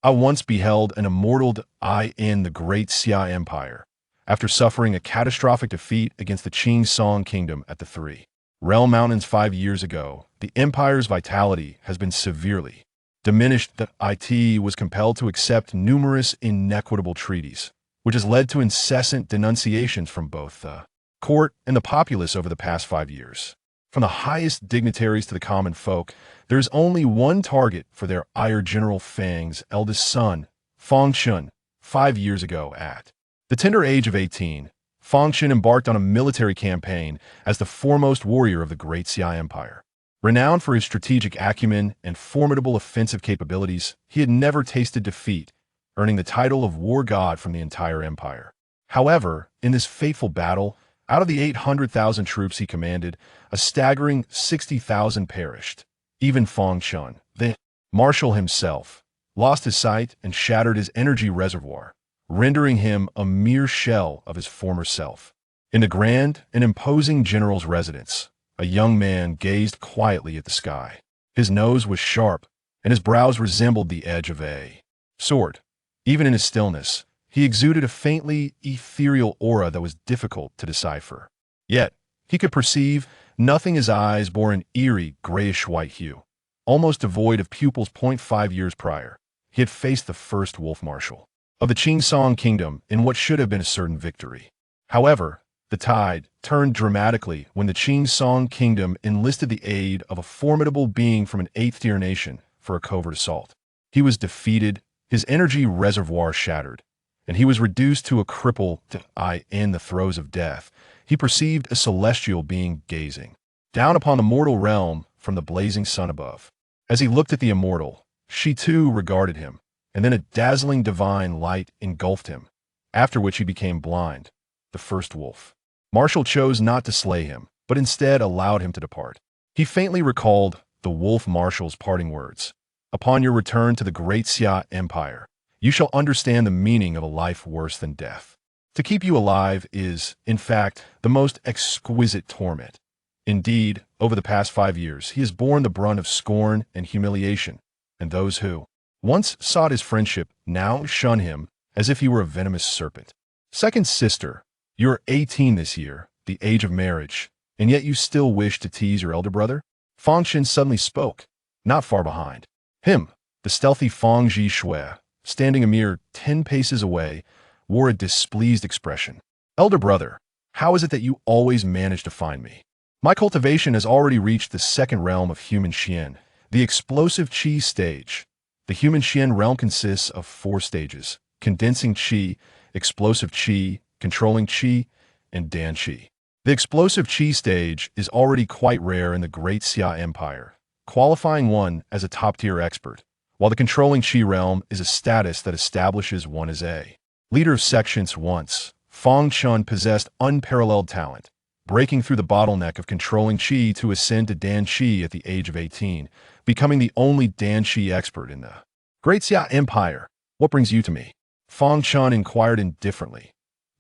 I once beheld an immortal I in the great Xia Empire, after suffering a catastrophic defeat against the Qing Song Kingdom at the Three Realm Mountains 5 years ago. The empire's vitality has been severely diminished. The IT was compelled to accept numerous inequitable treaties, which has led to incessant denunciations from both the court and the populace over the past 5 years. From the highest dignitaries to the common folk, there is only one target for their ire: General Fang's eldest son, Fang Chen. 5 years ago, at the tender age of 18, Fang Chen embarked on a military campaign as the foremost warrior of the Great Xia Empire. Renowned for his strategic acumen and formidable offensive capabilities, he had never tasted defeat, earning the title of war god from the entire empire. However, in this fateful battle, out of the 800,000 troops he commanded, a staggering 60,000 perished. Even Fang Chen, the marshal himself, lost his sight and shattered his energy reservoir, rendering him a mere shell of his former self. In the grand and imposing general's residence, a young man gazed quietly at the sky. His nose was sharp, and his brows resembled the edge of a sword. Even in his stillness, he exuded a faintly ethereal aura that was difficult to decipher. Yet, he could perceive nothing. His eyes bore an eerie, grayish-white hue, almost devoid of pupils. 5 years prior, he had faced the first wolf marshal of the Qing Song Kingdom in what should have been a certain victory. However, the tide turned dramatically when the Qing Song Kingdom enlisted the aid of a formidable being from an 8th-tier nation for a covert assault. He was defeated, his energy reservoir shattered, and he was reduced to a cripple. In the throes of death, he perceived a celestial being gazing down upon the mortal realm from the blazing sun above. As he looked at the immortal, she too regarded him, and then a dazzling divine light engulfed him, after which he became blind. The first wolf marshal chose not to slay him, but instead allowed him to depart. He faintly recalled the wolf marshal's parting words: "Upon your return to the great Xia Empire, you shall understand the meaning of a life worse than death. To keep you alive is, in fact, the most exquisite torment." Indeed, over the past 5 years, he has borne the brunt of scorn and humiliation, and those who once sought his friendship now shun him as if he were a venomous serpent. Second sister, you're 18 this year, the age of marriage, and yet you still wish to tease your elder brother? Fang Chen suddenly spoke, not far behind him. The stealthy Fang Shui, standing a mere 10 paces away, wore a displeased expression. "Elder brother, how is it that you always manage to find me? My cultivation has already reached the second realm of human Xian, the explosive Qi stage. The human Xian realm consists of 4 stages: condensing Qi, explosive Qi, controlling Qi, and Dan Qi. The explosive Qi stage is already quite rare in the Great Xia Empire, qualifying one as a top-tier expert, while the controlling Qi realm is a status that establishes one as a leader of sections. Once, Fang Chen possessed unparalleled talent, breaking through the bottleneck of controlling Qi to ascend to Dan Qi at the age of 18, becoming the only Dan Qi expert in the Great Xia Empire. "What brings you to me?" Fang Chen inquired indifferently.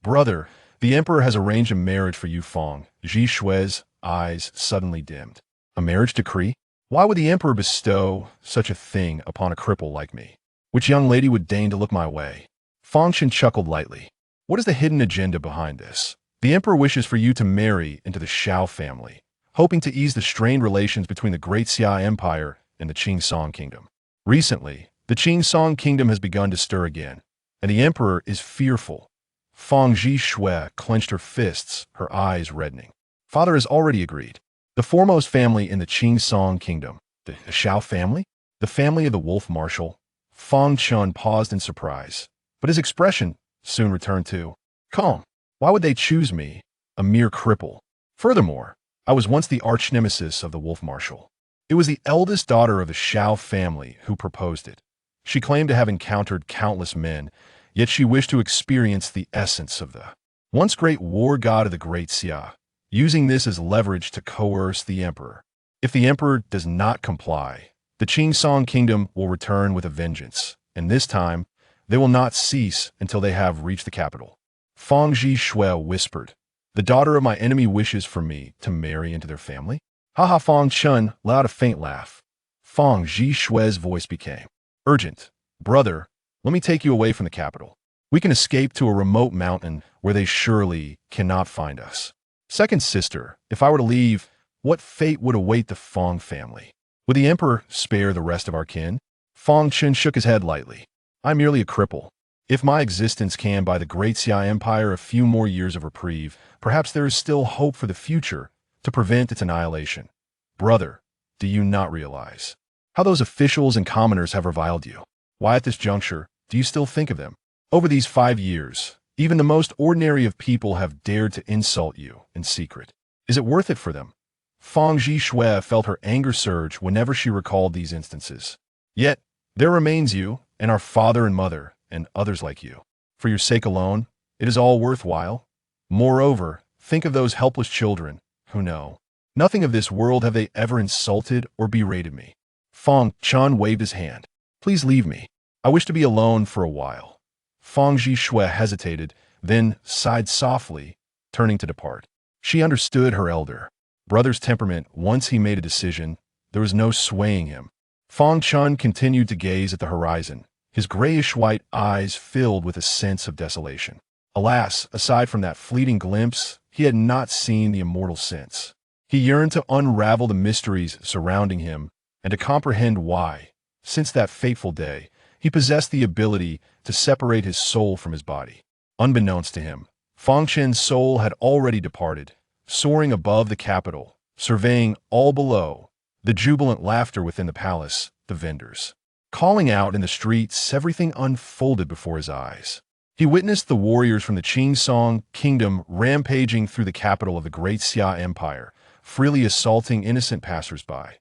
"Brother, the emperor has arranged a marriage for you." Fang Shui's eyes suddenly dimmed. "A marriage decree? Why would the emperor bestow such a thing upon a cripple like me? Which young lady would deign to look my way?" Fang Chen chuckled lightly. "What is the hidden agenda behind this? The emperor wishes for you to marry into the Shao family, hoping to ease the strained relations between the Great Xia Empire and the Qing Song Kingdom. Recently, the Qing Song Kingdom has begun to stir again, and the emperor is fearful." Fang Shui clenched her fists, her eyes reddening. "Father has already agreed. The foremost family in the Qing Song Kingdom, the Shao family? The family of the wolf marshal?" Fang Chen paused in surprise, but his expression soon returned to calm. "Why would they choose me, a mere cripple? Furthermore, I was once the arch-nemesis of the wolf marshal. It was the eldest daughter of the Shao family who proposed it. She claimed to have encountered countless men, yet she wished to experience the essence of the once great war god of the Great Xia, using this as leverage to coerce the emperor. If the emperor does not comply, the Qing Song Kingdom will return with a vengeance, and this time, they will not cease until they have reached the capital." Fang Shui whispered, "The daughter of my enemy wishes for me to marry into their family?" "Ha!" Fang Chen let out a faint laugh. Fang Shui's voice became urgent. "Brother, Let me take you away from the capital. We can escape to a remote mountain where they surely cannot find us. Second sister, if I were to leave, what fate would await the Fang family? Would the emperor spare the rest of our kin? Fang Chen shook his head lightly. I'm merely a cripple. If my existence can buy the great Xia Empire a few more years of reprieve, perhaps there is still hope for the future to prevent its annihilation. Brother, do you not realize how those officials and commoners have reviled you? Why at this juncture do you still think of them? Over these 5 years, even the most ordinary of people have dared to insult you in secret. Is it worth it for them? Fang Zhishui felt her anger surge whenever she recalled these instances. Yet, there remains you, and our father and mother, and others like you. For your sake alone, it is all worthwhile. Moreover, think of those helpless children who know nothing of this world. Have they ever insulted or berated me? Fang Chen waved his hand. Please leave me. I wish to be alone for a while. Fang Zhishui hesitated, then sighed softly, turning to depart. She understood her elder brother's temperament. Once he made a decision, there was no swaying him. Fang Chen continued to gaze at the horizon, his grayish-white eyes filled with a sense of desolation. Alas, aside from that fleeting glimpse, he had not seen the immortal since. He yearned to unravel the mysteries surrounding him and to comprehend why, since that fateful day, he possessed the ability to separate his soul from his body. Unbeknownst to him, Fang Chen's soul had already departed, soaring above the capital, surveying all below, the jubilant laughter within the palace, the vendors calling out in the streets. Everything unfolded before his eyes. He witnessed the warriors from the Qing kingdom rampaging through the capital of the great Xia Empire, freely assaulting innocent passers-by.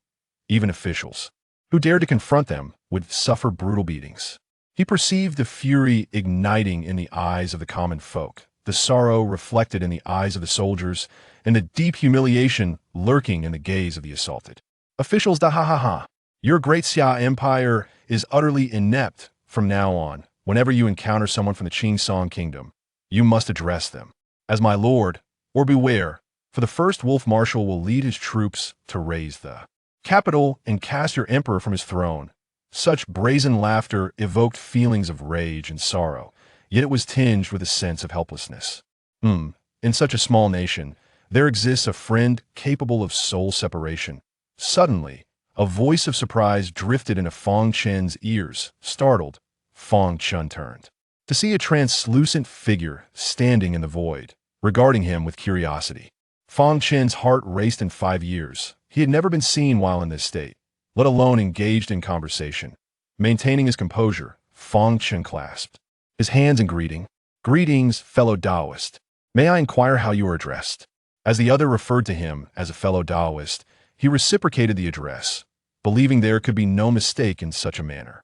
Even officials who dared to confront them would suffer brutal beatings. He perceived the fury igniting in the eyes of the common folk, the sorrow reflected in the eyes of the soldiers, and the deep humiliation lurking in the gaze of the assaulted. Officials, da-ha-ha-ha. Your great Xia Empire is utterly inept from now on. Whenever you encounter someone from the Qing kingdom, you must address them as my lord, or beware, for the first wolf marshal will lead his troops to raise the capital and cast your emperor from his throne. Such brazen laughter evoked feelings of rage and sorrow, yet it was tinged with a sense of helplessness. In such a small nation, there exists a friend capable of soul separation. Suddenly, a voice of surprise drifted into Fang Chen's ears. Startled, Fang Chen turned to see a translucent figure standing in the void, regarding him with curiosity. Fang Chen's heart raced. In 5 years, he had never been seen while in this state, let alone engaged in conversation. Maintaining his composure, Fang Chen clasped his hands in greeting. Greetings, fellow Taoist. May I inquire how you are addressed? As the other referred to him as a fellow Taoist, he reciprocated the address, believing there could be no mistake in such a manner.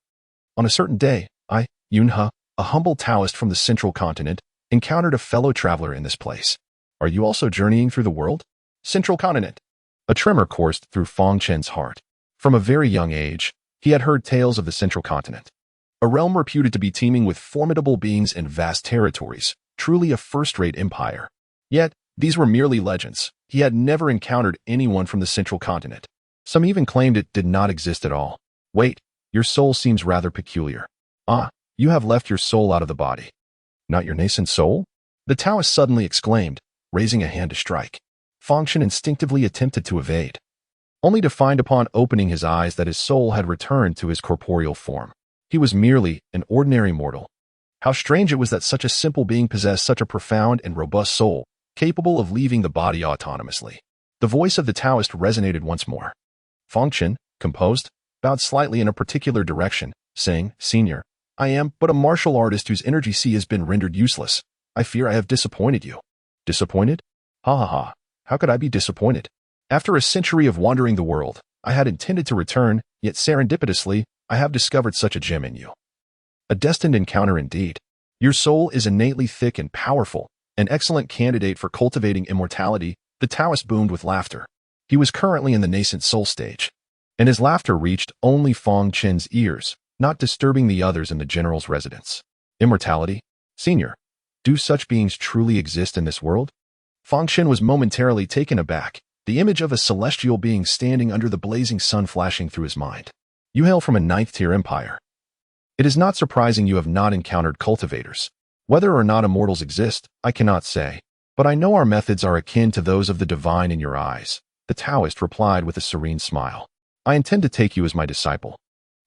On a certain day, I, Yunhe, a humble Taoist from the central continent, encountered a fellow traveler in this place. Are you also journeying through the world? Central continent. A tremor coursed through Fang Chen's heart. From a very young age, he had heard tales of the central continent, a realm reputed to be teeming with formidable beings and vast territories, truly a first-rate empire. Yet, these were merely legends. He had never encountered anyone from the central continent. Some even claimed it did not exist at all. Wait, your soul seems rather peculiar. Ah, you have left your soul out of the body. Not your nascent soul? The Taoist suddenly exclaimed, raising a hand to strike. Fang Chen instinctively attempted to evade, only to find upon opening his eyes that his soul had returned to his corporeal form. He was merely an ordinary mortal. How strange it was that such a simple being possessed such a profound and robust soul, capable of leaving the body autonomously. The voice of the Taoist resonated once more. Fang Chen, composed, bowed slightly in a particular direction, saying, Senior, I am but a martial artist whose energy sea has been rendered useless. I fear I have disappointed you. Disappointed? Ha ha ha. How could I be disappointed? After a century of wandering the world, I had intended to return, yet serendipitously, I have discovered such a gem in you. A destined encounter indeed. Your soul is innately thick and powerful, an excellent candidate for cultivating immortality. The Taoist boomed with laughter. He was currently in the nascent soul stage, and his laughter reached only Fang Chen's ears, not disturbing the others in the general's residence. Immortality? Senior, do such beings truly exist in this world? Fang Chen was momentarily taken aback, the image of a celestial being standing under the blazing sun flashing through his mind. You hail from a 9th-tier empire. It is not surprising you have not encountered cultivators. Whether or not immortals exist, I cannot say. But I know our methods are akin to those of the divine in your eyes. The Taoist replied with a serene smile. I intend to take you as my disciple.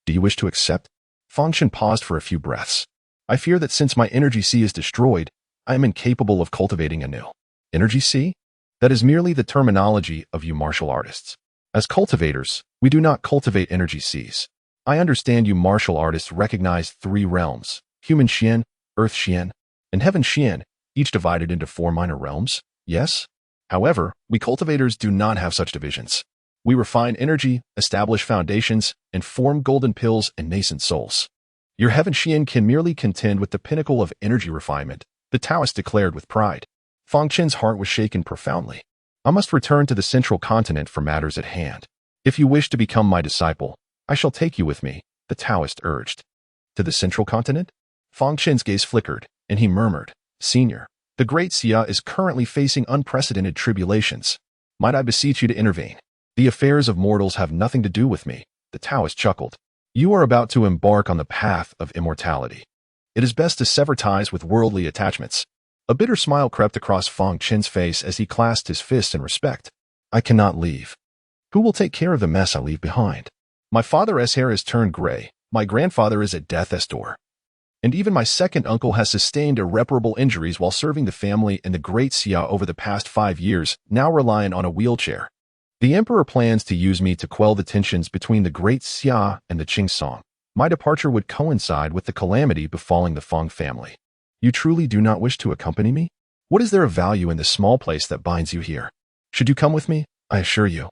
Do you wish to accept? Fang Chen paused for a few breaths. I fear that since my energy sea is destroyed, I am incapable of cultivating anew. Energy sea? That is merely the terminology of you martial artists. As cultivators, we do not cultivate energy seas. I understand you martial artists recognize 3 realms, human Xian, earth Xian, and heaven Xian, each divided into 4 minor realms, yes? However, we cultivators do not have such divisions. We refine energy, establish foundations, and form golden pills and nascent souls. Your heaven Xian can merely contend with the pinnacle of energy refinement, the Taoist declared with pride. Fang Chen's heart was shaken profoundly. I must return to the central continent for matters at hand. If you wish to become my disciple, I shall take you with me, the Taoist urged. To the central continent? Fang Chen's gaze flickered, and he murmured, Senior, the great Xia is currently facing unprecedented tribulations. Might I beseech you to intervene? The affairs of mortals have nothing to do with me, the Taoist chuckled. You are about to embark on the path of immortality. It is best to sever ties with worldly attachments. A bitter smile crept across Fang Chen's face as he clasped his fists in respect. I cannot leave. Who will take care of the mess I leave behind? My father's hair has turned gray, my grandfather is at death's door. And even my second uncle has sustained irreparable injuries while serving the family and the great Xia over the past 5 years, now relying on a wheelchair. The emperor plans to use me to quell the tensions between the great Xia and the Qing Song. My departure would coincide with the calamity befalling the Fang family. You truly do not wish to accompany me? What is there of value in the small place that binds you here? Should you come with me, I assure you,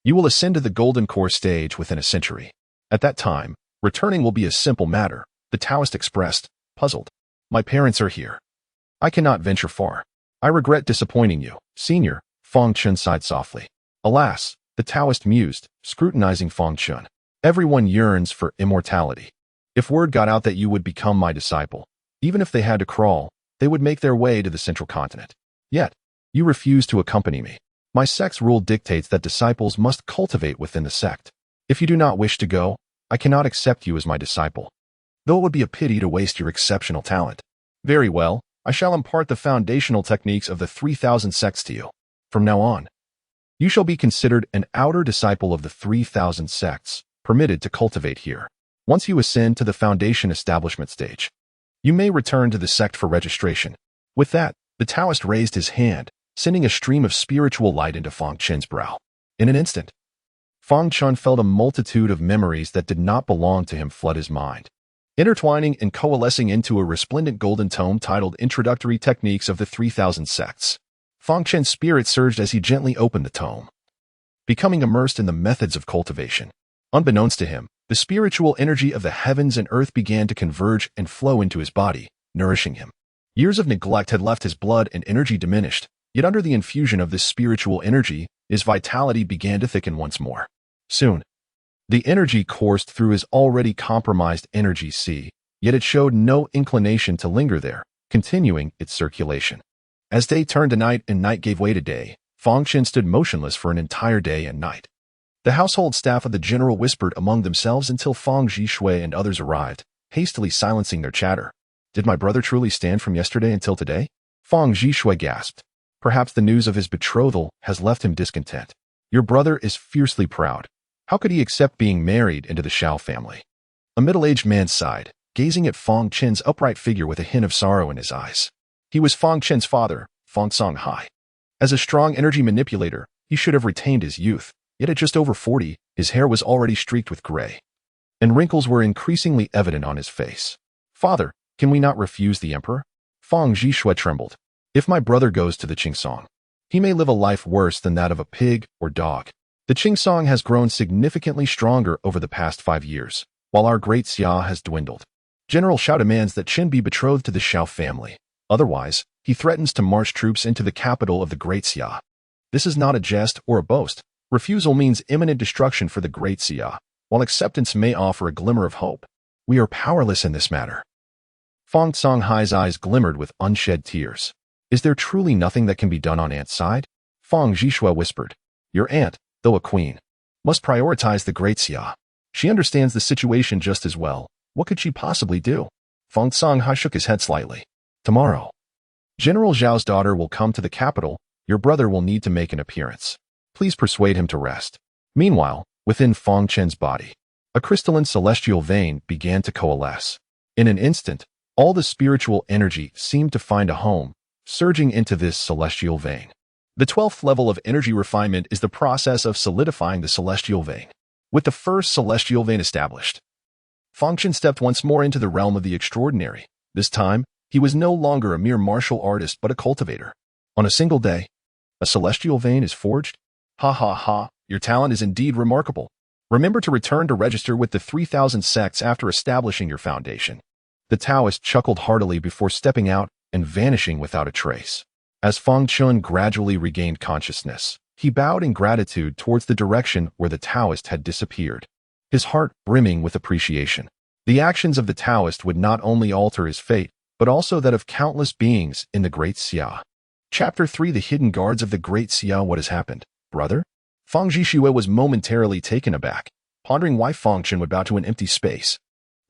you will ascend to the golden core stage within a century. At that time, returning will be a simple matter, the Taoist expressed, puzzled. My parents are here. I cannot venture far. I regret disappointing you, Senior, Fang Chen sighed softly. Alas, the Taoist mused, scrutinizing Fang Chen. Everyone yearns for immortality. If word got out that you would become my disciple, even if they had to crawl, they would make their way to the central continent. Yet, you refuse to accompany me. My sect's rule dictates that disciples must cultivate within the sect. If you do not wish to go, I cannot accept you as my disciple. Though it would be a pity to waste your exceptional talent. Very well, I shall impart the foundational techniques of the 3,000 sects to you. From now on, you shall be considered an outer disciple of the 3,000 sects, permitted to cultivate here. Once you ascend to the foundation establishment stage, you may return to the sect for registration. With that, the Taoist raised his hand, sending a stream of spiritual light into Fang Chen's brow. In an instant, Fang Chen felt a multitude of memories that did not belong to him flood his mind, intertwining and coalescing into a resplendent golden tome titled Introductory Techniques of the 3,000 Sects. Fang Chen's spirit surged as he gently opened the tome, becoming immersed in the methods of cultivation. Unbeknownst to him, the spiritual energy of the heavens and earth began to converge and flow into his body, nourishing him. Years of neglect had left his blood and energy diminished, yet under the infusion of this spiritual energy, his vitality began to thicken once more. Soon, the energy coursed through his already compromised energy sea, yet it showed no inclination to linger there, continuing its circulation. As day turned to night and night gave way to day, Fang Chen stood motionless for an entire day and night. The household staff of the general whispered among themselves until Fang Zhishui and others arrived, hastily silencing their chatter. Did my brother truly stand from yesterday until today? Fang Zhishui gasped. Perhaps the news of his betrothal has left him discontent. Your brother is fiercely proud. How could he accept being married into the Shao family? A middle-aged man sighed, gazing at Fang Chen's upright figure with a hint of sorrow in his eyes. He was Fang Chen's father, Fang Songhai. As a strong energy manipulator, he should have retained his youth, yet at just over 40, his hair was already streaked with gray, and wrinkles were increasingly evident on his face. Father, can we not refuse the emperor? Fang Zhishui trembled. If my brother goes to the Qing Song, he may live a life worse than that of a pig or dog. The Qing Song has grown significantly stronger over the past 5 years, while our great Xia has dwindled. General Shao demands that Qin be betrothed to the Shao family. Otherwise, he threatens to march troops into the capital of the great Xia. This is not a jest or a boast. Refusal means imminent destruction for the great Xia, while acceptance may offer a glimmer of hope. We are powerless in this matter. Fang Songhai's eyes glimmered with unshed tears. Is there truly nothing that can be done on Aunt's side? Fang Zhishui whispered. Your aunt, though a queen, must prioritize the great Xia. She understands the situation just as well. What could she possibly do? Fang Songhai shook his head slightly. Tomorrow, General Zhao's daughter will come to the capital. Your brother will need to make an appearance. Please persuade him to rest. Meanwhile, within Fang Chen's body, a crystalline celestial vein began to coalesce. In an instant, all the spiritual energy seemed to find a home, surging into this celestial vein. The 12th level of energy refinement is the process of solidifying the celestial vein. With the first celestial vein established, Fang Chen stepped once more into the realm of the extraordinary. This time, he was no longer a mere martial artist but a cultivator. On a single day, a celestial vein is forged? Ha ha ha, your talent is indeed remarkable. Remember to return to register with the 3,000 sects after establishing your foundation. The Taoist chuckled heartily before stepping out and vanishing without a trace. As Fang Chen gradually regained consciousness, he bowed in gratitude towards the direction where the Taoist had disappeared, his heart brimming with appreciation. The actions of the Taoist would not only alter his fate, but also that of countless beings in the Great Xia. Chapter 3: The Hidden Guards of the Great Xia. What has happened, brother? Fang Zhixue was momentarily taken aback, pondering why Fang Chen would bow to an empty space.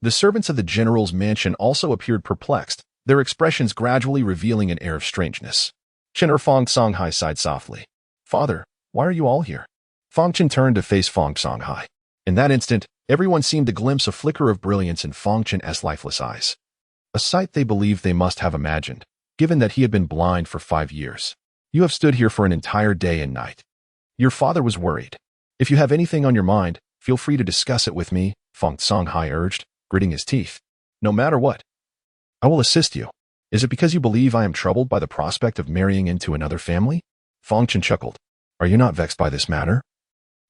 The servants of the general's mansion also appeared perplexed, their expressions gradually revealing an air of strangeness. Chen Fang Songhai sighed softly. Father, why are you all here? Fang Chen turned to face Fang Songhai. In that instant, everyone seemed to glimpse a flicker of brilliance in Fang Chen's lifeless eyes. A sight they believed they must have imagined, given that he had been blind for 5 years. You have stood here for an entire day and night. Your father was worried. If you have anything on your mind, feel free to discuss it with me, Fang Songhai urged, gritting his teeth. No matter what, I will assist you. Is it because you believe I am troubled by the prospect of marrying into another family? Fang Chen chuckled. Are you not vexed by this matter?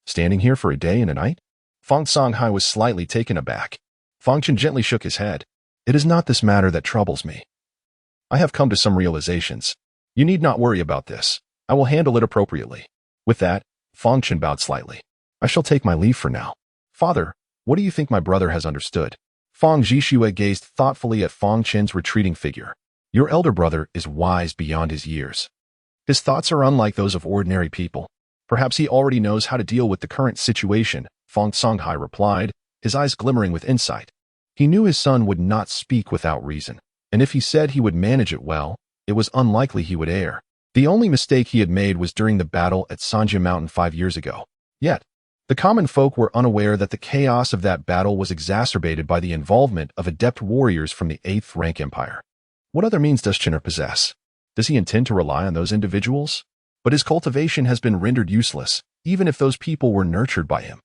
Standing here for a day and a night? Fang Songhai was slightly taken aback. Fang Chen gently shook his head. It is not this matter that troubles me. I have come to some realizations. You need not worry about this. I will handle it appropriately. With that, Fang Chen bowed slightly. I shall take my leave for now. Father, what do you think my brother has understood? Fang Zhixue gazed thoughtfully at Fang Chen's retreating figure. Your elder brother is wise beyond his years. His thoughts are unlike those of ordinary people. Perhaps he already knows how to deal with the current situation, Fang Songhai replied, his eyes glimmering with insight. He knew his son would not speak without reason, and if he said he would manage it well, it was unlikely he would err. The only mistake he had made was during the battle at Sanjia Mountain 5 years ago. Yet, the common folk were unaware that the chaos of that battle was exacerbated by the involvement of adept warriors from the 8th rank empire. What other means does Chen possess? Does he intend to rely on those individuals? But his cultivation has been rendered useless, even if those people were nurtured by him.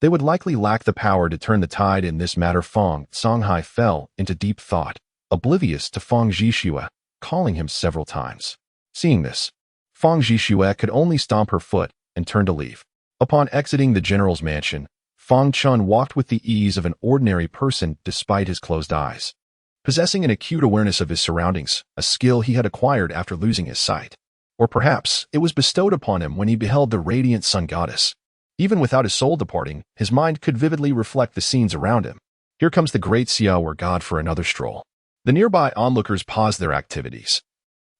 They would likely lack the power to turn the tide in this matter. Fang Songhai fell into deep thought, oblivious to Fang Zhixue, calling him several times. Seeing this, Fang Zhixue could only stomp her foot and turn to leave. Upon exiting the general's mansion, Fang Chen walked with the ease of an ordinary person despite his closed eyes, possessing an acute awareness of his surroundings, a skill he had acquired after losing his sight. Or perhaps it was bestowed upon him when he beheld the radiant sun goddess. Even without his soul departing, his mind could vividly reflect the scenes around him. Here comes the great Xia War God for another stroll. The nearby onlookers paused their activities,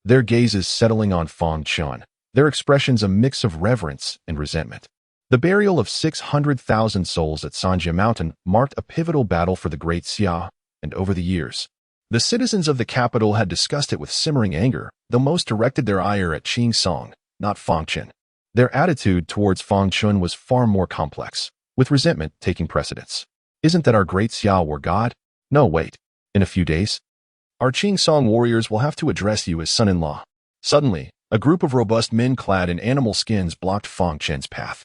their gazes settling on Fang Chen, their expressions a mix of reverence and resentment. The burial of 600,000 souls at Sanjia Mountain marked a pivotal battle for the Great Xia, and over the years, the citizens of the capital had discussed it with simmering anger, though most directed their ire at Qing Song, not Fang Chen. Their attitude towards Fang Chen was far more complex, with resentment taking precedence. Isn't that our Great Xia War God? No, wait. In a few days, our Qing Song warriors will have to address you as son-in-law. Suddenly, a group of robust men clad in animal skins blocked Fang Chen's path.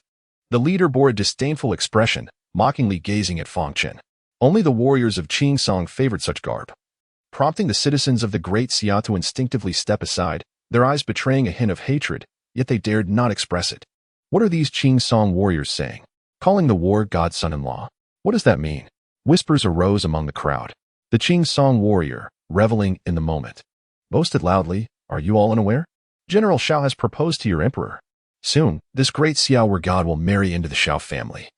The leader bore a disdainful expression, mockingly gazing at Fang Chen. Only the warriors of Qing Song favored such garb, prompting the citizens of the Great Xia to instinctively step aside, their eyes betraying a hint of hatred, yet they dared not express it. What are these Qing Song warriors saying? Calling the war god son-in-law? What does that mean? Whispers arose among the crowd. The Qing Song warrior, reveling in the moment, boasted loudly, "Are you all unaware? General Shao has proposed to your emperor. Soon, this great Xia War God will marry into the Shao family,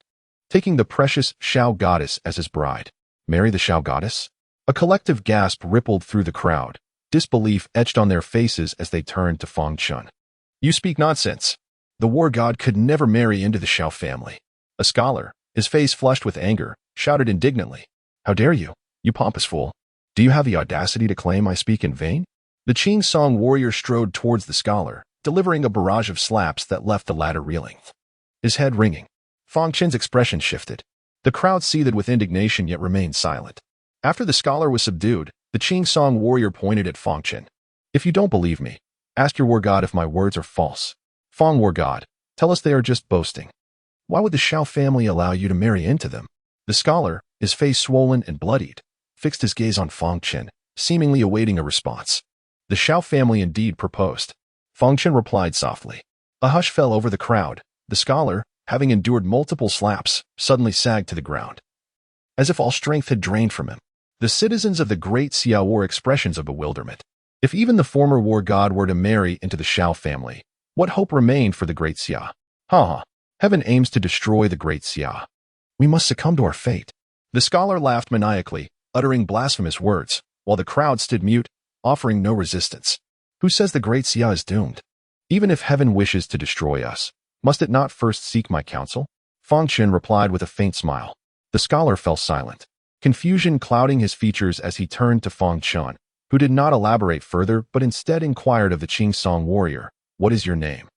taking the precious Shao goddess as his bride." Marry the Shao goddess? A collective gasp rippled through the crowd, disbelief etched on their faces as they turned to Fang Chen. You speak nonsense. The war god could never marry into the Shao family. A scholar, his face flushed with anger, shouted indignantly, "How dare you? You pompous fool. Do you have the audacity to claim I speak in vain? The Qing Song warrior strode towards the scholar, delivering a barrage of slaps that left the latter reeling, his head ringing. Fang Chen's expression shifted. The crowd seethed with indignation yet remained silent. After the scholar was subdued, the Qing Song warrior pointed at Fang Chen. If you don't believe me, ask your war god if my words are false. Fang war god, tell us they are just boasting. Why would the Xiao family allow you to marry into them? The scholar, his face swollen and bloodied, fixed his gaze on Fang Chen, seemingly awaiting a response. The Xiao family indeed proposed. Fang Chen replied softly. A hush fell over the crowd. The scholar, having endured multiple slaps, suddenly sagged to the ground, as if all strength had drained from him. The citizens of the Great Xia wore expressions of bewilderment. If even the former war god were to marry into the Xiao family, what hope remained for the Great Xia? Ha! Heaven aims to destroy the Great Xia. We must succumb to our fate. The scholar laughed maniacally, uttering blasphemous words, while the crowd stood mute, offering no resistance. Who says the Great Xia is doomed? Even if heaven wishes to destroy us, must it not first seek my counsel? Fang Chen replied with a faint smile. The scholar fell silent, confusion clouding his features as he turned to Fang Chen, who did not elaborate further but instead inquired of the Qing Song warrior, What is your name?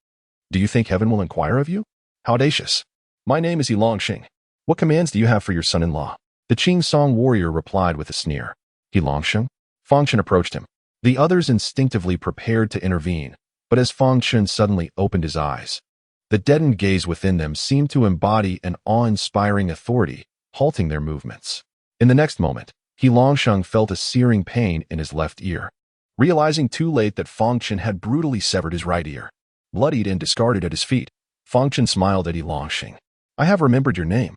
Do you think heaven will inquire of you? How audacious. My name is Yilongxing. What commands do you have for your son-in-law? The Qing Song warrior replied with a sneer. Yilongxing? Fang Chen approached him. The others instinctively prepared to intervene, but as Fang Chen suddenly opened his eyes, the deadened gaze within them seemed to embody an awe-inspiring authority, halting their movements. In the next moment, Yilongxing felt a searing pain in his left ear. Realizing too late that Fang Chen had brutally severed his right ear, bloodied and discarded at his feet, Fang Chen smiled at Yilongxing. I have remembered your name.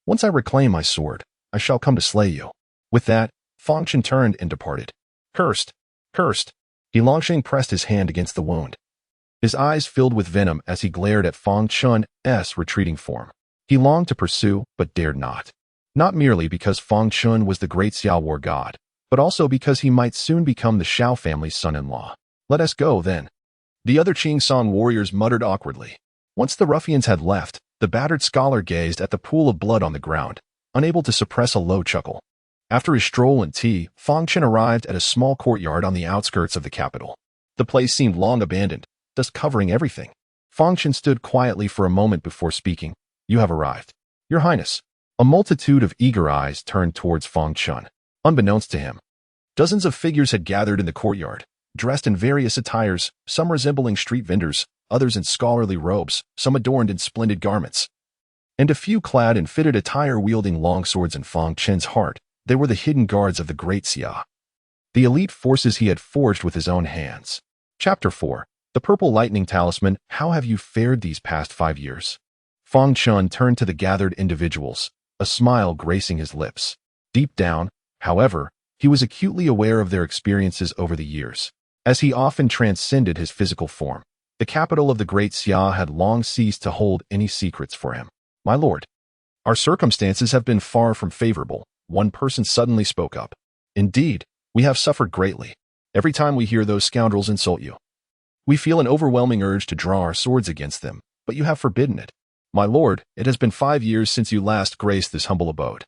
Once I reclaim my sword, I shall come to slay you. With that, Fang Chen turned and departed. Cursed! Cursed! Yilongxing pressed his hand against the wound. His eyes filled with venom as he glared at Fang Chen's retreating form. He longed to pursue, but dared not. Not merely because Fang Chen was the great Xiao war god, but also because he might soon become the Xiao family's son-in-law. Let us go, then. The other Qing Song warriors muttered awkwardly. Once the ruffians had left, the battered scholar gazed at the pool of blood on the ground, unable to suppress a low chuckle. After his stroll and tea, Fang Chen arrived at a small courtyard on the outskirts of the capital. The place seemed long abandoned, dust covering everything. Fang Chen stood quietly for a moment before speaking. You have arrived. Your Highness. A multitude of eager eyes turned towards Fang Chen. Unbeknownst to him, dozens of figures had gathered in the courtyard, dressed in various attires, some resembling street vendors, others in scholarly robes, some adorned in splendid garments, and a few clad in fitted attire wielding long swords. In Fang Chen's heart, they were the hidden guards of the Great Xia, the elite forces he had forged with his own hands. Chapter 4. The Purple Lightning Talisman. How have you fared these past 5 years? Fang Chen turned to the gathered individuals, a smile gracing his lips. Deep down, however, he was acutely aware of their experiences over the years. As he often transcended his physical form, the capital of the Great Xia had long ceased to hold any secrets for him. My lord, our circumstances have been far from favorable. One person suddenly spoke up. Indeed, we have suffered greatly. Every time we hear those scoundrels insult you, we feel an overwhelming urge to draw our swords against them, but you have forbidden it. My lord, it has been 5 years since you last graced this humble abode.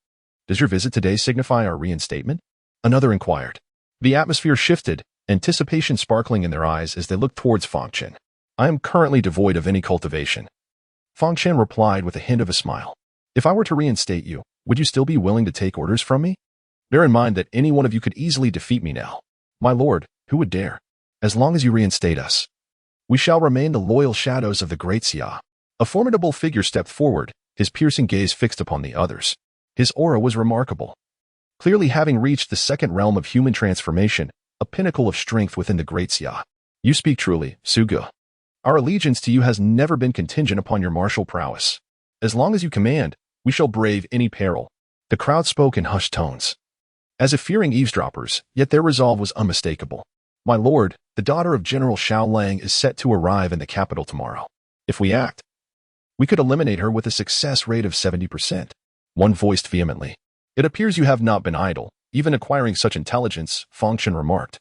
Does your visit today signify our reinstatement? Another inquired. The atmosphere shifted, anticipation sparkling in their eyes as they looked towards Fang Chen. I am currently devoid of any cultivation. Fang Chen replied with a hint of a smile. If I were to reinstate you, would you still be willing to take orders from me? Bear in mind that any one of you could easily defeat me now. My lord, who would dare? As long as you reinstate us, we shall remain the loyal shadows of the Great Xia. A formidable figure stepped forward, his piercing gaze fixed upon the others. His aura was remarkable, clearly having reached the second realm of human transformation, a pinnacle of strength within the Great Xia. You speak truly, Suge. Our allegiance to you has never been contingent upon your martial prowess. As long as you command, we shall brave any peril. The crowd spoke in hushed tones, as if fearing eavesdroppers, yet their resolve was unmistakable. My lord, the daughter of General Xiao Lang is set to arrive in the capital tomorrow. If we act, we could eliminate her with a success rate of 70%. One voiced vehemently. It appears you have not been idle, even acquiring such intelligence, Fang Chen remarked,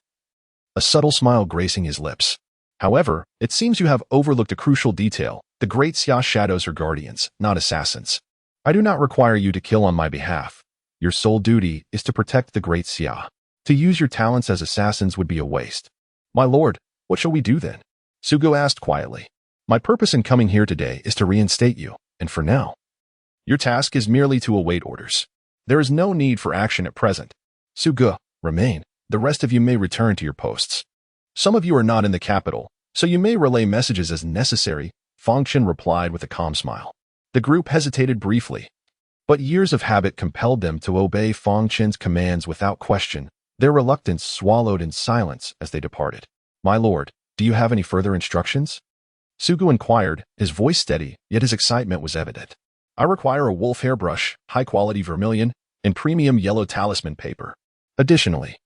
a subtle smile gracing his lips. However, it seems you have overlooked a crucial detail. The Great Xia shadows are guardians, not assassins. I do not require you to kill on my behalf. Your sole duty is to protect the great Xia. To use your talents as assassins would be a waste. My lord, what shall we do then? Su Ge asked quietly. My purpose in coming here today is to reinstate you, and for now, your task is merely to await orders. There is no need for action at present. Su Ge, remain. The rest of you may return to your posts. Some of you are not in the capital, so you may relay messages as necessary, Fang Chen replied with a calm smile. The group hesitated briefly, but years of habit compelled them to obey Fang Chen's commands without question, their reluctance swallowed in silence as they departed. My lord, do you have any further instructions? Su Ge inquired, his voice steady, yet his excitement was evident. I require a wolf hairbrush, high-quality vermilion, and premium yellow talisman paper. Additionally,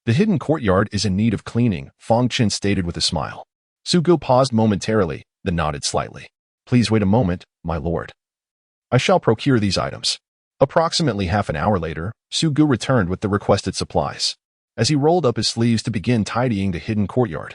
the hidden courtyard is in need of cleaning, Fang Chen stated with a smile. Su Ge paused momentarily, then nodded slightly. Please wait a moment, my lord. I shall procure these items. Approximately half an hour later, Su Ge returned with the requested supplies. As he rolled up his sleeves to begin tidying the hidden courtyard,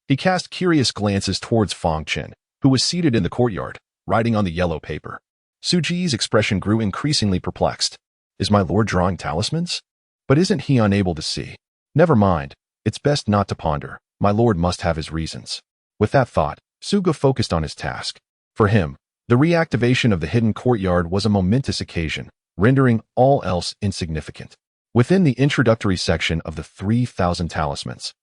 he cast curious glances towards Fang Chen, who was seated in the courtyard, writing on the yellow paper. Su Ji's expression grew increasingly perplexed. Is my lord drawing talismans? But isn't he unable to see? Never mind. It's best not to ponder. My lord must have his reasons. With that thought, Su Ge focused on his task. For him, the reactivation of the hidden courtyard was a momentous occasion, rendering all else insignificant. Within the introductory section of the 3,000 talismans,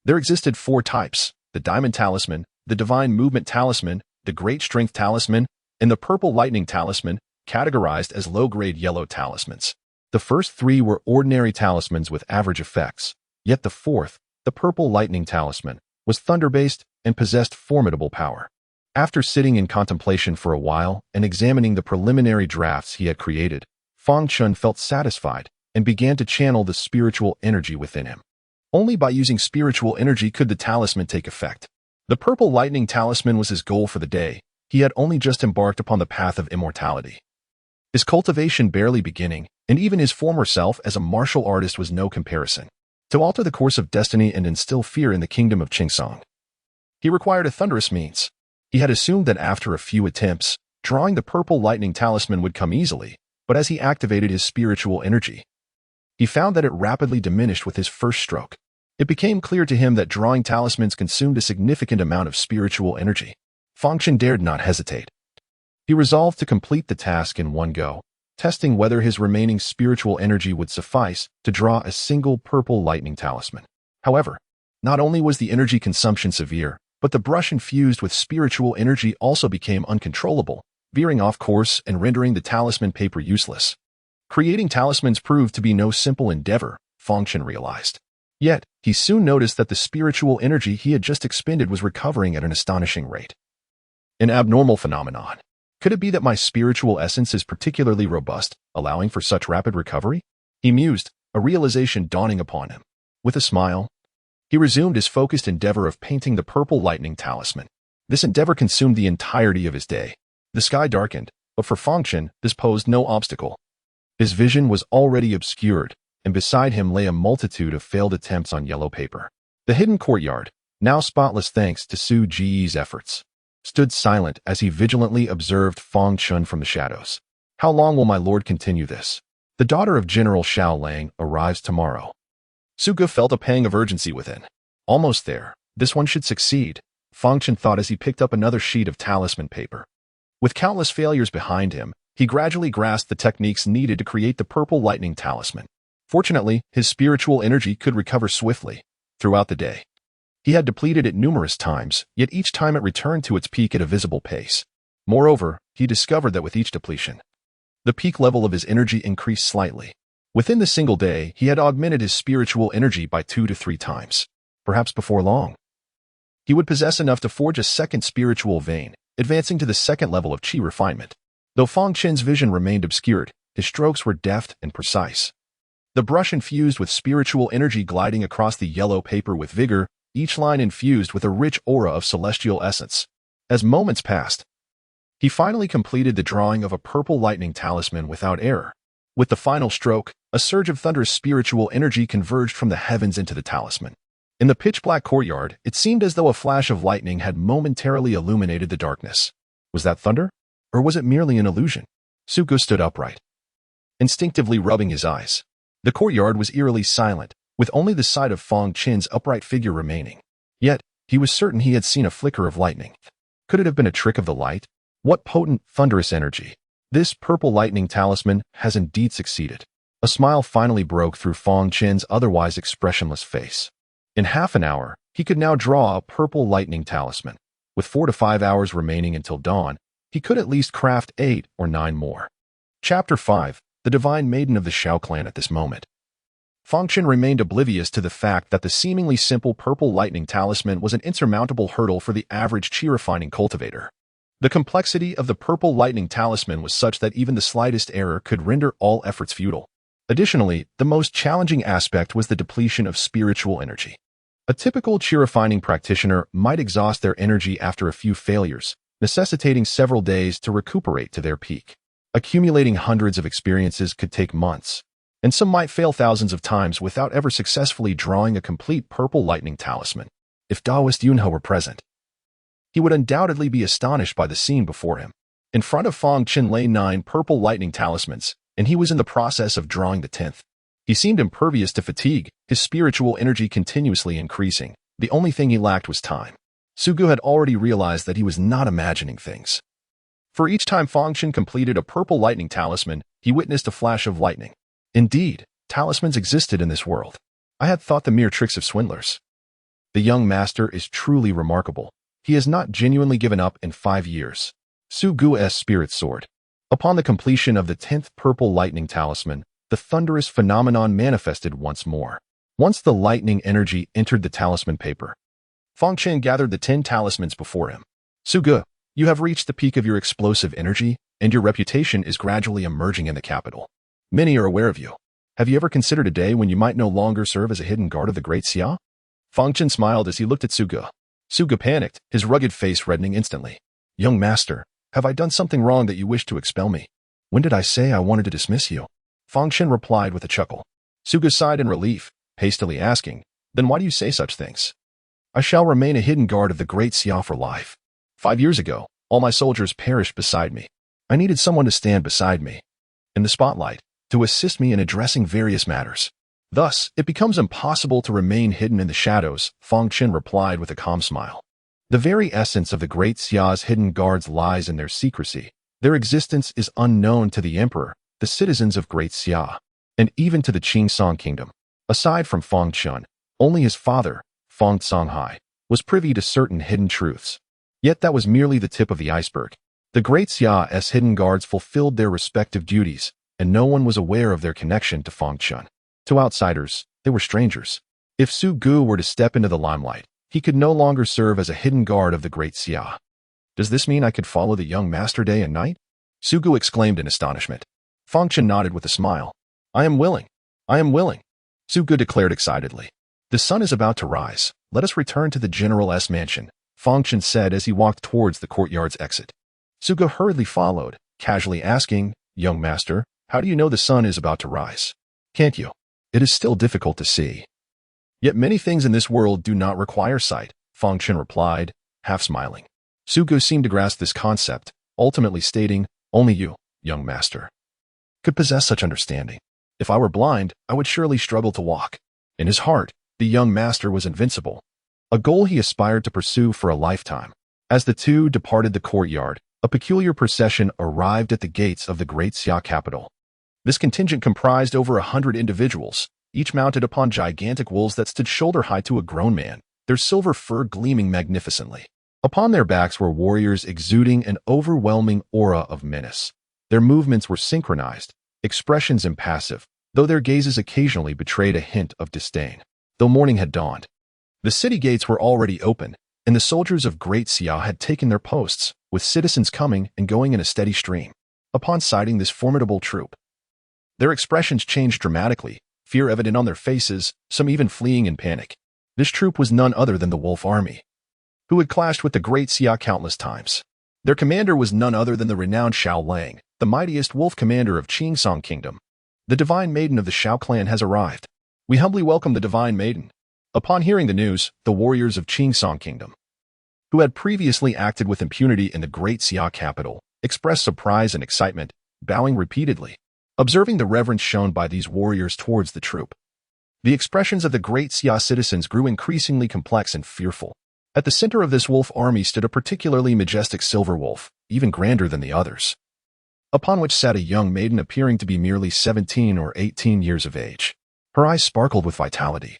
there existed 4 types: the Diamond Talisman, the Divine Movement Talisman, the Great Strength Talisman, and the Purple Lightning Talisman, categorized as low-grade yellow talismans. The first 3 were ordinary talismans with average effects, yet the 4th, the Purple Lightning Talisman, was thunder-based and possessed formidable power. After sitting in contemplation for a while and examining the preliminary drafts he had created, Fang Chen felt satisfied and began to channel the spiritual energy within him. Only by using spiritual energy could the talisman take effect. The Purple Lightning Talisman was his goal for the day. He had only just embarked upon the path of immortality, his cultivation barely beginning, and even his former self as a martial artist was no comparison. To alter the course of destiny and instill fear in the kingdom of Qingsong, he required a thunderous means. He had assumed that after a few attempts, drawing the Purple Lightning Talisman would come easily, but as he activated his spiritual energy, he found that it rapidly diminished with his first stroke. It became clear to him that drawing talismans consumed a significant amount of spiritual energy. Fang Chen dared not hesitate. He resolved to complete the task in one go, testing whether his remaining spiritual energy would suffice to draw a single Purple Lightning Talisman. However, not only was the energy consumption severe, but the brush infused with spiritual energy also became uncontrollable, veering off course and rendering the talisman paper useless. Creating talismans proved to be no simple endeavor, Fang Chen realized. Yet, he soon noticed that the spiritual energy he had just expended was recovering at an astonishing rate. An abnormal phenomenon. Could it be that my spiritual essence is particularly robust, allowing for such rapid recovery? He mused, a realization dawning upon him. With a smile, he resumed his focused endeavor of painting the Purple Lightning Talisman. This endeavor consumed the entirety of his day. The sky darkened, but for Fang Chen, this posed no obstacle. His vision was already obscured, and beside him lay a multitude of failed attempts on yellow paper. The hidden courtyard, now spotless thanks to Su Ji's efforts, stood silent as he vigilantly observed Fang Chen from the shadows. How long will my lord continue this? The daughter of General Xiao Lang arrives tomorrow. Su Ge felt a pang of urgency within. Almost there. This one should succeed, Fang Chen thought as he picked up another sheet of talisman paper. With countless failures behind him, he gradually grasped the techniques needed to create the Purple Lightning Talisman. Fortunately, his spiritual energy could recover swiftly throughout the day. He had depleted it numerous times, yet each time it returned to its peak at a visible pace. Moreover, he discovered that with each depletion, the peak level of his energy increased slightly. Within the single day, he had augmented his spiritual energy by 2 to 3 times. Perhaps before long, he would possess enough to forge a second spiritual vein, advancing to the second level of qi refinement. Though Fang Chen's vision remained obscured, his strokes were deft and precise. The brush infused with spiritual energy gliding across the yellow paper with vigor, each line infused with a rich aura of celestial essence. As moments passed, he finally completed the drawing of a Purple Lightning Talisman without error. With the final stroke, a surge of thunderous spiritual energy converged from the heavens into the talisman. In the pitch-black courtyard, it seemed as though a flash of lightning had momentarily illuminated the darkness. Was that thunder? Or was it merely an illusion? Su Ge stood upright. instinctively rubbing his eyes. The courtyard was eerily silent, with only the sight of Fang Chen's upright figure remaining. Yet, he was certain he had seen a flicker of lightning. Could it have been a trick of the light? What potent, thunderous energy! This purple lightning talisman has indeed succeeded. A smile finally broke through Fang Chen's otherwise expressionless face. In half an hour, he could now draw a purple lightning talisman. With 4 to 5 hours remaining until dawn, he could at least craft 8 or 9 more. Chapter 5. The Divine Maiden of the Shao Clan. At this moment, Fang Chen remained oblivious to the fact that the seemingly simple purple lightning talisman was an insurmountable hurdle for the average chi-refining cultivator. The complexity of the purple lightning talisman was such that even the slightest error could render all efforts futile. Additionally, the most challenging aspect was the depletion of spiritual energy. A typical chi-refining practitioner might exhaust their energy after a few failures, necessitating several days to recuperate to their peak. Accumulating hundreds of experiences could take months, and some might fail thousands of times without ever successfully drawing a complete purple lightning talisman. If Daoist Yunhe were present, he would undoubtedly be astonished by the scene before him. In front of Fang Chen lay 9 purple lightning talismans, and he was in the process of drawing the 10th. He seemed impervious to fatigue, his spiritual energy continuously increasing. The only thing he lacked was time. Sugu had already realized that he was not imagining things. For each time Fang Chen completed a purple lightning talisman, he witnessed a flash of lightning. Indeed, talismans existed in this world. I had thought them mere tricks of swindlers. The young master is truly remarkable. He has not genuinely given up in 5 years. Sugu's spirit soared. Upon the completion of the 10th purple lightning talisman, the thunderous phenomenon manifested once more. Once the lightning energy entered the talisman paper, Fang Chen gathered the 10 talismans before him. Sugu, you have reached the peak of your explosive energy, and your reputation is gradually emerging in the capital. Many are aware of you. Have you ever considered a day when you might no longer serve as a hidden guard of the Great Xia? Fang Chen smiled as he looked at Sugu. Sugu panicked, his rugged face reddening instantly. Young master, have I done something wrong that you wish to expel me? When did I say I wanted to dismiss you? Fang Chen replied with a chuckle. Sugu sighed in relief, hastily asking, then why do you say such things? I shall remain a hidden guard of the Great Xia for life. 5 years ago, all my soldiers perished beside me. I needed someone to stand beside me, in the spotlight, to assist me in addressing various matters. Thus, it becomes impossible to remain hidden in the shadows, Fang Chen replied with a calm smile. The very essence of the Great Xia's hidden guards lies in their secrecy. Their existence is unknown to the emperor, the citizens of Great Xia, and even to the Qingsong kingdom. Aside from Fang Chen, only his father, Fang Songhai, was privy to certain hidden truths. Yet that was merely the tip of the iceberg. The Great Xia's hidden guards fulfilled their respective duties, and no one was aware of their connection to Fang Chen. To outsiders, they were strangers. If Sugu were to step into the limelight, he could no longer serve as a hidden guard of the Great Xia. Does this mean I could follow the young master day and night? Sugu exclaimed in astonishment. Fang Chen nodded with a smile. I am willing. I am willing. Sugu declared excitedly. The sun is about to rise. Let us return to the General's mansion, Fang Chen said as he walked towards the courtyard's exit. Sugu hurriedly followed, casually asking, Young master, how do you know the sun is about to rise? Can't you? It is still difficult to see. Yet many things in this world do not require sight, Fang Chen replied, half smiling. Sugu seemed to grasp this concept, ultimately stating, only you, young master, could possess such understanding. If I were blind, I would surely struggle to walk. In his heart, the young master was invincible, a goal he aspired to pursue for a lifetime. As the two departed the courtyard, a peculiar procession arrived at the gates of the Great Xia capital. This contingent comprised over 100 individuals, each mounted upon gigantic wolves that stood shoulder-high to a grown man, their silver fur gleaming magnificently. Upon their backs were warriors exuding an overwhelming aura of menace. Their movements were synchronized, expressions impassive, though their gazes occasionally betrayed a hint of disdain. Though morning had dawned, the city gates were already open, and the soldiers of Great Xia had taken their posts, with citizens coming and going in a steady stream. Upon sighting this formidable troop, their expressions changed dramatically, fear evident on their faces, some even fleeing in panic. This troop was none other than the Wolf Army, who had clashed with the Great Xia countless times. Their commander was none other than the renowned Shao Lang, the mightiest wolf commander of Qingsong Kingdom. The Divine Maiden of the Shao clan has arrived. We humbly welcome the Divine Maiden. Upon hearing the news, the warriors of Qingsong Kingdom, who had previously acted with impunity in the Great Xia capital, expressed surprise and excitement, bowing repeatedly. Observing the reverence shown by these warriors towards the troop, the expressions of the great Xia citizens grew increasingly complex and fearful. At the center of this wolf army stood a particularly majestic silver wolf, even grander than the others, upon which sat a young maiden appearing to be merely 17 or 18 years of age. Her eyes sparkled with vitality,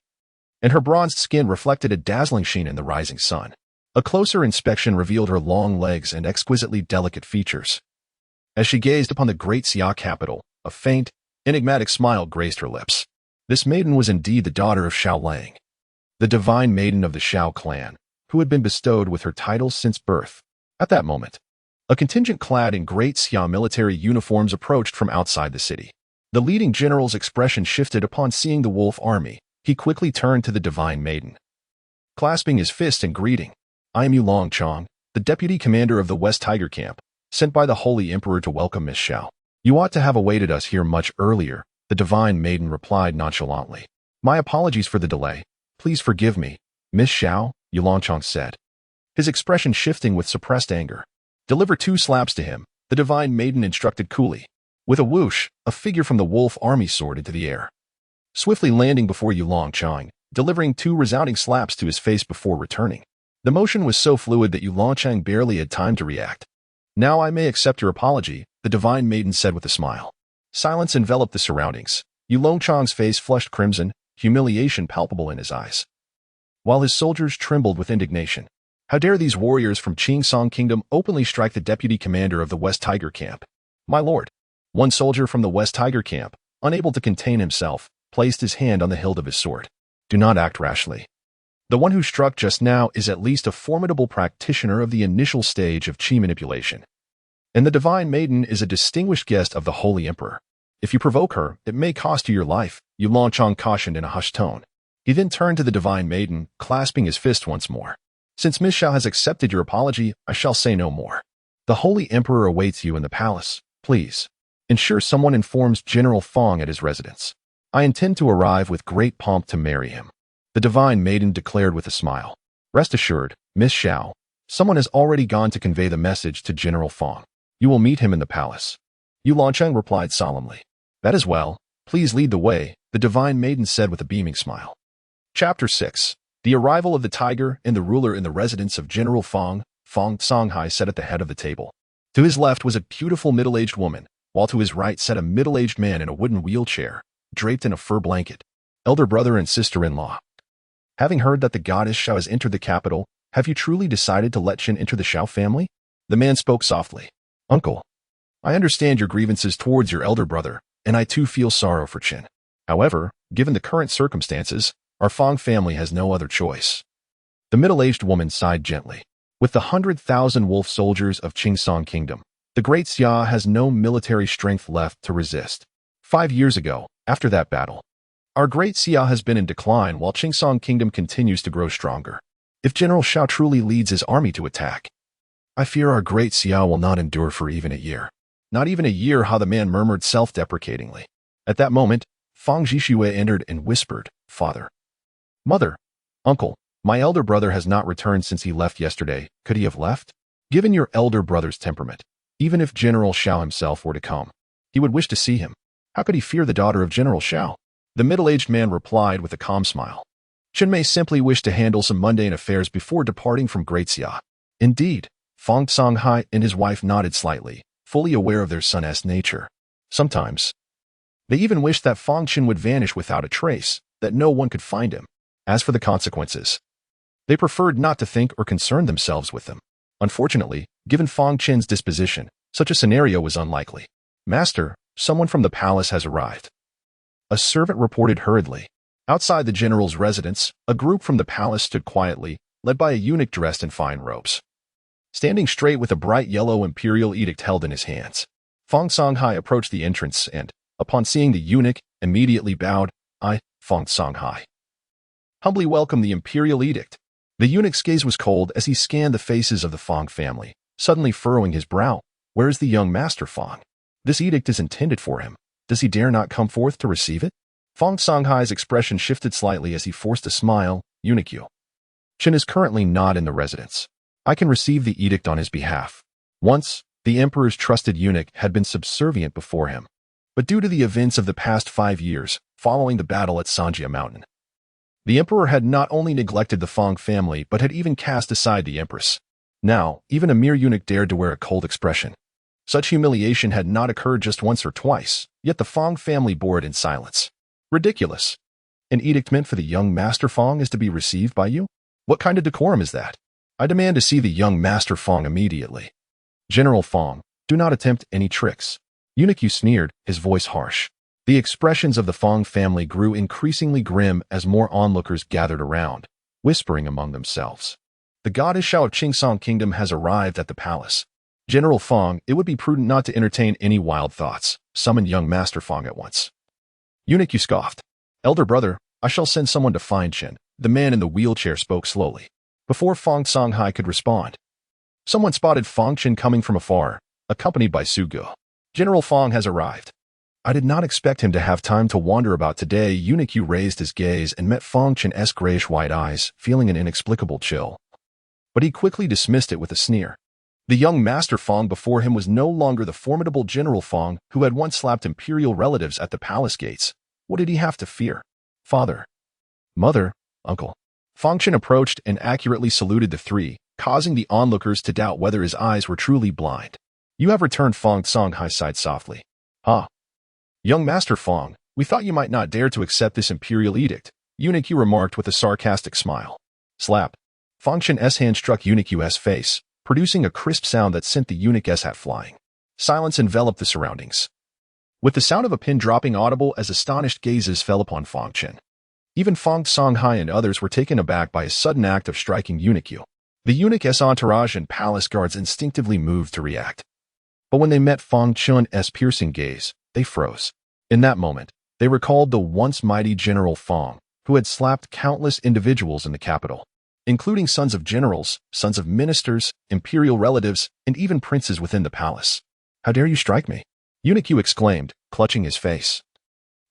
and her bronzed skin reflected a dazzling sheen in the rising sun. A closer inspection revealed her long legs and exquisitely delicate features. As she gazed upon the great Xia capital, a faint, enigmatic smile graced her lips. This maiden was indeed the daughter of Xiao Lang, the divine maiden of the Xiao clan, who had been bestowed with her titles since birth. At that moment, a contingent clad in great Xia military uniforms approached from outside the city. The leading general's expression shifted upon seeing the wolf army. He quickly turned to the divine maiden, clasping his fist in greeting. "I am Yulong Chong, the deputy commander of the West Tiger Camp, sent by the Holy Emperor to welcome Miss Xiao. You ought to have awaited us here much earlier," the divine maiden replied nonchalantly. "My apologies for the delay. Please forgive me, Miss Xiao," Yulong Chong said, his expression shifting with suppressed anger. "Deliver 2 slaps to him," the divine maiden instructed coolly. With a whoosh, a figure from the wolf army soared into the air, swiftly landing before Yulong Chong, delivering 2 resounding slaps to his face before returning. The motion was so fluid that Yulong Chong barely had time to react. "Now I may accept your apology," the divine maiden said with a smile. Silence enveloped the surroundings. Yulong Chong's face flushed crimson, humiliation palpable in his eyes, while his soldiers trembled with indignation. How dare these warriors from Qingsong Kingdom openly strike the deputy commander of the West Tiger Camp? "My lord," one soldier from the West Tiger Camp, unable to contain himself, placed his hand on the hilt of his sword. "Do not act rashly. The one who struck just now is at least a formidable practitioner of the initial stage of Qi manipulation. And the divine maiden is a distinguished guest of the Holy Emperor. If you provoke her, it may cost you your life," Yulong Chong cautioned in a hushed tone. He then turned to the divine maiden, clasping his fist once more. "Since Miss Xiao has accepted your apology, I shall say no more. The Holy Emperor awaits you in the palace. Please ensure someone informs General Fang at his residence. I intend to arrive with great pomp to marry him," the divine maiden declared with a smile. "Rest assured, Miss Xiao, someone has already gone to convey the message to General Fang. You will meet him in the palace." Yulong Chong replied solemnly. "That is well. Please lead the way," the divine maiden said with a beaming smile. Chapter 6. The arrival of the tiger and the ruler in the residence of General Fang. Fang Songhai sat at the head of the table. To his left was a beautiful middle-aged woman, while to his right sat a middle-aged man in a wooden wheelchair, draped in a fur blanket. Elder brother and sister-in-law. Having heard that the goddess Xiao has entered the capital, have you truly decided to let Chen enter the Xiao family? The man spoke softly. "Uncle, I understand your grievances towards your elder brother, and I too feel sorrow for Chen. However, given the current circumstances, our Fang family has no other choice." The middle-aged woman sighed gently. "With the 100,000 wolf soldiers of Qingsong Kingdom, the great Xia has no military strength left to resist. 5 years ago, after that battle, our great Xia has been in decline while Qingsong Kingdom continues to grow stronger. If General Xiao truly leads his army to attack, I fear our great Xia will not endure for even a year." "Not even a year," how the man murmured self-deprecatingly. At that moment, Fang Zhixue entered and whispered, "Father, Mother, Uncle, my elder brother has not returned since he left yesterday. Could he have left? Given your elder brother's temperament, even if General Xiao himself were to come, he would wish to see him. How could he fear the daughter of General Xiao?" The middle-aged man replied with a calm smile. "Chen may simply wish to handle some mundane affairs before departing from Great Xia." "Indeed." Fang Songhai and his wife nodded slightly, fully aware of their son's nature. Sometimes, they even wished that Fang Chen would vanish without a trace, that no one could find him. As for the consequences, they preferred not to think or concern themselves with them. Unfortunately, given Fang Chen's disposition, such a scenario was unlikely. "Master, someone from the palace has arrived," a servant reported hurriedly. Outside the general's residence, a group from the palace stood quietly, led by a eunuch dressed in fine robes, standing straight with a bright yellow imperial edict held in his hands. Fang Songhai approached the entrance and, upon seeing the eunuch, immediately bowed. "I, Fang Songhai, humbly welcome the imperial edict." The eunuch's gaze was cold as he scanned the faces of the Fang family, suddenly furrowing his brow. "Where is the young master Fang? This edict is intended for him. Does he dare not come forth to receive it?" Fang Songhai's expression shifted slightly as he forced a smile. "Eunuch, Chen is currently not in the residence. I can receive the edict on his behalf." Once, the emperor's trusted eunuch had been subservient before him. but due to the events of the past 5 years, following the battle at Sanjia Mountain, the emperor had not only neglected the Fang family but had even cast aside the empress. Now, even a mere eunuch dared to wear a cold expression. Such humiliation had not occurred just once or twice, yet the Fang family bore it in silence. Ridiculous. An edict meant for the young Master Fang is to be received by you? What kind of decorum is that? I demand to see the young Master Fang immediately. General Fang, do not attempt any tricks. Eunuch sneered, his voice harsh. The expressions of the Fang family grew increasingly grim as more onlookers gathered around, whispering among themselves. The goddess Shao of Qingsong Kingdom has arrived at the palace. General Fang, it would be prudent not to entertain any wild thoughts. Summon young Master Fang at once. Eunuch scoffed. Elder brother, I shall send someone to Fang Chen. The man in the wheelchair spoke slowly. Before Fang Songhai could respond, someone spotted Fang Chen coming from afar, accompanied by Su Ge. General Fang has arrived. I did not expect him to have time to wander about today. Eunuch raised his gaze and met Fang Chen's grayish-white eyes, feeling an inexplicable chill. But he quickly dismissed it with a sneer. The young Master Fang before him was no longer the formidable General Fang who had once slapped imperial relatives at the palace gates. What did he have to fear? Father, mother, uncle. Fang Chen approached and accurately saluted the three, causing the onlookers to doubt whether his eyes were truly blind. You have returned, Fang Songhai sighed softly. Ah. Young Master Fang, we thought you might not dare to accept this imperial edict, Eunuch remarked with a sarcastic smile. Slap. Fang Chen's hand struck Eunuch's face, producing a crisp sound that sent the eunuch's hat flying. Silence enveloped the surroundings, with the sound of a pin dropping audible as astonished gazes fell upon Fang Chen. Even Fang Songhai and others were taken aback by a sudden act of striking Eunuch. The eunuch's entourage and palace guards instinctively moved to react. But when they met Fang Chen's piercing gaze, they froze. In that moment, they recalled the once mighty General Fang, who had slapped countless individuals in the capital, including sons of generals, sons of ministers, imperial relatives, and even princes within the palace. How dare you strike me? Eunuch exclaimed, clutching his face.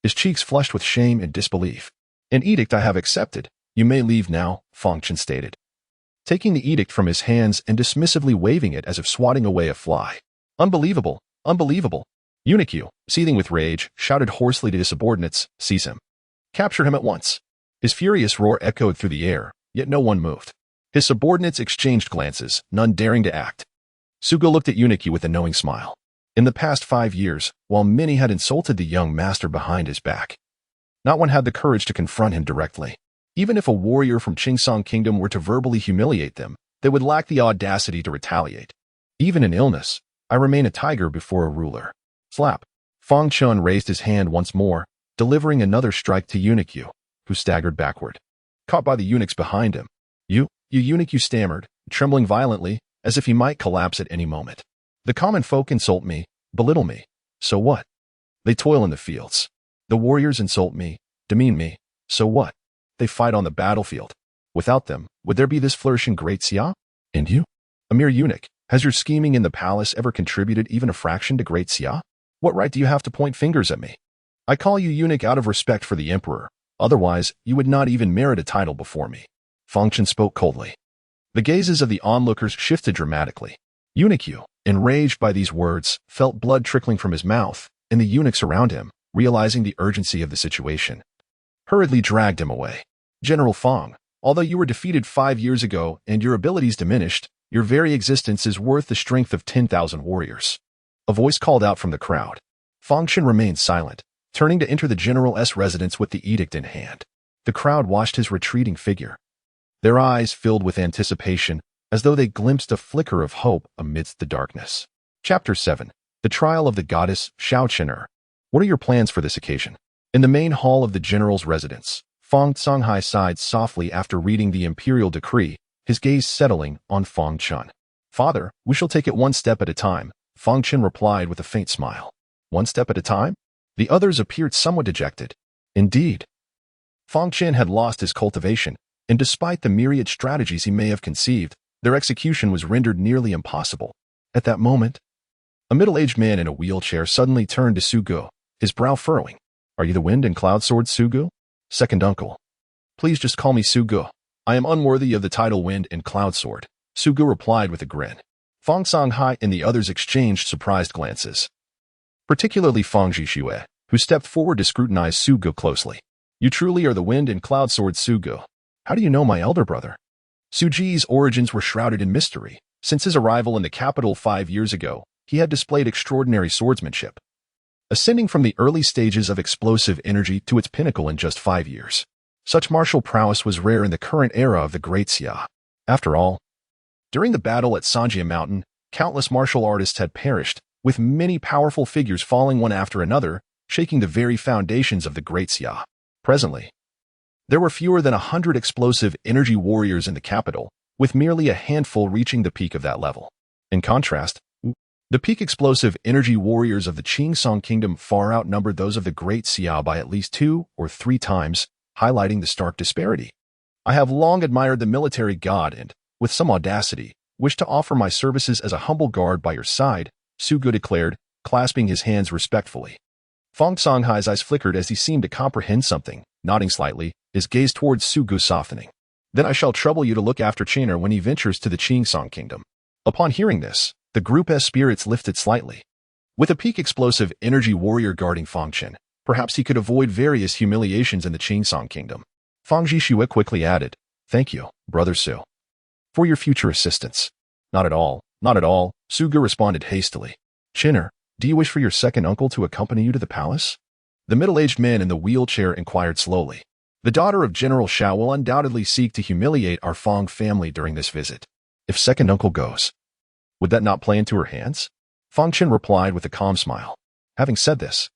His cheeks flushed with shame and disbelief. An edict I have accepted. You may leave now, Fang Chen stated, taking the edict from his hands and dismissively waving it as if swatting away a fly. Unbelievable, unbelievable. Eunuch, seething with rage, shouted hoarsely to his subordinates, seize him. Capture him at once. His furious roar echoed through the air, yet no one moved. His subordinates exchanged glances, none daring to act. Su Ge looked at Eunuch with a knowing smile. In the past 5 years, while many had insulted the young master behind his back, not one had the courage to confront him directly. Even if a warrior from Qingsong Kingdom were to verbally humiliate them, they would lack the audacity to retaliate. Even in illness, I remain a tiger before a ruler. Slap. Fang Chen raised his hand once more, delivering another strike to Eunuch, who staggered backward. Caught by the eunuchs behind him. You Eunuch stammered, trembling violently, as if he might collapse at any moment. The common folk insult me, belittle me. So what? They toil in the fields. The warriors insult me, demean me. So what? They fight on the battlefield. Without them, would there be this flourishing great Xia? And you? A mere eunuch, has your scheming in the palace ever contributed even a fraction to great Xia? What right do you have to point fingers at me? I call you eunuch out of respect for the emperor. Otherwise, you would not even merit a title before me. Fang Chen spoke coldly. The gazes of the onlookers shifted dramatically. Eunuch, enraged by these words, felt blood trickling from his mouth, and the eunuchs around him, realizing the urgency of the situation, hurriedly dragged him away. General Fang, although you were defeated 5 years ago and your abilities diminished, your very existence is worth the strength of 10,000 warriors. A voice called out from the crowd. Fang Chen remained silent, turning to enter the general's residence with the edict in hand. The crowd watched his retreating figure. Their eyes filled with anticipation, as though they glimpsed a flicker of hope amidst the darkness. Chapter 7. The Trial of the Goddess Shao Chen. What are your plans for this occasion? In the main hall of the general's residence, Fang Songhai sighed softly after reading the imperial decree, his gaze settling on Fang Chen. Father, we shall take it one step at a time, Fang Chen replied with a faint smile. One step at a time? The others appeared somewhat dejected. Indeed. Fang Chen had lost his cultivation, and despite the myriad strategies he may have conceived, their execution was rendered nearly impossible. At that moment, a middle-aged man in a wheelchair suddenly turned to Su Ge, his brow furrowing. Are you the wind and cloud sword, Su Ge? Second uncle. Please just call me Su Ge. I am unworthy of the title Wind and Cloud Sword, Su Ge replied with a grin. Fang Songhai and the others exchanged surprised glances. particularly Fang Chen, who stepped forward to scrutinize Su Ge closely. You truly are the wind and cloud sword Su Ge. How do you know my elder brother? Su Ji's origins were shrouded in mystery. Since his arrival in the capital 5 years ago, he had displayed extraordinary swordsmanship, ascending from the early stages of explosive energy to its pinnacle in just 5 years. Such martial prowess was rare in the current era of the Great Xia. After all, during the battle at Sanjia Mountain, countless martial artists had perished, with many powerful figures falling one after another, shaking the very foundations of the Great Xia. Presently, there were fewer than 100 explosive energy warriors in the capital, with merely a handful reaching the peak of that level. In contrast, the peak explosive energy warriors of the Qingsong Kingdom far outnumbered those of the Great Xia by at least 2 or 3 times, highlighting the stark disparity. I have long admired the military god and, with some audacity, wish to offer my services as a humble guard by your side, Su Ge declared, clasping his hands respectfully. Fang Songhai's eyes flickered as he seemed to comprehend something, nodding slightly, his gaze towards Su Ge softening. Then I shall trouble you to look after Chener when he ventures to the Qingsong Kingdom. Upon hearing this, the group's spirits lifted slightly. With a peak explosive energy warrior guarding Fang Chen, perhaps he could avoid various humiliations in the Qingsong Kingdom. Fang Chen quickly added, "Thank you, Brother Su, for your future assistance." Not at all, not at all, Su Ge responded hastily. Chener, do you wish for your second uncle to accompany you to the palace? The middle-aged man in the wheelchair inquired slowly. The daughter of General Shao will undoubtedly seek to humiliate our Fang family during this visit. If second uncle goes, would that not play into her hands? Fang Chen replied with a calm smile. Having said this,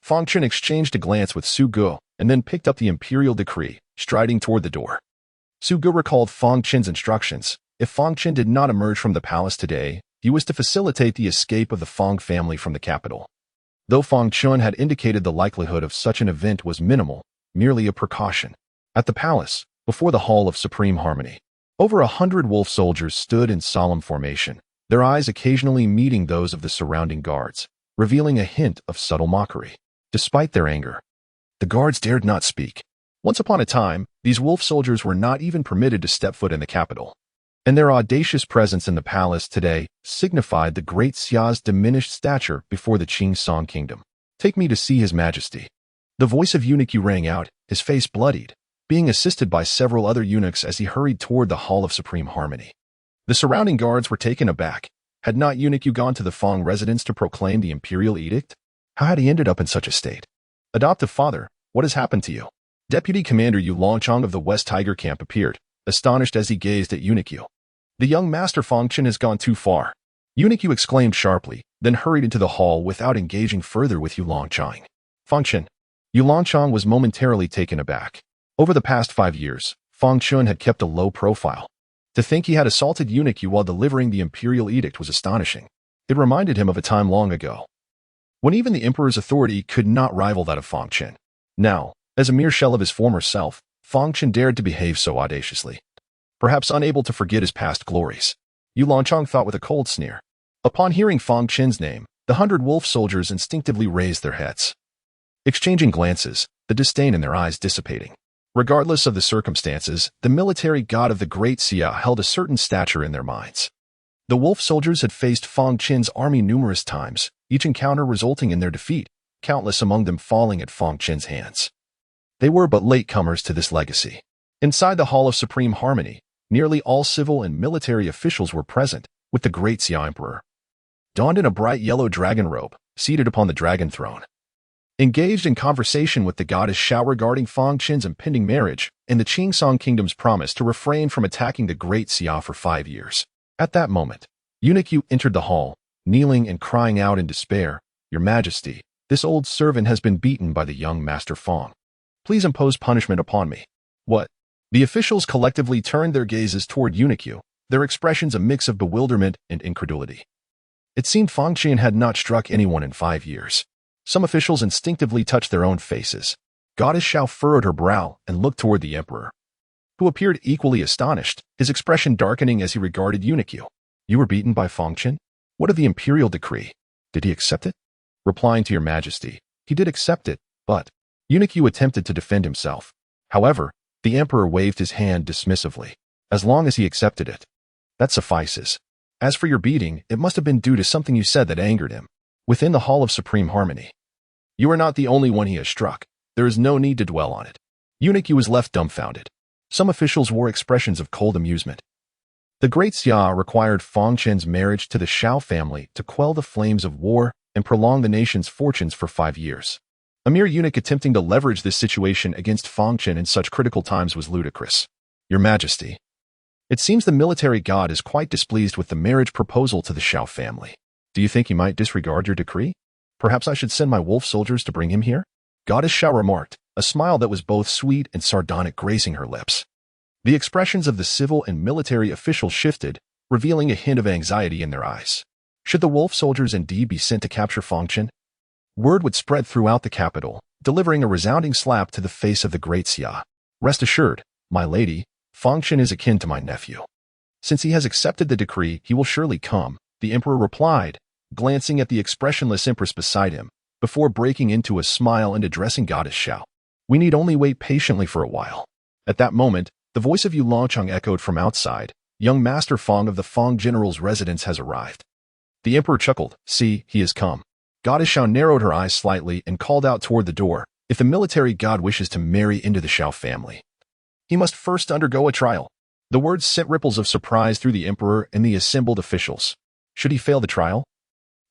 Fang Chen exchanged a glance with Su Ge and then picked up the imperial decree, striding toward the door. Su Ge recalled Fang Chen's instructions. If Fang Chen did not emerge from the palace today, he was to facilitate the escape of the Fang family from the capital. Though Fang Chen had indicated the likelihood of such an event was minimal, merely a precaution. At the palace, before the Hall of Supreme Harmony, over 100 wolf soldiers stood in solemn formation, their eyes occasionally meeting those of the surrounding guards, revealing a hint of subtle mockery. Despite their anger, the guards dared not speak. Once upon a time, these wolf soldiers were not even permitted to step foot in the capital, and their audacious presence in the palace today signified the Great Xia's diminished stature before the Qingsong Kingdom. Take me to see His Majesty. The voice of Eunuch Yu rang out, his face bloodied, being assisted by several other eunuchs as he hurried toward the Hall of Supreme Harmony. The surrounding guards were taken aback. Had not Eunuch Yu gone to the Fang residence to proclaim the imperial edict? How had he ended up in such a state? Adoptive father, what has happened to you? Deputy Commander Yu Longchong of the West Tiger Camp appeared, astonished as he gazed at Eunuch Yu. The young master Fang Chen has gone too far. Eunuch Yu exclaimed sharply, then hurried into the hall without engaging further with Yu Longchong. Fang Chen. Yu Longchong was momentarily taken aback. Over the past 5 years, Fang Chen had kept a low profile. To think he had assaulted Eunuch Yu while delivering the imperial edict was astonishing. It reminded him of a time long ago, when even the emperor's authority could not rival that of Fang Chen. Now, as a mere shell of his former self, Fang Chen dared to behave so audaciously. Perhaps unable to forget his past glories, Yu Longchong thought with a cold sneer. Upon hearing Fang Chen's name, the 100 wolf soldiers instinctively raised their heads, exchanging glances, the disdain in their eyes dissipating. Regardless of the circumstances, the military god of the Great Xia held a certain stature in their minds. The wolf soldiers had faced Fang Chen's army numerous times, each encounter resulting in their defeat, countless among them falling at Fang Chen's hands. They were but latecomers to this legacy. Inside the Hall of Supreme Harmony, nearly all civil and military officials were present, with the Great Xia Emperor, donned in a bright yellow dragon robe, seated upon the dragon throne, engaged in conversation with the goddess Shao regarding Fang Chen's impending marriage and the Qingsong Kingdom's promise to refrain from attacking the Great Xia for 5 years. At that moment, Eunuch Yu entered the hall, kneeling and crying out in despair, "Your Majesty, this old servant has been beaten by the young Master Fang. Please impose punishment upon me." What? The officials collectively turned their gazes toward Eunuch Yu, their expressions a mix of bewilderment and incredulity. It seemed Fang Chen had not struck anyone in 5 years. Some officials instinctively touched their own faces. Goddess Shao furrowed her brow and looked toward the emperor, who appeared equally astonished, his expression darkening as he regarded Eunuch Yu. "You were beaten by Fang Chen? What of the imperial decree? Did he accept it?" Replying to your Majesty, he did accept it, but Eunuch Yu attempted to defend himself. However, the emperor waved his hand dismissively. "As long as he accepted it, that suffices. As for your beating, it must have been due to something you said that angered him." within the Hall of Supreme Harmony. You are not the only one he has struck. There is no need to dwell on it. Eunuch was left dumbfounded. Some officials wore expressions of cold amusement. The Great Xia required Fang Chen's marriage to the Shao family to quell the flames of war and prolong the nation's fortunes for 5 years. A mere eunuch attempting to leverage this situation against Fang Chen in such critical times was ludicrous. Your Majesty, it seems the military god is quite displeased with the marriage proposal to the Shao family. Do you think he might disregard your decree? Perhaps I should send my wolf soldiers to bring him here? Goddess Shao remarked, a smile that was both sweet and sardonic gracing her lips. The expressions of the civil and military officials shifted, revealing a hint of anxiety in their eyes. Should the wolf soldiers indeed be sent to capture Fang Chen? Word would spread throughout the capital, delivering a resounding slap to the face of the Great Xia. Rest assured, my lady, Fang Chen is akin to my nephew. Since he has accepted the decree, he will surely come, the emperor replied, glancing at the expressionless empress beside him, before breaking into a smile and addressing Goddess Shao. We need only wait patiently for a while. At that moment, the voice of Yu Longcheng echoed from outside. Young Master Fang of the Fang General's residence has arrived. The emperor chuckled. See, he has come. Goddess Shao narrowed her eyes slightly and called out toward the door. If the military god wishes to marry into the Shao family, he must first undergo a trial. The words sent ripples of surprise through the emperor and the assembled officials. Should he fail the trial,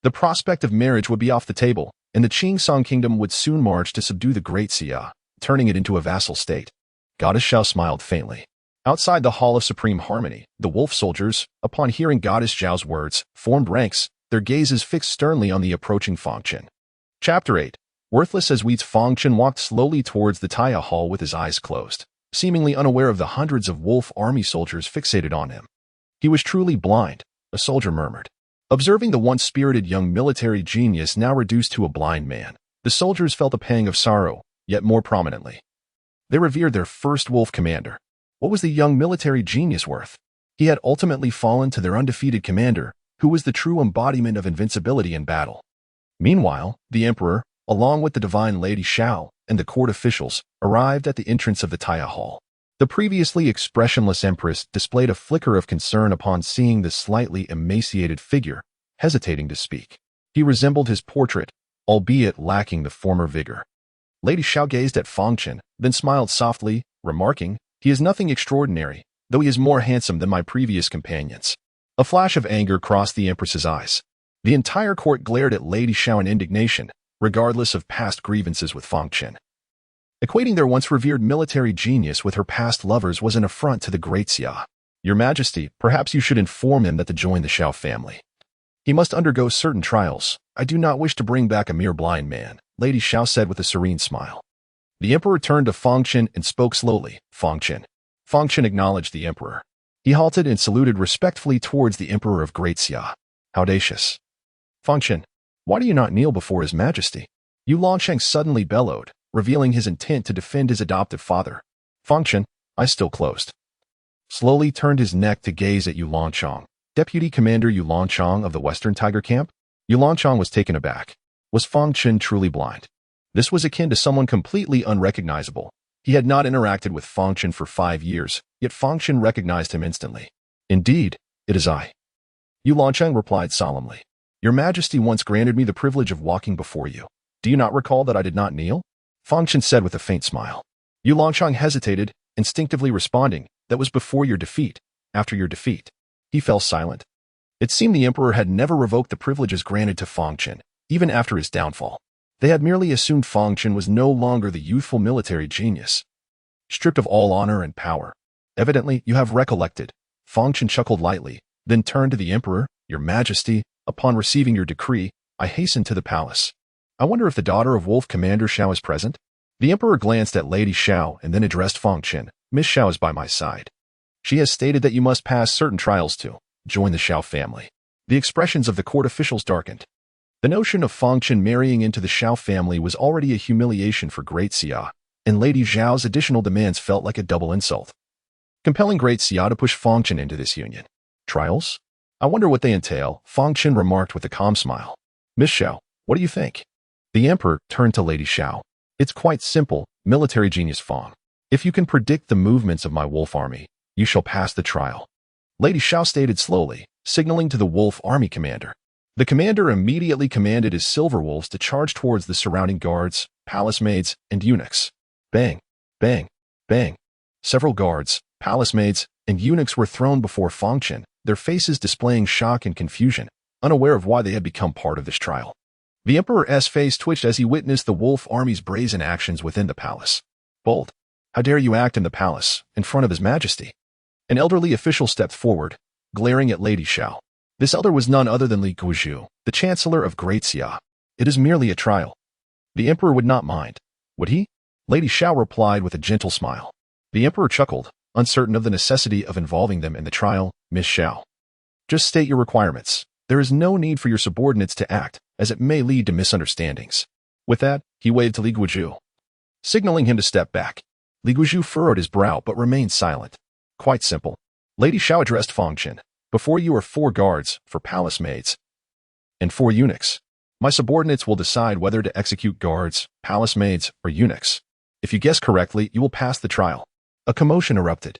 the prospect of marriage would be off the table, and the Qing kingdom would soon march to subdue the Great Xia, turning it into a vassal state. Goddess Shao smiled faintly. Outside the Hall of Supreme Harmony, the wolf soldiers, upon hearing Goddess Zhao's words, formed ranks, their gazes fixed sternly on the approaching Fang Chen. Chapter 8. Worthless as weeds, Fang Chen walked slowly towards the Taya Hall with his eyes closed, seemingly unaware of the hundreds of wolf army soldiers fixated on him. He was truly blind, a soldier murmured. Observing the once spirited young military genius now reduced to a blind man, the soldiers felt a pang of sorrow, yet more prominently. They revered their first wolf commander. What was the young military genius worth? He had ultimately fallen to their undefeated commander, who was the true embodiment of invincibility in battle. Meanwhile, the emperor, along with the divine Lady Shao and the court officials, arrived at the entrance of the Taya Hall. The previously expressionless empress displayed a flicker of concern upon seeing the slightly emaciated figure, hesitating to speak. He resembled his portrait, albeit lacking the former vigor. Lady Shao gazed at Fang Chen, then smiled softly, remarking, "He is nothing extraordinary, though he is more handsome than my previous companions." A flash of anger crossed the empress's eyes. The entire court glared at Lady Shao in indignation, regardless of past grievances with Fang Chen. Equating their once revered military genius with her past lovers was an affront to the Great Xia. Your Majesty, perhaps you should inform him that to join the Shao family, he must undergo certain trials. I do not wish to bring back a mere blind man, Lady Shao said with a serene smile. The emperor turned to Fang Chen and spoke slowly. Fang Chen. Fang Chen acknowledged the emperor. He halted and saluted respectfully towards the emperor of Great Xia. Audacious. Fang Chen, why do you not kneel before his majesty? Yu Longcheng suddenly bellowed, revealing his intent to defend his adoptive father. Fang Chen, eyes still closed, slowly turned his neck to gaze at Yu Longcheng. Deputy Commander Yu Longcheng of the Western Tiger Camp? Yu Longcheng was taken aback. Was Fang Chen truly blind? This was akin to someone completely unrecognizable. He had not interacted with Fang Chen for 5 years, yet Fang Chen recognized him instantly. Indeed, it is I. Yu Longcheng replied solemnly. Your Majesty once granted me the privilege of walking before you. Do you not recall that I did not kneel? Fang Chen said with a faint smile. Yu Longcheng hesitated, instinctively responding, that was before your defeat. After your defeat. He fell silent. It seemed the emperor had never revoked the privileges granted to Fang Chen, even after his downfall. They had merely assumed Fang Chen was no longer the youthful military genius, stripped of all honor and power. Evidently, you have recollected. Fang Chen chuckled lightly, then turned to the emperor. Your Majesty, upon receiving your decree, I hastened to the palace. I wonder if the daughter of Wolf Commander Shao is present? The emperor glanced at Lady Shao and then addressed Fang Chen. Miss Shao is by my side. She has stated that you must pass certain trials to join the Shao family. The expressions of the court officials darkened. The notion of Fang Chen marrying into the Shao family was already a humiliation for Great Xia, and Lady Zhao's additional demands felt like a double insult, compelling Great Xia to push Fang Chen into this union. Trials? I wonder what they entail, Fang Chen remarked with a calm smile. Miss Shao, what do you think? The emperor turned to Lady Shao. It's quite simple, military genius Fang. If you can predict the movements of my wolf army, you shall pass the trial. Lady Shao stated slowly, signaling to the wolf army commander. The commander immediately commanded his silver wolves to charge towards the surrounding guards, palace maids, and eunuchs. Bang, bang, bang. Several guards, palace maids, and eunuchs were thrown before Fang Chen, their faces displaying shock and confusion, unaware of why they had become part of this trial. The emperor's face twitched as he witnessed the wolf army's brazen actions within the palace. Bold. How dare you act in the palace, in front of His Majesty? An elderly official stepped forward, glaring at Lady Xiao. This elder was none other than Li Guozhu, the Chancellor of Great Xia. It is merely a trial. The emperor would not mind. Would he? Lady Xiao replied with a gentle smile. The emperor chuckled, uncertain of the necessity of involving them in the trial. Miss Xiao, just state your requirements. There is no need for your subordinates to act, as it may lead to misunderstandings. With that, he waved to Li Guozhu, signaling him to step back. Li Guozhu furrowed his brow but remained silent. Quite simple. Lady Xiao addressed Fang Chen. Before you are 4 guards, for palace maids, and 4 eunuchs. My subordinates will decide whether to execute guards, palace maids, or eunuchs. If you guess correctly, you will pass the trial. A commotion erupted.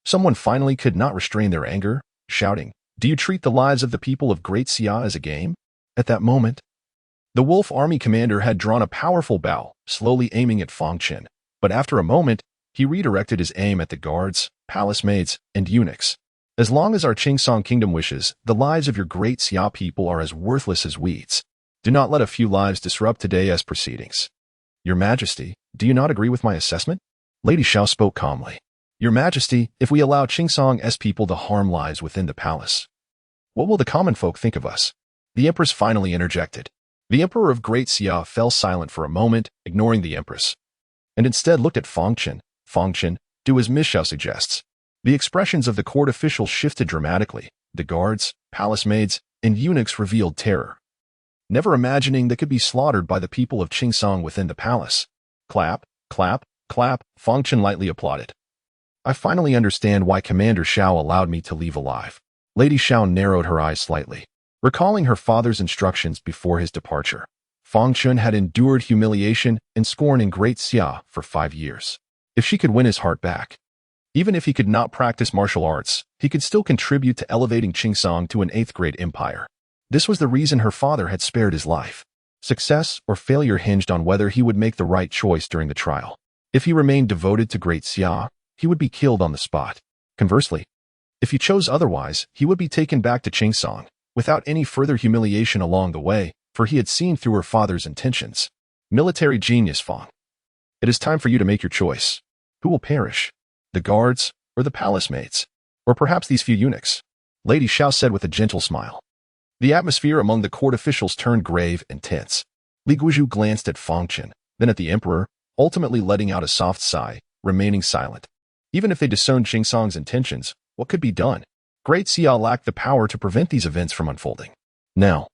Someone finally could not restrain their anger, shouting, "Do you treat the lives of the people of Great Xia as a game?" At that moment, the wolf army commander had drawn a powerful bow, slowly aiming at Fang Chen. But after a moment, he redirected his aim at the guards, palace maids, and eunuchs. As long as our Qingsong kingdom wishes, the lives of your Great Xia people are as worthless as weeds. Do not let a few lives disrupt today's proceedings. Your Majesty, do you not agree with my assessment? Lady Xiao spoke calmly. Your Majesty, if we allow Qingsong's people to harm lives within the palace, what will the common folk think of us? The Empress finally interjected. The Emperor of Great Xia fell silent for a moment, ignoring the Empress, and instead looked at Fang Chen. Fang Chen, do as Miss Xiao suggests. The expressions of the court officials shifted dramatically. The guards, palace maids, and eunuchs revealed terror, never imagining they could be slaughtered by the people of Qingsong within the palace. Clap, clap, clap, Fang Chen lightly applauded. I finally understand why Commander Xiao allowed me to leave alive. Lady Xiao narrowed her eyes slightly, recalling her father's instructions before his departure. Fang Chen had endured humiliation and scorn in Great Xia for 5 years. If she could win his heart back, even if he could not practice martial arts, he could still contribute to elevating Qingsong to an 8th-grade empire. This was the reason her father had spared his life. Success or failure hinged on whether he would make the right choice during the trial. If he remained devoted to Great Xia, he would be killed on the spot. Conversely, if he chose otherwise, he would be taken back to Qingsong, without any further humiliation along the way, for he had seen through her father's intentions. Military genius Fang. It is time for you to make your choice. Who will perish? The guards, or the palace maids, or perhaps these few eunuchs? Lady Xiao said with a gentle smile. The atmosphere among the court officials turned grave and tense. Li Guozhu glanced at Fang Chen, then at the emperor, ultimately letting out a soft sigh, remaining silent. Even if they disowned Qingsong's intentions, what could be done? Great Xia lacked the power to prevent these events from unfolding. Now,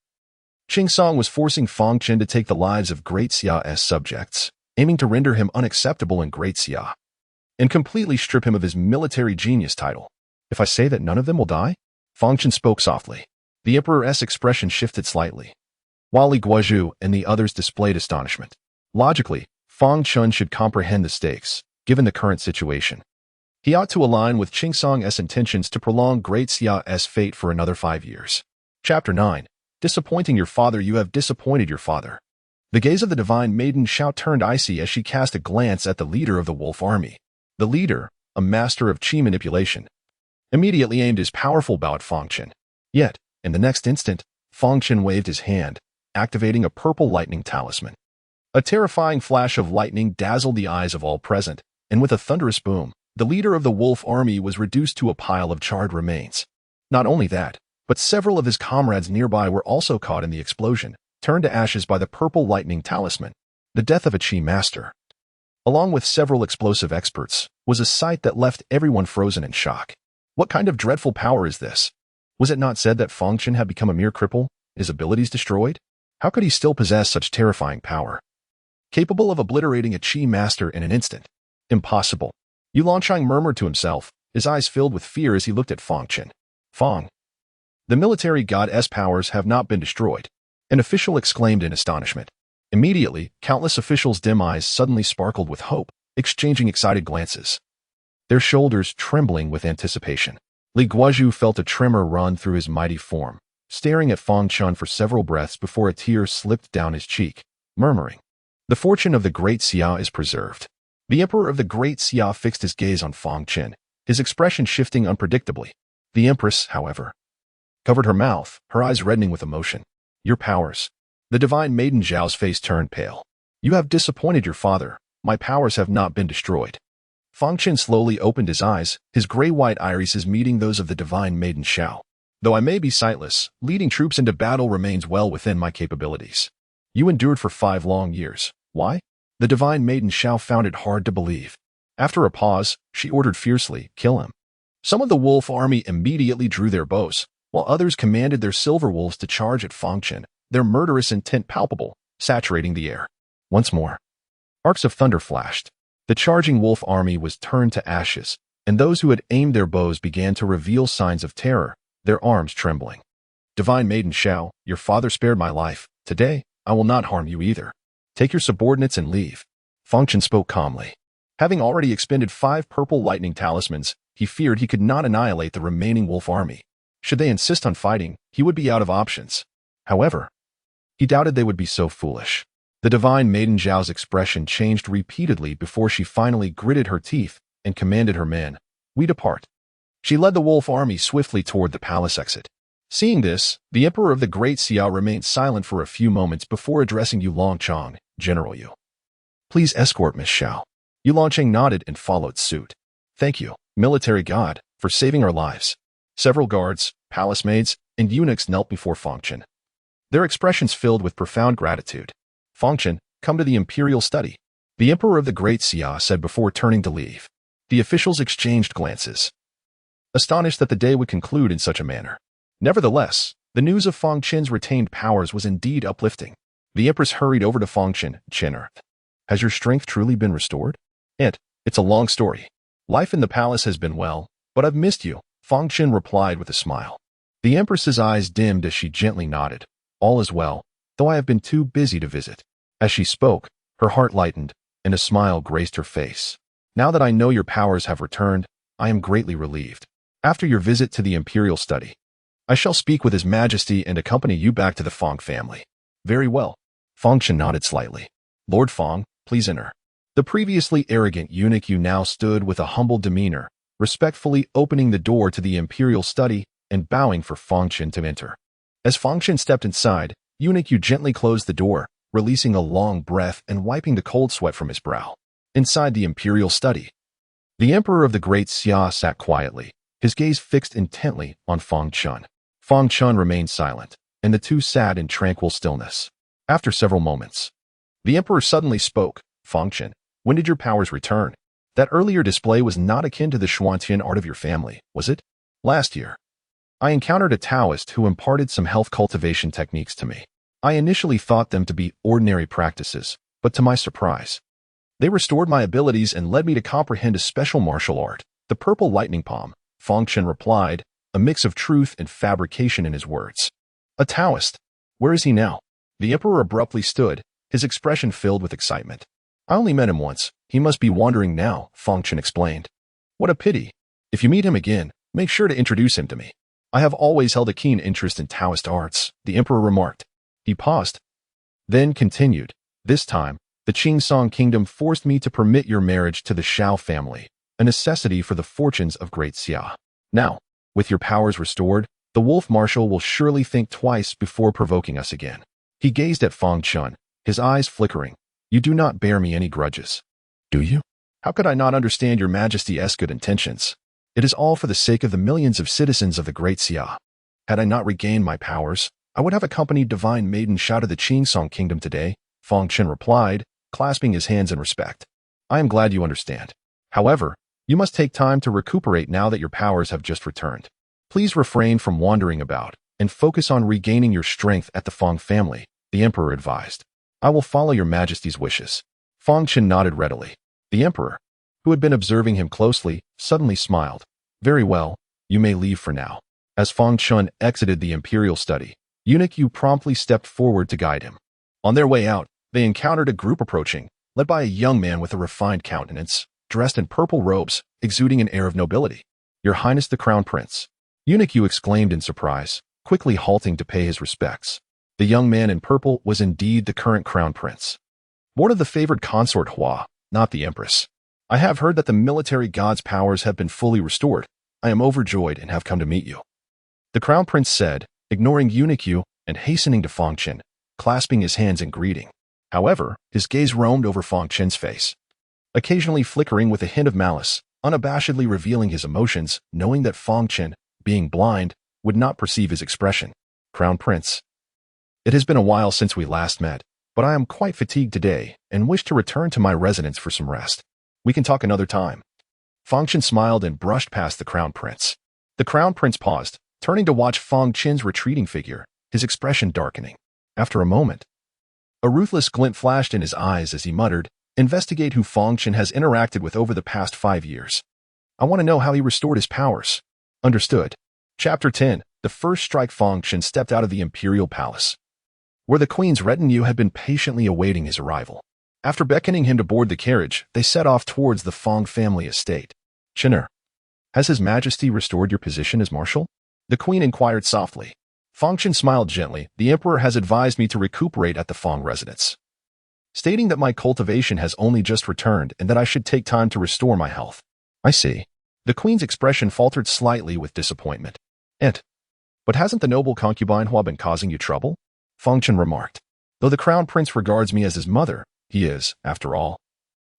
Qingsong was forcing Fang Chen to take the lives of Great Xia's subjects, aiming to render him unacceptable in Great Xia, and completely strip him of his military genius title. If I say that none of them will die? Fang Chen spoke softly. The emperor's expression shifted slightly, while Li Guozhu and the others displayed astonishment. Logically, Fang Chen should comprehend the stakes, given the current situation. He ought to align with Qingsong's intentions to prolong Great Xia's fate for another 5 years. Chapter 9. Disappointing your father. You have disappointed your father. The gaze of the divine maiden Xiao turned icy as she cast a glance at the leader of the wolf army. The leader, a master of qi manipulation, immediately aimed his powerful bow at Fang Chen. Yet, in the next instant, Fang Chen waved his hand, activating a purple lightning talisman. A terrifying flash of lightning dazzled the eyes of all present, and with a thunderous boom, the leader of the wolf army was reduced to a pile of charred remains. Not only that, but several of his comrades nearby were also caught in the explosion, turned to ashes by the purple lightning talisman. The death of a qi master, along with several explosive experts, was a sight that left everyone frozen in shock. What kind of dreadful power is this? Was it not said that Fang Chen had become a mere cripple, his abilities destroyed? How could he still possess such terrifying power? Capable of obliterating a qi master in an instant? Impossible. Yu Lanchang murmured to himself, his eyes filled with fear as he looked at Fang Chen. Fang. The military god's powers have not been destroyed, an official exclaimed in astonishment. Immediately, countless officials' dim eyes suddenly sparkled with hope, exchanging excited glances, their shoulders trembling with anticipation. Li Guozhu felt a tremor run through his mighty form, staring at Fang Chen for several breaths before a tear slipped down his cheek, murmuring, "The fortune of the Great Xia is preserved." The Emperor of the Great Xia fixed his gaze on Fang Chen, his expression shifting unpredictably. The Empress, however, covered her mouth, her eyes reddening with emotion. "Your powers." The divine maiden Zhao's face turned pale. "You have disappointed your father. My powers have not been destroyed." Fang Chen slowly opened his eyes, his gray-white irises meeting those of the divine maiden Zhao. "Though I may be sightless, leading troops into battle remains well within my capabilities." "You endured for 5 long years. Why?" The divine maiden Zhao found it hard to believe. After a pause, she ordered fiercely, "Kill him." Some of the wolf army immediately drew their bows, while others commanded their silver wolves to charge at Fang Chen, their murderous intent palpable, saturating the air. Once more, arcs of thunder flashed. The charging wolf army was turned to ashes, and those who had aimed their bows began to reveal signs of terror, their arms trembling. "Divine Maiden Zhao, your father spared my life. Today, I will not harm you either. Take your subordinates and leave." Fang Chen spoke calmly. Having already expended 5 purple lightning talismans, he feared he could not annihilate the remaining wolf army. Should they insist on fighting, he would be out of options. However, he doubted they would be so foolish. The divine maiden Zhao's expression changed repeatedly before she finally gritted her teeth and commanded her men, "We depart." She led the wolf army swiftly toward the palace exit. Seeing this, the Emperor of the Great Xia remained silent for a few moments before addressing Yu Longchang, "General Yu, please escort Miss Xiao." Yu Longchang nodded and followed suit. "Thank you, military god, for saving our lives." Several guards, palace maids, and eunuchs knelt before Fang Chen, their expressions filled with profound gratitude. "Fang Chen, come to the imperial study," the Emperor of the Great Xia said before turning to leave. The officials exchanged glances, astonished that the day would conclude in such a manner. Nevertheless, the news of Fang Chen's retained powers was indeed uplifting. The Empress hurried over to Fang Chen. "Chen, has your strength truly been restored?" It's a long story. Life in the palace has been well, but I've missed you," Fang Chen replied with a smile. The Empress's eyes dimmed as she gently nodded. "All is well, though I have been too busy to visit." As she spoke, her heart lightened, and a smile graced her face. "Now that I know your powers have returned, I am greatly relieved. After your visit to the imperial study, I shall speak with His Majesty and accompany you back to the Fang family." "Very well." Fang Chen nodded slightly. "Lord Fang, please enter." The previously arrogant eunuch Yu now stood with a humble demeanor, respectfully opening the door to the imperial study and bowing for Fang Chen to enter. As Fang Chen stepped inside, eunuch Yu gently closed the door, releasing a long breath and wiping the cold sweat from his brow. Inside the imperial study, the Emperor of the Great Xia sat quietly, his gaze fixed intently on Fang Chen. Fang Chen remained silent, and the two sat in tranquil stillness. After several moments, the Emperor suddenly spoke. "Fang Chen, when did your powers return? That earlier display was not akin to the Xuantian art of your family, was it?" "Last year, I encountered a Taoist who imparted some health cultivation techniques to me. I initially thought them to be ordinary practices, but to my surprise, they restored my abilities and led me to comprehend a special martial art, the purple lightning palm," Fang Chen replied, a mix of truth and fabrication in his words. "A Taoist? Where is he now?" The Emperor abruptly stood, his expression filled with excitement. "I only met him once. He must be wandering now," Fang Chen explained. "What a pity. If you meet him again, make sure to introduce him to me. I have always held a keen interest in Taoist arts," the Emperor remarked. He paused, then continued. "This time, the Qingsong Kingdom forced me to permit your marriage to the Shao family, a necessity for the fortunes of Great Xia. Now, with your powers restored, the Wolf Marshal will surely think twice before provoking us again." He gazed at Fang Chen, his eyes flickering. "You do not bear me any grudges, do you?" "How could I not understand your Majesty's good intentions? It is all for the sake of the millions of citizens of the Great Xia. Had I not regained my powers, I would have accompanied Divine Maiden Xiao to the Qingsong Kingdom today," Fang Chen replied, clasping his hands in respect. "I am glad you understand. However, you must take time to recuperate now that your powers have just returned. Please refrain from wandering about and focus on regaining your strength at the Fang family," the Emperor advised. "I will follow your Majesty's wishes." Fang Chen nodded readily. The Emperor, who had been observing him closely, suddenly smiled. "Very well, you may leave for now." As Fang Chen exited the imperial study, eunuch Yu promptly stepped forward to guide him. On their way out, they encountered a group approaching, led by a young man with a refined countenance, dressed in purple robes, exuding an air of nobility. "Your Highness the Crown Prince," eunuch Yu exclaimed in surprise. quickly halting to pay his respects. The young man in purple was indeed the current crown prince. Born of the favored consort Hua, not the empress. I have heard that the military god's powers have been fully restored. I am overjoyed and have come to meet you. The crown prince said, ignoring eunuch Yu and hastening to Fang Chen, clasping his hands in greeting. However, his gaze roamed over Fang Chen's face, occasionally flickering with a hint of malice, unabashedly revealing his emotions, knowing that Fang Chen, being blind, would not perceive his expression. Crown Prince. It has been a while since we last met, but I am quite fatigued today and wish to return to my residence for some rest. We can talk another time. Fang Chen smiled and brushed past the Crown Prince. The Crown Prince paused, turning to watch Fang Chen's retreating figure, his expression darkening. After a moment, a ruthless glint flashed in his eyes as he muttered, investigate who Fang Chen has interacted with over the past 5 years. I want to know how he restored his powers. Understood. Chapter 10. The first strike. Fang Chen stepped out of the imperial palace, where the queen's retinue had been patiently awaiting his arrival. After beckoning him to board the carriage, they set off towards the Fang family estate. Chener, has His Majesty restored your position as marshal? The queen inquired softly. Fang Chen smiled gently. The emperor has advised me to recuperate at the Fang residence, stating that my cultivation has only just returned and that I should take time to restore my health. I see. The queen's expression faltered slightly with disappointment. But hasn't the noble concubine Hua been causing you trouble? Fang Chen remarked. Though the crown prince regards me as his mother, he is, after all,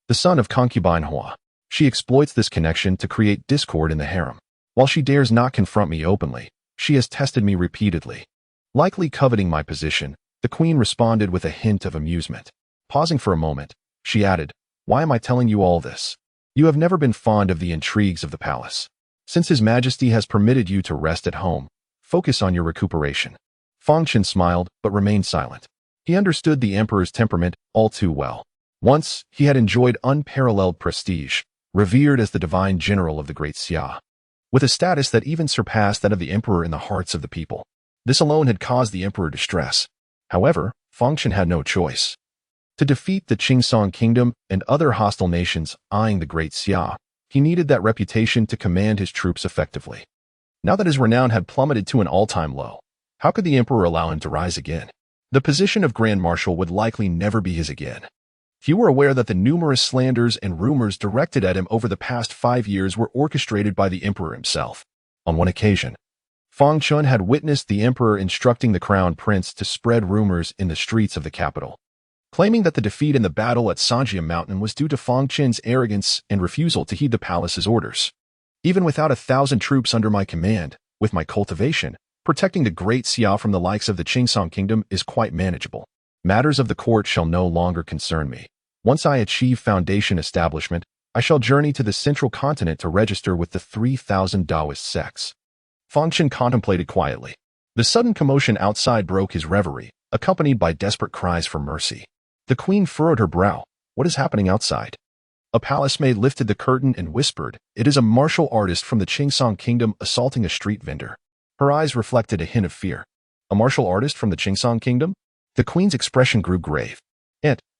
the son of concubine Hua. She exploits this connection to create discord in the harem. While she dares not confront me openly, she has tested me repeatedly. Likely coveting my position, the queen responded with a hint of amusement. Pausing for a moment, she added, why am I telling you all this? You have never been fond of the intrigues of the palace. Since His Majesty has permitted you to rest at home, focus on your recuperation. Fang Chen smiled, but remained silent. He understood the emperor's temperament all too well. Once, he had enjoyed unparalleled prestige, revered as the divine general of the great Xia, with a status that even surpassed that of the emperor in the hearts of the people. This alone had caused the emperor distress. However, Fang Chen had no choice. To defeat the Qingsong kingdom and other hostile nations eyeing the great Xia, he needed that reputation to command his troops effectively. Now that his renown had plummeted to an all-time low, how could the emperor allow him to rise again? The position of Grand Marshal would likely never be his again. Few were aware that the numerous slanders and rumors directed at him over the past 5 years were orchestrated by the emperor himself. On one occasion, Fang Chen had witnessed the emperor instructing the crown prince to spread rumors in the streets of the capital, claiming that the defeat in the battle at Sanjia Mountain was due to Fang Chen's arrogance and refusal to heed the palace's orders. Even without 1,000 troops under my command, with my cultivation, protecting the great Xia from the likes of the Qingsong kingdom is quite manageable. Matters of the court shall no longer concern me. Once I achieve foundation establishment, I shall journey to the central continent to register with the 3,000 Taoist sects. Fang Chen contemplated quietly. The sudden commotion outside broke his reverie, accompanied by desperate cries for mercy. The queen furrowed her brow. What is happening outside? A palace maid lifted the curtain and whispered, it is a martial artist from the Qingsong kingdom assaulting a street vendor. Her eyes reflected a hint of fear. A martial artist from the Qingsong kingdom? The queen's expression grew grave.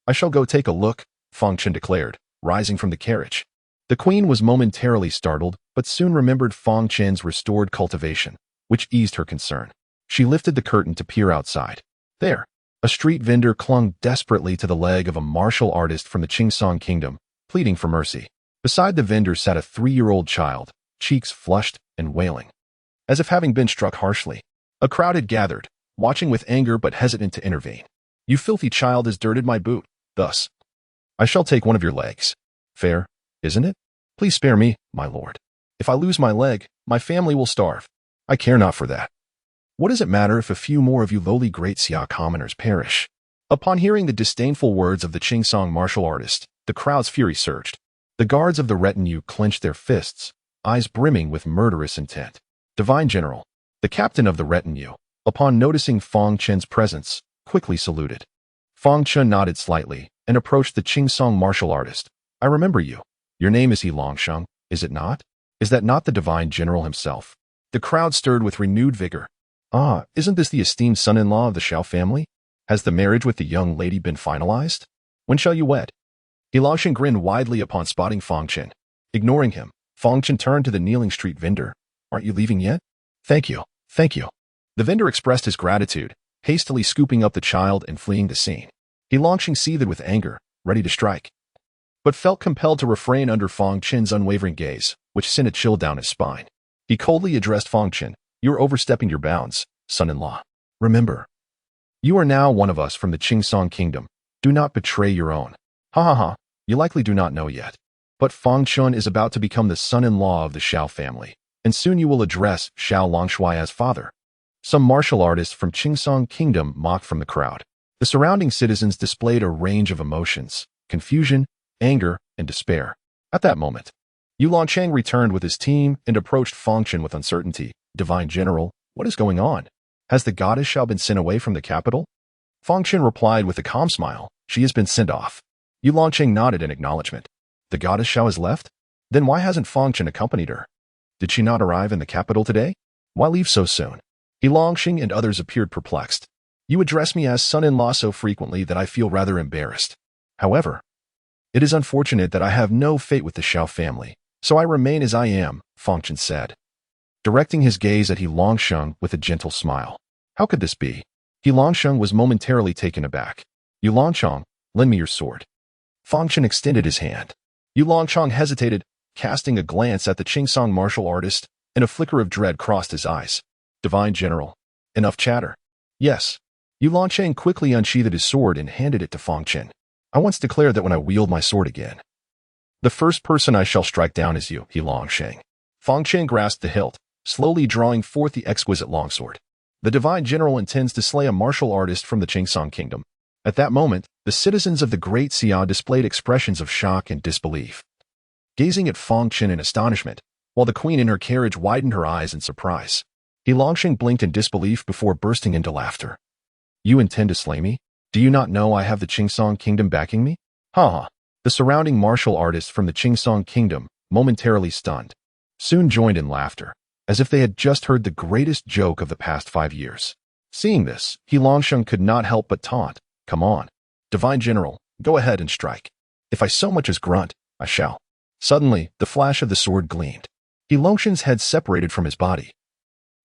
I shall go take a look, Fang Chen declared, rising from the carriage. The queen was momentarily startled, but soon remembered Fang Chen's restored cultivation, which eased her concern. She lifted the curtain to peer outside. There, a street vendor clung desperately to the leg of a martial artist from the Qingsong kingdom, pleading for mercy. Beside the vendor sat a 3-year-old child, cheeks flushed and wailing, as if having been struck harshly. A crowd had gathered, watching with anger but hesitant to intervene. You filthy child has dirted my boot. Thus, I shall take one of your legs. Fair, isn't it? Please spare me, my lord. If I lose my leg, my family will starve. I care not for that. What does it matter if a few more of you lowly great Xia commoners perish? Upon hearing the disdainful words of the Qingsong martial artist, the crowd's fury surged. The guards of the retinue clenched their fists, eyes brimming with murderous intent. Divine General, the captain of the retinue, upon noticing Fang Chen's presence, quickly saluted. Fang Chen nodded slightly and approached the Qingsong martial artist. I remember you. Your name is He Longsheng, is it not? Is that not the Divine General himself? The crowd stirred with renewed vigor. Ah, isn't this the esteemed son-in-law of the Xiao family? Has the marriage with the young lady been finalized? When shall you wed? He Longsheng grinned widely upon spotting Fang Chen. Ignoring him, Fang Chen turned to the kneeling street vendor. Aren't you leaving yet? Thank you. The vendor expressed his gratitude, hastily scooping up the child and fleeing the scene. He Longxing seethed with anger, ready to strike, but felt compelled to refrain under Fang Chen's unwavering gaze, which sent a chill down his spine. He coldly addressed Fang Chen. You are overstepping your bounds, son-in-law. Remember, you are now one of us from the Qingsong Kingdom. Do not betray your own. Ha ha ha, you likely do not know yet. But Fang Chen is about to become the son-in-law of the Xiao family, and soon you will address Xiao Longshui as father. Some martial artists from Qingsong Kingdom mocked from the crowd. The surrounding citizens displayed a range of emotions, confusion, anger, and despair. At that moment, Yu Longchang returned with his team and approached Fang Chen with uncertainty. Divine General, what is going on? Has the goddess Xiao been sent away from the capital? Fang Chen replied with a calm smile. She has been sent off. Yu Longchang nodded in acknowledgement. The goddess Xiao has left? Then why hasn't Fang Chen accompanied her? Did she not arrive in the capital today? Why leave so soon? Yu Longxing and others appeared perplexed. You address me as son-in-law so frequently that I feel rather embarrassed. However, it is unfortunate that I have no fate with the Xiao family, so I remain as I am, Fang Chen said, directing his gaze at He Longsheng with a gentle smile. How could this be? He Longsheng was momentarily taken aback. Yu Longchang, lend me your sword. Fang Chen extended his hand. Yu Longchang hesitated, casting a glance at the Qingsong martial artist, and a flicker of dread crossed his eyes. Divine General, enough chatter. Yes. Yu Longchang quickly unsheathed his sword and handed it to Fang Chen. I once declared that when I wield my sword again, the first person I shall strike down is you, He Longsheng. Fang Chen grasped the hilt, slowly drawing forth the exquisite longsword. The Divine General intends to slay a martial artist from the Qingsong Kingdom. At that moment, the citizens of the Great Xia displayed expressions of shock and disbelief, gazing at Fang Chen in astonishment, while the queen in her carriage widened her eyes in surprise. He Longsheng blinked in disbelief before bursting into laughter. You intend to slay me? Do you not know I have the Qingsong Kingdom backing me? Ha ha. The surrounding martial artists from the Qingsong Kingdom, momentarily stunned, soon joined in laughter, as if they had just heard the greatest joke of the past 5 years. Seeing this, He Longsheng could not help but taunt. Come on, Divine General, go ahead and strike. If I so much as grunt, I shall. Suddenly, the flash of the sword gleamed. He Longsheng's head separated from his body,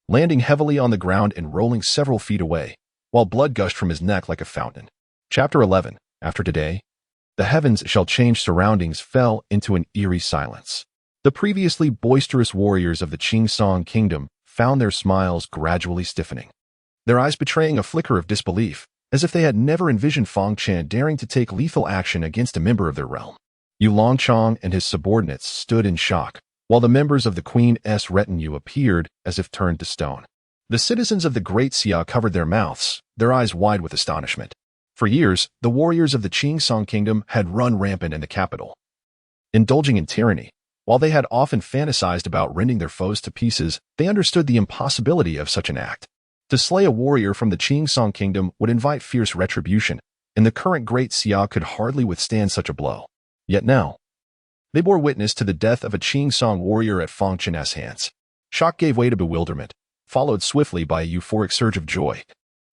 landing heavily on the ground and rolling several feet away, while blood gushed from his neck like a fountain. Chapter 11. After today, the heavens shall change. Surroundings fell into an eerie silence. The previously boisterous warriors of the Qingsong Kingdom found their smiles gradually stiffening, their eyes betraying a flicker of disbelief, as if they had never envisioned Fang Chen daring to take lethal action against a member of their realm. Yu Longchang and his subordinates stood in shock, while the members of the Queen's retinue appeared as if turned to stone. The citizens of the Great Xia covered their mouths, their eyes wide with astonishment. For years, the warriors of the Qingsong Kingdom had run rampant in the capital, indulging in tyranny. While they had often fantasized about rending their foes to pieces, they understood the impossibility of such an act. To slay a warrior from the Qingsong Kingdom would invite fierce retribution, and the current Great Xia could hardly withstand such a blow. Yet now, they bore witness to the death of a Qingsong warrior at Fang Chen's hands. Shock gave way to bewilderment, followed swiftly by a euphoric surge of joy,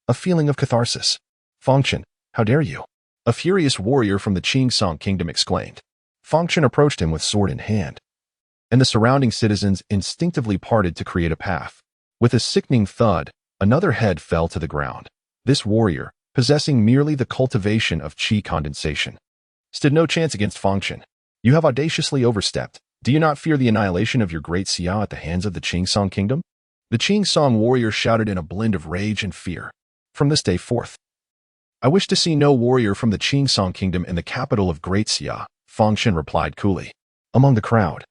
a feeling of catharsis. Fang Chen, how dare you? A furious warrior from the Qingsong Kingdom exclaimed. Fang Chen approached him with sword in hand, and the surrounding citizens instinctively parted to create a path. With a sickening thud, another head fell to the ground. This warrior, possessing merely the cultivation of qi condensation, stood no chance against Fang Chen. You have audaciously overstepped. Do you not fear the annihilation of your Great Xia at the hands of the Qingsong Kingdom? The Qingsong warrior shouted in a blend of rage and fear. From this day forth, I wish to see no warrior from the Qingsong Kingdom in the capital of Great Xia, Fang Chen replied coolly. Among the crowd,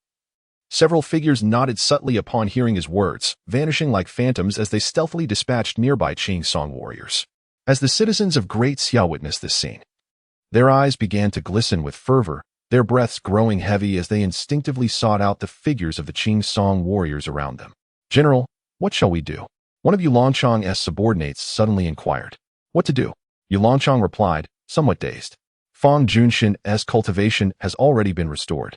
several figures nodded subtly upon hearing his words, vanishing like phantoms as they stealthily dispatched nearby Qingsong warriors. As the citizens of Great Xia witnessed this scene, their eyes began to glisten with fervor, their breaths growing heavy as they instinctively sought out the figures of the Qingsong warriors around them. General, what shall we do? One of Yu Longchang's subordinates suddenly inquired. What to do? Yu Longchang replied, somewhat dazed. Fang Junshin's cultivation has already been restored.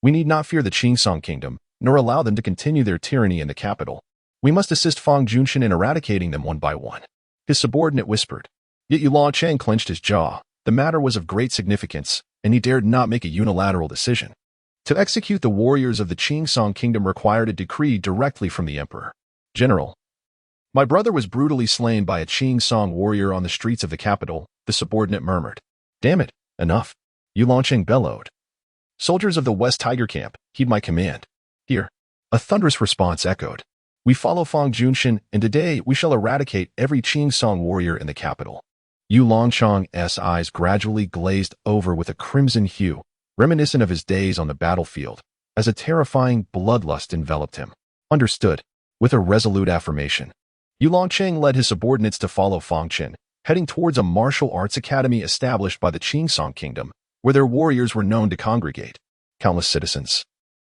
We need not fear the Qingsong Kingdom, nor allow them to continue their tyranny in the capital. We must assist Fang Junshin in eradicating them one by one. His subordinate whispered. Yet Yu Longchang clenched his jaw. The matter was of great significance, and he dared not make a unilateral decision. To execute the warriors of the Qingsong Kingdom required a decree directly from the emperor. General, My brother was brutally slain by a Qing Song warrior on the streets of the capital, the subordinate murmured. Damn it, enough. Yu Longqing bellowed. Soldiers of the West Tiger Camp, heed my command. Here. A thunderous response echoed. We follow Fang Chen, and today we shall eradicate every Qing Song warrior in the capital. Yu Longqing's eyes gradually glazed over with a crimson hue, reminiscent of his days on the battlefield, as a terrifying bloodlust enveloped him. Understood. With a resolute affirmation, Yu Longqing led his subordinates to follow Fang Chen, heading towards a martial arts academy established by the Qing Song Kingdom, where their warriors were known to congregate. Countless citizens,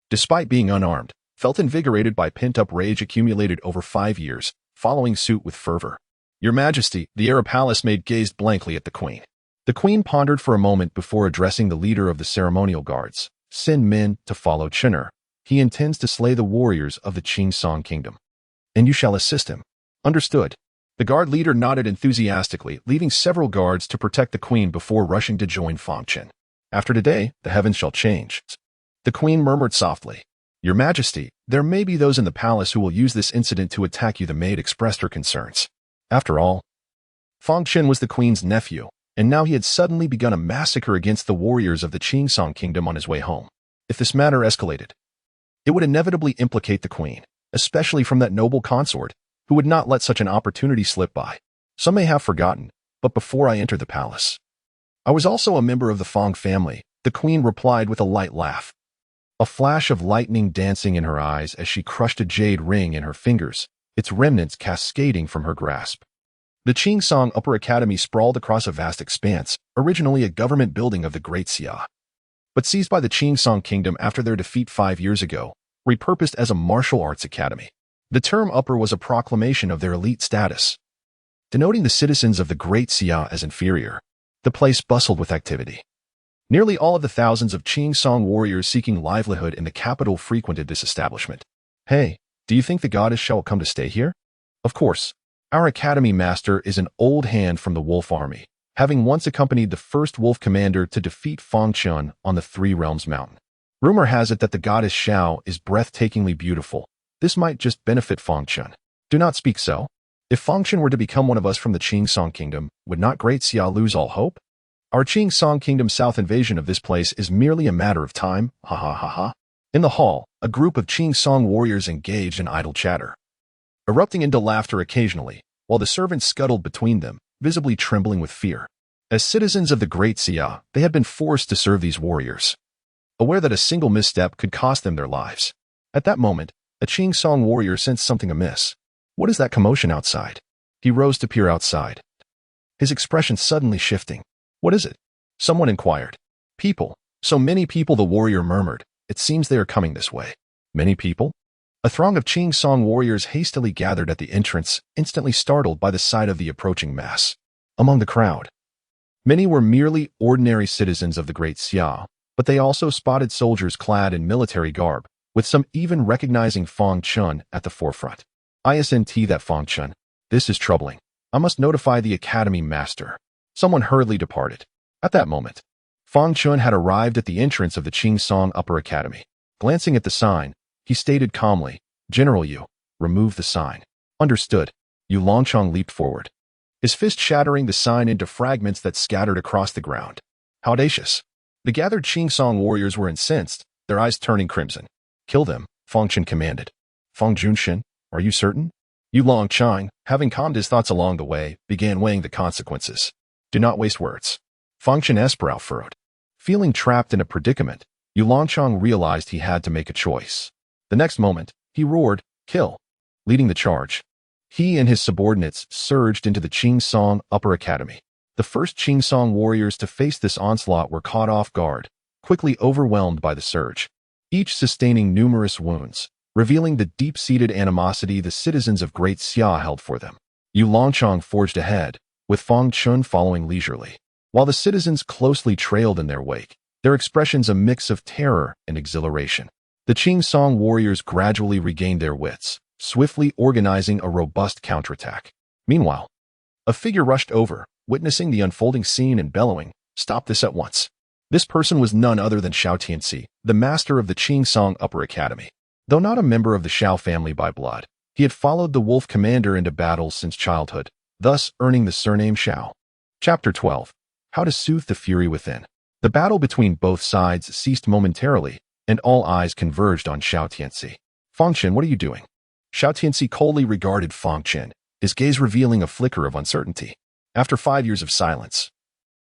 despite being unarmed, felt invigorated by pent-up rage accumulated over 5 years, following suit with fervor. Your Majesty, the heir palace maid gazed blankly at the queen. The queen pondered for a moment before addressing the leader of the ceremonial guards, Sin Min, to follow Chen'er. He intends to slay the warriors of the Qing Song Kingdom. And you shall assist him. Understood. The guard leader nodded enthusiastically, leaving several guards to protect the queen before rushing to join Fang Chen. After today, the heavens shall change. The queen murmured softly. Your Majesty, there may be those in the palace who will use this incident to attack you. The maid expressed her concerns. After all, Fang Chen was the queen's nephew, and now he had suddenly begun a massacre against the warriors of the Qing Song Kingdom on his way home. If this matter escalated, it would inevitably implicate the queen, especially from that noble consort, who would not let such an opportunity slip by. Some may have forgotten, but before I entered the palace, I was also a member of the Fang family, the queen replied with a light laugh. A flash of lightning dancing in her eyes as she crushed a jade ring in her fingers, its remnants cascading from her grasp. The Qing Song Upper Academy sprawled across a vast expanse, originally a government building of the Great Xia, but seized by the Qing Song Kingdom after their defeat 5 years ago, repurposed as a martial arts academy. The term upper was a proclamation of their elite status, denoting the citizens of the Great Xia as inferior. The place bustled with activity. Nearly all of the thousands of Qing Song warriors seeking livelihood in the capital frequented this establishment. Hey, do you think the goddess shall come to stay here? Of course. Our academy master is an old hand from the wolf army, having once accompanied the first wolf commander to defeat Fang Chen on the Three Realms Mountain. Rumor has it that the goddess Xiao is breathtakingly beautiful. This might just benefit Fang Chen. Do not speak so. If Fang Chen were to become one of us from the Qing Song Kingdom, would not Great Xia lose all hope? Our Qing Song Kingdom's south invasion of this place is merely a matter of time, ha ha ha ha. In the hall, a group of Qing Song warriors engaged in idle chatter, erupting into laughter occasionally, while the servants scuttled between them, visibly trembling with fear. As citizens of the Great Xia, they had been forced to serve these warriors, aware that a single misstep could cost them their lives. At that moment, a Qing Song warrior sensed something amiss. What is that commotion outside? He rose to peer outside, his expression suddenly shifting. What is it? Someone inquired. People. So many people, the warrior murmured. It seems they are coming this way. Many people? A throng of Qing Song warriors hastily gathered at the entrance, instantly startled by the sight of the approaching mass. Among the crowd, many were merely ordinary citizens of the Great Xia, but they also spotted soldiers clad in military garb, with some even recognizing Fang Chen at the forefront. ISNT that Fang Chen. This is troubling. I must notify the academy master. Someone hurriedly departed. At that moment, Fang Chen had arrived at the entrance of the Qing Song Upper Academy. Glancing at the sign, he stated calmly, General Yu, remove the sign. Understood. Yu Longqing leaped forward, his fist shattering the sign into fragments that scattered across the ground. How audacious. The gathered Qing Song warriors were incensed, their eyes turning crimson. Kill them, Fang Chen commanded. Fang Chen, are you certain? Yu Longqing, having calmed his thoughts along the way, began weighing the consequences. Do not waste words. Fang Chen's brow furrowed. Feeling trapped in a predicament, Yu Longqing realized he had to make a choice. The next moment, he roared, Kill! Leading the charge, he and his subordinates surged into the Qing Song Upper Academy. The first Qing Song warriors to face this onslaught were caught off guard, quickly overwhelmed by the surge, each sustaining numerous wounds, revealing the deep-seated animosity the citizens of Great Xia held for them. Yu Longqing forged ahead, with Fang Chen following leisurely. While the citizens closely trailed in their wake, their expressions a mix of terror and exhilaration. The Qing Song warriors gradually regained their wits, swiftly organizing a robust counterattack. Meanwhile, a figure rushed over, witnessing the unfolding scene and bellowing, Stop this at once. This person was none other than Xiao Tianxi, the master of the Qing Song Upper Academy. Though not a member of the Xiao family by blood, He had followed the Wolf Commander into battles since childhood, thus earning the surname Xiao. Chapter 12. How to Soothe the Fury Within. The battle between both sides ceased momentarily, and all eyes converged on Xiao Tianci. Fang Chen, what are you doing? Xiao Tianci coldly regarded Fang Chen, his gaze revealing a flicker of uncertainty. After 5 years of silence,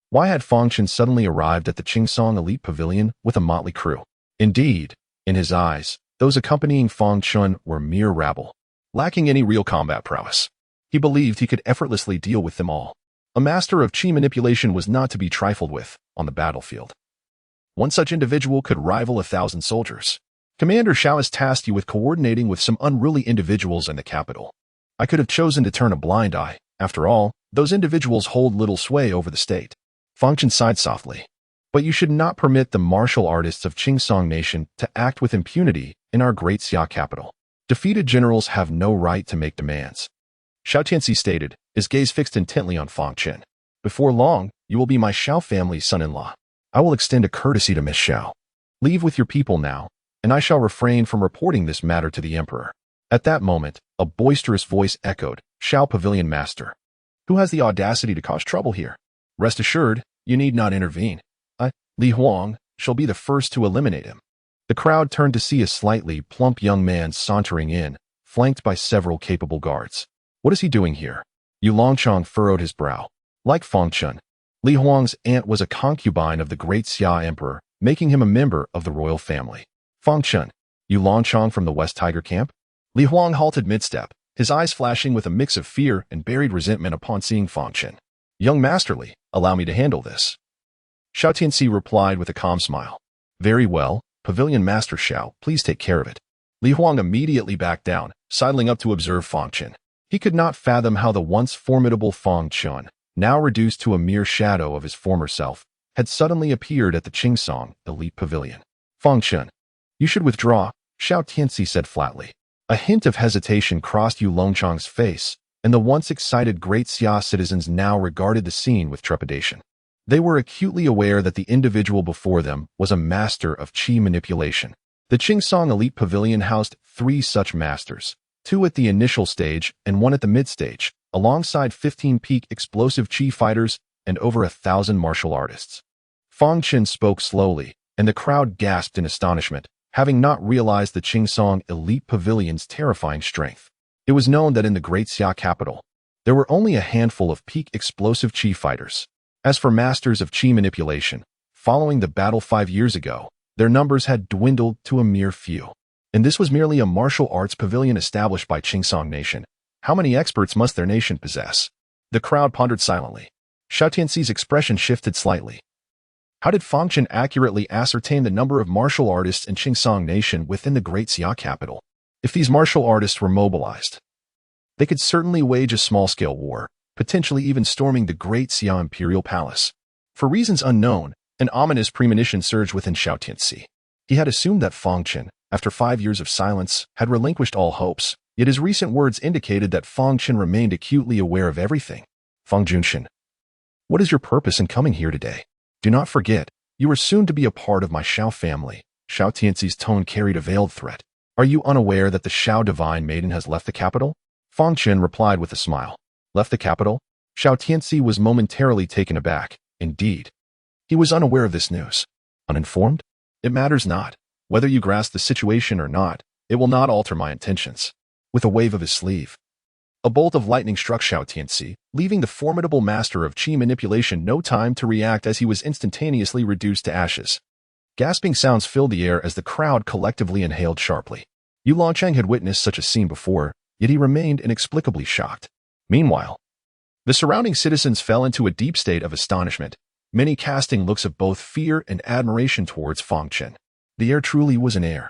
why had Fang Chen suddenly arrived at the Qingsong Elite Pavilion with a motley crew? Indeed, in his eyes, those accompanying Fang Chen were mere rabble, lacking any real combat prowess. He believed he could effortlessly deal with them all. A master of qi manipulation was not to be trifled with on the battlefield. One such individual could rival 1,000 soldiers. Commander Xiao has tasked you with coordinating with some unruly individuals in the capital. I could have chosen to turn a blind eye. After all, those individuals hold little sway over the state. Fang Chen sighed softly. But you should not permit the martial artists of Qingsong Nation to act with impunity in our great Xia capital. Defeated generals have no right to make demands. Xiao Tianci stated, his gaze fixed intently on Fang Chen. Before long, you will be my Xiao family's son-in-law. I will extend a courtesy to Miss Xiao. Leave with your people now, and I shall refrain from reporting this matter to the emperor. At that moment, a boisterous voice echoed, Xiao Pavilion Master. Who has the audacity to cause trouble here? Rest assured, you need not intervene. Li Huang, shall be the first to eliminate him. The crowd turned to see a slightly plump young man sauntering in, flanked by several capable guards. What is he doing here? Yu Longchong furrowed his brow. Like Fang Chen, Li Huang's aunt was a concubine of the great Xia Emperor, making him a member of the royal family. Fang Chen, Yu Longchong from the West Tiger Camp? Li Huang halted mid-step, his eyes flashing with a mix of fear and buried resentment upon seeing Fang Chen. Young Masterly, allow me to handle this. Xiao Tianci replied with a calm smile. Very well, Pavilion Master Xiao, please take care of it. Li Huang immediately backed down, sidling up to observe Fang Chen. He could not fathom how the once formidable Fang Chen, now reduced to a mere shadow of his former self, had suddenly appeared at the Qingsong Elite Pavilion. Fang Chen, you should withdraw, Xiao Tianci said flatly. A hint of hesitation crossed Yu Longchong's face, and the once excited Great Xia citizens now regarded the scene with trepidation. They were acutely aware that the individual before them was a master of qi manipulation. The Qingsong Elite Pavilion housed 3 such masters, 2 at the initial stage and 1 at the mid-stage, alongside 15 peak explosive qi fighters and over 1,000 martial artists. Fang Chen spoke slowly, and the crowd gasped in astonishment, having not realized the Qingsong Elite Pavilion's terrifying strength. It was known that in the Great Xia capital, there were only a handful of peak explosive qi fighters. As for masters of qi manipulation, following the battle 5 years ago, their numbers had dwindled to a mere few. And this was merely a martial arts pavilion established by Qingsong Nation. How many experts must their nation possess? The crowd pondered silently. Xiao Tianci's expression shifted slightly. How did Fang Chen accurately ascertain the number of martial artists in Qingsong Nation within the Great Xia capital? If these martial artists were mobilized, they could certainly wage a small-scale war, potentially even storming the Great Xia Imperial Palace. For reasons unknown, an ominous premonition surged within Xiao Tianci. He had assumed that Fang Chen, after 5 years of silence, had relinquished all hopes, yet his recent words indicated that Fang Chen remained acutely aware of everything. Fang Junshin, what is your purpose in coming here today? Do not forget, you are soon to be a part of my Xiao family. Xiao Tianci's tone carried a veiled threat. Are you unaware that the Xiao Divine Maiden has left the capital? Fang Chen replied with a smile. Left the capital? Xiao Tianci was momentarily taken aback. Indeed. He was unaware of this news. Uninformed? It matters not. Whether you grasp the situation or not, it will not alter my intentions. With a wave of his sleeve, a bolt of lightning struck Xiao Tianci, leaving the formidable master of qi manipulation no time to react as he was instantaneously reduced to ashes. Gasping sounds filled the air as the crowd collectively inhaled sharply. Yu Longchang had witnessed such a scene before, yet he remained inexplicably shocked. Meanwhile, the surrounding citizens fell into a deep state of astonishment, many casting looks of both fear and admiration towards Fang Chen. The air truly was an air.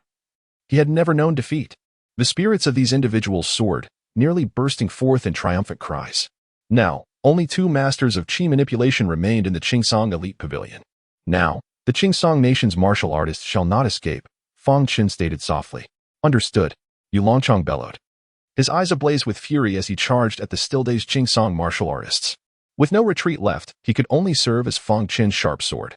He had never known defeat. The spirits of these individuals soared, nearly bursting forth in triumphant cries. Now, only 2 masters of qi manipulation remained in the Qingsong Elite Pavilion. Now, the Qingsong Nation's martial artists shall not escape, Fang Chen stated softly. Understood, Yu Longchong bellowed, his eyes ablaze with fury as he charged at the still-dazed Qingsong martial artists. With no retreat left, he could only serve as Fang Chen's sharp sword,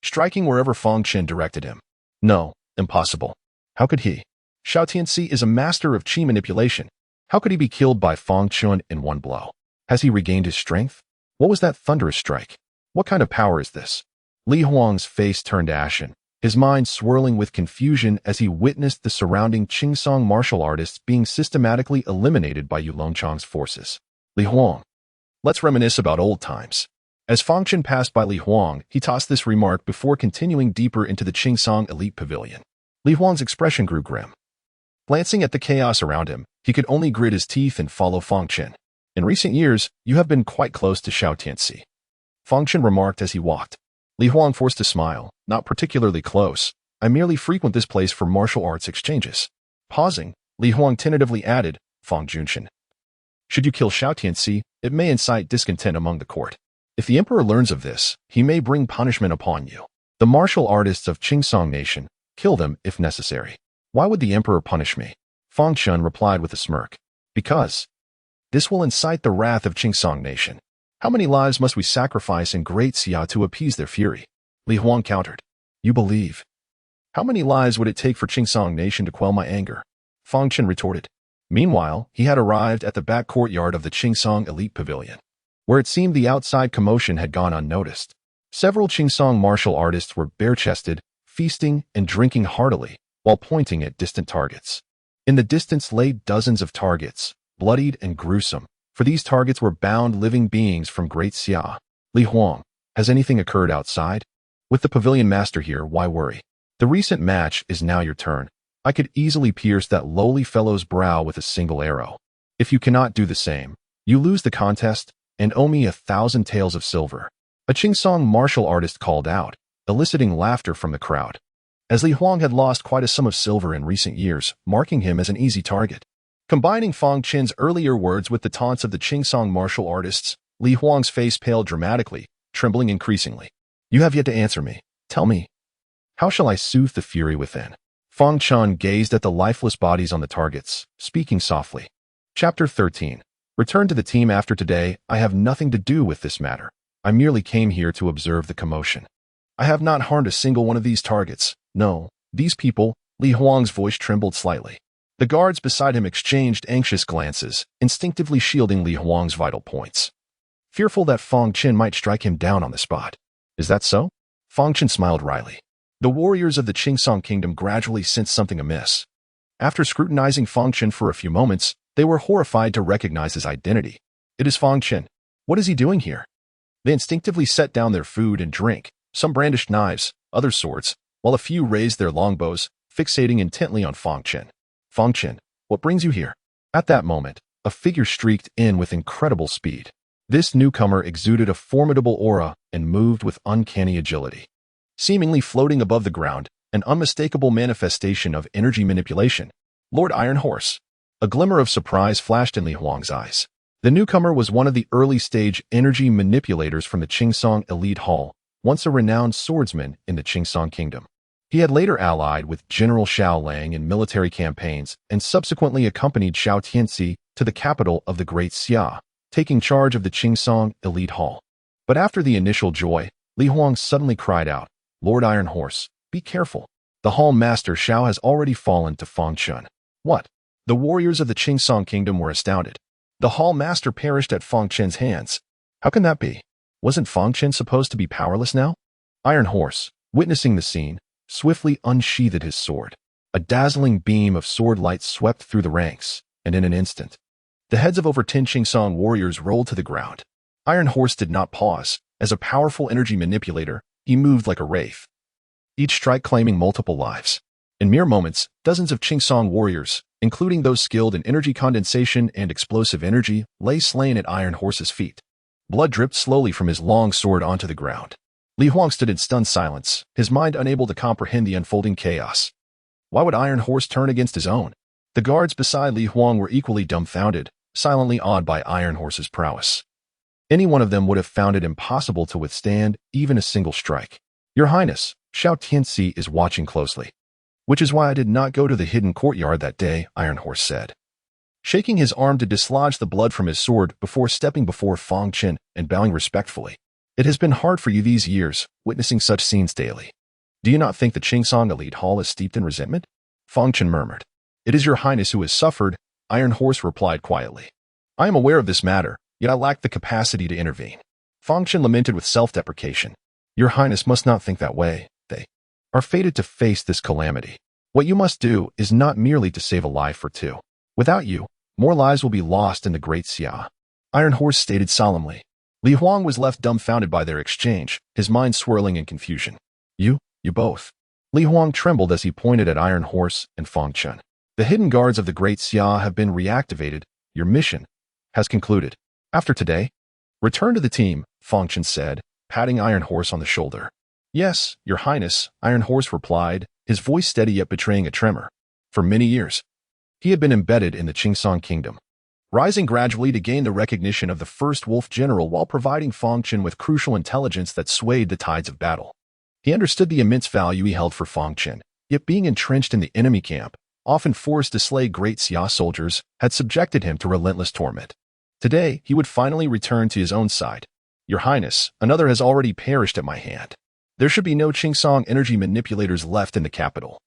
striking wherever Fang Chen directed him. No, impossible. How could he? Xiao Tianci is a master of qi manipulation. How could he be killed by Fang Chen in one blow? Has he regained his strength? What was that thunderous strike? What kind of power is this? Li Huang's face turned ashen, his mind swirling with confusion as he witnessed the surrounding Qingsong martial artists being systematically eliminated by Yu Longchang's forces. Li Huang. Let's reminisce about old times. As Fang Chen passed by Li Huang, he tossed this remark before continuing deeper into the Qingsong elite pavilion. Li Huang's expression grew grim. Glancing at the chaos around him, he could only grit his teeth and follow Fang Chen. In recent years, you have been quite close to Xiao Tianxi, Fang Chen remarked as he walked. Li Huang forced a smile. Not particularly close. I merely frequent this place for martial arts exchanges. Pausing, Li Huang tentatively added, Fang Junshin. Should you kill Xiao Tianxi, it may incite discontent among the court. If the emperor learns of this, he may bring punishment upon you. The martial artists of Qingsong Nation, kill them if necessary. Why would the emperor punish me? Fang Chen replied with a smirk. Because this will incite the wrath of Qingsong Nation. How many lives must we sacrifice in Great Xia to appease their fury? Li Huang countered. You believe. How many lives would it take for Qingsong Nation to quell my anger? Fang Chen retorted. Meanwhile, he had arrived at the back courtyard of the Qingsong elite pavilion, where it seemed the outside commotion had gone unnoticed. Several Qingsong martial artists were bare-chested, feasting and drinking heartily, while pointing at distant targets. In the distance lay dozens of targets, bloodied and gruesome, for these targets were bound living beings from Great Xia. Li Huang, has anything occurred outside? With the pavilion master here, why worry? The recent match is now your turn. I could easily pierce that lowly fellow's brow with a single arrow. If you cannot do the same, you lose the contest and owe me 1,000 taels of silver. A Qingsong martial artist called out, eliciting laughter from the crowd. As Li Huang had lost quite a sum of silver in recent years, marking him as an easy target. Combining Fang Chen's earlier words with the taunts of the Qingsong martial artists, Li Huang's face paled dramatically, trembling increasingly. You have yet to answer me. Tell me. How shall I soothe the fury within? Fang Chen gazed at the lifeless bodies on the targets, speaking softly. Chapter 13. Return to the team after today. I have nothing to do with this matter. I merely came here to observe the commotion. I have not harmed a single one of these targets. No, these people. Li Huang's voice trembled slightly. The guards beside him exchanged anxious glances, instinctively shielding Li Huang's vital points, fearful that Fang Chen might strike him down on the spot. Is that so? Fang Chen smiled wryly. The warriors of the Qingsong kingdom gradually sensed something amiss. After scrutinizing Fang Chen for a few moments, they were horrified to recognize his identity. It is Fang Chen. What is he doing here? They instinctively set down their food and drink. Some brandished knives, others swords, while a few raised their longbows, fixating intently on Fang Chen. Fang Chen, what brings you here? At that moment, a figure streaked in with incredible speed. This newcomer exuded a formidable aura and moved with uncanny agility. Seemingly floating above the ground, an unmistakable manifestation of energy manipulation. Lord Iron Horse. A glimmer of surprise flashed in Li Huang's eyes. The newcomer was one of the early-stage energy manipulators from the Qingsong Elite Hall, once a renowned swordsman in the Qingsong Kingdom. He had later allied with General Xiao Lang in military campaigns and subsequently accompanied Xiao Tianxi to the capital of the Great Xia, taking charge of the Qingsong Elite Hall. But after the initial joy, Li Huang suddenly cried out, Lord Iron Horse, be careful. The Hall Master Xiao has already fallen to Fang Chen. What? The warriors of the Qingsong Kingdom were astounded. The Hall Master perished at Fang Chen's hands. How can that be? Wasn't Fang Chen supposed to be powerless now? Iron Horse, witnessing the scene, swiftly unsheathed his sword. A dazzling beam of sword light swept through the ranks, and in an instant, the heads of over 10 Qingsong warriors rolled to the ground. Iron Horse did not pause. As a powerful energy manipulator, he moved like a wraith, each strike claiming multiple lives. In mere moments, dozens of Qingsong warriors, including those skilled in energy condensation and explosive energy, lay slain at Iron Horse's feet. Blood dripped slowly from his long sword onto the ground. Li Huang stood in stunned silence, his mind unable to comprehend the unfolding chaos. Why would Iron Horse turn against his own? The guards beside Li Huang were equally dumbfounded, silently awed by Iron Horse's prowess. Any one of them would have found it impossible to withstand even a single strike. Your Highness, Xiao Tianxi is watching closely. Which is why I did not go to the hidden courtyard that day, Iron Horse said, shaking his arm to dislodge the blood from his sword before stepping before Fang Chen and bowing respectfully. It has been hard for you these years, witnessing such scenes daily. Do you not think the Qingsong Elite Hall is steeped in resentment? Fang Chen murmured. It is your Highness who has suffered. Iron Horse replied quietly. I am aware of this matter, yet I lack the capacity to intervene. Fang Chen lamented with self-deprecation. Your Highness must not think that way. They are fated to face this calamity. What you must do is not merely to save a life or two. Without you, more lives will be lost in the Great Xia. Iron Horse stated solemnly. Li Huang was left dumbfounded by their exchange, his mind swirling in confusion. You both. Li Huang trembled as he pointed at Iron Horse and Fang Chen. The hidden guards of the Great Xia have been reactivated. Your mission has concluded. After today, return to the team, Fang Chen said, patting Iron Horse on the shoulder. Yes, Your Highness, Iron Horse replied, his voice steady yet betraying a tremor. For many years, he had been embedded in the Qingsong Kingdom, rising gradually to gain the recognition of the first wolf general while providing Fang Chen with crucial intelligence that swayed the tides of battle. He understood the immense value he held for Fang Chen, yet being entrenched in the enemy camp, often forced to slay Great Xia soldiers, had subjected him to relentless torment. Today, he would finally return to his own side. Your Highness, another has already perished at my hand. There should be no Qingsong energy manipulators left in the capital.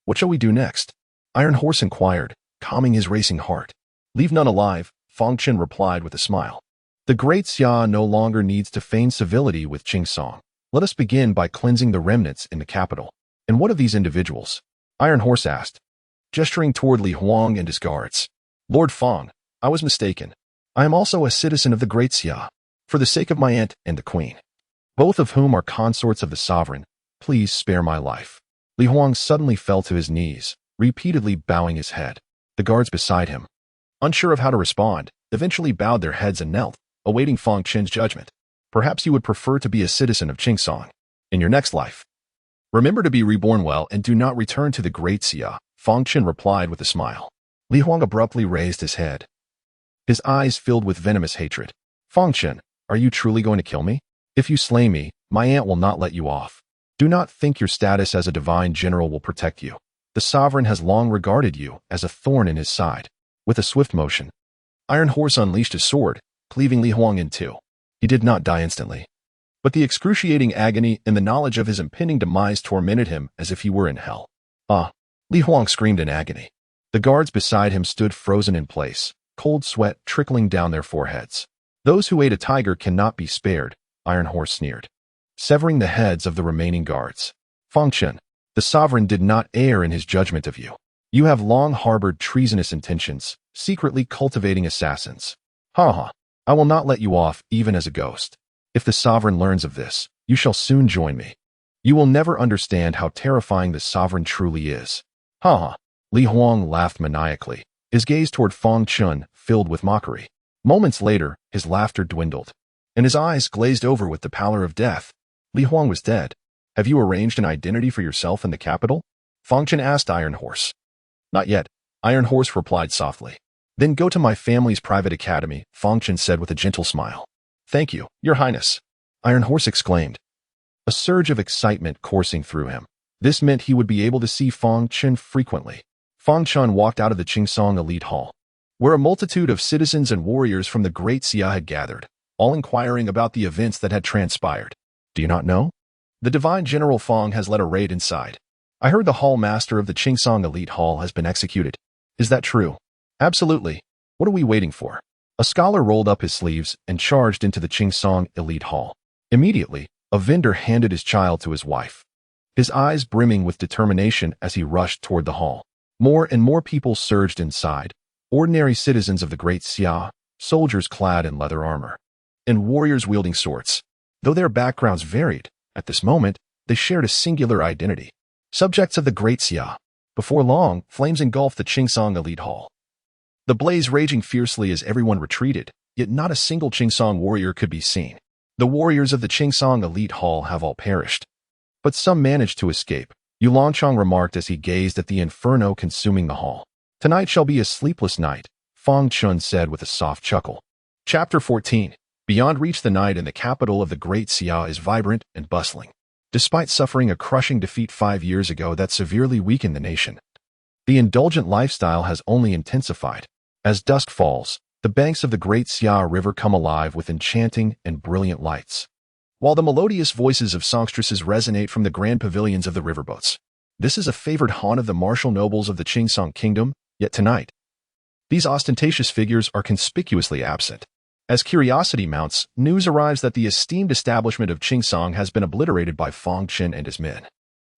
What shall we do next? Iron Horse inquired, calming his racing heart. Leave none alive, Fang Chen replied with a smile. The Great Xia no longer needs to feign civility with Qingsong. Let us begin by cleansing the remnants in the capital. And what of these individuals? Iron Horse asked, gesturing toward Li Huang and his guards. Lord Fang, I was mistaken. I am also a citizen of the Great Xia. For the sake of my aunt and the queen, both of whom are consorts of the sovereign, please spare my life. Li Huang suddenly fell to his knees, repeatedly bowing his head. The guards beside him, unsure of how to respond, eventually bowed their heads and knelt, awaiting Fang Chen's judgment. Perhaps you would prefer to be a citizen of Qingsong in your next life. Remember to be reborn well and do not return to the Great Xia, Fang Chen replied with a smile. Li Huang abruptly raised his head, his eyes filled with venomous hatred. Fang Chen, are you truly going to kill me? If you slay me, my aunt will not let you off. Do not think your status as a divine general will protect you. The sovereign has long regarded you as a thorn in his side. With a swift motion, Iron Horse unleashed his sword, cleaving Li Huang in two. He did not die instantly, but the excruciating agony and the knowledge of his impending demise tormented him as if he were in hell. Ah! Li Huang screamed in agony. The guards beside him stood frozen in place, cold sweat trickling down their foreheads. Those who ate a tiger cannot be spared, Iron Horse sneered, severing the heads of the remaining guards. Fang Chen, the sovereign did not err in his judgment of you. You have long harbored treasonous intentions, secretly cultivating assassins. Ha! I will not let you off even as a ghost. If the sovereign learns of this, you shall soon join me. You will never understand how terrifying the sovereign truly is. Ha! Li Huang laughed maniacally, his gaze toward Fang Chen filled with mockery. Moments later, his laughter dwindled, and his eyes glazed over with the pallor of death. Li Huang was dead. Have you arranged an identity for yourself in the capital? Fang Chen asked Iron Horse. Not yet, Iron Horse replied softly. Then go to my family's private academy, Fang Chen said with a gentle smile. Thank you, Your Highness, Iron Horse exclaimed, a surge of excitement coursing through him. This meant he would be able to see Fang Chen frequently. Fang Chen walked out of the Qingsong Elite Hall, where a multitude of citizens and warriors from the Great Xia had gathered, all inquiring about the events that had transpired. Do you not know? The Divine General Fang has led a raid inside. I heard the Hall Master of the Qingsong Elite Hall has been executed. Is that true? Absolutely. What are we waiting for? A scholar rolled up his sleeves and charged into the Qingsong Elite Hall. Immediately, a vendor handed his child to his wife, his eyes brimming with determination as he rushed toward the hall. More and more people surged inside, ordinary citizens of the Great Xia, soldiers clad in leather armor, and warriors wielding swords. Though their backgrounds varied, at this moment, they shared a singular identity. Subjects of the Great Xia. Before long, flames engulfed the Qingsong Elite Hall, the blaze raging fiercely as everyone retreated, yet not a single Qingsong warrior could be seen. The warriors of the Qingsong Elite Hall have all perished, but some managed to escape, Yu Longchong remarked as he gazed at the inferno consuming the hall. Tonight shall be a sleepless night, Fang Chen said with a soft chuckle. Chapter 14. Beyond reach, the night in the capital of the Great Xia is vibrant and bustling. Despite suffering a crushing defeat 5 years ago that severely weakened the nation, the indulgent lifestyle has only intensified. As dusk falls, the banks of the Great Xia River come alive with enchanting and brilliant lights, while the melodious voices of songstresses resonate from the grand pavilions of the riverboats. This is a favored haunt of the martial nobles of the Qingsong Kingdom, yet tonight, These ostentatious figures are conspicuously absent. As curiosity mounts, news arrives that the esteemed establishment of Qingsong has been obliterated by Fang Chen and his men.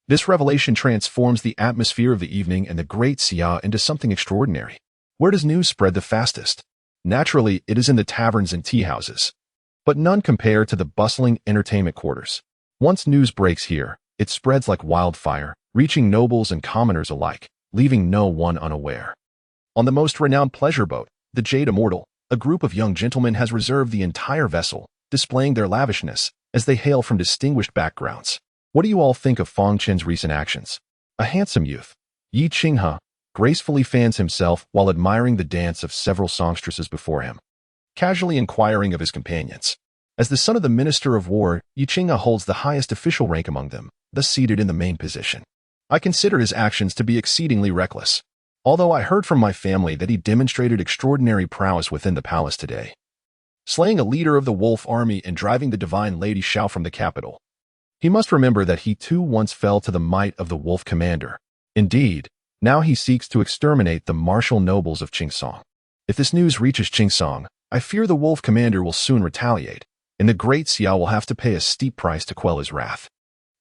This revelation transforms the atmosphere of the evening and the Great Xia into something extraordinary. Where does news spread the fastest? Naturally, it is in the taverns and tea houses. But none compare to the bustling entertainment quarters. Once news breaks here, it spreads like wildfire, reaching nobles and commoners alike, leaving no one unaware. On the most renowned pleasure boat, the Jade Immortal, a group of young gentlemen has reserved the entire vessel, displaying their lavishness as they hail from distinguished backgrounds. What do you all think of Fang Chen's recent actions? A handsome youth, Yi Qinghe, gracefully fans himself while admiring the dance of several songstresses before him, casually inquiring of his companions. As the son of the Minister of War, Yi Qinghe holds the highest official rank among them, thus seated in the main position. I consider his actions to be exceedingly reckless, although I heard from my family that he demonstrated extraordinary prowess within the palace today, slaying a leader of the wolf army and driving the divine Lady Xiao from the capital. He must remember that he too once fell to the might of the wolf commander. Indeed, now he seeks to exterminate the martial nobles of Qingsong. If this news reaches Qingsong, I fear the wolf commander will soon retaliate, and the Great Xia will have to pay a steep price to quell his wrath.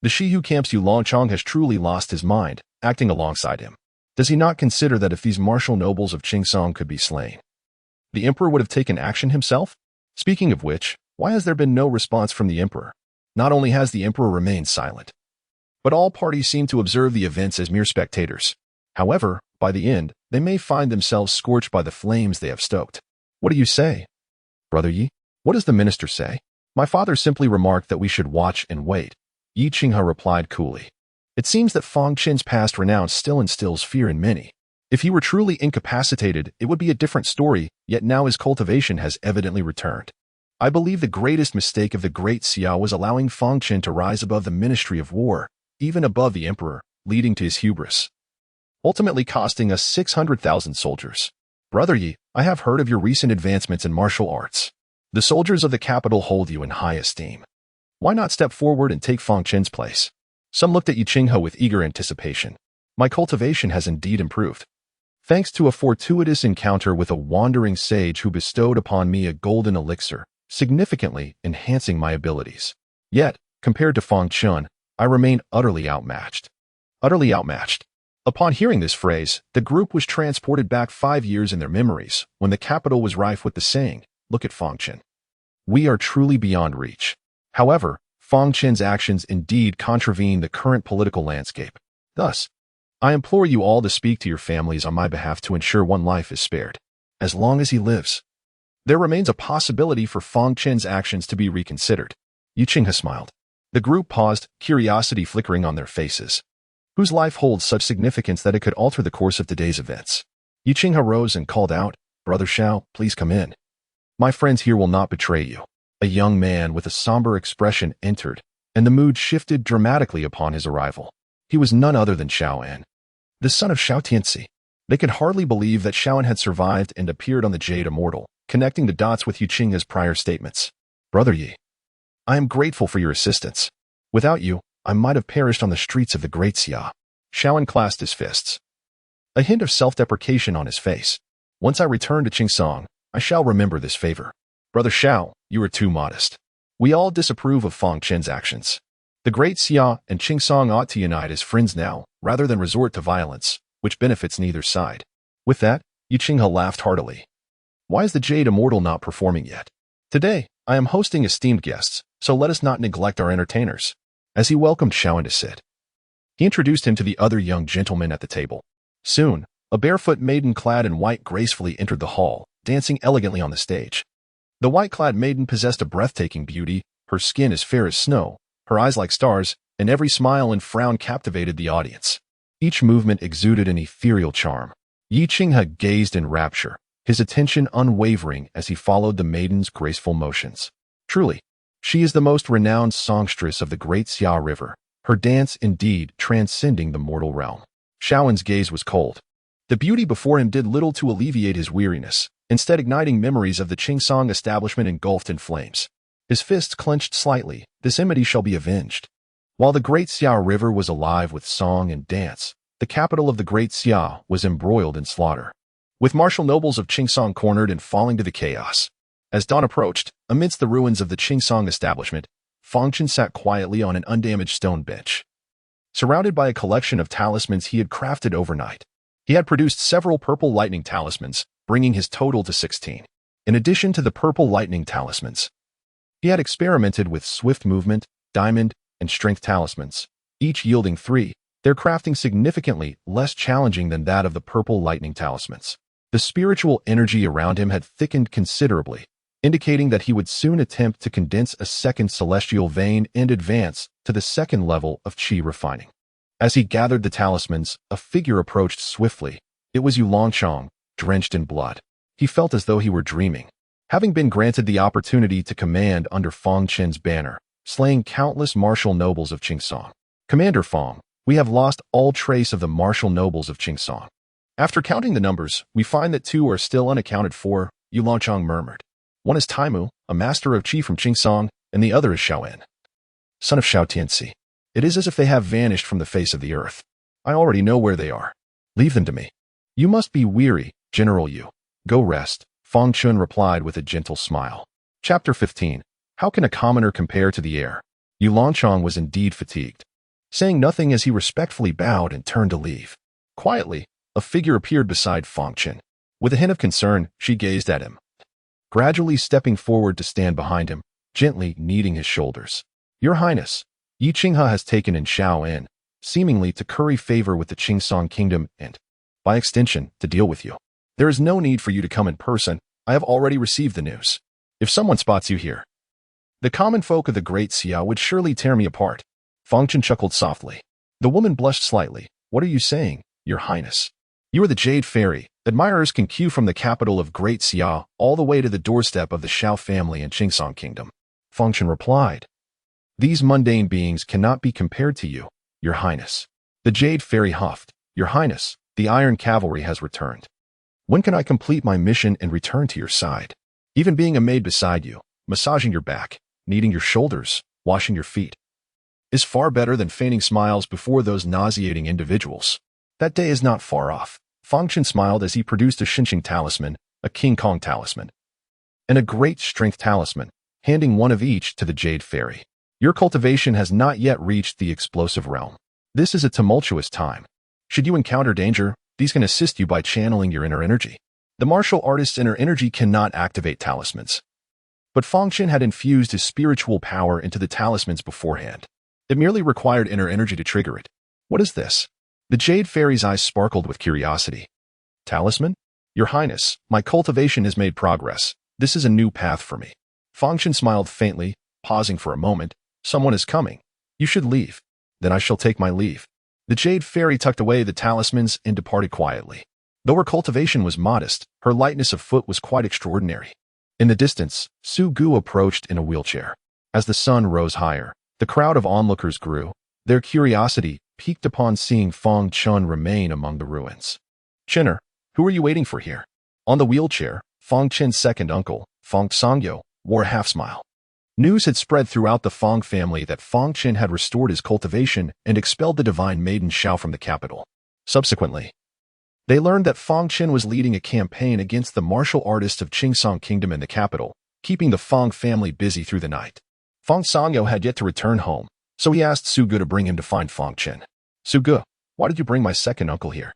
The Shi who camps Yulongchong has truly lost his mind, acting alongside him. Does he not consider that if these martial nobles of Qingsong could be slain, the emperor would have taken action himself? Speaking of which, why has there been no response from the emperor? Not only has the emperor remained silent, but all parties seem to observe the events as mere spectators. However, by the end, they may find themselves scorched by the flames they have stoked. What do you say, Brother Yi? What does the minister say? My father simply remarked that we should watch and wait. Yi Qinghe replied coolly. It seems that Fang Chen's past renown still instills fear in many. If he were truly incapacitated, it would be a different story, yet now his cultivation has evidently returned. I believe the greatest mistake of the Great Xia was allowing Fang Chen to rise above the Ministry of War, even above the emperor, leading to his hubris, ultimately costing us 600,000 soldiers. Brother Yi, I have heard of your recent advancements in martial arts. The soldiers of the capital hold you in high esteem. Why not step forward and take Fang Chen's place? Some looked at Yi Qinghe with eager anticipation. My cultivation has indeed improved, thanks to a fortuitous encounter with a wandering sage who bestowed upon me a golden elixir, significantly enhancing my abilities. Yet, compared to Fang Chen, I remain utterly outmatched. Utterly outmatched. Upon hearing this phrase, the group was transported back 5 years in their memories, when the capital was rife with the saying, "Look at Fang Chen. We are truly beyond reach." However, Fang Chen's actions indeed contravene the current political landscape. Thus, I implore you all to speak to your families on my behalf to ensure one life is spared. As long as he lives, there remains a possibility for Fang Chen's actions to be reconsidered. Yi Qinghe smiled. The group paused, curiosity flickering on their faces. Whose life holds such significance that it could alter the course of today's events? Yi Qinghe rose and called out, "Brother Xiao, please come in. My friends here will not betray you." A young man with a somber expression entered, and the mood shifted dramatically upon his arrival. He was none other than Xiaoan, the son of Xiao Tianci. They could hardly believe that Xiaoan had survived and appeared on the Jade Immortal, connecting the dots with Yi Qinghe's prior statements. "Brother Yi, I am grateful for your assistance. Without you, I might have perished on the streets of the Great Xia." Xiaoan clasped his fists, a hint of self-deprecation on his face. "Once I return to Qingsong, I shall remember this favor. Brother Xiao, you are too modest. We all disapprove of Fang Chen's actions. The Great Xia and Qingsong ought to unite as friends now, rather than resort to violence, which benefits neither side." With that, Yi Qinghe laughed heartily. "Why is the Jade Immortal not performing yet? Today, I am hosting esteemed guests, so let us not neglect our entertainers." As he welcomed Xiaoan to sit, he introduced him to the other young gentlemen at the table. Soon, a barefoot maiden clad in white gracefully entered the hall, dancing elegantly on the stage. The white-clad maiden possessed a breathtaking beauty, her skin as fair as snow, her eyes like stars, and every smile and frown captivated the audience. Each movement exuded an ethereal charm. Yi Qinghe gazed in rapture, his attention unwavering as he followed the maiden's graceful motions. Truly, she is the most renowned songstress of the Great Xia River, her dance indeed transcending the mortal realm. Xiaoan's gaze was cold. The beauty before him did little to alleviate his weariness, instead igniting memories of the Qingsong establishment engulfed in flames. His fists clenched slightly. This enmity shall be avenged. While the Great Xia River was alive with song and dance, the capital of the Great Xia was embroiled in slaughter. with martial nobles of Qingsong cornered and falling to the chaos. As dawn approached, amidst the ruins of the Qingsong establishment, Fang Chen sat quietly on an undamaged stone bench. Surrounded by a collection of talismans he had crafted overnight, he had produced several purple lightning talismans, bringing his total to 16. In addition to the purple lightning talismans, he had experimented with swift movement, diamond, and strength talismans, each yielding 3, their crafting significantly less challenging than that of the purple lightning talismans. The spiritual energy around him had thickened considerably, indicating that he would soon attempt to condense a second celestial vein and advance to the second level of qi refining. As he gathered the talismans, a figure approached swiftly. It was Yulongchang, drenched in blood. He felt as though he were dreaming. Having been granted the opportunity to command under Fang Chen's banner, slaying countless martial nobles of Qingsong. Commander Fang, we have lost all trace of the martial nobles of Qingsong. After counting the numbers, we find that 2 are still unaccounted for, Yulongchang murmured. One is Taimu, a master of qi from Qingsong, and the other is Xiaoan, son of Xiao Tianxi. It is as if they have vanished from the face of the earth. I already know where they are. Leave them to me. You must be weary, General Yu. Go rest, Fang Chen replied with a gentle smile. Chapter 15. How can a commoner compare to the heir? Yulongchang was indeed fatigued, saying nothing as he respectfully bowed and turned to leave. Quietly, a figure appeared beside Fang Chen. With a hint of concern, she gazed at him, gradually stepping forward to stand behind him, gently kneading his shoulders. Your Highness, Yi Qinghe has taken in Xiaoan, seemingly to curry favor with the Qingsong kingdom and, by extension, to deal with you. There is no need for you to come in person. I have already received the news. If someone spots you here, the common folk of the Great Xia would surely tear me apart. Fang Chen chuckled softly. The woman blushed slightly. What are you saying, Your Highness? You are the Jade Fairy. Admirers can queue from the capital of Great Xia all the way to the doorstep of the Xiao family and Qingsong kingdom. Fang Chen replied. These mundane beings cannot be compared to you, Your Highness. The Jade Fairy huffed. Your Highness, the Iron Cavalry has returned. When can I complete my mission and return to your side? Even being a maid beside you, massaging your back, kneading your shoulders, washing your feet, is far better than feigning smiles before those nauseating individuals. That day is not far off. Fang Chen smiled as he produced a Xinqing talisman, a King Kong talisman, and a Great Strength talisman, handing one of each to the Jade Fairy. Your cultivation has not yet reached the explosive realm. This is a tumultuous time. Should you encounter danger, these can assist you by channeling your inner energy. The martial artist's inner energy cannot activate talismans, but Fang Chen had infused his spiritual power into the talismans beforehand. It merely required inner energy to trigger it. What is this? The Jade Fairy's eyes sparkled with curiosity. Talisman? Your Highness, my cultivation has made progress. This is a new path for me. Fang Chen smiled faintly, pausing for a moment. Someone is coming. You should leave. Then I shall take my leave. The Jade Fairy tucked away the talismans and departed quietly. Though her cultivation was modest, her lightness of foot was quite extraordinary. In the distance, Su Gu approached in a wheelchair. As the sun rose higher, the crowd of onlookers grew, their curiosity piqued upon seeing Fang Chen remain among the ruins. Chenner, who are you waiting for here? On the wheelchair, Fang Chen's second uncle, Fang Sangyo, wore a half-smile. News had spread throughout the Fang family that Fang Chen had restored his cultivation and expelled the divine maiden Xiao from the capital. Subsequently, they learned that Fang Chen was leading a campaign against the martial artists of Qingsong Kingdom in the capital, keeping the Fang family busy through the night. Fang Sangyo had yet to return home, so he asked Su Gu to bring him to find Fang Chen. Su Gu, why did you bring my second uncle here?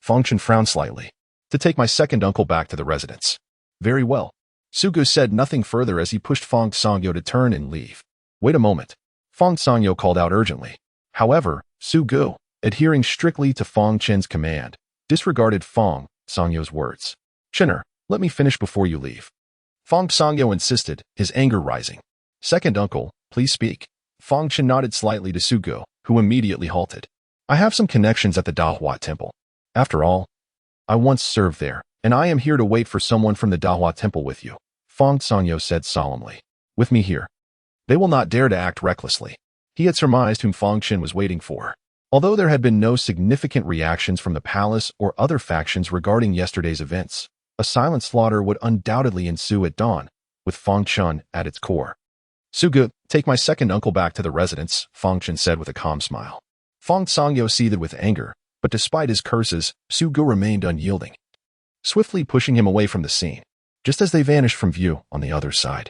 Fang Chen frowned slightly. To take my second uncle back to the residence. Very well. Su Gu said nothing further as he pushed Fang Sangyo to turn and leave. Wait a moment. Fang Sangyo called out urgently. However, Su Gu, adhering strictly to Fang Chen's command, disregarded Fang Sangyo's words. Chenner, let me finish before you leave. Fang Sangyo insisted, his anger rising. Second uncle, please speak. Fang Chen nodded slightly to Su Gu, who immediately halted. I have some connections at the Dahua Temple. After all, I once served there, and I am here to wait for someone from the Dahua Temple with you, Fang Sangyo said solemnly. With me here. They will not dare to act recklessly. He had surmised whom Fang Chen was waiting for. Although there had been no significant reactions from the palace or other factions regarding yesterday's events, a silent slaughter would undoubtedly ensue at dawn, with Fang Chen at its core. Su Gu, take my second uncle back to the residence, Fang Chen said with a calm smile. Fang Sangyo seethed with anger, but despite his curses, Su Gu remained unyielding. swiftly pushing him away from the scene, just as they vanished from view on the other side.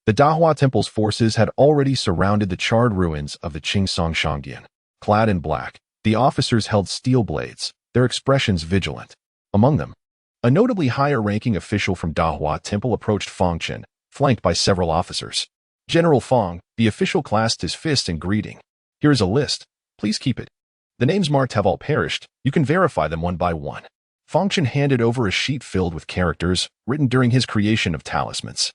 The Dahua Temple's forces had already surrounded the charred ruins of the Qingsong Shangdian. Clad in black, the officers held steel blades, their expressions vigilant. Among them, a notably higher-ranking official from Dahua Temple approached Fang Chen, flanked by several officers. General Fang, the official clasped his fist in greeting. Here is a list. Please keep it. The names marked have all perished. You can verify them one by one. Fang Chen handed over a sheet filled with characters written during his creation of talismans.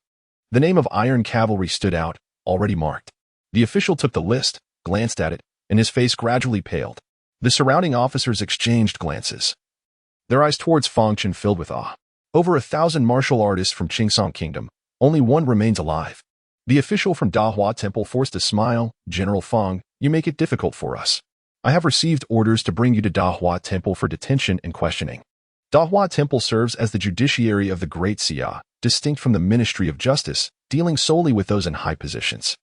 The name of Iron Cavalry stood out, already marked. The official took the list, glanced at it, and his face gradually paled. The surrounding officers exchanged glances, their eyes towards Fang Chen filled with awe. Over 1,000 martial artists from Qingsong Kingdom, only one remains alive. The official from Dahua Temple forced a smile. General Fang, you make it difficult for us. I have received orders to bring you to Dahua Temple for detention and questioning. Dahua Temple serves as the judiciary of the Great Xia, distinct from the Ministry of Justice, dealing solely with those in high positions.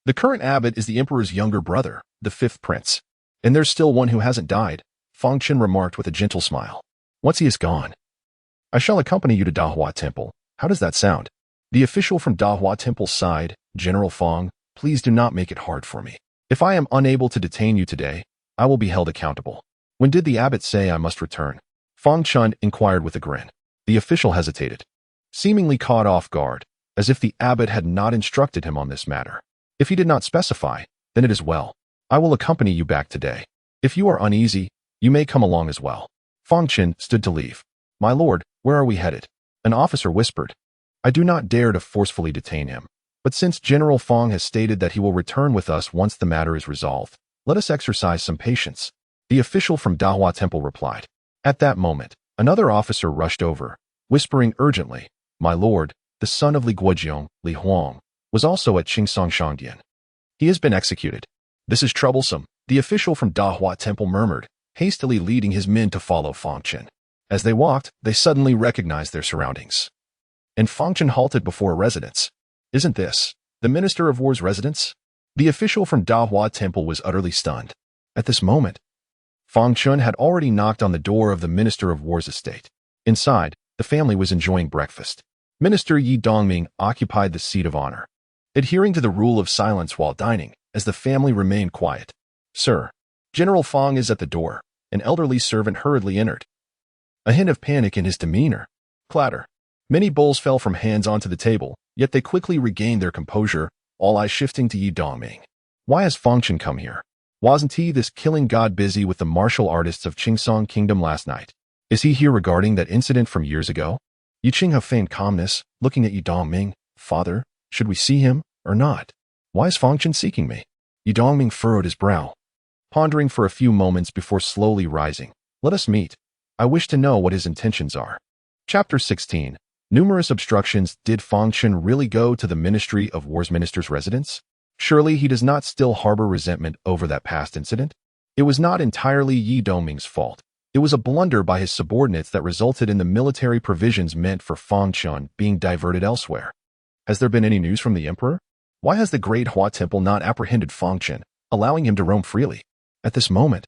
The current abbot is the emperor's younger brother, the fifth prince. And there's still one who hasn't died, Fang Chen remarked with a gentle smile. Once he is gone, I shall accompany you to Dahua Temple. How does that sound? The official from Dahua Temple sighed. General Fang, please do not make it hard for me. If I am unable to detain you today, I will be held accountable. When did the abbot say I must return? Fang Chen inquired with a grin. The official hesitated, seemingly caught off guard, as if the abbot had not instructed him on this matter. If he did not specify, then it is well. I will accompany you back today. If you are uneasy, you may come along as well. Fang Chen stood to leave. My lord, where are we headed? An officer whispered. I do not dare to forcefully detain him, but since General Fang has stated that he will return with us once the matter is resolved, let us exercise some patience. The official from Dahua Temple replied. At that moment, another officer rushed over, whispering urgently, My lord, the son of Li Guojiong, Li Huang, was also at Qingsong Shangdian. He has been executed. This is troublesome, the official from Dahua Temple murmured, hastily leading his men to follow Fang Chen. As they walked, they suddenly recognized their surroundings. And Fang Chen halted before a residence. Isn't this the Minister of War's residence? The official from Dahua Temple was utterly stunned. At this moment, Fang Chen had already knocked on the door of the Minister of War's estate. Inside, the family was enjoying breakfast. Minister Yi Dongming occupied the seat of honor, adhering to the rule of silence while dining, as the family remained quiet. Sir, General Fang is at the door. An elderly servant hurriedly entered, a hint of panic in his demeanor. Clatter. Many bowls fell from hands onto the table, yet they quickly regained their composure, all eyes shifting to Yi Dongming. Why has Fang Chen come here? Wasn't he, this killing god, busy with the martial artists of Qingsong Kingdom last night? Is he here regarding that incident from years ago? Yi Qinghe feigned calmness, looking at Yi Dongming. Father, should we see him or not? Why is Fang Chen seeking me? Yi Dongming furrowed his brow, pondering for a few moments before slowly rising. Let us meet. I wish to know what his intentions are. Chapter 16. Numerous obstructions. Did Fang Chen really go to the Ministry of War's minister's residence? Surely he does not still harbor resentment over that past incident? It was not entirely Yi Dongming's fault. It was a blunder by his subordinates that resulted in the military provisions meant for Fang Chen being diverted elsewhere. Has there been any news from the emperor? Why has the Great Hua Temple not apprehended Fang Chen, allowing him to roam freely? At this moment,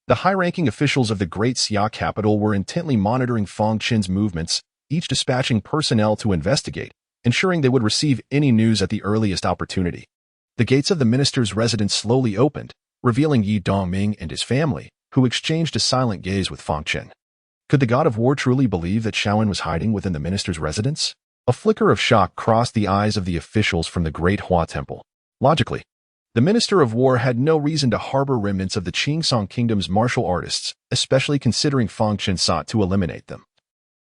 the high-ranking officials of the Great Xia capital were intently monitoring Fang Chen's movements, each dispatching personnel to investigate, ensuring they would receive any news at the earliest opportunity. The gates of the minister's residence slowly opened, revealing Yi Dongming and his family, who exchanged a silent gaze with Fang Chen. Could the god of war truly believe that Shaowen was hiding within the minister's residence? A flicker of shock crossed the eyes of the officials from the Great Hua Temple. Logically, the Minister of War had no reason to harbor remnants of the Qingsong Kingdom's martial artists, especially considering Fang Chen sought to eliminate them.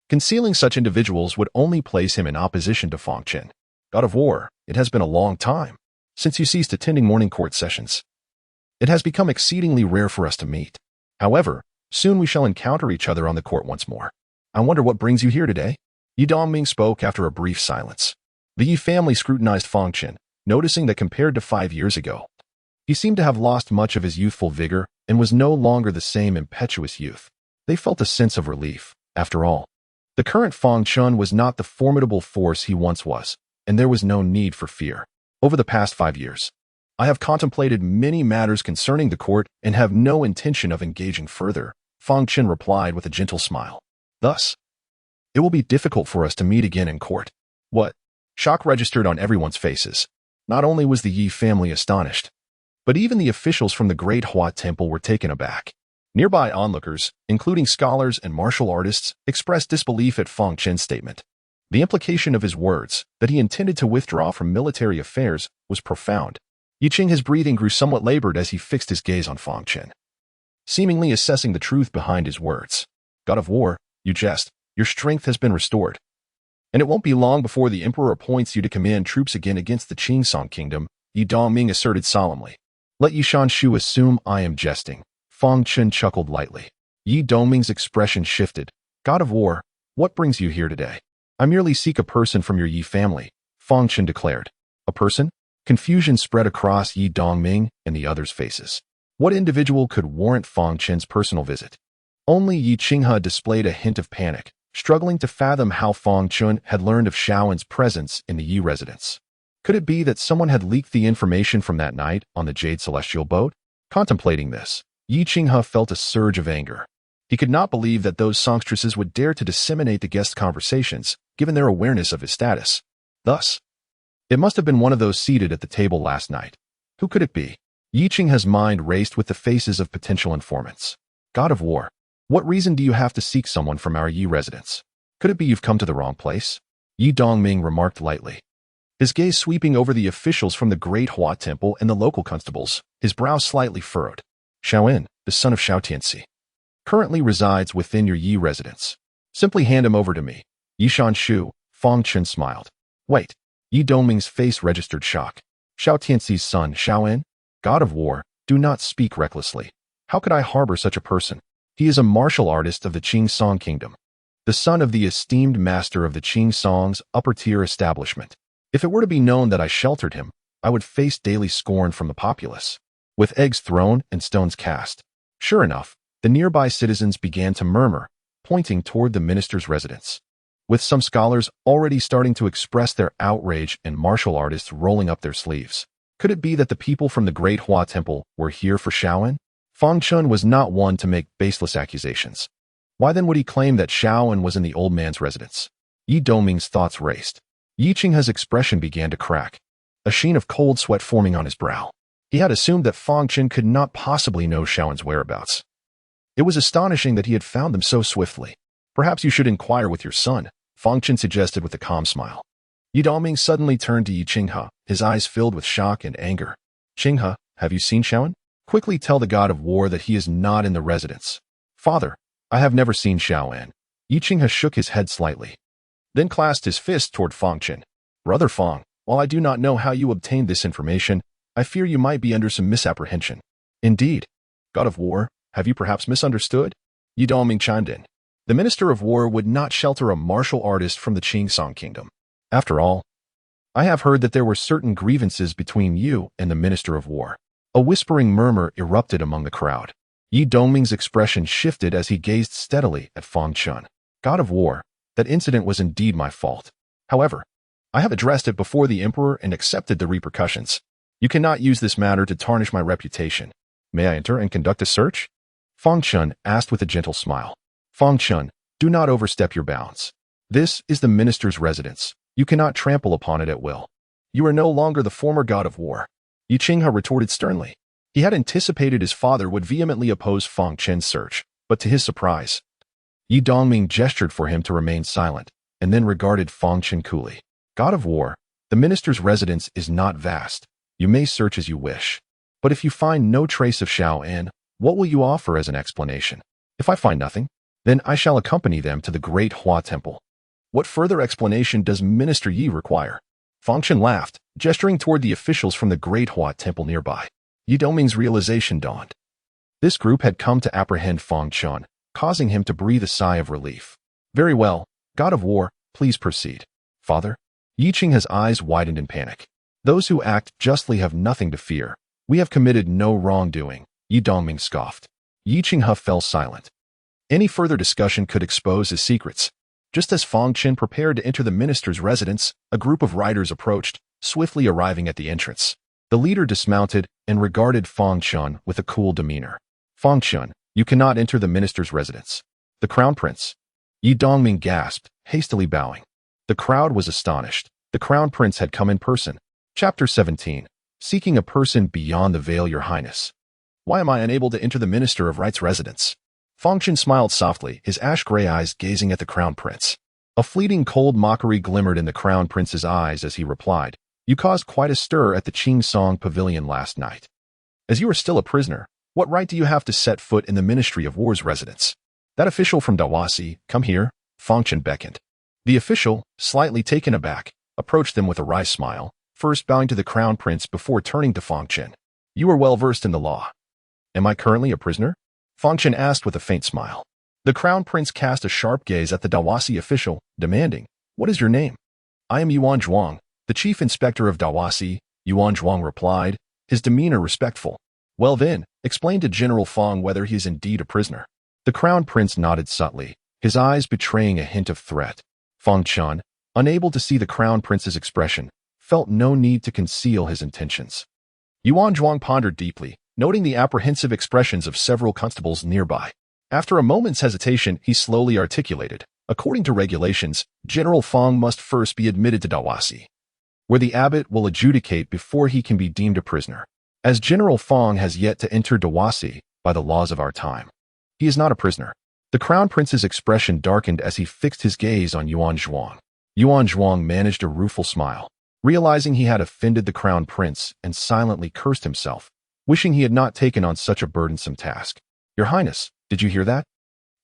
Concealing such individuals would only place him in opposition to Fang Chen. God of War, it has been a long time since you ceased attending morning court sessions. It has become exceedingly rare for us to meet. However, soon we shall encounter each other on the court once more. I wonder what brings you here today? Yi Dongming spoke after a brief silence. The Yi family scrutinized Fang Chen, noticing that compared to 5 years ago, he seemed to have lost much of his youthful vigor and was no longer the same impetuous youth. They felt a sense of relief. After all, the current Fang Chen was not the formidable force he once was, and there was no need for fear. Over the past 5 years, I have contemplated many matters concerning the court and have no intention of engaging further, Fang Chen replied with a gentle smile. Thus, It will be difficult for us to meet again in court. What? Shock registered on everyone's faces. Not only was the Yi family astonished, but even the officials from the Great Hua Temple were taken aback. Nearby onlookers, including scholars and martial artists, expressed disbelief at Fang Chen's statement. The implication of his words, that he intended to withdraw from military affairs, was profound. Yiqing's breathing grew somewhat labored as he fixed his gaze on Fang Chen, seemingly assessing the truth behind his words. God of War, you jest. Your strength has been restored. And it won't be long before the Emperor appoints you to command troops again against the Qing Kingdom, Yi Dongming asserted solemnly. Let Yishan Shu assume I am jesting. Fang Chen chuckled lightly. Yi Dongming's expression shifted. God of War, what brings you here today? I merely seek a person from your Yi family, Fang Chen declared. A person? Confusion spread across Yi Dongming and the others' faces. What individual could warrant Fang Chen's personal visit? Only Yi Qinghe displayed a hint of panic, struggling to fathom how Fang Chen had learned of Shaoan's presence in the Yi residence. Could it be that someone had leaked the information from that night on the Jade Celestial boat? Contemplating this, Yi Qinghe felt a surge of anger. He could not believe that those songstresses would dare to disseminate the guests' conversations, given their awareness of his status. Thus, it must have been one of those seated at the table last night. Who could it be? Yi Qinghe's mind raced with the faces of potential informants. God of War, what reason do you have to seek someone from our Yi residence? Could it be you've come to the wrong place? Yi Dongming remarked lightly, his gaze sweeping over the officials from the Great Hua Temple and the local constables, his brow slightly furrowed. Xiaoan, the son of Xiao Tianxi, currently resides within your Yi residence. Simply hand him over to me. Yishan Shu, Fang Chen smiled. Wait. Yi Dongming's face registered shock. Xiao Tianxi's son, Xiaoan? God of War, do not speak recklessly. How could I harbor such a person? He is a martial artist of the Qing Kingdom, the son of the esteemed master of the Qing's upper-tier establishment. If it were to be known that I sheltered him, I would face daily scorn from the populace, with eggs thrown and stones cast. Sure enough, the nearby citizens began to murmur, pointing toward the minister's residence, with some scholars already starting to express their outrage and martial artists rolling up their sleeves. Could it be that the people from the Great Hua Temple were here for Shaoan? Fang Chen was not one to make baseless accusations. Why then would he claim that Shaoan was in the old man's residence? Yi Dongming's thoughts raced. Yi Qinghe's expression began to crack, a sheen of cold sweat forming on his brow. He had assumed that Fang Chen could not possibly know Shaoan's whereabouts. It was astonishing that he had found them so swiftly. Perhaps you should inquire with your son, Fang Chen suggested with a calm smile. Yi Dongming suddenly turned to Yi Qinghe, his eyes filled with shock and anger. Qinghe, have you seen Shaoan? Quickly tell the God of War that he is not in the residence. Father, I have never seen Shaoan. Yi Qinghe shook his head slightly, then clasped his fist toward Fang Chen. Brother Fang, while I do not know how you obtained this information, I fear you might be under some misapprehension. Indeed. God of War, have you perhaps misunderstood? Yi Dongming chimed in. The Minister of War would not shelter a martial artist from the Qing Kingdom. After all, I have heard that there were certain grievances between you and the Minister of War. A whispering murmur erupted among the crowd. Yi Dongming's expression shifted as he gazed steadily at Fang Chen. God of War, that incident was indeed my fault. However, I have addressed it before the Emperor and accepted the repercussions. You cannot use this matter to tarnish my reputation. May I enter and conduct a search? Fang Chen asked with a gentle smile. Fang Chen, do not overstep your bounds. This is the minister's residence. You cannot trample upon it at will. You are no longer the former God of War. Yi Qinghe retorted sternly. He had anticipated his father would vehemently oppose Fang Chen's search, but to his surprise, Yi Dongming gestured for him to remain silent, and then regarded Fang Chen coolly. God of War, the minister's residence is not vast. You may search as you wish. But if you find no trace of Shaoan, what will you offer as an explanation? If I find nothing, then I shall accompany them to the Great Hua Temple. What further explanation does Minister Yi require? Fang Chen laughed, gesturing toward the officials from the Great Hua Temple nearby. Yi Dongming's realization dawned. This group had come to apprehend Fang Chen, causing him to breathe a sigh of relief. Very well, God of War, please proceed. Father? Yi Qinghe's eyes widened in panic. Those who act justly have nothing to fear. We have committed no wrongdoing, Yi Dongming scoffed. Yi Qinghe fell silent. Any further discussion could expose his secrets. Just as Fang Chen prepared to enter the minister's residence, a group of riders approached, swiftly arriving at the entrance. The leader dismounted and regarded Fang Chen with a cool demeanor. Fang Chen, you cannot enter the minister's residence. The crown prince. Yi Dongming gasped, hastily bowing. The crowd was astonished. The Crown Prince had come in person. Chapter 17. Seeking a person beyond the veil, Your Highness. Why am I unable to enter the Minister of Right's residence? Fang Chen smiled softly, his ash-gray eyes gazing at the Crown Prince. A fleeting cold mockery glimmered in the Crown Prince's eyes as he replied, You caused quite a stir at the Qing Song Pavilion last night. As you are still a prisoner, what right do you have to set foot in the Ministry of War's residence? That official from Dawasi, come here, Fang Chen beckoned. The official, slightly taken aback, approached them with a wry smile, first bowing to the Crown Prince before turning to Fang Chen. You are well versed in the law. Am I currently a prisoner? Fang Chen asked with a faint smile. The Crown Prince cast a sharp gaze at the Dawasi official, demanding, What is your name? I am Yuan Zhuang, the Chief Inspector of Dawasi, Yuan Zhuang replied, his demeanor respectful. Well then, explain to General Fang whether he is indeed a prisoner. The Crown Prince nodded subtly, his eyes betraying a hint of threat. Fang Chen, unable to see the Crown Prince's expression, felt no need to conceal his intentions. Yuan Zhuang pondered deeply, noting the apprehensive expressions of several constables nearby. After a moment's hesitation, he slowly articulated, According to regulations, General Fang must first be admitted to Dawasi, where the abbot will adjudicate before he can be deemed a prisoner. As General Fang has yet to enter Dawasi by the laws of our time, he is not a prisoner. The Crown Prince's expression darkened as he fixed his gaze on Yuan Zhuang. Yuan Zhuang managed a rueful smile, realizing he had offended the Crown Prince, and silently cursed himself, wishing he had not taken on such a burdensome task. Your Highness, did you hear that?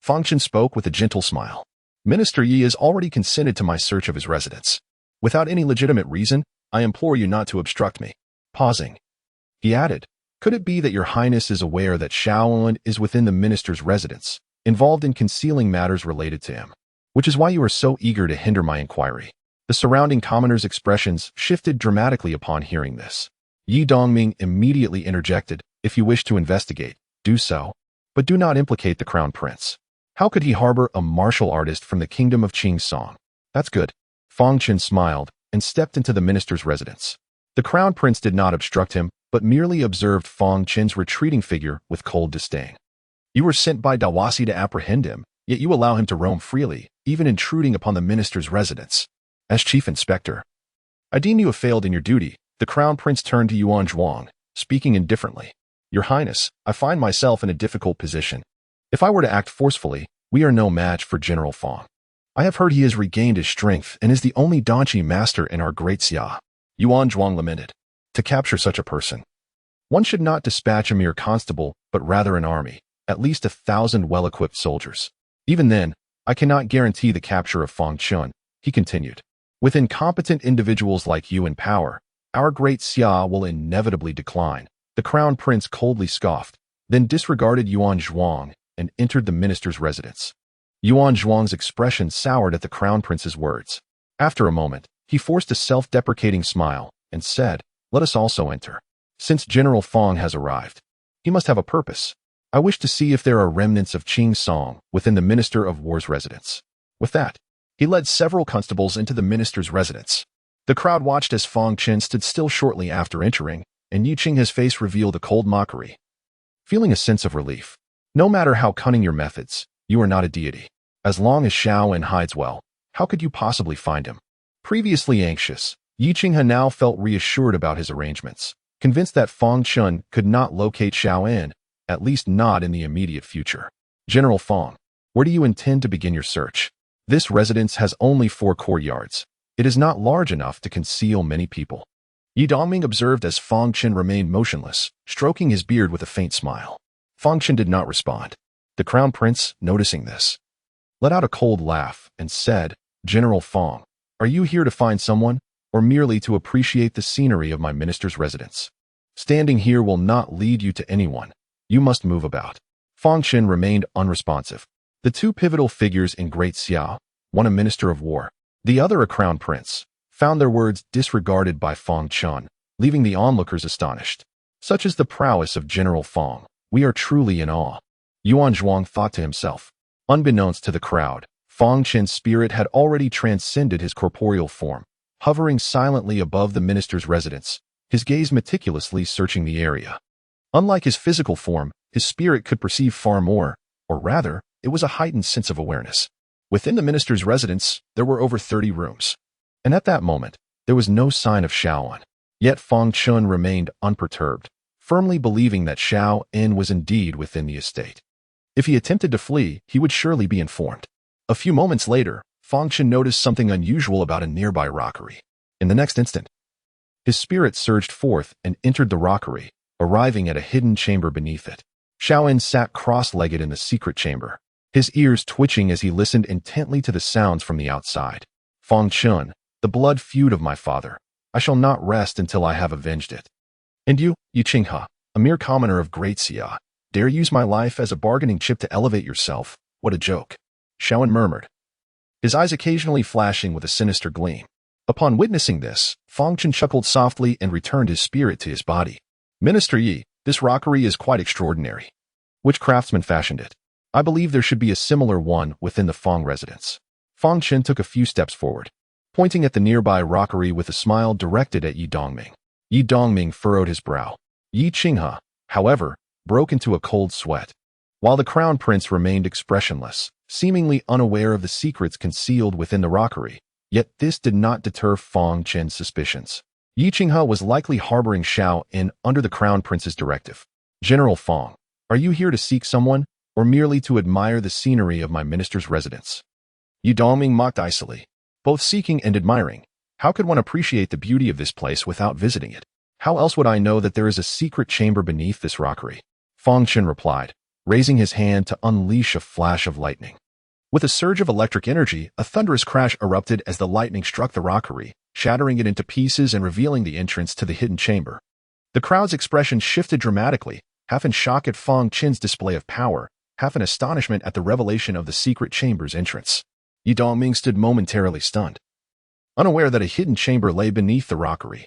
Fang Chen spoke with a gentle smile. Minister Yi has already consented to my search of his residence. Without any legitimate reason, I implore you not to obstruct me. Pausing, he added, Could it be that Your Highness is aware that Shaowen is within the minister's residence, involved in concealing matters related to him, which is why you are so eager to hinder my inquiry? The surrounding commoners' expressions shifted dramatically upon hearing this. Yi Dongming immediately interjected, If you wish to investigate, do so, but do not implicate the Crown Prince. How could he harbor a martial artist from the kingdom of Qing Song? That's good. Fang Chen smiled and stepped into the minister's residence. The Crown Prince did not obstruct him, but merely observed Fang Chen's retreating figure with cold disdain. You were sent by Dawasi to apprehend him, yet you allow him to roam freely, even intruding upon the minister's residence. As Chief Inspector, I deem you have failed in your duty. The Crown Prince turned to Yuan Zhuang, speaking indifferently. Your Highness, I find myself in a difficult position. If I were to act forcefully, we are no match for General Fang. I have heard he has regained his strength and is the only Danchi master in our great Xia. Yuan Zhuang lamented. To capture such a person, one should not dispatch a mere constable, but rather an army, at least 1,000 well-equipped soldiers. Even then, I cannot guarantee the capture of Fang Chen, he continued. With incompetent individuals like you in power, our great Xia will inevitably decline. The Crown Prince coldly scoffed, then disregarded Yuan Zhuang and entered the minister's residence. Yuan Zhuang's expression soured at the Crown Prince's words. After a moment, he forced a self-deprecating smile and said, Let us also enter. Since General Fang has arrived, he must have a purpose. I wish to see if there are remnants of Qing Song within the Minister of War's residence. With that, he led several constables into the minister's residence. The crowd watched as Fang Chen stood still shortly after entering, and Yi Qing, his face revealed a cold mockery. Feeling a sense of relief. No matter how cunning your methods, you are not a deity. As long as Shaowen hides well, how could you possibly find him? Previously anxious, Yi Qing now felt reassured about his arrangements, convinced that Fang Chen could not locate Shaowen, at least not in the immediate future. General Fang, where do you intend to begin your search? This residence has only 4 courtyards. It is not large enough to conceal many people. Yi Dongming observed as Fang Chen remained motionless, stroking his beard with a faint smile. Fang Chen did not respond. The Crown Prince, noticing this, let out a cold laugh and said, General Fang, are you here to find someone, or merely to appreciate the scenery of my minister's residence? Standing here will not lead you to anyone. You must move about. Fang Chen remained unresponsive. The 2 pivotal figures in Great Xia, one a minister of war, the other a Crown Prince, found their words disregarded by Fang Chen, leaving the onlookers astonished. Such is the prowess of General Fang. We are truly in awe. Yuan Zhuang thought to himself. Unbeknownst to the crowd, Fang Chen's spirit had already transcended his corporeal form, hovering silently above the minister's residence, his gaze meticulously searching the area. Unlike his physical form, his spirit could perceive far more, or rather, it was a heightened sense of awareness. Within the minister's residence, there were over 30 rooms. And at that moment, there was no sign of Xiao En. Yet Fang Chen remained unperturbed, firmly believing that Xiao En was indeed within the estate. If he attempted to flee, he would surely be informed. A few moments later, Fang Chen noticed something unusual about a nearby rockery. In the next instant, his spirit surged forth and entered the rockery, arriving at a hidden chamber beneath it. Xiao En sat cross-legged in the secret chamber, his ears twitching as he listened intently to the sounds from the outside. Fang Chen, the blood feud of my father. I shall not rest until I have avenged it. And you, Yi Qinghe, a mere commoner of Great Xia, dare use my life as a bargaining chip to elevate yourself? What a joke. Xiao En murmured, his eyes occasionally flashing with a sinister gleam. Upon witnessing this, Fang Chen chuckled softly and returned his spirit to his body. Minister Yi, this rockery is quite extraordinary. Which craftsman fashioned it? I believe there should be a similar one within the Fang residence. Fang Chen took a few steps forward, pointing at the nearby rockery with a smile directed at Yi Dongming. Yi Dongming furrowed his brow. Yi Qinghe, however, broke into a cold sweat, while the crown prince remained expressionless, seemingly unaware of the secrets concealed within the rockery. Yet this did not deter Fang Chen's suspicions. Yi Qinghe was likely harboring Xiao En under the crown prince's directive. General Fang, are you here to seek someone, or merely to admire the scenery of my minister's residence? Yi Dongming mocked icily. Both seeking and admiring. How could one appreciate the beauty of this place without visiting it? How else would I know that there is a secret chamber beneath this rockery? Fang Chen replied, raising his hand to unleash a flash of lightning. With a surge of electric energy, a thunderous crash erupted as the lightning struck the rockery, shattering it into pieces and revealing the entrance to the hidden chamber. The crowd's expression shifted dramatically, half in shock at Fang Chen's display of power, half in astonishment at the revelation of the secret chamber's entrance. Yi Dongming stood momentarily stunned, unaware that a hidden chamber lay beneath the rockery.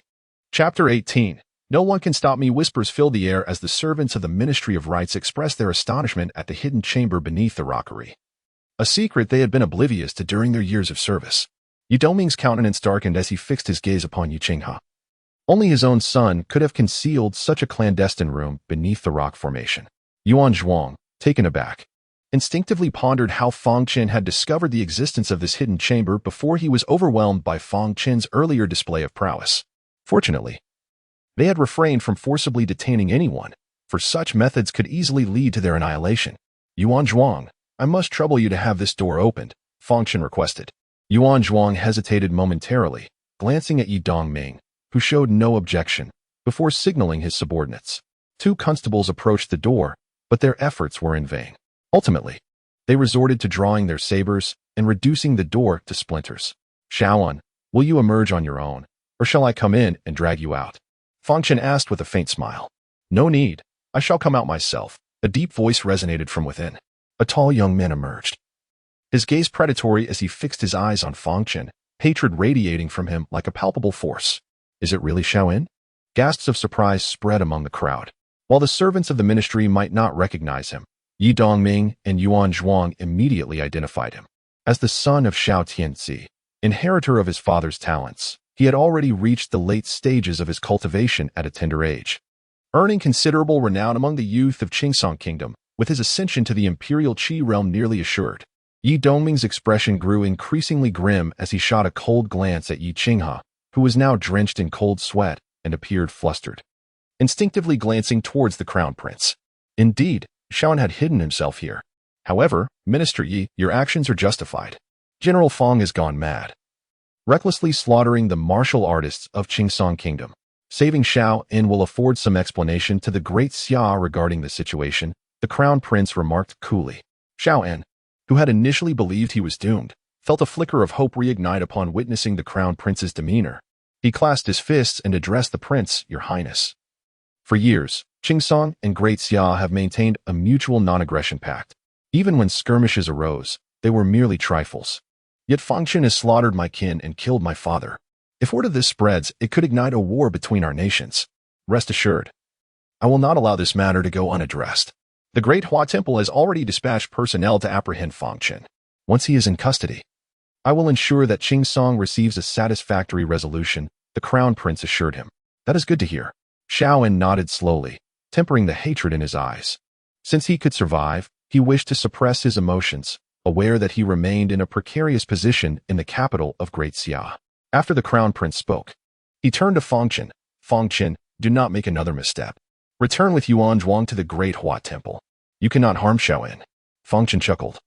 Chapter 18. No one can stop me. Whispers filled the air as the servants of the Ministry of Rites expressed their astonishment at the hidden chamber beneath the rockery. A secret they had been oblivious to during their years of service. Yi Dongming's countenance darkened as he fixed his gaze upon Yi Qinghe. Only his own son could have concealed such a clandestine room beneath the rock formation. Yuan Zhuang, taken aback, instinctively pondered how Fang Chen had discovered the existence of this hidden chamber before he was overwhelmed by Fang Chen's earlier display of prowess. Fortunately, they had refrained from forcibly detaining anyone, for such methods could easily lead to their annihilation. Yuan Zhuang, I must trouble you to have this door opened, Fang Chen requested. Yuan Zhuang hesitated momentarily, glancing at Yi Dongming, who showed no objection, before signaling his subordinates. 2 constables approached the door, but their efforts were in vain. Ultimately, they resorted to drawing their sabers and reducing the door to splinters. Xiao En, will you emerge on your own, or shall I come in and drag you out? Fang Chen asked with a faint smile. No need, I shall come out myself. A deep voice resonated from within. A tall young man emerged, his gaze predatory as he fixed his eyes on Fang Chen, hatred radiating from him like a palpable force. Is it really Xiao En? Gasps of surprise spread among the crowd. While the servants of the ministry might not recognize him, Yi Dongming and Yuan Zhuang immediately identified him. As the son of Xiao Tianzi, inheritor of his father's talents, he had already reached the late stages of his cultivation at a tender age, earning considerable renown among the youth of Qingsong Kingdom, with his ascension to the imperial Qi realm nearly assured. Yi Dongming's expression grew increasingly grim as he shot a cold glance at Yi Qinghe, who was now drenched in cold sweat and appeared flustered, instinctively glancing towards the crown prince. Indeed, Xiao En had hidden himself here. However, Minister Yi, your actions are justified. General Fang has gone mad, recklessly slaughtering the martial artists of Qingsong Kingdom. Saving Xiao En will afford some explanation to the Great Xia regarding the situation, the crown prince remarked coolly. Xiao En, who had initially believed he was doomed, felt a flicker of hope reignite upon witnessing the crown prince's demeanor. He clasped his fists and addressed the prince, Your Highness. For years, Qingsong and Great Xia have maintained a mutual non-aggression pact. Even when skirmishes arose, they were merely trifles. Yet Fang Chen has slaughtered my kin and killed my father. If word of this spreads, it could ignite a war between our nations. Rest assured, I will not allow this matter to go unaddressed. The Great Hua Temple has already dispatched personnel to apprehend Fang Chen. Once he is in custody, I will ensure that Qingsong receives a satisfactory resolution, the crown prince assured him. That is good to hear. Xiao En nodded slowly, tempering the hatred in his eyes. Since he could survive, he wished to suppress his emotions, aware that he remained in a precarious position in the capital of Great Xia. After the crown prince spoke, he turned to Fang Chen. Fang Chen, do not make another misstep. Return with Yuan Zhuang to the Great Hua Temple. You cannot harm Xiaoan. Fang Chen chuckled,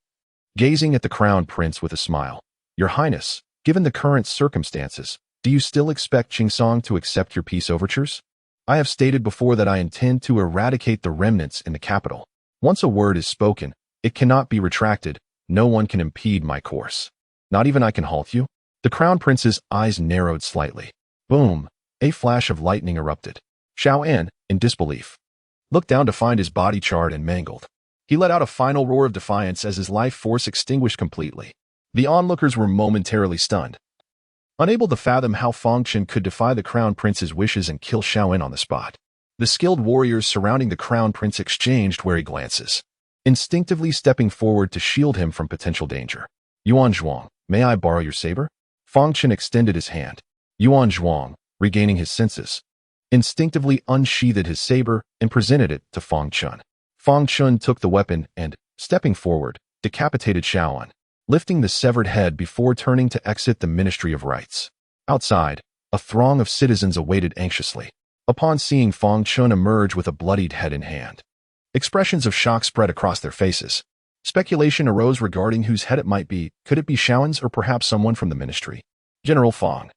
gazing at the crown prince with a smile. Your Highness, given the current circumstances, do you still expect Qingsong to accept your peace overtures? I have stated before that I intend to eradicate the remnants in the capital. Once a word is spoken, it cannot be retracted. No one can impede my course. Not even I can halt you? The crown prince's eyes narrowed slightly. Boom! A flash of lightning erupted. Xiaoan, in disbelief, looked down to find his body charred and mangled. He let out a final roar of defiance as his life force extinguished completely. The onlookers were momentarily stunned, unable to fathom how Fang Chen could defy the crown prince's wishes and kill Xiaoan on the spot. The skilled warriors surrounding the crown prince exchanged wary glances, instinctively stepping forward to shield him from potential danger. Yuan Zhuang, may I borrow your saber? Fang Chen extended his hand. Yuan Zhuang, regaining his senses, instinctively unsheathed his saber and presented it to Fang Chen. Fang Chen took the weapon and, stepping forward, decapitated Xiaoan, lifting the severed head before turning to exit the Ministry of Rites. Outside, a throng of citizens awaited anxiously. Upon seeing Fang Chen emerge with a bloodied head in hand, expressions of shock spread across their faces. Speculation arose regarding whose head it might be. Could it be Xiaoan's or perhaps someone from the ministry? General Fang,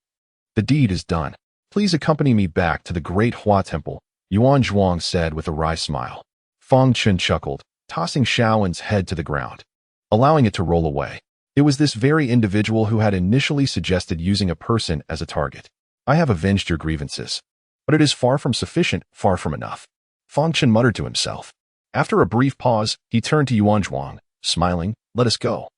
the deed is done. Please accompany me back to the Great Hua Temple, Yuan Zhuang said with a wry smile. Fang Chen chuckled, tossing Xiaoan's head to the ground, allowing it to roll away. It was this very individual who had initially suggested using a person as a target. I have avenged your grievances, but it is far from sufficient, far from enough. Fang Chen muttered to himself. After a brief pause, he turned to Yuan Zhuang, smiling, let us go.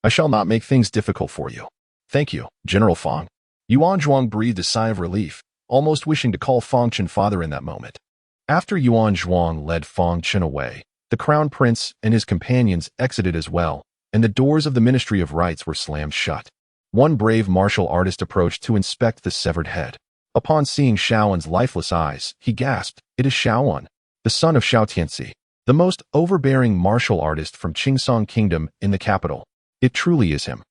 I shall not make things difficult for you. Thank you, General Fang. Yuan Zhuang breathed a sigh of relief, almost wishing to call Fang Chen father in that moment. After Yuan Zhuang led Fang Chen away, the crown prince and his companions exited as well, and the doors of the Ministry of Rites were slammed shut. One brave martial artist approached to inspect the severed head. Upon seeing Xiaoan's lifeless eyes, he gasped, it is Xiaoan, the son of Xiao Tianxi, the most overbearing martial artist from Qingsong Kingdom in the capital. It truly is him.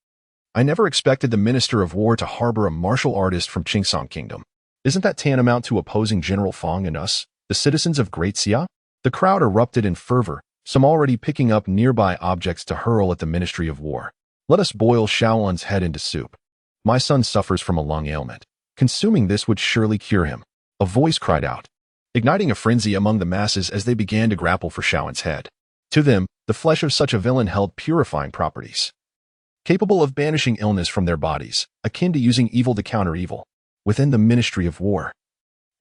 I never expected the Minister of War to harbor a martial artist from Qingsong Kingdom. Isn't that tantamount to opposing General Fang and us, the citizens of Great Xia? The crowd erupted in fervor, some already picking up nearby objects to hurl at the Ministry of War. Let us boil Xiaoan's head into soup. My son suffers from a lung ailment. Consuming this would surely cure him. A voice cried out, igniting a frenzy among the masses as they began to grapple for Xiaoan's head. To them, the flesh of such a villain held purifying properties, capable of banishing illness from their bodies, akin to using evil to counter evil. Within the Ministry of War,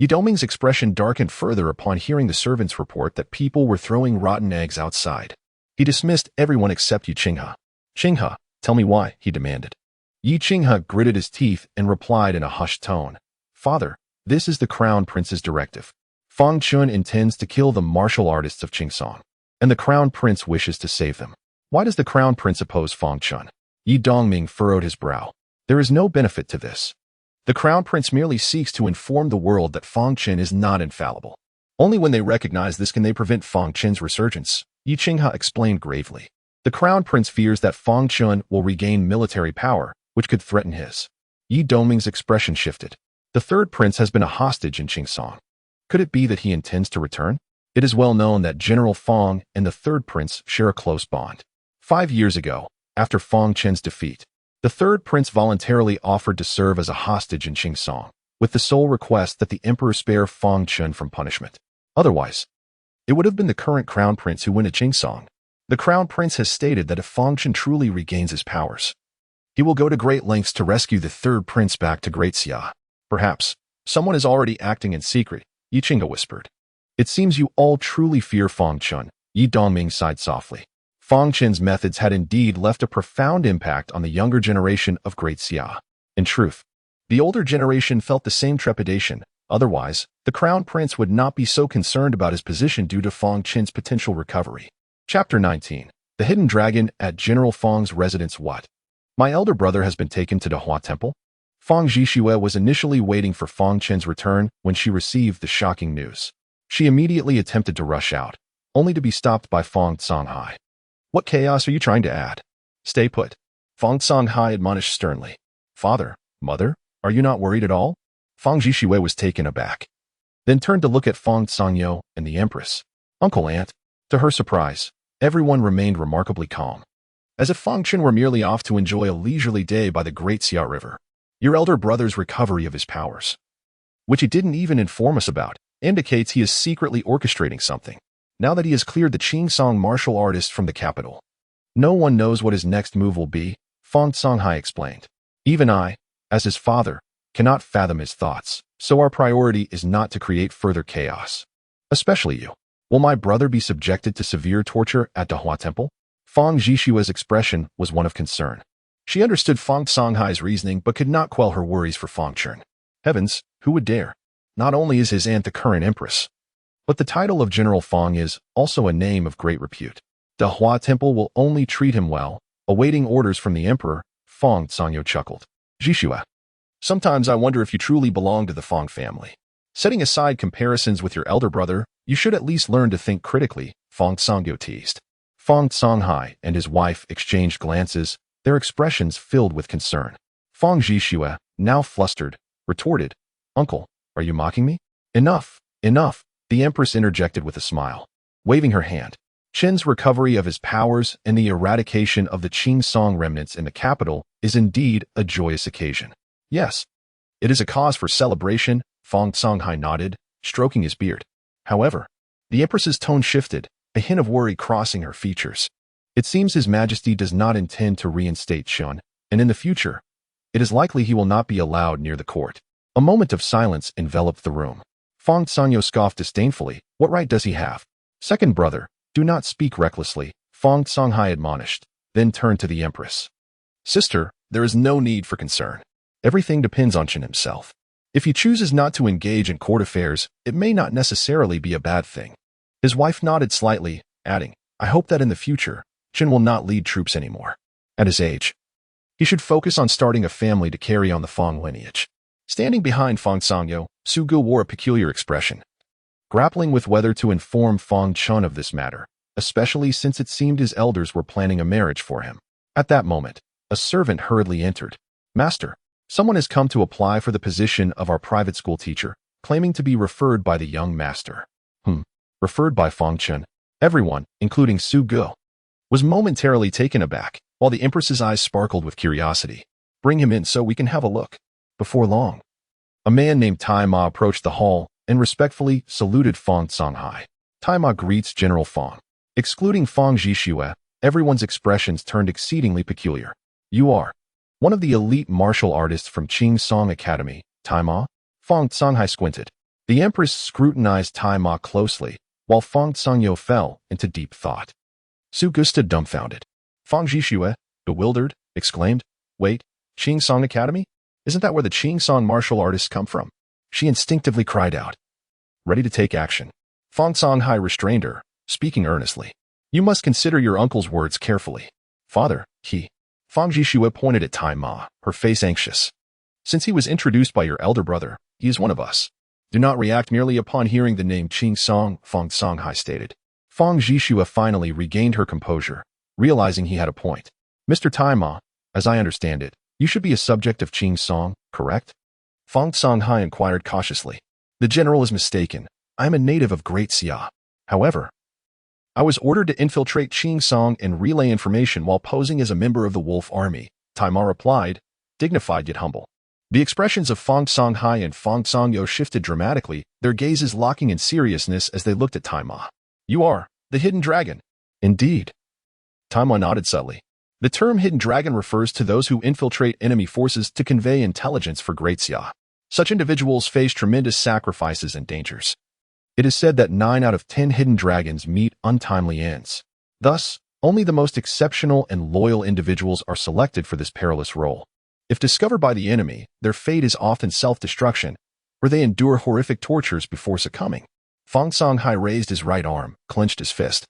Yidongming's expression darkened further upon hearing the servants report that people were throwing rotten eggs outside. He dismissed everyone except Yi Qinghe. Qinghe, tell me why, he demanded. Yi Qinghe gritted his teeth and replied in a hushed tone. Father, this is the crown prince's directive. Fang Chen intends to kill the martial artists of Qingsong, and the crown prince wishes to save them. Why does the crown prince oppose Fang Chen? Yi Dongming furrowed his brow. There is no benefit to this. The crown prince merely seeks to inform the world that Fang Chen is not infallible. Only when they recognize this can they prevent Fang Chen's resurgence, Yi Qinghe explained gravely. The crown prince fears that Fang Chen will regain military power, which could threaten his. Yi Dongming's expression shifted. The third prince has been a hostage in Qingsong. Could it be that he intends to return? It is well known that General Fang and the third prince share a close bond. 5 years ago, after Fang Chen's defeat, the third prince voluntarily offered to serve as a hostage in Qingsong, with the sole request that the emperor spare Fang Chen from punishment. Otherwise, it would have been the current crown prince who went to Qingsong. The crown prince has stated that if Fang Chen truly regains his powers, he will go to great lengths to rescue the third prince back to Great Xia. Perhaps, someone is already acting in secret, Yi Qinghe whispered. It seems you all truly fear Fang Chen, Yi Dongming sighed softly. Fang Chen's methods had indeed left a profound impact on the younger generation of Great Xia. In truth, the older generation felt the same trepidation. Otherwise, the crown prince would not be so concerned about his position due to Fang Chen's potential recovery. Chapter 19. The Hidden Dragon at General Fang's residence. What? My elder brother has been taken to the Hua Temple? Fang Zhixue was initially waiting for Fang Chen's return when she received the shocking news. She immediately attempted to rush out, only to be stopped by Fang Songhai. What chaos are you trying to add? Stay put. Fang Songhai admonished sternly. Father, mother, are you not worried at all? Fang Zhishui was taken aback, then turned to look at Fang Songyo and the Empress. Uncle, aunt. To her surprise, everyone remained remarkably calm, as if Fang Chen were merely off to enjoy a leisurely day by the Great Xia River. Your elder brother's recovery of his powers, which he didn't even inform us about, indicates he is secretly orchestrating something. Now that he has cleared the Qingsong martial artist from the capital, no one knows what his next move will be, Fang Songhai explained. Even I, as his father, cannot fathom his thoughts, so our priority is not to create further chaos. Especially you. Will my brother be subjected to severe torture at Dahua Temple? Fang Zhishua's expression was one of concern. She understood Fang Songhai's reasoning but could not quell her worries for Fang Chen. Heavens, who would dare? Not only is his aunt the current empress, but the title of General Fang is also a name of great repute. Dahua Temple will only treat him well, awaiting orders from the emperor, Fang Songyo chuckled. Zhishua. Sometimes I wonder if you truly belong to the Fang family. Setting aside comparisons with your elder brother, you should at least learn to think critically, Fang Songyo teased. Fang Songhai and his wife exchanged glances, their expressions filled with concern. Fang Zhishua, now flustered, retorted, Uncle, are you mocking me? Enough, enough, the empress interjected with a smile, waving her hand. Chen's recovery of his powers and the eradication of the Qingsong remnants in the capital is indeed a joyous occasion. Yes, it is a cause for celebration, Fang Songhai nodded, stroking his beard. However, the empress's tone shifted, a hint of worry crossing her features. It seems His Majesty does not intend to reinstate Chen, and in the future, it is likely he will not be allowed near the court. A moment of silence enveloped the room. Fang Songyo scoffed disdainfully. What right does he have? Second brother, do not speak recklessly, Fang Songhai admonished, then turned to the empress. Sister, there is no need for concern. Everything depends on Chen himself. If he chooses not to engage in court affairs, it may not necessarily be a bad thing. His wife nodded slightly, adding, I hope that in the future, Chen will not lead troops anymore. At his age, he should focus on starting a family to carry on the Fang lineage. Standing behind Fang Songyo, Su Ge wore a peculiar expression, grappling with whether to inform Fang Chen of this matter, especially since it seemed his elders were planning a marriage for him. At that moment, a servant hurriedly entered. Master, someone has come to apply for the position of our private school teacher, claiming to be referred by the young master. Referred by Fang Chen. Everyone, including Su Ge, was momentarily taken aback, while the empress's eyes sparkled with curiosity. Bring him in so we can have a look. Before long, a man named Tai Ma approached the hall and respectfully saluted Fang Songhai. Tai Ma greets General Fang. Excluding Fang Zhishua, everyone's expressions turned exceedingly peculiar. You are one of the elite martial artists from Qingsong Academy, Tai Ma? Fang Songhai squinted. The empress scrutinized Tai Ma closely, while Fang Songyo fell into deep thought. Su Ge stood dumbfounded. Fang Zhishua, bewildered, exclaimed, Wait, Qingsong Academy? Isn't that where the Qingsong martial artists come from? She instinctively cried out, ready to take action. Fang Songhai restrained her, speaking earnestly. You must consider your uncle's words carefully. Father, Fang Zhishua pointed at Tai Ma, her face anxious. Since he was introduced by your elder brother, he is one of us. Do not react merely upon hearing the name Qingsong, Fang Songhai stated. Fang Zhishua finally regained her composure, realizing he had a point. Mr. Tai Ma, as I understand it, you should be a subject of Qingsong, correct? Fang Songhai inquired cautiously. The general is mistaken. I am a native of Great Xia. However, I was ordered to infiltrate Qingsong and relay information while posing as a member of the Wolf Army, Tai Ma replied, dignified yet humble. The expressions of Fang Songhai and Fang Songyo shifted dramatically, their gazes locking in seriousness as they looked at Tai Ma. You are the Hidden Dragon. Indeed. Tai Ma nodded subtly. The term Hidden Dragon refers to those who infiltrate enemy forces to convey intelligence for Great Xia. Such individuals face tremendous sacrifices and dangers. It is said that 9 out of 10 hidden dragons meet untimely ends. Thus, only the most exceptional and loyal individuals are selected for this perilous role. If discovered by the enemy, their fate is often self-destruction, where they endure horrific tortures before succumbing. Fang Songhai raised his right arm, clenched his fist,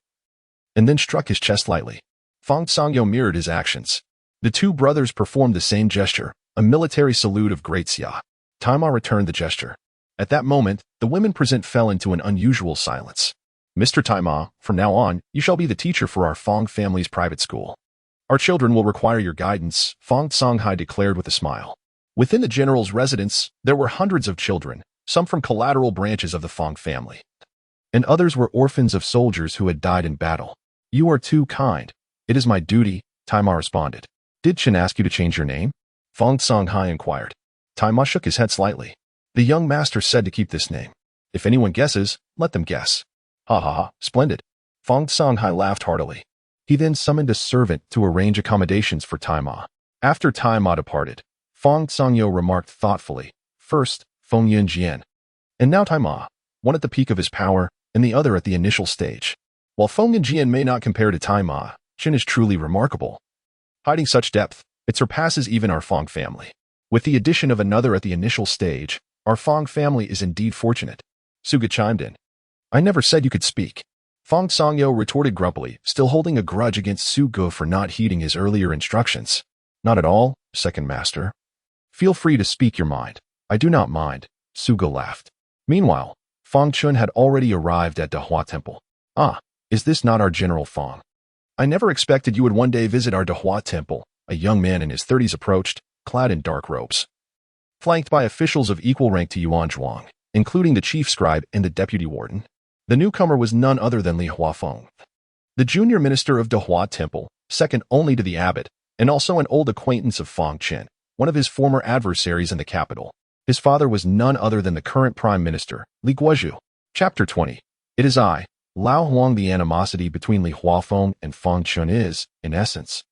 and then struck his chest lightly. Fang Songyo mirrored his actions. The two brothers performed the same gesture, a military salute of Great Xia. Tai Ma returned the gesture. At that moment, the women present fell into an unusual silence. Mr. Tai Ma, from now on, you shall be the teacher for our Fang family's private school. Our children will require your guidance, Fang Songhai declared with a smile. Within the general's residence, there were hundreds of children, some from collateral branches of the Fang family, and others were orphans of soldiers who had died in battle. You are too kind. It is my duty, Taima responded. Did Chen ask you to change your name? Fang Songhai inquired. Taima shook his head slightly. The young master said to keep this name. If anyone guesses, let them guess. Ha ha ha, splendid. Fang Songhai laughed heartily. He then summoned a servant to arrange accommodations for Taima. After Taima departed, Fang Songyo remarked thoughtfully, first, Feng Yin Jian, and now Taima, one at the peak of his power and the other at the initial stage. While Feng Yin Jian may not compare to Taima, Chen is truly remarkable. Hiding such depth, it surpasses even our Fang family. With the addition of another at the initial stage, our Fang family is indeed fortunate. Suga chimed in. I never said you could speak. Fang Songyo retorted grumpily, still holding a grudge against Suga for not heeding his earlier instructions. Not at all, second master. Feel free to speak your mind. I do not mind, Suga laughed. Meanwhile, Fang Chen had already arrived at Dehua Temple. Ah, is this not our General Fang? I never expected you would one day visit our Dehua Temple, a young man in his 30s approached, clad in dark robes. Flanked by officials of equal rank to Yuan Zhuang, including the chief scribe and the deputy warden, the newcomer was none other than Li Huafeng, the junior minister of Dehua Temple, second only to the abbot, and also an old acquaintance of Fang Chen, one of his former adversaries in the capital. His father was none other than the current prime minister, Li Guozhu. Chapter 20. It is I, Lao Huang. The animosity between Li Huafeng and Fang Chen is, in essence,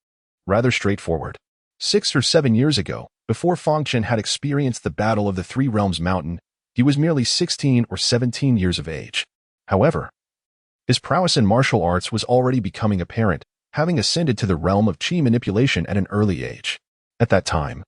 rather straightforward. 6 or 7 years ago, before Fang Chen had experienced the Battle of the Three Realms Mountain, he was merely 16 or 17 years of age. However, his prowess in martial arts was already becoming apparent, having ascended to the realm of qi manipulation at an early age. At that time,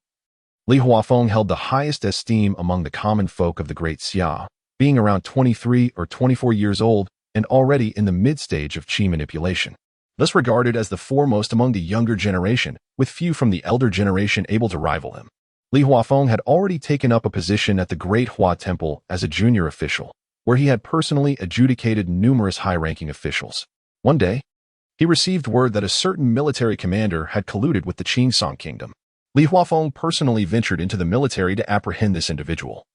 Li Huafeng held the highest esteem among the common folk of the Great Xia, being around 23 or 24 years old and already in the mid-stage of qi manipulation. Thus regarded as the foremost among the younger generation, with few from the elder generation able to rival him. Li Huafeng had already taken up a position at the Great Hua Temple as a junior official, where he had personally adjudicated numerous high-ranking officials. One day, he received word that a certain military commander had colluded with the Qingsong Kingdom. Li Huafeng personally ventured into the military to apprehend this individual,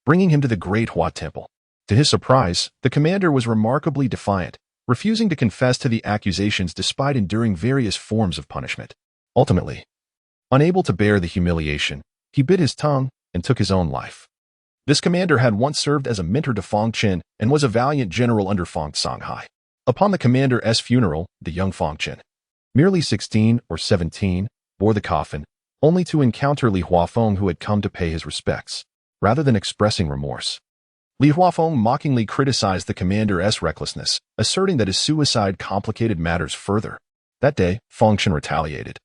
bringing him to the Great Hua Temple. To his surprise, the commander was remarkably defiant, refusing to confess to the accusations despite enduring various forms of punishment. Ultimately, unable to bear the humiliation, he bit his tongue and took his own life. This commander had once served as a mentor to Fang Chen and was a valiant general under Fang Songhai. Upon the commander's funeral, the young Fang Chen, merely 16 or 17, bore the coffin, only to encounter Li Huafeng, who had come to pay his respects. Rather than expressing remorse, Li Huafeng mockingly criticized the commander's recklessness, asserting that his suicide complicated matters further. That day, Fang Chen retaliated,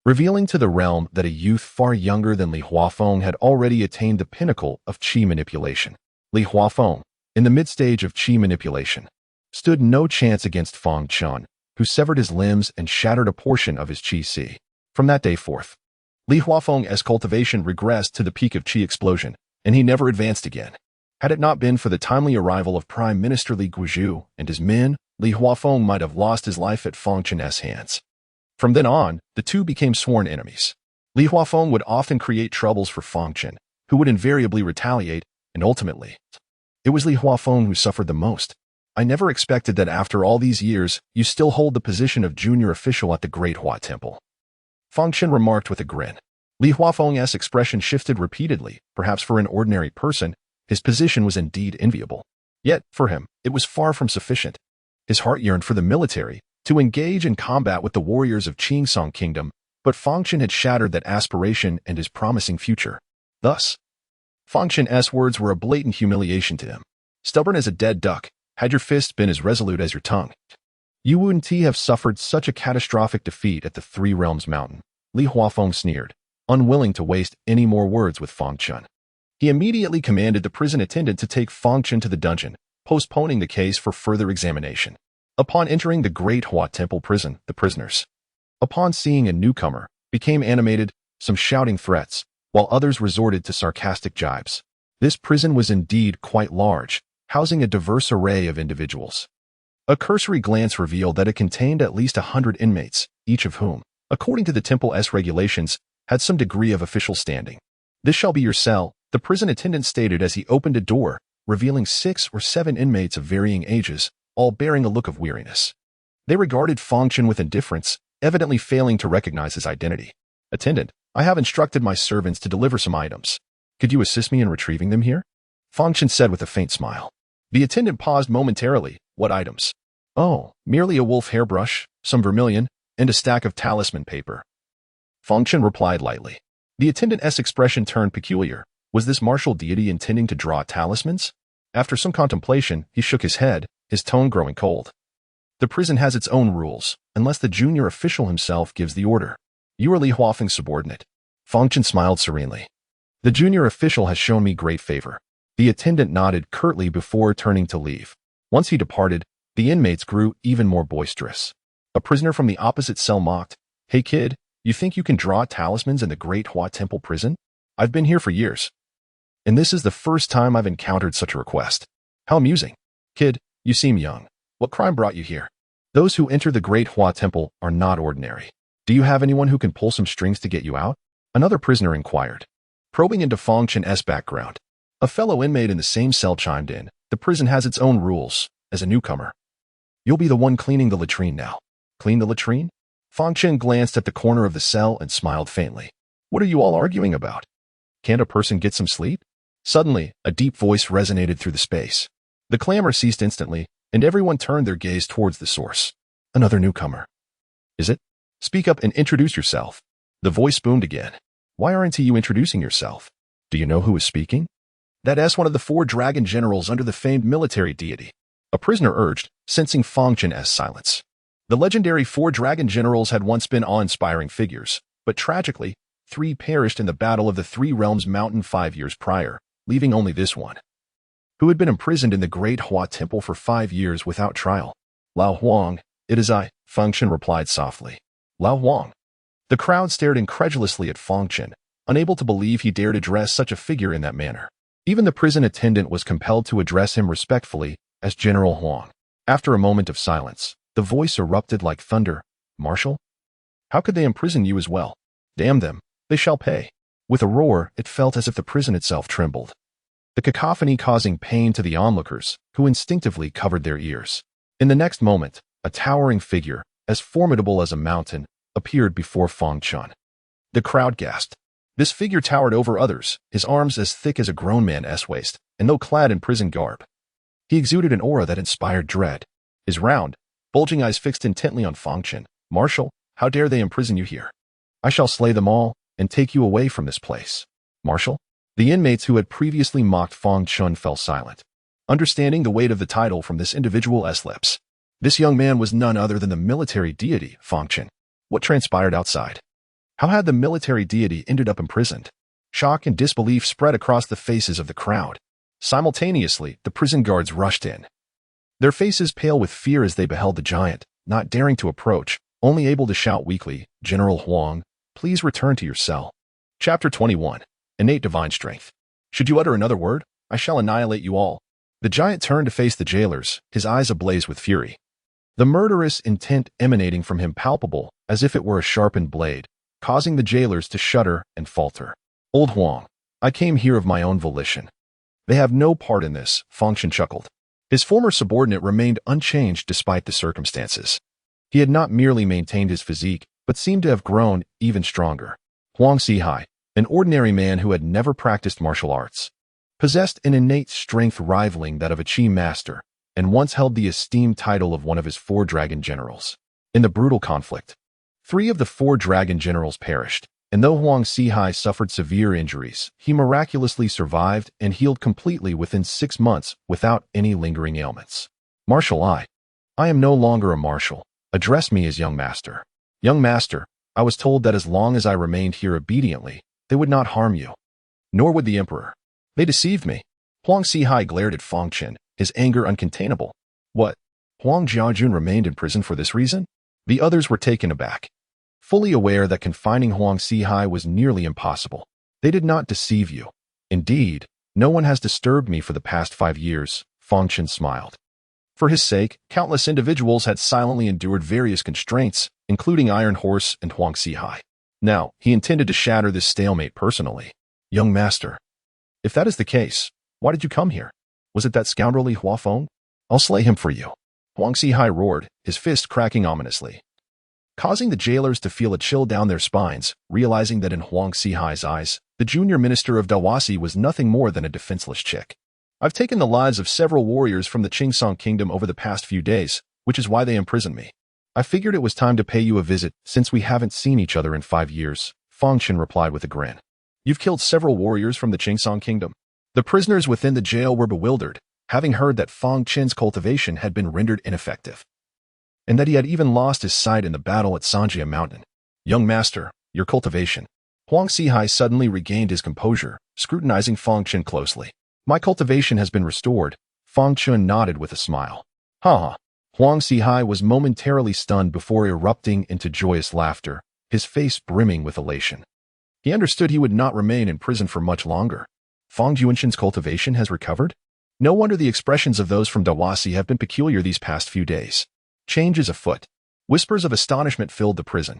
revealing to the realm that a youth far younger than Li Huafeng had already attained the pinnacle of qi manipulation. Li Huafeng, in the mid-stage of qi manipulation, stood no chance against Fang Chen, who severed his limbs and shattered a portion of his qi si. From that day forth, Li Huafeng's cultivation regressed to the peak of qi explosion, and he never advanced again. Had it not been for the timely arrival of Prime Minister Li Guozhu and his men, Li Huafeng might have lost his life at Fang Chen's hands. From then on, the two became sworn enemies. Li Huafeng would often create troubles for Fang Chen, who would invariably retaliate, and ultimately, it was Li Huafeng who suffered the most. I never expected that after all these years, you still hold the position of junior official at the Great Hua Temple. Fang Chen remarked with a grin. Li Huafeng's expression shifted repeatedly. Perhaps for an ordinary person, his position was indeed enviable. Yet, for him, it was far from sufficient. His heart yearned for the military, to engage in combat with the warriors of Qingsong Kingdom, but Fang Chen had shattered that aspiration and his promising future. Thus, Fang Chen's words were a blatant humiliation to him. Stubborn as a dead duck, had your fist been as resolute as your tongue, you wouldn't have suffered such a catastrophic defeat at the Three Realms Mountain. Li Huafeng sneered, unwilling to waste any more words with Fang Chen. He immediately commanded the prison attendant to take Fang Chen to the dungeon, postponing the case for further examination. Upon entering the Great Hua Temple prison, the prisoners, upon seeing a newcomer, became animated, some shouting threats, while others resorted to sarcastic jibes. This prison was indeed quite large, housing a diverse array of individuals. A cursory glance revealed that it contained at least 100 inmates, each of whom, according to the Temple's regulations, had some degree of official standing. "This shall be your cell," the prison attendant stated as he opened a door, revealing 6 or 7 inmates of varying ages, all bearing a look of weariness. They regarded Fang Chen with indifference, evidently failing to recognize his identity. "Attendant, I have instructed my servants to deliver some items. Could you assist me in retrieving them here?" Fang Chen said with a faint smile. The attendant paused momentarily. "What items?" "Oh, merely a wolf hairbrush, some vermilion, and a stack of talisman paper." Fang Chen replied lightly. The attendant's expression turned peculiar. Was this martial deity intending to draw talismans? After some contemplation, he shook his head, his tone growing cold. "The prison has its own rules, unless the junior official himself gives the order. You are Li Huafeng's subordinate." Fang Chen smiled serenely. "The junior official has shown me great favor." The attendant nodded curtly before turning to leave. Once he departed, the inmates grew even more boisterous. A prisoner from the opposite cell mocked, "Hey kid, you think you can draw talismans in the Great Hua Temple prison? I've been here for years, and this is the first time I've encountered such a request. How amusing. Kid, you seem young. What crime brought you here? Those who enter the Great Hua Temple are not ordinary. Do you have anyone who can pull some strings to get you out?" Another prisoner inquired. Probing into Fang Chen's background, a fellow inmate in the same cell chimed in, "The prison has its own rules. As a newcomer, you'll be the one cleaning the latrine now." "Clean the latrine?" Fang Chen glanced at the corner of the cell and smiled faintly. "What are you all arguing about? Can't a person get some sleep?" Suddenly, a deep voice resonated through the space. The clamor ceased instantly, and everyone turned their gaze towards the source. "Another newcomer. Is it? Speak up and introduce yourself." The voice boomed again. "Why aren't you introducing yourself? Do you know who is speaking?" "That's one of the 4 dragon generals under the famed military deity," a prisoner urged, sensing Fang Chen's silence. The legendary 4 dragon generals had once been awe-inspiring figures, but tragically, 3 perished in the Battle of the Three Realms Mountain 5 years prior, leaving only this one, who had been imprisoned in the Great Hua Temple for 5 years without trial. "Lao Huang, it is I," Fang Chen replied softly. "Lao Huang." The crowd stared incredulously at Fang Chen, unable to believe he dared address such a figure in that manner. Even the prison attendant was compelled to address him respectfully as General Huang. After a moment of silence, the voice erupted like thunder. "Marshal? How could they imprison you as well? Damn them, they shall pay." With a roar, it felt as if the prison itself trembled, the cacophony causing pain to the onlookers, who instinctively covered their ears. In the next moment, a towering figure, as formidable as a mountain, appeared before Fang Chen. The crowd gasped. This figure towered over others, his arms as thick as a grown man's waist, and though clad in prison garb, he exuded an aura that inspired dread. His round, bulging eyes fixed intently on Fang Chen. "Marshal, how dare they imprison you here? I shall slay them all and take you away from this place." "Marshal?" The inmates who had previously mocked Fang Chen fell silent, understanding the weight of the title from this individual's lips. This young man was none other than the military deity, Fang Chen. What transpired outside? How had the military deity ended up imprisoned? Shock and disbelief spread across the faces of the crowd. Simultaneously, the prison guards rushed in, their faces pale with fear as they beheld the giant, not daring to approach, only able to shout weakly, "General Huang, please return to your cell." Chapter 21. Innate Divine Strength. "Should you utter another word, I shall annihilate you all." The giant turned to face the jailers, his eyes ablaze with fury, the murderous intent emanating from him palpable as if it were a sharpened blade, causing the jailers to shudder and falter. "Old Huang, I came here of my own volition. They have no part in this," Fang Chen chuckled. His former subordinate remained unchanged despite the circumstances. He had not merely maintained his physique, but seemed to have grown even stronger. Huang Sihai, an ordinary man who had never practiced martial arts, possessed an innate strength rivaling that of a Qi master, and once held the esteemed title of one of his 4 dragon generals. In the brutal conflict, 3 of the 4 dragon generals perished, and though Huang Sihai suffered severe injuries, he miraculously survived and healed completely within 6 months without any lingering ailments. "Marshal, I am no longer a marshal. Address me as young master." "Young master, I was told that as long as I remained here obediently, they would not harm you. Nor would the emperor. They deceived me." Huang Sihai glared at Fang Chen, his anger uncontainable. "What? Huang Jiajun remained in prison for this reason?" The others were taken aback, fully aware that confining Huang Sihai was nearly impossible. "They did not deceive you. Indeed, no one has disturbed me for the past 5 years," Fang Chen smiled. For his sake, countless individuals had silently endured various constraints, including Iron Horse and Huang Xihai. Now, he intended to shatter this stalemate personally. Young master, if that is the case, why did you come here? Was it that scoundrel Li Huafeng? I'll slay him for you. Huang Xihai roared, his fist cracking ominously, causing the jailers to feel a chill down their spines, realizing that in Huang Xihai's eyes, the junior minister of Dawasi was nothing more than a defenseless chick. I've taken the lives of several warriors from the Qingsong kingdom over the past few days, which is why they imprisoned me. I figured it was time to pay you a visit since we haven't seen each other in 5 years, Fang Chen replied with a grin. You've killed several warriors from the Qingsong kingdom. The prisoners within the jail were bewildered, having heard that Fang Chen's cultivation had been rendered ineffective, and that he had even lost his sight in the battle at Sanjia Mountain. Young master, your cultivation. Huang Xihai suddenly regained his composure, scrutinizing Fang Chen closely. My cultivation has been restored. Fang Chen nodded with a smile. Ha! Huang Xihai was momentarily stunned before erupting into joyous laughter, his face brimming with elation. He understood he would not remain in prison for much longer. Fang Junshin's cultivation has recovered? No wonder the expressions of those from Dawasi have been peculiar these past few days. Change is afoot. Whispers of astonishment filled the prison.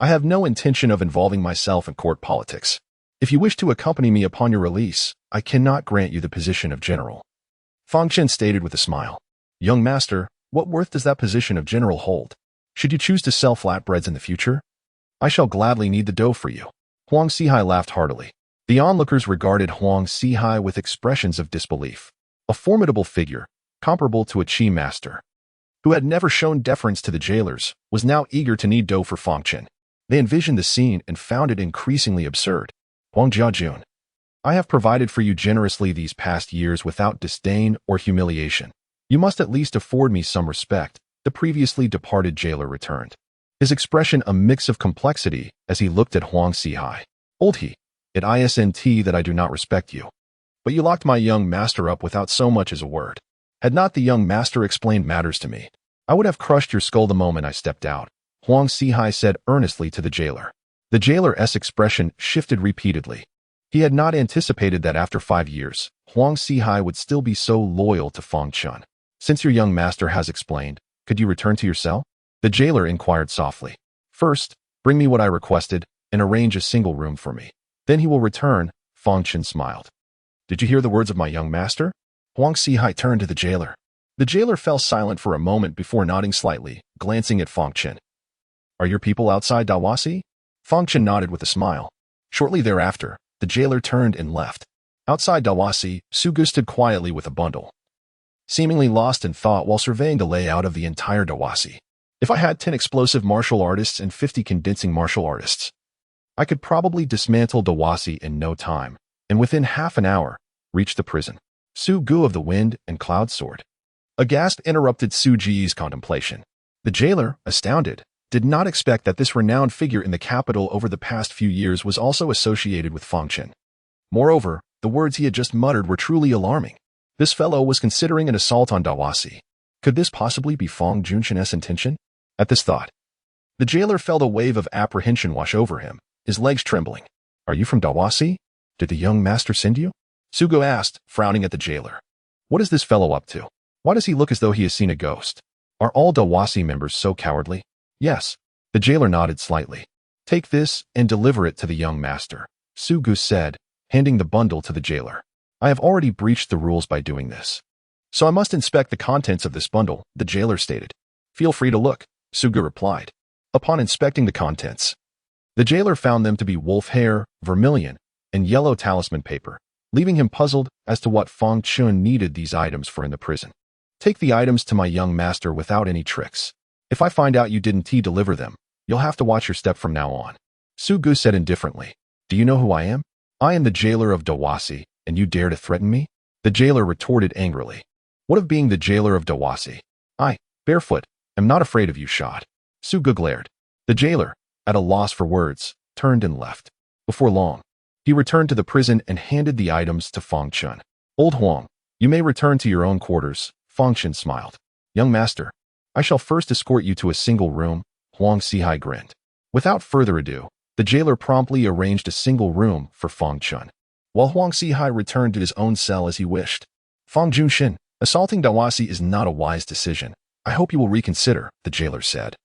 I have no intention of involving myself in court politics. If you wish to accompany me upon your release, I cannot grant you the position of general. Fang Chen stated with a smile. Young master, what worth does that position of general hold? Should you choose to sell flatbreads in the future? I shall gladly knead the dough for you. Huang Xihai laughed heartily. The onlookers regarded Huang Xihai with expressions of disbelief. A formidable figure, comparable to a Qi master, who had never shown deference to the jailers, was now eager to knead dough for Fang Chen. They envisioned the scene and found it increasingly absurd. Huang Jiajun, I have provided for you generously these past years without disdain or humiliation. You must at least afford me some respect, the previously departed jailer returned. His expression a mix of complexity as he looked at Huang Xihai. Old he, it isn't that I do not respect you, but you locked my young master up without so much as a word. Had not the young master explained matters to me, I would have crushed your skull the moment I stepped out, Huang Xihai said earnestly to the jailer. The jailer's expression shifted repeatedly. He had not anticipated that after 5 years, Huang Xihai would still be so loyal to Fang Chen. Since your young master has explained, could you return to your cell? The jailer inquired softly. First, bring me what I requested and arrange a single room for me. Then he will return, Fang Chen smiled. Did you hear the words of my young master? Huang Xihai turned to the jailer. The jailer fell silent for a moment before nodding slightly, glancing at Fang Chen. Are your people outside Dawasi? Fang Chen nodded with a smile. Shortly thereafter, the jailer turned and left. Outside Dawasi, Su Gu stood quietly with a bundle, seemingly lost in thought while surveying the layout of the entire Dawasi. If I had 10 explosive martial artists and 50 condensing martial artists, I could probably dismantle Dawasi in no time, and within half an hour, reach the prison. Su Gu of the Wind and Cloud Sword. A gasp interrupted Su Ji's contemplation. The jailer, astounded, did not expect that this renowned figure in the capital over the past few years was also associated with Fang Chen. Moreover, the words he had just muttered were truly alarming. This fellow was considering an assault on Dawasi. Could this possibly be Fang Junshin's intention? At this thought, the jailer felt a wave of apprehension wash over him, his legs trembling. Are you from Dawasi? Did the young master send you? Su Gu asked, frowning at the jailer. What is this fellow up to? Why does he look as though he has seen a ghost? Are all Dawasi members so cowardly? Yes. The jailer nodded slightly. Take this and deliver it to the young master, Su Gu said, handing the bundle to the jailer. I have already breached the rules by doing this, so I must inspect the contents of this bundle, the jailer stated. Feel free to look, Su Gu replied. Upon inspecting the contents, the jailer found them to be wolf hair, vermilion, and yellow talisman paper, leaving him puzzled as to what Fang Chen needed these items for in the prison. Take the items to my young master without any tricks. If I find out you didn't deliver them, you'll have to watch your step from now on. Su Gu said indifferently. Do you know who I am? I am the jailer of Dawasi, and you dare to threaten me? The jailer retorted angrily. What of being the jailer of Dawasi? I, barefoot, am not afraid of you, shot. Su Gu glared. The jailer, at a loss for words, turned and left. Before long, he returned to the prison and handed the items to Fang Chen. Old Huang, you may return to your own quarters, Fang Chen smiled. Young master, I shall first escort you to a single room, Huang Xihai grinned. Without further ado, the jailer promptly arranged a single room for Fang Chen, while Huang Xihai returned to his own cell as he wished. Fang Junshin, Assaulting Dawasi is not a wise decision. I hope you will reconsider, the jailer said.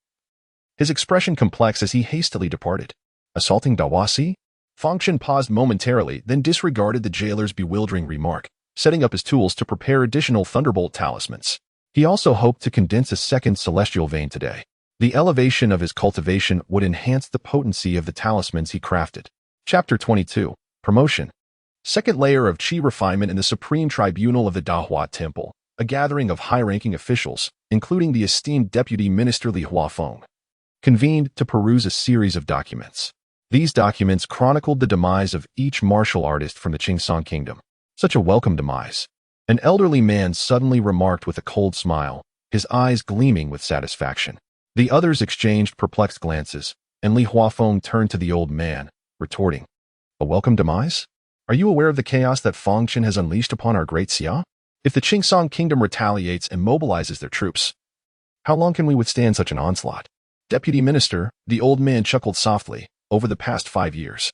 His expression complex as he hastily departed. Assaulting Dawasi? Fang Chen paused momentarily, then disregarded the jailer's bewildering remark, setting up his tools to prepare additional Thunderbolt talismans. He also hoped to condense a second celestial vein today. The elevation of his cultivation would enhance the potency of the talismans he crafted. Chapter 22. Promotion. Second layer of Qi refinement in the Supreme Tribunal of the Dahua Temple, a gathering of high-ranking officials, including the esteemed Deputy Minister Li Huafeng, convened to peruse a series of documents. These documents chronicled the demise of each martial artist from the Qingsong Kingdom. Such a welcome demise. An elderly man suddenly remarked with a cold smile, his eyes gleaming with satisfaction. The others exchanged perplexed glances, and Li Huafeng turned to the old man, retorting, "A welcome demise? Are you aware of the chaos that Fang Chen has unleashed upon our great Xia? If the Qingsong Kingdom retaliates and mobilizes their troops, how long can we withstand such an onslaught?" Deputy Minister, the old man chuckled softly, over the past 5 years.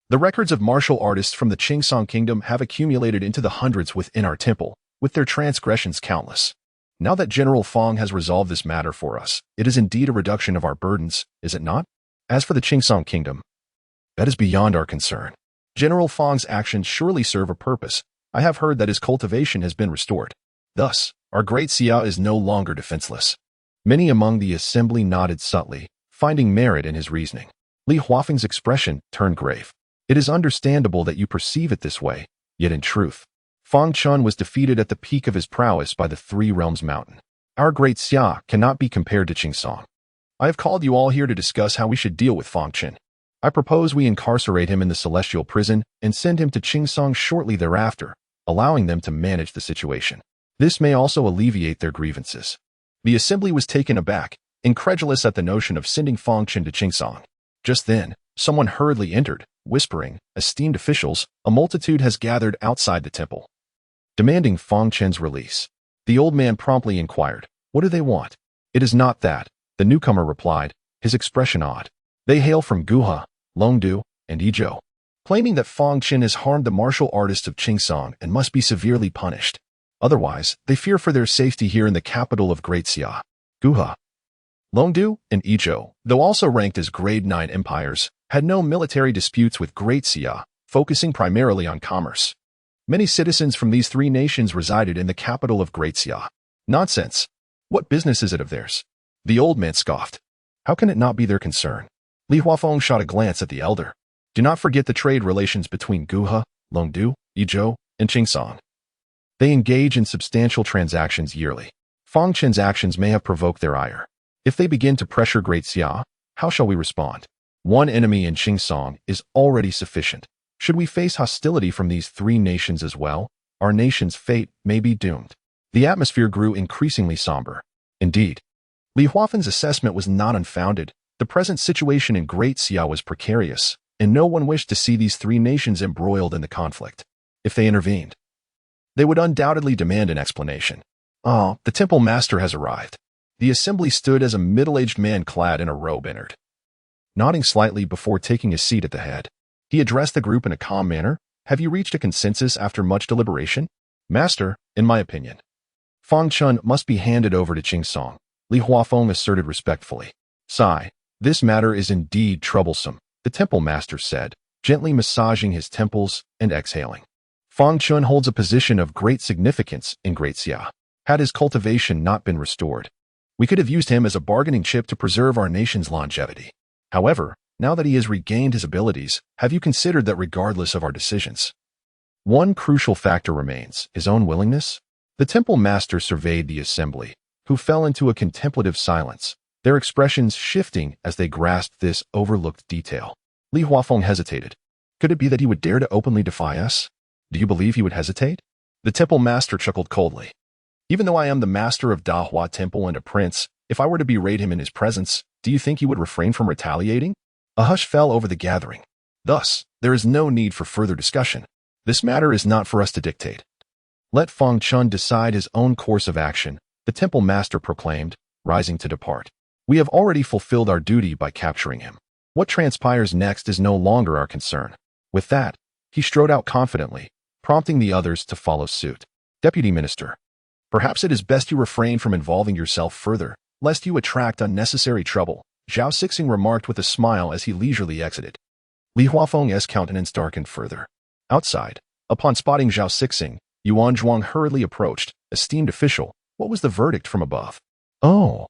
The records of martial artists from the Qingsong Kingdom have accumulated into the hundreds within our temple, with their transgressions countless. Now that General Fang has resolved this matter for us, it is indeed a reduction of our burdens, is it not? As for the Qingsong Kingdom, that is beyond our concern. General Fang's actions surely serve a purpose. I have heard that his cultivation has been restored. Thus, our great Xia is no longer defenseless. Many among the assembly nodded subtly, finding merit in his reasoning. Li Huafeng's expression turned grave. It is understandable that you perceive it this way, yet in truth, Fang Chen was defeated at the peak of his prowess by the Three Realms Mountain. Our great Xia cannot be compared to Qingsong. I have called you all here to discuss how we should deal with Fang Chen. I propose we incarcerate him in the Celestial Prison and send him to Qingsong shortly thereafter, allowing them to manage the situation. This may also alleviate their grievances. The assembly was taken aback, incredulous at the notion of sending Fang Chen to Qingsong. Just then, someone hurriedly entered, whispering, "Esteemed officials, a multitude has gathered outside the temple, demanding Fang Chen's release." The old man promptly inquired, "What do they want?" "It is not that," the newcomer replied, his expression odd. "They hail from Guha, Longdu, and Yizhou, claiming that Fang Chen has harmed the martial artists of Qingsong and must be severely punished. Otherwise, they fear for their safety here in the capital of Great Xia." Guha, Longdu, and Yizhou, though also ranked as Grade 9 empires, had no military disputes with Great Xia, focusing primarily on commerce. Many citizens from these three nations resided in the capital of Great Xia. Nonsense. What business is it of theirs? The old man scoffed. How can it not be their concern? Li Huafeng shot a glance at the elder. Do not forget the trade relations between Guha, Longdu, Yizhou, and Qingsong. They engage in substantial transactions yearly. Fang Chen's actions may have provoked their ire. If they begin to pressure Great Xia, how shall we respond? One enemy in Qingsong is already sufficient. Should we face hostility from these three nations as well, our nation's fate may be doomed. The atmosphere grew increasingly somber. Indeed, Li Huafeng's assessment was not unfounded. The present situation in Great Xia was precarious, and no one wished to see these three nations embroiled in the conflict. If they intervened, they would undoubtedly demand an explanation. "Oh, the temple master has arrived." The assembly stood as a middle-aged man clad in a robe entered. Nodding slightly before taking his seat at the head, he addressed the group in a calm manner. "Have you reached a consensus after much deliberation?" "Master, in my opinion, Fang Chen must be handed over to Qingsong," Li Huafeng asserted respectfully. "Sigh, this matter is indeed troublesome," the temple master said, gently massaging his temples and exhaling. "Fang Chen holds a position of great significance in Great Xia. Had his cultivation not been restored, we could have used him as a bargaining chip to preserve our nation's longevity. However, now that he has regained his abilities, have you considered that regardless of our decisions, one crucial factor remains, his own willingness?" The temple master surveyed the assembly, who fell into a contemplative silence, their expressions shifting as they grasped this overlooked detail. Li Huafeng hesitated. Could it be that he would dare to openly defy us? Do you believe he would hesitate? The temple master chuckled coldly. Even though I am the master of Dahua Temple and a prince, if I were to berate him in his presence, do you think he would refrain from retaliating? A hush fell over the gathering. Thus, there is no need for further discussion. This matter is not for us to dictate. Let Fang Chen decide his own course of action, the temple master proclaimed, rising to depart. We have already fulfilled our duty by capturing him. What transpires next is no longer our concern. With that, he strode out confidently, prompting the others to follow suit. Deputy Minister, Perhaps it is best you refrain from involving yourself further, lest you attract unnecessary trouble, Zhao Sixing remarked with a smile as he leisurely exited. Li Huafeng's countenance darkened further. Outside, upon spotting Zhao Sixing, Yuan Zhuang hurriedly approached. Esteemed official, what was the verdict from above? Oh,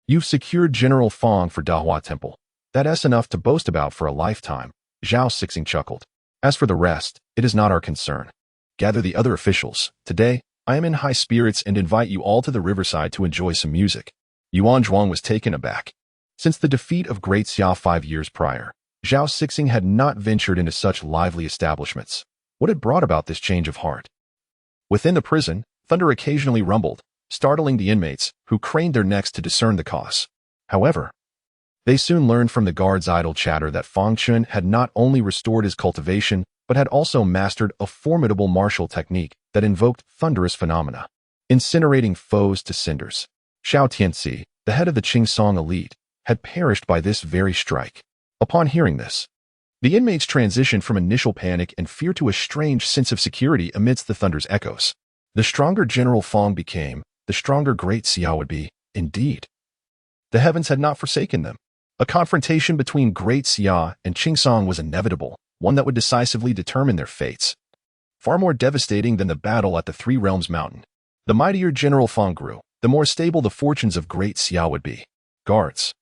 you've secured General Fang for Dahua Temple. That's enough to boast about for a lifetime, Zhao Sixing chuckled. As for the rest, it is not our concern. Gather the other officials. Today, I am in high spirits and invite you all to the riverside to enjoy some music. Yuan Zhuang was taken aback. Since the defeat of Great Xia 5 years prior, Zhao Sixing had not ventured into such lively establishments. What had brought about this change of heart? Within the prison, thunder occasionally rumbled, startling the inmates, who craned their necks to discern the cause. However, they soon learned from the guards' idle chatter that Fang Chen had not only restored his cultivation, but had also mastered a formidable martial technique that invoked thunderous phenomena, incinerating foes to cinders. Xiao Tianxi, the head of the Qingsong elite, had perished by this very strike. Upon hearing this, the inmates transitioned from initial panic and fear to a strange sense of security amidst the thunder's echoes. The stronger General Fang became, the stronger Great Xia would be, indeed. The heavens had not forsaken them. A confrontation between Great Xia and Qingsong was inevitable, one that would decisively determine their fates. Far more devastating than the battle at the Three Realms Mountain. The mightier General Fang grew, the more stable the fortunes of Great Xia would be. Guards,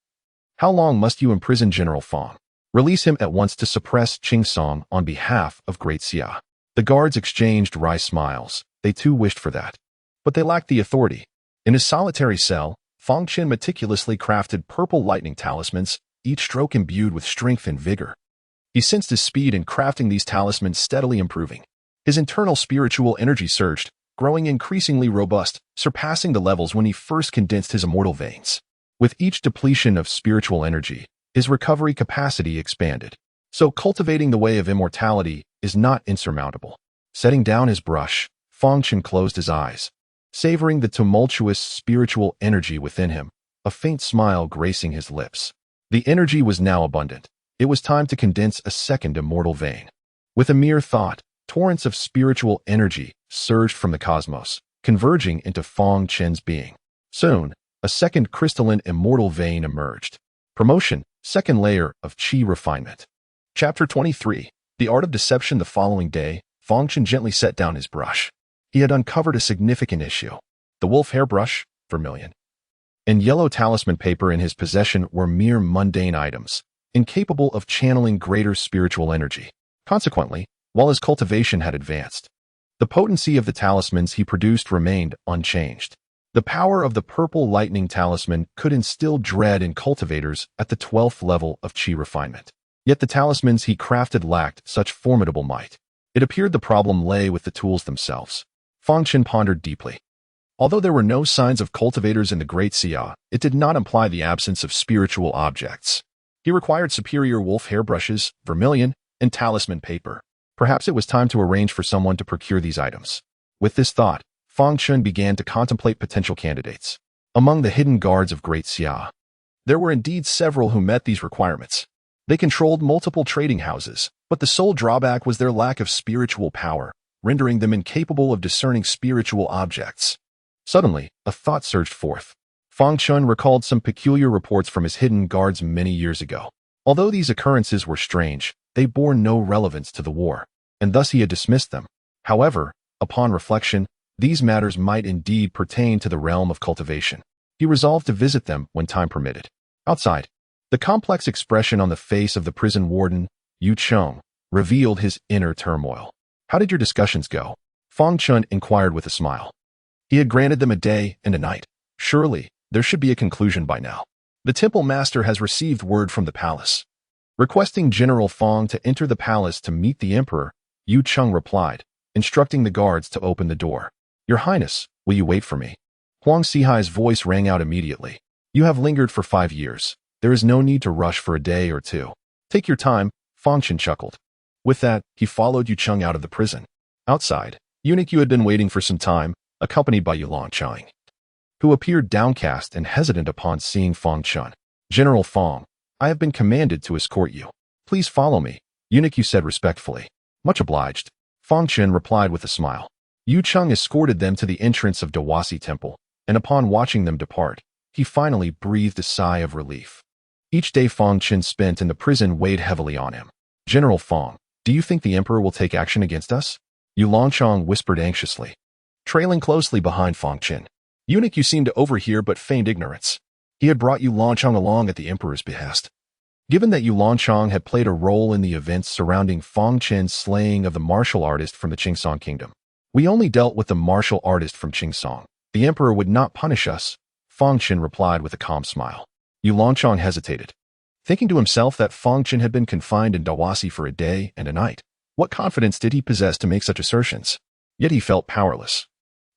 how long must you imprison General Fang? Release him at once to suppress Qingsong on behalf of Great Xia. The guards exchanged wry smiles. They too wished for that. But they lacked the authority. In his solitary cell, Fang Chen meticulously crafted purple lightning talismans, each stroke imbued with strength and vigor. He sensed his speed in crafting these talismans steadily improving. His internal spiritual energy surged, growing increasingly robust, surpassing the levels when he first condensed his immortal veins. With each depletion of spiritual energy, his recovery capacity expanded. So cultivating the way of immortality is not insurmountable. Setting down his brush, Fang Chen closed his eyes, savoring the tumultuous spiritual energy within him, a faint smile gracing his lips. The energy was now abundant. It was time to condense a second immortal vein. With a mere thought, torrents of spiritual energy surged from the cosmos, converging into Fang Chen's being. Soon, a second crystalline immortal vein emerged. Promotion, second layer of Qi refinement. Chapter 23, The Art of Deception. The following day, Fang Chen gently set down his brush. He had uncovered a significant issue. The wolf hairbrush, vermilion, and yellow talisman paper in his possession were mere mundane items, incapable of channeling greater spiritual energy. Consequently, while his cultivation had advanced, the potency of the talismans he produced remained unchanged. The power of the purple lightning talisman could instill dread in cultivators at the 12th level of Qi refinement. Yet the talismans he crafted lacked such formidable might. It appeared the problem lay with the tools themselves. Fang Chen pondered deeply. Although there were no signs of cultivators in the Great Xia, it did not imply the absence of spiritual objects. He required superior wolf hairbrushes, vermilion, and talisman paper. Perhaps it was time to arrange for someone to procure these items. With this thought, Fang Chen began to contemplate potential candidates. Among the hidden guards of Great Xia, there were indeed several who met these requirements. They controlled multiple trading houses, but the sole drawback was their lack of spiritual power, rendering them incapable of discerning spiritual objects. Suddenly, a thought surged forth. Fang Chen recalled some peculiar reports from his hidden guards many years ago. Although these occurrences were strange, they bore no relevance to the war, and thus he had dismissed them. However, upon reflection, these matters might indeed pertain to the realm of cultivation. He resolved to visit them when time permitted. Outside, the complex expression on the face of the prison warden, Yu Cheng, revealed his inner turmoil. How did your discussions go? Fang Chen inquired with a smile. He had granted them a day and a night. Surely, there should be a conclusion by now. The temple master has received word from the palace, requesting General Fang to enter the palace to meet the emperor. Yu Cheng replied, instructing the guards to open the door. Your Highness, will you wait for me? Huang Sihai's voice rang out immediately. You have lingered for 5 years. There is no need to rush for a day or two. Take your time, Fang Chen chuckled. With that, he followed Yu Cheng out of the prison. Outside, Eunuch Yu had been waiting for some time, accompanied by Yulong Chang, who appeared downcast and hesitant upon seeing Fang Chen. General Fang, I have been commanded to escort you. Please follow me, Eunuch Yu said respectfully. Much obliged, Fang Chen replied with a smile. Yu Cheng escorted them to the entrance of Dawasi Temple, and upon watching them depart, he finally breathed a sigh of relief. Each day Fang Chen spent in the prison weighed heavily on him. General Fang, do you think the emperor will take action against us? Yu Longchong whispered anxiously. Trailing closely behind Fang Chen. Eunuch, you seemed to overhear but feigned ignorance. He had brought Yu Longchong along at the emperor's behest. Given that Yu Longchong had played a role in the events surrounding Fang Chen's slaying of the martial artist from the Qingsong kingdom, we only dealt with the martial artist from Qingsong. The emperor would not punish us, Fang Chen replied with a calm smile. Yu Longchong hesitated, thinking to himself that Fang Chen had been confined in Dawasi for a day and a night. What confidence did he possess to make such assertions? Yet he felt powerless,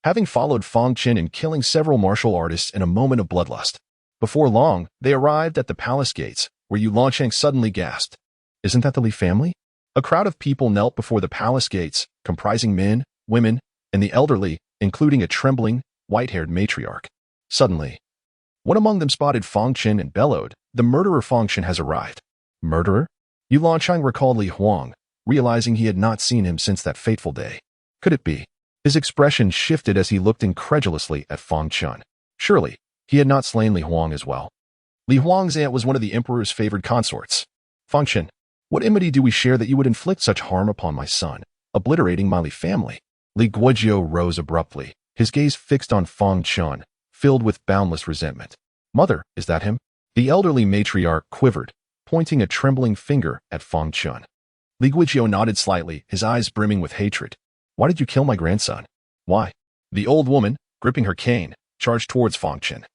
having followed Fang Chen in killing several martial artists in a moment of bloodlust. Before long, they arrived at the palace gates, where Yu Longchong suddenly gasped. Isn't that the Li family? A crowd of people knelt before the palace gates, comprising men, women, and the elderly, including a trembling, white-haired matriarch. Suddenly, one among them spotted Fang Chen and bellowed, the murderer Fang Chen has arrived. Murderer? Yu Longchong recalled Li Huang, realizing he had not seen him since that fateful day. Could it be? His expression shifted as he looked incredulously at Fang Chen. Surely, he had not slain Li Huang as well. Li Huang's aunt was one of the emperor's favored consorts. Fang Chen, what enmity do we share that you would inflict such harm upon my son, obliterating my Li family? Li Guojiu rose abruptly, his gaze fixed on Fang Chen, filled with boundless resentment. Mother, is that him? The elderly matriarch quivered, pointing a trembling finger at Fang Chen. Li Guojiu nodded slightly, his eyes brimming with hatred. Why did you kill my grandson? Why? The old woman, gripping her cane, charged towards Fang Chen,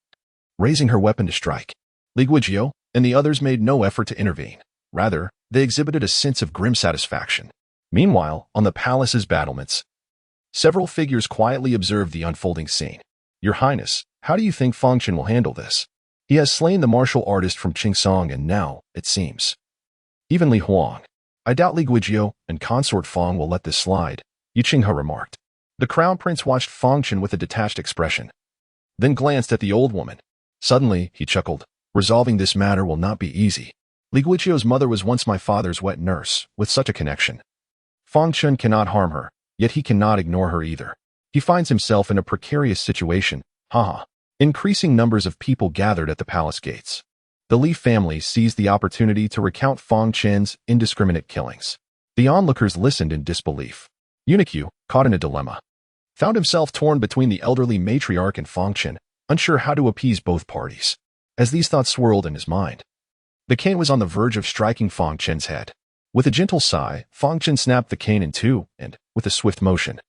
raising her weapon to strike. Li Guojiu and the others made no effort to intervene. Rather, they exhibited a sense of grim satisfaction. Meanwhile, on the palace's battlements, several figures quietly observed the unfolding scene. Your Highness, how do you think Fang Chen will handle this? He has slain the martial artist from Qingsong and now, it seems, even Li Huang. I doubt Li Guojiu and consort Fang will let this slide, Yu Qinghe remarked. The crown prince watched Fang Chen with a detached expression, then glanced at the old woman. Suddenly, he chuckled. Resolving this matter will not be easy. Li Guojiu's mother was once my father's wet nurse, with such a connection. Fang Chen cannot harm her, yet he cannot ignore her either. He finds himself in a precarious situation. Haha. Increasing numbers of people gathered at the palace gates. The Li family seized the opportunity to recount Fang Chen's indiscriminate killings. The onlookers listened in disbelief. Eunuch, caught in a dilemma, found himself torn between the elderly matriarch and Fang Chen, unsure how to appease both parties. As these thoughts swirled in his mind, the cane was on the verge of striking Fang Chen's head. With a gentle sigh, Fang Chen snapped the cane in two and, with a swift motion,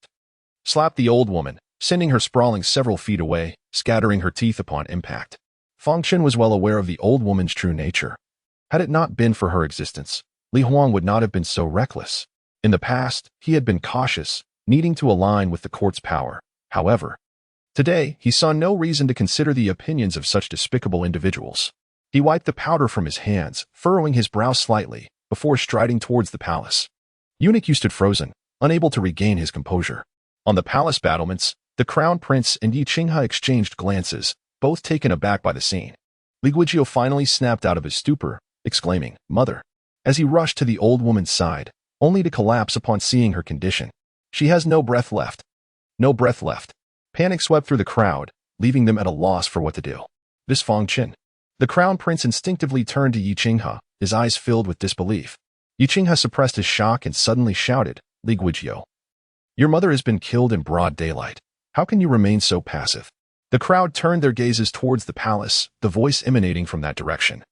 slapped the old woman, sending her sprawling several feet away, scattering her teeth upon impact. Fang Chen was well aware of the old woman's true nature. Had it not been for her existence, Li Huang would not have been so reckless. In the past, he had been cautious, needing to align with the court's power. However, today, he saw no reason to consider the opinions of such despicable individuals. He wiped the powder from his hands, furrowing his brow slightly, before striding towards the palace. Eunuch stood frozen, unable to regain his composure. On the palace battlements, the crown prince and Yu Qinghe exchanged glances, both taken aback by the scene. Li Guojiu finally snapped out of his stupor, exclaiming, Mother, as he rushed to the old woman's side, only to collapse upon seeing her condition. She has no breath left. No breath left. Panic swept through the crowd, leaving them at a loss for what to do. This Fang Chen. The crown prince instinctively turned to Yu Qinghe, his eyes filled with disbelief. Yu Qinghe suppressed his shock and suddenly shouted, Li Guojiu, your mother has been killed in broad daylight. How can you remain so passive? The crowd turned their gazes towards the palace, the voice emanating from that direction.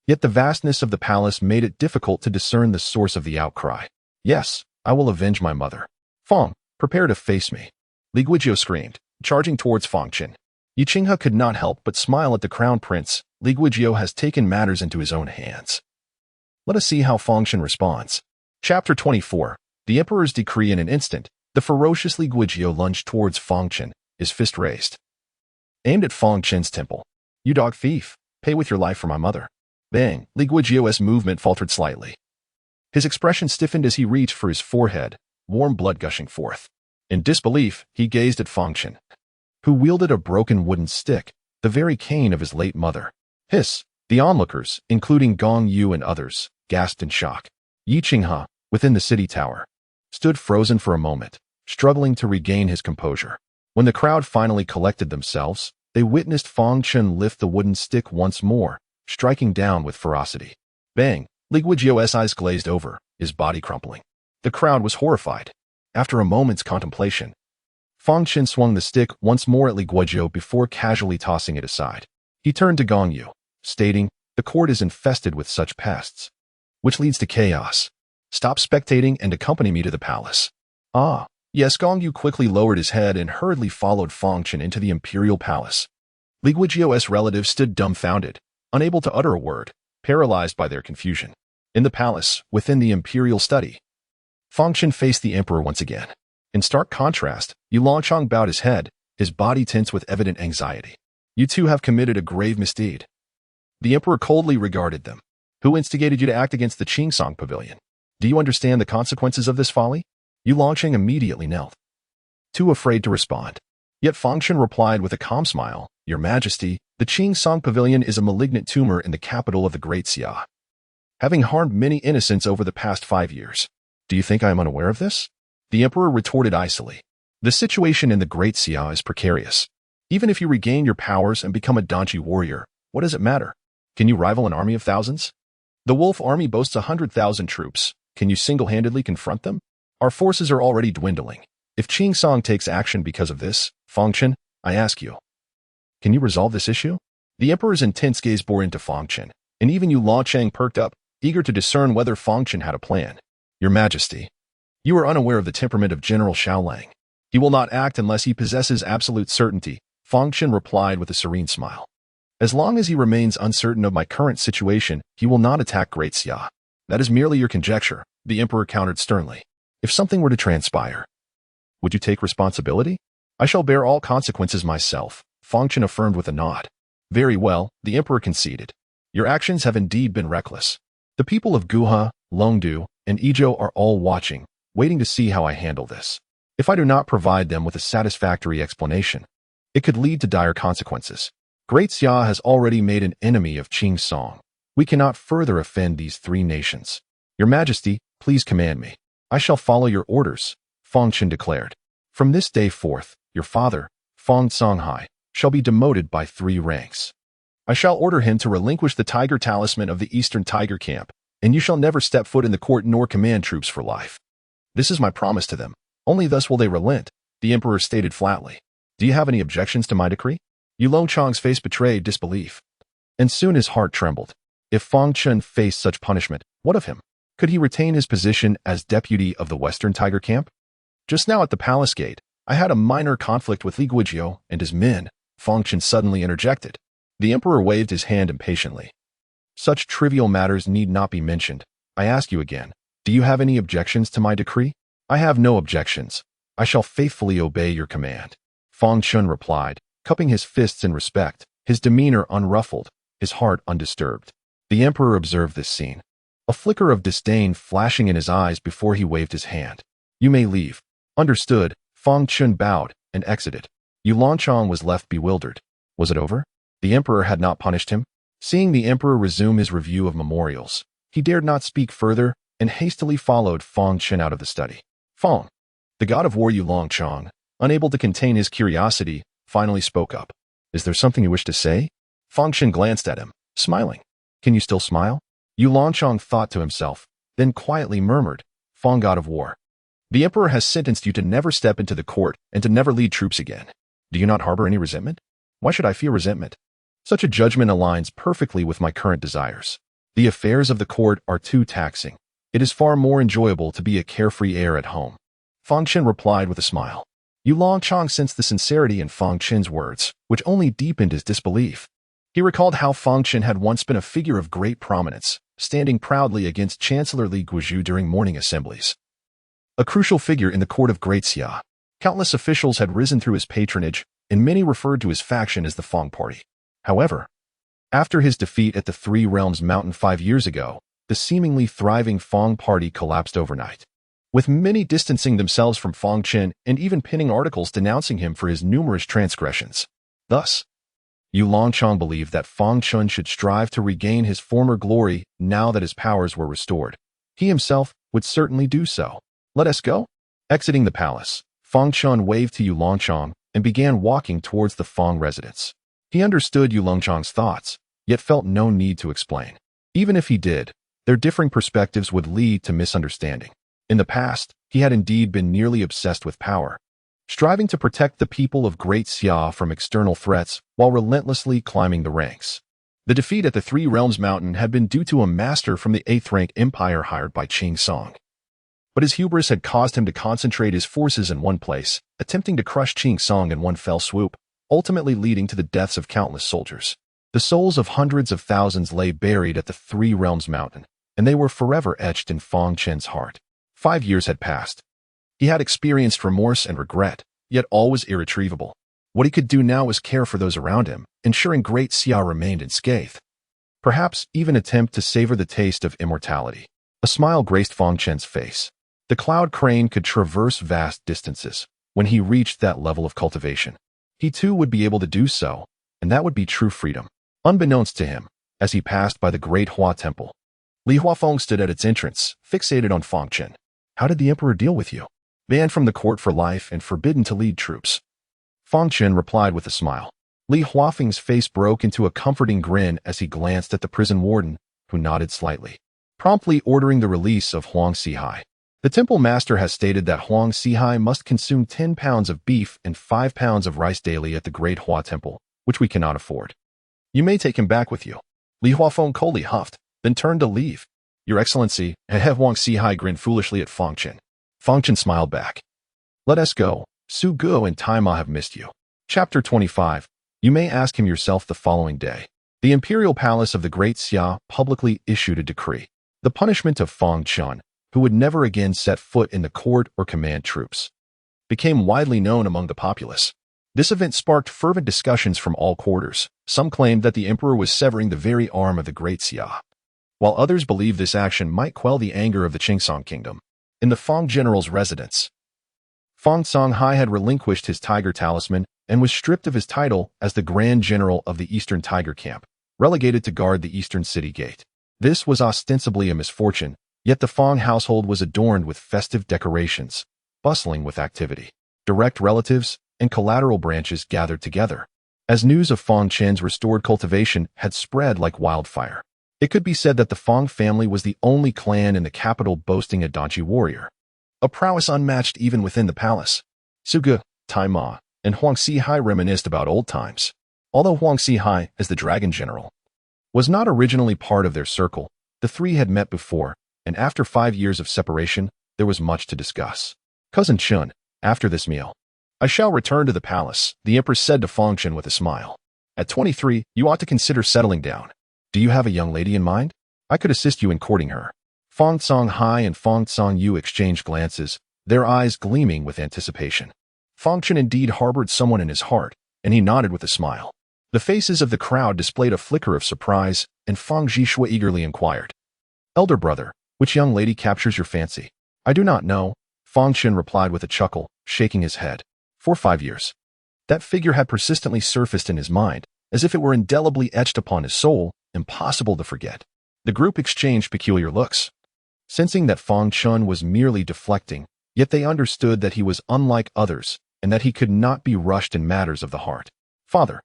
Yet the vastness of the palace made it difficult to discern the source of the outcry. Yes, I will avenge my mother. Fang, prepare to face me. Li Guojiu screamed, charging towards Fang Chen. Yu Qinghe could not help but smile at the crown prince. Li Guojiu has taken matters into his own hands. Let us see how Fang Chen responds. Chapter 24. The Emperor's Decree. In an instant, the ferocious Li Guojiu lunged towards Fang Chen, his fist raised, aimed at Fang Chen's temple. You dog thief, pay with your life for my mother. Bang! Li Guojiu's movement faltered slightly. His expression stiffened as he reached for his forehead, warm blood gushing forth. In disbelief, he gazed at Fang Chen, who wielded a broken wooden stick, the very cane of his late mother. Hiss! The onlookers, including Gong Yu and others, gasped in shock. Yu Qinghe, within the city tower, stood frozen for a moment, struggling to regain his composure. When the crowd finally collected themselves, they witnessed Fang Chen lift the wooden stick once more, striking down with ferocity. Bang! Li Guizhou's eyes glazed over, his body crumpling. The crowd was horrified. After a moment's contemplation, Fang Chen swung the stick once more at Li Guizhou before casually tossing it aside. He turned to Gong Yu, stating, "The court is infested with such pests, which leads to chaos. Stop spectating and accompany me to the palace." "Ah, yes." Gong Yu quickly lowered his head and hurriedly followed Fang Chen into the imperial palace. Li Guizhou's relatives stood dumbfounded, unable to utter a word, paralyzed by their confusion. In the palace, within the imperial study, Fang Chen faced the emperor once again. In stark contrast, Yu Longchong bowed his head, his body tense with evident anxiety. "You two have committed a grave misdeed." The emperor coldly regarded them. "Who instigated you to act against the Qingsong Pavilion? Do you understand the consequences of this folly?" Yu Longcheng immediately knelt, too afraid to respond. Yet Fang Chen replied with a calm smile, "Your Majesty, the Qingsong Pavilion is a malignant tumor in the capital of the Great Xia, having harmed many innocents over the past 5 years. Do you think I am unaware of this?" The emperor retorted icily. "The situation in the Great Xia is precarious. Even if you regain your powers and become a Danchi warrior, what does it matter? Can you rival an army of thousands? The Wolf Army boasts 100,000 troops. Can you single-handedly confront them? Our forces are already dwindling. If Qingsong takes action because of this, Fang Chen, I ask you, can you resolve this issue?" The emperor's intense gaze bore into Fang Chen, and even Yu Longcheng perked up, eager to discern whether Fang Chen had a plan. "Your Majesty, you are unaware of the temperament of General Xiaolang. He will not act unless he possesses absolute certainty," Fang Chen replied with a serene smile. "As long as he remains uncertain of my current situation, he will not attack Great Xia." "That is merely your conjecture," the emperor countered sternly. "If something were to transpire, would you take responsibility?" "I shall bear all consequences myself," Fang Chen affirmed with a nod. "Very well," the emperor conceded. "Your actions have indeed been reckless. The people of Guha, Longdu, and Izhou are all watching, waiting to see how I handle this. If I do not provide them with a satisfactory explanation, it could lead to dire consequences. Great Xia has already made an enemy of Qingsong. We cannot further offend these 3 nations. Your Majesty, please command me." "I shall follow your orders," Fang Chen declared. "From this day forth, your father, Fang Songhai, shall be demoted by 3 ranks. I shall order him to relinquish the tiger talisman of the Eastern Tiger Camp, and you shall never step foot in the court nor command troops for life. This is my promise to them. Only thus will they relent," the emperor stated flatly. "Do you have any objections to my decree?" Yu Longchong's face betrayed disbelief, and soon his heart trembled. If Fang Chen faced such punishment, what of him? Could he retain his position as deputy of the Western Tiger Camp? "Just now at the palace gate, I had a minor conflict with Li Guizhou and his men," Fang Chen suddenly interjected. The emperor waved his hand impatiently. "Such trivial matters need not be mentioned. I ask you again, do you have any objections to my decree?" "I have no objections. I shall faithfully obey your command," Fang Chen replied, cupping his fists in respect, his demeanor unruffled, his heart undisturbed. The emperor observed this scene, a flicker of disdain flashing in his eyes before he waved his hand. "You may leave." "Understood," Fang Chen bowed and exited. Yu Longchong was left bewildered. Was it over? The emperor had not punished him? Seeing the emperor resume his review of memorials, he dared not speak further and hastily followed Fang Chen out of the study. Fang, the god of war Yu Longchong, unable to contain his curiosity, finally spoke up. "Is there something you wish to say?" Fang Chen glanced at him, smiling. "Can you still smile?" Yu Longchong thought to himself, then quietly murmured, "Fang, god of war, the emperor has sentenced you to never step into the court and to never lead troops again. Do you not harbor any resentment?" "Why should I feel resentment? Such a judgment aligns perfectly with my current desires. The affairs of the court are too taxing. It is far more enjoyable to be a carefree heir at home," Fang Chen replied with a smile. Yu Longchong sensed the sincerity in Fang Chen's words, which only deepened his disbelief. He recalled how Fang Chen had once been a figure of great prominence, standing proudly against Chancellor Li Guizhou during morning assemblies. A crucial figure in the court of Great Xia. Countless officials had risen through his patronage, and many referred to his faction as the Fang Party. However, after his defeat at the Three Realms Mountain 5 years ago, the seemingly thriving Fang Party collapsed overnight, with many distancing themselves from Fang Chen and even penning articles denouncing him for his numerous transgressions. Thus, Yu Longchong believed that Fang Chen should strive to regain his former glory now that his powers were restored. He himself would certainly do so. "Let us go." Exiting the palace, Fang Chen waved to Yu Longchong and began walking towards the Fang residence. He understood Yu Longchong's thoughts, yet felt no need to explain. Even if he did, their differing perspectives would lead to misunderstanding. In the past, he had indeed been nearly obsessed with power, striving to protect the people of Great Xia from external threats while relentlessly climbing the ranks. The defeat at the Three Realms Mountain had been due to a master from the 8th rank empire hired by Qing Song. But his hubris had caused him to concentrate his forces in one place, attempting to crush Qing Song in one fell swoop, ultimately leading to the deaths of countless soldiers. The souls of hundreds of thousands lay buried at the Three Realms Mountain, and they were forever etched in Fang Chen's heart. 5 years had passed. He had experienced remorse and regret, yet all was irretrievable. What he could do now was care for those around him, ensuring Great Xia remained unscathed. Perhaps even attempt to savor the taste of immortality. A smile graced Fang Chen's face. The cloud crane could traverse vast distances. When he reached that level of cultivation, he too would be able to do so, and that would be true freedom. Unbeknownst to him, as he passed by the Great Hua Temple, Li Huafeng stood at its entrance, fixated on Fang Chen. How did the emperor deal with you? Banned from the court for life and forbidden to lead troops. Fang Chen replied with a smile. Li Huafeng's face broke into a comforting grin as he glanced at the prison warden, who nodded slightly, promptly ordering the release of Huang Sihai. The temple master has stated that Huang Sihai must consume 10 pounds of beef and 5 pounds of rice daily at the Great Hua Temple, which we cannot afford. You may take him back with you. Li Huafeng coldly huffed, then turned to leave. Your Excellency, Huang Sihai grinned foolishly at Fang Chen. Fang Chen smiled back. Let us go. Su Guo and Tai Ma have missed you. Chapter 25. You may ask him yourself the following day. The imperial palace of the Great Xia publicly issued a decree. The punishment of Fang Chen, who would never again set foot in the court or command troops, became widely known among the populace. This event sparked fervent discussions from all quarters. Some claimed that the emperor was severing the very arm of the Great Xia, while others believed this action might quell the anger of the Qingsong kingdom. In the Fang general's residence, Fang Songhai had relinquished his tiger talisman and was stripped of his title as the Grand General of the Eastern Tiger Camp, relegated to guard the Eastern City Gate. This was ostensibly a misfortune, yet the Fang household was adorned with festive decorations, bustling with activity. Direct relatives and collateral branches gathered together, as news of Fang Chen's restored cultivation had spread like wildfire. It could be said that the Fang family was the only clan in the capital boasting a Danchi warrior, a prowess unmatched even within the palace. Su Ge, Tai Ma, and Huang Sihai reminisced about old times. Although Huang Sihai, as the Dragon General, was not originally part of their circle, the three had met before, and after 5 years of separation, there was much to discuss. Cousin Chun, after this meal, I shall return to the palace, the empress said to Fang Chen with a smile. At 23, you ought to consider settling down. Do you have a young lady in mind? I could assist you in courting her. Fang Songhai and Fang Songyu exchanged glances, their eyes gleaming with anticipation. Fang Chen indeed harbored someone in his heart, and he nodded with a smile. The faces of the crowd displayed a flicker of surprise, and Fang Zhishua eagerly inquired, Elder brother, which young lady captures your fancy? I do not know, Fang Chen replied with a chuckle, shaking his head. For 5 years. That figure had persistently surfaced in his mind, as if it were indelibly etched upon his soul, impossible to forget. The group exchanged peculiar looks, sensing that Fang Chen was merely deflecting, yet they understood that he was unlike others, and that he could not be rushed in matters of the heart. Father,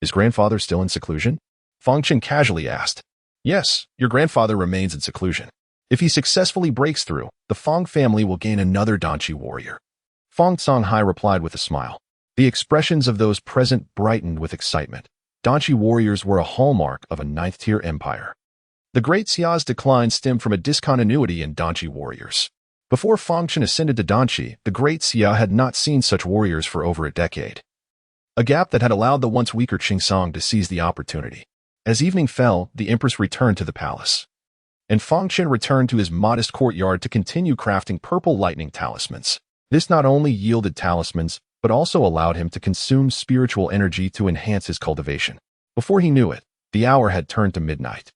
is grandfather still in seclusion? Fang Chen casually asked. Yes, your grandfather remains in seclusion. If he successfully breaks through, the Fang family will gain another Danchi warrior. Fang Songhai replied with a smile. The expressions of those present brightened with excitement. Danchi warriors were a hallmark of a 9th-tier empire. The Great Xia's decline stemmed from a discontinuity in Danchi warriors. Before Fang Chen ascended to Danchi, the Great Xia had not seen such warriors for over a decade. A gap that had allowed the once weaker Qingsong to seize the opportunity. As evening fell, the empress returned to the palace, and Fang Chen returned to his modest courtyard to continue crafting purple lightning talismans. This not only yielded talismans, but also allowed him to consume spiritual energy to enhance his cultivation. Before he knew it, the hour had turned to midnight.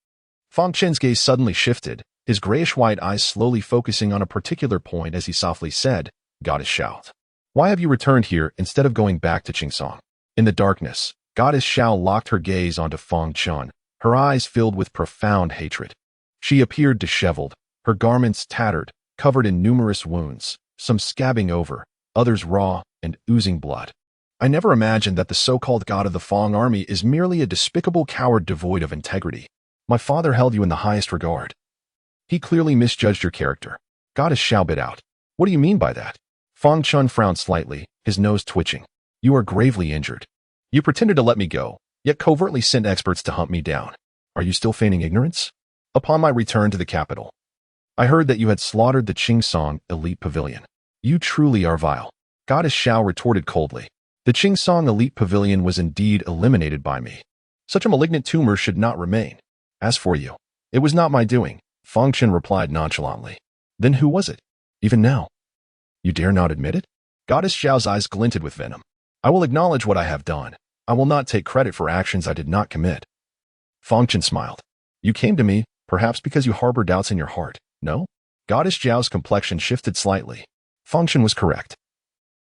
Fang Chen's gaze suddenly shifted, his grayish-white eyes slowly focusing on a particular point as he softly said, Goddess Xiao, why have you returned here instead of going back to Qingsong? In the darkness, Goddess Xiao locked her gaze onto Fang Chen, her eyes filled with profound hatred. She appeared disheveled, her garments tattered, covered in numerous wounds, some scabbing over, others raw and oozing blood. I never imagined that the so-called god of the Fang army is merely a despicable coward devoid of integrity. My father held you in the highest regard. He clearly misjudged your character. Goddess Xiao bit out. What do you mean by that? Fang Chen frowned slightly, his nose twitching. You are gravely injured. You pretended to let me go, yet covertly sent experts to hunt me down. Are you still feigning ignorance? Upon my return to the capital, I heard that you had slaughtered the Qingsong elite pavilion. You truly are vile. Goddess Xiao retorted coldly. The Qingsong elite pavilion was indeed eliminated by me. Such a malignant tumor should not remain. As for you, it was not my doing, Fang Chen replied nonchalantly. Then who was it? Even now? You dare not admit it? Goddess Xiao's eyes glinted with venom. I will acknowledge what I have done. I will not take credit for actions I did not commit. Fang Chen smiled. You came to me, perhaps because you harbor doubts in your heart, no? Goddess Xiao's complexion shifted slightly. Fang Chen was correct.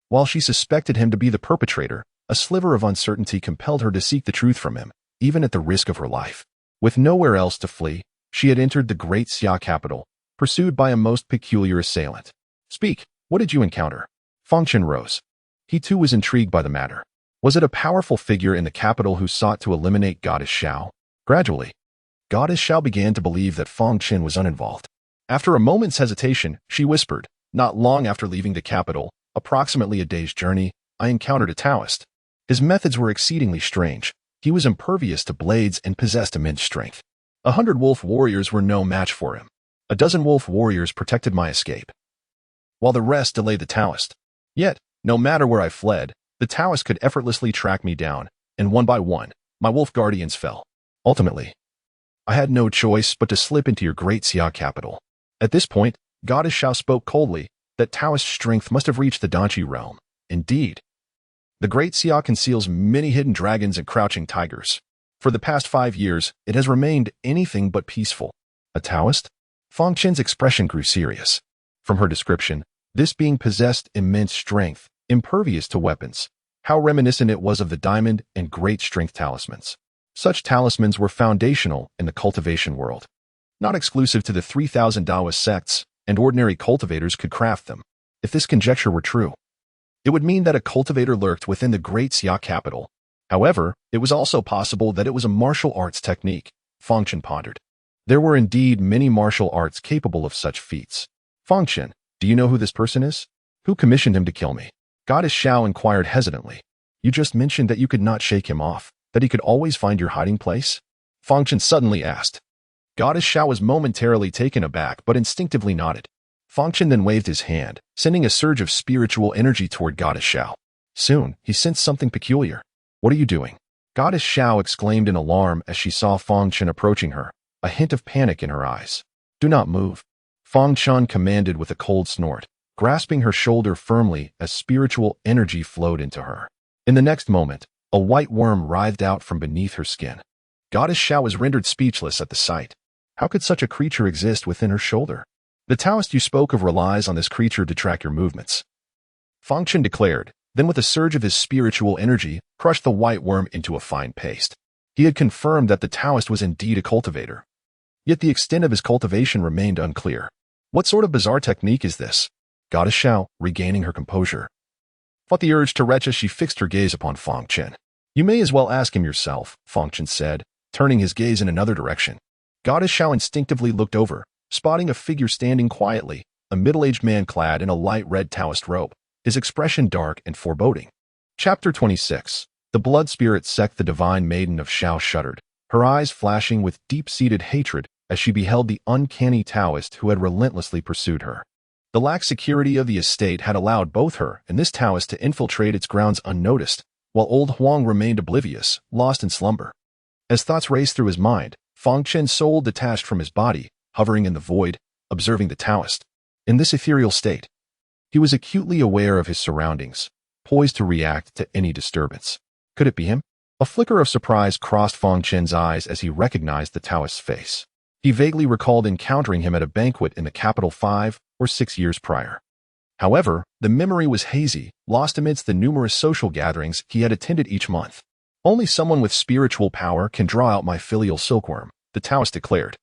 While she suspected him to be the perpetrator, a sliver of uncertainty compelled her to seek the truth from him, even at the risk of her life. With nowhere else to flee, she had entered the great Xia capital, pursued by a most peculiar assailant. Speak, what did you encounter? Fang Chen rose. He too was intrigued by the matter. Was it a powerful figure in the capital who sought to eliminate Goddess Xiao? Gradually, Goddess Xiao began to believe that Fang Chen was uninvolved. After a moment's hesitation, she whispered, not long after leaving the capital, approximately a day's journey, I encountered a Taoist. His methods were exceedingly strange. He was impervious to blades and possessed immense strength. 100 wolf warriors were no match for him. A dozen wolf warriors protected my escape, while the rest delayed the Taoist. Yet, no matter where I fled, the Taoist could effortlessly track me down, and one by one, my wolf guardians fell. Ultimately, I had no choice but to slip into your great Xia capital. At this point, Goddess Xiao spoke coldly, that Taoist strength must have reached the Danqi realm. Indeed, the great Xia conceals many hidden dragons and crouching tigers. For the past 5 years, it has remained anything but peaceful. A Taoist? Fang Chen's expression grew serious. From her description, this being possessed immense strength, impervious to weapons. How reminiscent it was of the diamond and great strength talismans. Such talismans were foundational in the cultivation world. Not exclusive to the 3,000 Taoist sects, and ordinary cultivators could craft them. If this conjecture were true, it would mean that a cultivator lurked within the great Xia capital. However, it was also possible that it was a martial arts technique, Fang Chen pondered. There were indeed many martial arts capable of such feats. Fang Chen, do you know who this person is? Who commissioned him to kill me? Goddess Xiao inquired hesitantly. You just mentioned that you could not shake him off, that he could always find your hiding place? Fang Chen suddenly asked. Goddess Xiao was momentarily taken aback but instinctively nodded. Fang Chen then waved his hand, sending a surge of spiritual energy toward Goddess Xiao. Soon, he sensed something peculiar. What are you doing? Goddess Xiao exclaimed in alarm as she saw Fang Chen approaching her, a hint of panic in her eyes. Do not move. Fang Chen commanded with a cold snort, grasping her shoulder firmly as spiritual energy flowed into her. In the next moment, a white worm writhed out from beneath her skin. Goddess Xiao was rendered speechless at the sight. How could such a creature exist within her shoulder? The Taoist you spoke of relies on this creature to track your movements, Fang Chen declared, then with a surge of his spiritual energy, crushed the white worm into a fine paste. He had confirmed that the Taoist was indeed a cultivator. Yet the extent of his cultivation remained unclear. What sort of bizarre technique is this? Goddess Xiao, regaining her composure, fought the urge to retch as she fixed her gaze upon Fang Chen. You may as well ask him yourself, Fang Chen said, turning his gaze in another direction. Goddess Xiao instinctively looked over, spotting a figure standing quietly, a middle-aged man clad in a light red Taoist robe, his expression dark and foreboding. Chapter 26. The blood spirit sect the divine maiden of Xiao shuddered, her eyes flashing with deep-seated hatred as she beheld the uncanny Taoist who had relentlessly pursued her. The lax security of the estate had allowed both her and this Taoist to infiltrate its grounds unnoticed, while old Huang remained oblivious, lost in slumber. As thoughts raced through his mind, Fang Chen's soul detached from his body, hovering in the void, observing the Taoist. In this ethereal state, he was acutely aware of his surroundings, poised to react to any disturbance. Could it be him? A flicker of surprise crossed Fang Chen's eyes as he recognized the Taoist's face. He vaguely recalled encountering him at a banquet in the capital 5 or 6 years prior. However, the memory was hazy, lost amidst the numerous social gatherings he had attended each month. Only someone with spiritual power can draw out my filial silkworm, the Taoist declared,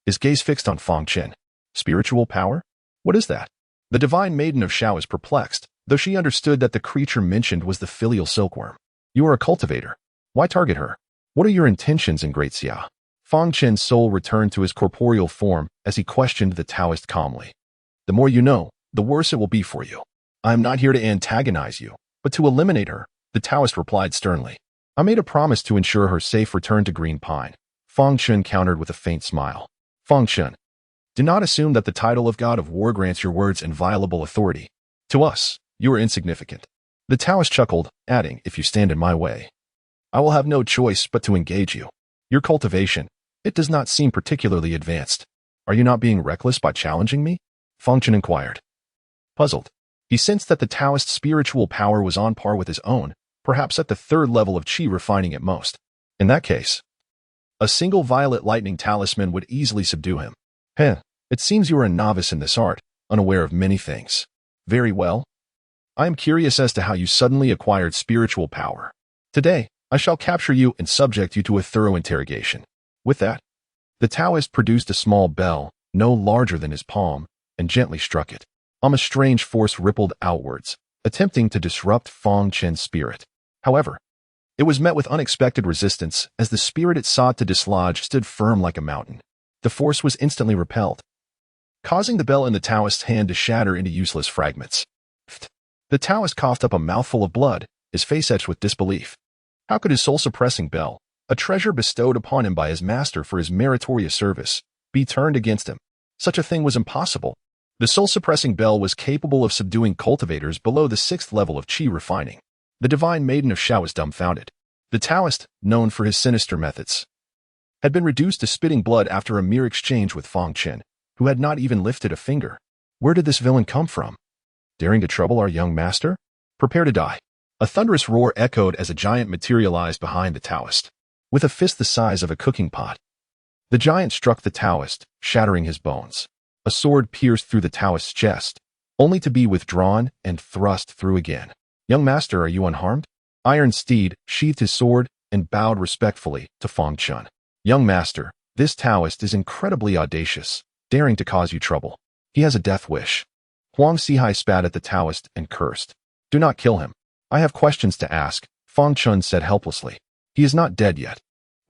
his gaze fixed on Fang Chen. Spiritual power? What is that? The divine maiden of Xiao is perplexed, though she understood that the creature mentioned was the filial silkworm. You are a cultivator. Why target her? What are your intentions in Great Xia? Fang Chen's soul returned to his corporeal form as he questioned the Taoist calmly. The more you know, the worse it will be for you. I am not here to antagonize you, but to eliminate her, the Taoist replied sternly. I made a promise to ensure her safe return to Green Pine. Fang Chen countered with a faint smile. Fang Chen, do not assume that the title of God of War grants your words inviolable authority. To us, you are insignificant. The Taoist chuckled, adding, if you stand in my way, I will have no choice but to engage you. Your cultivation, it does not seem particularly advanced. Are you not being reckless by challenging me? Fang Chen inquired. Puzzled, he sensed that the Taoist's spiritual power was on par with his own, perhaps at the third level of qi refining at most. In that case, a single violet lightning talisman would easily subdue him. It seems you are a novice in this art, unaware of many things. Very well. I am curious as to how you suddenly acquired spiritual power. Today, I shall capture you and subject you to a thorough interrogation. With that, the Taoist produced a small bell, no larger than his palm, and gently struck it. A strange force rippled outwards, attempting to disrupt Fang Chen's spirit. However, it was met with unexpected resistance as the spirit it sought to dislodge stood firm like a mountain. The force was instantly repelled, causing the bell in the Taoist's hand to shatter into useless fragments. The Taoist coughed up a mouthful of blood, his face etched with disbelief. How could his soul-suppressing bell, a treasure bestowed upon him by his master for his meritorious service, be turned against him? Such a thing was impossible. The soul-suppressing bell was capable of subduing cultivators below the 6th level of qi refining. The divine maiden of Xiao was dumbfounded. The Taoist, known for his sinister methods, had been reduced to spitting blood after a mere exchange with Fang Chen, who had not even lifted a finger. Where did this villain come from? Daring to trouble our young master? Prepare to die. A thunderous roar echoed as a giant materialized behind the Taoist. With a fist the size of a cooking pot, the giant struck the Taoist, shattering his bones. A sword pierced through the Taoist's chest, only to be withdrawn and thrust through again. Young master, are you unharmed? Iron Steed sheathed his sword and bowed respectfully to Fang Chen. Young master, this Taoist is incredibly audacious, daring to cause you trouble. He has a death wish. Huang Sihai spat at the Taoist and cursed. Do not kill him. I have questions to ask, Fang Chen said helplessly. He is not dead yet.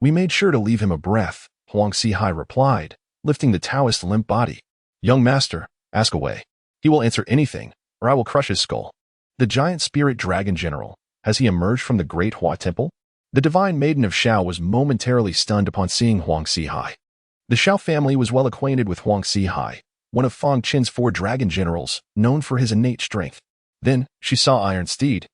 We made sure to leave him a breath, Huang Sihai replied, lifting the Taoist's limp body. Young master, ask away. He will answer anything, or I will crush his skull. The giant spirit dragon general, has he emerged from the great Hua temple? The divine maiden of Xiao was momentarily stunned upon seeing Huang Sihai. The Xiao family was well acquainted with Huang Sihai, one of Fang Chen's 4 dragon generals, known for his innate strength. Then she saw Iron Steed,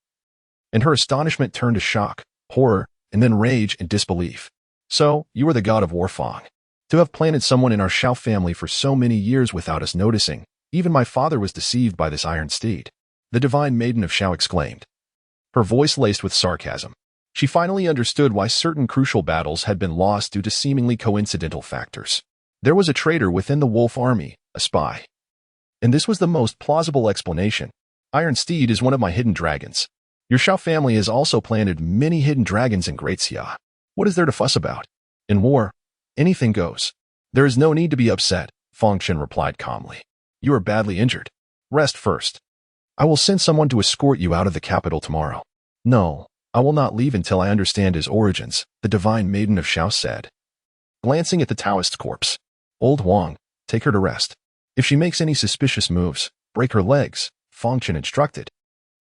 and her astonishment turned to shock, horror, and then rage and disbelief. So, you are the god of war, Fang. To have planted someone in our Xiao family for so many years without us noticing, even my father was deceived by this Iron Steed. The divine maiden of Xiao exclaimed, her voice laced with sarcasm. She finally understood why certain crucial battles had been lost due to seemingly coincidental factors. There was a traitor within the wolf army, a spy. And this was the most plausible explanation. Iron Steed is one of my hidden dragons. Your Xiao family has also planted many hidden dragons in Great Xia. What is there to fuss about? In war, anything goes. There is no need to be upset, Fang Chen replied calmly. You are badly injured. Rest first. I will send someone to escort you out of the capital tomorrow. No, I will not leave until I understand his origins, the divine maiden of Xiao said, glancing at the Taoist's corpse. Old Huang, take her to rest. If she makes any suspicious moves, break her legs, Fang Chen instructed.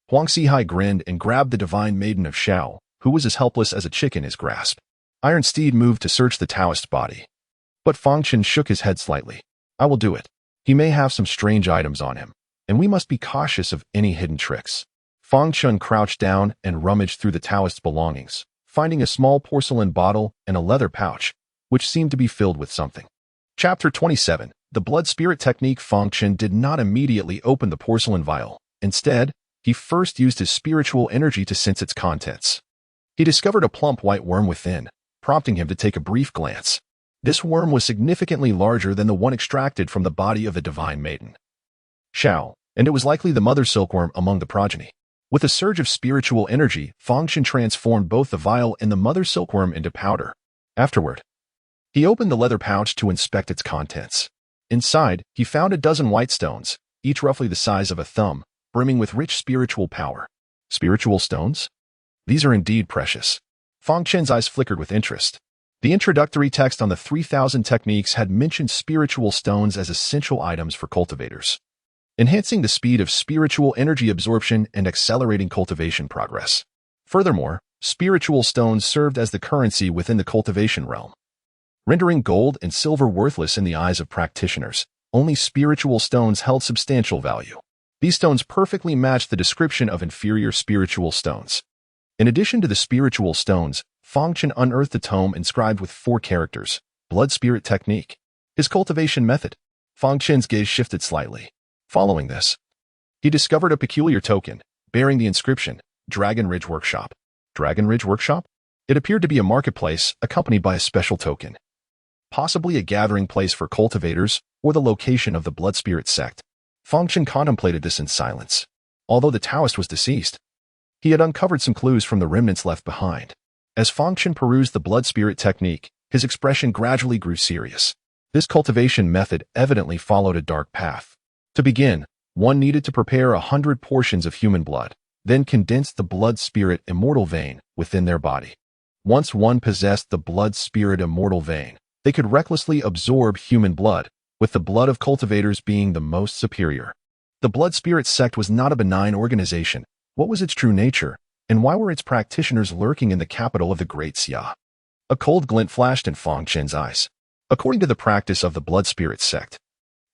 Huang Sihai grinned and grabbed the divine maiden of Xiao, who was as helpless as a chick in his grasp. Iron Steed moved to search the Taoist's body. But Fang Chen shook his head slightly. I will do it. He may have some strange items on him, and we must be cautious of any hidden tricks. Fang Chen crouched down and rummaged through the Taoist's belongings, finding a small porcelain bottle and a leather pouch, which seemed to be filled with something. Chapter 27. The Blood Spirit Technique. Fang Chen did not immediately open the porcelain vial. Instead, he first used his spiritual energy to sense its contents. He discovered a plump white worm within, prompting him to take a brief glance. This worm was significantly larger than the one extracted from the body of the divine maiden Xiao, and it was likely the mother silkworm among the progeny. With a surge of spiritual energy, Fang Chen transformed both the vial and the mother silkworm into powder. Afterward, he opened the leather pouch to inspect its contents. Inside, he found a dozen white stones, each roughly the size of a thumb, brimming with rich spiritual power. Spiritual stones? These are indeed precious. Fang Chen's eyes flickered with interest. The introductory text on the 3,000 techniques had mentioned spiritual stones as essential items for cultivators, enhancing the speed of spiritual energy absorption and accelerating cultivation progress. Furthermore, spiritual stones served as the currency within the cultivation realm, rendering gold and silver worthless in the eyes of practitioners. Only spiritual stones held substantial value. These stones perfectly matched the description of inferior spiritual stones. In addition to the spiritual stones, Fang Chen unearthed a tome inscribed with 4 characters, Blood Spirit Technique. His cultivation method. Fang Chen's gaze shifted slightly. Following this, he discovered a peculiar token, bearing the inscription, Dragon Ridge Workshop. Dragon Ridge Workshop? It appeared to be a marketplace accompanied by a special token, possibly a gathering place for cultivators or the location of the Blood Spirit sect. Fang Chen contemplated this in silence. Although the Taoist was deceased, he had uncovered some clues from the remnants left behind. As Fang Chen perused the Blood Spirit technique, his expression gradually grew serious. This cultivation method evidently followed a dark path. To begin, one needed to prepare 100 portions of human blood, then condense the Blood Spirit Immortal vein within their body. Once one possessed the Blood Spirit Immortal vein, they could recklessly absorb human blood, with the blood of cultivators being the most superior. The Blood Spirit sect was not a benign organization. What was its true nature, and why were its practitioners lurking in the capital of the Great Xia? A cold glint flashed in Fang Chen's eyes. According to the practice of the Blood Spirit sect,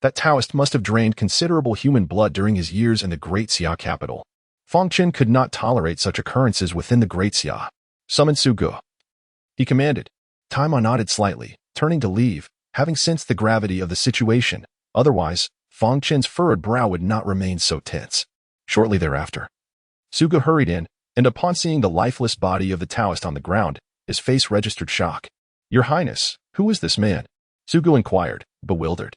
that Taoist must have drained considerable human blood during his years in the Great Xia capital. Fang Chen could not tolerate such occurrences within the Great Xia. Summon Su Ge, he commanded. Taima nodded slightly, turning to leave, having sensed the gravity of the situation. Otherwise, Fang Chen's furrowed brow would not remain so tense. Shortly thereafter, Su Ge hurried in, and upon seeing the lifeless body of the Taoist on the ground, his face registered shock. Your Highness, who is this man? Su Ge inquired, bewildered.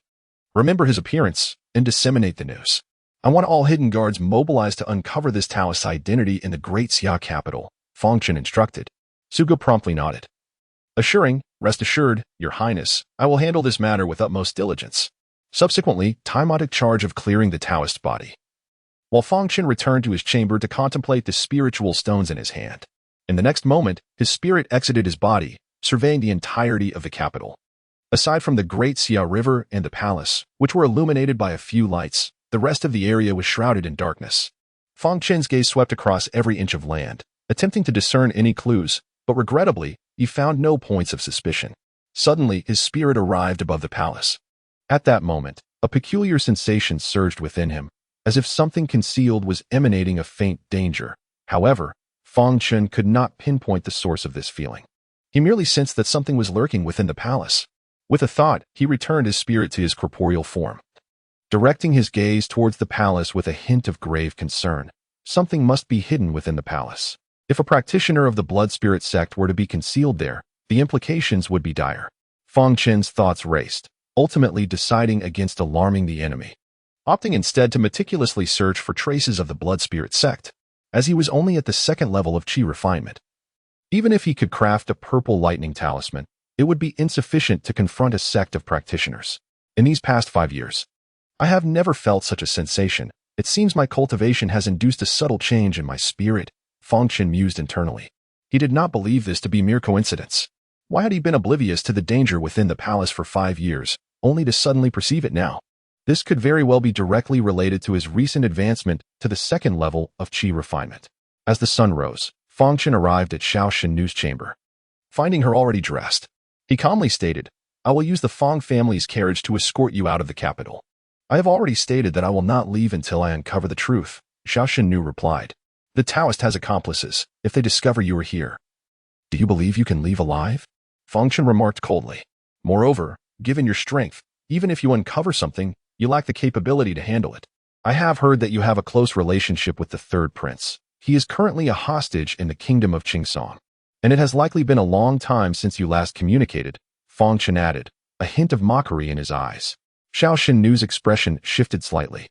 Remember his appearance, and disseminate the news. I want all hidden guards mobilized to uncover this Taoist's identity in the Great Xia capital, Fang Chen instructed. Su Ge promptly nodded, assuring, rest assured, Your Highness, I will handle this matter with utmost diligence. Subsequently, Taima took charge of clearing the Taoist's body, while Fang Chen returned to his chamber to contemplate the spiritual stones in his hand. In the next moment, his spirit exited his body, surveying the entirety of the capital. Aside from the Great Xia River and the palace, which were illuminated by a few lights, the rest of the area was shrouded in darkness. Fang Chen's gaze swept across every inch of land, attempting to discern any clues, but regrettably, he found no points of suspicion. Suddenly, his spirit arrived above the palace. At that moment, a peculiar sensation surged within him, as if something concealed was emanating a faint danger. However, Fang Chen could not pinpoint the source of this feeling. He merely sensed that something was lurking within the palace. With a thought, he returned his spirit to his corporeal form, directing his gaze towards the palace with a hint of grave concern. Something must be hidden within the palace. If a practitioner of the Blood Spirit sect were to be concealed there, the implications would be dire. Fang Chen's thoughts raced, ultimately deciding against alarming the enemy, opting instead to meticulously search for traces of the Blood Spirit sect, as he was only at the 2nd level of Qi refinement. Even if he could craft a purple lightning talisman, it would be insufficient to confront a sect of practitioners. In these past 5 years, I have never felt such a sensation. It seems my cultivation has induced a subtle change in my spirit, Fang Chen mused internally. He did not believe this to be mere coincidence. Why had he been oblivious to the danger within the palace for 5 years, only to suddenly perceive it now? This could very well be directly related to his recent advancement to the 2nd level of Qi refinement. As the sun rose, Fang Chen arrived at Xiao Shennu's chamber. Finding her already dressed, he calmly stated, I will use the Fang family's carriage to escort you out of the capital. I have already stated that I will not leave until I uncover the truth, Xiao Shennu replied. The Taoist has accomplices, if they discover you are here. Do you believe you can leave alive? Fang Chen remarked coldly. Moreover, given your strength, even if you uncover something, you lack the capability to handle it. I have heard that you have a close relationship with the 3rd prince. He is currently a hostage in the kingdom of Qingsong, and it has likely been a long time since you last communicated, Fang Chen added, a hint of mockery in his eyes. Xiao Shennu's expression shifted slightly.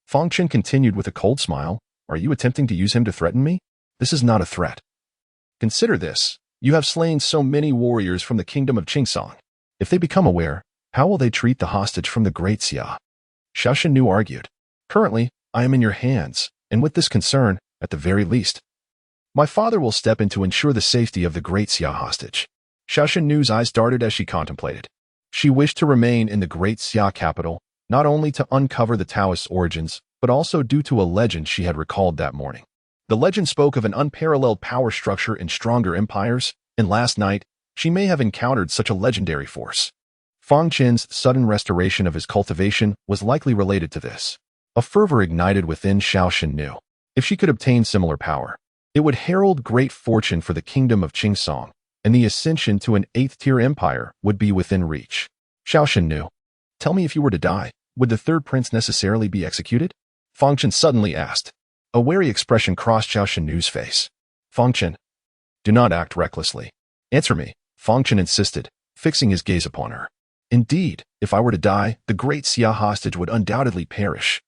Fang Chen continued with a cold smile, Are you attempting to use him to threaten me? This is not a threat. Consider this. You have slain so many warriors from the kingdom of Qingsong. If they become aware, how will they treat the hostage from the Great Xia? Xiao Shennu argued. Currently, I am in your hands. and with this concern, at the very least, my father will step in to ensure the safety of the great Xia hostage. Xiao Shennu's eyes darted as she contemplated. She wished to remain in the great Xia capital, not only to uncover the Taoist's origins, but also due to a legend she had recalled that morning. The legend spoke of an unparalleled power structure in stronger empires, and last night, she may have encountered such a legendary force. Fang Chen's sudden restoration of his cultivation was likely related to this. A fervor ignited within Xiao Shennu. If she could obtain similar power, it would herald great fortune for the kingdom of Qingsong, and the ascension to an 8th-tier empire would be within reach. Xiao Shennu, tell me, if you were to die, would the third prince necessarily be executed? Fang Chen suddenly asked. A wary expression crossed Xiao Shennu's face. Fang Chen, do not act recklessly. Answer me, Fang Chen insisted, fixing his gaze upon her. Indeed, if I were to die, the great Xia hostage would undoubtedly perish.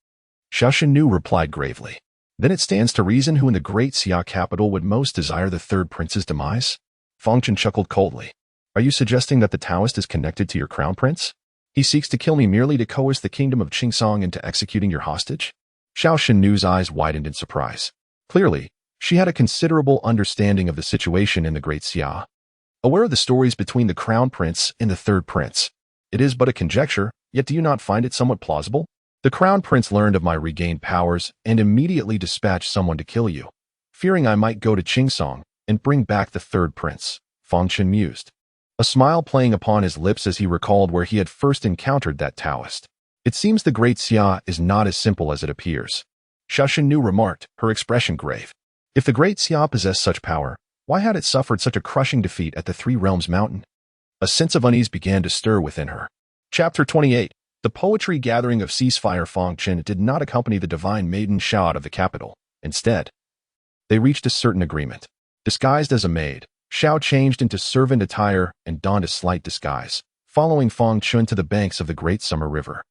Xiao Shennu replied gravely. Then it stands to reason who in the great Xia capital would most desire the third prince's demise? Fang Chen chuckled coldly. Are you suggesting that the Taoist is connected to your crown prince? He seeks to kill me merely to coerce the kingdom of Qingsong into executing your hostage? Xiao Shennu's eyes widened in surprise. Clearly, she had a considerable understanding of the situation in the great Xia. Aware of the stories between the crown prince and the third prince, it is but a conjecture, yet do you not find it somewhat plausible? The crown prince learned of my regained powers and immediately dispatched someone to kill you, fearing I might go to Qingsong and bring back the third prince, Fang Chen mused, a smile playing upon his lips as he recalled where he had first encountered that Taoist. It seems the great Xia is not as simple as it appears. Xiao Shennu remarked, her expression grave. If the great Xia possessed such power, why had it suffered such a crushing defeat at the Three Realms Mountain? A sense of unease began to stir within her. Chapter 28. The poetry gathering of ceasefire. Fang Chen did not accompany the divine maiden Xiao out of the capital. Instead, they reached a certain agreement. Disguised as a maid, Xiao changed into servant attire and donned a slight disguise, following Fang Chen to the banks of the Great Summer River.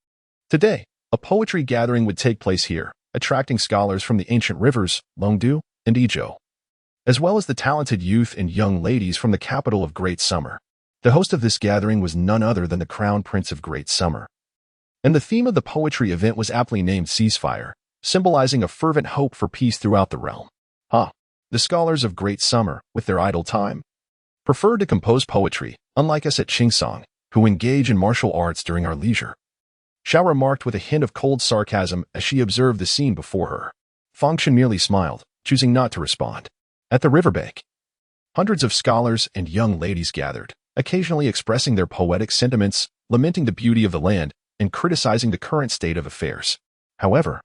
Today, a poetry gathering would take place here, attracting scholars from the ancient rivers, Longdu and Izhou, as well as the talented youth and young ladies from the capital of Great Summer. The host of this gathering was none other than the Crown Prince of Great Summer. And the theme of the poetry event was aptly named Ceasefire, symbolizing a fervent hope for peace throughout the realm. The scholars of Great Summer, with their idle time, prefer to compose poetry, unlike us at Qingsong, who engage in martial arts during our leisure. Xiao remarked with a hint of cold sarcasm as she observed the scene before her. Fang Chen merely smiled, choosing not to respond. At the riverbank, hundreds of scholars and young ladies gathered, occasionally expressing their poetic sentiments, lamenting the beauty of the land, and criticizing the current state of affairs. However,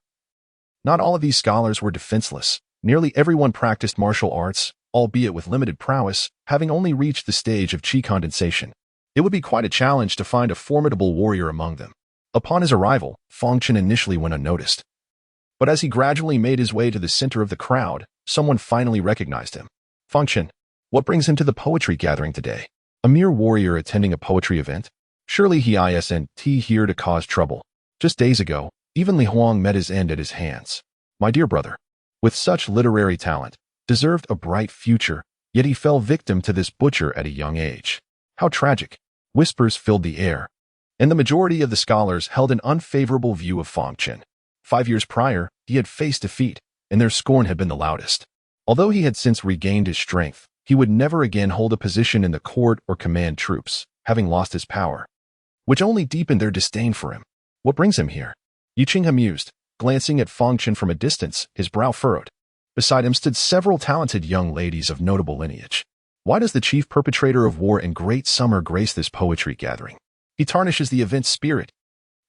not all of these scholars were defenseless. Nearly everyone practiced martial arts, albeit with limited prowess, having only reached the stage of qi condensation. It would be quite a challenge to find a formidable warrior among them. Upon his arrival, Fang Chen initially went unnoticed. But as he gradually made his way to the center of the crowd, someone finally recognized him. Fang Chen, what brings him to the poetry gathering today? A mere warrior attending a poetry event? Surely he isn't here to cause trouble. Just days ago, even Li Huang met his end at his hands. My dear brother, with such literary talent, deserved a bright future, yet he fell victim to this butcher at a young age. How tragic! Whispers filled the air, and the majority of the scholars held an unfavorable view of Fang Chen. 5 years prior, he had faced defeat, and their scorn had been the loudest. Although he had since regained his strength, he would never again hold a position in the court or command troops, having lost his power, which only deepened their disdain for him. What brings him here? Yiqing mused, glancing at Fang Chen from a distance, his brow furrowed. Beside him stood several talented young ladies of notable lineage. Why does the chief perpetrator of war in Great Summer grace this poetry gathering? He tarnishes the event's spirit.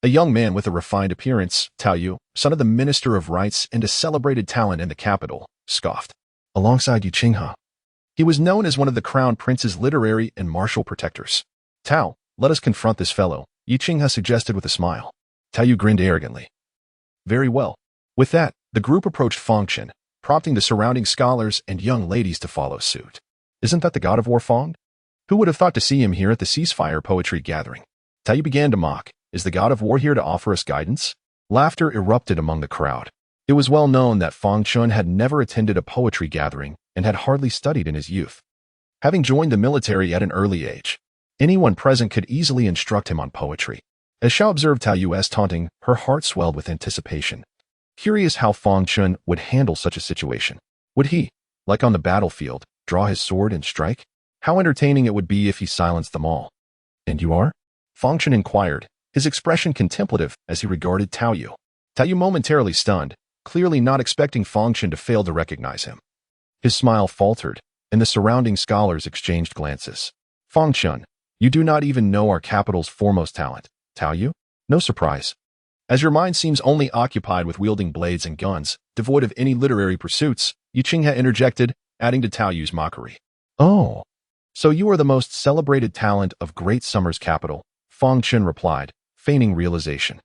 A young man with a refined appearance, Tao Yu, son of the Minister of Rights and a celebrated talent in the capital, scoffed. Alongside Yiqing, he was known as one of the Crown Prince's literary and martial protectors. Tao, let us confront this fellow, Yiqing suggested with a smile. Tao Yu grinned arrogantly. Very well. With that, the group approached Fang Chen, prompting the surrounding scholars and young ladies to follow suit. Isn't that the god of war Fang? Who would have thought to see him here at the ceasefire poetry gathering? Tao Yu began to mock. Is the god of war here to offer us guidance? Laughter erupted among the crowd. It was well known that Fang Chen had never attended a poetry gathering and had hardly studied in his youth. Having joined the military at an early age, anyone present could easily instruct him on poetry. As Xiao observed Tao Yu's taunting, her heart swelled with anticipation. curious how Fang Chen would handle such a situation. Would he, like on the battlefield, draw his sword and strike? How entertaining it would be if he silenced them all. And you are? Fang Chen inquired, his expression contemplative as he regarded Tao Yu. Tao Yu momentarily stunned, clearly not expecting Fang Chen to fail to recognize him. His smile faltered, and the surrounding scholars exchanged glances. Fang Chen, you do not even know our capital's foremost talent, Tao Yu? No surprise. As your mind seems only occupied with wielding blades and guns, devoid of any literary pursuits, Yi Qinghe interjected, adding to Tao Yu's mockery. Oh, so you are the most celebrated talent of Great Summer's capital, Fang Chen replied, feigning realization.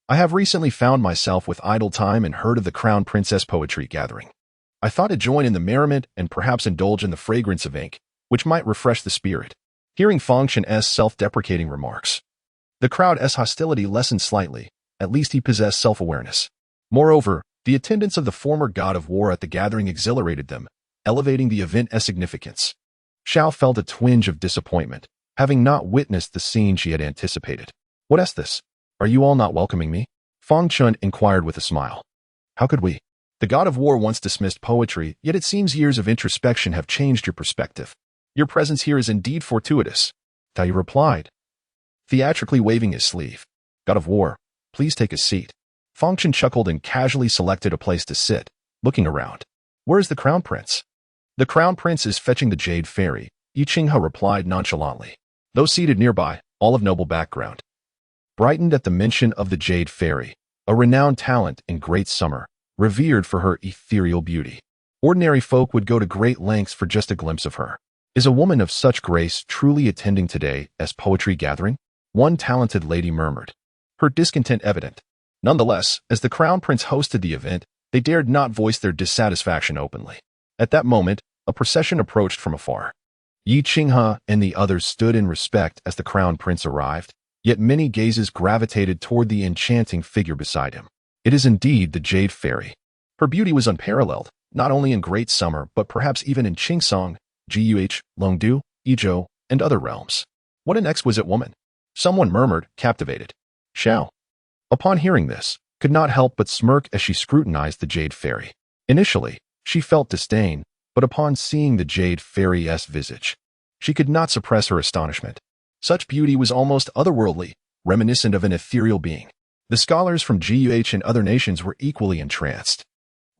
I have recently found myself with idle time and heard of the Crown Princess poetry gathering. I thought to join in the merriment and perhaps indulge in the fragrance of ink, which might refresh the spirit. Hearing Fang Chen's self-deprecating remarks, the crowd's hostility lessened slightly. At least he possessed self-awareness. Moreover, the attendance of the former god of war at the gathering exhilarated them, elevating the event's significance. Xiao felt a twinge of disappointment, having not witnessed the scene she had anticipated. What is this? Are you all not welcoming me? Fang Chen inquired with a smile. How could we? The god of war once dismissed poetry, yet it seems years of introspection have changed your perspective. Your presence here is indeed fortuitous, Tao Yu replied, theatrically waving his sleeve. God of war, please take a seat. Fang Chen chuckled and casually selected a place to sit, looking around. Where is the crown prince? The crown prince is fetching the jade fairy, Yi Qinghe replied nonchalantly. Those seated nearby, all of noble background, brightened at the mention of the jade fairy, a renowned talent in Great Summer, revered for her ethereal beauty. Ordinary folk would go to great lengths for just a glimpse of her. Is a woman of such grace truly attending today as poetry gathering? One talented lady murmured, her discontent evident. Nonetheless, as the crown prince hosted the event, they dared not voice their dissatisfaction openly. At that moment, a procession approached from afar. Yi Qinghe and the others stood in respect as the crown prince arrived, yet many gazes gravitated toward the enchanting figure beside him. It is indeed the Jade Fairy. Her beauty was unparalleled, not only in Great Summer, but perhaps even in Qingsong, Guh, Longdu, Yizhou, and other realms. What an exquisite woman! Someone murmured, captivated. Xiao, upon hearing this, could not help but smirk as she scrutinized the Jade Fairy. Initially, she felt disdain, but upon seeing the Jade Fairy's visage, she could not suppress her astonishment. Such beauty was almost otherworldly, reminiscent of an ethereal being. The scholars from Guh and other nations were equally entranced.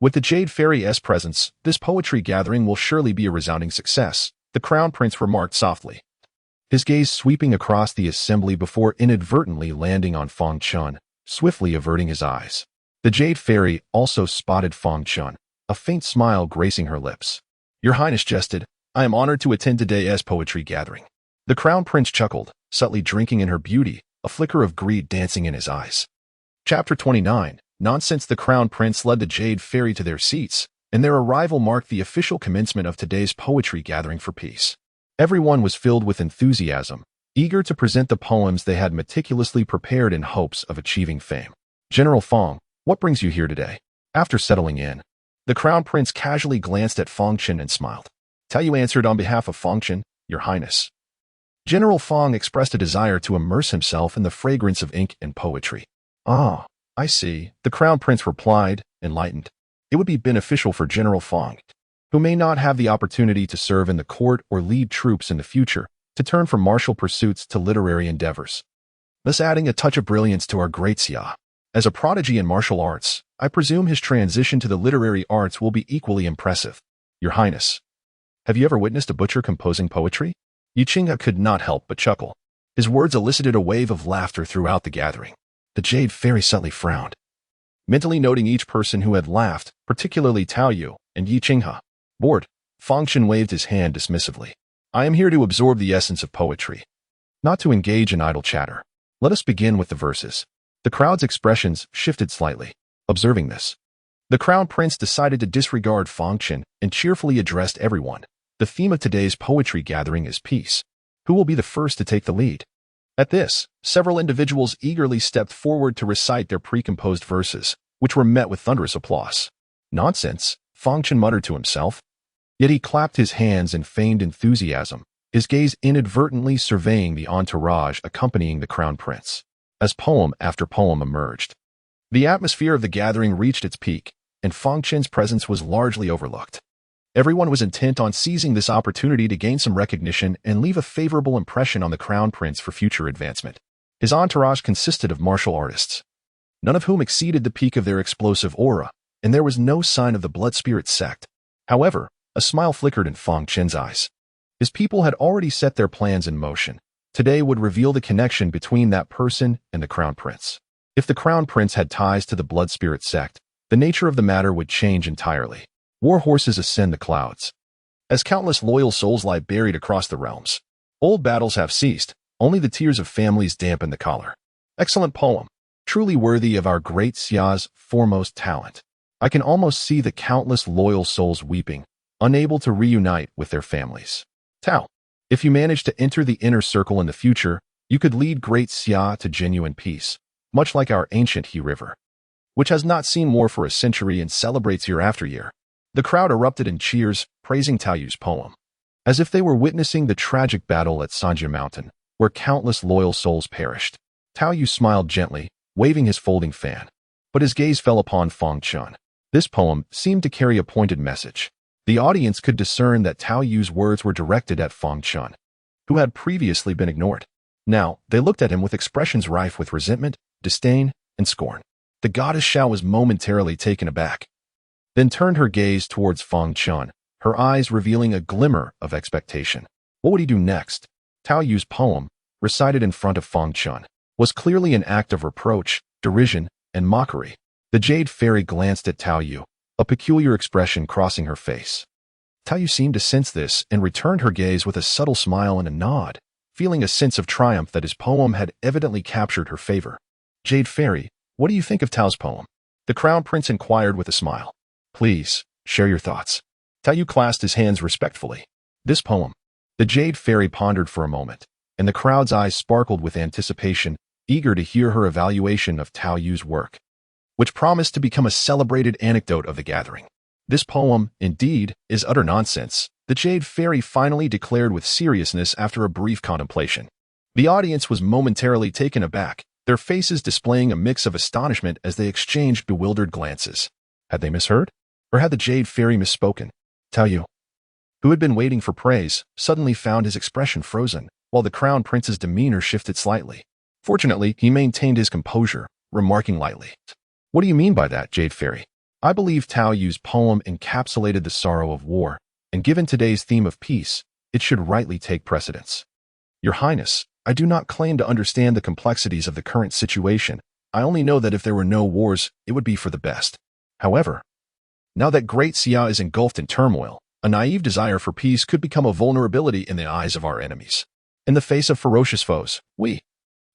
With the Jade Fairy's presence, this poetry gathering will surely be a resounding success, the Crown Prince remarked softly, his gaze sweeping across the assembly before inadvertently landing on Fang Chen, swiftly averting his eyes. The Jade Fairy also spotted Fang Chen, a faint smile gracing her lips. Your Highness jested, I am honored to attend today's poetry gathering. The Crown Prince chuckled, subtly drinking in her beauty, a flicker of greed dancing in his eyes. Chapter 29. Nonsense. The Crown Prince led the Jade Fairy to their seats, and their arrival marked the official commencement of today's poetry gathering for peace. Everyone was filled with enthusiasm, eager to present the poems they had meticulously prepared in hopes of achieving fame. General Fang, what brings you here today? After settling in, the Crown Prince casually glanced at Fang Chen and smiled. Tao Yu answered on behalf of Fang Chen, Your Highness. General Fang expressed a desire to immerse himself in the fragrance of ink and poetry. Ah, I see, the Crown Prince replied, enlightened. It would be beneficial for General Fang, who may not have the opportunity to serve in the court or lead troops in the future, to turn from martial pursuits to literary endeavors, thus adding a touch of brilliance to our great Xia. As a prodigy in martial arts, I presume his transition to the literary arts will be equally impressive. Your Highness, have you ever witnessed a butcher composing poetry? Yi Qinghe could not help but chuckle. His words elicited a wave of laughter throughout the gathering. The Jade Fairy subtly frowned, mentally noting each person who had laughed, particularly Tao Yu and Yi Qinghe. Bored, Fang Chen waved his hand dismissively. I am here to absorb the essence of poetry, not to engage in idle chatter. Let us begin with the verses. The crowd's expressions shifted slightly. Observing this, the Crown Prince decided to disregard Fang Chen and cheerfully addressed everyone. The theme of today's poetry gathering is peace. Who will be the first to take the lead? At this, several individuals eagerly stepped forward to recite their pre-composed verses, which were met with thunderous applause. Nonsense, Fang Chen muttered to himself. Yet he clapped his hands in feigned enthusiasm, his gaze inadvertently surveying the entourage accompanying the Crown Prince. As poem after poem emerged, The atmosphere of the gathering reached its peak, and Fang Chen's presence was largely overlooked. Everyone was intent on seizing this opportunity to gain some recognition and leave a favorable impression on the crown prince for future advancement. His entourage consisted of martial artists, none of whom exceeded the peak of their explosive aura, and there was no sign of the blood spirit sect. However, a smile flickered in Fang Chen's eyes. His people had already set their plans in motion. Today would reveal the connection between that person and the crown prince. If the crown prince had ties to the blood spirit sect, the nature of the matter would change entirely. War horses ascend the clouds, as countless loyal souls lie buried across the realms. Old battles have ceased, only the tears of families dampen the collar. Excellent poem, truly worthy of our great Xia's foremost talent. I can almost see the countless loyal souls weeping, unable to reunite with their families. Tao, if you manage to enter the inner circle in the future, you could lead great Xia to genuine peace, much like our ancient He River, which has not seen war for a century and celebrates year after year. The crowd erupted in cheers, praising Tao Yu's poem, as if they were witnessing the tragic battle at Sanjia Mountain, where countless loyal souls perished. Tao Yu smiled gently, waving his folding fan, but his gaze fell upon Fang Chen. This poem seemed to carry a pointed message. The audience could discern that Tao Yu's words were directed at Fang Chen, who had previously been ignored. Now, they looked at him with expressions rife with resentment, disdain, and scorn. The goddess Xiao was momentarily taken aback, then turned her gaze towards Fang Chen, her eyes revealing a glimmer of expectation. What would he do next? Tao Yu's poem, recited in front of Fang Chen, was clearly an act of reproach, derision, and mockery. The Jade Fairy glanced at Tao Yu, a peculiar expression crossing her face. Tao Yu seemed to sense this and returned her gaze with a subtle smile and a nod, feeling a sense of triumph that his poem had evidently captured her favor. Jade Fairy, what do you think of Tao's poem? The Crown Prince inquired with a smile. Please, share your thoughts. Tao Yu clasped his hands respectfully. This poem. The Jade Fairy pondered for a moment, and the crowd's eyes sparkled with anticipation, eager to hear her evaluation of Tao Yu's work, which promised to become a celebrated anecdote of the gathering. This poem, indeed, is utter nonsense, the Jade Fairy finally declared with seriousness after a brief contemplation. The audience was momentarily taken aback, their faces displaying a mix of astonishment as they exchanged bewildered glances. Had they misheard? Or had the Jade Fairy misspoken? Tao Yu, who had been waiting for praise, suddenly found his expression frozen, while the Crown Prince's demeanor shifted slightly. Fortunately, he maintained his composure, remarking lightly. What do you mean by that, Jade Fairy? I believe Tao Yu's poem encapsulated the sorrow of war, and given today's theme of peace, it should rightly take precedence. Your Highness, I do not claim to understand the complexities of the current situation. I only know that if there were no wars, it would be for the best. However, now that Great Xia is engulfed in turmoil, a naive desire for peace could become a vulnerability in the eyes of our enemies. In the face of ferocious foes, we,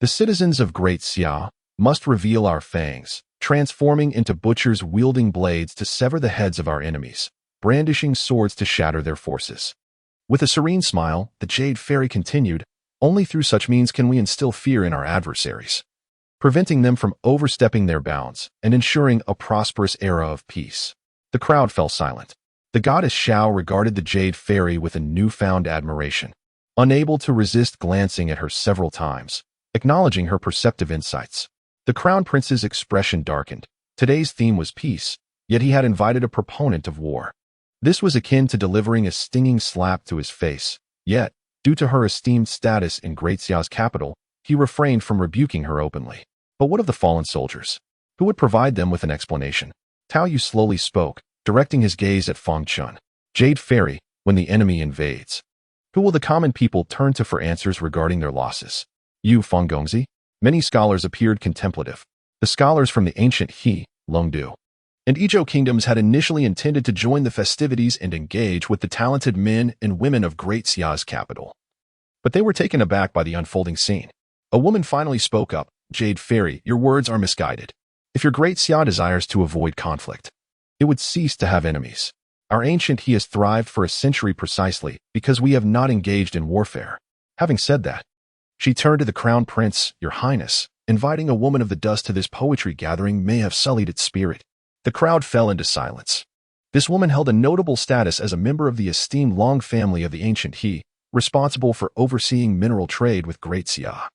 the citizens of Great Xia, must reveal our fangs, transforming into butchers wielding blades to sever the heads of our enemies, brandishing swords to shatter their forces. With a serene smile, the Jade Fairy continued, only through such means can we instill fear in our adversaries, preventing them from overstepping their bounds and ensuring a prosperous era of peace. The crowd fell silent. The goddess Xiao regarded the Jade Fairy with a newfound admiration, unable to resist glancing at her several times, acknowledging her perceptive insights. The Crown Prince's expression darkened. Today's theme was peace, yet he had invited a proponent of war. This was akin to delivering a stinging slap to his face, yet, due to her esteemed status in Great Xia's capital, he refrained from rebuking her openly. But what of the fallen soldiers? Who would provide them with an explanation? Tao Yu slowly spoke, directing his gaze at Fang Chen. Jade Fairy, when the enemy invades, who will the common people turn to for answers regarding their losses? You, Fang Gongzi? Many scholars appeared contemplative. The scholars from the ancient He, Longdu, and Izhou kingdoms had initially intended to join the festivities and engage with the talented men and women of Great Xia's capital. But they were taken aback by the unfolding scene. A woman finally spoke up. Jade Fairy, your words are misguided. If your Great Xia desires to avoid conflict, it would cease to have enemies. Our ancient He has thrived for a century precisely because we have not engaged in warfare. Having said that, she turned to the Crown Prince. Your Highness, inviting a woman of the dust to this poetry gathering may have sullied its spirit. The crowd fell into silence. This woman held a notable status as a member of the esteemed Long family of the ancient He, responsible for overseeing mineral trade with Great Xia.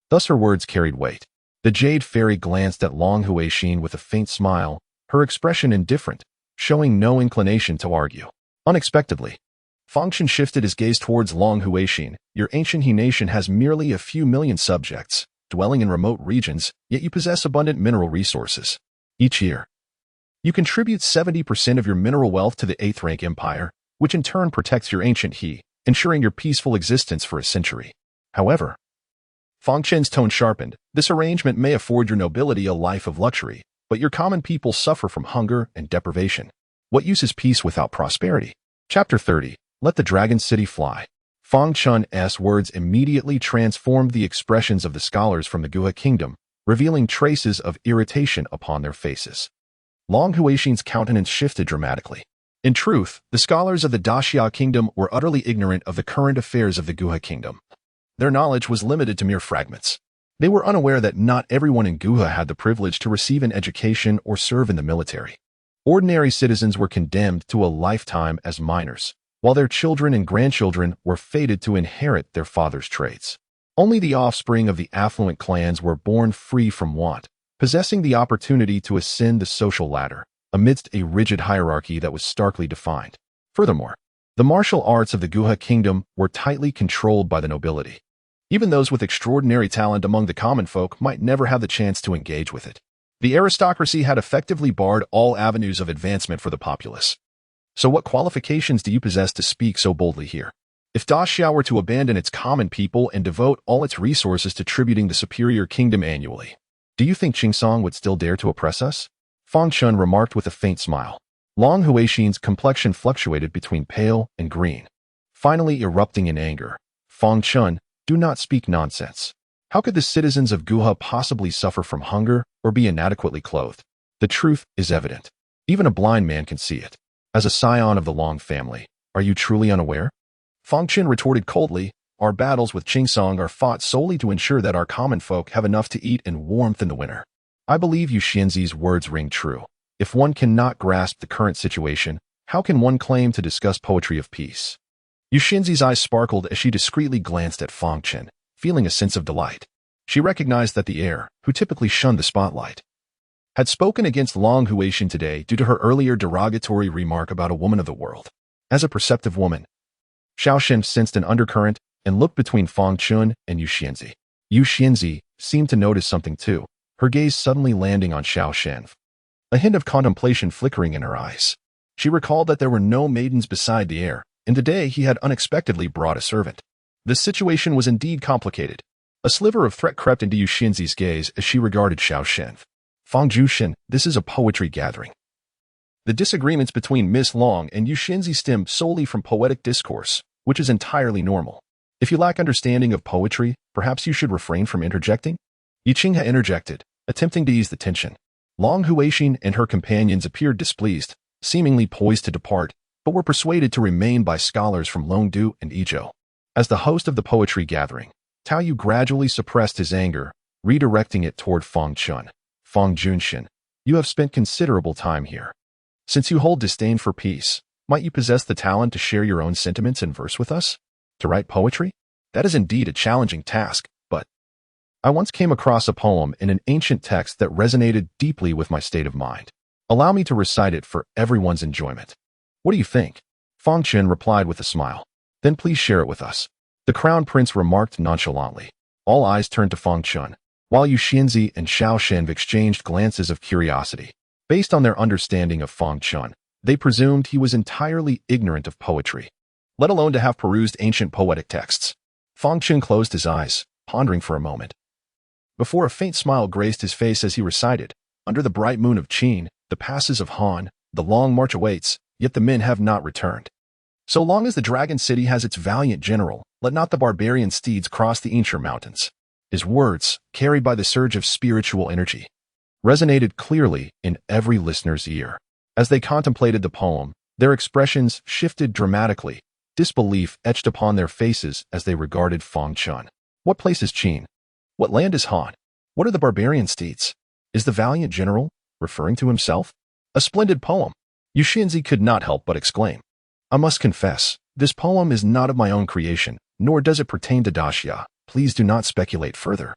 Thus her words carried weight. The Jade Fairy glanced at Long Huixin with a faint smile, her expression indifferent, showing no inclination to argue. Unexpectedly, Fang Chen shifted his gaze towards Long Huixin. Your ancient He nation has merely a few million subjects, dwelling in remote regions, yet you possess abundant mineral resources. Each year, you contribute 70% of your mineral wealth to the 8th rank empire, which in turn protects your ancient He, ensuring your peaceful existence for a century. However, Fang Chen's tone sharpened. This arrangement may afford your nobility a life of luxury, but your common people suffer from hunger and deprivation. What use is peace without prosperity? Chapter 30. Let the Dragon City Fly. Fang Chen's words immediately transformed the expressions of the scholars from the Guha Kingdom, revealing traces of irritation upon their faces. Long Huixin's countenance shifted dramatically. In truth, the scholars of the Daxia Kingdom were utterly ignorant of the current affairs of the Guha Kingdom. Their knowledge was limited to mere fragments. They were unaware that not everyone in Guha had the privilege to receive an education or serve in the military. Ordinary citizens were condemned to a lifetime as minors, while their children and grandchildren were fated to inherit their father's traits. Only the offspring of the affluent clans were born free from want, possessing the opportunity to ascend the social ladder, amidst a rigid hierarchy that was starkly defined. Furthermore, the martial arts of the Guha Kingdom were tightly controlled by the nobility. Even those with extraordinary talent among the common folk might never have the chance to engage with it. The aristocracy had effectively barred all avenues of advancement for the populace. So what qualifications do you possess to speak so boldly here? If Daxia were to abandon its common people and devote all its resources to tributing the superior kingdom annually, do you think Qingsong would still dare to oppress us? Fang Chen remarked with a faint smile. Long Huixin's complexion fluctuated between pale and green. Finally erupting in anger, Fang Chen, do not speak nonsense. How could the citizens of Guha possibly suffer from hunger or be inadequately clothed? The truth is evident. Even a blind man can see it. As a scion of the Long family, are you truly unaware? Fang Chen retorted coldly, our battles with Qingsong are fought solely to ensure that our common folk have enough to eat and warmth in the winter. I believe Yu Xianzi's words ring true. If one cannot grasp the current situation, how can one claim to discuss poetry of peace? Yu Xianzi's eyes sparkled as she discreetly glanced at Fang Chen, feeling a sense of delight. She recognized that the heir, who typically shunned the spotlight, had spoken against Long Huixin today due to her earlier derogatory remark about a woman of the world. As a perceptive woman, Xiao Shen sensed an undercurrent and looked between Fang Chen and Yu Xianzi. Yu Xianzi seemed to notice something too, her gaze suddenly landing on Xiao Shen. A hint of contemplation flickering in her eyes. She recalled that there were no maidens beside the heir, and today he had unexpectedly brought a servant. The situation was indeed complicated. A sliver of threat crept into Yu Xianzi's gaze as she regarded Xiao Shen. Fang Jushin, this is a poetry gathering. The disagreements between Miss Long and Yu Xianzi stem solely from poetic discourse, which is entirely normal. If you lack understanding of poetry, perhaps you should refrain from interjecting? Yi Qinghe interjected, attempting to ease the tension. Long Huixin and her companions appeared displeased, seemingly poised to depart, but were persuaded to remain by scholars from Longdu and Izhou. As the host of the poetry gathering, Tao Yu gradually suppressed his anger, redirecting it toward Fang Chen. Fang Junshin, you have spent considerable time here. Since you hold disdain for peace, might you possess the talent to share your own sentiments in verse with us? To write poetry? That is indeed a challenging task, but I once came across a poem in an ancient text that resonated deeply with my state of mind. Allow me to recite it for everyone's enjoyment. What do you think? Fang Chen replied with a smile. Then please share it with us. The Crown Prince remarked nonchalantly. All eyes turned to Fang Chen, while Yu Xianzi and Xiao Shen exchanged glances of curiosity. Based on their understanding of Fang Chen, they presumed he was entirely ignorant of poetry, let alone to have perused ancient poetic texts. Fang Chen closed his eyes, pondering for a moment, before a faint smile graced his face as he recited, under the bright moon of Qin, the passes of Han, the long march awaits, yet the men have not returned. So long as the Dragon City has its valiant general, let not the barbarian steeds cross the Incher Mountains. His words, carried by the surge of spiritual energy, resonated clearly in every listener's ear. As they contemplated the poem, their expressions shifted dramatically, disbelief etched upon their faces as they regarded Fang Chen. What place is Qin? What land is Han? What are the barbarian steeds? Is the valiant general referring to himself? A splendid poem. Yu Xianzi could not help but exclaim. I must confess, this poem is not of my own creation, nor does it pertain to Daxia. Please do not speculate further.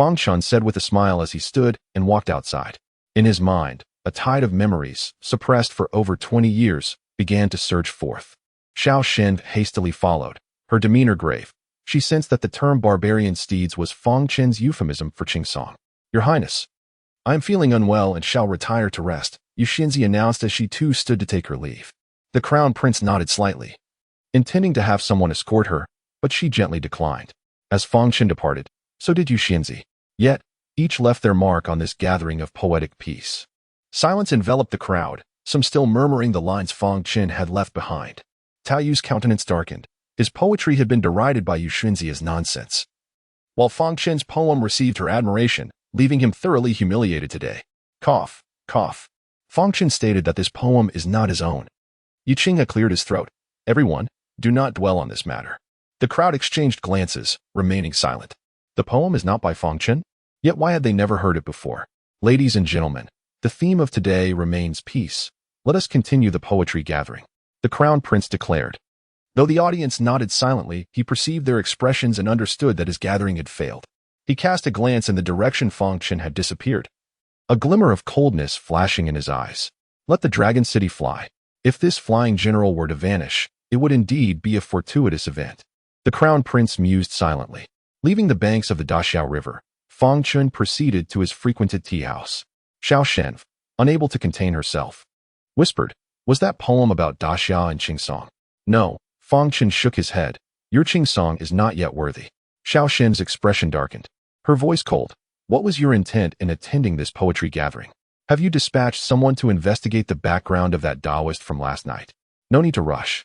Fang Chen said with a smile as he stood and walked outside. In his mind, a tide of memories, suppressed for over 20 years, began to surge forth. Xiao Shen hastily followed, her demeanor grave. She sensed that the term barbarian steeds was Fang Chen's euphemism for Qingsong. Your Highness, I am feeling unwell and shall retire to rest, Yuxinzi announced as she too stood to take her leave. The crown prince nodded slightly, intending to have someone escort her, but she gently declined. As Fang Chen departed, so did Yuxinzi. Yet, each left their mark on this gathering of poetic peace. Silence enveloped the crowd, some still murmuring the lines Fang Chen had left behind. Tao Yu's countenance darkened. His poetry had been derided by Yuxinzi as nonsense, while Fang Chen's poem received her admiration, leaving him thoroughly humiliated today. Cough, cough. Fang Chen stated that this poem is not his own. Yuqing cleared his throat. Everyone, do not dwell on this matter. The crowd exchanged glances, remaining silent. The poem is not by Fang Chen? Yet why had they never heard it before? Ladies and gentlemen, the theme of today remains peace. Let us continue the poetry gathering, the crown prince declared. Though the audience nodded silently, he perceived their expressions and understood that his gathering had failed. He cast a glance in the direction Fang Chen had disappeared, a glimmer of coldness flashing in his eyes. Let the Dragon City fly. If this flying general were to vanish, it would indeed be a fortuitous event. The crown prince mused silently. Leaving the banks of the Daxiao River, Fang Chen proceeded to his frequented tea house. Xiao Shen, unable to contain herself, whispered, was that poem about Daxiao and Qingsong? No. Fang Chen shook his head. Your Qingsong is not yet worthy. Xiao Shen's expression darkened, her voice cold. What was your intent in attending this poetry gathering? Have you dispatched someone to investigate the background of that Taoist from last night? No need to rush.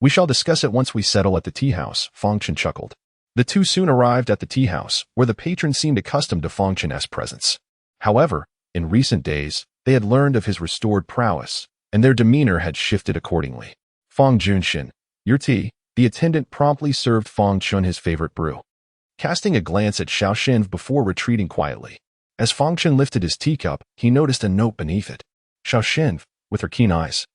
We shall discuss it once we settle at the tea house, Fang Chen chuckled. The two soon arrived at the tea house, where the patron seemed accustomed to Fang Chen's presence. However, in recent days, they had learned of his restored prowess, and their demeanor had shifted accordingly. Fang Junshin, your tea. The attendant promptly served Fang Chen his favorite brew, casting a glance at Xiao Shen before retreating quietly. As Fang Chen lifted his teacup, he noticed a note beneath it. Xiao Shen, with her keen eyes,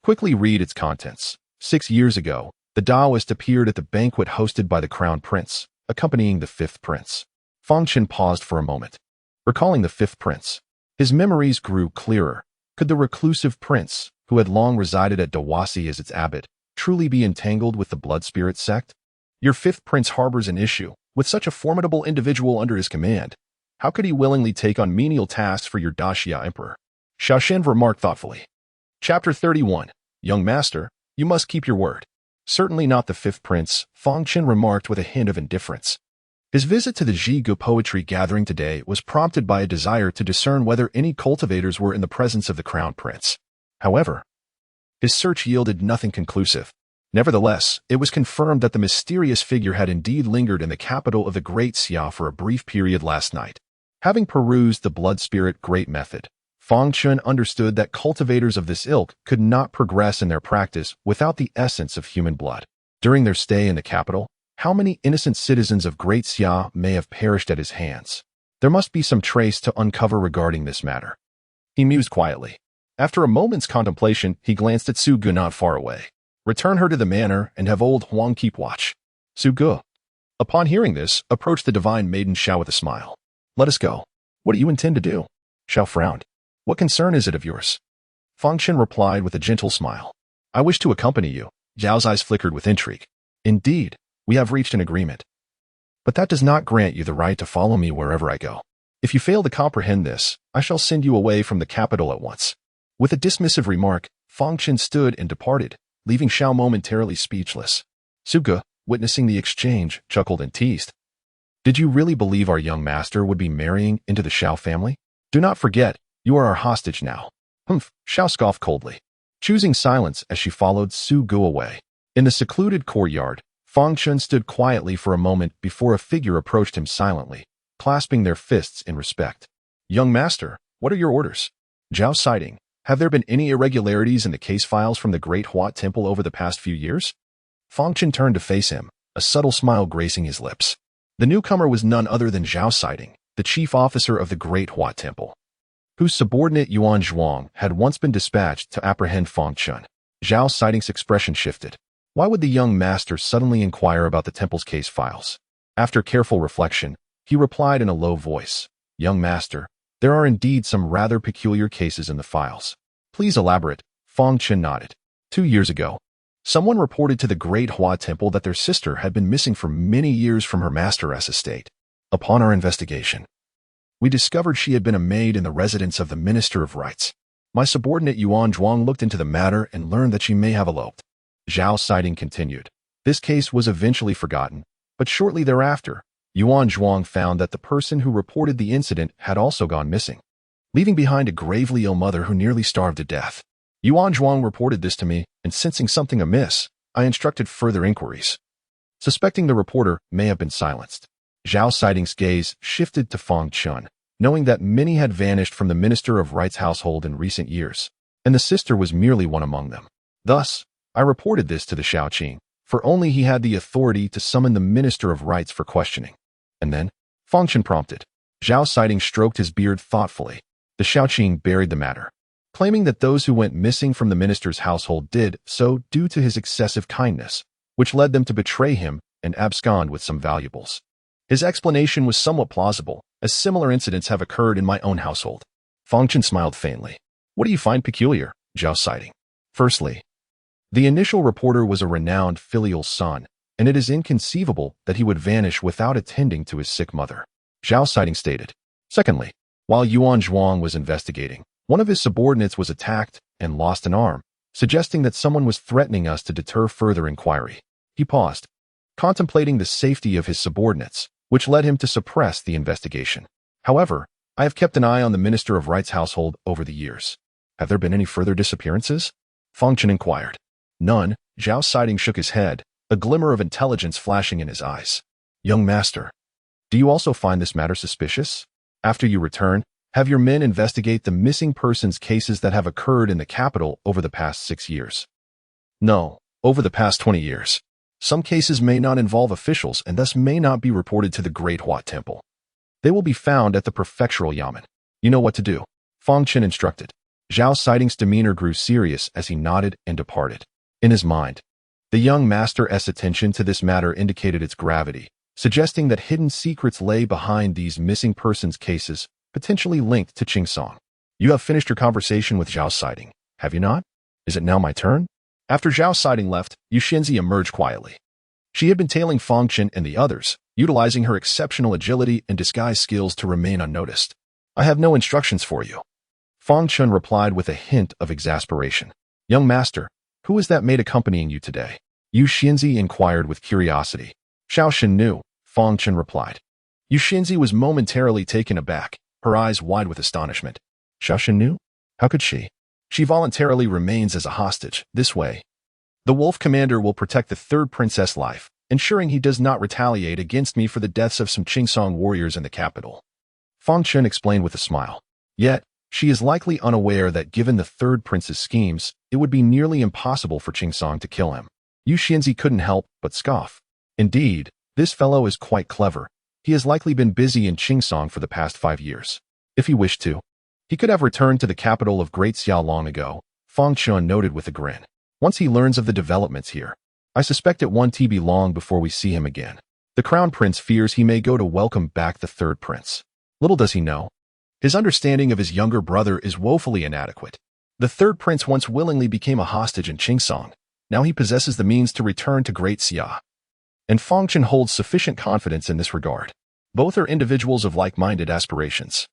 quickly read its contents. 6 years ago, the Taoist appeared at the banquet hosted by the crown prince, accompanying the fifth prince. Fang Chen paused for a moment, recalling the fifth prince. His memories grew clearer. Could the reclusive prince, who had long resided at Dawasi as its abbot, truly be entangled with the blood spirit sect? Your fifth prince harbors an issue. With such a formidable individual under his command, how could he willingly take on menial tasks for your Daxia emperor? Xiao Shen remarked thoughtfully. Chapter 31. Young master, you must keep your word. Certainly not the fifth prince, Fang Chen remarked with a hint of indifference. His visit to the Zhigu poetry gathering today was prompted by a desire to discern whether any cultivators were in the presence of the crown prince. However, his search yielded nothing conclusive. Nevertheless, it was confirmed that the mysterious figure had indeed lingered in the capital of the Great Xia for a brief period last night. Having perused the blood spirit great method, Fang Chen understood that cultivators of this ilk could not progress in their practice without the essence of human blood. During their stay in the capital, how many innocent citizens of Great Xia may have perished at his hands? There must be some trace to uncover regarding this matter. He mused quietly. After a moment's contemplation, he glanced at Su Gu not far away. Return her to the manor and have old Huang keep watch. Su Gu, upon hearing this, approached the divine maiden Xiao with a smile. Let us go. What do you intend to do? Xiao frowned. What concern is it of yours? Fang Chen replied with a gentle smile. I wish to accompany you. Zhao's eyes flickered with intrigue. Indeed, we have reached an agreement. But that does not grant you the right to follow me wherever I go. If you fail to comprehend this, I shall send you away from the capital at once. With a dismissive remark, Fang Chen stood and departed, leaving Xiao momentarily speechless. Su Gu, witnessing the exchange, chuckled and teased. Did you really believe our young master would be marrying into the Xiao family? Do not forget, you are our hostage now. Humph, Xiao scoffed coldly, choosing silence as she followed Su Gu away. In the secluded courtyard, Fang Chen stood quietly for a moment before a figure approached him silently, clasping their fists in respect. Young master, what are your orders? Zhao citing. Have there been any irregularities in the case files from the Great Huat Temple over the past few years? Fang Chen turned to face him, a subtle smile gracing his lips. The newcomer was none other than Zhao Siding, the chief officer of the Great Huat Temple, whose subordinate Yuan Zhuang had once been dispatched to apprehend Fang Chen. Zhao Siding's expression shifted. Why would the young master suddenly inquire about the temple's case files? After careful reflection, He replied in a low voice, "Young master, there are indeed some rather peculiar cases in the files. Please elaborate." Fang Chen nodded. 2 years ago, someone reported to the Great Hua Temple that their sister had been missing for many years from her master's estate. Upon our investigation, we discovered she had been a maid in the residence of the Minister of Rites. My subordinate Yuan Zhuang looked into the matter and learned that she may have eloped. Zhao Siding continued. This case was eventually forgotten, but shortly thereafter, Yuan Zhuang found that the person who reported the incident had also gone missing, leaving behind a gravely ill mother who nearly starved to death. Yuan Zhuang reported this to me, and sensing something amiss, I instructed further inquiries, suspecting the reporter may have been silenced. Zhao Siding's gaze shifted to Fang Chen, knowing that many had vanished from the Minister of Rites household in recent years, and the sister was merely one among them. Thus, I reported this to the Shaoqing, for only he had the authority to summon the Minister of Rites for questioning. And then, Fang Chen prompted. Zhao Siding stroked his beard thoughtfully. The Shaoqing buried the matter, claiming that those who went missing from the minister's household did so due to his excessive kindness, which led them to betray him and abscond with some valuables. His explanation was somewhat plausible, as similar incidents have occurred in my own household. Fang Chen smiled faintly. What do you find peculiar, Zhao Siding? Firstly, the initial reporter was a renowned filial son, and it is inconceivable that he would vanish without attending to his sick mother, Zhao Siding stated. Secondly, while Yuan Zhuang was investigating, one of his subordinates was attacked and lost an arm, suggesting that someone was threatening us to deter further inquiry. He paused, contemplating the safety of his subordinates, which led him to suppress the investigation. However, I have kept an eye on the Minister of Rites household over the years. Have there been any further disappearances? Fang Chen inquired. None. Zhao Siding shook his head, a glimmer of intelligence flashing in his eyes. Young master, do you also find this matter suspicious? After you return, have your men investigate the missing persons cases that have occurred in the capital over the past 6 years. No, over the past 20 years. Some cases may not involve officials and thus may not be reported to the Great Hua Temple. They will be found at the prefectural yamen. You know what to do, Fang Chen instructed. Zhao Siding's demeanor grew serious as he nodded and departed. In his mind, the young master's attention to this matter indicated its gravity, suggesting that hidden secrets lay behind these missing persons cases, potentially linked to Qingsong. You have finished your conversation with Zhao Siding, have you not? Is it now my turn? After Zhao Siding left, Yu Xinzi emerged quietly. She had been tailing Fang Chen and the others, utilizing her exceptional agility and disguise skills to remain unnoticed. I have no instructions for you. Fang Chen replied with a hint of exasperation. Young master, who is that maid accompanying you today? Yu Xinzi inquired with curiosity. Xiao Shen knew, Fang Chen replied. Yu Xinzi was momentarily taken aback, her eyes wide with astonishment. Xiao Shen knew? How could she? She voluntarily remains as a hostage, this way. The Wolf Commander will protect the third princess' life, ensuring he does not retaliate against me for the deaths of some Qingsong warriors in the capital. Fang Chen explained with a smile. Yet, she is likely unaware that given the third prince's schemes, it would be nearly impossible for Qingsong to kill him. Yu Xinzi couldn't help but scoff. Indeed, this fellow is quite clever. He has likely been busy in Qingsong for the past 5 years. If he wished to, he could have returned to the capital of Great Xia long ago, Fang Chen noted with a grin. Once he learns of the developments here, I suspect it won't be long before we see him again. The Crown Prince fears he may go to welcome back the third prince. Little does he know, his understanding of his younger brother is woefully inadequate. The third prince once willingly became a hostage in Qingsong. Now he possesses the means to return to Great Xia. And Fang Chen holds sufficient confidence in this regard. Both are individuals of like-minded aspirations,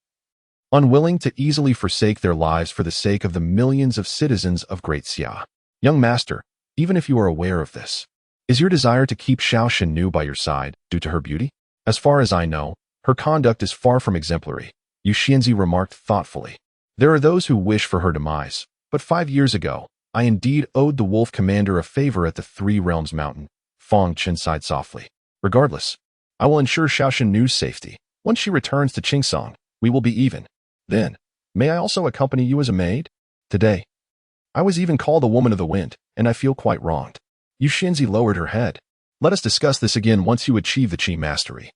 unwilling to easily forsake their lives for the sake of the millions of citizens of Great Xia. Young master, even if you are aware of this, is your desire to keep Xiao Shennu by your side due to her beauty? As far as I know, her conduct is far from exemplary, Yu Xinzi remarked thoughtfully. There are those who wish for her demise, but 5 years ago, I indeed owed the Wolf Commander a favor at the Three Realms Mountain, Fang Chen sighed softly. Regardless, I will ensure Xiao Shennu's safety. Once she returns to Qingsong, we will be even. Then, may I also accompany you as a maid? Today, I was even called a woman of the wind, and I feel quite wronged. Yu Xinzi lowered her head. Let us discuss this again once you achieve the Qi mastery.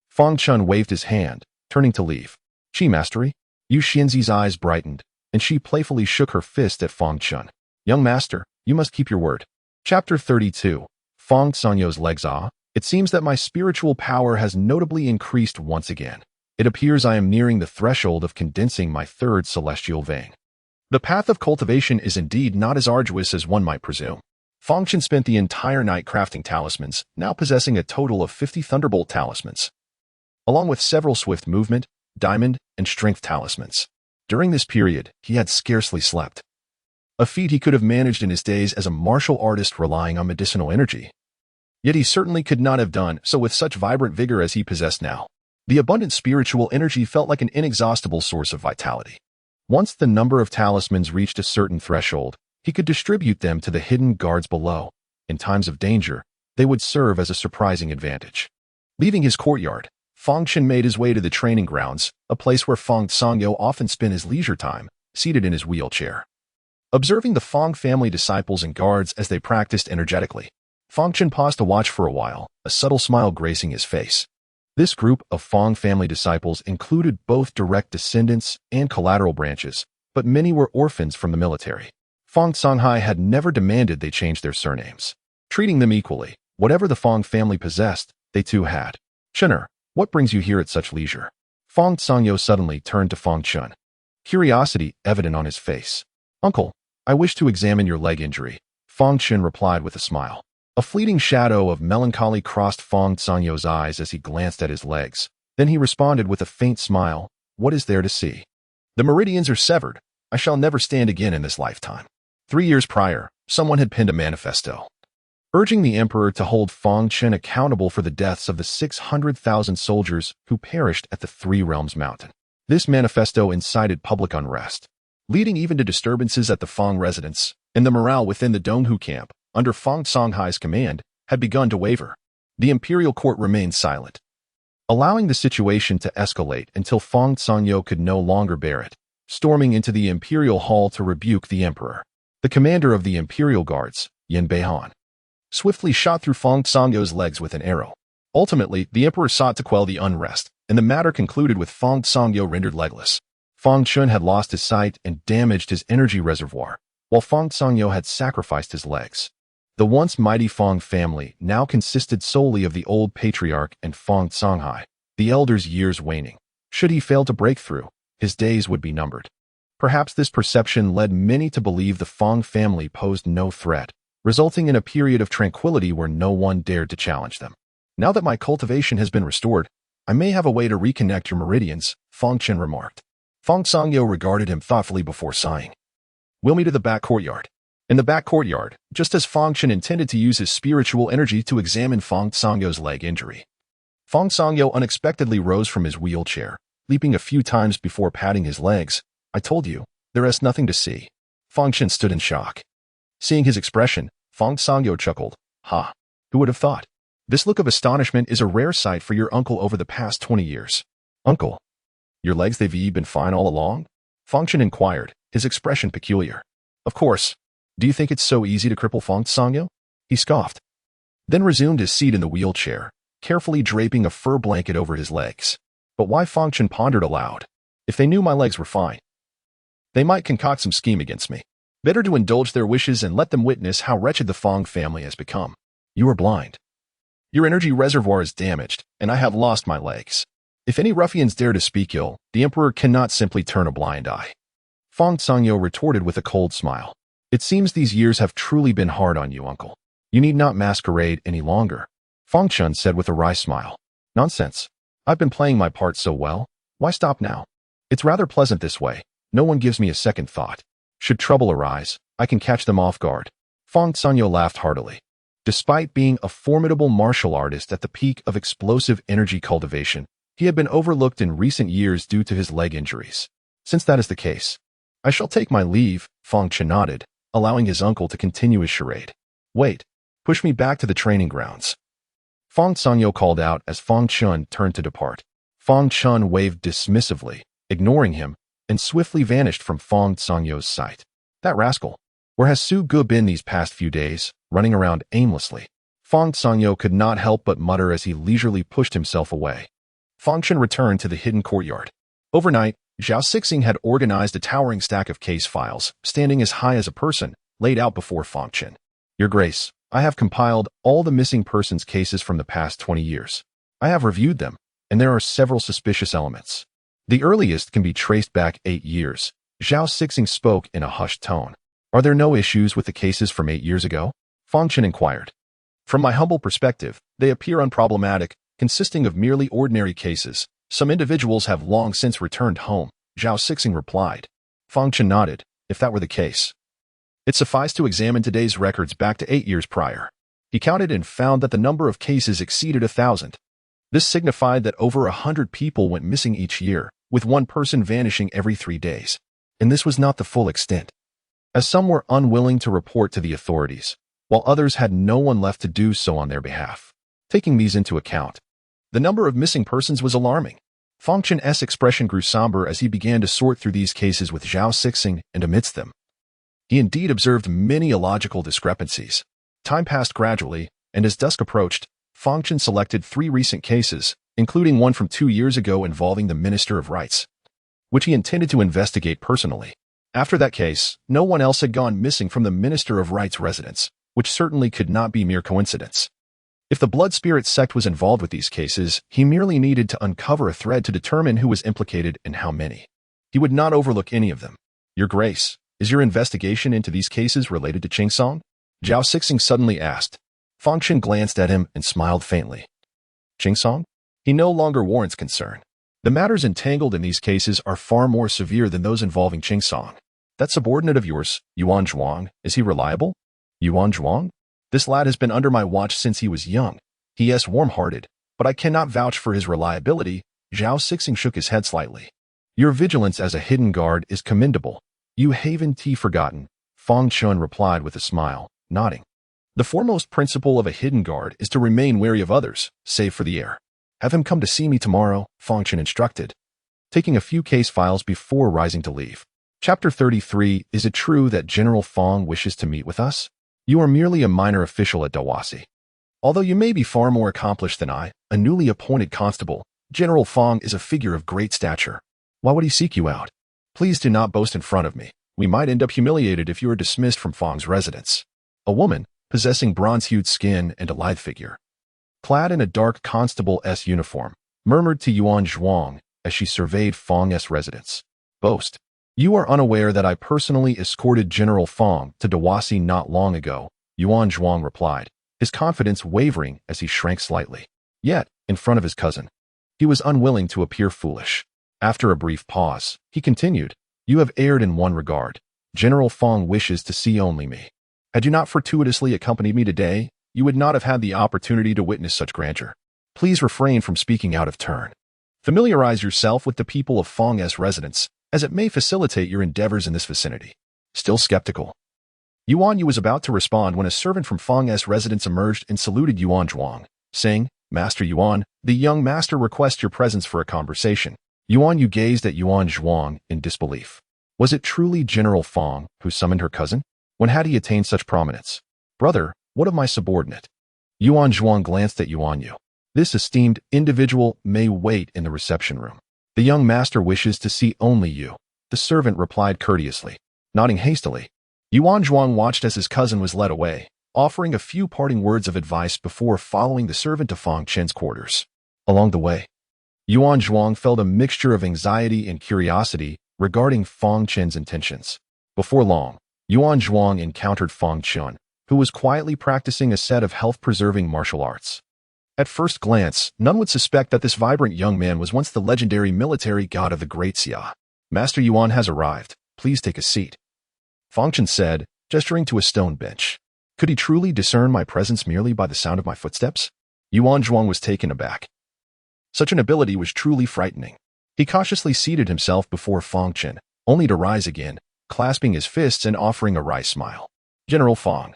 Fang Chen waved his hand, turning to leave. Qi mastery? Yu Xinzi's eyes brightened, and she playfully shook her fist at Fang Chen. Young master, you must keep your word. Chapter 32. Fang Sanyo's legs ah. It seems that my spiritual power has notably increased once again. It appears I am nearing the threshold of condensing my third celestial vein. The path of cultivation is indeed not as arduous as one might presume. Fang Chen spent the entire night crafting talismans, now possessing a total of 50 Thunderbolt talismans, along with several Swift Movement, Diamond, and Strength talismans. During this period, he had scarcely slept, a feat he could have managed in his days as a martial artist relying on medicinal energy. Yet he certainly could not have done so with such vibrant vigor as he possessed now. The abundant spiritual energy felt like an inexhaustible source of vitality. Once the number of talismans reached a certain threshold, he could distribute them to the hidden guards below. In times of danger, they would serve as a surprising advantage. Leaving his courtyard, Fang Chen made his way to the training grounds, a place where Fang Sangyo often spent his leisure time, seated in his wheelchair. Observing the Fang family disciples and guards as they practiced energetically, Fang Chen paused to watch for a while, a subtle smile gracing his face. This group of Fang family disciples included both direct descendants and collateral branches, but many were orphans from the military. Fang Songhai had never demanded they change their surnames, treating them equally. Whatever the Fang family possessed, they too had. "Chener, what brings you here at such leisure?" Fang Sangyo suddenly turned to Fang Chen, curiosity evident on his face. "Uncle, I wish to examine your leg injury," Fang Chen replied with a smile. A fleeting shadow of melancholy crossed Fang Sangyo's eyes as he glanced at his legs. Then he responded with a faint smile, "What is there to see? The meridians are severed. I shall never stand again in this lifetime." 3 years prior, someone had penned a manifesto, urging the emperor to hold Fang Chen accountable for the deaths of the 600,000 soldiers who perished at the Three Realms Mountain. This manifesto incited public unrest, leading even to disturbances at the Fang residence, and the morale within the Donghu camp, under Fang Songhai's command, had begun to waver. The imperial court remained silent, allowing the situation to escalate until Fang Sangyo could no longer bear it, storming into the imperial hall to rebuke the emperor. The commander of the imperial guards, Yin Beihan, swiftly shot through Fang Sangyo's legs with an arrow. Ultimately, the emperor sought to quell the unrest, and the matter concluded with Fang Sangyo rendered legless. Fang Chen had lost his sight and damaged his energy reservoir, while Fang Sangyo had sacrificed his legs. The once mighty Fang family now consisted solely of the old patriarch and Fang Songhai, the elder's years waning. Should he fail to break through, his days would be numbered. Perhaps this perception led many to believe the Fang family posed no threat, resulting in a period of tranquility where no one dared to challenge them. "Now that my cultivation has been restored, I may have a way to reconnect your meridians," Fang Chen remarked. Fang Sangyo regarded him thoughtfully before sighing. "We'll meet at the back courtyard." In the back courtyard, just as Fang Chen intended to use his spiritual energy to examine Fang Sangyo's leg injury, Fang Sangyo unexpectedly rose from his wheelchair, leaping a few times before patting his legs. "I told you, there is nothing to see." Fang Chen stood in shock. Seeing his expression, Fang Sangyo chuckled. "Ha! Who would have thought? This look of astonishment is a rare sight for your uncle over the past 20 years. "Uncle, your legs, they've been fine all along?" Fang Chen inquired, his expression peculiar. "Of course. Do you think it's so easy to cripple Fang Sangyo?" He scoffed, then resumed his seat in the wheelchair, carefully draping a fur blanket over his legs. But why? Fang Chen pondered aloud. If they knew my legs were fine, they might concoct some scheme against me. Better to indulge their wishes and let them witness how wretched the Fang family has become. You are blind. Your energy reservoir is damaged, and I have lost my legs. If any ruffians dare to speak ill, the emperor cannot simply turn a blind eye." Fang Sangyo retorted with a cold smile. "It seems these years have truly been hard on you, uncle. You need not masquerade any longer," Fang Chen said with a wry smile. "Nonsense. I've been playing my part so well. Why stop now? It's rather pleasant this way. No one gives me a second thought. Should trouble arise, I can catch them off guard." Fang Sangyo laughed heartily. Despite being a formidable martial artist at the peak of explosive energy cultivation, he had been overlooked in recent years due to his leg injuries. "Since that is the case, I shall take my leave," Fang Chen nodded, allowing his uncle to continue his charade. "Wait, push me back to the training grounds," Fang Sangyo called out as Fang Chen turned to depart. Fang Chen waved dismissively, ignoring him, and swiftly vanished from Fang Sangyo's sight. "That rascal! Where has Su Ge been these past few days, running around aimlessly?" Fang Sangyo could not help but mutter as he leisurely pushed himself away. Fang Chen returned to the hidden courtyard. Overnight, Zhao Sixing had organized a towering stack of case files, standing as high as a person, laid out before Fang Chen. "Your Grace, I have compiled all the missing persons cases from the past 20 years. I have reviewed them, and there are several suspicious elements. The earliest can be traced back 8 years. Zhao Sixing spoke in a hushed tone. Are there no issues with the cases from 8 years ago? Fang Chen inquired. From my humble perspective, they appear unproblematic, consisting of merely ordinary cases. Some individuals have long since returned home, Zhao Sixing replied. Fang Chen nodded. If that were the case, it sufficed to examine today's records back to 8 years prior. He counted and found that the number of cases exceeded 1,000. This signified that over 100 people went missing each year, with one person vanishing every 3 days. And this was not the full extent, as some were unwilling to report to the authorities, while others had no one left to do so on their behalf. Taking these into account, the number of missing persons was alarming. Fang Chen's expression grew somber as he began to sort through these cases with Zhao Sixing, and amidst them, he indeed observed many illogical discrepancies. Time passed gradually, and as dusk approached, Fang Chen selected 3 recent cases, including one from 2 years ago involving the Minister of Rights, which he intended to investigate personally. After that case, no one else had gone missing from the Minister of Rights' residence, which certainly could not be mere coincidence. If the Blood Spirit sect was involved with these cases, he merely needed to uncover a thread to determine who was implicated and how many. He would not overlook any of them. Your Grace, is your investigation into these cases related to Qingsong? Zhao Sixing suddenly asked. Fang Chen glanced at him and smiled faintly. Qingsong? He no longer warrants concern. The matters entangled in these cases are far more severe than those involving Qingsong. That subordinate of yours, Yuan Zhuang, is he reliable? Yuan Zhuang? This lad has been under my watch since he was young. He is warm-hearted, but I cannot vouch for his reliability. Zhao Sixing shook his head slightly. Your vigilance as a hidden guard is commendable. You haven't forgotten, Fang Chen replied with a smile, nodding. The foremost principle of a hidden guard is to remain wary of others, save for the heir. Have him come to see me tomorrow, Fang Chen instructed, taking a few case files before rising to leave. Chapter 33. Is it true that General Fang wishes to meet with us? You are merely a minor official at Dawasi. Although you may be far more accomplished than I, a newly appointed constable, General Fang is a figure of great stature. Why would he seek you out? Please do not boast in front of me. We might end up humiliated if you are dismissed from Fang's residence. A woman, possessing bronze-hued skin and a lithe figure, clad in a dark constable's uniform, murmured to Yuan Zhuang as she surveyed Fang's residence. Boast. You are unaware that I personally escorted General Fang to Dawasi not long ago, Yuan Zhuang replied, his confidence wavering as he shrank slightly. Yet, in front of his cousin, he was unwilling to appear foolish. After a brief pause, he continued, you have erred in one regard. General Fang wishes to see only me. Had you not fortuitously accompanied me today, you would not have had the opportunity to witness such grandeur. Please refrain from speaking out of turn. Familiarize yourself with the people of Fang's residence, as it may facilitate your endeavors in this vicinity. Still skeptical, Yuan Yu was about to respond when a servant from Fang's residence emerged and saluted Yuan Zhuang, saying, Master Yuan, the young master requests your presence for a conversation. Yuan Yu gazed at Yuan Zhuang in disbelief. Was it truly General Fang who summoned her cousin? When had he attained such prominence? Brother, what of my subordinate? Yuan Zhuang glanced at Yuan Yu. This esteemed individual may wait in the reception room. The young master wishes to see only you, the servant replied courteously. Nodding hastily, Yuan Zhuang watched as his cousin was led away, offering a few parting words of advice before following the servant to Fang Chen's quarters. Along the way, Yuan Zhuang felt a mixture of anxiety and curiosity regarding Fang Chen's intentions. Before long, Yuan Zhuang encountered Fang Chen, who was quietly practicing a set of health-preserving martial arts. At first glance, none would suspect that this vibrant young man was once the legendary military god of the Great Xia. Master Yuan has arrived. Please take a seat, Fang Chen said, gesturing to a stone bench. Could he truly discern my presence merely by the sound of my footsteps? Yuan Zhuang was taken aback. Such an ability was truly frightening. He cautiously seated himself before Fang Chen, only to rise again, clasping his fists and offering a wry smile. General Fang,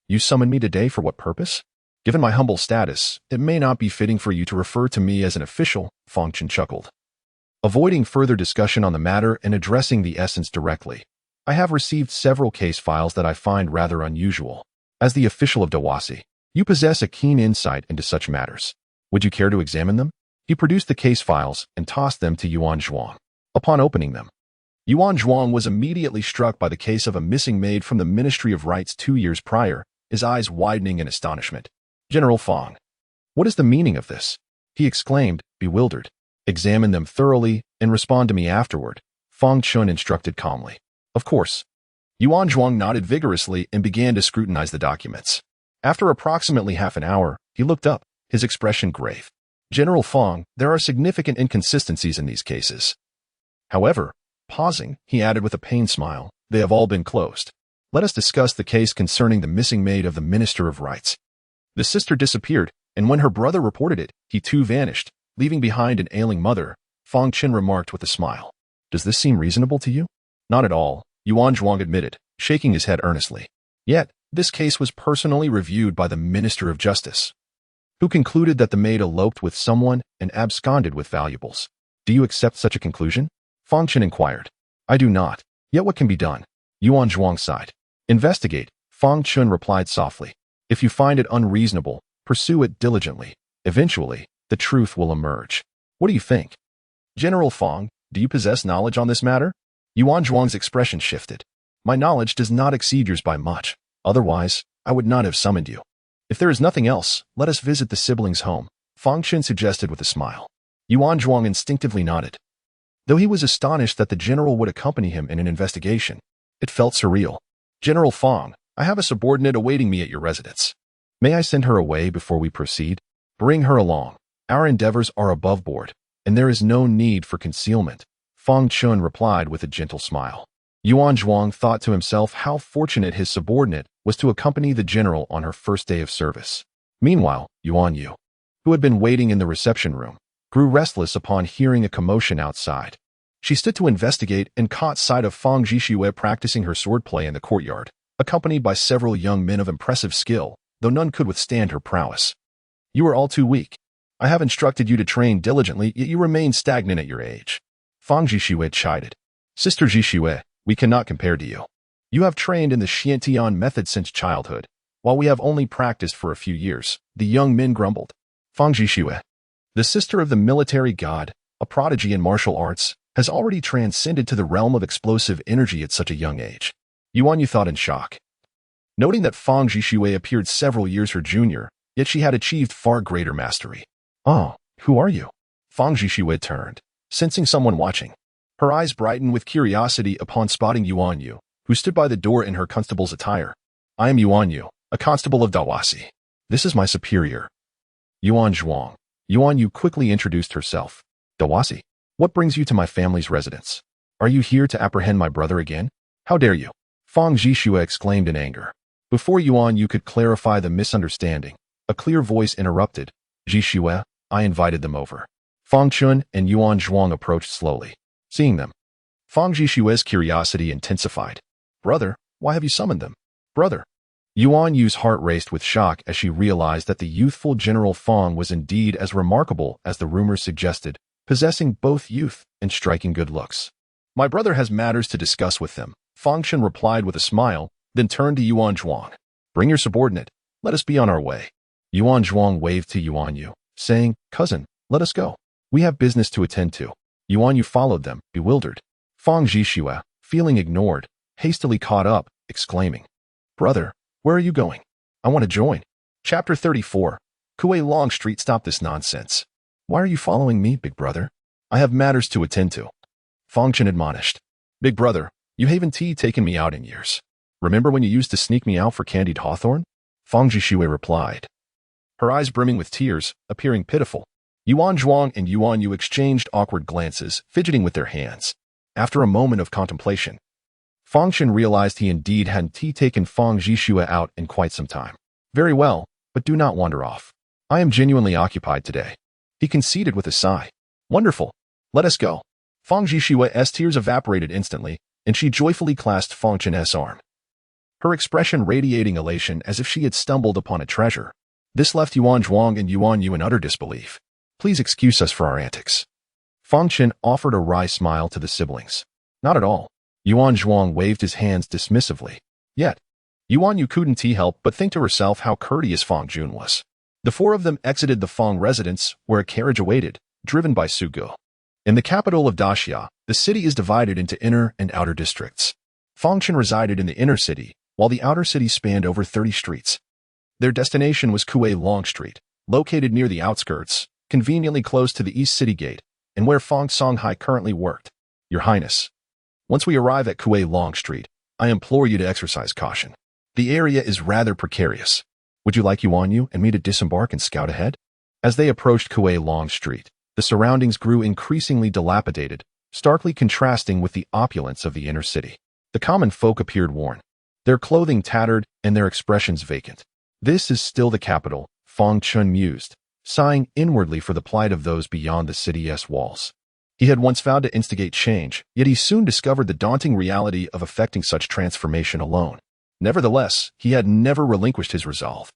you summoned me today for what purpose? Given my humble status, it may not be fitting for you to refer to me as an official, Fang Chen chuckled. Avoiding further discussion on the matter and addressing the essence directly, I have received several case files that I find rather unusual. As the official of Dawasi, you possess a keen insight into such matters. Would you care to examine them? He produced the case files and tossed them to Yuan Zhuang. Upon opening them, Yuan Zhuang was immediately struck by the case of a missing maid from the Ministry of Rights 2 years prior, his eyes widening in astonishment. General Fang, what is the meaning of this? He exclaimed, bewildered. Examine them thoroughly and respond to me afterward, Fang Chen instructed calmly. Of course. Yuan Zhuang nodded vigorously and began to scrutinize the documents. After approximately half an hour, he looked up, his expression grave. General Fang, there are significant inconsistencies in these cases. However, pausing, he added with a pained smile, they have all been closed. Let us discuss the case concerning the missing maid of the Minister of Rights. The sister disappeared, and when her brother reported it, he too vanished, leaving behind an ailing mother, Fang Chen remarked with a smile. Does this seem reasonable to you? Not at all, Yuan Zhuang admitted, shaking his head earnestly. Yet, this case was personally reviewed by the Minister of Justice, who concluded that the maid eloped with someone and absconded with valuables. Do you accept such a conclusion? Fang Chen inquired. I do not. Yet what can be done? Yuan Zhuang sighed. Investigate, Fang Chen replied softly. If you find it unreasonable, pursue it diligently. Eventually, the truth will emerge. What do you think? General Fang, do you possess knowledge on this matter? Yuan Zhuang's expression shifted. My knowledge does not exceed yours by much. Otherwise, I would not have summoned you. If there is nothing else, let us visit the siblings' home, Fang Chen suggested with a smile. Yuan Zhuang instinctively nodded. Though he was astonished that the general would accompany him in an investigation, it felt surreal. General Fang, I have a subordinate awaiting me at your residence. May I send her away before we proceed? Bring her along. Our endeavors are above board, and there is no need for concealment, Fang Chen replied with a gentle smile. Yuan Zhuang thought to himself how fortunate his subordinate was to accompany the general on her first day of service. Meanwhile, Yuan Yu, who had been waiting in the reception room, grew restless upon hearing a commotion outside. She stood to investigate and caught sight of Fang Zhixue practicing her swordplay in the courtyard, accompanied by several young men of impressive skill, though none could withstand her prowess. You are all too weak. I have instructed you to train diligently, yet you remain stagnant at your age. Fang Zhixue chided. Sister Zhixue, we cannot compare to you. You have trained in the Xiantian method since childhood, while we have only practiced for a few years, the young men grumbled. Fang Zhixue, the sister of the military god, a prodigy in martial arts, has already transcended to the realm of explosive energy at such a young age. Yuan Yu thought in shock. Noting that Fang Zhixue appeared several years her junior, yet she had achieved far greater mastery. Oh, who are you? Fang Zhixue turned, sensing someone watching. Her eyes brightened with curiosity upon spotting Yuan Yu, who stood by the door in her constable's attire. I am Yuan Yu, a constable of Dawasi. This is my superior, Yuan Zhuang. Yuan Yu quickly introduced herself. Dawasi, what brings you to my family's residence? Are you here to apprehend my brother again? How dare you? Fang Zhixue exclaimed in anger. Before Yuan Yu could clarify the misunderstanding, a clear voice interrupted. Zhixue, I invited them over. Fang Chen and Yuan Zhuang approached slowly. Seeing them, Fang Zhixue's curiosity intensified. Brother, why have you summoned them? Brother. Yuan Yu's heart raced with shock as she realized that the youthful General Fang was indeed as remarkable as the rumors suggested, possessing both youth and striking good looks. My brother has matters to discuss with them, Fang Chen replied with a smile, then turned to Yuan Zhuang. Bring your subordinate. Let us be on our way. Yuan Zhuang waved to Yuan Yu, saying, Cousin, let us go. We have business to attend to. Yuan Yu followed them, bewildered. Fang Zhixue, feeling ignored, hastily caught up, exclaiming, Brother, where are you going? I want to join. Chapter 34. Kuei Longstreet, stop this nonsense. Why are you following me, big brother? I have matters to attend to. Fang Chen admonished. Big brother, you haven't taken me out in years. Remember when you used to sneak me out for candied hawthorn? Fang Zhixue replied, her eyes brimming with tears, appearing pitiful. Yuan Zhuang and Yuan Yu exchanged awkward glances, fidgeting with their hands. After a moment of contemplation, Fang Chen realized he indeed hadn't taken Fang Zhixue out in quite some time. Very well, but do not wander off. I am genuinely occupied today. He conceded with a sigh. Wonderful. Let us go. Fang Zhixue's tears evaporated instantly, and she joyfully clasped Fang Chen's arm, her expression radiating elation as if she had stumbled upon a treasure. This left Yuan Zhuang and Yuan Yu in utter disbelief. Please excuse us for our antics. Fang Chen offered a wry smile to the siblings. Not at all. Yuan Zhuang waved his hands dismissively. Yet, Yuan Yu couldn't help but think to herself how courteous Fang Jun was. The four of them exited the Fang residence, where a carriage awaited, driven by Su Ge. In the capital of Daxia, the city is divided into inner and outer districts. Fang Chen resided in the inner city, while the outer city spanned over 30 streets. Their destination was Kuei Long Street, located near the outskirts, conveniently close to the East City Gate, and where Fang Songhai currently worked. Your Highness, once we arrive at Kuei Long Street, I implore you to exercise caution. The area is rather precarious. Would you like Yuan Yu and me to disembark and scout ahead? As they approached Kuei Long Street, the surroundings grew increasingly dilapidated, starkly contrasting with the opulence of the inner city. The common folk appeared worn, their clothing tattered and their expressions vacant. This is still the capital, Fang Chen mused, sighing inwardly for the plight of those beyond the city's walls. He had once vowed to instigate change, yet he soon discovered the daunting reality of effecting such transformation alone. Nevertheless, he had never relinquished his resolve.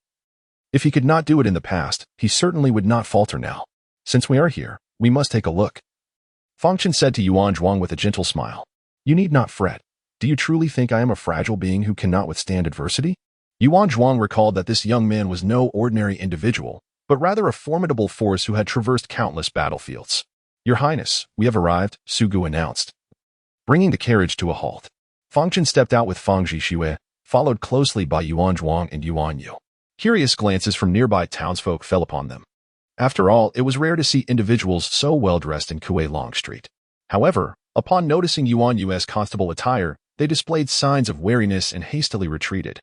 If he could not do it in the past, he certainly would not falter now. Since we are here, we must take a look. Fang Chen said to Yuan Zhuang with a gentle smile. You need not fret. Do you truly think I am a fragile being who cannot withstand adversity? Yuan Zhuang recalled that this young man was no ordinary individual, but rather a formidable force who had traversed countless battlefields. Your Highness, we have arrived, Su Gu announced, bringing the carriage to a halt. Fang Chen stepped out with Fang Zhixue, followed closely by Yuan Zhuang and Yuan Yu. Curious glances from nearby townsfolk fell upon them. After all, it was rare to see individuals so well-dressed in Kuei Long Street. However, upon noticing Yuan Yu's constable attire, they displayed signs of wariness and hastily retreated,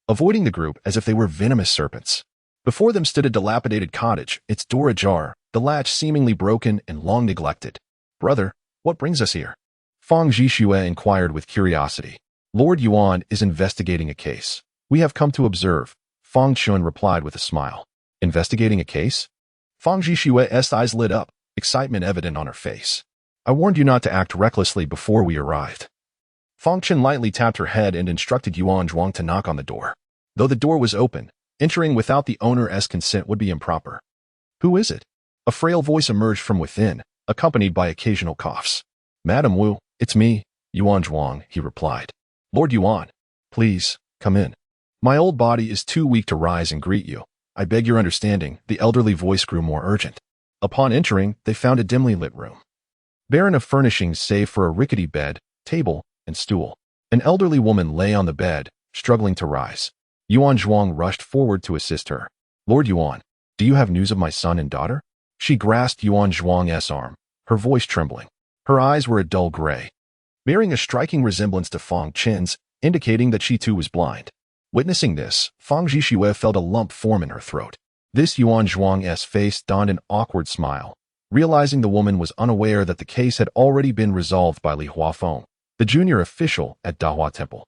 avoiding the group as if they were venomous serpents. Before them stood a dilapidated cottage, its door ajar, the latch seemingly broken and long neglected. Brother, what brings us here? Fang Zhixue inquired with curiosity. Lord Yuan is investigating a case. We have come to observe, Fang Chen replied with a smile. Investigating a case? Fang Zhixue's eyes lit up, excitement evident on her face. I warned you not to act recklessly before we arrived. Fang Chen lightly tapped her head and instructed Yuan Zhuang to knock on the door. Though the door was open, entering without the owner's consent would be improper. Who is it? A frail voice emerged from within, accompanied by occasional coughs. Madam Wu, it's me, Yuan Zhuang, he replied. Lord Yuan, please, come in. My old body is too weak to rise and greet you. I beg your understanding, the elderly voice grew more urgent. Upon entering, they found a dimly lit room, barren of furnishings save for a rickety bed, table, and stool. An elderly woman lay on the bed, struggling to rise. Yuan Zhuang rushed forward to assist her. Lord Yuan, do you have news of my son and daughter? She grasped Yuan Zhuang's arm, her voice trembling. Her eyes were a dull gray, bearing a striking resemblance to Fang Chen's, indicating that she too was blind. Witnessing this, Fang Zhixue felt a lump form in her throat. This Yuan Zhuang's face donned an awkward smile, realizing the woman was unaware that the case had already been resolved by Li Huafeng, the junior official at Dahua Temple.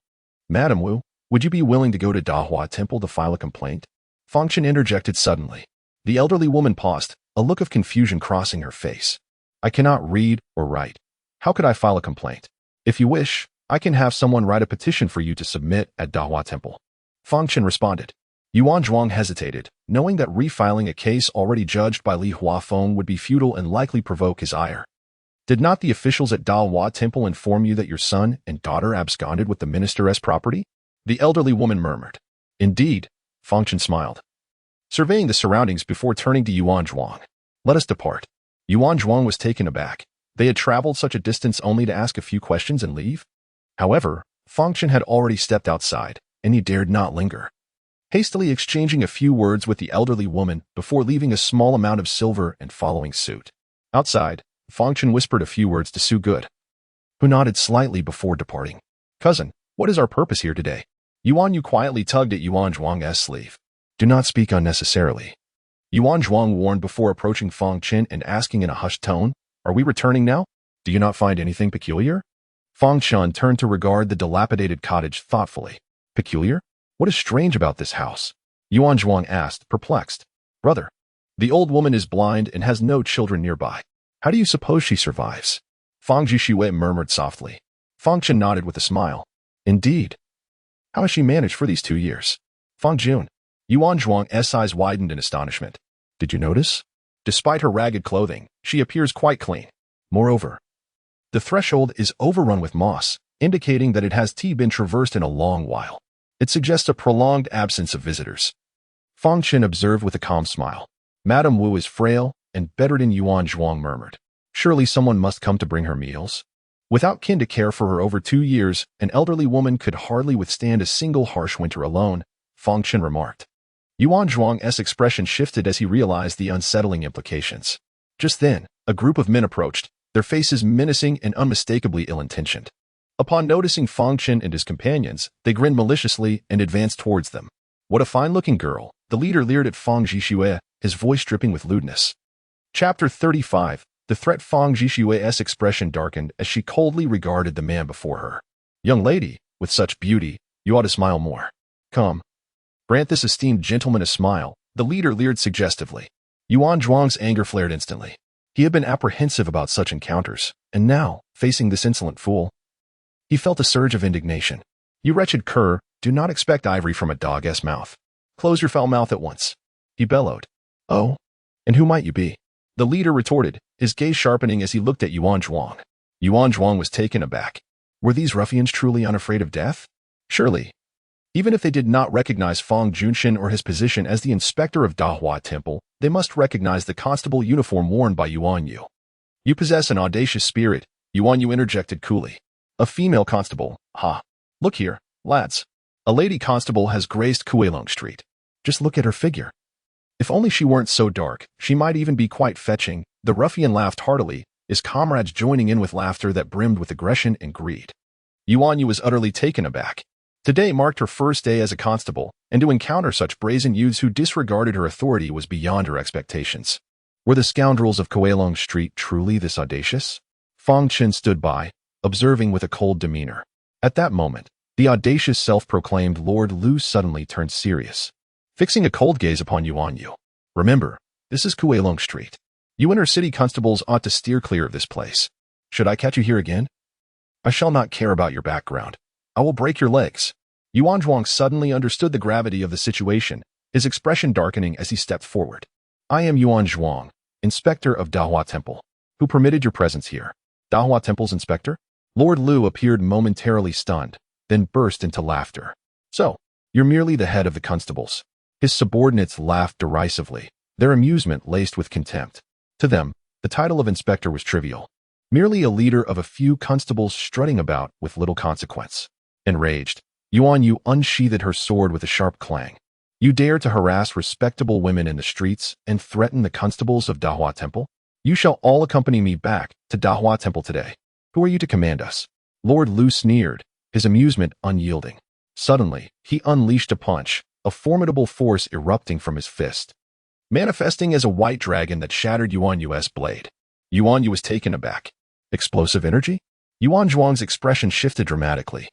Madam Wu, would you be willing to go to Dahua Temple to file a complaint? Fang Chen interjected suddenly. The elderly woman paused, a look of confusion crossing her face. I cannot read or write. How could I file a complaint? If you wish, I can have someone write a petition for you to submit at Dahua Temple. Fang Chen responded. Yuan Zhuang hesitated, knowing that refiling a case already judged by Li Huafeng would be futile and likely provoke his ire. Did not the officials at Dahua Temple inform you that your son and daughter absconded with the minister's property? The elderly woman murmured. Indeed, Fang Chen smiled, surveying the surroundings before turning to Yuan Zhuang. Let us depart. Yuan Zhuang was taken aback. They had traveled such a distance only to ask a few questions and leave? However, Fang Chen had already stepped outside, and he dared not linger. Hastily exchanging a few words with the elderly woman before leaving a small amount of silver and following suit. Outside, Fang Chen whispered a few words to Su Good, who nodded slightly before departing. Cousin, what is our purpose here today? Yuan Yu quietly tugged at Yuan Zhuang's sleeve. Do not speak unnecessarily. Yuan Zhuang warned before approaching Fang Chen and asking in a hushed tone, Are we returning now? Do you not find anything peculiar? Fang Chen turned to regard the dilapidated cottage thoughtfully. Peculiar? What is strange about this house? Yuan Zhuang asked, perplexed. Brother, the old woman is blind and has no children nearby. How do you suppose she survives? Fang Zhixue murmured softly. Fang Chen nodded with a smile. Indeed. How has she managed for these 2 years? Fang Jun. Yuan Zhuang's eyes widened in astonishment. Did you notice? Despite her ragged clothing, she appears quite clean. Moreover, the threshold is overrun with moss, indicating that it has been traversed in a long while. It suggests a prolonged absence of visitors. Fang Chen observed with a calm smile. Madame Wu is frail and bedridden, Yuan Zhuang murmured. Surely someone must come to bring her meals. Without kin to care for her over 2 years, an elderly woman could hardly withstand a single harsh winter alone, Fang Chen remarked. Yuan Zhuang's expression shifted as he realized the unsettling implications. Just then, a group of men approached, their faces menacing and unmistakably ill-intentioned. Upon noticing Fang Chen and his companions, they grinned maliciously and advanced towards them. What a fine-looking girl, the leader leered at Fang Zhixue, his voice dripping with lewdness. Chapter 35. The threat. Fang Zhixue's expression darkened as she coldly regarded the man before her. Young lady, with such beauty, you ought to smile more. Come. Grant this esteemed gentleman a smile, the leader leered suggestively. Yuan Zhuang's anger flared instantly. He had been apprehensive about such encounters, and now, facing this insolent fool, he felt a surge of indignation. You wretched cur, do not expect ivory from a dog's mouth. Close your foul mouth at once. He bellowed. Oh? And who might you be? The leader retorted, his gaze sharpening as he looked at Yuan Zhuang. Yuan Zhuang was taken aback. Were these ruffians truly unafraid of death? Surely. Even if they did not recognize Fang Junshin or his position as the inspector of Dahua Temple, they must recognize the constable uniform worn by Yuan Yu. You possess an audacious spirit, Yuan Yu interjected coolly. A female constable, ha. Look here, lads. A lady constable has graced Kuelong Street. Just look at her figure. If only she weren't so dark, she might even be quite fetching. The ruffian laughed heartily, his comrades joining in with laughter that brimmed with aggression and greed. Yuan Yu was utterly taken aback. Today marked her first day as a constable, and to encounter such brazen youths who disregarded her authority was beyond her expectations. Were the scoundrels of Kuelong Street truly this audacious? Fang Chen stood by, observing with a cold demeanor. At that moment, the audacious self-proclaimed Lord Lu suddenly turned serious, fixing a cold gaze upon Yuan Yu. Remember, this is Kuelong Street. You inner-city constables ought to steer clear of this place. Should I catch you here again? I shall not care about your background. I will break your legs. Yuan Zhuang suddenly understood the gravity of the situation, his expression darkening as he stepped forward. I am Yuan Zhuang, inspector of Dahua Temple. Who permitted your presence here? Dahua Temple's inspector? Lord Lu appeared momentarily stunned, then burst into laughter. So, you're merely the head of the constables. His subordinates laughed derisively, their amusement laced with contempt. To them, the title of inspector was trivial. Merely a leader of a few constables strutting about with little consequence. Enraged, Yuan Yu unsheathed her sword with a sharp clang. You dare to harass respectable women in the streets and threaten the constables of Dahua Temple? You shall all accompany me back to Dahua Temple today. Who are you to command us? Lord Lu sneered, his amusement unyielding. Suddenly, he unleashed a punch, a formidable force erupting from his fist, manifesting as a white dragon that shattered Yuan Yu's blade. Yuan Yu was taken aback. Explosive energy? Yuan Zhuang's expression shifted dramatically.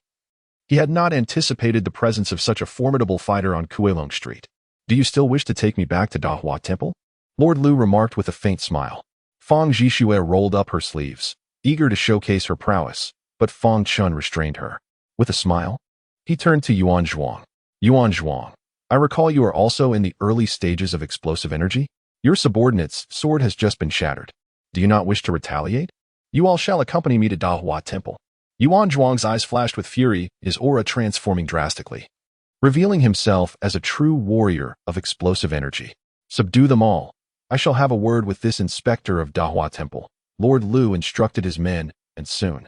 He had not anticipated the presence of such a formidable fighter on Kuelong Street. Do you still wish to take me back to Dahua Temple? Lord Lu remarked with a faint smile. Fang Zhixue rolled up her sleeves, eager to showcase her prowess, but Fang Chen restrained her. With a smile, he turned to Yuan Zhuang. Yuan Zhuang, I recall you are also in the early stages of explosive energy? Your subordinate's sword has just been shattered. Do you not wish to retaliate? You all shall accompany me to Dahua Temple. Yuan Zhuang's eyes flashed with fury, his aura transforming drastically, revealing himself as a true warrior of explosive energy. Subdue them all. I shall have a word with this inspector of Dahua Temple. Lord Lu instructed his men, and soon,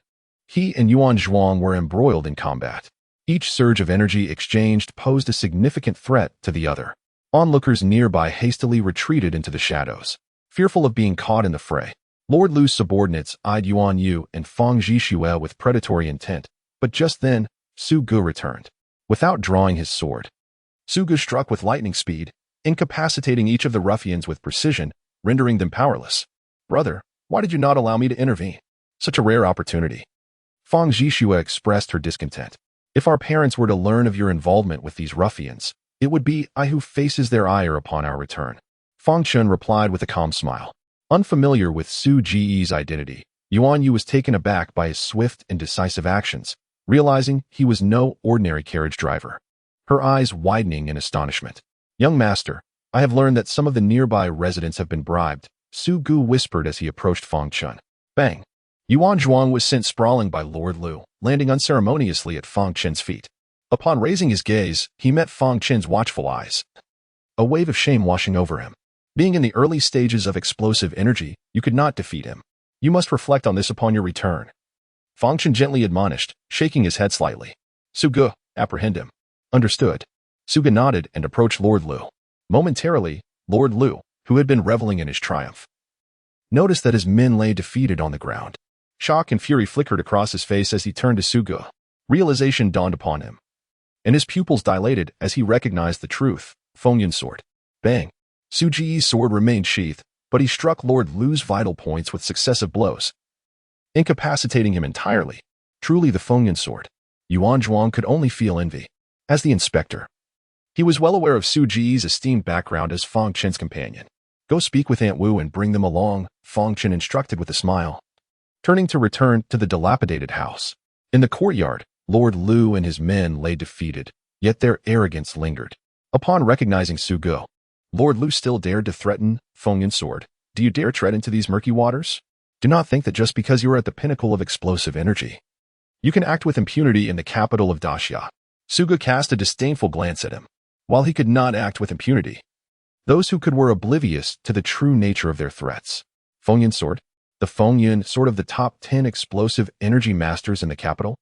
he and Yuan Zhuang were embroiled in combat. Each surge of energy exchanged posed a significant threat to the other. Onlookers nearby hastily retreated into the shadows, fearful of being caught in the fray. Lord Lu's subordinates eyed Yuan Yu and Fang Zhixue with predatory intent, but just then, Su Gu returned. Without drawing his sword, Su Gu struck with lightning speed, incapacitating each of the ruffians with precision, rendering them powerless. Brother, why did you not allow me to intervene? Such a rare opportunity. Fang Zhixue expressed her discontent. If our parents were to learn of your involvement with these ruffians, it would be I who faces their ire upon our return. Fang Chen replied with a calm smile. Unfamiliar with Su Ji's identity, Yuan Yu was taken aback by his swift and decisive actions, realizing he was no ordinary carriage driver. Her eyes widening in astonishment. Young master, I have learned that some of the nearby residents have been bribed, Su Gu whispered as he approached Fang Chen. Bang! Yuan Zhuang was sent sprawling by Lord Lu, landing unceremoniously at Fang Chen's feet. Upon raising his gaze, he met Fang Chen's watchful eyes. A wave of shame washing over him. Being in the early stages of explosive energy, you could not defeat him. You must reflect on this upon your return. Fang Chen gently admonished, shaking his head slightly. Suge, apprehend him. Understood. Suge nodded and approached Lord Lu. Momentarily, Lord Lu, who had been reveling in his triumph, noticed that his men lay defeated on the ground. Shock and fury flickered across his face as he turned to Suge. Realization dawned upon him, and his pupils dilated as he recognized the truth. Feng Yun's sword. Bang! Su Ji's sword remained sheathed, but he struck Lord Lu's vital points with successive blows, incapacitating him entirely. Truly the Feng Yun sword. Yuan Zhuang could only feel envy. As the inspector, he was well aware of Su Ji's esteemed background as Fang Chen's companion. Go speak with Aunt Wu and bring them along, Fang Chen instructed with a smile, turning to return to the dilapidated house. In the courtyard, Lord Lu and his men lay defeated, yet their arrogance lingered. Upon recognizing Suge, Lord Lu still dared to threaten. Feng Yun's sword. Do you dare tread into these murky waters? Do not think that just because you are at the pinnacle of explosive energy, you can act with impunity in the capital of Daxia. Suge cast a disdainful glance at him. While he could not act with impunity, those who could were oblivious to the true nature of their threats. Feng Yun's sword? The Feng Yun sword of the top 10 explosive energy masters in the capital?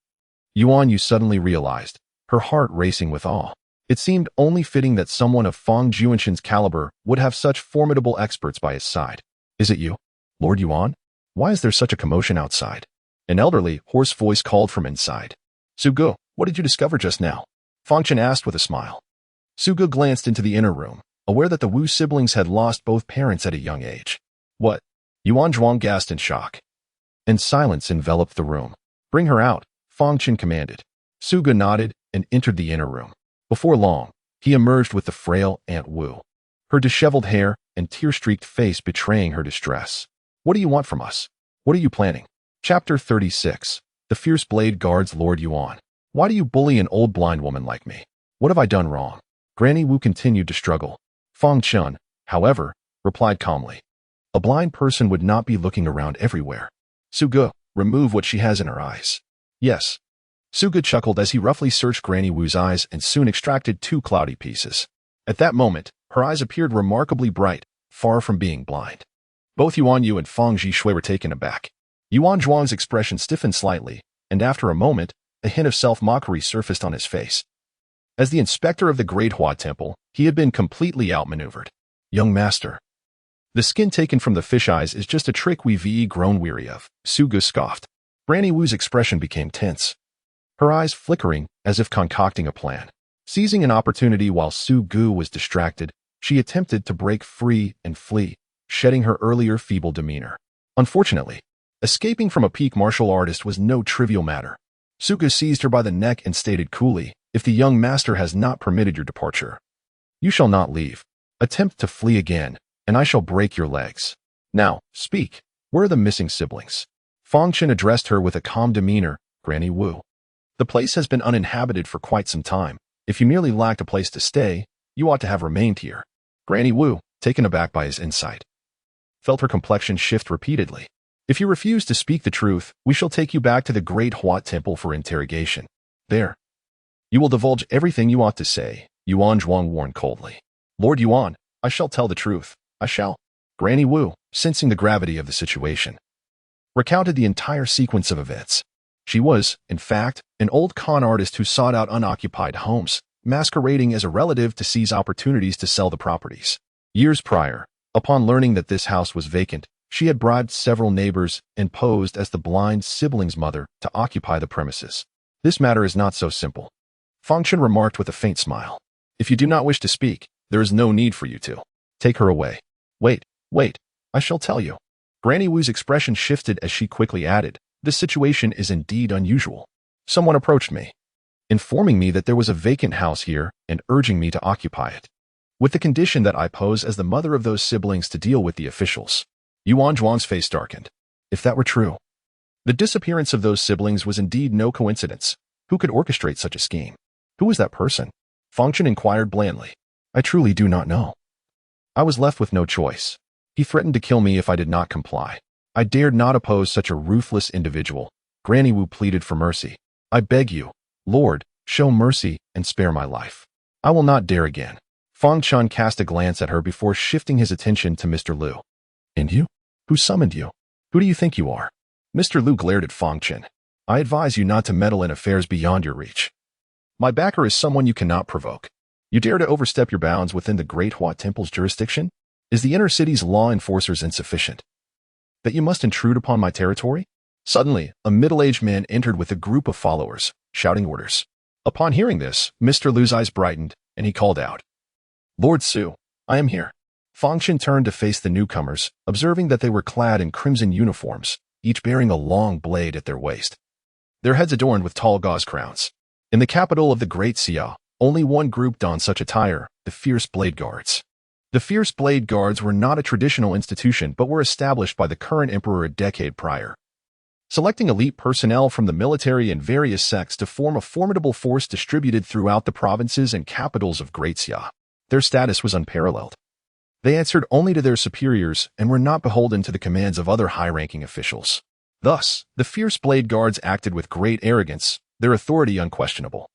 Yuan Yu suddenly realized, her heart racing with awe. It seemed only fitting that someone of Fang Junshin's caliber would have such formidable experts by his side. Is it you, Lord Yuan? Why is there such a commotion outside? An elderly, hoarse voice called from inside. Suge, what did you discover just now? Fang Chen asked with a smile. Suge glanced into the inner room, aware that the Wu siblings had lost both parents at a young age. What? Yuan Zhuang gasped in shock, and silence enveloped the room. Bring her out, Fang Chen commanded. Suge nodded and entered the inner room. Before long, he emerged with the frail Aunt Wu, her disheveled hair and tear-streaked face betraying her distress. What do you want from us? What are you planning? Chapter 36. The fierce blade guards Lord Yuan. Why do you bully an old blind woman like me? What have I done wrong? Granny Wu continued to struggle. Fang Chen, however, replied calmly. A blind person would not be looking around everywhere. Suge, remove what she has in her eyes. Yes. Suge chuckled as he roughly searched Granny Wu's eyes and soon extracted 2 cloudy pieces. At that moment, her eyes appeared remarkably bright, far from being blind. Both Yuan Yu and Fang Zhishui were taken aback. Yuan Zhuang's expression stiffened slightly, and after a moment, a hint of self-mockery surfaced on his face. As the inspector of the Great Hua Temple, he had been completely outmaneuvered. Young master. The skin taken from the fish eyes is just a trick we've grown weary of, Suge scoffed. Granny Wu's expression became tense, her eyes flickering as if concocting a plan. Seizing an opportunity while Suge was distracted, she attempted to break free and flee, shedding her earlier feeble demeanor. Unfortunately, escaping from a peak martial artist was no trivial matter. Suge seized her by the neck and stated coolly, if the young master has not permitted your departure, you shall not leave. Attempt to flee again, and I shall break your legs. Now, speak. Where are the missing siblings? Fang Chen addressed her with a calm demeanor. Granny Wu. The place has been uninhabited for quite some time. If you merely lacked a place to stay, you ought to have remained here. Granny Wu, taken aback by his insight, felt her complexion shift repeatedly. If you refuse to speak the truth, we shall take you back to the Great Hua Temple for interrogation. There, you will divulge everything you ought to say, Yuan Zhuang warned coldly. Lord Yuan, I shall tell the truth. I shall. Granny Wu, sensing the gravity of the situation, recounted the entire sequence of events. She was, in fact, an old con artist who sought out unoccupied homes, masquerading as a relative to seize opportunities to sell the properties. Years prior, upon learning that this house was vacant, she had bribed several neighbors and posed as the blind sibling's mother to occupy the premises. This matter is not so simple, Fang Chen remarked with a faint smile. If you do not wish to speak, there is no need for you to. Take her away. Wait, I shall tell you. Granny Wu's expression shifted as she quickly added, this situation is indeed unusual. Someone approached me, informing me that there was a vacant house here and urging me to occupy it, with the condition that I pose as the mother of those siblings to deal with the officials. Yuan Zhuang's face darkened. If that were true, the disappearance of those siblings was indeed no coincidence. Who could orchestrate such a scheme? Who was that person? Fang Chen inquired blandly. I truly do not know. I was left with no choice. He threatened to kill me if I did not comply. I dared not oppose such a ruthless individual. Granny Wu pleaded for mercy. I beg you, Lord, show mercy and spare my life. I will not dare again. Fang Chen cast a glance at her before shifting his attention to Mr. Lu. And you? Who summoned you? Who do you think you are? Mr. Lu glared at Fang Chen. I advise you not to meddle in affairs beyond your reach. My backer is someone you cannot provoke. You dare to overstep your bounds within the Great Hua Temple's jurisdiction? Is the inner city's law enforcers insufficient? That you must intrude upon my territory? Suddenly, a middle-aged man entered with a group of followers, shouting orders. Upon hearing this, Mr. Lu's eyes brightened, and he called out, Lord Su, I am here. Fang Chen turned to face the newcomers, observing that they were clad in crimson uniforms, each bearing a long blade at their waist, their heads adorned with tall gauze crowns. In the capital of the Great Xia, only one group donned such attire, the Fierce Blade Guards. The Fierce Blade Guards were not a traditional institution but were established by the current emperor a decade prior, selecting elite personnel from the military and various sects to form a formidable force distributed throughout the provinces and capitals of Great Xia. Their status was unparalleled. They answered only to their superiors and were not beholden to the commands of other high-ranking officials. Thus, the Fierce Blade Guards acted with great arrogance, their authority unquestionable,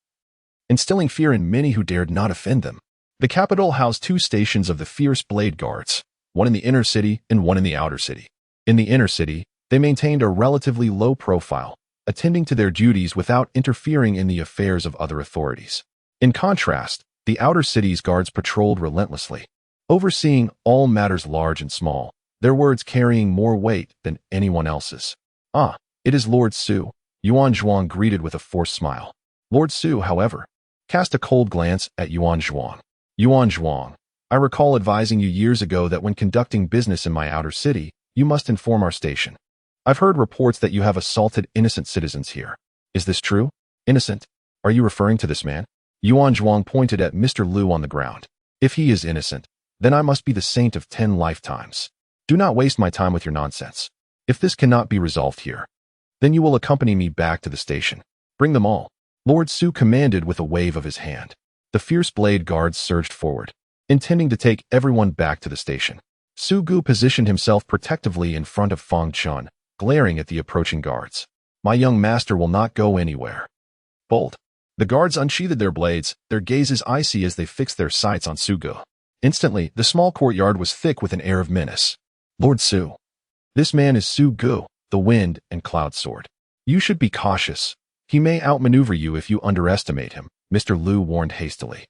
instilling fear in many who dared not offend them. The capital housed 2 stations of the Fierce Blade Guards, one in the inner city and one in the outer city. In the inner city, they maintained a relatively low profile, attending to their duties without interfering in the affairs of other authorities. In contrast, the outer city's guards patrolled relentlessly, overseeing all matters large and small, their words carrying more weight than anyone else's. Ah, it is Lord Su, Yuan Zhuang greeted with a forced smile. Lord Su, however, cast a cold glance at Yuan Zhuang. Yuan Zhuang, I recall advising you years ago that when conducting business in my outer city, you must inform our station. I've heard reports that you have assaulted innocent citizens here. Is this true? Innocent? Are you referring to this man? Yuan Zhuang pointed at Mr. Lu on the ground. If he is innocent, then I must be the saint of 10 lifetimes. Do not waste my time with your nonsense. If this cannot be resolved here, then you will accompany me back to the station. Bring them all. Lord Su commanded with a wave of his hand. The Fierce Blade Guards surged forward, intending to take everyone back to the station. Su Gu positioned himself protectively in front of Fang Chen, glaring at the approaching guards. My young master will not go anywhere. Bold. The guards unsheathed their blades, their gazes icy as they fixed their sights on Su Gu. Instantly, the small courtyard was thick with an air of menace. Lord Su. This man is Su Gu, the Wind and Cloud Sword. You should be cautious. He may outmaneuver you if you underestimate him, Mr. Lu warned hastily.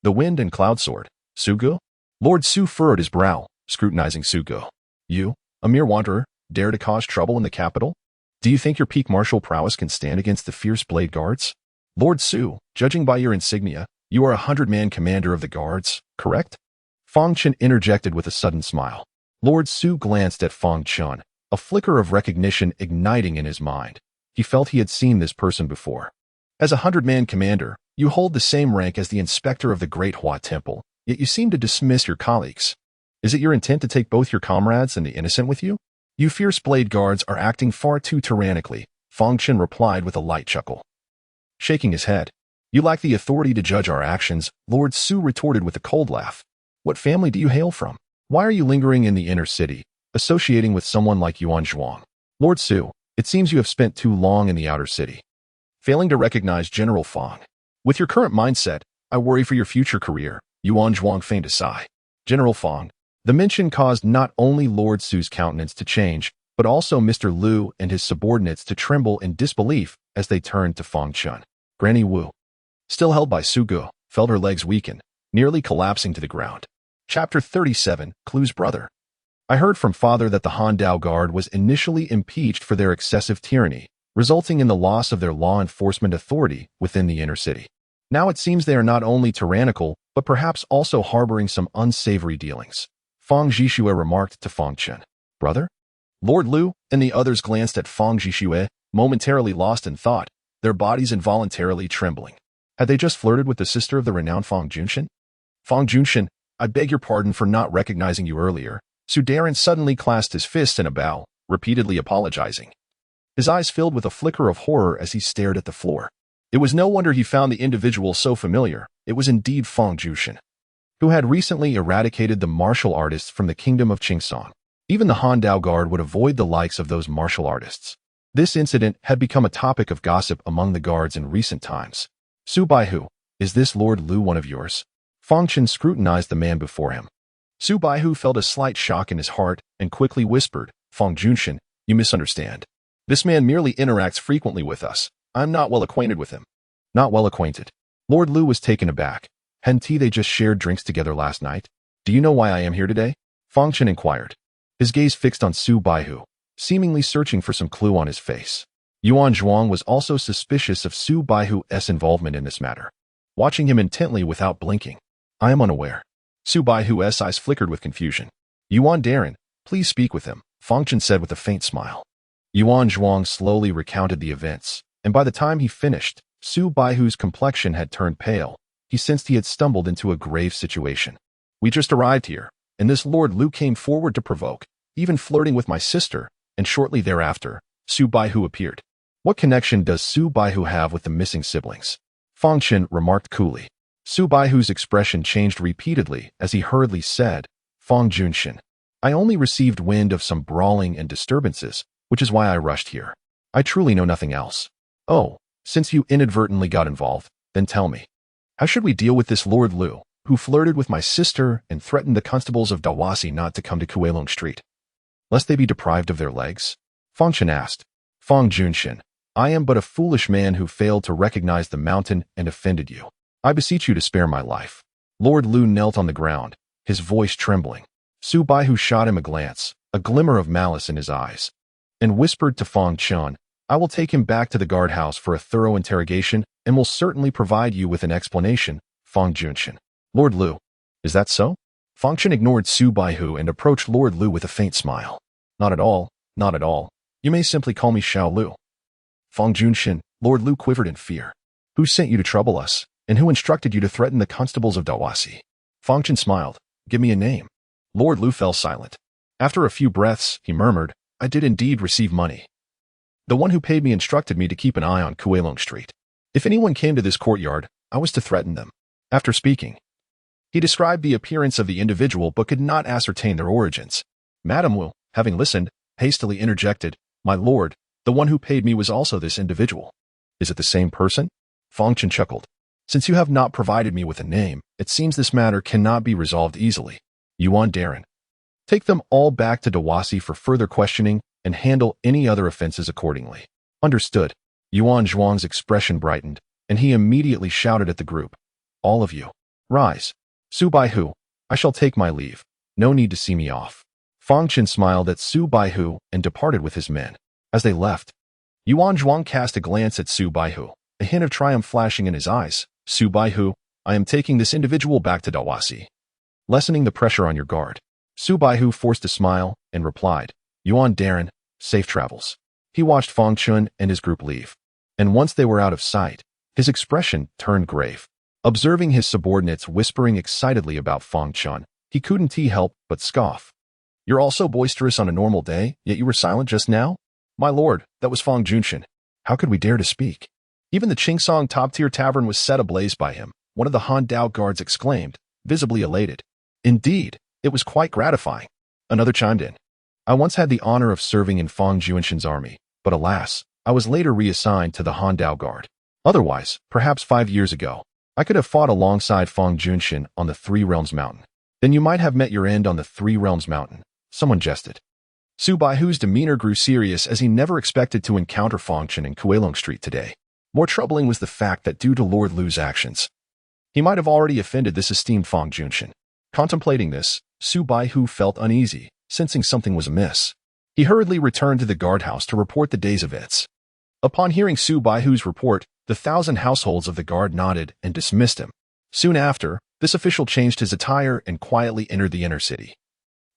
The Wind and Cloud Sword, Su Gu? Lord Su furrowed his brow, scrutinizing Su Gu. You, a mere wanderer, dare to cause trouble in the capital? Do you think your peak martial prowess can stand against the Fierce Blade Guards? Lord Su, judging by your insignia, you are a 100-man commander of the guards, correct? Fang Chen interjected with a sudden smile. Lord Su glanced at Fang Chen, a flicker of recognition igniting in his mind. He felt he had seen this person before. As a 100-man commander, you hold the same rank as the inspector of the Great Hua Temple, yet you seem to dismiss your colleagues. Is it your intent to take both your comrades and the innocent with you? You Fierce Blade Guards are acting far too tyrannically, Fang Chen replied with a light chuckle. Shaking his head. You lack the authority to judge our actions, Lord Su retorted with a cold laugh. What family do you hail from? Why are you lingering in the inner city, associating with someone like Yuan Zhuang? Lord Su, it seems you have spent too long in the outer city, failing to recognize General Fang. With your current mindset, I worry for your future career, Yuan Zhuang feigned a sigh. General Fang. The mention caused not only Lord Su's countenance to change, but also Mr. Lu and his subordinates to tremble in disbelief as they turned to Fang Chen. Granny Wu, still held by Su Gu, felt her legs weaken, nearly collapsing to the ground. Chapter 37, Clu's Brother. I heard from father that the Handao Guard was initially impeached for their excessive tyranny, resulting in the loss of their law enforcement authority within the inner city. Now it seems they are not only tyrannical, but perhaps also harboring some unsavory dealings. Fang Zhixue remarked to Fang Chen. Brother? Lord Lu and the others glanced at Fang Zhixue, momentarily lost in thought, their bodies involuntarily trembling. Had they just flirted with the sister of the renowned Fang Junshin? Fang Junshin, I beg your pardon for not recognizing you earlier. Su Darren suddenly clasped his fists in a bow, repeatedly apologizing. His eyes filled with a flicker of horror as he stared at the floor. It was no wonder he found the individual so familiar. It was indeed Fang Junshin, who had recently eradicated the martial artists from the kingdom of Qingsong. Even the Handao Guard would avoid the likes of those martial artists. This incident had become a topic of gossip among the guards in recent times. Su Baihu, is this Lord Lu one of yours? Fang Chen scrutinized the man before him. Su Baihu felt a slight shock in his heart and quickly whispered, Fang Junshin, you misunderstand. This man merely interacts frequently with us. I'm not well acquainted with him. Not well acquainted. Lord Lu was taken aback. Hadn't they just shared drinks together last night? Do you know why I am here today? Fang Chen inquired. His gaze fixed on Su Baihu, seemingly searching for some clue on his face. Yuan Zhuang was also suspicious of Su Baihu's involvement in this matter, watching him intently without blinking. I am unaware. Su Baihu's eyes flickered with confusion. Yuan Darren, please speak with him, Fang Chen said with a faint smile. Yuan Zhuang slowly recounted the events, and by the time he finished, Su Baihu's complexion had turned pale. He sensed he had stumbled into a grave situation. We just arrived here, and this Lord Lu came forward to provoke, even flirting with my sister, and shortly thereafter, Su Baihu appeared. What connection does Su Baihu have with the missing siblings? Fang Chen remarked coolly. Su Baihu's expression changed repeatedly as he hurriedly said, Fang Junshin, I only received wind of some brawling and disturbances, which is why I rushed here. I truly know nothing else. Oh, since you inadvertently got involved, then tell me. How should we deal with this Lord Lu, who flirted with my sister and threatened the constables of Dawasi not to come to Kuelong Street, lest they be deprived of their legs? Fang Chen asked. Fang Junshin, I am but a foolish man who failed to recognize the mountain and offended you. I beseech you to spare my life. Lord Lu knelt on the ground, his voice trembling. Su Baihu shot him a glance, a glimmer of malice in his eyes, and whispered to Fang Chen, I will take him back to the guardhouse for a thorough interrogation and will certainly provide you with an explanation, Fang Junshin. Lord Lu, is that so? Fang Chen ignored Su Baihu and approached Lord Lu with a faint smile. Not at all, not at all. You may simply call me Xiao Lu. Fang Junshin, Lord Lu quivered in fear. Who sent you to trouble us, and who instructed you to threaten the constables of Dawasi? Fang Chen smiled. Give me a name. Lord Lu fell silent. After a few breaths, he murmured, I did indeed receive money. The one who paid me instructed me to keep an eye on Kuelong Street. If anyone came to this courtyard, I was to threaten them. After speaking, he described the appearance of the individual but could not ascertain their origins. Madame Wu, having listened, hastily interjected, My lord, the one who paid me was also this individual. Is it the same person? Fang Chen chuckled. Since you have not provided me with a name, it seems this matter cannot be resolved easily. Yuan Darren. Take them all back to Dawasi for further questioning and handle any other offenses accordingly. Understood. Yuan Zhuang's expression brightened, and he immediately shouted at the group. All of you, rise. Su Baihu, I shall take my leave. No need to see me off. Fang Chen smiled at Su Baihu and departed with his men. As they left, Yuan Zhuang cast a glance at Su Baihu, a hint of triumph flashing in his eyes. Su Baihu, I am taking this individual back to Dawasi. Lessening the pressure on your guard. Su Baihu forced a smile and replied, Yuan Darren, safe travels. He watched Fang Chen and his group leave, and once they were out of sight, his expression turned grave. Observing his subordinates whispering excitedly about Fang Chen, he couldn't help but scoff. You're all so boisterous on a normal day, yet you were silent just now? My lord, that was Fang Junshin. How could we dare to speak? Even the Qingsong top-tier tavern was set ablaze by him, one of the Han Dao guards exclaimed, visibly elated. Indeed, it was quite gratifying. Another chimed in. I once had the honor of serving in Fang Junshin's army, but alas, I was later reassigned to the Han Dao guard. Otherwise, perhaps 5 years ago, I could have fought alongside Fang Junshin on the Three Realms Mountain. Then you might have met your end on the Three Realms Mountain. Someone jested. Su Baihu's demeanor grew serious as he never expected to encounter Fang Chen in Kuelong Street today. More troubling was the fact that due to Lord Lu's actions, he might have already offended this esteemed Fang Junshin. Contemplating this, Su Baihu felt uneasy, sensing something was amiss. He hurriedly returned to the guardhouse to report the day's events. Upon hearing Su Baihu's report, the 1,000 households of the guard nodded and dismissed him. Soon after, this official changed his attire and quietly entered the inner city,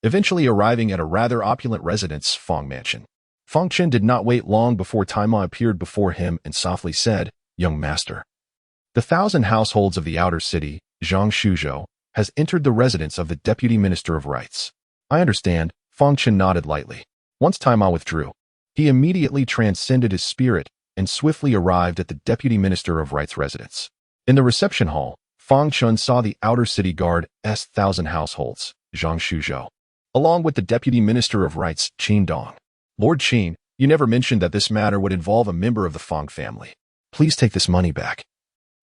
eventually arriving at a rather opulent residence, Fang Mansion. Fang Chen did not wait long before Taima appeared before him and softly said, Young master. The 1,000 households of the outer city, Zhang Shuzhou, has entered the residence of the Deputy Minister of Rights. I understand, Fang Chen nodded lightly. Once Taima withdrew, he immediately transcended his spirit and swiftly arrived at the Deputy Minister of Rights' residence. In the reception hall, Fang Chen saw the outer city guard's 1,000 households, Zhang Shuzhou, along with the Deputy Minister of Rights, Qin Dong. Lord Qin, you never mentioned that this matter would involve a member of the Fang family. Please take this money back.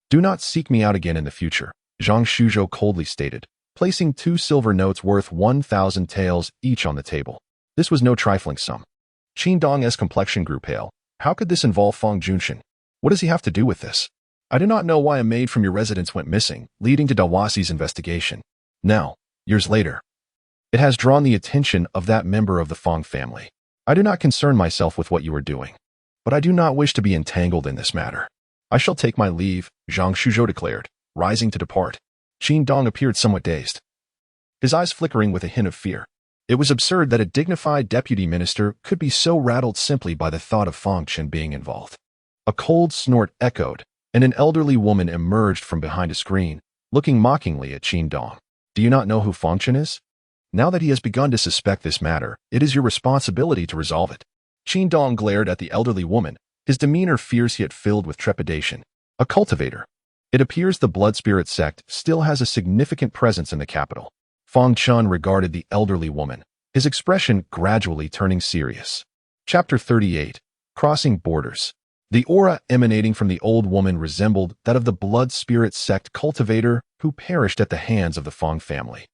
Do not seek me out again in the future, Zhang Shuzhou coldly stated, placing 2 silver notes worth 1,000 taels each on the table. This was no trifling sum. Qin Dong's complexion grew pale. How could this involve Fang Chen? What does he have to do with this? I do not know why a maid from your residence went missing, leading to Dawasi's investigation. Now, years later, it has drawn the attention of that member of the Fang family. I do not concern myself with what you are doing, but I do not wish to be entangled in this matter. I shall take my leave, Zhang Shuzhou declared, rising to depart. Qin Dong appeared somewhat dazed, his eyes flickering with a hint of fear. It was absurd that a dignified deputy minister could be so rattled simply by the thought of Fang Chen being involved. A cold snort echoed, and an elderly woman emerged from behind a screen, looking mockingly at Qin Dong. Do you not know who Fang Chen is? Now that he has begun to suspect this matter, it is your responsibility to resolve it. Qin Dong glared at the elderly woman, his demeanor fierce yet filled with trepidation. A cultivator. It appears the blood spirit sect still has a significant presence in the capital. Fang Chen regarded the elderly woman, his expression gradually turning serious. Chapter 38. Crossing Borders. The aura emanating from the old woman resembled that of the blood spirit sect cultivator who perished at the hands of the Fang family.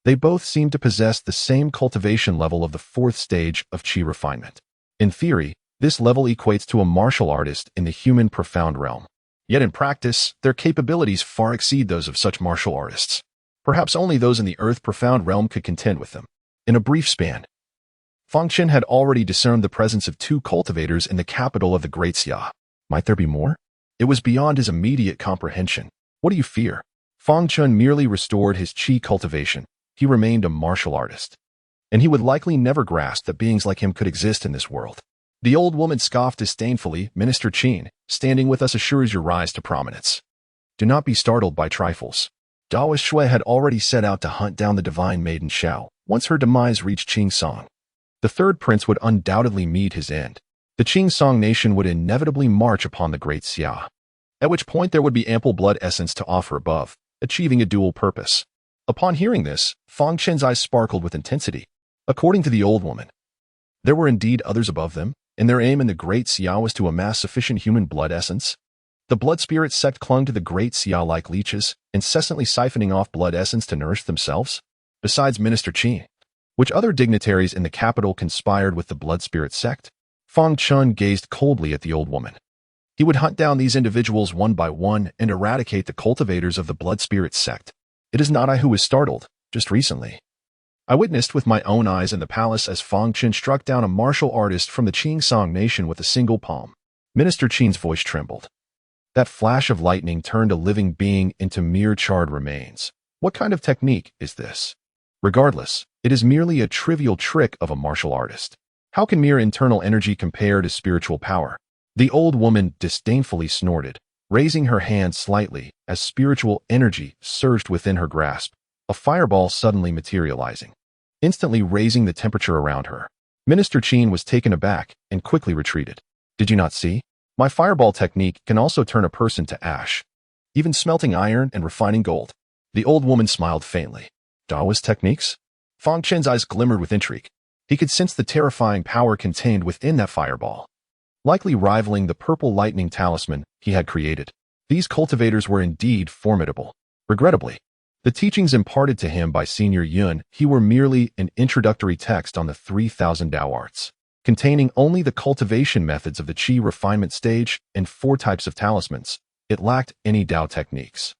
They both seemed to possess the same cultivation level of the fourth stage of qi refinement. In theory, this level equates to a martial artist in the human profound realm. Yet in practice, their capabilities far exceed those of such martial artists. Perhaps only those in the earth profound realm could contend with them. In a brief span, Fang Chen had already discerned the presence of 2 cultivators in the capital of the Great Xia. Might there be more? It was beyond his immediate comprehension. What do you fear? Fang Chen merely restored his qi cultivation. He remained a martial artist, and he would likely never grasp that beings like him could exist in this world. The old woman scoffed disdainfully. Minister Qin, standing with us assures your rise to prominence. Do not be startled by trifles. Daoist Shui had already set out to hunt down the divine maiden Xiao. Once her demise reached Qingsong, the third prince would undoubtedly meet his end. The Qingsong nation would inevitably march upon the Great Xia, at which point there would be ample blood essence to offer above, achieving a dual purpose. Upon hearing this, Fang Chen's eyes sparkled with intensity. According to the old woman, there were indeed others above them, and their aim in the Great Xia was to amass sufficient human blood essence. The blood spirit sect clung to the Great Xia like leeches, incessantly siphoning off blood essence to nourish themselves. Besides Minister Qin, which other dignitaries in the capital conspired with the blood spirit sect? Fang Chen gazed coldly at the old woman. He would hunt down these individuals one by one and eradicate the cultivators of the blood spirit sect. It is not I who was startled, just recently. I witnessed with my own eyes in the palace as Fang Chen struck down a martial artist from the Qingsong nation with a single palm. Minister Qin's voice trembled. That flash of lightning turned a living being into mere charred remains. What kind of technique is this? Regardless, it is merely a trivial trick of a martial artist. How can mere internal energy compare to spiritual power? The old woman disdainfully snorted, raising her hand slightly as spiritual energy surged within her grasp, a fireball suddenly materializing, instantly raising the temperature around her. Minister Qin was taken aback and quickly retreated. Did you not see? My fireball technique can also turn a person to ash, even smelting iron and refining gold. The old woman smiled faintly. Taoist techniques? Fang Chen's eyes glimmered with intrigue. He could sense the terrifying power contained within that fireball, likely rivaling the purple lightning talisman he had created. These cultivators were indeed formidable. Regrettably, the teachings imparted to him by Senior Yun he were merely an introductory text on the 3,000 Dao arts, containing only the cultivation methods of the qi refinement stage and 4 types of talismans. It lacked any Dao techniques.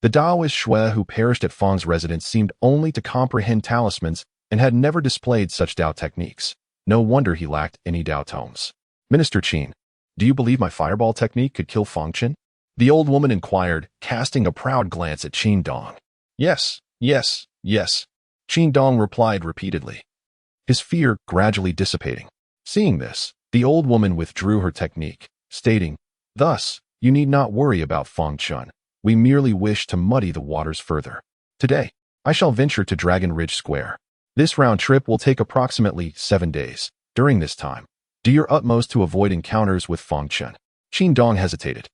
The Daoist Shui who perished at Fang's residence seemed only to comprehend talismans and had never displayed such Dao techniques. No wonder he lacked any Dao tomes. Minister Qin, do you believe my fireball technique could kill Fang Chen? The old woman inquired, casting a proud glance at Qin Dong. Yes, yes, yes. Qin Dong replied repeatedly, his fear gradually dissipating. Seeing this, the old woman withdrew her technique, stating, thus, you need not worry about Fang Chen. We merely wish to muddy the waters further. Today, I shall venture to Dragon Ridge Square. This round trip will take approximately 7 days. During this time, do your utmost to avoid encounters with Fang Chen. Qin Dong hesitated.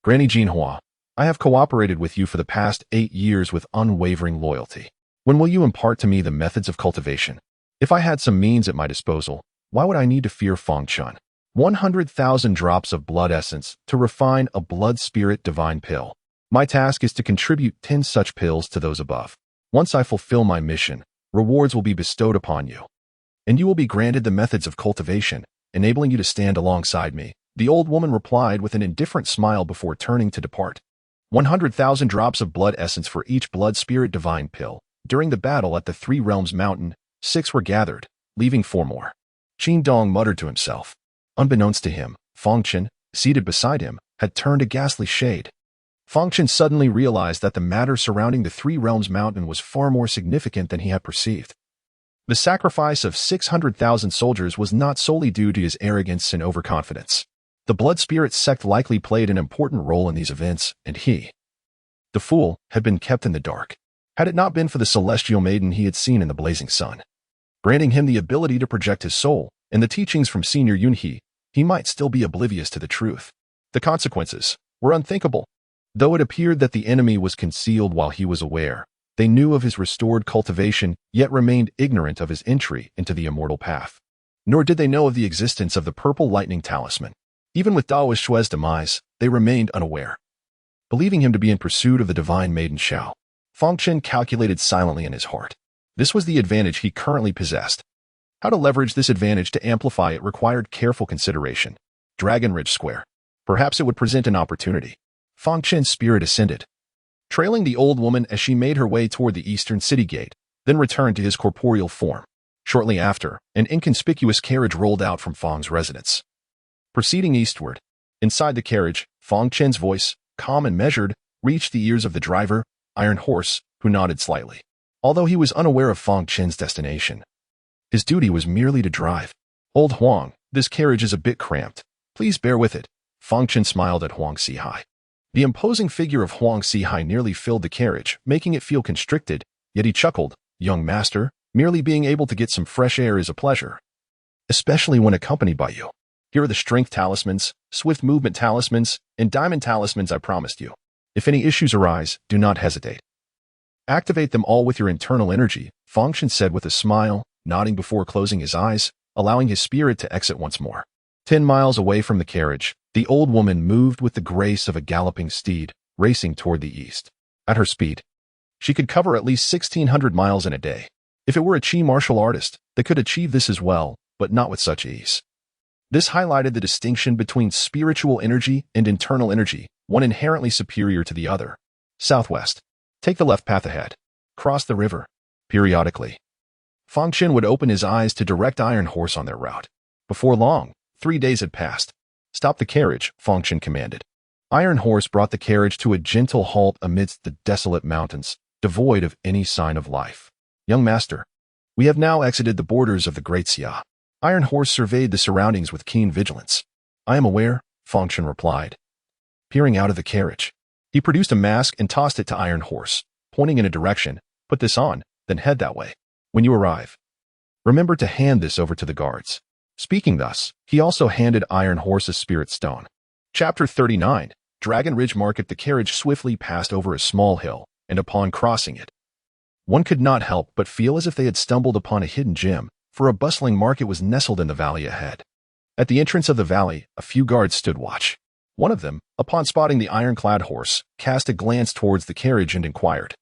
Granny Jinhua, I have cooperated with you for the past 8 years with unwavering loyalty. When will you impart to me the methods of cultivation? If I had some means at my disposal, why would I need to fear Fang Chen? 100,000 drops of blood essence to refine a blood spirit divine pill. My task is to contribute 10 such pills to those above. Once I fulfill my mission, rewards will be bestowed upon you, and you will be granted the methods of cultivation enabling you to stand alongside me," the old woman replied with an indifferent smile before turning to depart. 100,000 drops of blood essence for each blood spirit divine pill. During the battle at the Three Realms Mountain, 6 were gathered, leaving 4 more. Qin Dong muttered to himself. Unbeknownst to him, Fang Chen, seated beside him, had turned a ghastly shade. Fang Chen suddenly realized that the matter surrounding the Three Realms Mountain was far more significant than he had perceived. The sacrifice of 600,000 soldiers was not solely due to his arrogance and overconfidence. The Blood Spirit sect likely played an important role in these events, and he, the fool, had been kept in the dark. Had it not been for the celestial maiden he had seen in the blazing sun, granting him the ability to project his soul, and the teachings from Senior Yunhe, he might still be oblivious to the truth. The consequences were unthinkable. Though it appeared that the enemy was concealed while he was aware, they knew of his restored cultivation, yet remained ignorant of his entry into the immortal path. Nor did they know of the existence of the purple lightning talisman. Even with Dao Shui's demise, they remained unaware. Believing him to be in pursuit of the divine maiden Xiao, Fang Chen calculated silently in his heart. This was the advantage he currently possessed. How to leverage this advantage to amplify it required careful consideration. Dragon Ridge Square. Perhaps it would present an opportunity. Fang Chen's spirit ascended, trailing the old woman as she made her way toward the eastern city gate, then returned to his corporeal form. Shortly after, an inconspicuous carriage rolled out from Fang's residence. Proceeding eastward, inside the carriage, Fang Chen's voice, calm and measured, reached the ears of the driver, Iron Horse, who nodded slightly. Although he was unaware of Fang Chen's destination, his duty was merely to drive. "Old Huang, this carriage is a bit cramped. Please bear with it." Fang Chen smiled at Huang Sihai. The imposing figure of Huang Sihai nearly filled the carriage, making it feel constricted, yet he chuckled. "Young master, merely being able to get some fresh air is a pleasure. Especially when accompanied by you. Here are the strength talismans, swift movement talismans, and diamond talismans I promised you. If any issues arise, do not hesitate. Activate them all with your internal energy," Fang Chen said with a smile, nodding before closing his eyes, allowing his spirit to exit once more. 10 miles away from the carriage, the old woman moved with the grace of a galloping steed, racing toward the east. At her speed, she could cover at least 1,600 miles in a day. If it were a Qi martial artist, they could achieve this as well, but not with such ease. This highlighted the distinction between spiritual energy and internal energy, one inherently superior to the other. Southwest. Take the left path ahead. Cross the river. Periodically, Fang Chen would open his eyes to direct Iron Horse on their route. Before long, 3 days had passed. "Stop the carriage," Fang Chen commanded. Iron Horse brought the carriage to a gentle halt amidst the desolate mountains, devoid of any sign of life. "Young master, we have now exited the borders of the Great Xia." Iron Horse surveyed the surroundings with keen vigilance. "I am aware," Fang Chen replied. Peering out of the carriage, he produced a mask and tossed it to Iron Horse, pointing in a direction. "Put this on, then head that way. When you arrive, remember to hand this over to the guards." Speaking thus, he also handed Iron Horse a spirit stone. Chapter 39. Dragon Ridge Market. The carriage swiftly passed over a small hill, and upon crossing it, one could not help but feel as if they had stumbled upon a hidden gem, for a bustling market was nestled in the valley ahead. At the entrance of the valley, a few guards stood watch. One of them, upon spotting the iron-clad horse, cast a glance towards the carriage and inquired,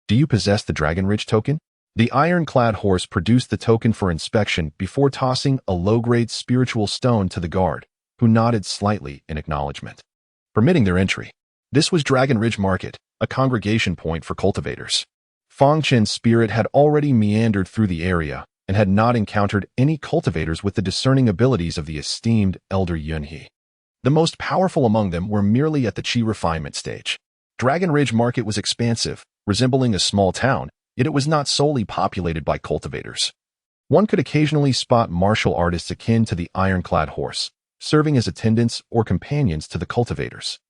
"Do you possess the Dragon Ridge token?" The iron-clad horse produced the token for inspection before tossing a low-grade spiritual stone to the guard, who nodded slightly in acknowledgement, permitting their entry. This was Dragon Ridge Market, a congregation point for cultivators. Fang Chen's spirit had already meandered through the area and had not encountered any cultivators with the discerning abilities of the esteemed Elder Yunhe. The most powerful among them were merely at the Qi refinement stage. Dragon Ridge Market was expansive, resembling a small town, yet it was not solely populated by cultivators. One could occasionally spot martial artists akin to the ironclad horse, serving as attendants or companions to the cultivators.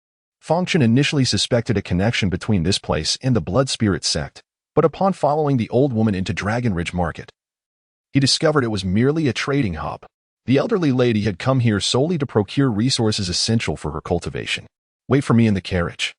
Fang Chen initially suspected a connection between this place and the Blood Spirit sect, but upon following the old woman into Dragon Ridge Market, he discovered it was merely a trading hub. The elderly lady had come here solely to procure resources essential for her cultivation. "Wait for me in the carriage."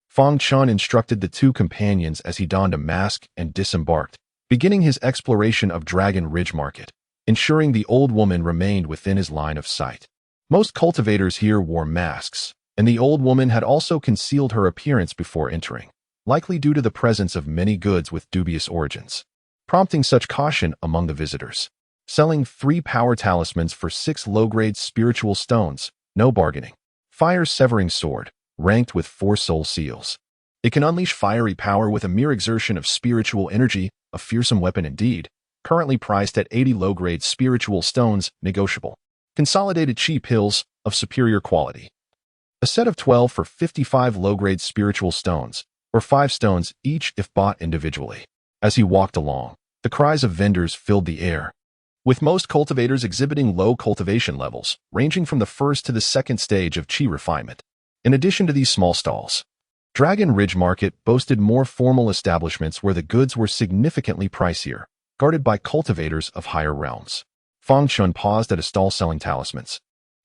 Fang Chen instructed the 2 companions as he donned a mask and disembarked, beginning his exploration of Dragon Ridge Market, ensuring the old woman remained within his line of sight. Most cultivators here wore masks, and the old woman had also concealed her appearance before entering, likely due to the presence of many goods with dubious origins, prompting such caution among the visitors. Selling 3 power talismans for 6 low-grade spiritual stones, no bargaining. Fire-severing sword, ranked with 4 soul seals. It can unleash fiery power with a mere exertion of spiritual energy, a fearsome weapon indeed, currently priced at 80 low-grade spiritual stones, negotiable. Consolidated chi pills of superior quality. A set of 12 for 55 low-grade spiritual stones, or 5 stones each if bought individually. As he walked along, the cries of vendors filled the air, with most cultivators exhibiting low cultivation levels, ranging from the first to the second stage of chi refinement. In addition to these small stalls, Dragon Ridge Market boasted more formal establishments where the goods were significantly pricier, guarded by cultivators of higher realms. Fang Chen paused at a stall selling talismans,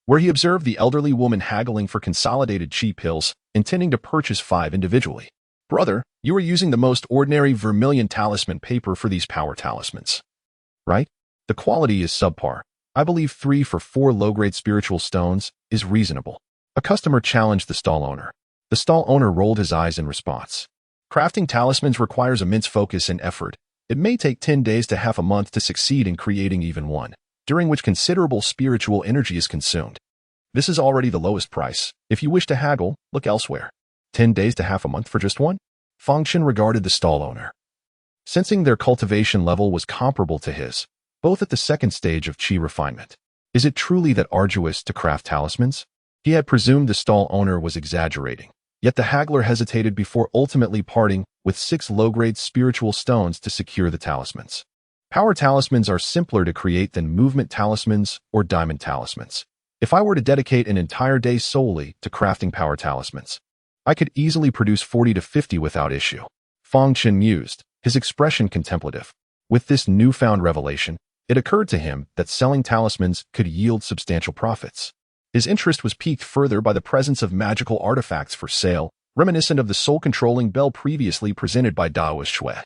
where he observed the elderly woman haggling for consolidated chi pills, intending to purchase 5 individually. Brother, you are using the most ordinary vermilion talisman paper for these power talismans, right? The quality is subpar. I believe 3 for 4 low-grade spiritual stones is reasonable. A customer challenged the stall owner. The stall owner rolled his eyes in response. Crafting talismans requires immense focus and effort. It may take 10 days to half a month to succeed in creating even one, during which considerable spiritual energy is consumed. This is already the lowest price. If you wish to haggle, look elsewhere. 10 days to half a month for just one? Fang Chen regarded the stall owner. Sensing their cultivation level was comparable to his, both at the second stage of chi refinement. Is it truly that arduous to craft talismans? He had presumed the stall owner was exaggerating, yet the haggler hesitated before ultimately parting with 6 low-grade spiritual stones to secure the talismans. Power talismans are simpler to create than movement talismans or diamond talismans. If I were to dedicate an entire day solely to crafting power talismans, I could easily produce 40 to 50 without issue. Fang Chen mused, his expression contemplative. With this newfound revelation, it occurred to him that selling talismans could yield substantial profits. His interest was piqued further by the presence of magical artifacts for sale, reminiscent of the soul-controlling bell previously presented by Daoist Shui.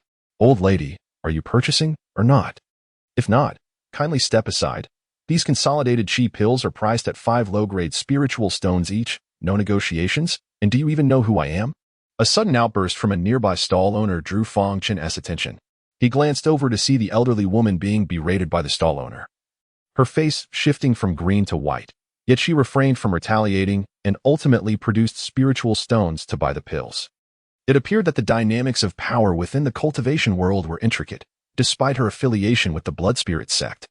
Old lady, are you purchasing or not? If not, kindly step aside. These consolidated chi pills are priced at 5 low-grade spiritual stones each, no negotiations, and do you even know who I am? A sudden outburst from a nearby stall owner drew Fang Chen's attention. He glanced over to see the elderly woman being berated by the stall owner, her face shifting from green to white, yet she refrained from retaliating and ultimately produced spiritual stones to buy the pills. It appeared that the dynamics of power within the cultivation world were intricate, despite her affiliation with the Blood Spirit sect.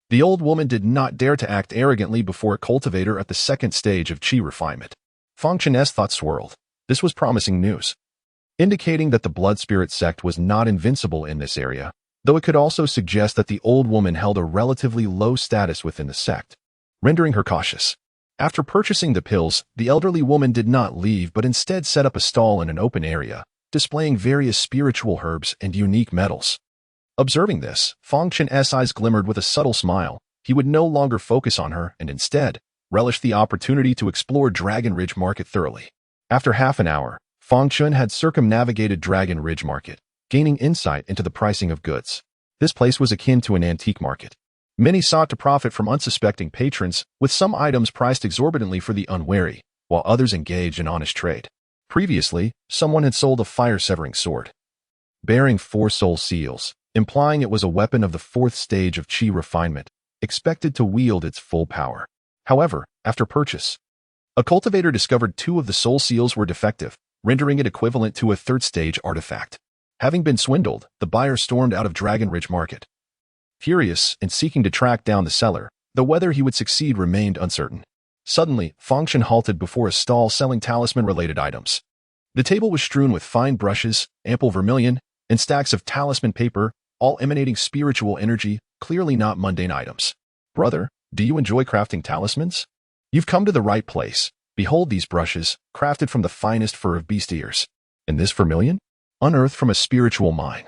The old woman did not dare to act arrogantly before a cultivator at the second stage of chi refinement. Fang Chen's thoughts swirled. This was promising news, indicating that the Blood Spirit sect was not invincible in this area, though it could also suggest that the old woman held a relatively low status within the sect, rendering her cautious. After purchasing the pills, the elderly woman did not leave but instead set up a stall in an open area, displaying various spiritual herbs and unique metals. Observing this, Fang Chen's eyes glimmered with a subtle smile. He would no longer focus on her and instead relish the opportunity to explore Dragon Ridge Market thoroughly. After half an hour, Fang Chen had circumnavigated Dragon Ridge Market, gaining insight into the pricing of goods. This place was akin to an antique market. Many sought to profit from unsuspecting patrons, with some items priced exorbitantly for the unwary, while others engaged in honest trade. Previously, someone had sold a fire-severing sword, bearing 4 soul seals, implying it was a weapon of the 4th stage of chi refinement, expected to wield its full power. However, after purchase, a cultivator discovered 2 of the soul seals were defective, rendering it equivalent to a 3rd stage artifact. Having been swindled, the buyer stormed out of Dragon Ridge Market. Furious and seeking to track down the seller, though whether he would succeed remained uncertain. Suddenly, Fang Chen halted before a stall selling talisman-related items. The table was strewn with fine brushes, ample vermilion, and stacks of talisman paper, all emanating spiritual energy, clearly not mundane items. Brother, do you enjoy crafting talismans? You've come to the right place. Behold these brushes, crafted from the finest fur of beast ears. And this vermilion? Unearthed from a spiritual mine,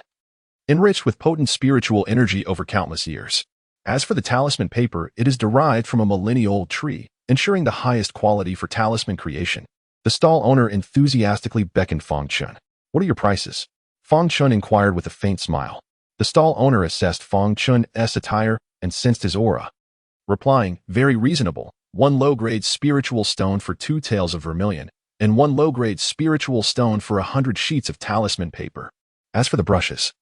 enriched with potent spiritual energy over countless years. As for the talisman paper, it is derived from a millennia-old tree, ensuring the highest quality for talisman creation. The stall owner enthusiastically beckoned Fang Chen. What are your prices? Fang Chen inquired with a faint smile. The stall owner assessed Fang Chen's attire and sensed his aura, replying, very reasonable. 1 low-grade spiritual stone for 2 taels of vermilion, and 1 low-grade spiritual stone for 100 sheets of talisman paper. As for the brushes,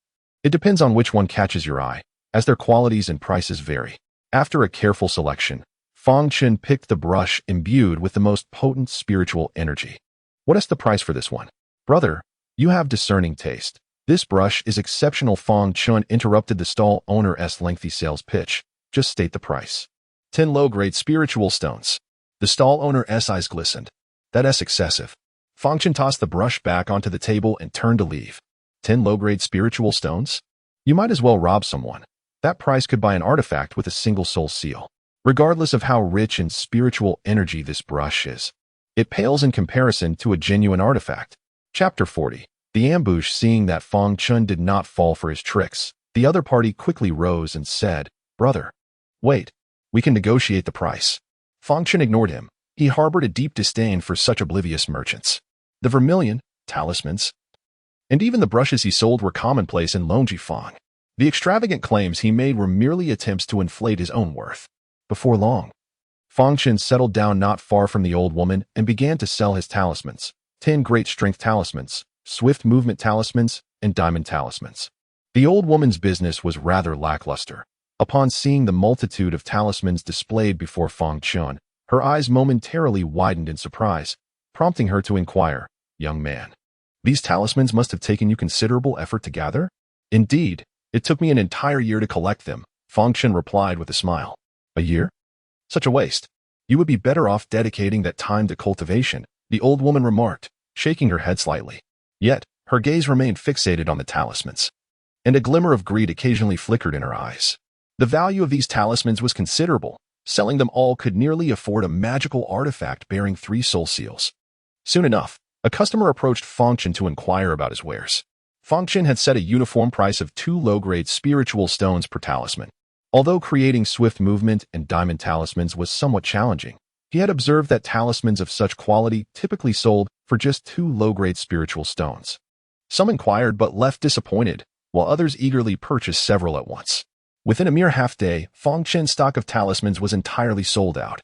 it depends on which one catches your eye. as their qualities and prices vary. After a careful selection, Fang Chen picked the brush imbued with the most potent spiritual energy. What is the price for this one? Brother, you have discerning taste. This brush is exceptional. Fang Chen interrupted the stall owner's lengthy sales pitch. Just state the price. 10 low-grade spiritual stones. The stall owner's eyes glistened. That's excessive. Fang Chen tossed the brush back onto the table and turned to leave. 10 low-grade spiritual stones? You might as well rob someone. That price could buy an artifact with a single soul seal. Regardless of how rich in spiritual energy this brush is, it pales in comparison to a genuine artifact. Chapter 40. The ambush. Seeing that Fang Chen did not fall for his tricks, the other party quickly rose and said, Brother, wait, we can negotiate the price. Fang Chen ignored him. He harbored a deep disdain for such oblivious merchants. The vermilion, talismans, and even the brushes he sold were commonplace in Longjifang. The extravagant claims he made were merely attempts to inflate his own worth. Before long, Fang Chen settled down not far from the old woman and began to sell his talismans: 10 great strength talismans, swift movement talismans, and diamond talismans. The old woman's business was rather lackluster. Upon seeing the multitude of talismans displayed before Fang Chen, her eyes momentarily widened in surprise, prompting her to inquire, Young man, these talismans must have taken you considerable effort to gather? Indeed, it took me an entire year to collect them, Fang Chen replied with a smile. A year? Such a waste. You would be better off dedicating that time to cultivation, the old woman remarked, shaking her head slightly. Yet, her gaze remained fixated on the talismans, and a glimmer of greed occasionally flickered in her eyes. The value of these talismans was considerable. Selling them all could nearly afford a magical artifact bearing 3 soul seals. Soon enough, a customer approached Fang Chen to inquire about his wares. Fang Chen had set a uniform price of 2 low-grade spiritual stones per talisman. Although creating swift movement and diamond talismans was somewhat challenging, he had observed that talismans of such quality typically sold for just 2 low-grade spiritual stones. Some inquired but left disappointed, while others eagerly purchased several at once. Within a mere half-day, Fang Chen's stock of talismans was entirely sold out,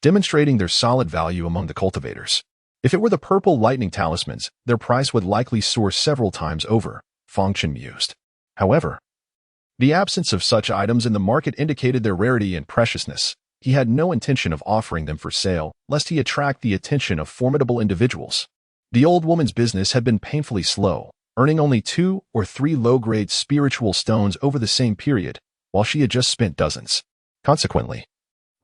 demonstrating their solid value among the cultivators. If it were the purple lightning talismans, their price would likely soar several times over, Fang Chen mused. However, the absence of such items in the market indicated their rarity and preciousness. He had no intention of offering them for sale, lest he attract the attention of formidable individuals. The old woman's business had been painfully slow, earning only 2 or 3 low-grade spiritual stones over the same period, while she had just spent dozens. Consequently,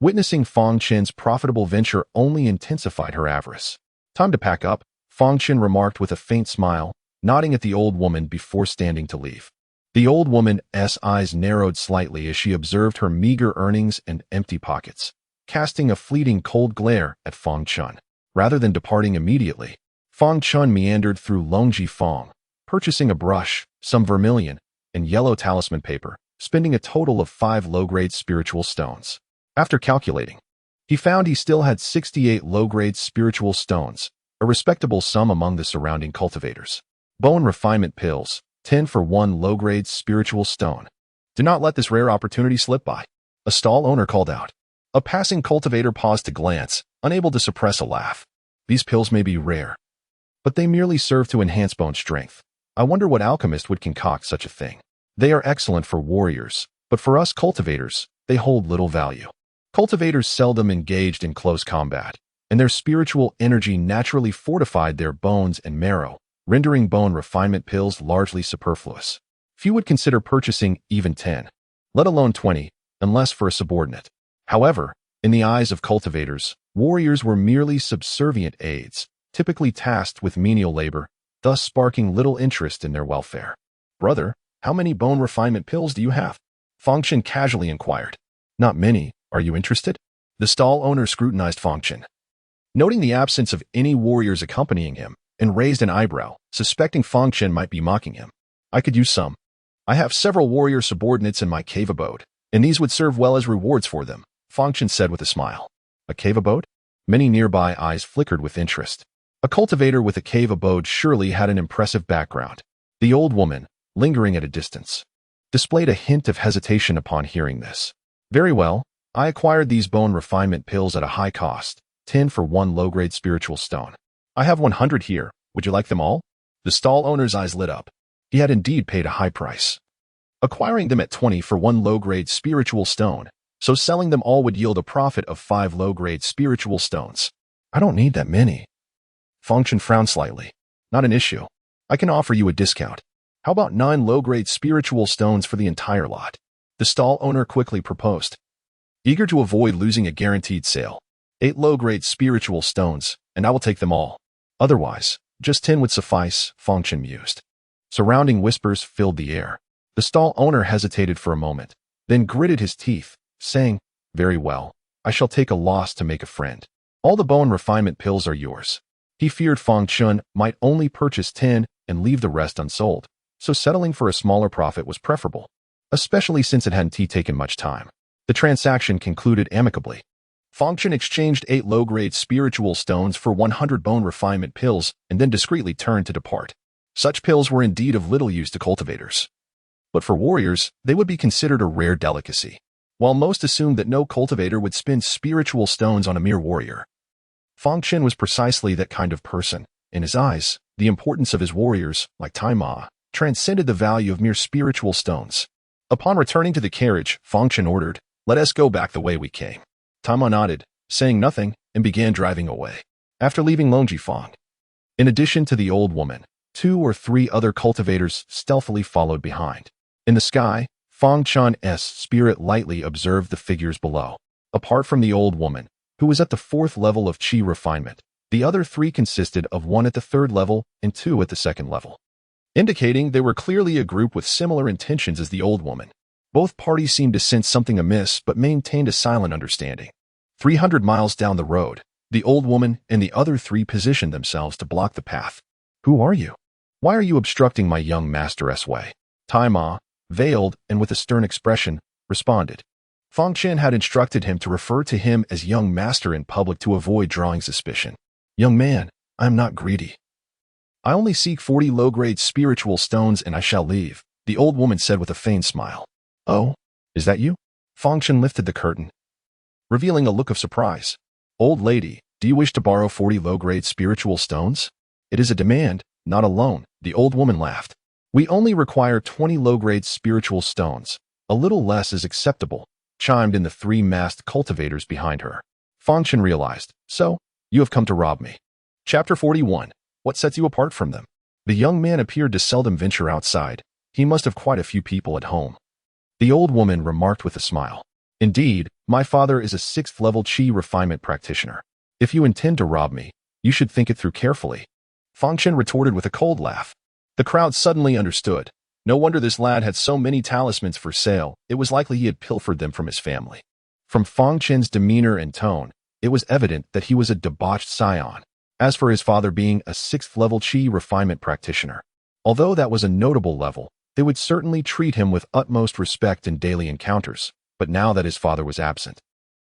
witnessing Fang Chen's profitable venture only intensified her avarice. Time to pack up, Fang Chen remarked with a faint smile, nodding at the old woman before standing to leave. The old woman's eyes narrowed slightly as she observed her meager earnings and empty pockets, casting a fleeting cold glare at Fang Chen. Rather than departing immediately, Fang Chen meandered through Longjifang, purchasing a brush, some vermilion, and yellow talisman paper, spending a total of 5 low-grade spiritual stones. After calculating, he found he still had 68 low-grade spiritual stones, a respectable sum among the surrounding cultivators. Bone refinement pills, 10 for 1 low-grade spiritual stone. Do not let this rare opportunity slip by, a stall owner called out. A passing cultivator paused to glance, unable to suppress a laugh. These pills may be rare, but they merely serve to enhance bone strength. I wonder what alchemist would concoct such a thing. They are excellent for warriors, but for us cultivators, they hold little value. Cultivators seldom engaged in close combat, and their spiritual energy naturally fortified their bones and marrow, rendering bone refinement pills largely superfluous. Few would consider purchasing even 10, let alone 20, unless for a subordinate. However, in the eyes of cultivators, warriors were merely subservient aides, typically tasked with menial labor, thus sparking little interest in their welfare. Brother, how many bone refinement pills do you have? Fang Chen casually inquired. Not many. Are you interested? The stall owner scrutinized Fang Chen, noting the absence of any warriors accompanying him, and raised an eyebrow, suspecting Fang Chen might be mocking him. I could use some. I have several warrior subordinates in my cave abode, and these would serve well as rewards for them, Fang Chen said with a smile. A cave abode? Many nearby eyes flickered with interest. A cultivator with a cave abode surely had an impressive background. The old woman, lingering at a distance, displayed a hint of hesitation upon hearing this. Very well, I acquired these bone refinement pills at a high cost, 10 for 1 low-grade spiritual stone. I have 100 here. Would you like them all? The stall owner's eyes lit up. He had indeed paid a high price. acquiring them at 20 for 1 low-grade spiritual stone, so selling them all would yield a profit of 5 low-grade spiritual stones. I don't need that many. Fang Chen frowned slightly. Not an issue. I can offer you a discount. How about 9 low-grade spiritual stones for the entire lot? The stall owner quickly proposed. Eager to avoid losing a guaranteed sale. 8 low-grade spiritual stones, and I will take them all. Otherwise, just 10 would suffice, Fang Chen mused. Surrounding whispers filled the air. The stall owner hesitated for a moment, then gritted his teeth, saying, "Very well, I shall take a loss to make a friend. All the bone refinement pills are yours." He feared Fang Chen might only purchase 10 and leave the rest unsold, so settling for a smaller profit was preferable, especially since it hadn't taken much time. The transaction concluded amicably. Fang Chen exchanged 8 low-grade spiritual stones for 100 bone refinement pills and then discreetly turned to depart. Such pills were indeed of little use to cultivators. But for warriors, they would be considered a rare delicacy. While most assumed that no cultivator would spend spiritual stones on a mere warrior, Fang Chen was precisely that kind of person. In his eyes, the importance of his warriors, like Tai Ma, transcended the value of mere spiritual stones. Upon returning to the carriage, Fang Chen ordered, "Let us go back the way we came." Tai Ma nodded, saying nothing, and began driving away. After leaving Longji Fang, in addition to the old woman, 2 or 3 other cultivators stealthily followed behind. In the sky, Fang Chen's spirit lightly observed the figures below. Apart from the old woman, who was at the 4th level of Qi refinement, the other 3 consisted of 1 at the 3rd level and 2 at the 2nd level, indicating they were clearly a group with similar intentions as the old woman. Both parties seemed to sense something amiss but maintained a silent understanding. 300 miles down the road, the old woman and the other 3 positioned themselves to block the path. "Who are you? Why are you obstructing my young master's way?" Tai Ma, veiled and with a stern expression, responded. Fang Chen had instructed him to refer to him as young master in public to avoid drawing suspicion. "Young man, I am not greedy. I only seek 40 low-grade spiritual stones and I shall leave," the old woman said with a feigned smile. "Oh, is that you?" Fang Chen lifted the curtain, revealing a look of surprise. "Old lady, do you wish to borrow 40 low-grade spiritual stones? It is a demand, not a loan," the old woman laughed. "We only require 20 low-grade spiritual stones. A little less is acceptable," chimed in the 3 masked cultivators behind her. Fang Chen realized, "So, you have come to rob me." Chapter 41. What sets you apart from them? The young man appeared to seldom venture outside. He must have quite a few people at home. The old woman remarked with a smile. "Indeed, my father is a 6th level Qi refinement practitioner. If you intend to rob me, you should think it through carefully." Fang Chen retorted with a cold laugh. The crowd suddenly understood. No wonder this lad had so many talismans for sale. It was likely he had pilfered them from his family. From Fang Chen's demeanor and tone, it was evident that he was a debauched scion. As for his father being a 6th level Qi refinement practitioner, although that was a notable level, they would certainly treat him with utmost respect in daily encounters. But now that his father was absent,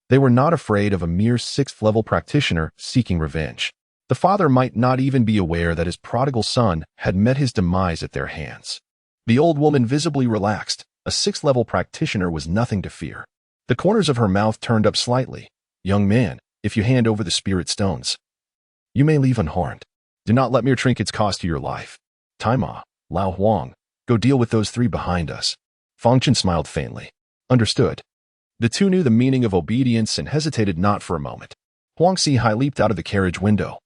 they were not afraid of a mere 6th level practitioner seeking revenge. The father might not even be aware that his prodigal son had met his demise at their hands. The old woman visibly relaxed. A 6th level practitioner was nothing to fear. The corners of her mouth turned up slightly. "Young man, if you hand over the spirit stones, you may leave unharmed. Do not let mere trinkets cost you your life. Tai Ma, Lao Huang, go deal with those 3 behind us." Fang Chen smiled faintly. "Understood." The 2 knew the meaning of obedience and hesitated not for a moment. Huang Sihai leaped out of the carriage window,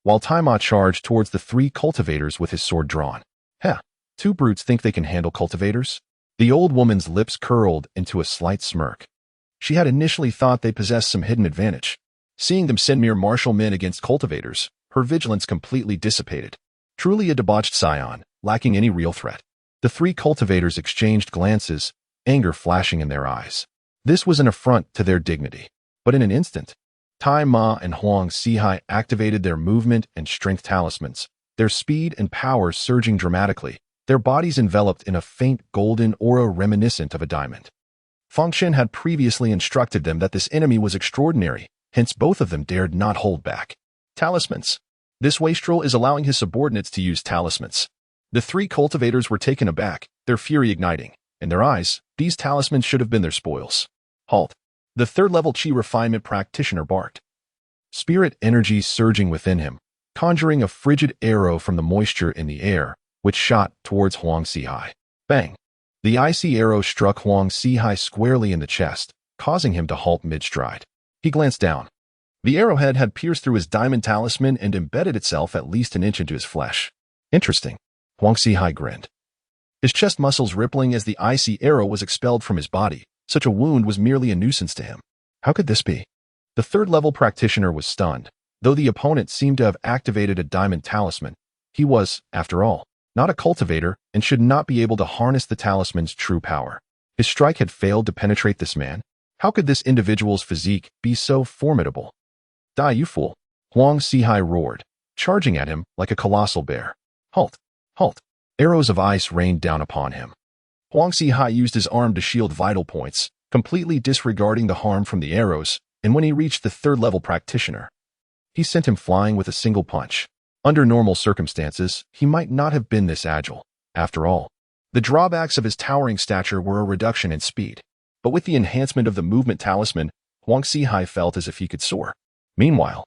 while Tai Ma charged towards the 3 cultivators with his sword drawn. "Heh, 2 brutes think they can handle cultivators?" The old woman's lips curled into a slight smirk. She had initially thought they possessed some hidden advantage. Seeing them send mere martial men against cultivators, her vigilance completely dissipated. Truly a debauched scion, lacking any real threat. The 3 cultivators exchanged glances, anger flashing in their eyes. This was an affront to their dignity. But in an instant, Tai Ma and Huang Sihai activated their movement and strength talismans, their speed and power surging dramatically, their bodies enveloped in a faint golden aura reminiscent of a diamond. Fang Chen had previously instructed them that this enemy was extraordinary, hence both of them dared not hold back. Talismans. This wastrel is allowing his subordinates to use talismans. The 3 cultivators were taken aback, their fury igniting. In their eyes, these talismans should have been their spoils. "Halt." The 3rd level Qi refinement practitioner barked. Spirit energy surging within him, conjuring a frigid arrow from the moisture in the air, which shot towards Huang Sihai. Bang! The icy arrow struck Huang Zihai squarely in the chest, causing him to halt mid-stride. He glanced down. The arrowhead had pierced through his diamond talisman and embedded itself at least an inch into his flesh. Interesting. Huang Zihai grinned, his chest muscles rippling as the icy arrow was expelled from his body. Such a wound was merely a nuisance to him. How could this be? The third-level practitioner was stunned. Though the opponent seemed to have activated a diamond talisman, he was, after all, not a cultivator and should not be able to harness the talisman's true power. His strike had failed to penetrate this man. How could this individual's physique be so formidable? Die, you fool! Huang Zihai roared, charging at him like a colossal bear. Halt! Halt! Arrows of ice rained down upon him. Huang Zihai used his arm to shield vital points, completely disregarding the harm from the arrows, and when he reached the third-level practitioner, he sent him flying with a single punch. Under normal circumstances, he might not have been this agile. After all, the drawbacks of his towering stature were a reduction in speed. But with the enhancement of the movement talisman, Huang Zihai felt as if he could soar. Meanwhile,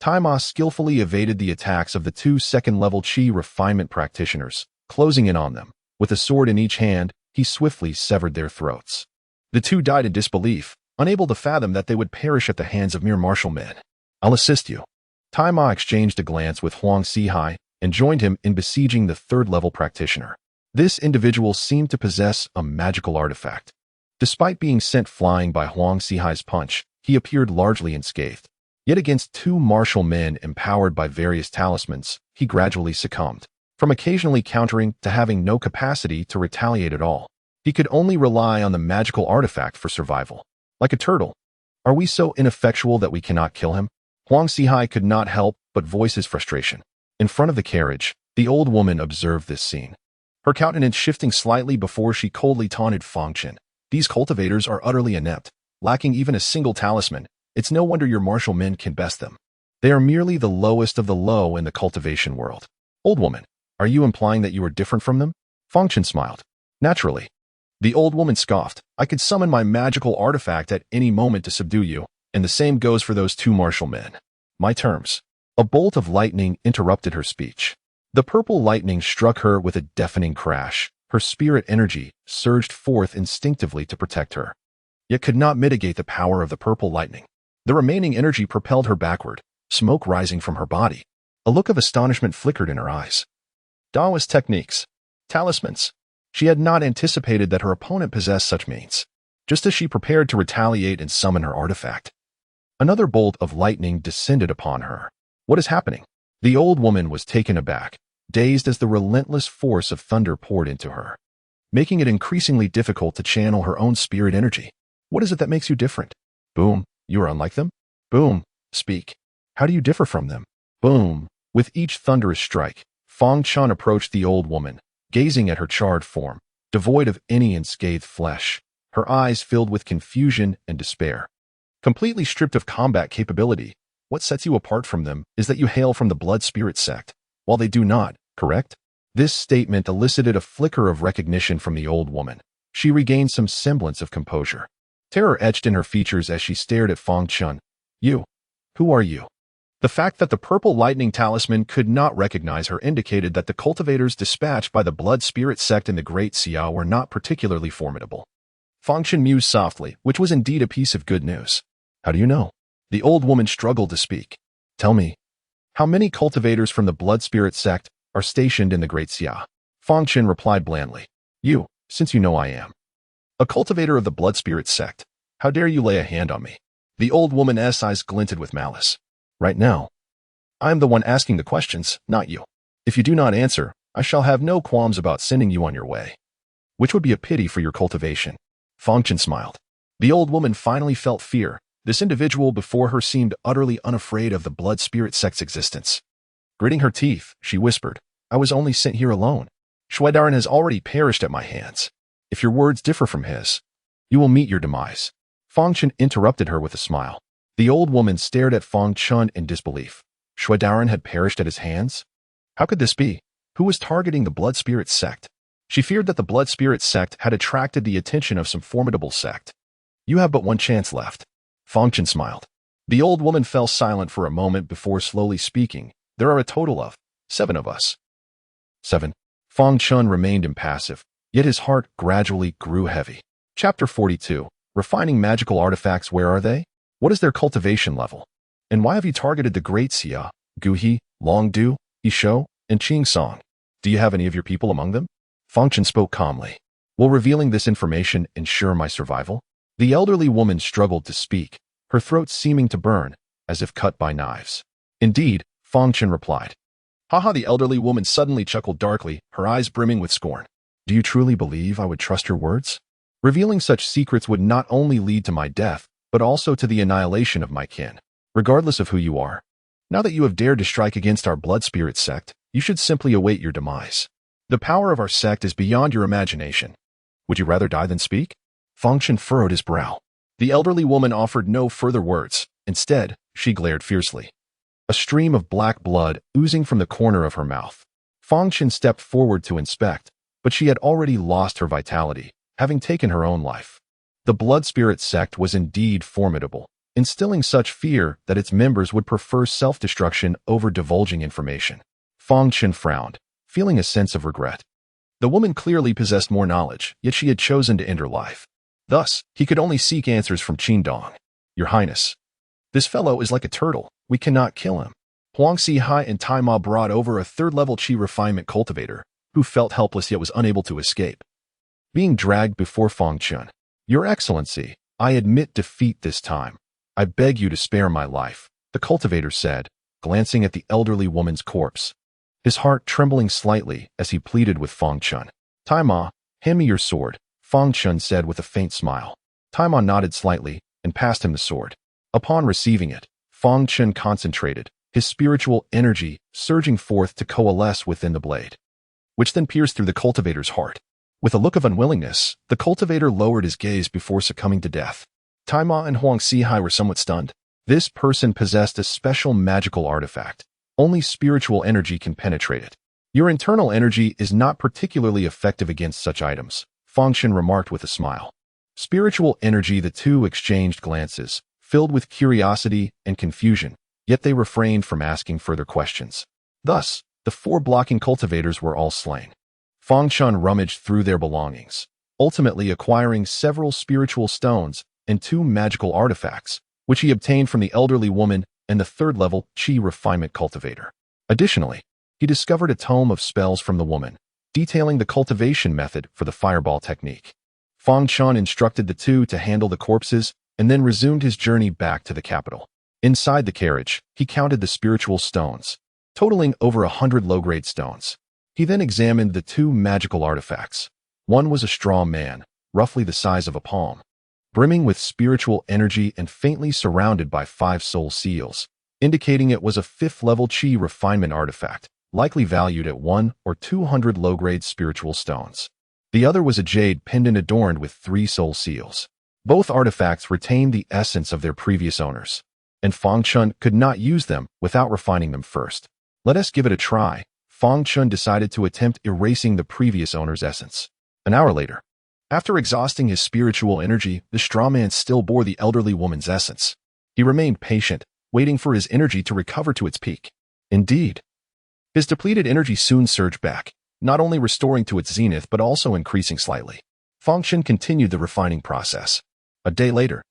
Taima skillfully evaded the attacks of the two second-level Qi refinement practitioners, closing in on them. With a sword in each hand, he swiftly severed their throats. The two died in disbelief, unable to fathom that they would perish at the hands of mere martial men. I'll assist you. Taima exchanged a glance with Huang Zihai and joined him in besieging the third-level practitioner. This individual seemed to possess a magical artifact. Despite being sent flying by Huang Zihai's punch, he appeared largely unscathed. Yet against two martial men empowered by various talismans, he gradually succumbed. From occasionally countering to having no capacity to retaliate at all, he could only rely on the magical artifact for survival. Like a turtle. Are we so ineffectual that we cannot kill him? Huang Zihai could not help but voice his frustration. In front of the carriage, the old woman observed this scene, her countenance shifting slightly before she coldly taunted Fang Chen. These cultivators are utterly inept, lacking even a single talisman. It's no wonder your martial men can best them. They are merely the lowest of the low in the cultivation world. Old woman, are you implying that you are different from them? Fang Chen smiled. Naturally. The old woman scoffed. I could summon my magical artifact at any moment to subdue you, and the same goes for those two martial men. My terms. A bolt of lightning interrupted her speech. The purple lightning struck her with a deafening crash. Her spirit energy surged forth instinctively to protect her, yet could not mitigate the power of the purple lightning. The remaining energy propelled her backward, smoke rising from her body. A look of astonishment flickered in her eyes. Daoist techniques. Talismans. She had not anticipated that her opponent possessed such means. Just as she prepared to retaliate and summon her artifact, another bolt of lightning descended upon her. What is happening? The old woman was taken aback, dazed as the relentless force of thunder poured into her, making it increasingly difficult to channel her own spirit energy. What is it that makes you different? Boom. You are unlike them? Boom. Speak. How do you differ from them? Boom. With each thunderous strike, Fang Chen approached the old woman, gazing at her charred form, devoid of any unscathed flesh, her eyes filled with confusion and despair. Completely stripped of combat capability, what sets you apart from them is that you hail from the blood spirit sect, while they do not, correct? This statement elicited a flicker of recognition from the old woman. She regained some semblance of composure. Terror etched in her features as she stared at Fang Chen. You. Who are you? The fact that the purple lightning talisman could not recognize her indicated that the cultivators dispatched by the blood spirit sect in the Great Xia were not particularly formidable. Fang Chen mused softly, which was indeed a piece of good news. How do you know? The old woman struggled to speak. Tell me, how many cultivators from the blood spirit sect are stationed in the Great Xia? Fang Chen replied blandly. You, since you know I am a cultivator of the blood spirit sect. How dare you lay a hand on me? The old woman's eyes glinted with malice. Right now, I am the one asking the questions, not you. If you do not answer, I shall have no qualms about sending you on your way, which would be a pity for your cultivation. Fang Chen smiled. The old woman finally felt fear. This individual before her seemed utterly unafraid of the blood spirit sect's existence. Gritting her teeth, she whispered, I was only sent here alone. Shuaidaran has already perished at my hands. If your words differ from his, you will meet your demise. Fang Chen interrupted her with a smile. The old woman stared at Fang Chen in disbelief. Shuaidaran had perished at his hands? How could this be? Who was targeting the blood spirit sect? She feared that the blood spirit sect had attracted the attention of some formidable sect. You have but one chance left. Fang Chen smiled. The old woman fell silent for a moment before slowly speaking. There are a total of 7 of us. 7. Fang Chen remained impassive, Yet his heart gradually grew heavy. Chapter 42. Refining magical artifacts. Where are they? What is their cultivation level? And why have you targeted the Great Xia, Guhi, Longdu, Yishou, and Qingsong? Do you have any of your people among them? Fang Chen spoke calmly. Will revealing this information ensure my survival? The elderly woman struggled to speak, her throat seeming to burn, as if cut by knives. Indeed, Fang Chen replied. Haha, the elderly woman suddenly chuckled darkly, her eyes brimming with scorn. Do you truly believe I would trust your words? Revealing such secrets would not only lead to my death, but also to the annihilation of my kin. Regardless of who you are, now that you have dared to strike against our blood spirit sect, you should simply await your demise. The power of our sect is beyond your imagination. Would you rather die than speak? Fang Chen furrowed his brow. The elderly woman offered no further words. Instead, she glared fiercely. A stream of black blood oozing from the corner of her mouth. Fang Chen stepped forward to inspect, but she had already lost her vitality, having taken her own life. The blood spirit sect was indeed formidable, instilling such fear that its members would prefer self-destruction over divulging information. Fang Chen frowned, feeling a sense of regret. The woman clearly possessed more knowledge, yet she had chosen to end her life. Thus, he could only seek answers from Qingdong. Your Highness, this fellow is like a turtle. We cannot kill him. Huang Xihai and Tai Ma brought over a third-level qi refinement cultivator, who felt helpless yet was unable to escape. Being dragged before Fang Chen. Your Excellency, I admit defeat this time. I beg you to spare my life, the cultivator said, glancing at the elderly woman's corpse. His heart trembling slightly as he pleaded with Fang Chen. Tai Ma, hand me your sword, Fang Chen said with a faint smile. Tai Ma nodded slightly and passed him the sword. Upon receiving it, Fang Chen concentrated, his spiritual energy surging forth to coalesce within the blade, which then pierced through the cultivator's heart. With a look of unwillingness, the cultivator lowered his gaze before succumbing to death. Tai Ma and Huang Xihai were somewhat stunned. This person possessed a special magical artifact. Only spiritual energy can penetrate it. Your internal energy is not particularly effective against such items, Fang Chen remarked with a smile. Spiritual energy. The two exchanged glances, filled with curiosity and confusion, yet they refrained from asking further questions. Thus, the four blocking cultivators were all slain. Fang Chen rummaged through their belongings, ultimately acquiring several spiritual stones and two magical artifacts, which he obtained from the elderly woman and the third-level qi refinement cultivator. Additionally, he discovered a tome of spells from the woman, detailing the cultivation method for the fireball technique. Fang Chen instructed the two to handle the corpses and then resumed his journey back to the capital. Inside the carriage, he counted the spiritual stones, totaling over 100 low-grade stones. He then examined the two magical artifacts. One was a straw man, roughly the size of a palm, brimming with spiritual energy and faintly surrounded by 5 soul seals, indicating it was a 5th-level qi refinement artifact, likely valued at 1 or 200 low-grade spiritual stones. The other was a jade pendant adorned with 3 soul seals. Both artifacts retained the essence of their previous owners, and Fang Chen could not use them without refining them first. Let us give it a try. Fang Chen decided to attempt erasing the previous owner's essence. An hour later, after exhausting his spiritual energy, the straw man still bore the elderly woman's essence. He remained patient, waiting for his energy to recover to its peak. Indeed, his depleted energy soon surged back, not only restoring to its zenith but also increasing slightly. Fang Chen continued the refining process. A day later,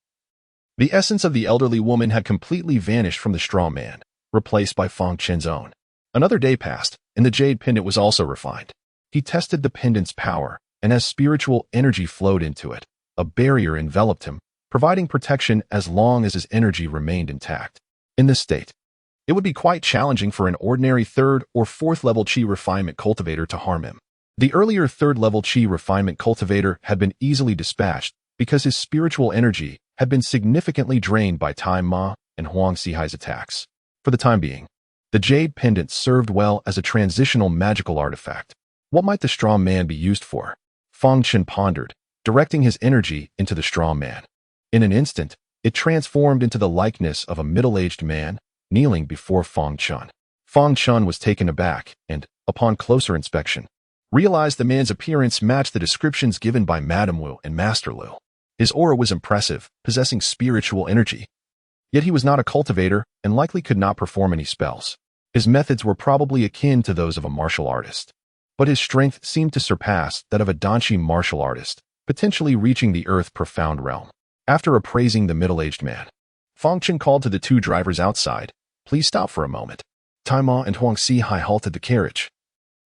the essence of the elderly woman had completely vanished from the straw man, replaced by Fang Chen's own. Another day passed, and the jade pendant was also refined. He tested the pendant's power, and as spiritual energy flowed into it, a barrier enveloped him, providing protection as long as his energy remained intact. In this state, it would be quite challenging for an ordinary 3rd or 4th level qi refinement cultivator to harm him. The earlier 3rd level qi refinement cultivator had been easily dispatched because his spiritual energy had been significantly drained by Tai Ma and Huang Xihai's attacks. For the time being, the jade pendant served well as a transitional magical artifact. What might the straw man be used for? Fang Chen pondered, directing his energy into the straw man. In an instant, it transformed into the likeness of a middle-aged man, kneeling before Fang Chen. Fang Chen was taken aback and, upon closer inspection, realized the man's appearance matched the descriptions given by Madame Wu and Master Lu. His aura was impressive, possessing spiritual energy. Yet he was not a cultivator and likely could not perform any spells. His methods were probably akin to those of a martial artist. but his strength seemed to surpass that of a Danchi martial artist, potentially reaching the earth-profound realm. After appraising the middle-aged man, Fang Chen called to the two drivers outside, "Please stop for a moment." Tai Ma and Huang Si-hai halted the carriage,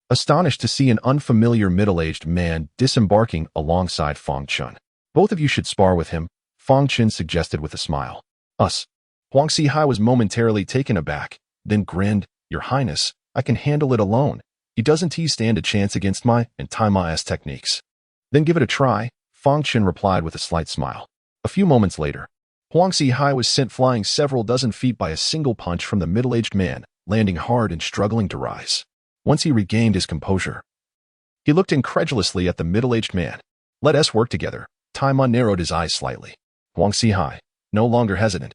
astonished to see an unfamiliar middle-aged man disembarking alongside Fang Chen. "Both of you should spar with him," Fang Chen suggested with a smile. "Us?" Huang Si-hai was momentarily taken aback, then grinned. "Your Highness, I can handle it alone. Doesn't he stand a chance against my and Tai Ma's techniques?" "Then give it a try," Fang Chen replied with a slight smile. A few moments later, Huang Si-hai was sent flying several dozen feet by a single punch from the middle-aged man, landing hard and struggling to rise. Once he regained his composure, he looked incredulously at the middle-aged man. "Let us work together." Tai Ma narrowed his eyes slightly. Huang Si-hai, no longer hesitant,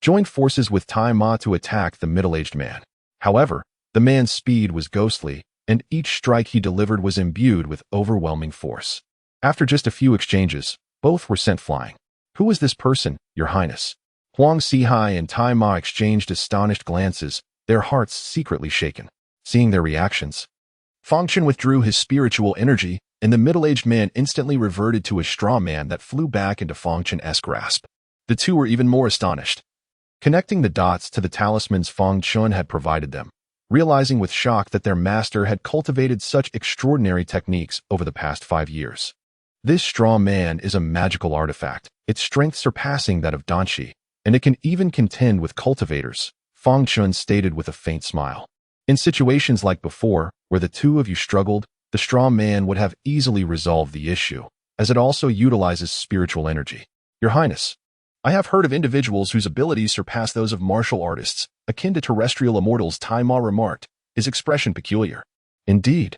joined forces with Tai Ma to attack the middle-aged man. However, the man's speed was ghostly, and each strike he delivered was imbued with overwhelming force. After just a few exchanges, both were sent flying. "Who is this person, Your Highness?" Huang Si-hai and Tai Ma exchanged astonished glances, their hearts secretly shaken. Seeing their reactions, Fang Chen withdrew his spiritual energy, and the middle-aged man instantly reverted to a straw man that flew back into Fang Chen's grasp. The two were even more astonished, connecting the dots to the talismans Fang Chen had provided them, realizing with shock that their master had cultivated such extraordinary techniques over the past 5 years. "This straw man is a magical artifact, its strength surpassing that of Danchi, and it can even contend with cultivators," Fang Chen stated with a faint smile. "In situations like before, where the two of you struggled, the straw man would have easily resolved the issue, as it also utilizes spiritual energy. Your Highness, I have heard of individuals whose abilities surpass those of martial artists, akin to terrestrial immortals," Tai Ma remarked, his expression peculiar. "Indeed.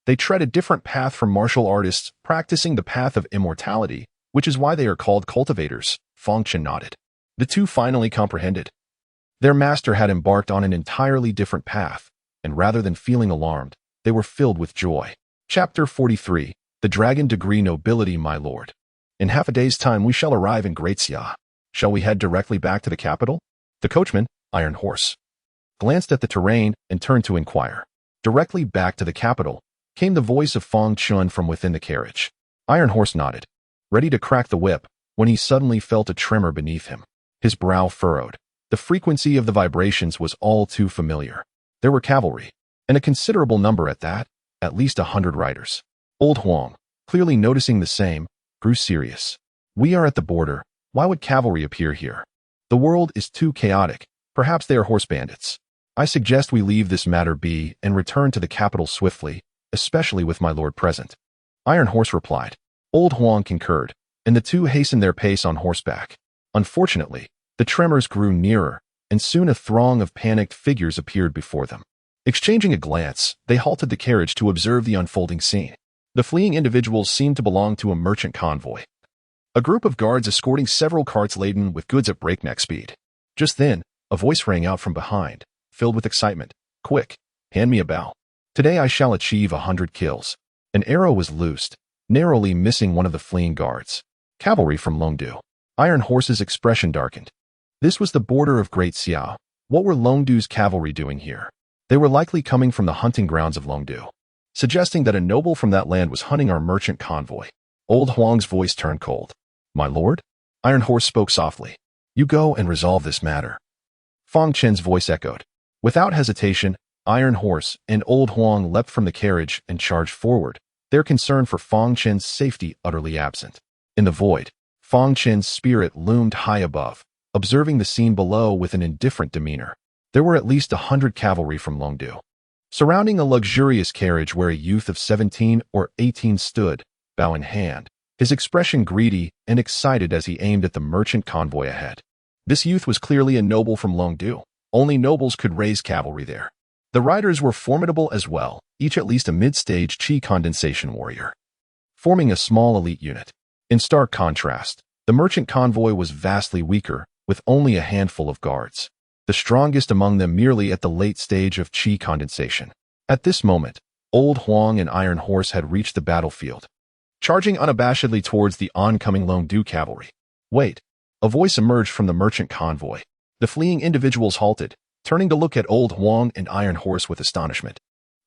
They tread a different path from martial artists, practicing the path of immortality, which is why they are called cultivators," Fang Chen nodded. The two finally comprehended. Their master had embarked on an entirely different path, and rather than feeling alarmed, they were filled with joy. Chapter 43, The Dragon Degree Nobility, My Lord. "In half a day's time we shall arrive in Great Xia. Shall we head directly back to the capital?" The coachman, Iron Horse, glanced at the terrain and turned to inquire. "Directly back to the capital," came the voice of Fang Chen from within the carriage. Iron Horse nodded, ready to crack the whip, when he suddenly felt a tremor beneath him. His brow furrowed. The frequency of the vibrations was all too familiar. There were cavalry, and a considerable number at that, at least 100 riders. Old Huang, clearly noticing the same, grew serious. "We are at the border. Why would cavalry appear here? The world is too chaotic. Perhaps they are horse bandits. I suggest we leave this matter be and return to the capital swiftly, especially with my lord present." Iron Horse replied. Old Huang concurred, and the two hastened their pace on horseback. Unfortunately, the tremors grew nearer, and soon a throng of panicked figures appeared before them. Exchanging a glance, they halted the carriage to observe the unfolding scene. The fleeing individuals seemed to belong to a merchant convoy, a group of guards escorting several carts laden with goods at breakneck speed. Just then, a voice rang out from behind, filled with excitement. "Quick, hand me a bow. Today I shall achieve 100 kills." An arrow was loosed, narrowly missing one of the fleeing guards. "Cavalry from Longdu." Iron Horse's expression darkened. This was the border of Great Xiao. What were Longdu's cavalry doing here? They were likely coming from the hunting grounds of Longdu, suggesting that a noble from that land was hunting our merchant convoy. Old Huang's voice turned cold. "My lord?" Iron Horse spoke softly. "You go and resolve this matter." Fang Chen's voice echoed. Without hesitation, Iron Horse and Old Huang leapt from the carriage and charged forward, their concern for Fang Chen's safety utterly absent. In the void, Fang Chen's spirit loomed high above, observing the scene below with an indifferent demeanor. There were at least 100 cavalry from Longdu, surrounding a luxurious carriage where a youth of 17 or 18 stood, bow in hand, his expression greedy and excited as he aimed at the merchant convoy ahead. This youth was clearly a noble from Longdu. Only nobles could raise cavalry there. The riders were formidable as well, each at least a mid-stage chi condensation warrior, forming a small elite unit. In stark contrast, the merchant convoy was vastly weaker, with only a handful of guards, the strongest among them merely at the late stage of chi condensation. At this moment, Old Huang and Iron Horse had reached the battlefield, charging unabashedly towards the oncoming Longdu cavalry. "Wait!" A voice emerged from the merchant convoy. The fleeing individuals halted, turning to look at Old Huang and Iron Horse with astonishment.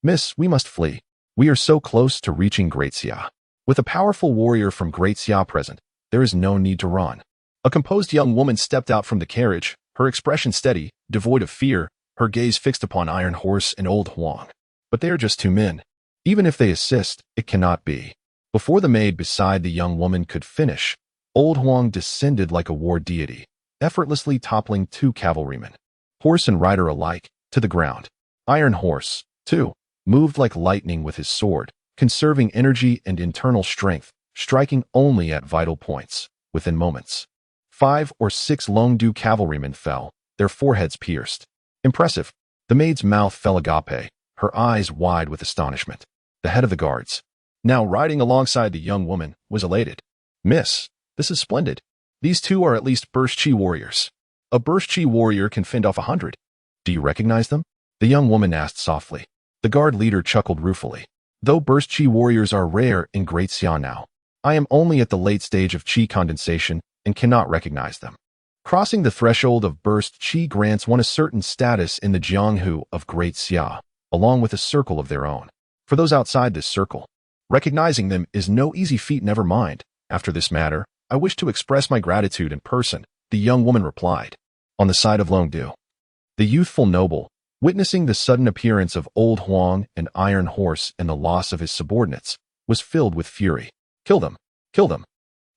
"Miss, we must flee." We are so close to reaching Great Xia. With a powerful warrior from Great Xia present, there is no need to run. A composed young woman stepped out from the carriage, her expression steady, devoid of fear, her gaze fixed upon Iron Horse and Old Huang. But they are just two men. Even if they assist, it cannot be. Before the maid beside the young woman could finish, Old Huang descended like a war deity, effortlessly toppling two cavalrymen, horse and rider alike, to the ground. Iron Horse, too, moved like lightning with his sword, conserving energy and internal strength, striking only at vital points, within moments. 5 or 6 Longdu cavalrymen fell, their foreheads pierced. Impressive. The maid's mouth fell agape, her eyes wide with astonishment. The head of the guards, now riding alongside the young woman, was elated. Miss, this is splendid. These two are at least Burst Chi warriors. A Burst Chi warrior can fend off 100. Do you recognize them? The young woman asked softly. The guard leader chuckled ruefully. Though Burst Chi warriors are rare in Great Xia now, I am only at the late stage of Chi condensation and cannot recognize them. Crossing the threshold of Burst Chi grants one a certain status in the Jianghu of Great Xia, along with a circle of their own. For those outside this circle, recognizing them is no easy feat. Never mind. After this matter, I wish to express my gratitude in person, the young woman replied. On the side of Longdu, the youthful noble, witnessing the sudden appearance of Old Huang and Iron Horse and the loss of his subordinates, was filled with fury. Kill them! Kill them!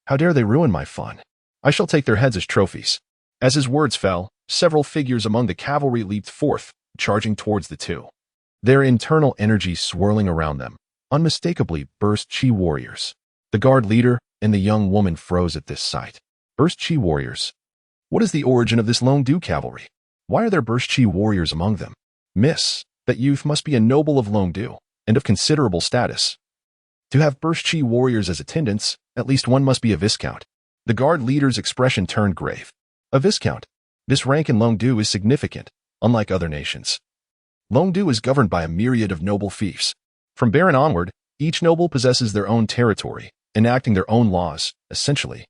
How dare they ruin my fun? I shall take their heads as trophies. As his words fell, several figures among the cavalry leaped forth, charging towards the two. Their internal energy swirling around them, unmistakably Burst Chi warriors. The guard leader and the young woman froze at this sight. Burst Chi warriors? What is the origin of this Longdu cavalry? Why are there Burst Chi warriors among them? Miss, that youth must be a noble of Longdu, and of considerable status. To have Burst Chi warriors as attendants, at least one must be a viscount. The guard leader's expression turned grave. A viscount. This rank in Longdu is significant, unlike other nations. Longdu is governed by a myriad of noble fiefs. From baron onward, each noble possesses their own territory, enacting their own laws, essentially.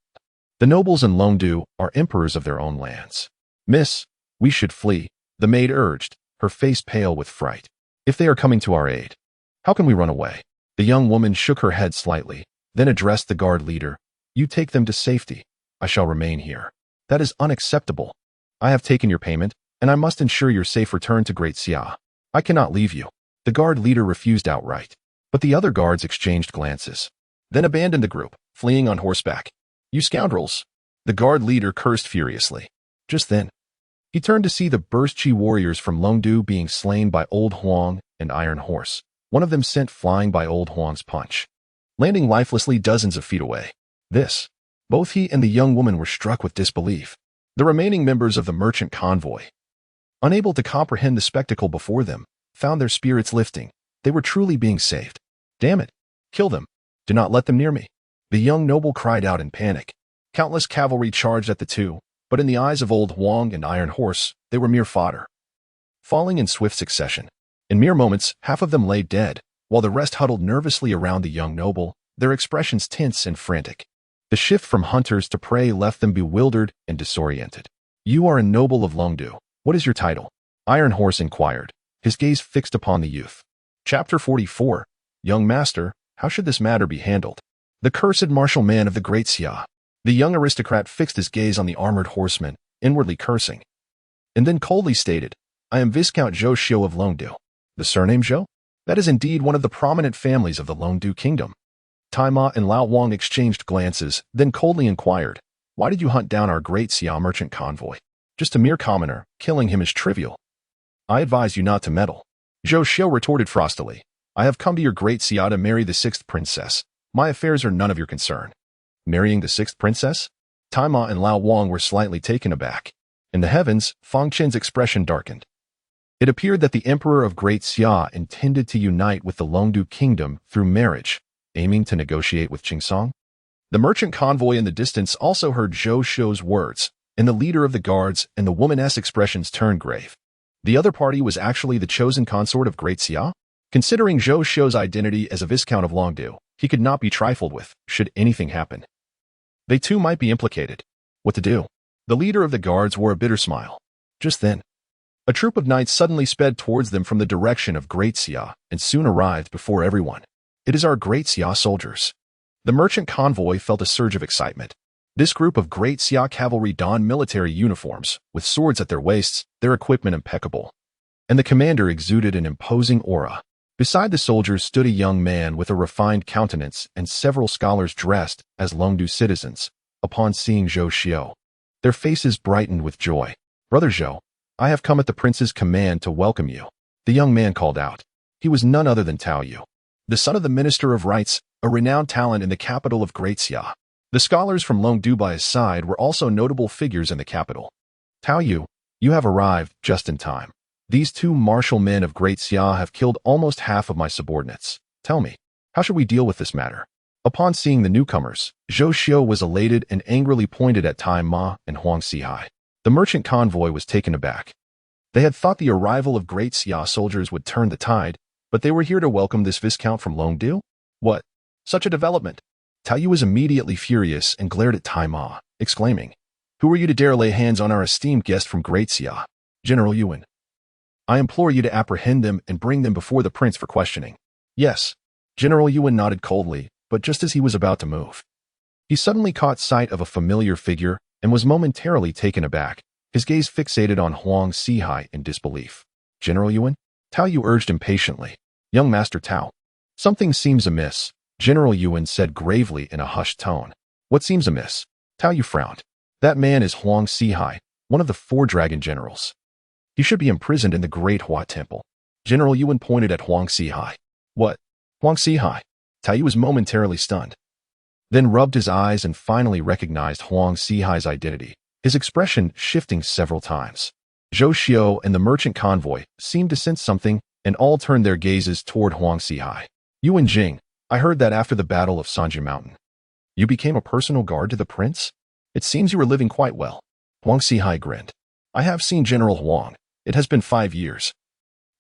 The nobles in Longdu are emperors of their own lands. Miss, we should flee, the maid urged, her face pale with fright. If they are coming to our aid, how can we run away? The young woman shook her head slightly, then addressed the guard leader. You take them to safety. I shall remain here. That is unacceptable. I have taken your payment, and I must ensure your safe return to Great Xia. I cannot leave you. The guard leader refused outright, but the other guards exchanged glances, then abandoned the group, fleeing on horseback. You scoundrels! The guard leader cursed furiously. Just then, he turned to see the Burst Chi warriors from Longdu being slain by Old Huang and Iron Horse, one of them sent flying by Old Huang's punch, landing lifelessly dozens of feet away. Both he and the young woman were struck with disbelief. The remaining members of the merchant convoy, unable to comprehend the spectacle before them, found their spirits lifting. They were truly being saved. Damn it! Kill them! Do not let them near me! The young noble cried out in panic. Countless cavalry charged at the two, but in the eyes of Old Huang and Iron Horse, they were mere fodder. Falling in swift succession, in mere moments, half of them lay dead, while the rest huddled nervously around the young noble, their expressions tense and frantic. The shift from hunters to prey left them bewildered and disoriented. You are a noble of Longdu. What is your title? Iron Horse inquired, his gaze fixed upon the youth. Chapter 44. Young Master, how should this matter be handled? The cursed martial man of the Great Xia. The young aristocrat fixed his gaze on the armored horseman, inwardly cursing, and then coldly stated, I am Viscount Zhou Xiu of Longdu. The surname Zhou? That is indeed one of the prominent families of the Longdu kingdom. Tai Ma and Lao Wang exchanged glances, then coldly inquired, why did you hunt down our Great Xia merchant convoy? Just a mere commoner, killing him is trivial. I advise you not to meddle. Zhou Xiu retorted frostily, I have come to your Great Xia to marry the 6th princess. My affairs are none of your concern. Marrying the 6th princess? Tai Ma and Lao Wang were slightly taken aback. In the heavens, Fang Chen's expression darkened. It appeared that the emperor of Great Xia intended to unite with the Longdu kingdom through marriage, aiming to negotiate with Qingsong. The merchant convoy in the distance also heard Zhou Xiu's words, and the leader of the guards and the woman's expressions turned grave. The other party was actually the chosen consort of Great Xia? Considering Zhou Xiu's identity as a viscount of Longdu, he could not be trifled with, should anything happen. They too might be implicated. What to do? The leader of the guards wore a bitter smile. Just then, A troop of knights suddenly sped towards them from the direction of Great Xia and soon arrived before everyone. It is our Great Xia soldiers. The merchant convoy felt a surge of excitement. This group of Great Xia cavalry donned military uniforms, with swords at their waists, their equipment impeccable. And the commander exuded an imposing aura. Beside the soldiers stood a young man with a refined countenance and several scholars dressed as Longdu citizens. Upon seeing Zhou Xiao, their faces brightened with joy. "Brother Zhou, I have come at the prince's command to welcome you," the young man called out. He was none other than Tao Yu, the son of the Minister of Rites, a renowned talent in the capital of Great Xia. The scholars from Longdu by his side were also notable figures in the capital. "Tao Yu, you have arrived just in time. These two martial men of Great Xia have killed almost half of my subordinates. Tell me, how should we deal with this matter?" Upon seeing the newcomers, Zhou Xiao was elated and angrily pointed at Tai Ma and Huang Xihai. The merchant convoy was taken aback. They had thought the arrival of Great Xia soldiers would turn the tide, but they were here to welcome this viscount from Longdu? What? Such a development! Tao Yu was immediately furious and glared at Tai Ma, exclaiming, "Who are you to dare lay hands on our esteemed guest from Great Xia? General Yuan. I implore you to apprehend them and bring them before the prince for questioning." "Yes." General Yuan nodded coldly, but just as he was about to move, he suddenly caught sight of a familiar figure and was momentarily taken aback, his gaze fixated on Huang Xihai in disbelief. "General Yuan?" Tao Yu urged impatiently. "Young Master Tao, something seems amiss," General Yuan said gravely in a hushed tone. "What seems amiss?" Tao Yu frowned. "That man is Huang Xihai, one of the 4 dragon generals. He should be imprisoned in the Great Hua Temple." General Yuan pointed at Huang Xihai. "What? Huang Xihai?" Tao Yu was momentarily stunned, then rubbed his eyes and finally recognized Huang Xihai's identity, his expression shifting several times. Zhou Xiao and the merchant convoy seemed to sense something and all turned their gazes toward Huang Xihai. "Yuan Jing, I heard that after the Battle of Sanji Mountain, you became a personal guard to the prince? It seems you were living quite well." Huang Xihai grinned. "I have seen General Huang. It has been 5 years.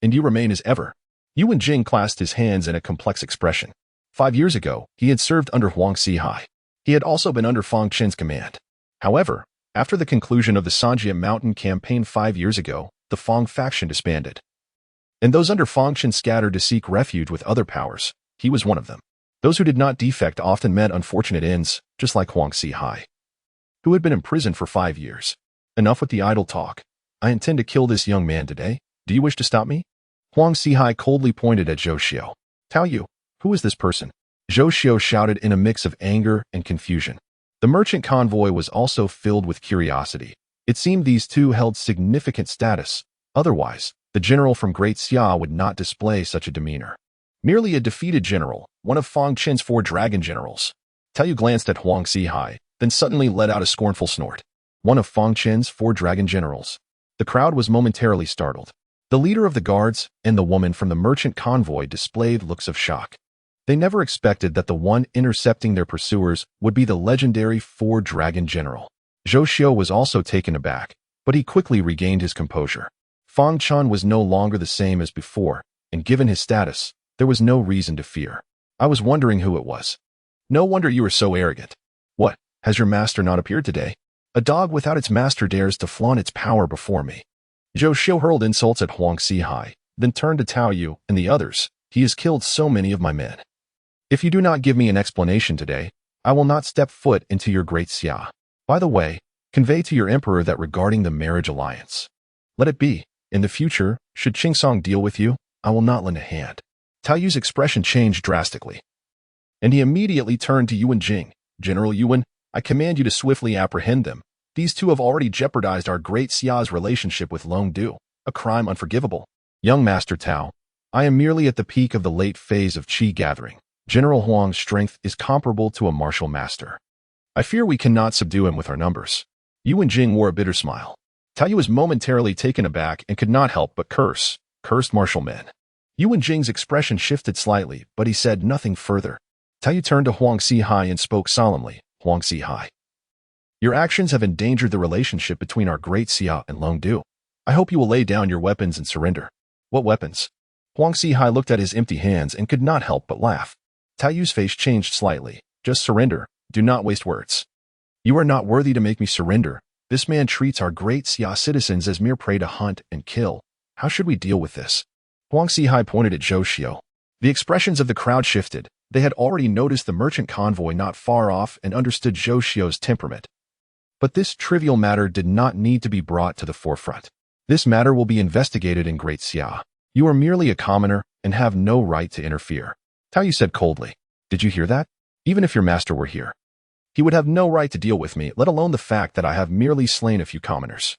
And you remain as ever." Yuan Jing clasped his hands in a complex expression. 5 years ago, he had served under Huang Xihai. He had also been under Fang Chen's command. However, after the conclusion of the Sanjia Mountain campaign 5 years ago, the Fang faction disbanded. And those under Fang Chen scattered to seek refuge with other powers. He was one of them. Those who did not defect often met unfortunate ends, just like Huang Xihai, who had been imprisoned for 5 years. "Enough with the idle talk. I intend to kill this young man today. Do you wish to stop me?" Huang Xihai coldly pointed at Zhou Xiao. "Tao Yu, who is this person?" Zhou Xiao shouted in a mix of anger and confusion. The merchant convoy was also filled with curiosity. It seemed these two held significant status. Otherwise, the general from Great Xia would not display such a demeanor. Merely a defeated general, one of Fang Chen's 4 dragon generals. Tao Yu glanced at Huang Xihai, then suddenly let out a scornful snort. One of Fang Chen's 4 dragon generals. The crowd was momentarily startled. The leader of the guards and the woman from the merchant convoy displayed looks of shock. They never expected that the one intercepting their pursuers would be the legendary 4 dragon general. Zhou Xiao was also taken aback, but he quickly regained his composure. Fang Chen was no longer the same as before, and given his status, there was no reason to fear. "I was wondering who it was. No wonder you were so arrogant. What, has your master not appeared today? A dog without its master dares to flaunt its power before me." Zhou Xiao hurled insults at Huang Xihai, then turned to Tao Yu and the others. "He has killed so many of my men. If you do not give me an explanation today, I will not step foot into your Great Xia. By the way, convey to your emperor that regarding the marriage alliance, let it be. In the future, should Qingsong deal with you, I will not lend a hand." Tao Yu's expression changed drastically, and he immediately turned to Yuan Jing. "General Yuan, I command you to swiftly apprehend them. These two have already jeopardized our Great Xia's relationship with Longdu, a crime unforgivable." "Young Master Tao, I am merely at the peak of the late phase of qi gathering. General Huang's strength is comparable to a martial master. I fear we cannot subdue him with our numbers." Yuan Jing wore a bitter smile. Tao Yu was momentarily taken aback and could not help but cursed martial men. Yuan Jing's expression shifted slightly, but he said nothing further. Tao Yu turned to Huang Xihai and spoke solemnly. "Huang Xihai, your actions have endangered the relationship between our Great Xia and Longdu. I hope you will lay down your weapons and surrender." "What weapons?" Huang Xihai looked at his empty hands and could not help but laugh. Tao Yu's face changed slightly. "Just surrender. Do not waste words. You are not worthy to make me surrender. This man treats our great Xia citizens as mere prey to hunt and kill. How should we deal with this? Huang Xihai pointed at Zhou Xiu. The expressions of the crowd shifted. They had already noticed the merchant convoy not far off and understood Zhou Xiu's temperament. But this trivial matter did not need to be brought to the forefront. This matter will be investigated in Great Xia. You are merely a commoner and have no right to interfere. Tao Yu said coldly. Did you hear that? Even if your master were here, he would have no right to deal with me, let alone the fact that I have merely slain a few commoners.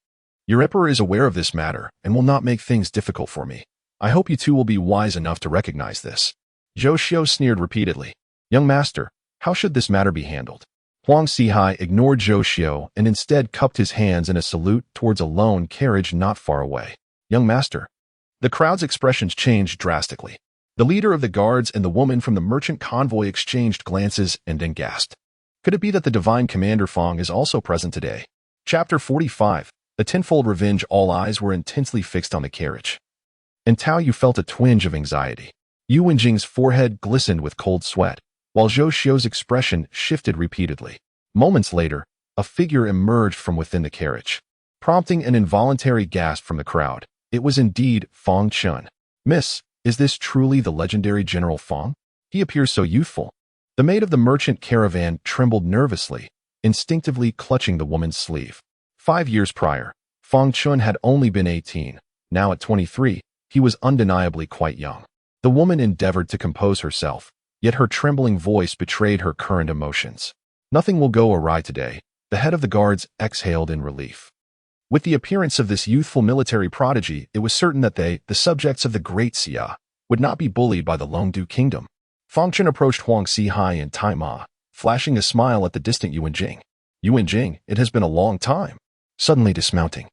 Your emperor is aware of this matter and will not make things difficult for me. I hope you two will be wise enough to recognize this. Zhou Xiu sneered repeatedly. Young master, how should this matter be handled? Huang Xihai ignored Zhou Xiu and instead cupped his hands in a salute towards a lone carriage not far away. Young master. The crowd's expressions changed drastically. The leader of the guards and the woman from the merchant convoy exchanged glances and then gasped. Could it be that the divine commander Fang is also present today? Chapter 45. The tenfold revenge. All eyes were intensely fixed on the carriage. And Tao Yu felt a twinge of anxiety. Yu Wenjing's forehead glistened with cold sweat, while Zhou Xiu's expression shifted repeatedly. Moments later, a figure emerged from within the carriage, prompting an involuntary gasp from the crowd. It was indeed Fang Chen. Miss, is this truly the legendary General Fang? He appears so youthful. The maid of the merchant caravan trembled nervously, instinctively clutching the woman's sleeve. 5 years prior, Fang Chen had only been 18. Now at 23, he was undeniably quite young. The woman endeavored to compose herself, yet her trembling voice betrayed her current emotions. Nothing will go awry today, the head of the guards exhaled in relief. With the appearance of this youthful military prodigy, it was certain that they, the subjects of the Great Xia, would not be bullied by the Longdu Kingdom. Fang Chen approached Huang Xihai and Tai Ma, flashing a smile at the distant Yu Wenjing. Yu Wenjing, it has been a long time. Suddenly dismounting.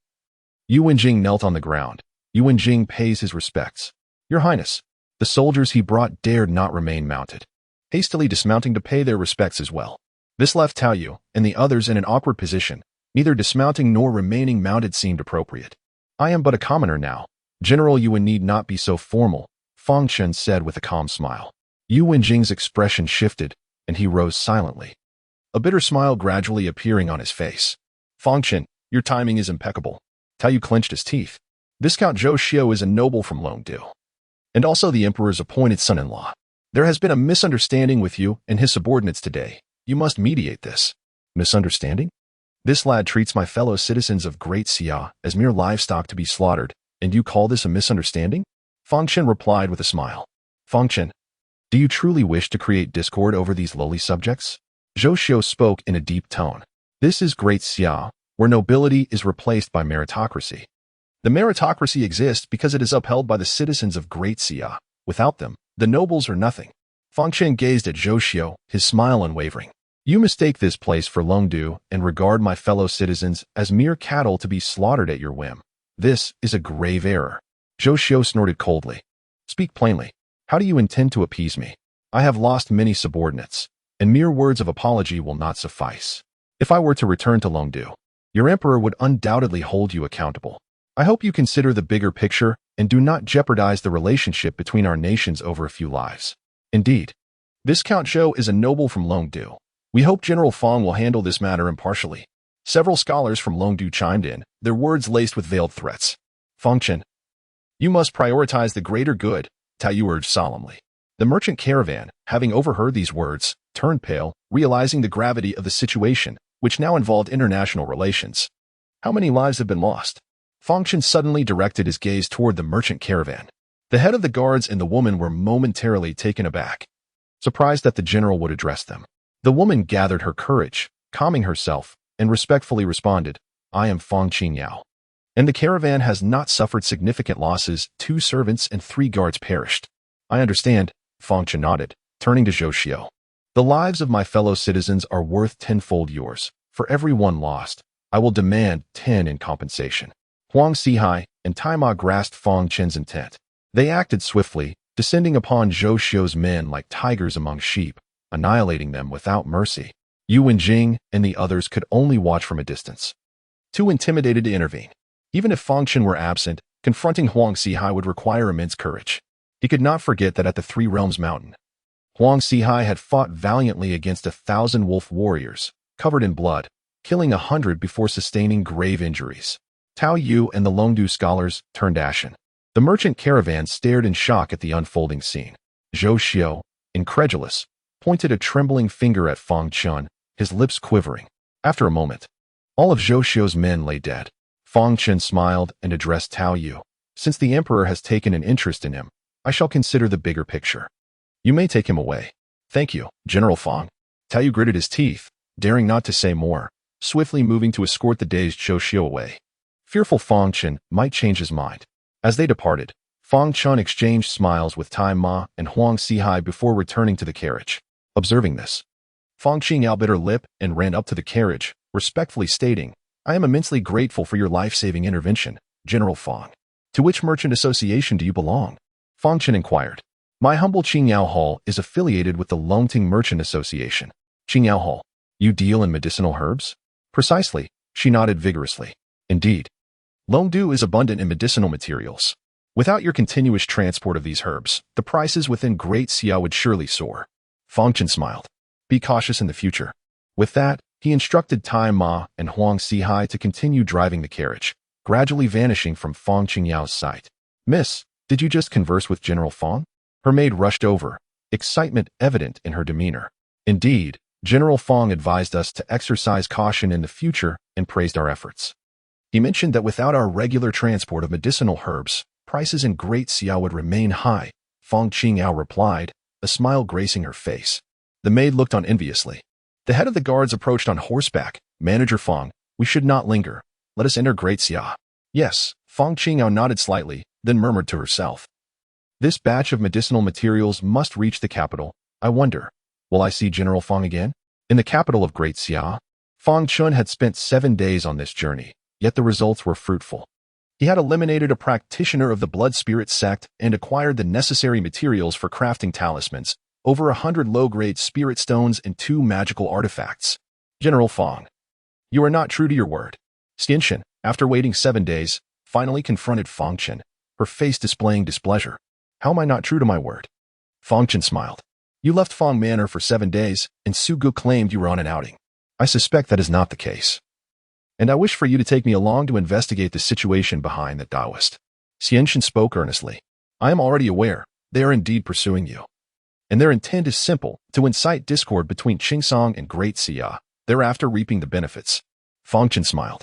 Yu Wenjing knelt on the ground. Yu Wenjing pays his respects. Your Highness. The soldiers he brought dared not remain mounted, hastily dismounting to pay their respects as well. This left Tao Yu and the others in an awkward position. Neither dismounting nor remaining mounted seemed appropriate. I am but a commoner now. General Yuan need not be so formal, Fang Chen said with a calm smile. Yu Wenjing's expression shifted, and he rose silently, a bitter smile gradually appearing on his face. Fang Chen, your timing is impeccable. Tao Yu clenched his teeth. Viscount Zhou Xiu is a noble from Longdu, and also the emperor's appointed son-in-law. There has been a misunderstanding with you and his subordinates today. You must mediate this. Misunderstanding? This lad treats my fellow citizens of Great Xia as mere livestock to be slaughtered, and you call this a misunderstanding? Fang Chen replied with a smile. Fang Chen, do you truly wish to create discord over these lowly subjects? Zhou Xiu spoke in a deep tone. This is Great Xia, where nobility is replaced by meritocracy. The meritocracy exists because it is upheld by the citizens of Great Xia. Without them, the nobles are nothing. Fang Chen gazed at Zhou Xiu, his smile unwavering. You mistake this place for Longdu and regard my fellow citizens as mere cattle to be slaughtered at your whim. This is a grave error. Zhou Xiu snorted coldly. Speak plainly. How do you intend to appease me? I have lost many subordinates, and mere words of apology will not suffice. If I were to return to Longdu, your emperor would undoubtedly hold you accountable. I hope you consider the bigger picture and do not jeopardize the relationship between our nations over a few lives. Indeed, Viscount Zhou is a noble from Longdu. We hope General Fang will handle this matter impartially. Several scholars from Longdu chimed in, their words laced with veiled threats. Fang Chen, you must prioritize the greater good, Tao Yu urged solemnly. The merchant caravan, having overheard these words, turned pale, realizing the gravity of the situation, which now involved international relations. How many lives have been lost? Fang Chen suddenly directed his gaze toward the merchant caravan. The head of the guards and the woman were momentarily taken aback, surprised that the general would address them. The woman gathered her courage, calming herself, and respectfully responded, I am Fang Qingyao. And the caravan has not suffered significant losses. 2 servants and 3 guards perished. I understand, Fang Chen nodded, turning to Zhou Xiu. The lives of my fellow citizens are worth tenfold yours. For every one lost, I will demand 10 in compensation. Huang Xihai and Tai Ma grasped Fang Chen's intent. They acted swiftly, descending upon Zhou Xiu's men like tigers among sheep, annihilating them without mercy. Yu Wenjing and the others could only watch from a distance, too intimidated to intervene. Even if Fang Chen were absent, confronting Huang Xihai would require immense courage. He could not forget that at the Three Realms Mountain, Huang Xihai had fought valiantly against 1,000 wolf warriors, covered in blood, killing 100 before sustaining grave injuries. Tao Yu and the Longdu scholars turned ashen. The merchant caravan stared in shock at the unfolding scene. Zhou Xiu, incredulous, pointed a trembling finger at Fang Chen, his lips quivering. After a moment, all of Zhou Xiu's men lay dead. Fang Chen smiled and addressed Tao Yu. Since the emperor has taken an interest in him, I shall consider the bigger picture. You may take him away. Thank you, General Fang. Tao Yu gritted his teeth, daring not to say more, swiftly moving to escort the dazed Zhou Xiu away. Fearful Fang Chen might change his mind. As they departed, Fang Chen exchanged smiles with Tai Ma and Huang Sihai before returning to the carriage. Observing this, Fang Qingyao bit her lip and ran up to the carriage, respectfully stating, I am immensely grateful for your life-saving intervention, General Fang. To which merchant association do you belong? Fang Chen inquired. My humble Qingyao Hall is affiliated with the Longting Merchant Association. Qingyao Hall, you deal in medicinal herbs? Precisely, she nodded vigorously. Indeed. Longdu is abundant in medicinal materials. Without your continuous transport of these herbs, the prices within Great Xia would surely soar. Fang Chen smiled. Be cautious in the future. With that, he instructed Tai Ma and Huang Sihai to continue driving the carriage, gradually vanishing from Fang Qingyao's sight. Miss, did you just converse with General Fang? Her maid rushed over, excitement evident in her demeanor. Indeed, General Fang advised us to exercise caution in the future and praised our efforts. He mentioned that without our regular transport of medicinal herbs, prices in Great Xia would remain high, Fang Qingyao replied, a smile gracing her face. The maid looked on enviously. The head of the guards approached on horseback. Manager Fang, we should not linger. Let us enter Great Xia. Yes, Fang Qingyao nodded slightly, then murmured to herself. This batch of medicinal materials must reach the capital. I wonder, will I see General Fang again? In the capital of Great Xia, Fang Chen had spent 7 days on this journey. Yet the results were fruitful. He had eliminated a practitioner of the blood spirit sect and acquired the necessary materials for crafting talismans, over 100 low-grade spirit stones and 2 magical artifacts. General Fang, you are not true to your word. Xian Shen, after waiting 7 days, finally confronted Fang Chen, her face displaying displeasure. How am I not true to my word? Fang Chen smiled. You left Fang Manor for 7 days, and Su Gu claimed you were on an outing. I suspect that is not the case. And I wish for you to take me along to investigate the situation behind that Taoist. Xian Shen spoke earnestly. I am already aware, they are indeed pursuing you. And their intent is simple, to incite discord between Qingsong and Great Xia, thereafter reaping the benefits. Fang Chen smiled.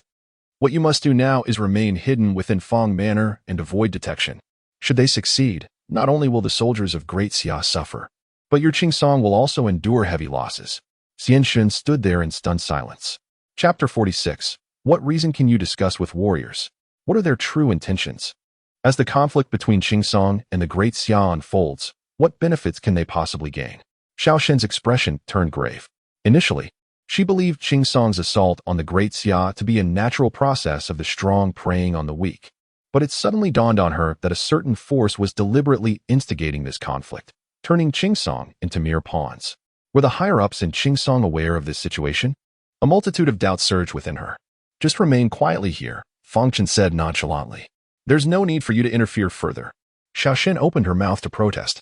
What you must do now is remain hidden within Fang Manor and avoid detection. Should they succeed, not only will the soldiers of Great Xia suffer, but your Qingsong will also endure heavy losses. Xian Shen stood there in stunned silence. Chapter 46. What reason can you discuss with warriors? What are their true intentions? As the conflict between Qingsong and the Great Xia unfolds, what benefits can they possibly gain? Xiao Shen's expression turned grave. Initially, she believed Qingsong's assault on the Great Xia to be a natural process of the strong preying on the weak. But it suddenly dawned on her that a certain force was deliberately instigating this conflict, turning Qingsong into mere pawns. Were the higher-ups in Qingsong aware of this situation? A multitude of doubts surged within her. Just remain quietly here, Fang Chen said nonchalantly. There's no need for you to interfere further. Xiao Shen opened her mouth to protest.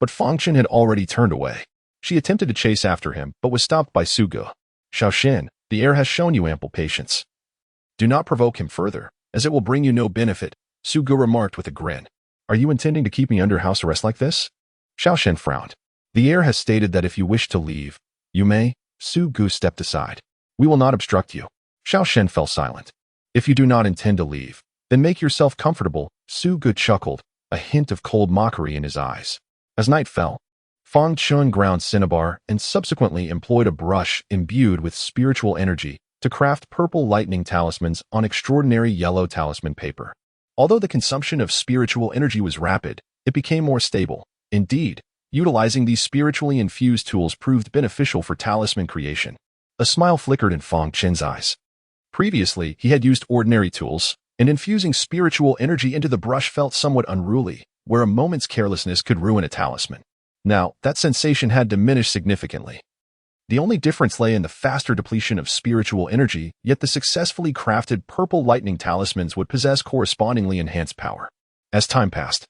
But Fang Chen had already turned away. She attempted to chase after him, but was stopped by Su Gu. Xiao Shen, the heir has shown you ample patience. Do not provoke him further, as it will bring you no benefit, Su Gu remarked with a grin. Are you intending to keep me under house arrest like this? Xiao Shen frowned. The heir has stated that if you wish to leave, you may. Su Gu stepped aside. We will not obstruct you. Xiao Shen fell silent. If you do not intend to leave, then make yourself comfortable, Su Gu chuckled, a hint of cold mockery in his eyes. As night fell, Fang Chen ground cinnabar and subsequently employed a brush imbued with spiritual energy to craft purple lightning talismans on extraordinary yellow talisman paper. Although the consumption of spiritual energy was rapid, it became more stable. Indeed, utilizing these spiritually infused tools proved beneficial for talisman creation. A smile flickered in Fang Chen's eyes. Previously, he had used ordinary tools, and infusing spiritual energy into the brush felt somewhat unruly, where a moment's carelessness could ruin a talisman. Now, that sensation had diminished significantly. The only difference lay in the faster depletion of spiritual energy, yet the successfully crafted purple lightning talismans would possess correspondingly enhanced power. As time passed,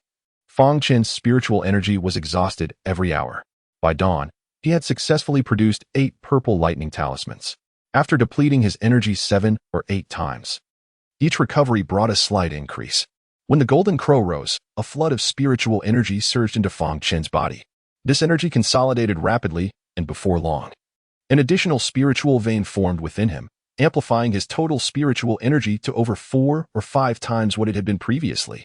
Fang Chen's spiritual energy was exhausted every hour. By dawn, he had successfully produced 8 purple lightning talismans. after depleting his energy 7 or 8 times. Each recovery brought a slight increase. When the golden crow rose, a flood of spiritual energy surged into Fang Chen's body. This energy consolidated rapidly, and before long, an additional spiritual vein formed within him, amplifying his total spiritual energy to over 4 or 5 times what it had been previously.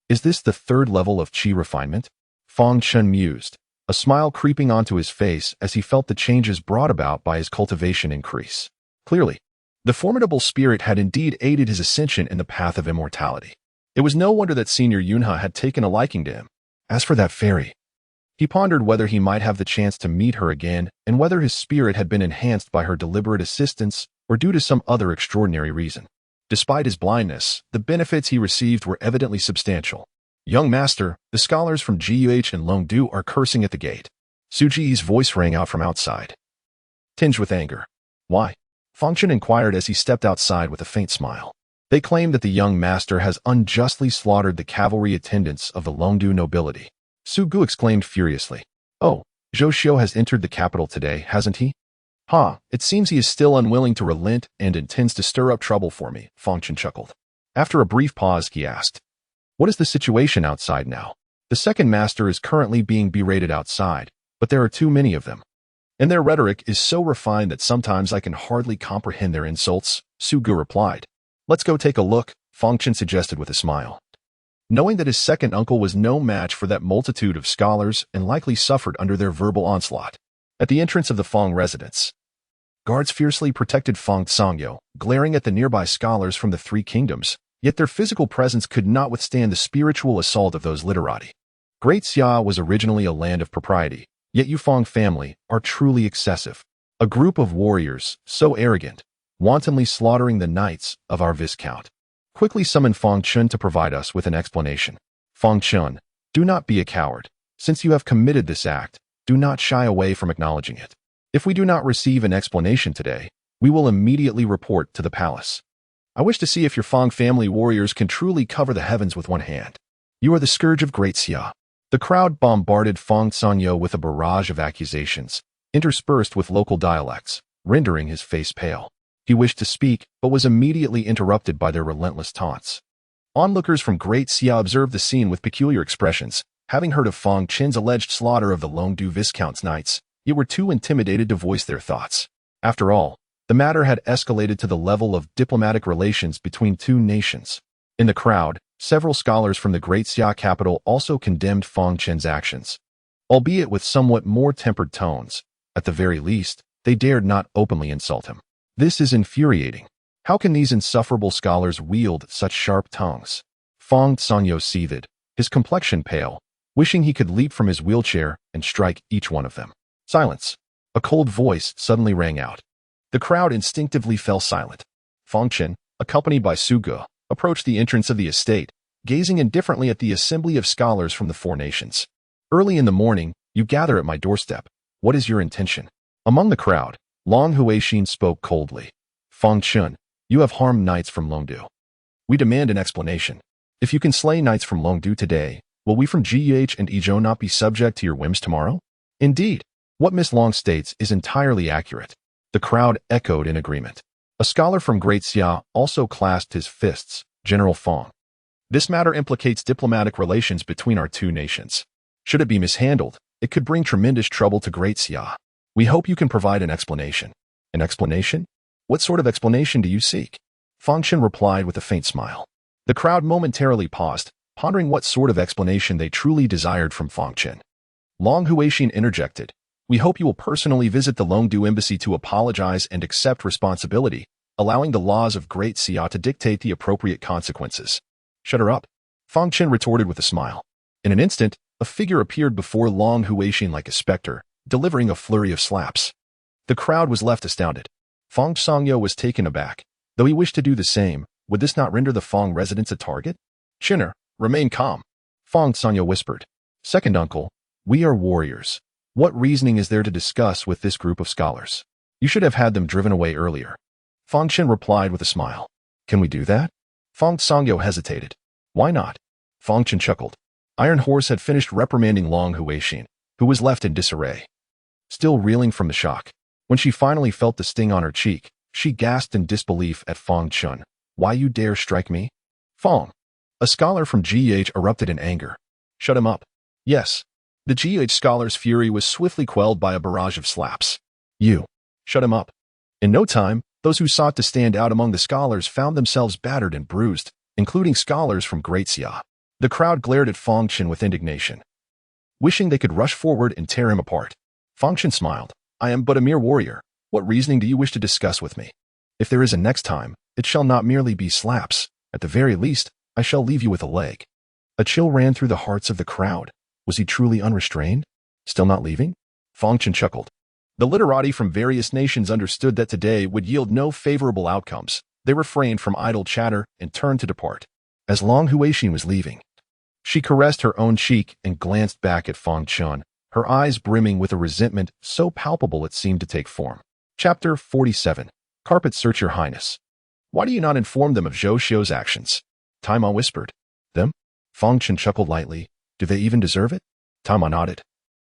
Is this the third level of qi refinement? Fang Chen mused, a smile creeping onto his face as he felt the changes brought about by his cultivation increase. Clearly, the formidable spirit had indeed aided his ascension in the path of immortality. It was no wonder that Senior Yunhe had taken a liking to him. As for that fairy, he pondered whether he might have the chance to meet her again and whether his spirit had been enhanced by her deliberate assistance or due to some other extraordinary reason. Despite his blindness, the benefits he received were evidently substantial. Young master, the scholars from GUH and Longdu are cursing at the gate. Su Ji's voice rang out from outside, tinged with anger. Why? Fang Chen inquired as he stepped outside with a faint smile. They claim that the young master has unjustly slaughtered the cavalry attendants of the Longdu nobility. Su Gu exclaimed furiously. Oh, Zhou Xiu has entered the capital today, hasn't he? It seems he is still unwilling to relent and intends to stir up trouble for me, Fang Chen chuckled. After a brief pause, he asked, what is the situation outside now? The second master is currently being berated outside, but there are too many of them. And their rhetoric is so refined that sometimes I can hardly comprehend their insults, Su Gu replied. Let's go take a look, Fang Chen suggested with a smile. Knowing that his second uncle was no match for that multitude of scholars and likely suffered under their verbal onslaught. At the entrance of the Fang residence, guards fiercely protected Fang Songyo, glaring at the nearby scholars from the three kingdoms, yet their physical presence could not withstand the spiritual assault of those literati. Great Xia was originally a land of propriety, yet you Fang family are truly excessive. A group of warriors, so arrogant, wantonly slaughtering the knights of our Viscount. Quickly summon Fang Chen to provide us with an explanation. Fang Chen, do not be a coward. Since you have committed this act, do not shy away from acknowledging it. If we do not receive an explanation today, we will immediately report to the palace. I wish to see if your Fang family warriors can truly cover the heavens with one hand. You are the scourge of Great Xia. The crowd bombarded Fang Songyo with a barrage of accusations, interspersed with local dialects, rendering his face pale. He wished to speak, but was immediately interrupted by their relentless taunts. Onlookers from Great Xia observed the scene with peculiar expressions, having heard of Fang Chen's alleged slaughter of the Longdu Viscount's knights, yet were too intimidated to voice their thoughts. After all, the matter had escalated to the level of diplomatic relations between two nations. In the crowd, several scholars from the Great Xia capital also condemned Fang Chen's actions. Albeit with somewhat more tempered tones, at the very least, they dared not openly insult him. This is infuriating. How can these insufferable scholars wield such sharp tongues? Fang Songyo seethed, his complexion pale, wishing he could leap from his wheelchair and strike each one of them. Silence. A cold voice suddenly rang out. The crowd instinctively fell silent. Fang Chen, accompanied by Su Gu, approached the entrance of the estate, gazing indifferently at the assembly of scholars from the four nations. Early in the morning, you gather at my doorstep. What is your intention? Among the crowd, Long Huixin spoke coldly. Fang Chen, you have harmed knights from Longdu. We demand an explanation. If you can slay knights from Longdu today, will we from GEH and Izhou not be subject to your whims tomorrow? Indeed, what Miss Long states is entirely accurate. The crowd echoed in agreement. A scholar from Great Xia also clasped his fists. General Fang. This matter implicates diplomatic relations between our two nations. Should it be mishandled, it could bring tremendous trouble to Great Xia. We hope you can provide an explanation. An explanation? What sort of explanation do you seek? Fang Chen replied with a faint smile. The crowd momentarily paused, pondering what sort of explanation they truly desired from Fang Chen. Long Huixin interjected. We hope you will personally visit the Longdu embassy to apologize and accept responsibility, allowing the laws of Great Xia to dictate the appropriate consequences. Shut her up, Fang Chen retorted with a smile. In an instant, a figure appeared before Long Huixin like a specter, delivering a flurry of slaps. The crowd was left astounded. Fang Songyo was taken aback. Though he wished to do the same, would this not render the Fang residents a target? Chinner, remain calm, Fang Songyo whispered. Second uncle, we are warriors. What reasoning is there to discuss with this group of scholars? You should have had them driven away earlier. Fang Chen replied with a smile. Can we do that? Fang Songyo hesitated. Why not? Fang Chen chuckled. Iron Horse had finished reprimanding Long Huixin, who was left in disarray. Still reeling from the shock, when she finally felt the sting on her cheek, She gasped in disbelief at Fang Chen. Why you dare strike me? Fang. A scholar from GH erupted in anger. Shut him up. Yes. The GH scholar's fury was swiftly quelled by a barrage of slaps. You. Shut him up. In no time, those who sought to stand out among the scholars found themselves battered and bruised, including scholars from Great Xia. The crowd glared at Fang Chen with indignation, wishing they could rush forward and tear him apart. Fang Chen smiled. I am but a mere warrior. What reasoning do you wish to discuss with me? If there is a next time, it shall not merely be slaps. At the very least, I shall leave you with a leg. A chill ran through the hearts of the crowd. Was he truly unrestrained? Still not leaving? Fang Chen chuckled. The literati from various nations understood that today would yield no favorable outcomes. They refrained from idle chatter and turned to depart. As Long Huixin was leaving, she caressed her own cheek and glanced back at Fang Chen, her eyes brimming with a resentment so palpable it seemed to take form. Chapter 47. Carpet Search, Your Highness. Why do you not inform them of Zhou Xiu's actions? Taima whispered. Them? Fang Chen chuckled lightly. Do they even deserve it? Taima nodded.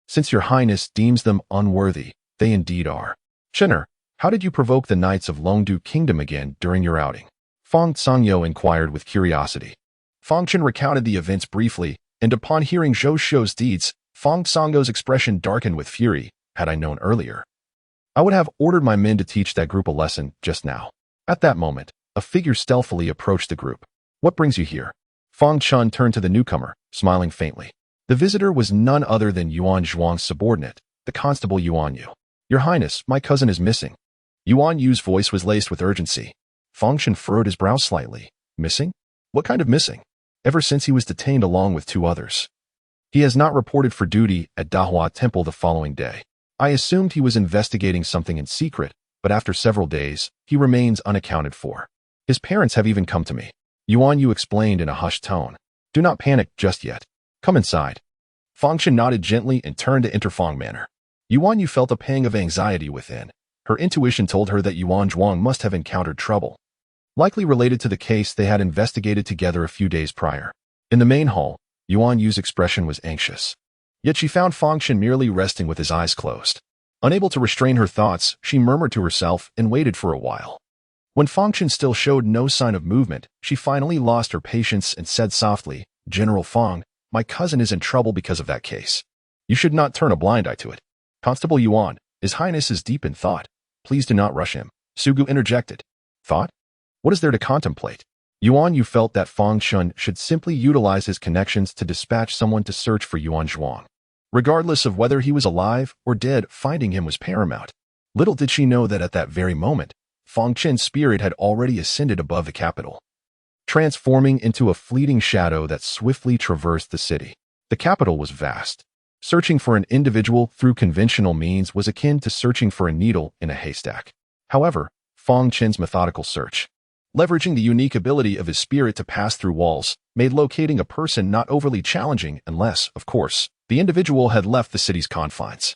Since your highness deems them unworthy, they indeed are. Chenner, how did you provoke the knights of Longdu Kingdom again during your outing? Fang Cangyo inquired with curiosity. Fang Chen recounted the events briefly, and upon hearing Zhou Xiu's deeds, Fang Cangyo's expression darkened with fury. Had I known earlier, I would have ordered my men to teach that group a lesson just now. At that moment, a figure stealthily approached the group. What brings you here? Fang Chen turned to the newcomer, smiling faintly. The visitor was none other than Yuan Zhuang's subordinate, the constable Yuan Yu. Your Highness, my cousin is missing. Yuan Yu's voice was laced with urgency. Fang Chen furrowed his brow slightly. Missing? What kind of missing? Ever since he was detained along with 2 others. He has not reported for duty at Dahua Temple the following day. I assumed he was investigating something in secret, but after several days, he remains unaccounted for. His parents have even come to me. Yuan Yu explained in a hushed tone. Do not panic just yet. Come inside. Fang Chen nodded gently and turned to enter Fang Manor. Yuan Yu felt a pang of anxiety within. Her intuition told her that Yuan Zhuang must have encountered trouble, likely related to the case they had investigated together a few days prior. In the main hall, Yuan Yu's expression was anxious. Yet she found Fang Chen merely resting with his eyes closed. Unable to restrain her thoughts, she murmured to herself and waited for a while. When Fang Chen still showed no sign of movement, she finally lost her patience and said softly, General Fang, my cousin is in trouble because of that case. You should not turn a blind eye to it. Constable Yuan, His Highness is deep in thought. Please do not rush him. Sugu interjected. Thought? What is there to contemplate? Yuan Yu felt that Fang Chen should simply utilize his connections to dispatch someone to search for Yuan Zhuang. Regardless of whether he was alive or dead, finding him was paramount. Little did she know that at that very moment, Fang Chen's spirit had already ascended above the capital, transforming into a fleeting shadow that swiftly traversed the city. The capital was vast. Searching for an individual through conventional means was akin to searching for a needle in a haystack. However, Fang Chen's methodical search, leveraging the unique ability of his spirit to pass through walls, made locating a person not overly challenging unless, of course, the individual had left the city's confines.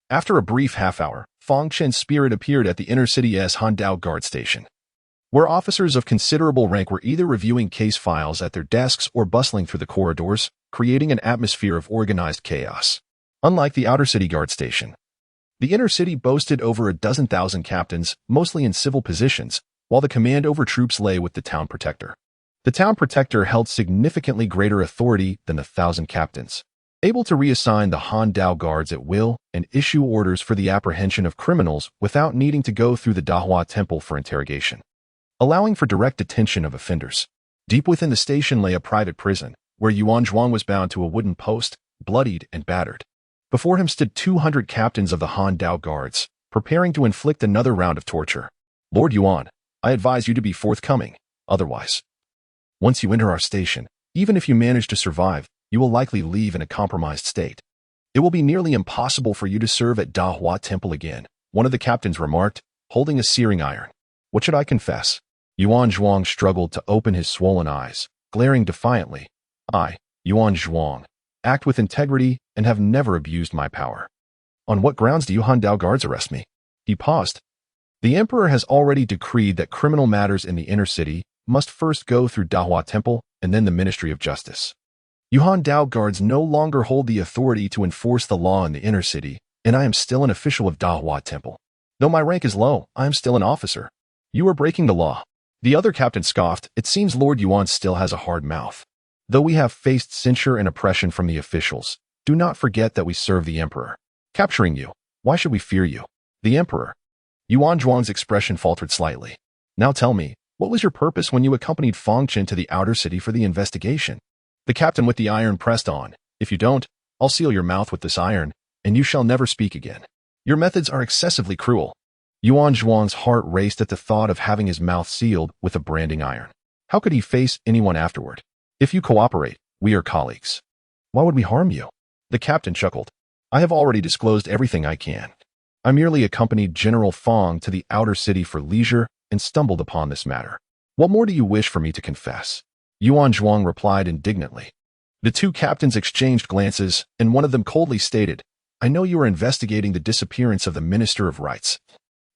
After a brief half-hour, Fang Chen's spirit appeared at the inner city's Handao guard station, where officers of considerable rank were either reviewing case files at their desks or bustling through the corridors, creating an atmosphere of organized chaos. Unlike the outer city guard station, the inner city boasted over 12,000 captains, mostly in civil positions, while the command over troops lay with the town protector. The town protector held significantly greater authority than the 1,000 captains, able to reassign the Handao guards at will and issue orders for the apprehension of criminals without needing to go through the Dahua Temple for interrogation, allowing for direct detention of offenders. Deep within the station lay a private prison, where Yuan Zhuang was bound to a wooden post, bloodied and battered. Before him stood 200 captains of the Handao guards, preparing to inflict another round of torture. Lord Yuan, I advise you to be forthcoming. Otherwise, once you enter our station, even if you manage to survive, you will likely leave in a compromised state. It will be nearly impossible for you to serve at Dahua Temple again, one of the captains remarked, holding a searing iron. What should I confess? Yuan Zhuang struggled to open his swollen eyes, glaring defiantly. I, Yuan Zhuang, act with integrity and have never abused my power. On what grounds do you Handao guards arrest me? He paused. The emperor has already decreed that criminal matters in the inner city must first go through Dahua Temple and then the Ministry of Justice. You Handao guards no longer hold the authority to enforce the law in the inner city, and I am still an official of Dahua Temple. Though my rank is low, I am still an officer. You are breaking the law. The other captain scoffed. It seems Lord Yuan still has a hard mouth. Though we have faced censure and oppression from the officials, do not forget that we serve the emperor. Capturing you, why should we fear you? The emperor. Yuan Zhuang's expression faltered slightly. Now tell me, what was your purpose when you accompanied Fang Chen to the outer city for the investigation? The captain with the iron pressed on. If you don't, I'll seal your mouth with this iron, and you shall never speak again. Your methods are excessively cruel. Yuan Zhuang's heart raced at the thought of having his mouth sealed with a branding iron. How could he face anyone afterward? If you cooperate, we are colleagues. Why would we harm you? The captain chuckled. I have already disclosed everything I can. I merely accompanied General Fang to the outer city for leisure and stumbled upon this matter. What more do you wish for me to confess? Yuan Zhuang replied indignantly. The two captains exchanged glances, and one of them coldly stated, I know you are investigating the disappearance of the Minister of Rights.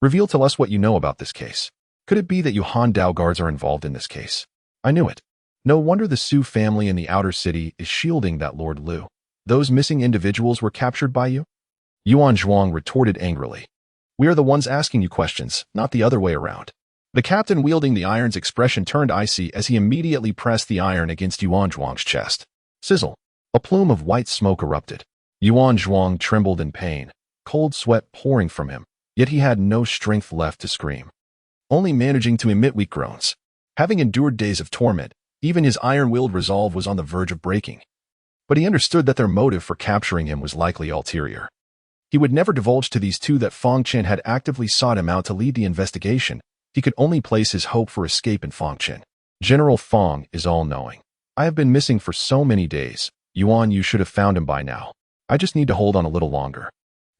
Reveal to us what you know about this case. Could it be that you Han Dao guards are involved in this case? I knew it. No wonder the Su family in the outer city is shielding that Lord Liu. Those missing individuals were captured by you? Yuan Zhuang retorted angrily. We are the ones asking you questions, not the other way around. The captain wielding the iron's expression turned icy as he immediately pressed the iron against Yuan Zhuang's chest. Sizzle. A plume of white smoke erupted. Yuan Zhuang trembled in pain, cold sweat pouring from him, yet he had no strength left to scream. Only managing to emit weak groans. Having endured days of torment, even his iron-willed resolve was on the verge of breaking. But he understood that their motive for capturing him was likely ulterior. He would never divulge to these two that Fang Chen had actively sought him out to lead the investigation. He could only place his hope for escape in Fang Chen. General Fang is all-knowing. I have been missing for so many days. Yuan, you should have found him by now. I just need to hold on a little longer.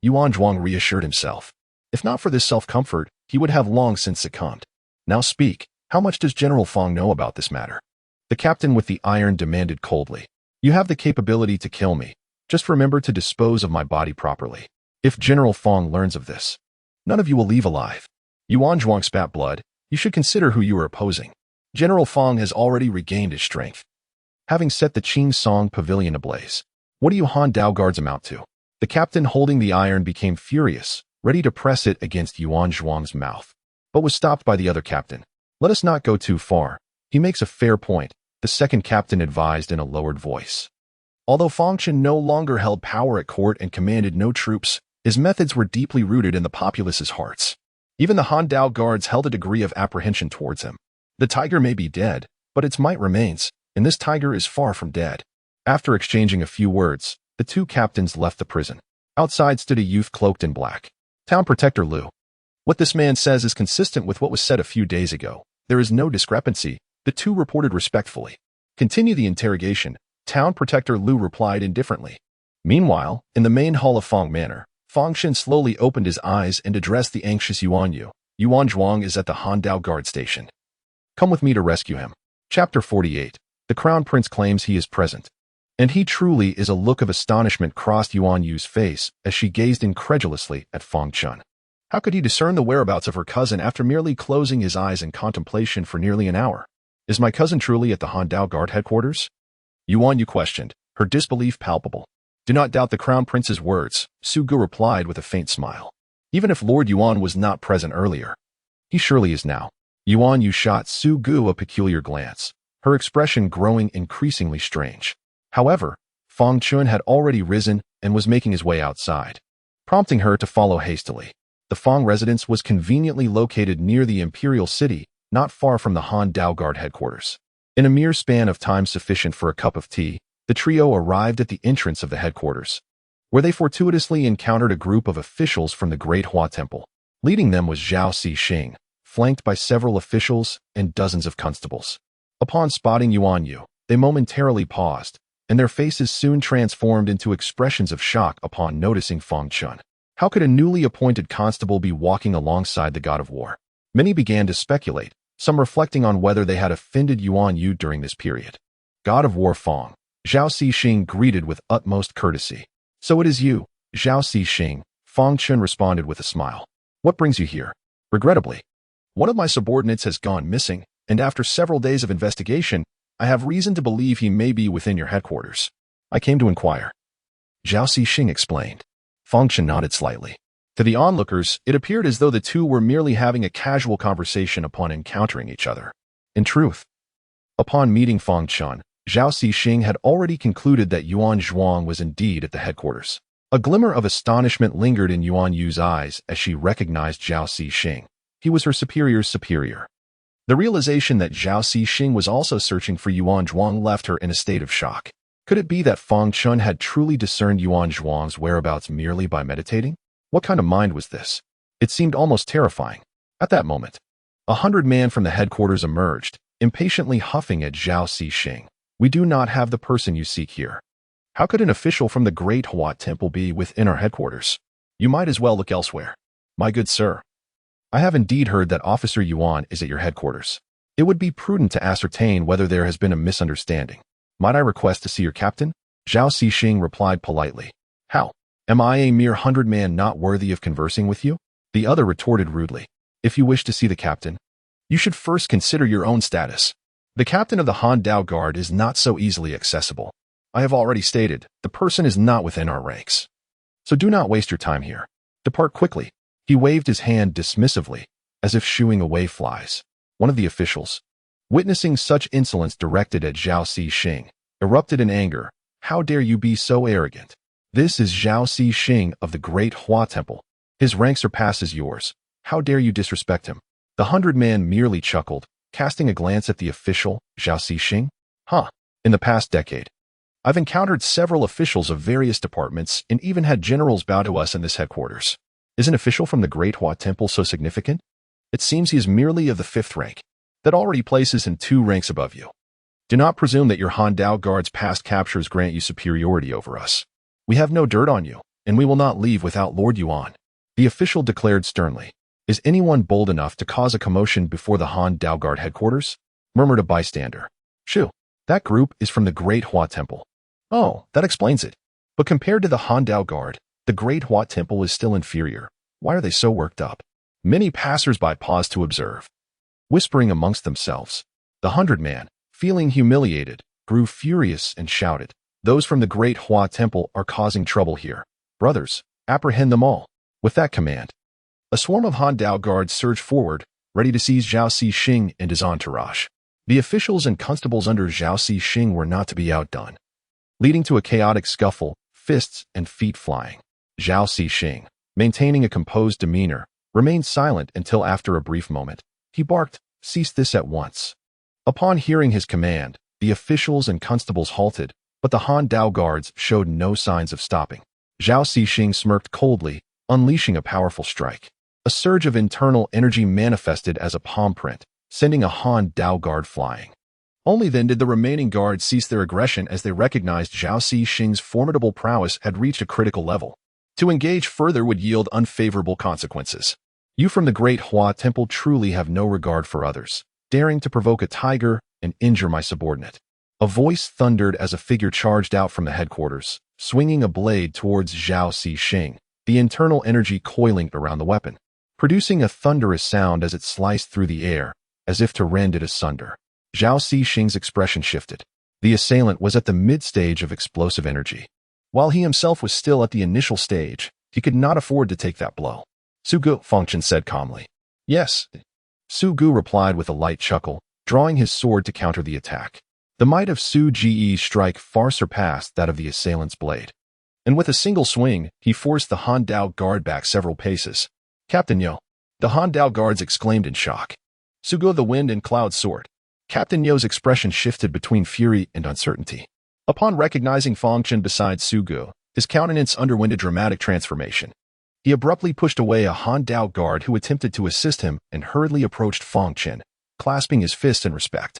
Yuan Zhuang reassured himself. If not for this self-comfort, he would have long since succumbed. Now speak, how much does General Fang know about this matter? The captain with the iron demanded coldly. You have the capability to kill me. Just remember to dispose of my body properly. If General Fang learns of this, none of you will leave alive. Yuan Zhuang spat blood. You should consider who you are opposing. General Fang has already regained his strength, having set the Qing Song Pavilion ablaze. What do you Han Dao guards amount to? The captain holding the iron became furious, ready to press it against Yuan Zhuang's mouth, but was stopped by the other captain. Let us not go too far. He makes a fair point, the second captain advised in a lowered voice. Although Fang Chen no longer held power at court and commanded no troops, his methods were deeply rooted in the populace's hearts. Even the Han Dao guards held a degree of apprehension towards him. The tiger may be dead, but its might remains, and this tiger is far from dead. After exchanging a few words, the two captains left the prison. Outside stood a youth cloaked in black. Town Protector Liu. What this man says is consistent with what was said a few days ago. There is no discrepancy, the two reported respectfully. Continue the interrogation, Town Protector Liu replied indifferently. Meanwhile, in the main hall of Fang Manor, Fang Chen slowly opened his eyes and addressed the anxious Yuan Yu. Yuan Zhuang is at the Han Dao guard station. Come with me to rescue him. Chapter 48. The Crown Prince claims he is present. And he truly is. A look of astonishment crossed Yuan Yu's face as she gazed incredulously at Fang Chen. How could he discern the whereabouts of her cousin after merely closing his eyes in contemplation for nearly an hour? Is my cousin truly at the Han Dao guard headquarters? Yuan Yu questioned, her disbelief palpable. Do not doubt the Crown Prince's words, Su Gu replied with a faint smile. Even if Lord Yuan was not present earlier, he surely is now. Yuan Yu shot Su Gu a peculiar glance, her expression growing increasingly strange. However, Fang Chen had already risen and was making his way outside, prompting her to follow hastily. The Fang residence was conveniently located near the Imperial City, not far from the Han Dao guard headquarters. In a mere span of time sufficient for a cup of tea, the trio arrived at the entrance of the headquarters, where they fortuitously encountered a group of officials from the Great Hua Temple. Leading them was Zhao Xixing, flanked by several officials and dozens of constables. Upon spotting Yuan Yu, they momentarily paused, and their faces soon transformed into expressions of shock upon noticing Fang Chen. How could a newly appointed constable be walking alongside the god of war? Many began to speculate, some reflecting on whether they had offended Yuan Yu during this period. God of war Fang. Zhao Xixing greeted with utmost courtesy. So it is you, Zhao Xixing, Fang Chen responded with a smile. What brings you here? Regrettably, one of my subordinates has gone missing, and after several days of investigation, I have reason to believe he may be within your headquarters. I came to inquire. Zhao Xixing explained. Fang Chen nodded slightly. To the onlookers, it appeared as though the two were merely having a casual conversation upon encountering each other. In truth, upon meeting Fang Chen, Zhao Xixing had already concluded that Yuan Zhuang was indeed at the headquarters. A glimmer of astonishment lingered in Yuan Yu's eyes as she recognized Zhao Xixing. He was her superior's superior. The realization that Zhao Xixing was also searching for Yuan Zhuang left her in a state of shock. Could it be that Fang Chen had truly discerned Yuan Zhuang's whereabouts merely by meditating? What kind of mind was this? It seemed almost terrifying. At that moment, 100 men from the headquarters emerged, impatiently huffing at Zhao Xixing. We do not have the person you seek here. How could an official from the Great Hua Temple be within our headquarters? You might as well look elsewhere. My good sir, I have indeed heard that Officer Yuan is at your headquarters. It would be prudent to ascertain whether there has been a misunderstanding. Might I request to see your captain? Zhao Xixing replied politely. How? Am I a mere 100-man not worthy of conversing with you? The other retorted rudely. If you wish to see the captain, you should first consider your own status. The captain of the Han Dao Guard is not so easily accessible. I have already stated, the person is not within our ranks. So do not waste your time here. Depart quickly. He waved his hand dismissively, as if shooing away flies. One of the officials, witnessing such insolence directed at Zhao Xixing, erupted in anger. How dare you be so arrogant? This is Zhao Xixing of the Great Hua Temple. His rank surpasses yours. How dare you disrespect him? The 100-man merely chuckled, casting a glance at the official, Zhao Xixing. In the past decade, I've encountered several officials of various departments and even had generals bow to us in this headquarters. Is an official from the Great Hua Temple so significant? It seems he is merely of the 5th rank. That already places him 2 ranks above you. Do not presume that your Han Dao Guard's past captures grant you superiority over us. We have no dirt on you, and we will not leave without Lord Yuan. The official declared sternly. Is anyone bold enough to cause a commotion before the Han Dao Guard headquarters? Murmured a bystander. Shoo, that group is from the Great Hua Temple. Oh, that explains it. But compared to the Han Dao Guard, the Great Hua Temple is still inferior. Why are they so worked up? Many passers-by paused to observe. Whispering amongst themselves, the 100-man, feeling humiliated, grew furious and shouted, Those from the Great Hua Temple are causing trouble here. Brothers, apprehend them all. With that command, a swarm of Han Dao Guards surged forward, ready to seize Zhao Xixing and his entourage. The officials and constables under Zhao Xixing were not to be outdone, leading to a chaotic scuffle, fists and feet flying. Zhao Xixing, maintaining a composed demeanor, remained silent until after a brief moment. He barked, Cease this at once. Upon hearing his command, the officials and constables halted, but the Han Dao Guards showed no signs of stopping. Zhao Xixing smirked coldly, unleashing a powerful strike. A surge of internal energy manifested as a palm print, sending a Han Dao Guard flying. Only then did the remaining guards cease their aggression as they recognized Zhao Xixing's formidable prowess had reached a critical level. To engage further would yield unfavorable consequences. You from the Great Hua Temple truly have no regard for others, daring to provoke a tiger and injure my subordinate. A voice thundered as a figure charged out from the headquarters, swinging a blade towards Zhao Xixing, the internal energy coiling around the weapon, producing a thunderous sound as it sliced through the air, as if to rend it asunder. Zhao Xixing's expression shifted. The assailant was at the mid-stage of explosive energy. While he himself was still at the initial stage, he could not afford to take that blow. Su Gu, Fang Chen said calmly. Yes. Su Gu replied with a light chuckle, drawing his sword to counter the attack. The might of Su Ji's strike far surpassed that of the assailant's blade. And with a single swing, he forced the Han Dao Guard back several paces. Captain Yo. The Han Dao Guards exclaimed in shock. Su Gu the Wind and Cloud Sword. Captain Yo's expression shifted between fury and uncertainty. Upon recognizing Fang Chen beside Su Gu, his countenance underwent a dramatic transformation. He abruptly pushed away a Han Dao Guard who attempted to assist him and hurriedly approached Fang Chen, clasping his fist in respect.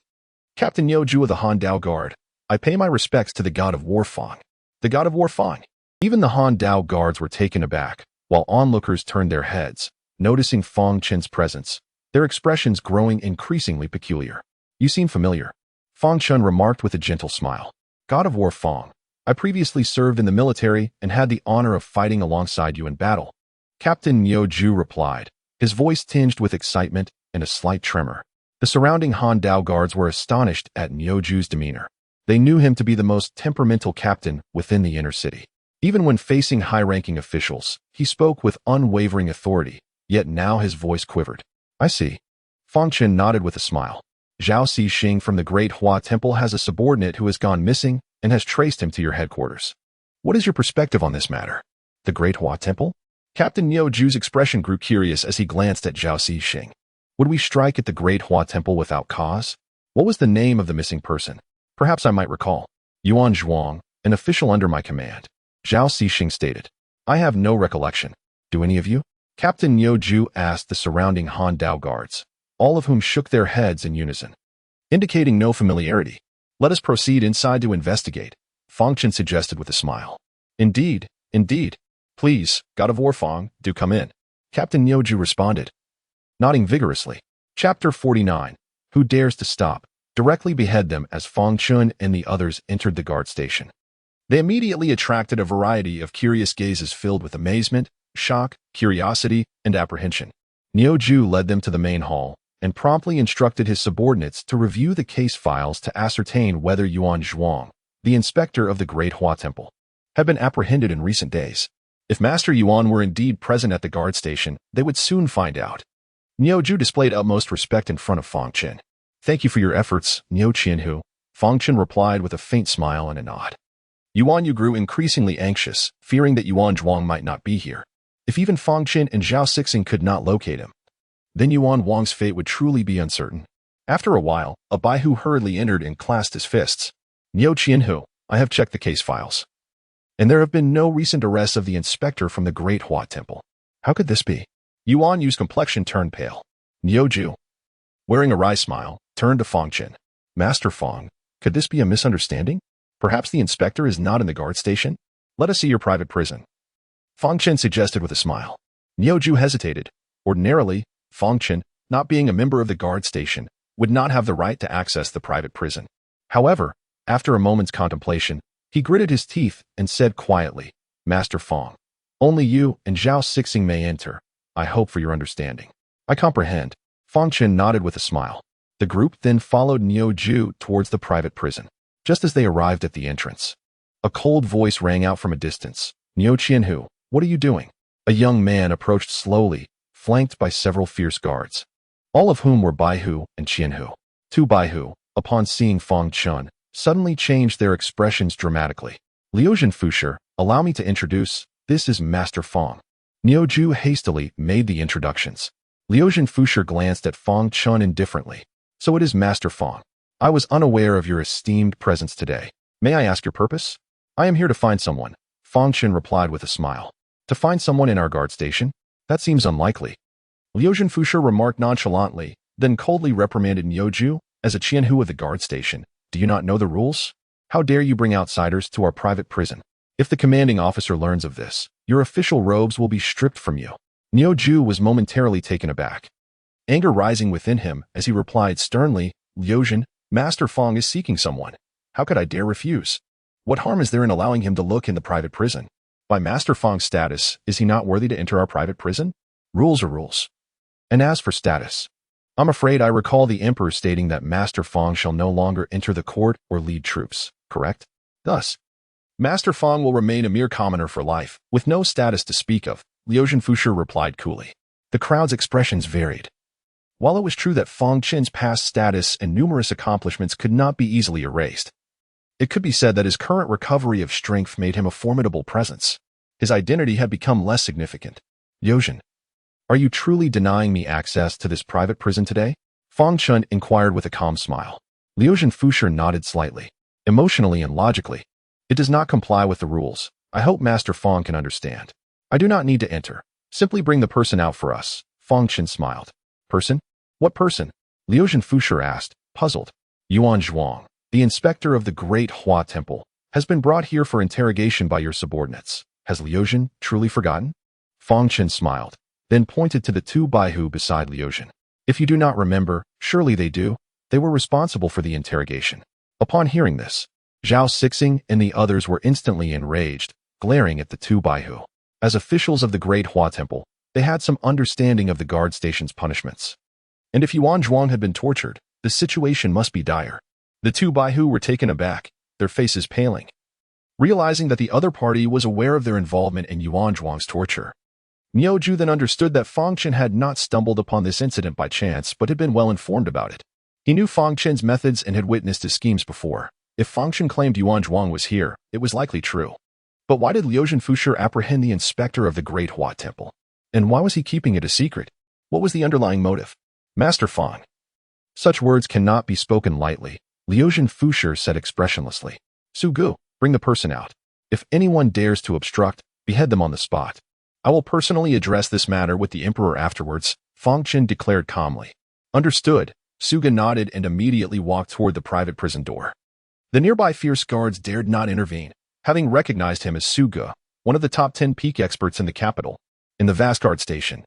Captain Yo Ju of the Han Dao Guard, I pay my respects to the God of War Fang. The God of War Fang. Even the Han Dao Guards were taken aback, while onlookers turned their heads, noticing Fang Chen's presence, their expressions growing increasingly peculiar. You seem familiar, Fang Chen remarked with a gentle smile. God of War Fang, I previously served in the military and had the honor of fighting alongside you in battle. Captain Yo Ju replied, his voice tinged with excitement and a slight tremor. The surrounding Han Dao Guards were astonished at Yo Ju's demeanor. They knew him to be the most temperamental captain within the inner city. Even when facing high-ranking officials, he spoke with unwavering authority, yet now his voice quivered. I see. Fang Chen nodded with a smile. Zhao Xixing from the Great Hua Temple has a subordinate who has gone missing and has traced him to your headquarters. What is your perspective on this matter? The Great Hua Temple? Captain Niu Ju's expression grew curious as he glanced at Zhao Xixing. Would we strike at the Great Hua Temple without cause? What was the name of the missing person? Perhaps I might recall. Yuan Zhuang, an official under my command. Zhao Xixing stated. I have no recollection. Do any of you? Captain Niu Ju asked the surrounding Han Dao guards, all of whom shook their heads in unison, indicating no familiarity. Let us proceed inside to investigate, Fang Chen suggested with a smile. Indeed, indeed. Please, God of War Fang, do come in. Captain Niu Ju responded, nodding vigorously. Chapter 49. Who dares to stop? Directly behead them as Fang Chen and the others entered the guard station. They immediately attracted a variety of curious gazes filled with amazement, shock, curiosity, and apprehension. Niu Ju led them to the main hall and promptly instructed his subordinates to review the case files to ascertain whether Yuan Zhuang, the inspector of the Great Hua Temple, had been apprehended in recent days. If Master Yuan were indeed present at the guard station, they would soon find out. Niu Ju displayed utmost respect in front of Fang Chen. Thank you for your efforts, Niu Qianhu, Fang Chen replied with a faint smile and a nod. Yuan Yu grew increasingly anxious, fearing that Yuan Zhuang might not be here. If even Fang Chen and Zhao Xixing could not locate him, then Yuan Wang's fate would truly be uncertain. After a while, a Baihu hurriedly entered and clasped his fists. Niu Qianhu, I have checked the case files, and there have been no recent arrests of the inspector from the Great Hua Temple. How could this be? Yuan Yu's complexion turned pale. Niu Ju, wearing a wry smile, turned to Fang Chen. Master Fang, could this be a misunderstanding? Perhaps the inspector is not in the guard station? Let us see your private prison, Fang Chen suggested with a smile. Niu Ju hesitated. Ordinarily, Fang Chen, not being a member of the guard station, would not have the right to access the private prison. However, after a moment's contemplation, he gritted his teeth and said quietly, Master Fang, only you and Zhao Xixing may enter. I hope for your understanding. I comprehend. Fang Chen nodded with a smile. The group then followed Niu Ju towards the private prison. Just as they arrived at the entrance, a cold voice rang out from a distance. Niu Qianhu, what are you doing? A young man approached slowly, flanked by several fierce guards, all of whom were Baihu and Qianhu. Two Baihu, upon seeing Fang Chen, suddenly changed their expressions dramatically. Liujian Fusher, allow me to introduce, this is Master Fang. Niu Ju hastily made the introductions. Liujian Fusher glanced at Fang Chen indifferently. So it is Master Fang. I was unaware of your esteemed presence today. May I ask your purpose? I am here to find someone, Fang Chen replied with a smile. To find someone in our guard station? That seems unlikely. Liujian Fusher remarked nonchalantly, then coldly reprimanded Niu Ju, as a Qianhu of the guard station. Do you not know the rules? How dare you bring outsiders to our private prison? If the commanding officer learns of this, your official robes will be stripped from you. Niu Ju was momentarily taken aback, anger rising within him as he replied sternly, Liujian, Master Fang is seeking someone. How could I dare refuse? What harm is there in allowing him to look in the private prison? By Master Fang's status, is he not worthy to enter our private prison? Rules are rules. And as for status, I'm afraid I recall the Emperor stating that Master Fang shall no longer enter the court or lead troops, correct? Thus, Master Fang will remain a mere commoner for life, with no status to speak of, Liujian Fusher replied coolly. The crowd's expressions varied. While it was true that Fang Chen's past status and numerous accomplishments could not be easily erased, it could be said that his current recovery of strength made him a formidable presence. His identity had become less significant. Liujian, are you truly denying me access to this private prison today? Fang Chen inquired with a calm smile. Liujian Fusher nodded slightly. Emotionally and logically, it does not comply with the rules. I hope Master Fang can understand. I do not need to enter. Simply bring the person out for us. Fang Chen smiled. Person? What person? Liujian Fusher asked, puzzled. Yuan Zhuang, the inspector of the Great Hua Temple, has been brought here for interrogation by your subordinates. Has Liujian truly forgotten? Fang Chen smiled, then pointed to the two Baihu beside Liujian. If you do not remember, surely they do. They were responsible for the interrogation. Upon hearing this, Zhao Xixing and the others were instantly enraged, glaring at the two Baihu. As officials of the Great Hua Temple, they had some understanding of the guard station's punishments. And if Yuan Zhuang had been tortured, the situation must be dire. The two Baihu were taken aback, their faces paling. realizing that the other party was aware of their involvement in Yuan Zhuang's torture. Miao Ju then understood that Fang Chen had not stumbled upon this incident by chance but had been well informed about it. He knew Fang Chen's methods and had witnessed his schemes before. If Fang Chen claimed Yuan Zhuang was here, it was likely true. But why did Liu Fusher apprehend the inspector of the Great Hua Temple? And why was he keeping it a secret? What was the underlying motive? Master Fang. Such words cannot be spoken lightly, Liu Fusher said expressionlessly. Su Gu, bring the person out. If anyone dares to obstruct, behead them on the spot. I will personally address this matter with the emperor afterwards, Fang Chen declared calmly. Understood, Su Gu nodded and immediately walked toward the private prison door. The nearby fierce guards dared not intervene, having recognized him as Su Gu, one of the top 10 peak experts in the capital, in the vast guard station.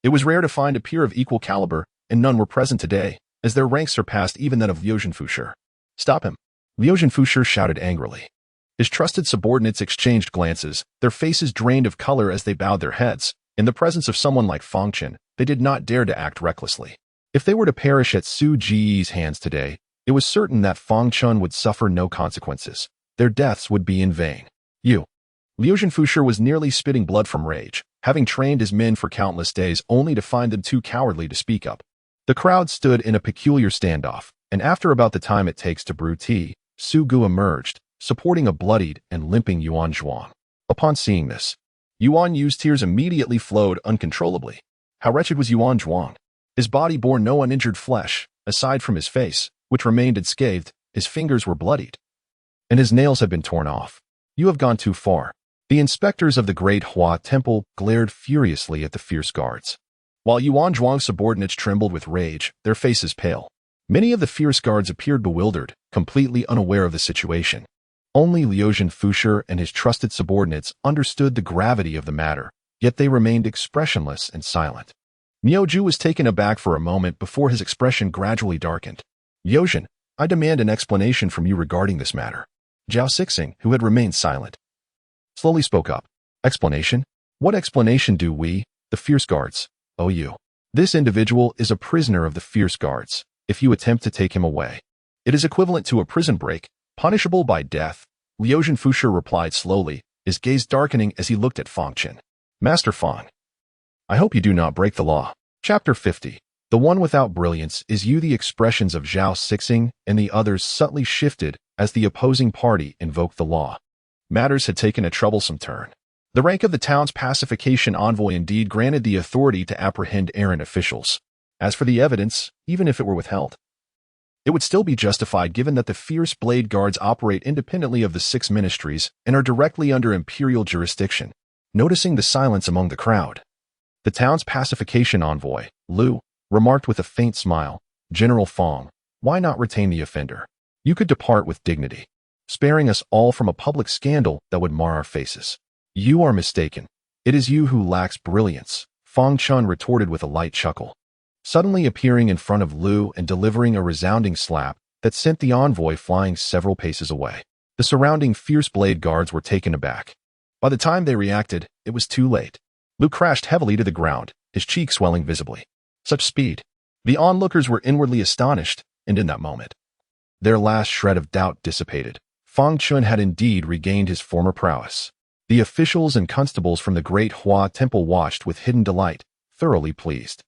It was rare to find a peer of equal caliber, and none were present today, as their ranks surpassed even that of Liu Fusher. Stop him! Liu Fusher shouted angrily. His trusted subordinates exchanged glances, their faces drained of color as they bowed their heads. In the presence of someone like Fang Chen, they did not dare to act recklessly. If they were to perish at Su Ji's hands today, it was certain that Fang Chen would suffer no consequences. Their deaths would be in vain. Liu Fusher was nearly spitting blood from rage, having trained his men for countless days only to find them too cowardly to speak up. The crowd stood in a peculiar standoff, and after about the time it takes to brew tea, Su Gu emerged, supporting a bloodied and limping Yuan Zhuang. Upon seeing this, Yuan Yu's tears immediately flowed uncontrollably. How wretched was Yuan Zhuang! His body bore no uninjured flesh, aside from his face, which remained unscathed. His fingers were bloodied, and his nails had been torn off. You have gone too far. The inspectors of the Great Hua Temple glared furiously at the fierce guards. While Yuan Zhuang's subordinates trembled with rage, their faces pale. Many of the fierce guards appeared bewildered, completely unaware of the situation. Only Liu Fusher and his trusted subordinates understood the gravity of the matter, yet they remained expressionless and silent. Miao Ju was taken aback for a moment before his expression gradually darkened. Liu, I demand an explanation from you regarding this matter. Zhao Sixing, who had remained silent, slowly spoke up. Explanation? What explanation do we, the fierce guards, owe you? This individual is a prisoner of the fierce guards. If you attempt to take him away, it is equivalent to a prison break, punishable by death, Liu Fusher replied slowly, his gaze darkening as he looked at Fang Chen. Master Fang, I hope you do not break the law. Chapter 50. The one without brilliance is you. The expressions of Zhao Sixing and the others subtly shifted as the opposing party invoked the law. Matters had taken a troublesome turn. The rank of the town's pacification envoy indeed granted the authority to apprehend errant officials. As for the evidence, even if it were withheld, it would still be justified given that the fierce blade guards operate independently of the 6 ministries and are directly under imperial jurisdiction. Noticing the silence among the crowd, the town's pacification envoy, Lu, remarked with a faint smile, General Fang, why not retain the offender? You could depart with dignity, sparing us all from a public scandal that would mar our faces. You are mistaken. It is you who lacks brilliance, Fang Chen retorted with a light chuckle, suddenly appearing in front of Lu and delivering a resounding slap that sent the envoy flying several paces away. The surrounding fierce blade guards were taken aback. By the time they reacted, it was too late. Lu crashed heavily to the ground, his cheek swelling visibly. Such speed! The onlookers were inwardly astonished, and in that moment, their last shred of doubt dissipated. Fang Chen had indeed regained his former prowess. The officials and constables from the Great Hua Temple watched with hidden delight, thoroughly pleased.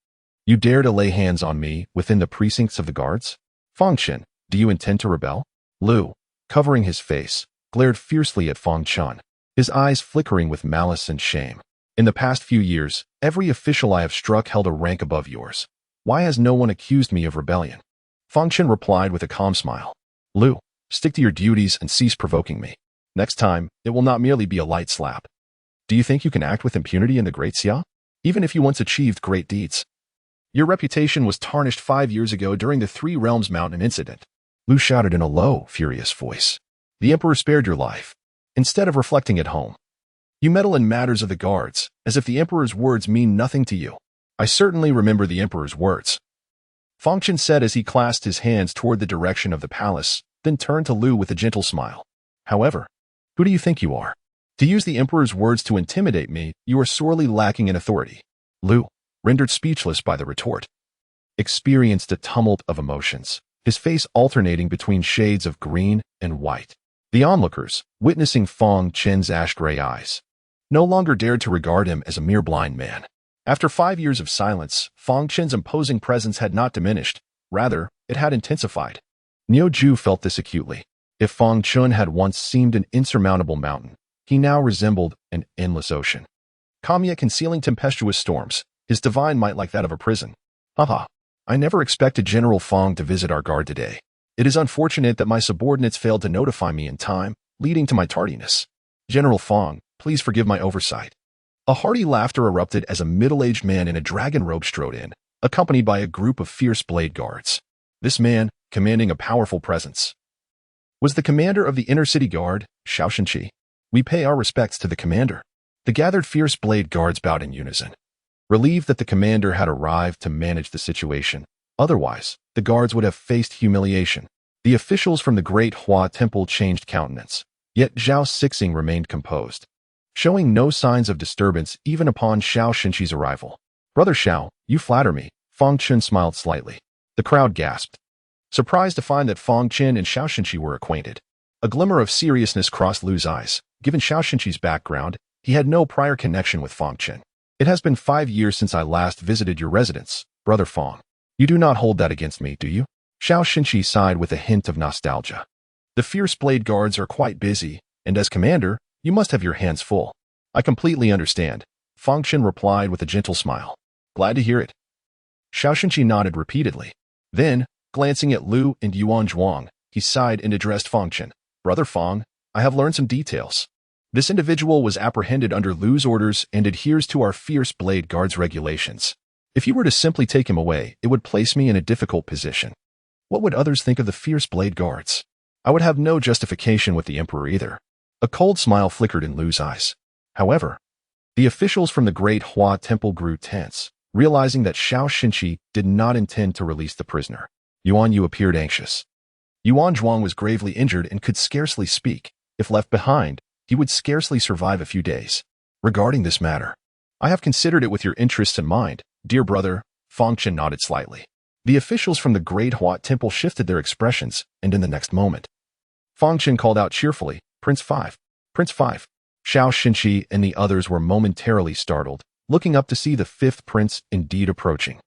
You dare to lay hands on me within the precincts of the guards? Fang Chen, do you intend to rebel? Lu, covering his face, glared fiercely at Fang Chen, his eyes flickering with malice and shame. In the past few years, every official I have struck held a rank above yours. Why has no one accused me of rebellion? Fang Chen replied with a calm smile. Lu, stick to your duties and cease provoking me. Next time, it will not merely be a light slap. Do you think you can act with impunity in the Great Xia? Even if you once achieved great deeds, your reputation was tarnished 5 years ago during the Three Realms Mountain incident. Lu shouted in a low, furious voice. The Emperor spared your life. Instead of reflecting at home, you meddle in matters of the guards, as if the Emperor's words mean nothing to you. I certainly remember the Emperor's words, Fang Chen said as he clasped his hands toward the direction of the palace, then turned to Lu with a gentle smile. However, who do you think you are? To use the Emperor's words to intimidate me, you are sorely lacking in authority. Lu, rendered speechless by the retort, experienced a tumult of emotions, his face alternating between shades of green and white. The onlookers, witnessing Fang Chen's ash-gray eyes, no longer dared to regard him as a mere blind man. After 5 years of silence, Fang Chen's imposing presence had not diminished. Rather, it had intensified. Niu Ju felt this acutely. If Fang Chen had once seemed an insurmountable mountain, he now resembled an endless ocean. Calm yet concealing tempestuous storms, his divine might like that of a prison. Haha. I never expected General Fang to visit our guard today. It is unfortunate that my subordinates failed to notify me in time, leading to my tardiness. General Fang, please forgive my oversight. A hearty laughter erupted as a middle-aged man in a dragon robe strode in, accompanied by a group of fierce blade guards. This man, commanding a powerful presence, was the commander of the inner city guard, Xiao Shenqi. We pay our respects to the commander. The gathered fierce blade guards bowed in unison, relieved that the commander had arrived to manage the situation. Otherwise, the guards would have faced humiliation. The officials from the Great Hua Temple changed countenance, yet Zhao Sixing remained composed, showing no signs of disturbance even upon Xiao Shenqi's arrival. Brother Xiao, you flatter me. Fang Chen smiled slightly. The crowd gasped, surprised to find that Fang Chen and Xiao Shenqi were acquainted. A glimmer of seriousness crossed Lu's eyes. Given Xiao Shenqi's background, he had no prior connection with Fang Chen. It has been 5 years since I last visited your residence, Brother Fang. You do not hold that against me, do you? Xiao Shenqi sighed with a hint of nostalgia. The fierce blade guards are quite busy, and as commander, you must have your hands full. I completely understand, Fang Chen replied with a gentle smile. Glad to hear it. Xiao Shenqi nodded repeatedly. Then, glancing at Lu and Yuan Zhuang, he sighed and addressed Fang Chen. Brother Fang, I have learned some details. This individual was apprehended under Lu's orders and adheres to our fierce blade guards regulations. If you were to simply take him away, it would place me in a difficult position. What would others think of the fierce blade guards? I would have no justification with the emperor either. A cold smile flickered in Lu's eyes. However, the officials from the Great Hua Temple grew tense, realizing that Xiao Shenqi did not intend to release the prisoner. Yuan Yu appeared anxious. Yuan Zhuang was gravely injured and could scarcely speak. If left behind, he would scarcely survive a few days. Regarding this matter, I have considered it with your interests in mind, dear brother. Fang Chen nodded slightly. The officials from the Great Hua Temple shifted their expressions, and in the next moment, Fang Chen called out cheerfully, Prince 5. Prince 5. Xiao Shenqi and the others were momentarily startled, looking up to see the 5th prince indeed approaching.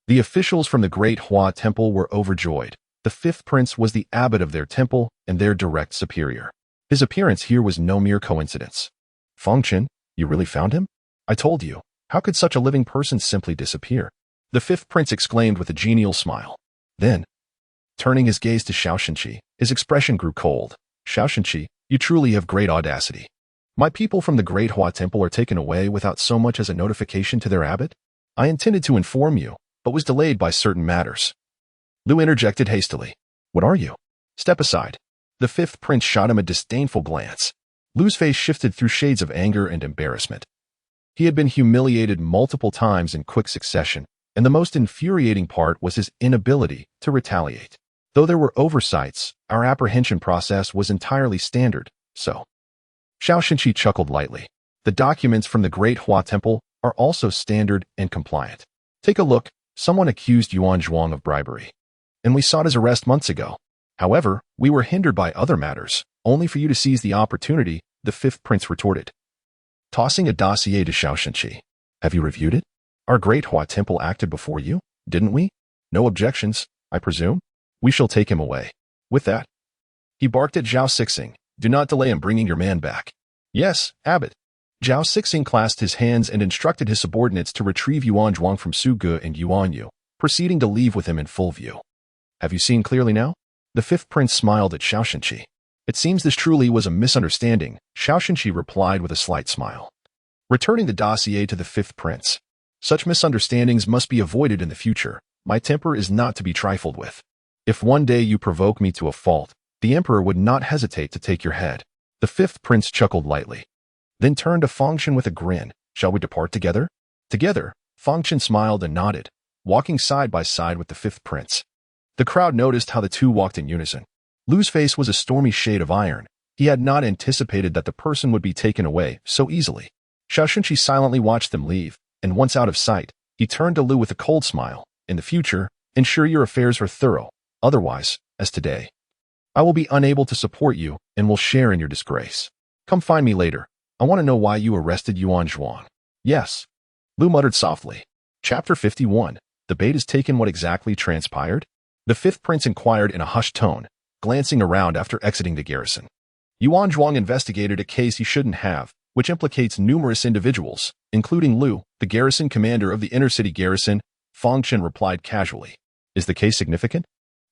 The officials from the Great Hua Temple were overjoyed. The 5th prince was the abbot of their temple and their direct superior. His appearance here was no mere coincidence. Fang Chen, you really found him? I told you, how could such a living person simply disappear? The 5th prince exclaimed with a genial smile. Then, turning his gaze to Xiao Shenqi, his expression grew cold. Xiao Shenqi, you truly have great audacity. My people from the Great Hua Temple are taken away without so much as a notification to their abbot? I intended to inform you, but was delayed by certain matters. Lu interjected hastily. What are you? Step aside. The 5th prince shot him a disdainful glance. Lu's face shifted through shades of anger and embarrassment. He had been humiliated multiple times in quick succession, and the most infuriating part was his inability to retaliate. Though there were oversights, our apprehension process was entirely standard, so. Xiao Shenqi chuckled lightly. The documents from the Great Hua Temple are also standard and compliant. Take a look. Someone accused Yuan Zhuang of bribery, and we sought his arrest months ago. However, we were hindered by other matters, only for you to seize the opportunity, the 5th prince retorted, tossing a dossier to Xiao Shenqi. Have you reviewed it? Our Great Hua Temple acted before you, didn't we? No objections, I presume? We shall take him away. With that, he barked at Zhao Sixing. Do not delay in bringing your man back. Yes, abbot. Zhao Sixing clasped his hands and instructed his subordinates to retrieve Yuan Zhuang from Su Ge and Yuan Yu, proceeding to leave with him in full view. Have you seen clearly now? The 5th prince smiled at Xiao Shenqi. It seems this truly was a misunderstanding, Xiao Shenqi replied with a slight smile, returning the dossier to the 5th prince. Such misunderstandings must be avoided in the future. My temper is not to be trifled with. If one day you provoke me to a fault, the emperor would not hesitate to take your head. The 5th prince chuckled lightly, then turned to Fang Chen with a grin. Shall we depart together? Together, Fang Chen smiled and nodded, walking side by side with the 5th prince. The crowd noticed how the two walked in unison. Lu's face was a stormy shade of iron. He had not anticipated that the person would be taken away so easily. Xiao Shenqi silently watched them leave, and once out of sight, he turned to Lu with a cold smile. In the future, ensure your affairs are thorough. Otherwise, as today, I will be unable to support you and will share in your disgrace. Come find me later. I want to know why you arrested Yuan Zhuang. Yes, Lu muttered softly. Chapter 51. The bait is taken. What exactly transpired? The fifth prince inquired in a hushed tone, glancing around after exiting the garrison. Yuan Zhuang investigated a case he shouldn't have, which implicates numerous individuals, including Lu, the garrison commander of the inner-city garrison. Fang Chen replied casually. Is the case significant?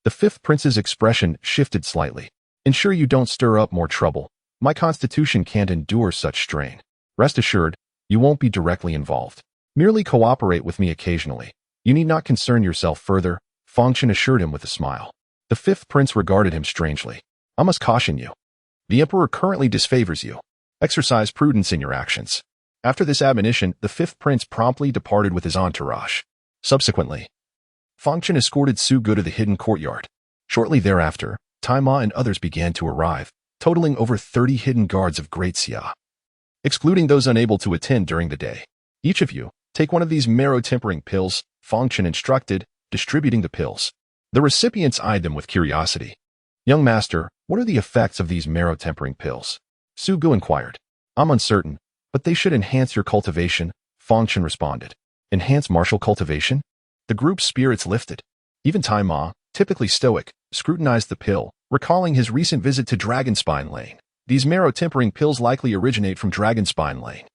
The fifth prince's expression shifted slightly. Ensure you don't stir up more trouble. My constitution can't endure such strain. Rest assured, you won't be directly involved. Merely cooperate with me occasionally. You need not concern yourself further, Fang Chen assured him with a smile. The fifth prince regarded him strangely. I must caution you. The emperor currently disfavors you. Exercise prudence in your actions. After this admonition, the fifth prince promptly departed with his entourage. Subsequently, Fang Chen escorted Su Ge to the hidden courtyard. Shortly thereafter, Tai Ma and others began to arrive, totaling over 30 hidden guards of Great Xia, excluding those unable to attend during the day. Each of you, take one of these marrow-tempering pills, Fang Chen instructed, distributing the pills. The recipients eyed them with curiosity. Young master, what are the effects of these marrow-tempering pills? Su Ge inquired. I'm uncertain, but they should enhance your cultivation, Fang Chen responded. Enhance martial cultivation? The group's spirits lifted. Even Tai Ma, typically stoic, scrutinized the pill, recalling his recent visit to Dragonspine Lane. These marrow-tempering pills likely originate from Dragonspine Lane.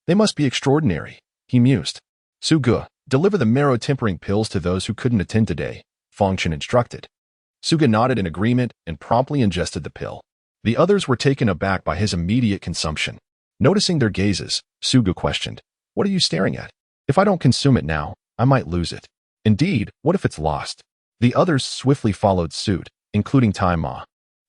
They must be extraordinary, he mused. Su Ge, deliver the marrow-tempering pills to those who couldn't attend today, Fang Chen instructed. Su Ge nodded in agreement and promptly ingested the pill. The others were taken aback by his immediate consumption. Noticing their gazes, Su Ge questioned, what are you staring at? If I don't consume it now, I might lose it. Indeed, what if it's lost? The others swiftly followed suit, including Tai Ma.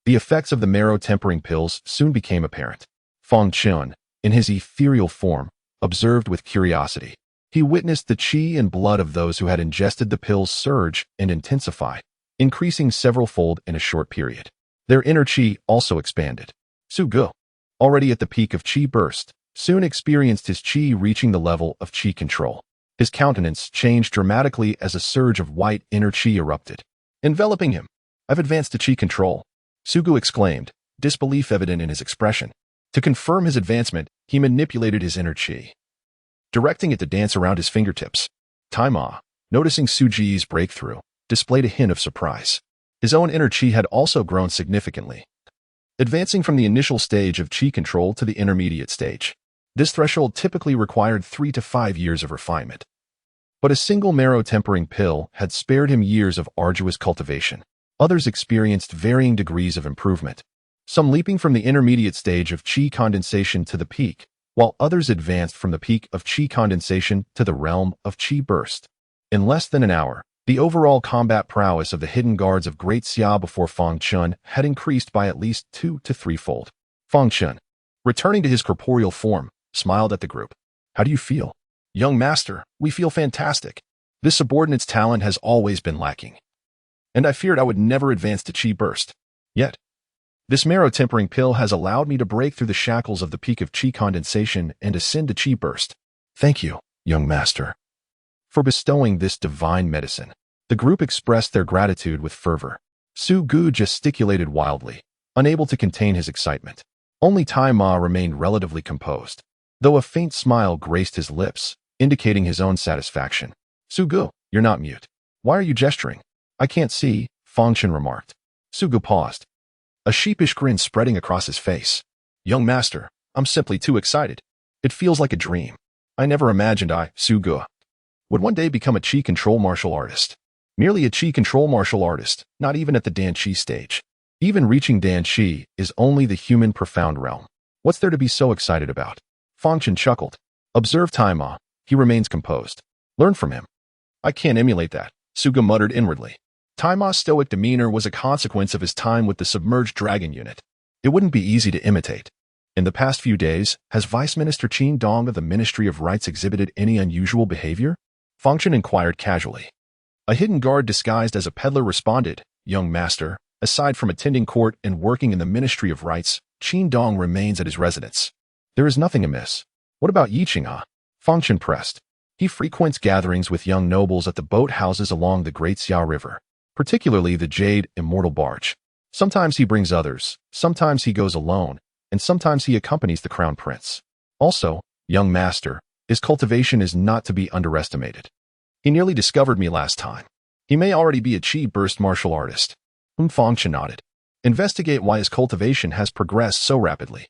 The effects of the marrow-tempering pills soon became apparent. Fang Chen, in his ethereal form, observed with curiosity. He witnessed the qi and blood of those who had ingested the pills surge and intensify, increasing several-fold in a short period. Their inner qi also expanded. Su Ge, already at the peak of qi burst, soon experienced his qi reaching the level of qi control. His countenance changed dramatically as a surge of white inner qi erupted, enveloping him. I've advanced to qi control, Su Ge exclaimed, disbelief evident in his expression. To confirm his advancement, he manipulated his inner qi, directing it to dance around his fingertips. Tai Ma, noticing Su Ji's breakthrough, displayed a hint of surprise. His own inner qi had also grown significantly, advancing from the initial stage of qi control to the intermediate stage. This threshold typically required 3 to 5 years of refinement. But a single marrow-tempering pill had spared him years of arduous cultivation. Others experienced varying degrees of improvement, some leaping from the intermediate stage of qi condensation to the peak, while others advanced from the peak of qi condensation to the realm of qi burst. In less than an hour, the overall combat prowess of the hidden guards of Great Xia before Fang Chen had increased by at least 2 to 3-fold. Fang Chen, returning to his corporeal form, smiled at the group. How do you feel? Young master, we feel fantastic. This subordinate's talent has always been lacking, and I feared I would never advance to qi burst. Yet, this marrow-tempering pill has allowed me to break through the shackles of the peak of qi condensation and ascend to qi burst. Thank you, young master, for bestowing this divine medicine. The group expressed their gratitude with fervor. Su Ge gesticulated wildly, unable to contain his excitement. Only Tai Ma remained relatively composed, though a faint smile graced his lips, indicating his own satisfaction. Su Ge, you're not mute. Why are you gesturing? I can't see, Fang Chen remarked. Su Ge paused, a sheepish grin spreading across his face. Young master, I'm simply too excited. It feels like a dream. I never imagined I, Su Ge, would one day become a qi control martial artist. Merely a qi control martial artist, not even at the Dan Qi stage. Even reaching Dan Qi is only the human profound realm. What's there to be so excited about? Fang Chen chuckled. Observe Tai Ma, he remains composed. Learn from him. I can't emulate that, Su Ge muttered inwardly. Tai Ma's stoic demeanor was a consequence of his time with the submerged dragon unit. It wouldn't be easy to imitate. In the past few days, has Vice Minister Qin Dong of the Ministry of Rites exhibited any unusual behavior? Fang Chen inquired casually. A hidden guard disguised as a peddler responded, Young master, aside from attending court and working in the Ministry of Rites, Qin Dong remains at his residence. There is nothing amiss. What about Yi Qinghe? Fang Chen pressed. He frequents gatherings with young nobles at the boat houses along the Great Xia River, particularly the Jade Immortal barge. Sometimes he brings others, sometimes he goes alone, and sometimes he accompanies the crown prince. Also, young master, his cultivation is not to be underestimated. He nearly discovered me last time. He may already be a chi-burst martial artist. Fang Chen nodded. Investigate why his cultivation has progressed so rapidly.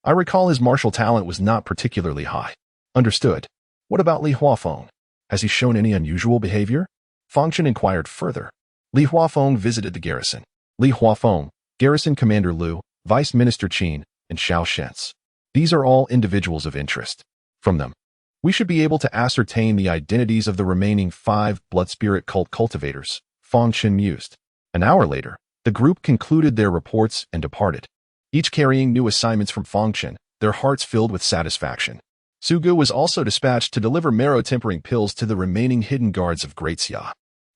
I recall his martial talent was not particularly high. Understood. What about Li Huafeng? Has he shown any unusual behavior? Fang Chen inquired further. Li Huafeng visited the garrison. Li Huafeng, Garrison Commander Liu, Vice Minister Qin, and Xiao Shens. These are all individuals of interest. From them, we should be able to ascertain the identities of the remaining 5 blood spirit cult cultivators, Fang Chen mused. An hour later, the group concluded their reports and departed, each carrying new assignments from Fang Chen, their hearts filled with satisfaction. Sugu was also dispatched to deliver marrow-tempering pills to the remaining hidden guards of Great Xia.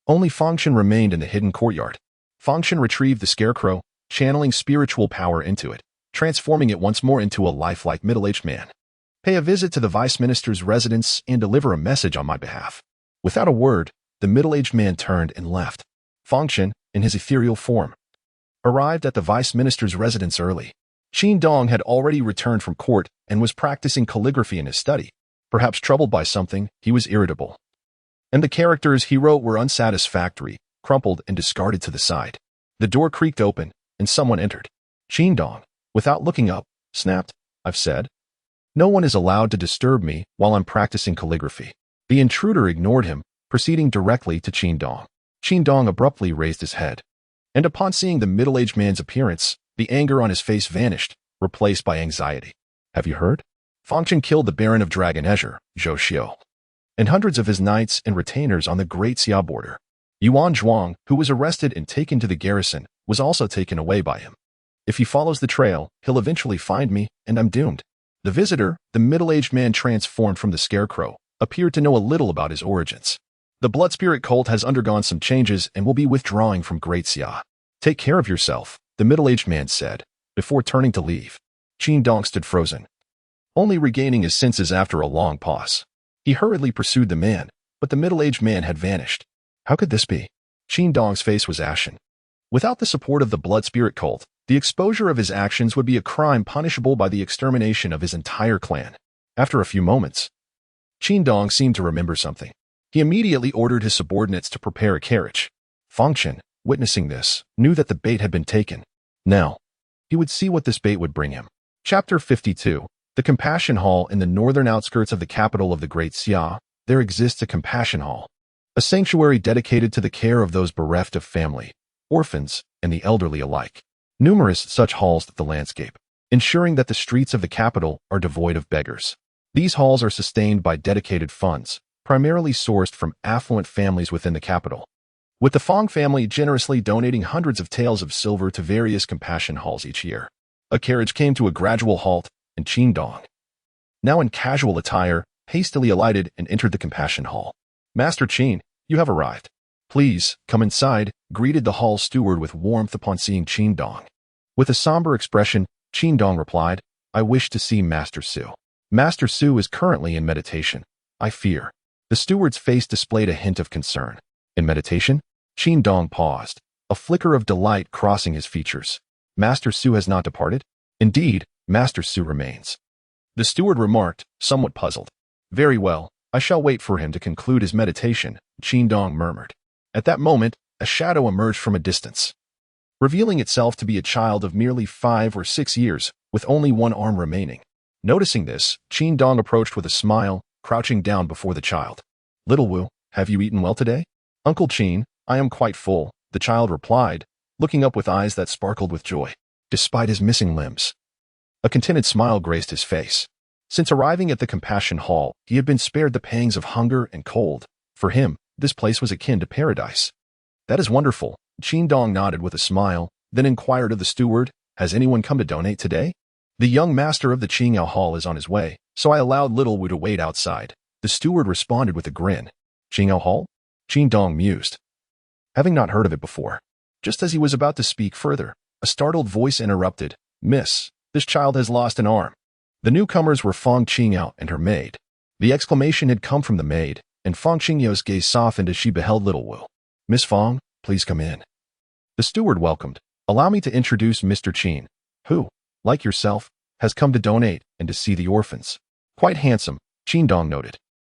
Only Fang Chen remained in the hidden courtyard. Fang Chen retrieved the scarecrow, channeling spiritual power into it, transforming it once more into a lifelike middle-aged man. Pay a visit to the vice minister's residence and deliver a message on my behalf. Without a word, the middle-aged man turned and left. Fang Chen, in his ethereal form, arrived at the vice minister's residence early. Qin Dong had already returned from court and was practicing calligraphy in his study. Perhaps troubled by something, he was irritable. And the characters he wrote were unsatisfactory, crumpled and discarded to the side. The door creaked open, and someone entered. Qin Dong, without looking up, snapped, "I've said. No one is allowed to disturb me while I'm practicing calligraphy." The intruder ignored him, proceeding directly to Qin Dong. Qin Dong abruptly raised his head. And upon seeing the middle-aged man's appearance, the anger on his face vanished, replaced by anxiety. "Have you heard? Fang Chen killed the Baron of Dragon Azure, Zhou Xiu, and hundreds of his knights and retainers on the Great Xia border. Yuan Zhuang, who was arrested and taken to the garrison, was also taken away by him. If he follows the trail, he'll eventually find me, and I'm doomed." The visitor, the middle-aged man transformed from the scarecrow, appeared to know a little about his origins. "The blood spirit cult has undergone some changes and will be withdrawing from Great Xia. Take care of yourself," the middle-aged man said, before turning to leave. Qin Dong stood frozen, only regaining his senses after a long pause. He hurriedly pursued the man, but the middle-aged man had vanished. How could this be? Qin Dong's face was ashen. Without the support of the blood spirit cult, the exposure of his actions would be a crime punishable by the extermination of his entire clan. After a few moments, Qin Dong seemed to remember something. He immediately ordered his subordinates to prepare a carriage. Fang Chen, witnessing this, knew that the bait had been taken. Now, he would see what this bait would bring him. Chapter 52. The Compassion Hall. In the northern outskirts of the capital of the Great Xia, there exists a Compassion Hall, a sanctuary dedicated to the care of those bereft of family, orphans, and the elderly alike. Numerous such halls dot the landscape, ensuring that the streets of the capital are devoid of beggars. These halls are sustained by dedicated funds, primarily sourced from affluent families within the capital, with the Fang family generously donating hundreds of taels of silver to various compassion halls each year. A carriage came to a gradual halt, and Qin Dong, now in casual attire, hastily alighted and entered the compassion hall. "Master Qin, you have arrived. Please, come inside," greeted the hall steward with warmth upon seeing Qin Dong. With a somber expression, Qin Dong replied, "I wish to see Master Su. Master Su is currently in meditation. I fear." The steward's face displayed a hint of concern. "In meditation?" Qin Dong paused, a flicker of delight crossing his features. "Master Su has not departed?" "Indeed, Master Su remains." The steward remarked, somewhat puzzled. "Very well, I shall wait for him to conclude his meditation," Qin Dong murmured. At that moment, a shadow emerged from a distance, revealing itself to be a child of merely 5 or 6 years, with only one arm remaining. Noticing this, Qin Dong approached with a smile, crouching down before the child. "Little Wu, have you eaten well today?" "Uncle Qin, I am quite full," the child replied, looking up with eyes that sparkled with joy. Despite his missing limbs, a contented smile graced his face. Since arriving at the Compassion Hall, he had been spared the pangs of hunger and cold. For him, this place was akin to paradise. "That is wonderful," Qin Dong nodded with a smile, then inquired of the steward, "Has anyone come to donate today?" "The young master of the Qingao Hall is on his way, so I allowed little Wu to wait outside," the steward responded with a grin. "Qingao Hall?" Qin Dong mused, having not heard of it before. Just as he was about to speak further, a startled voice interrupted, "Miss, this child has lost an arm." The newcomers were Fang Qingao and her maid. The exclamation had come from the maid, and Fang Qingyao's gaze softened as she beheld little Wu. "Miss Fang, please come in." The steward welcomed, Allow me to introduce Mr. Chen, who, like yourself, has come to donate and to see the orphans. Quite handsome, Qin Dong noted,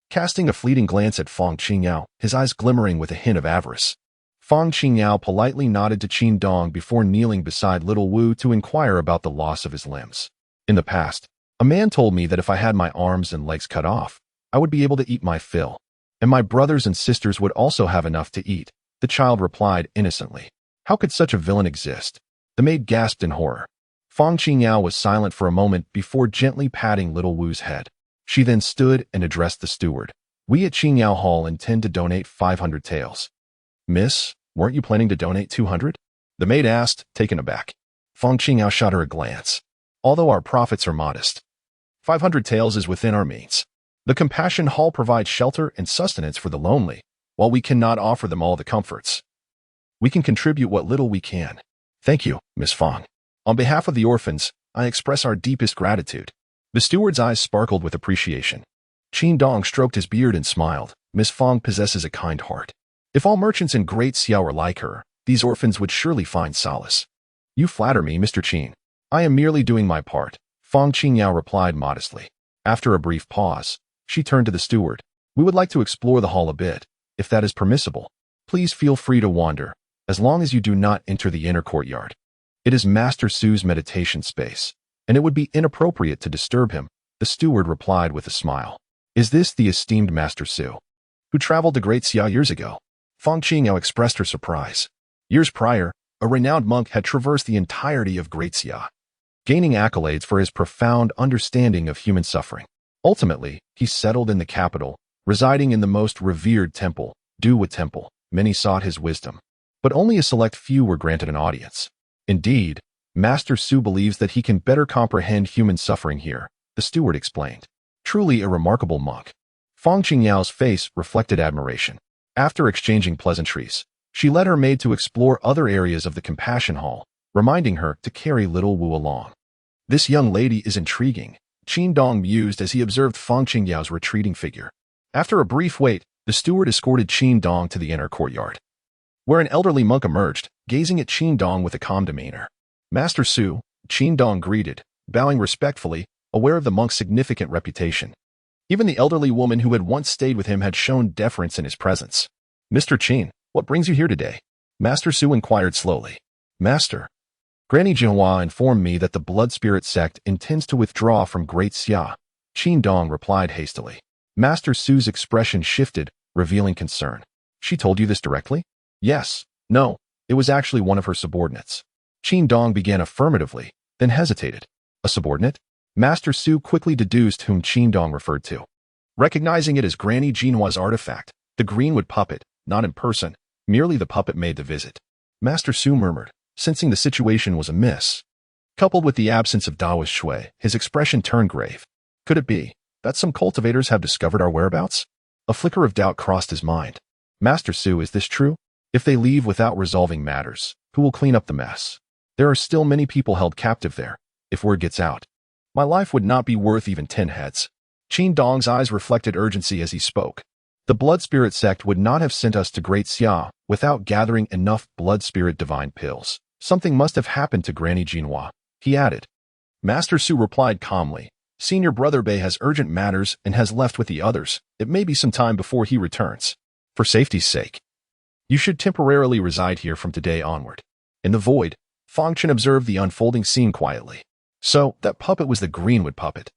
casting a fleeting glance at Fang Qingyao, his eyes glimmering with a hint of avarice. Fang Qingyao politely nodded to Qin Dong before kneeling beside little Wu to inquire about the loss of his limbs. In the past, a man told me that if I had my arms and legs cut off, I would be able to eat my fill, and my brothers and sisters would also have enough to eat, the child replied innocently. How could such a villain exist? The maid gasped in horror. Fang Qingyao was silent for a moment before gently patting little Wu's head. She then stood and addressed the steward. We at Qingyao Hall intend to donate 500 taels. Miss, weren't you planning to donate 200? The maid asked, taken aback. Fang Qingyao shot her a glance. Although our profits are modest, 500 taels is within our means. The Compassion Hall provides shelter and sustenance for the lonely, while we cannot offer them all the comforts. We can contribute what little we can. Thank you, Miss Fang. On behalf of the orphans, I express our deepest gratitude. The steward's eyes sparkled with appreciation. Qin Dong stroked his beard and smiled. Miss Fang possesses a kind heart. If all merchants in Great Xiao were like her, these orphans would surely find solace. You flatter me, Mr. Qin. I am merely doing my part, Fang Qingyao replied modestly. After a brief pause, she turned to the steward. We would like to explore the hall a bit, if that is permissible. Please feel free to wander, as long as you do not enter the inner courtyard. It is Master Su's meditation space, and it would be inappropriate to disturb him, the steward replied with a smile. Is this the esteemed Master Su, who traveled to Great Xiao years ago? Fang Qingyao expressed her surprise. Years prior, a renowned monk had traversed the entirety of Great Xiao, gaining accolades for his profound understanding of human suffering. Ultimately, he settled in the capital, residing in the most revered temple, Duwa Temple. Many sought his wisdom, but only a select few were granted an audience. Indeed, Master Su believes that he can better comprehend human suffering here, the steward explained. Truly a remarkable monk. Fang Qingyao's face reflected admiration. After exchanging pleasantries, she led her maid to explore other areas of the Compassion Hall, reminding her to carry little Wu along. This young lady is intriguing, Qin Dong mused as he observed Fang Qingyao's retreating figure. After a brief wait, the steward escorted Qin Dong to the inner courtyard, where an elderly monk emerged, gazing at Qin Dong with a calm demeanor. Master Su, Qin Dong greeted, bowing respectfully, aware of the monk's significant reputation. Even the elderly woman who had once stayed with him had shown deference in his presence. Mr. Qin, what brings you here today? Master Su inquired slowly. Master, Granny Jinhua informed me that the Blood Spirit sect intends to withdraw from Great Xia. Qin Dong replied hastily. Master Su's expression shifted, revealing concern. She told you this directly? Yes. No, it was actually one of her subordinates. Qin Dong began affirmatively, then hesitated. A subordinate? Master Su quickly deduced whom Qin Dong referred to. Recognizing it as Granny Jinhua's artifact, the greenwood puppet, not in person, merely the puppet made the visit. Master Su murmured, sensing the situation was amiss. Coupled with the absence of Daoist Shui, his expression turned grave. Could it be that some cultivators have discovered our whereabouts? A flicker of doubt crossed his mind. Master Su, is this true? If they leave without resolving matters, who will clean up the mess? There are still many people held captive there. If word gets out, my life would not be worth even 10 heads. Qin Dong's eyes reflected urgency as he spoke. The Blood Spirit sect would not have sent us to Great Xia without gathering enough Blood Spirit divine pills. Something must have happened to Granny Jinhua, he added. Master Su replied calmly. Senior Brother Bei has urgent matters and has left with the others. It may be some time before he returns. For safety's sake, you should temporarily reside here from today onward. In the void, Fang Chen observed the unfolding scene quietly. So, that puppet was the Greenwood puppet.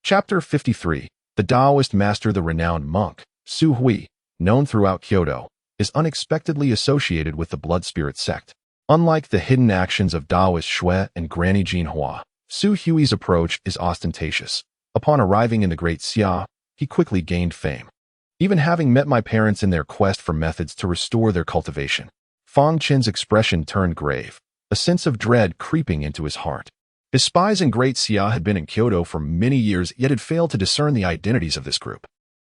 Chapter 53. The Taoist master, the renowned monk, Su Hui, known throughout Kyoto, is unexpectedly associated with the Blood Spirit sect. Unlike the hidden actions of Daoist Shui and Granny Jinhua, Su Hui's approach is ostentatious. Upon arriving in the Great Xia, he quickly gained fame, even having met my parents in their quest for methods to restore their cultivation. Fang Chen's expression turned grave, a sense of dread creeping into his heart. His spies in Great Xia had been in Kyoto for many years, yet had failed to discern the identities of this group.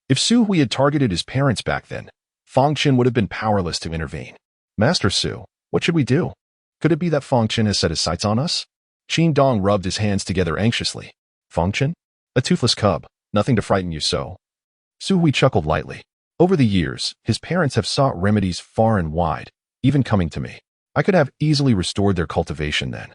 If Su Hui had targeted his parents back then, Fang Chen would have been powerless to intervene. Master Su, what should we do? Could it be that Fang Chen has set his sights on us? Qin Dong rubbed his hands together anxiously. Fang Chen? A toothless cub, nothing to frighten you so. Su Hui chuckled lightly. Over the years, his parents have sought remedies far and wide, even coming to me. I could have easily restored their cultivation then.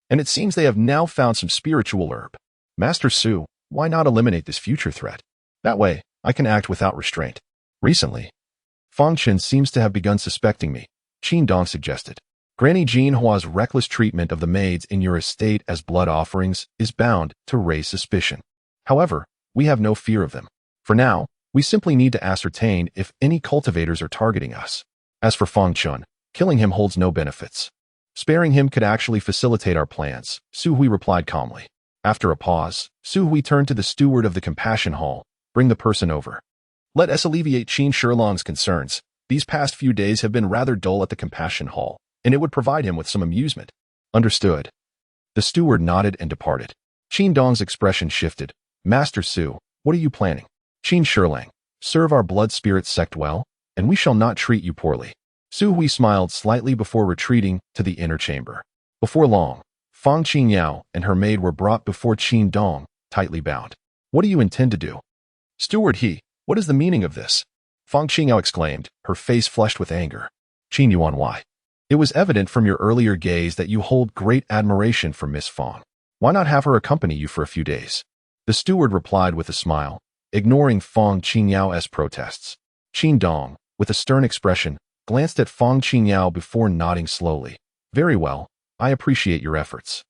And it seems they have now found some spiritual herb. Master Su, why not eliminate this future threat? That way, I can act without restraint. Recently, Fang Chen seems to have begun suspecting me, Qin Dong suggested. Granny Jean Hua's reckless treatment of the maids in your estate as blood offerings is bound to raise suspicion. However, we have no fear of them. For now, we simply need to ascertain if any cultivators are targeting us. As for Fang Chen, killing him holds no benefits. Sparing him could actually facilitate our plans, Su Hui replied calmly. After a pause, Su Hui turned to the steward of the Compassion Hall. Bring the person over. Let us alleviate Qin Shilong's concerns. These past few days have been rather dull at the Compassion Hall, and it would provide him with some amusement. Understood. The steward nodded and departed. Qin Dong's expression shifted. Master Su, what are you planning? Qin Shilong, serve our blood spirit sect well, and we shall not treat you poorly. Su Hui smiled slightly before retreating to the inner chamber. Before long, Fang Qingyao and her maid were brought before Qin Dong, tightly bound. What do you intend to do? Steward He, what is the meaning of this? Fang Qingyao exclaimed, her face flushed with anger. Qin Yuan, why? It was evident from your earlier gaze that you hold great admiration for Miss Fang. Why not have her accompany you for a few days? The steward replied with a smile, ignoring Fang Qingyao's protests. Qin Dong, with a stern expression, glanced at Fang Qingyao before nodding slowly. Very well, I appreciate your efforts.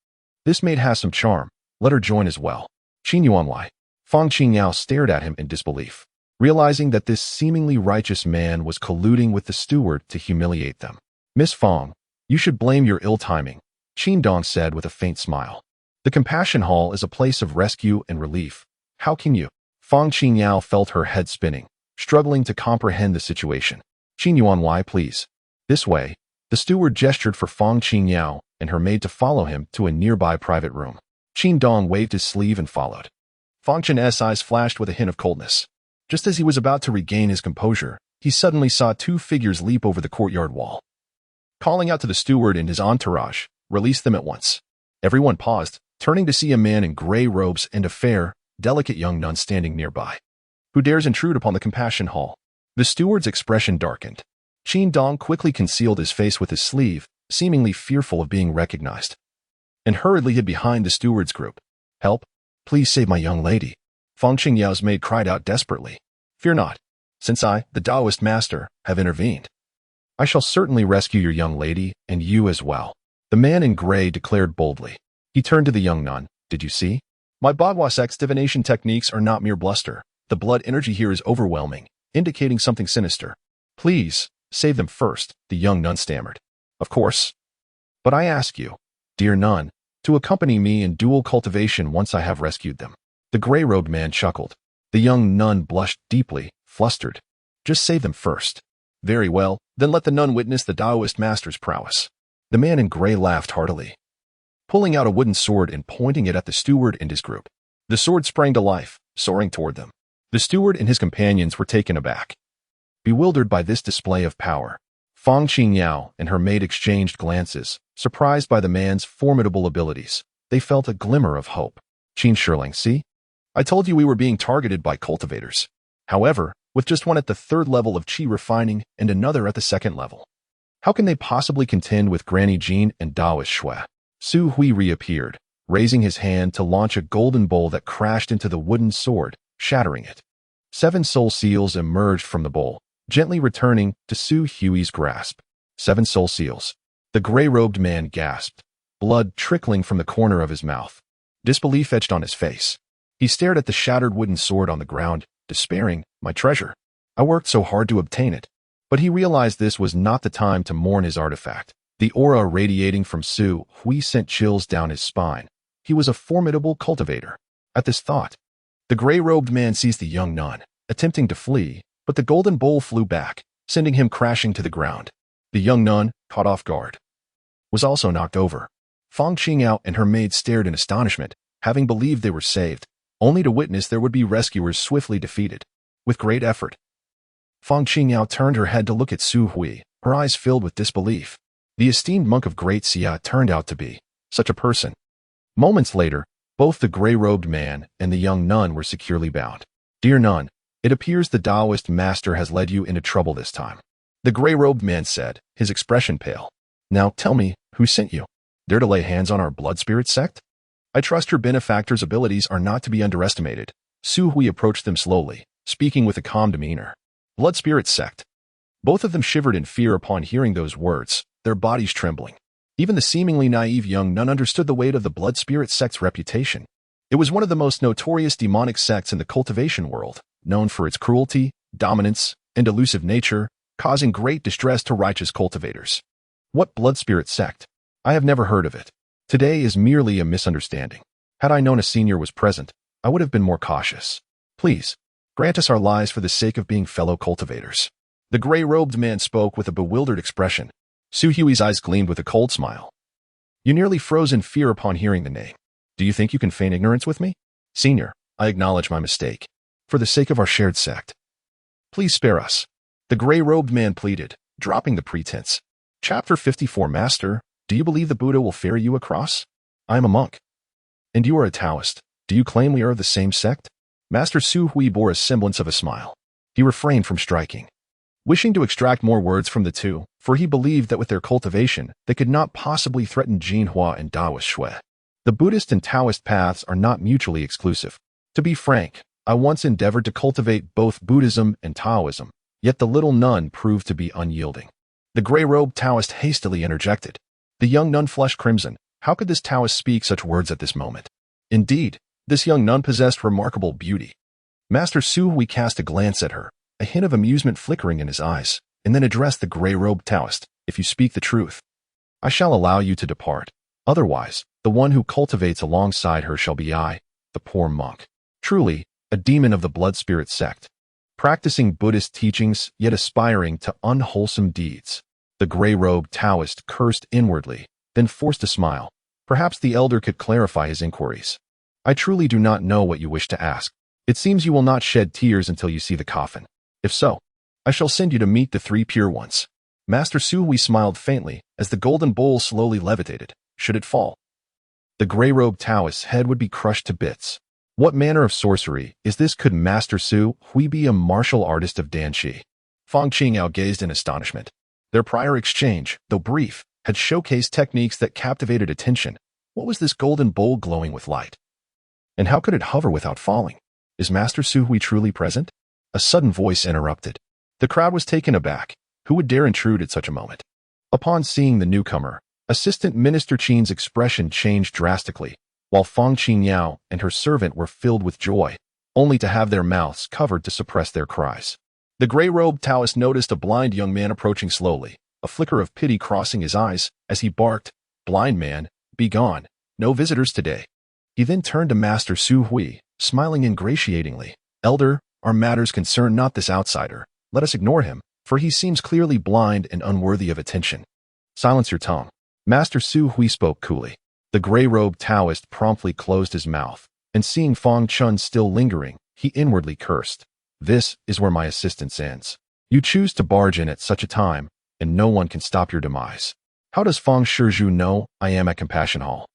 This maid has some charm. Let her join as well. Qin Yuan, why? Fang Qingyao stared at him in disbelief, realizing that this seemingly righteous man was colluding with the steward to humiliate them. Miss Fang, you should blame your ill timing, Qin Dong said with a faint smile. The Compassion Hall is a place of rescue and relief. How can you? Fang Qingyao felt her head spinning, struggling to comprehend the situation. Qin Yuan, why, please? This way. The steward gestured for Fang Qingyao and her maid to follow him to a nearby private room. Qin Dong waved his sleeve and followed. Fang Chen's eyes flashed with a hint of coldness. Just as he was about to regain his composure, he suddenly saw two figures leap over the courtyard wall. Calling out to the steward and his entourage, release them at once. Everyone paused, turning to see a man in gray robes and a fair, delicate young nun standing nearby. Who dares intrude upon the Compassion Hall? The steward's expression darkened. Qin Dong quickly concealed his face with his sleeve, seemingly fearful of being recognized, and hurriedly hid behind the steward's group. Help! Please save my young lady. Fang Qingyao's maid cried out desperately. Fear not, since I, the Taoist master, have intervened. I shall certainly rescue your young lady, and you as well. The man in gray declared boldly. He turned to the young nun. Did you see? My Bagua sect's divination techniques are not mere bluster. The blood energy here is overwhelming, indicating something sinister. Please, save them first, the young nun stammered. Of course. But I ask you, dear nun, to accompany me in dual cultivation once I have rescued them. The gray-robed man chuckled. The young nun blushed deeply, flustered. Just save them first. Very well, then let the nun witness the Taoist master's prowess. The man in gray laughed heartily, pulling out a wooden sword and pointing it at the steward and his group. The sword sprang to life, soaring toward them. The steward and his companions were taken aback, bewildered by this display of power. Fang Qingyao and her maid exchanged glances, surprised by the man's formidable abilities. They felt a glimmer of hope. Qin Shilong, see? I told you we were being targeted by cultivators. However, with just one at the 3rd level of qi refining and another at the 2nd level. How can they possibly contend with Granny Jean and Taoist Shui? Su Hui reappeared, raising his hand to launch a golden bowl that crashed into the wooden sword, shattering it. 7 soul seals emerged from the bowl, gently returning to Su Hui's grasp. 7 soul seals. The gray-robed man gasped, blood trickling from the corner of his mouth. Disbelief etched on his face. He stared at the shattered wooden sword on the ground, despairing. My treasure. I worked so hard to obtain it. But he realized this was not the time to mourn his artifact. The aura radiating from Su Hui sent chills down his spine. He was a formidable cultivator. At this thought, the gray-robed man seized the young nun, attempting to flee, but the golden bowl flew back, sending him crashing to the ground. The young nun, caught off guard, was also knocked over. Fang Qingyao and her maid stared in astonishment, having believed they were saved, only to witness there would be rescuers swiftly defeated. With great effort, Fang Qingyao turned her head to look at Su Hui, her eyes filled with disbelief. The esteemed monk of Great Xia turned out to be such a person. Moments later, both the gray-robed man and the young nun were securely bound. Dear nun, it appears the Taoist master has led you into trouble this time, the gray-robed man said, his expression pale. Now tell me, who sent you? Dare to lay hands on our blood spirit sect? I trust your benefactor's abilities are not to be underestimated. Su Hui approached them slowly, speaking with a calm demeanor. Blood spirit sect. Both of them shivered in fear upon hearing those words, their bodies trembling. Even the seemingly naive young nun understood the weight of the blood spirit sect's reputation. It was one of the most notorious demonic sects in the cultivation world, known for its cruelty, dominance, and elusive nature, causing great distress to righteous cultivators. What blood spirit sect? I have never heard of it. Today is merely a misunderstanding. Had I known a senior was present, I would have been more cautious. Please, grant us our lives for the sake of being fellow cultivators. The gray-robed man spoke with a bewildered expression. Su Hui's eyes gleamed with a cold smile. You nearly froze in fear upon hearing the name. Do you think you can feign ignorance with me? Senior, I acknowledge my mistake. For the sake of our shared sect, please spare us. The gray-robed man pleaded, dropping the pretense. Chapter 54 Master, do you believe the Buddha will ferry you across? I am a monk. And you are a Taoist. Do you claim we are of the same sect? Master Su Hui bore a semblance of a smile. He refrained from striking, wishing to extract more words from the two, for he believed that with their cultivation, they could not possibly threaten Jinhua and Daoist Shui. The Buddhist and Taoist paths are not mutually exclusive. To be frank, I once endeavored to cultivate both Buddhism and Taoism, yet the little nun proved to be unyielding. The gray-robed Taoist hastily interjected. The young nun flushed crimson. How could this Taoist speak such words at this moment? Indeed, this young nun possessed remarkable beauty. Master Su Hui cast a glance at her, a hint of amusement flickering in his eyes, and then addressed the gray-robed Taoist. If you speak the truth, I shall allow you to depart. Otherwise, the one who cultivates alongside her shall be I, the poor monk. Truly, a demon of the blood spirit sect, practicing Buddhist teachings yet aspiring to unwholesome deeds. The gray-robed Taoist cursed inwardly, then forced a smile. Perhaps the elder could clarify his inquiries. I truly do not know what you wish to ask. It seems you will not shed tears until you see the coffin. If so, I shall send you to meet the three pure ones. Master Su Hui smiled faintly as the golden bowl slowly levitated. Should it fall, the gray-robed Taoist's head would be crushed to bits. What manner of sorcery is this? Could Master Su Hui be a martial artist of Danshi? Fang Chen gazed in astonishment. Their prior exchange, though brief, had showcased techniques that captivated attention. What was this golden bowl glowing with light? And how could it hover without falling? Is Master Su Hui truly present? A sudden voice interrupted. The crowd was taken aback. Who would dare intrude at such a moment? Upon seeing the newcomer, Assistant Minister Qin's expression changed drastically, while Fang Qinyao and her servant were filled with joy, only to have their mouths covered to suppress their cries. The gray-robed Taoist noticed a blind young man approaching slowly, a flicker of pity crossing his eyes as he barked, "Blind man, be gone, no visitors today." He then turned to Master Su Hui, smiling ingratiatingly. "Elder, our matters concern not this outsider. Let us ignore him, for he seems clearly blind and unworthy of attention." "Silence your tongue." Master Su Hui spoke coolly. The gray-robed Taoist promptly closed his mouth, and seeing Fang Chen still lingering, he inwardly cursed. "This is where my assistance ends. You choose to barge in at such a time, and no one can stop your demise. How does Fang Shizhu know I am at Compassion Hall?"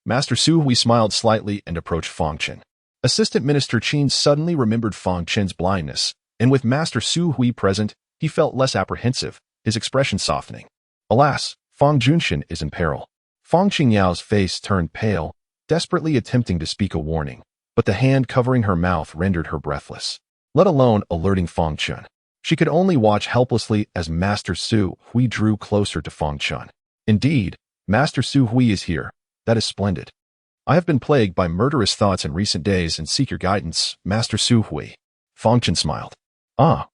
Master Su Hui smiled slightly and approached Fang Chen. Assistant Minister Qin suddenly remembered Fang Chen's blindness, and with Master Su Hui present, he felt less apprehensive, his expression softening. Alas, Fang Junshin is in peril. Fang Qingyao's face turned pale, desperately attempting to speak a warning, but the hand covering her mouth rendered her breathless, let alone alerting Fang Chen. She could only watch helplessly as Master Su Hui drew closer to Fang Chen. "Indeed, Master Su Hui is here. That is splendid. I have been plagued by murderous thoughts in recent days and seek your guidance, Master Su Hui." Fang Chen smiled. "Ah,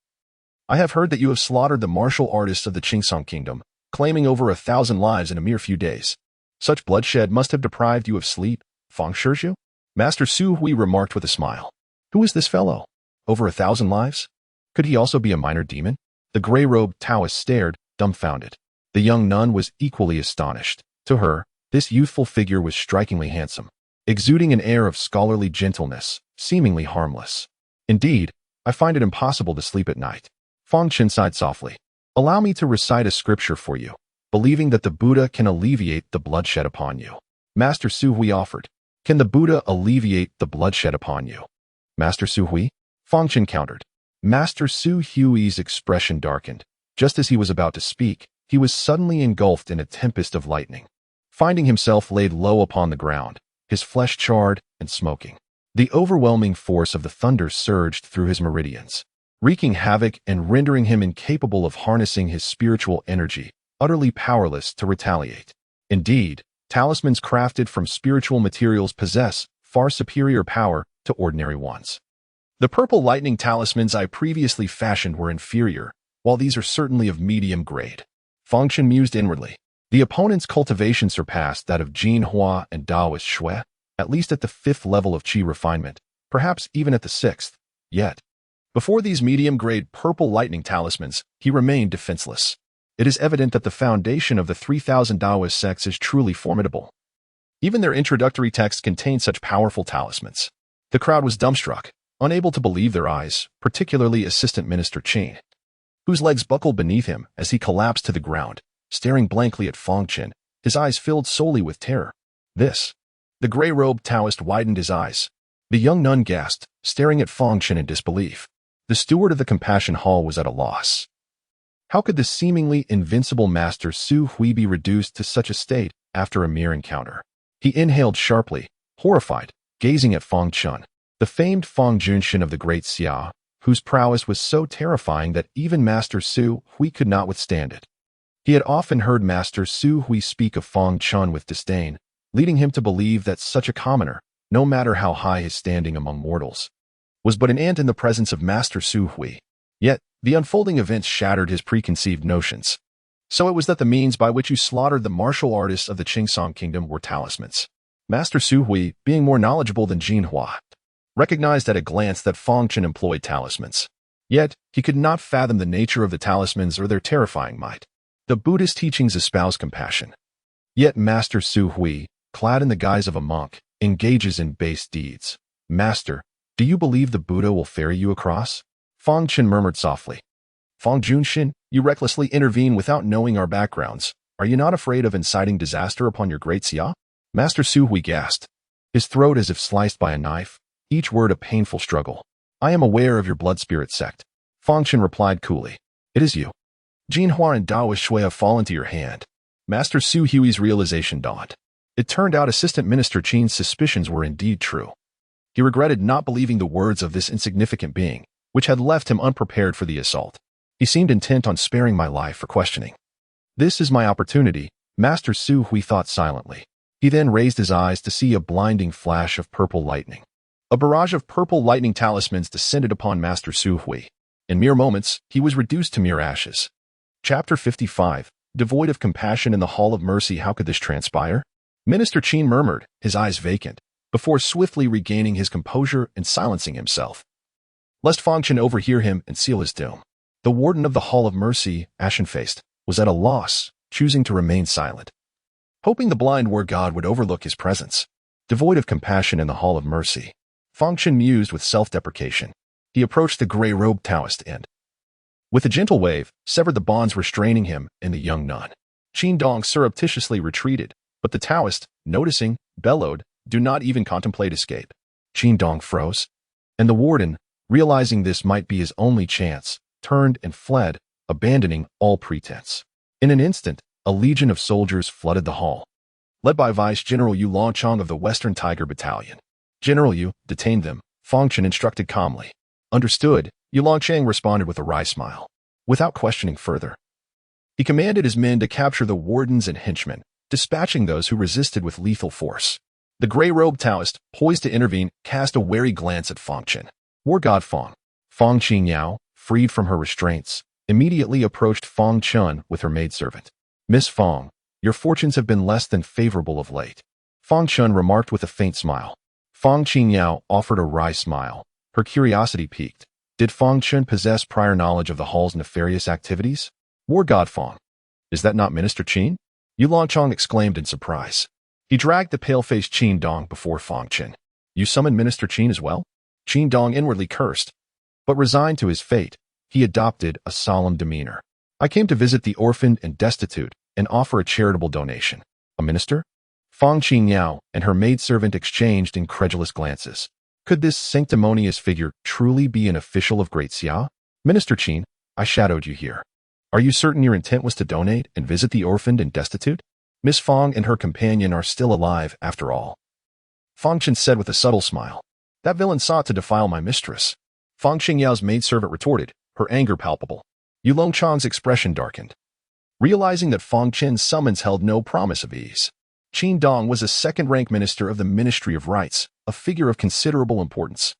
I have heard that you have slaughtered the martial artists of the Qingsong Kingdom, claiming over 1,000 lives in a mere few days. Such bloodshed must have deprived you of sleep, Fang Shizhu?" Master Su Hui remarked with a smile. "Who is this fellow? Over 1,000 lives? Could he also be a minor demon?" The gray-robed Taoist stared, dumbfounded. The young nun was equally astonished. To her, this youthful figure was strikingly handsome, exuding an air of scholarly gentleness, seemingly harmless. "Indeed, I find it impossible to sleep at night." Fang Chen sighed softly. "Allow me to recite a scripture for you, believing that the Buddha can alleviate the bloodshed upon you." Master Su Hui offered. "Can the Buddha alleviate the bloodshed upon you?" "Master Su Hui?" Fang Chen countered. Master Su Hui's expression darkened. Just as he was about to speak, he was suddenly engulfed in a tempest of lightning, finding himself laid low upon the ground, his flesh charred and smoking. The overwhelming force of the thunder surged through his meridians, wreaking havoc and rendering him incapable of harnessing his spiritual energy, utterly powerless to retaliate. Indeed, talismans crafted from spiritual materials possess far superior power to ordinary ones. The purple lightning talismans I previously fashioned were inferior, while these are certainly of medium grade. Fang Chen mused inwardly. The opponent's cultivation surpassed that of Jin Hua and Daoist Shui, at least at the 5th level of qi refinement, perhaps even at the 6th. Yet, before these medium-grade purple lightning talismans, he remained defenseless. It is evident that the foundation of the 3,000 Daoist sects is truly formidable. Even their introductory texts contain such powerful talismans. The crowd was dumbstruck, unable to believe their eyes, particularly Assistant Minister Chen, whose legs buckled beneath him as he collapsed to the ground, staring blankly at Fang Chen, his eyes filled solely with terror. This. The gray-robed Taoist widened his eyes. The young nun gasped, staring at Fang Chen in disbelief. The steward of the Compassion Hall was at a loss. How could the seemingly invincible Master Su Hui be reduced to such a state after a mere encounter? He inhaled sharply, horrified, gazing at Fang Chen, the famed Fang Junshin of the Great Xia, whose prowess was so terrifying that even Master Su Hui could not withstand it. He had often heard Master Su Hui speak of Fang Chen with disdain, leading him to believe that such a commoner, no matter how high his standing among mortals, was but an ant in the presence of Master Su Hui. Yet, the unfolding events shattered his preconceived notions. So it was that the means by which you slaughtered the martial artists of the Qingsong Kingdom were talismans. Master Su Hui, being more knowledgeable than Jin Hua, recognized at a glance that Fang Chen employed talismans. Yet, he could not fathom the nature of the talismans or their terrifying might. The Buddhist teachings espouse compassion. Yet Master Su Hui, clad in the guise of a monk, engages in base deeds. Master, do you believe the Buddha will ferry you across? Fang Chen murmured softly. Fang Junshin, you recklessly intervene without knowing our backgrounds. Are you not afraid of inciting disaster upon your great Xia? Master Su Hui gasped, his throat as if sliced by a knife, each word a painful struggle. I am aware of your blood spirit sect. Fang Chen replied coolly. It is you. Jin Hua and Daoist Shui have fallen to your hand. Master Su Hui's realization dawned. It turned out Assistant Minister Qin's suspicions were indeed true. He regretted not believing the words of this insignificant being, which had left him unprepared for the assault. He seemed intent on sparing my life for questioning. This is my opportunity, Master Su Hui thought silently. He then raised his eyes to see a blinding flash of purple lightning. A barrage of purple lightning talismans descended upon Master Su Hui. In mere moments, he was reduced to mere ashes. Chapter 55. Devoid of compassion in the Hall of Mercy, how could this transpire? Minister Qin murmured, his eyes vacant, before swiftly regaining his composure and silencing himself, lest Fang Chen overhear him and seal his doom. The warden of the Hall of Mercy, ashen-faced, was at a loss, choosing to remain silent, hoping the blind war god would overlook his presence. Devoid of compassion in the Hall of Mercy, Fang Chen mused with self-deprecation. He approached the gray-robed Taoist and, with a gentle wave, severed the bonds restraining him and the young nun. Qin Dong surreptitiously retreated, but the Taoist, noticing, bellowed, "Do not even contemplate escape." Qin Dong froze, and the warden, realizing this might be his only chance, turned and fled, abandoning all pretense. In an instant, a legion of soldiers flooded the hall, led by Vice General Yu Longchong of the Western Tiger Battalion. General Yu detained them, Fang Chen instructed calmly. Understood, Yu Longchang responded with a wry smile. Without questioning further, he commanded his men to capture the wardens and henchmen, dispatching those who resisted with lethal force. The gray-robed Taoist, poised to intervene, cast a wary glance at Fang Chen. War God Fang. Fang Qingyao, freed from her restraints, immediately approached Fang Chen with her maidservant. Miss Fang, your fortunes have been less than favorable of late. Fang Chen remarked with a faint smile. Fang Qingyao offered a wry smile. Her curiosity piqued. Did Fang Chen possess prior knowledge of the hall's nefarious activities? War God Fang. Is that not Minister Qin? Yu Longchong exclaimed in surprise. He dragged the pale-faced Qin Dong before Fang Chen. You summoned Minister Qin as well? Qin Dong inwardly cursed. But resigned to his fate, he adopted a solemn demeanor. I came to visit the orphaned and destitute and offer a charitable donation. A minister? Fang Qingyao and her maidservant exchanged incredulous glances. Could this sanctimonious figure truly be an official of Great Xia? Minister Qin, I shadowed you here. Are you certain your intent was to donate and visit the orphaned and destitute? Miss Fang and her companion are still alive, after all. Fang Chen said with a subtle smile. That villain sought to defile my mistress. Fang Qingyao's maidservant retorted, her anger palpable. Yu Longchang's expression darkened. Realizing that Fang Chen's summons held no promise of ease, Qin Dong was a second-rank minister of the Ministry of Rights, a figure of considerable importance.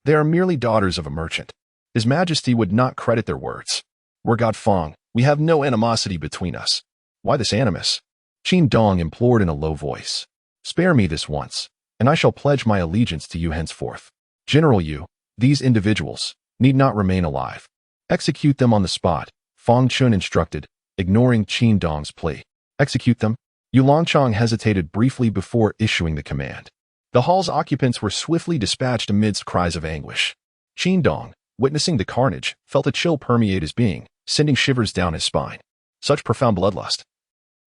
They are merely daughters of a merchant. His Majesty would not credit their words. We're God Fang, we have no animosity between us. Why this animus? Qin Dong implored in a low voice. Spare me this once, and I shall pledge my allegiance to you henceforth. General Yu, these individuals need not remain alive. Execute them on the spot, Fang Chen instructed, ignoring Qin Dong's plea. Execute them? Yu Longchang hesitated briefly before issuing the command. The hall's occupants were swiftly dispatched amidst cries of anguish. Qin Dong, witnessing the carnage, felt a chill permeate his being, sending shivers down his spine. Such profound bloodlust.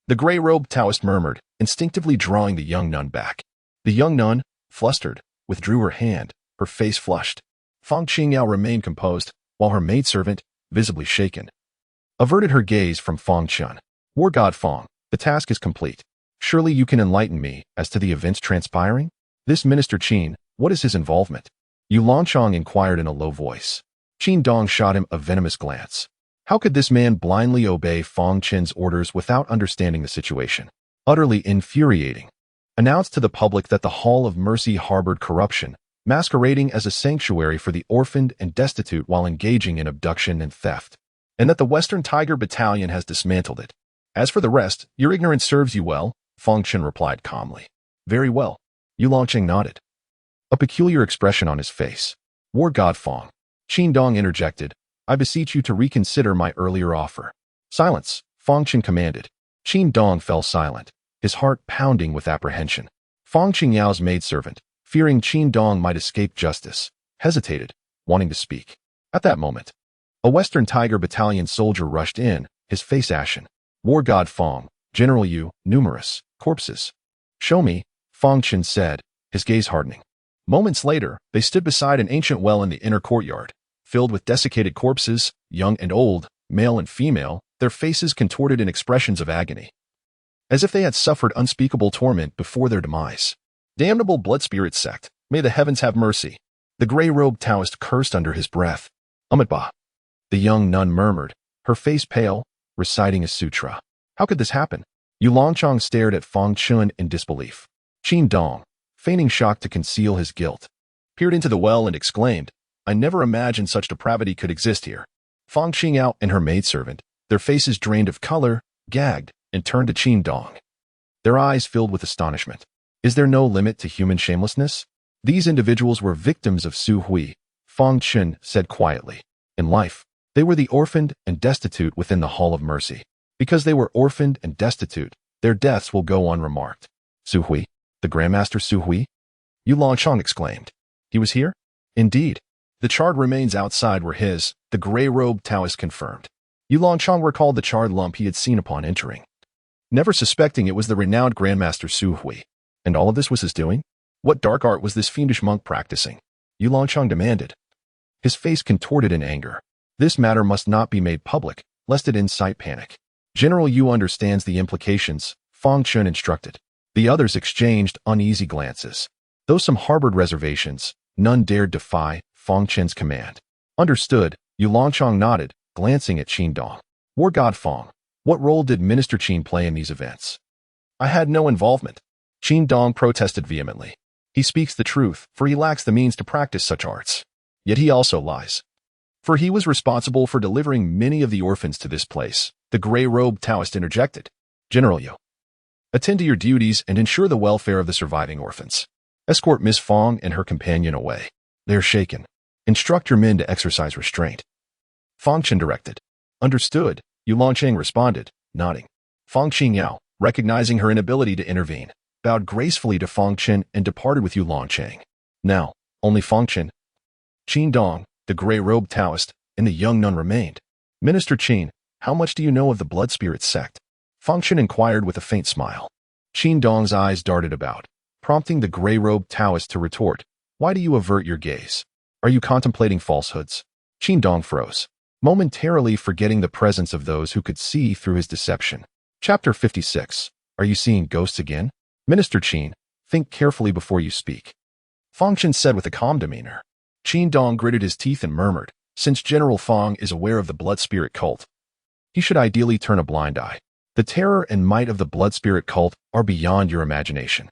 The gray-robed Taoist murmured, instinctively drawing the young nun back. The young nun, flustered, withdrew her hand, her face flushed. Fang Qingyao remained composed, while her maidservant, visibly shaken, averted her gaze from Fang Chen. War God Fang, the task is complete. Surely you can enlighten me as to the events transpiring? This Minister Qin, what is his involvement? Yu Longchang inquired in a low voice. Qin Dong shot him a venomous glance. How could this man blindly obey Fang Chen's orders without understanding the situation? Utterly infuriating. Announced to the public that the Hall of Mercy harbored corruption, masquerading as a sanctuary for the orphaned and destitute while engaging in abduction and theft, and that the Western Tiger Battalion has dismantled it. As for the rest, your ignorance serves you well, Fang Chen replied calmly. Very well. Yu Longchang nodded, a peculiar expression on his face. War God Fang, Qin Dong interjected, I beseech you to reconsider my earlier offer. Silence, Fang Chen commanded. Qin Dong fell silent, his heart pounding with apprehension. Fang Qingyao's maidservant, fearing Qin Dong might escape justice, hesitated, wanting to speak. At that moment, a Western Tiger Battalion soldier rushed in, his face ashen. War God Fang, General Yu, numerous corpses. Show me, Fang Chen said, his gaze hardening. Moments later, they stood beside an ancient well in the inner courtyard, filled with desiccated corpses, young and old, male and female, their faces contorted in expressions of agony, as if they had suffered unspeakable torment before their demise. Damnable blood spirit sect, may the heavens have mercy. The gray-robed Taoist cursed under his breath. Amitabha. The young nun murmured, her face pale, reciting a sutra. How could this happen? Yu Longchang stared at Fang Chen in disbelief. Qin Dong, feigning shock to conceal his guilt, peered into the well and exclaimed, I never imagined such depravity could exist here. Fang Qingyao and her maidservant, their faces drained of color, gagged, and turned to Qin Dong. Their eyes filled with astonishment. Is there no limit to human shamelessness? These individuals were victims of Su Hui, Fang Chen said quietly. In life, they were the orphaned and destitute within the Hall of Mercy. Because they were orphaned and destitute, their deaths will go unremarked. Su Hui, the Grandmaster Su Hui? Yu Longchang exclaimed. He was here? Indeed. The charred remains outside were his, the gray-robed Taoist confirmed. Yu Longchang recalled the charred lump he had seen upon entering, never suspecting it was the renowned Grandmaster Su Hui. And all of this was his doing? What dark art was this fiendish monk practicing? Yu Longchang demanded, his face contorted in anger. This matter must not be made public, lest it incite panic. General Yu understands the implications, Fang Chen instructed. The others exchanged uneasy glances. Though some harbored reservations, none dared defy Fang Chen's command. Understood, Yu Longchang nodded, glancing at Qin Dong. War God Fang, what role did Minister Qin play in these events? I had no involvement. Qin Dong protested vehemently. He speaks the truth, for he lacks the means to practice such arts. Yet he also lies. For he was responsible for delivering many of the orphans to this place, the gray-robed Taoist interjected. General Yu, attend to your duties and ensure the welfare of the surviving orphans. Escort Miss Fang and her companion away. They are shaken. Instruct your men to exercise restraint. Fang Chen directed. Understood, Yu Longchang responded, nodding. Fang Qingyao, recognizing her inability to intervene, bowed gracefully to Fang Chen and departed with Yu Longchang. Now, only Fang Chen, Qin Dong, the gray-robed Taoist, and the young nun remained. Minister Qin, how much do you know of the blood spirit sect? Fang Chen inquired with a faint smile. Qin Dong's eyes darted about, prompting the gray-robed Taoist to retort, why do you avert your gaze? Are you contemplating falsehoods? Qin Dong froze. momentarily forgetting the presence of those who could see through his deception. Chapter 56. Are you seeing ghosts again? Minister Qin, think carefully before you speak. Fang Chen said with a calm demeanor. Qin Dong gritted his teeth and murmured, since General Fang is aware of the blood spirit cult, he should ideally turn a blind eye. The terror and might of the blood spirit cult are beyond your imagination.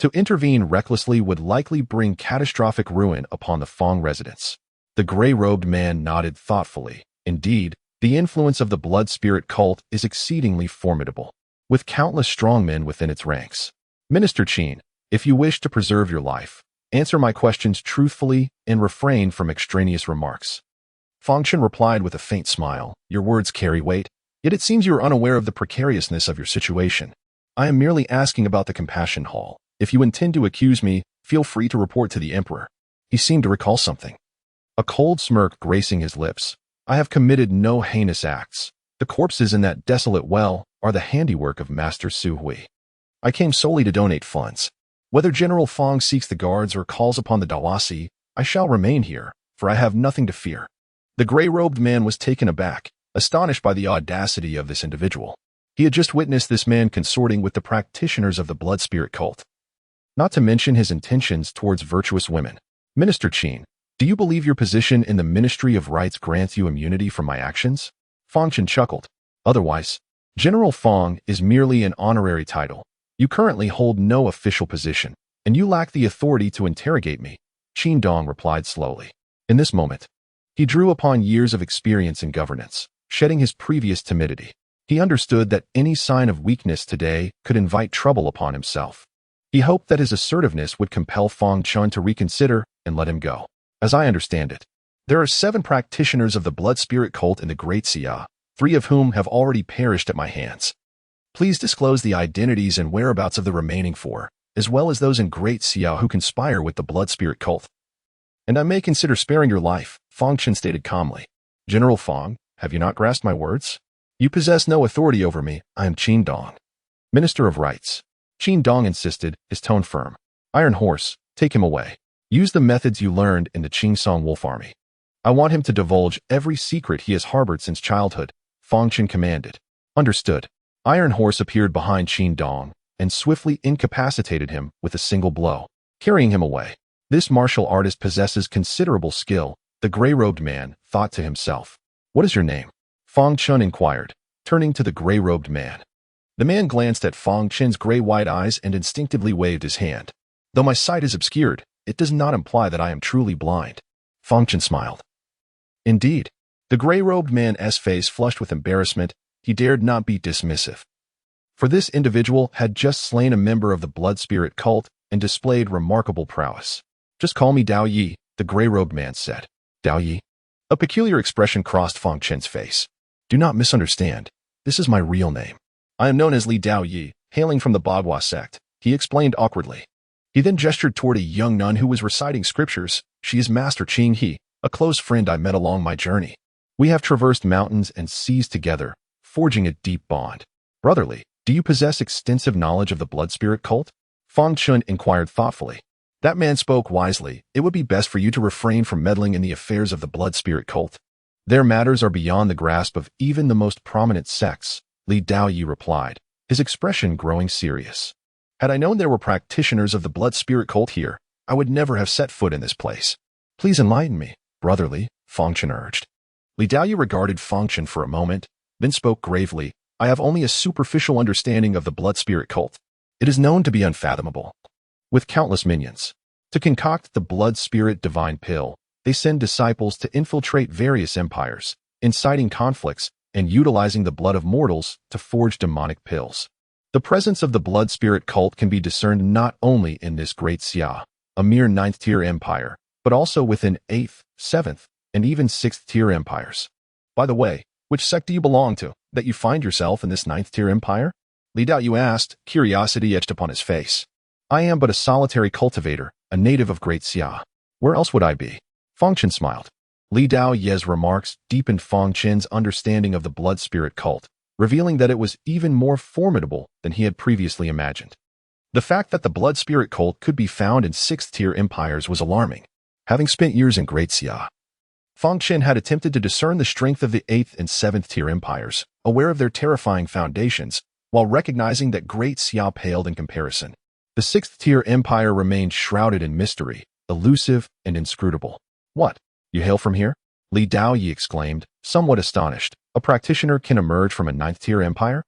To intervene recklessly would likely bring catastrophic ruin upon the Fang residents. The gray-robed man nodded thoughtfully. Indeed, the influence of the blood spirit cult is exceedingly formidable, with countless strongmen within its ranks. Minister Qin, if you wish to preserve your life, answer my questions truthfully and refrain from extraneous remarks. Fang Chen replied with a faint smile. Your words carry weight, yet it seems you are unaware of the precariousness of your situation. I am merely asking about the Compassion Hall. If you intend to accuse me, feel free to report to the Emperor. He seemed to recall something. A cold smirk gracing his lips. I have committed no heinous acts. The corpses in that desolate well are the handiwork of Master Su Hui. I came solely to donate funds. Whether General Fang seeks the guards or calls upon the Dawasi, I shall remain here, for I have nothing to fear. The gray-robed man was taken aback, astonished by the audacity of this individual. He had just witnessed this man consorting with the practitioners of the blood spirit cult. Not to mention his intentions towards virtuous women. Minister Qin, do you believe your position in the Ministry of Rights grants you immunity from my actions? Fang Chen chuckled. Otherwise, General Fang is merely an honorary title. You currently hold no official position, and you lack the authority to interrogate me, Qin Dong replied slowly. In this moment, he drew upon years of experience in governance, shedding his previous timidity. He understood that any sign of weakness today could invite trouble upon himself. He hoped that his assertiveness would compel Fang Chen to reconsider and let him go. As I understand it, there are 7 practitioners of the blood spirit cult in the Great Xia, 3 of whom have already perished at my hands. Please disclose the identities and whereabouts of the remaining 4, as well as those in Great Xia who conspire with the blood spirit cult. And I may consider sparing your life, Fang Chen stated calmly. General Fang, have you not grasped my words? You possess no authority over me. I am Qin Dong, Minister of Rights. Qin Dong insisted, his tone firm. Iron Horse, take him away. Use the methods you learned in the Qingsong Wolf Army. I want him to divulge every secret he has harbored since childhood, Fang Chen commanded. Understood. Iron Horse appeared behind Qin Dong and swiftly incapacitated him with a single blow, carrying him away. This martial artist possesses considerable skill, the gray-robed man thought to himself. What is your name? Fang Chen inquired, turning to the gray-robed man. The man glanced at Fang Chen's gray-white eyes and instinctively waved his hand. Though my sight is obscured, it does not imply that I am truly blind. Fang Chen smiled. Indeed, the gray-robed man's face flushed with embarrassment. He dared not be dismissive. For this individual had just slain a member of the blood spirit cult and displayed remarkable prowess. Just call me Dao Yi, the gray-robed man said. Dao Yi? A peculiar expression crossed Fang Chen's face. Do not misunderstand. This is my real name. I am known as Li Dao Yi, hailing from the Bagua sect, he explained awkwardly. He then gestured toward a young nun who was reciting scriptures. She is Master Qing He, a close friend I met along my journey. We have traversed mountains and seas together, forging a deep bond. Brotherly, do you possess extensive knowledge of the blood spirit cult? Fang Chen inquired thoughtfully. That man spoke wisely. It would be best for you to refrain from meddling in the affairs of the blood spirit cult. Their matters are beyond the grasp of even the most prominent sects, Li Dao Yi replied, his expression growing serious. Had I known there were practitioners of the blood spirit cult here, I would never have set foot in this place. Please enlighten me, brotherly, Fang Chen urged. Li Dao Yi regarded Fang Chen for a moment, then spoke gravely. I have only a superficial understanding of the blood spirit cult. It is known to be unfathomable. With countless minions, to concoct the blood spirit divine pill, they send disciples to infiltrate various empires, inciting conflicts and utilizing the blood of mortals to forge demonic pills. The presence of the blood spirit cult can be discerned not only in this Great Xia, a mere 9th-tier empire, but also within 8th, 7th, and even 6th-tier empires. By the way, which sect do you belong to, that you find yourself in this 9th-tier empire? Li Dao Yu asked, curiosity etched upon his face. I am but a solitary cultivator, a native of Great Xia. Where else would I be? Fang Chen smiled. Li Dao Ye's remarks deepened Fang Chen's understanding of the blood spirit cult, revealing that it was even more formidable than he had previously imagined. The fact that the blood spirit cult could be found in 6th-tier empires was alarming. Having spent years in Great Xia, Fang Chen had attempted to discern the strength of the 8th and 7th tier empires, aware of their terrifying foundations, while recognizing that Great Xia paled in comparison. The 6th tier empire remained shrouded in mystery, elusive and inscrutable. What? You hail from here? Li Daoyi exclaimed, somewhat astonished. A practitioner can emerge from a 9th tier empire?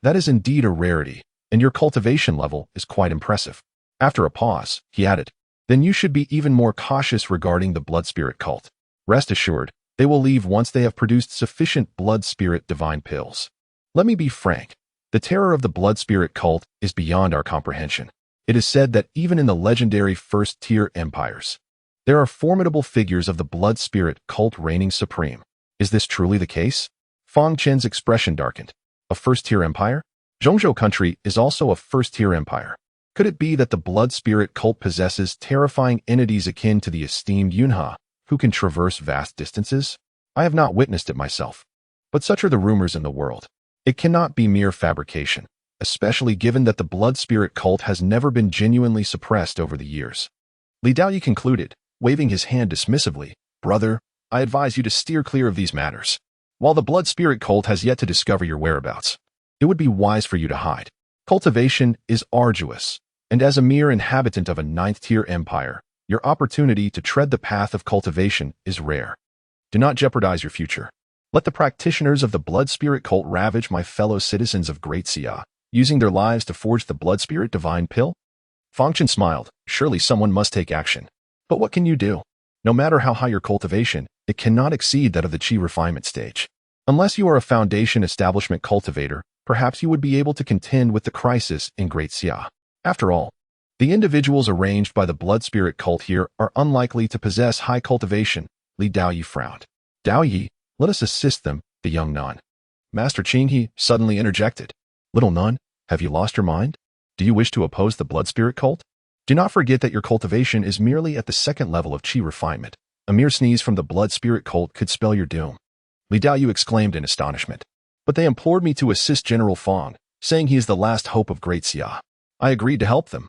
That is indeed a rarity, and your cultivation level is quite impressive. After a pause, he added, then you should be even more cautious regarding the blood spirit cult. Rest assured, they will leave once they have produced sufficient blood spirit divine pills. Let me be frank. The terror of the blood spirit cult is beyond our comprehension. It is said that even in the legendary first-tier empires, there are formidable figures of the blood spirit cult reigning supreme. Is this truly the case? Fang Chen's expression darkened. A first-tier empire? Zhongzhou country is also a first-tier empire. Could it be that the blood spirit cult possesses terrifying entities akin to the esteemed Yunhe, who can traverse vast distances? I have not witnessed it myself, but such are the rumors in the world. It cannot be mere fabrication, especially given that the blood spirit cult has never been genuinely suppressed over the years. Li Daoyi concluded, waving his hand dismissively, brother, I advise you to steer clear of these matters. While the blood spirit cult has yet to discover your whereabouts, it would be wise for you to hide. Cultivation is arduous, and as a mere inhabitant of a 9th tier empire, your opportunity to tread the path of cultivation is rare. Do not jeopardize your future. Let the practitioners of the blood spirit cult ravage my fellow citizens of Great Xia, using their lives to forge the blood spirit divine pill? Fang Chen smiled. Surely someone must take action. But what can you do? No matter how high your cultivation, it cannot exceed that of the qi refinement stage. Unless you are a foundation establishment cultivator, perhaps you would be able to contend with the crisis in Great Xia. After all, the individuals arranged by the blood spirit cult here are unlikely to possess high cultivation. Li Daoyi frowned. Daoyi, let us assist them, the young nun. Master Qinghe suddenly interjected. Little nun, have you lost your mind? Do you wish to oppose the blood spirit cult? Do not forget that your cultivation is merely at the 2nd level of qi refinement. A mere sneeze from the blood spirit cult could spell your doom. Li Daoyi exclaimed in astonishment. But they implored me to assist General Fang, saying he is the last hope of Great Xia. I agreed to help them.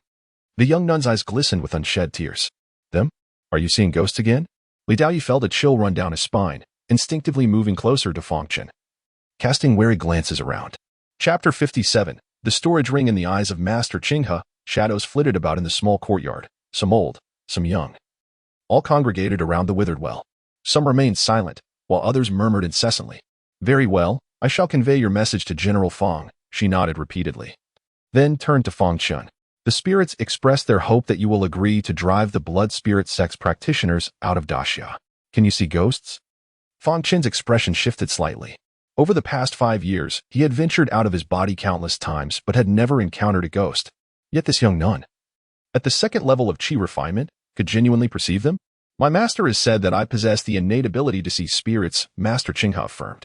The young nun's eyes glistened with unshed tears. Them? Are you seeing ghosts again? Li Daoyi felt a chill run down his spine, instinctively moving closer to Fang Chen, casting wary glances around. Chapter 57. The storage ring in the eyes of Master Qinghe. Shadows flitted about in the small courtyard, some old, some young. All congregated around the withered well. Some remained silent, while others murmured incessantly. Very well, I shall convey your message to General Fang, she nodded repeatedly. Then turned to Fang Chen. The spirits express their hope that you will agree to drive the blood spirit sex practitioners out of Daxia. Can you see ghosts? Fang Chen's expression shifted slightly. Over the past 5 years, he had ventured out of his body countless times but had never encountered a ghost. Yet this young nun, at the 2nd level of qi refinement, could genuinely perceive them? My master has said that I possess the innate ability to see spirits, Master Qinghe affirmed.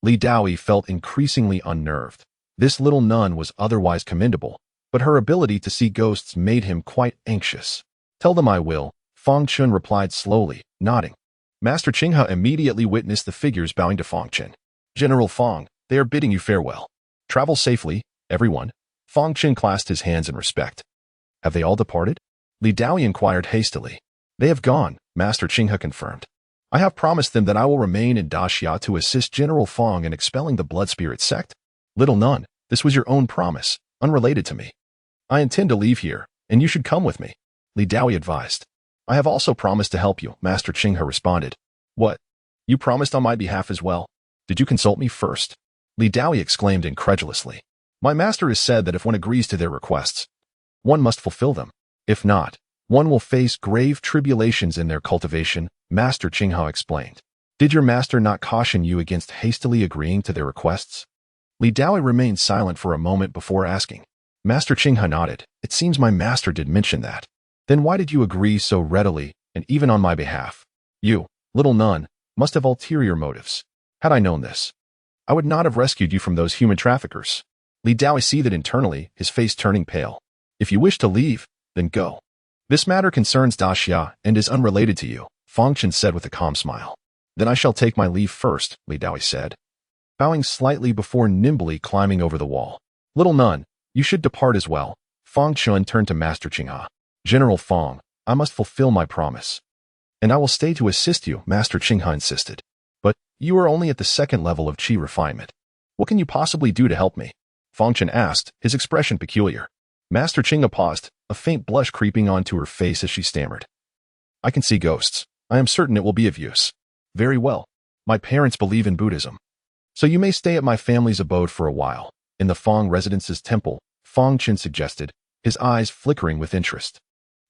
Li Daoyi felt increasingly unnerved. This little nun was otherwise commendable, but her ability to see ghosts made him quite anxious. Tell them I will, Fang Chen replied slowly, nodding. Master Qinghe immediately witnessed the figures bowing to Fang Chen. General Fang, they are bidding you farewell. Travel safely, everyone. Fang Chen clasped his hands in respect. Have they all departed? Li Daoyi inquired hastily. They have gone, Master Qinghe confirmed. I have promised them that I will remain in Daxia to assist General Fang in expelling the blood spirit sect. Little nun, this was your own promise, unrelated to me. I intend to leave here, and you should come with me, Li Daoyi advised. I have also promised to help you, Master Qinghe responded. What? You promised on my behalf as well? Did you consult me first? Li Daoyi exclaimed incredulously. My master has said that if one agrees to their requests, one must fulfill them. If not, one will face grave tribulations in their cultivation, Master Qinghe explained. Did your master not caution you against hastily agreeing to their requests? Li Daoyi remained silent for a moment before asking. Master Qinghe nodded. It seems my master did mention that. Then why did you agree so readily, and even on my behalf? You, little nun, must have ulterior motives. Had I known this, I would not have rescued you from those human traffickers. Li Daoyi seethed internally, his face turning pale. If you wish to leave, then go. This matter concerns Daxia and is unrelated to you, Fang Chen said with a calm smile. Then I shall take my leave first, Li Daoyi said, bowing slightly before nimbly climbing over the wall. Little nun, you should depart as well. Fang Chen turned to Master Qinghe. General Fang, I must fulfill my promise. And I will stay to assist you, Master Qinghe insisted. But you are only at the second level of qi refinement. What can you possibly do to help me? Fang Chen asked, his expression peculiar. Master Qinghe paused, a faint blush creeping onto her face as she stammered. I can see ghosts. I am certain it will be of use. Very well. My parents believe in Buddhism. So you may stay at my family's abode for a while. In the Fang residence's temple, Fang Chen suggested, his eyes flickering with interest.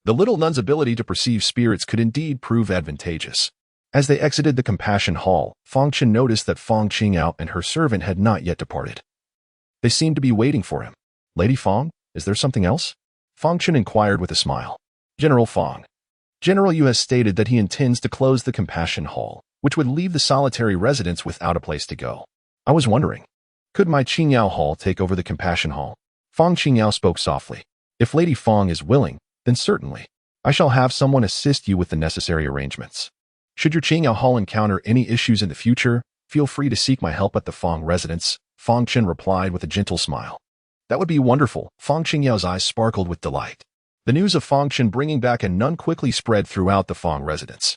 The little nun's ability to perceive spirits could indeed prove advantageous. As they exited the Compassion Hall, Fang Chen noticed that Fang Qingyao and her servant had not yet departed. They seemed to be waiting for him. Lady Fang, is there something else? Fang Chen inquired with a smile. General Fang. General Yu has stated that he intends to close the Compassion Hall, which would leave the solitary residents without a place to go. I was wondering, could my Qingyao Hall take over the Compassion Hall? Fang Qingyao spoke softly. If Lady Fang is willing, then certainly. I shall have someone assist you with the necessary arrangements. Should your Qingyao Hall encounter any issues in the future, feel free to seek my help at the Fang residence, Fang Chen replied with a gentle smile. That would be wonderful. Fang Qingyao's eyes sparkled with delight. The news of Fang Chen bringing back a nun quickly spread throughout the Fang residence.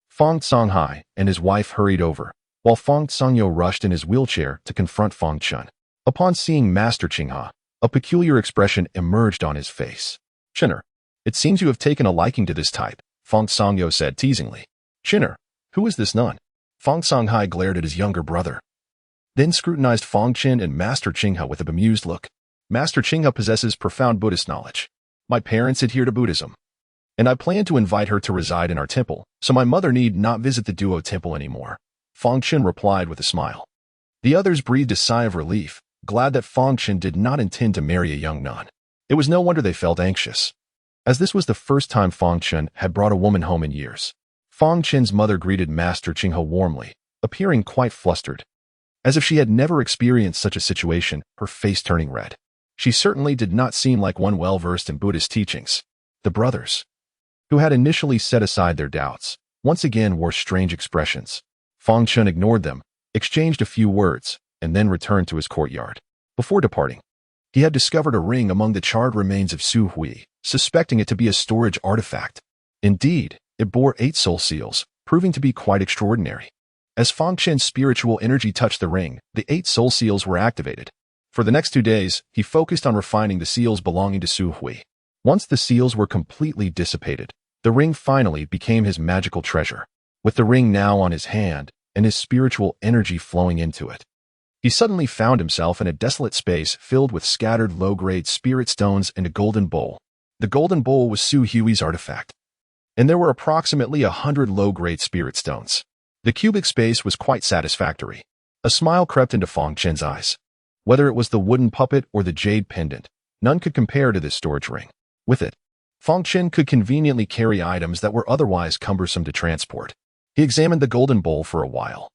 Fang Songhai and his wife hurried over, while Fang Songyo rushed in his wheelchair to confront Fang Chen. Upon seeing Master Qinghe, a peculiar expression emerged on his face. Chinner, it seems you have taken a liking to this type, Fang Songyo said teasingly. Chinner, who is this nun? Fang Songhai glared at his younger brother, then scrutinized Fang Chen and Master Qinghe with a bemused look. Master Qinghe possesses profound Buddhist knowledge. My parents adhere to Buddhism, and I plan to invite her to reside in our temple, so my mother need not visit the Duo temple anymore, Fang Chen replied with a smile. The others breathed a sigh of relief, glad that Fang Chen did not intend to marry a young nun. It was no wonder they felt anxious, as this was the first time Fang Chen had brought a woman home in years. Fang Chen's mother greeted Master Qinghe warmly, appearing quite flustered. As if she had never experienced such a situation, her face turning red. She certainly did not seem like one well-versed in Buddhist teachings. The brothers, who had initially set aside their doubts, once again wore strange expressions. Fang Chen ignored them, exchanged a few words, and then returned to his courtyard. Before departing, he had discovered a ring among the charred remains of Su Hui, suspecting it to be a storage artifact. Indeed, it bore 8 soul seals, proving to be quite extraordinary. As Fang Chen's spiritual energy touched the ring, the 8 soul seals were activated. For the next 2 days, he focused on refining the seals belonging to Su Hui. Once the seals were completely dissipated, the ring finally became his magical treasure. With the ring now on his hand, and his spiritual energy flowing into it, he suddenly found himself in a desolate space filled with scattered low-grade spirit stones and a golden bowl. The golden bowl was Su Hui's artifact, and there were approximately 100 low-grade spirit stones. The cubic space was quite satisfactory. A smile crept into Fang Chen's eyes. Whether it was the wooden puppet or the jade pendant, none could compare to this storage ring. With it, Fang Chen could conveniently carry items that were otherwise cumbersome to transport. He examined the golden bowl for a while.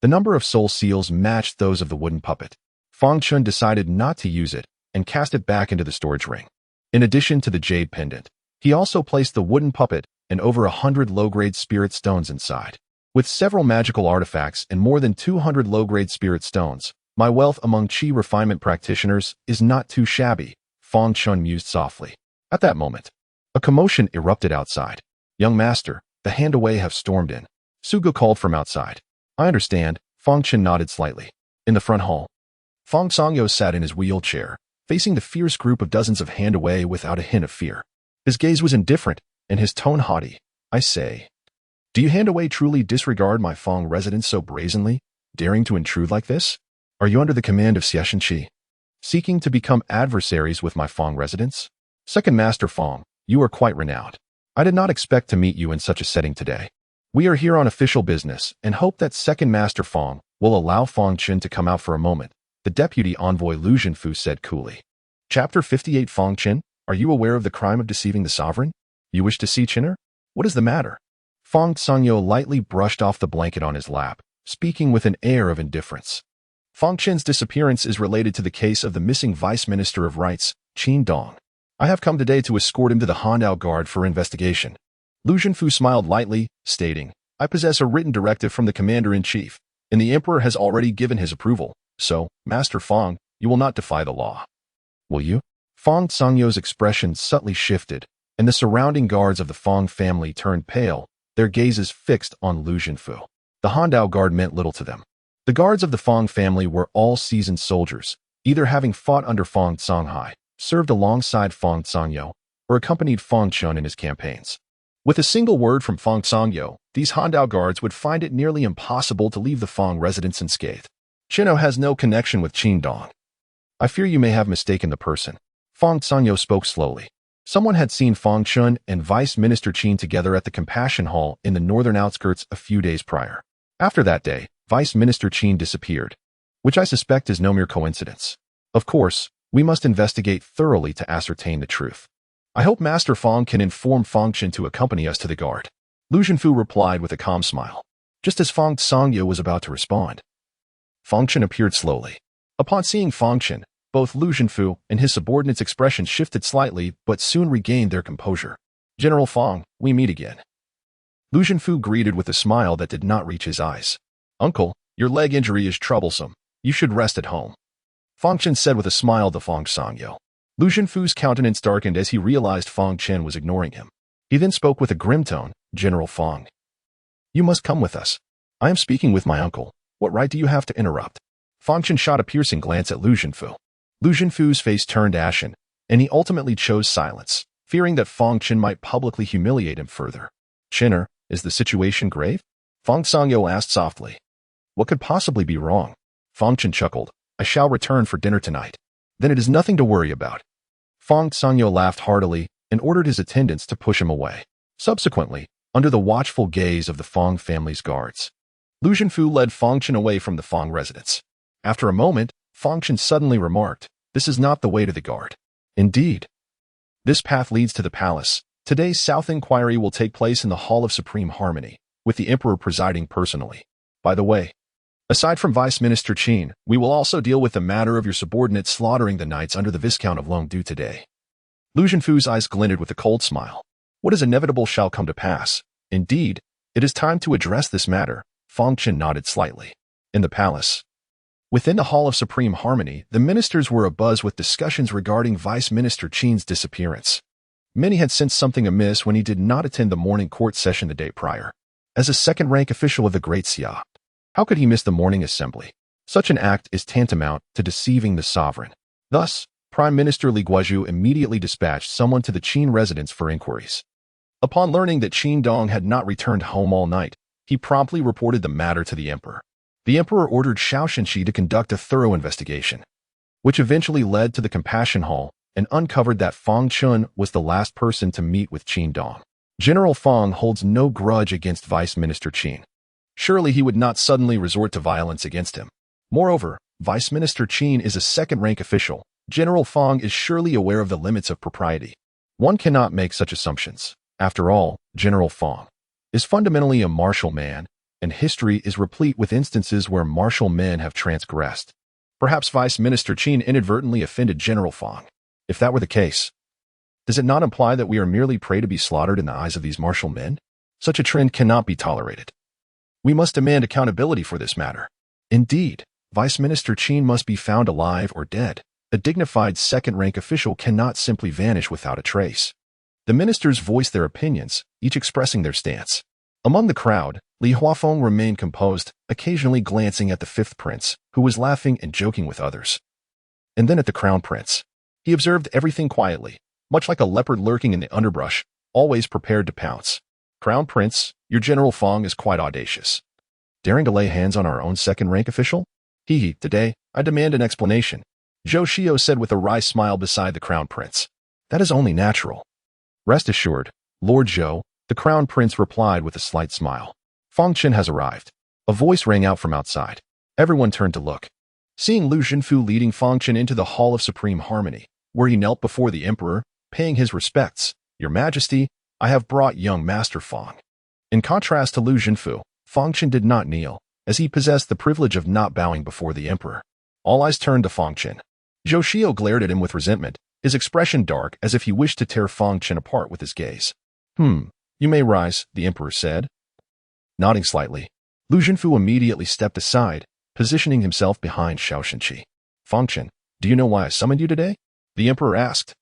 The number of soul seals matched those of the wooden puppet. Fang Chen decided not to use it and cast it back into the storage ring. In addition to the jade pendant, he also placed the wooden puppet and over 100 low-grade spirit stones inside. With several magical artifacts and more than 200 low-grade spirit stones, my wealth among qi refinement practitioners is not too shabby, Fang Chen mused softly. At that moment, a commotion erupted outside. Young master, the handaway have stormed in, Sugo called from outside. I understand, Fang Chen nodded slightly. In the front hall, Fang Songyo sat in his wheelchair, facing the fierce group of dozens of handaway without a hint of fear. His gaze was indifferent, and his tone haughty. I say, do you handaway truly disregard my Fang residence so brazenly, daring to intrude like this? Are you under the command of Xiaoshenqi, seeking to become adversaries with my Fang residence? Second Master Fang, you are quite renowned. I did not expect to meet you in such a setting today. We are here on official business and hope that Second Master Fang will allow Fang Chen to come out for a moment, the deputy envoy Lu Zhenfu said coolly. Chapter 58 Fang Chen, are you aware of the crime of deceiving the sovereign? You wish to see Chinner? What is the matter? Fang Songyo lightly brushed off the blanket on his lap, speaking with an air of indifference. Fang Chen's disappearance is related to the case of the missing Vice Minister of Rights, Qin Dong. I have come today to escort him to the Handao Guard for investigation. Lu Zhenfu smiled lightly, stating, I possess a written directive from the Commander-in-Chief, and the Emperor has already given his approval, so, Master Fang, you will not defy the law. Will you? Fang Songyo's expression subtly shifted, and the surrounding guards of the Fang family turned pale, their gazes fixed on Lu Junfu. The Handao Guard meant little to them. The guards of the Fang family were all seasoned soldiers, either having fought under Fang Songhai, served alongside Fang Songyou, or accompanied Fang Chen in his campaigns. With a single word from Fang Songyou, these Handao guards would find it nearly impossible to leave the Fang residence unscathed. Chino has no connection with Qin Dong. I fear you may have mistaken the person. Fang Songyou spoke slowly. Someone had seen Fang Chen and Vice Minister Qin together at the Compassion Hall in the northern outskirts a few days prior. After that day, Vice Minister Qin disappeared, which I suspect is no mere coincidence. Of course, we must investigate thoroughly to ascertain the truth. I hope Master Fang can inform Fang Chen to accompany us to the guard. Lu Junfu replied with a calm smile. Just as Fang Songyou was about to respond, Fang Chen appeared slowly. Upon seeing Fang Chen, both Lu Junfu and his subordinates' expressions shifted slightly but soon regained their composure. General Fang, we meet again. Lu Junfu greeted with a smile that did not reach his eyes. Uncle, your leg injury is troublesome. You should rest at home. Fang Chen said with a smile to Fang Songyou. Lu Junfu's countenance darkened as he realized Fang Chen was ignoring him. He then spoke with a grim tone, General Fang. You must come with us. I am speaking with my uncle. What right do you have to interrupt? Fang Chen shot a piercing glance at Lu Junfu. Lu Junfu's face turned ashen, and he ultimately chose silence, fearing that Fang Chen might publicly humiliate him further. Chinner, is the situation grave? Fang Songyou asked softly. What could possibly be wrong? Fang Chen chuckled. I shall return for dinner tonight. Then it is nothing to worry about. Fang Songyou laughed heartily and ordered his attendants to push him away. Subsequently, under the watchful gaze of the Fang family's guards, Lu Junfu led Fang Chen away from the Fang residence. After a moment, Fang Chen suddenly remarked, this is not the way to the guard. Indeed. This path leads to the palace. Today's South Inquiry will take place in the Hall of Supreme Harmony, with the Emperor presiding personally. By the way, aside from Vice Minister Qin, we will also deal with the matter of your subordinate slaughtering the knights under the Viscount of Longdu today. Lu Junfu's eyes glinted with a cold smile. What is inevitable shall come to pass. Indeed, it is time to address this matter. Fang Chen nodded slightly. In the palace. Within the Hall of Supreme Harmony, the ministers were abuzz with discussions regarding Vice Minister Qin's disappearance. Many had sensed something amiss when he did not attend the morning court session the day prior. As a second-rank official of the Great Xia, how could he miss the morning assembly? Such an act is tantamount to deceiving the sovereign. Thus, Prime Minister Li Guozhu immediately dispatched someone to the Qin residence for inquiries. Upon learning that Qin Dong had not returned home all night, he promptly reported the matter to the emperor. The emperor ordered Xiao Shenxi to conduct a thorough investigation, which eventually led to the Compassion Hall and uncovered that Fang Chen was the last person to meet with Qin Dong. General Fang holds no grudge against Vice Minister Qin. Surely he would not suddenly resort to violence against him. Moreover, Vice Minister Qin is a second-rank official. General Fang is surely aware of the limits of propriety. One cannot make such assumptions. After all, General Fang is fundamentally a martial man, and history is replete with instances where martial men have transgressed. Perhaps Vice Minister Qin inadvertently offended General Fang. If that were the case, does it not imply that we are merely prey to be slaughtered in the eyes of these martial men? Such a trend cannot be tolerated. We must demand accountability for this matter. Indeed, Vice Minister Qin must be found alive or dead. A dignified second-rank official cannot simply vanish without a trace. The ministers voiced their opinions, each expressing their stance. Among the crowd, Li Huafeng remained composed, occasionally glancing at the fifth prince, who was laughing and joking with others. And then at the crown prince. He observed everything quietly, much like a leopard lurking in the underbrush, always prepared to pounce. Crown Prince, your General Fang is quite audacious. Daring to lay hands on our own second-rank official? Today, I demand an explanation. Zhou Shio said with a wry smile beside the Crown Prince. That is only natural. Rest assured, Lord Zhou, the Crown Prince replied with a slight smile. Fang Chen has arrived. A voice rang out from outside. Everyone turned to look. Seeing Lu Junfu leading Fang Chen into the Hall of Supreme Harmony, where he knelt before the emperor, paying his respects, Your Majesty, I have brought young Master Fang. In contrast to Lu Junfu, Fang Chen did not kneel, as he possessed the privilege of not bowing before the emperor. All eyes turned to Fang Chen. Zhou Shio glared at him with resentment, his expression dark as if he wished to tear Fang Chen apart with his gaze. You may rise, the emperor said. Nodding slightly, Lu Junfu immediately stepped aside, positioning himself behind Xiao Shenqi. Fang Chen, do you know why I summoned you today? The emperor asked.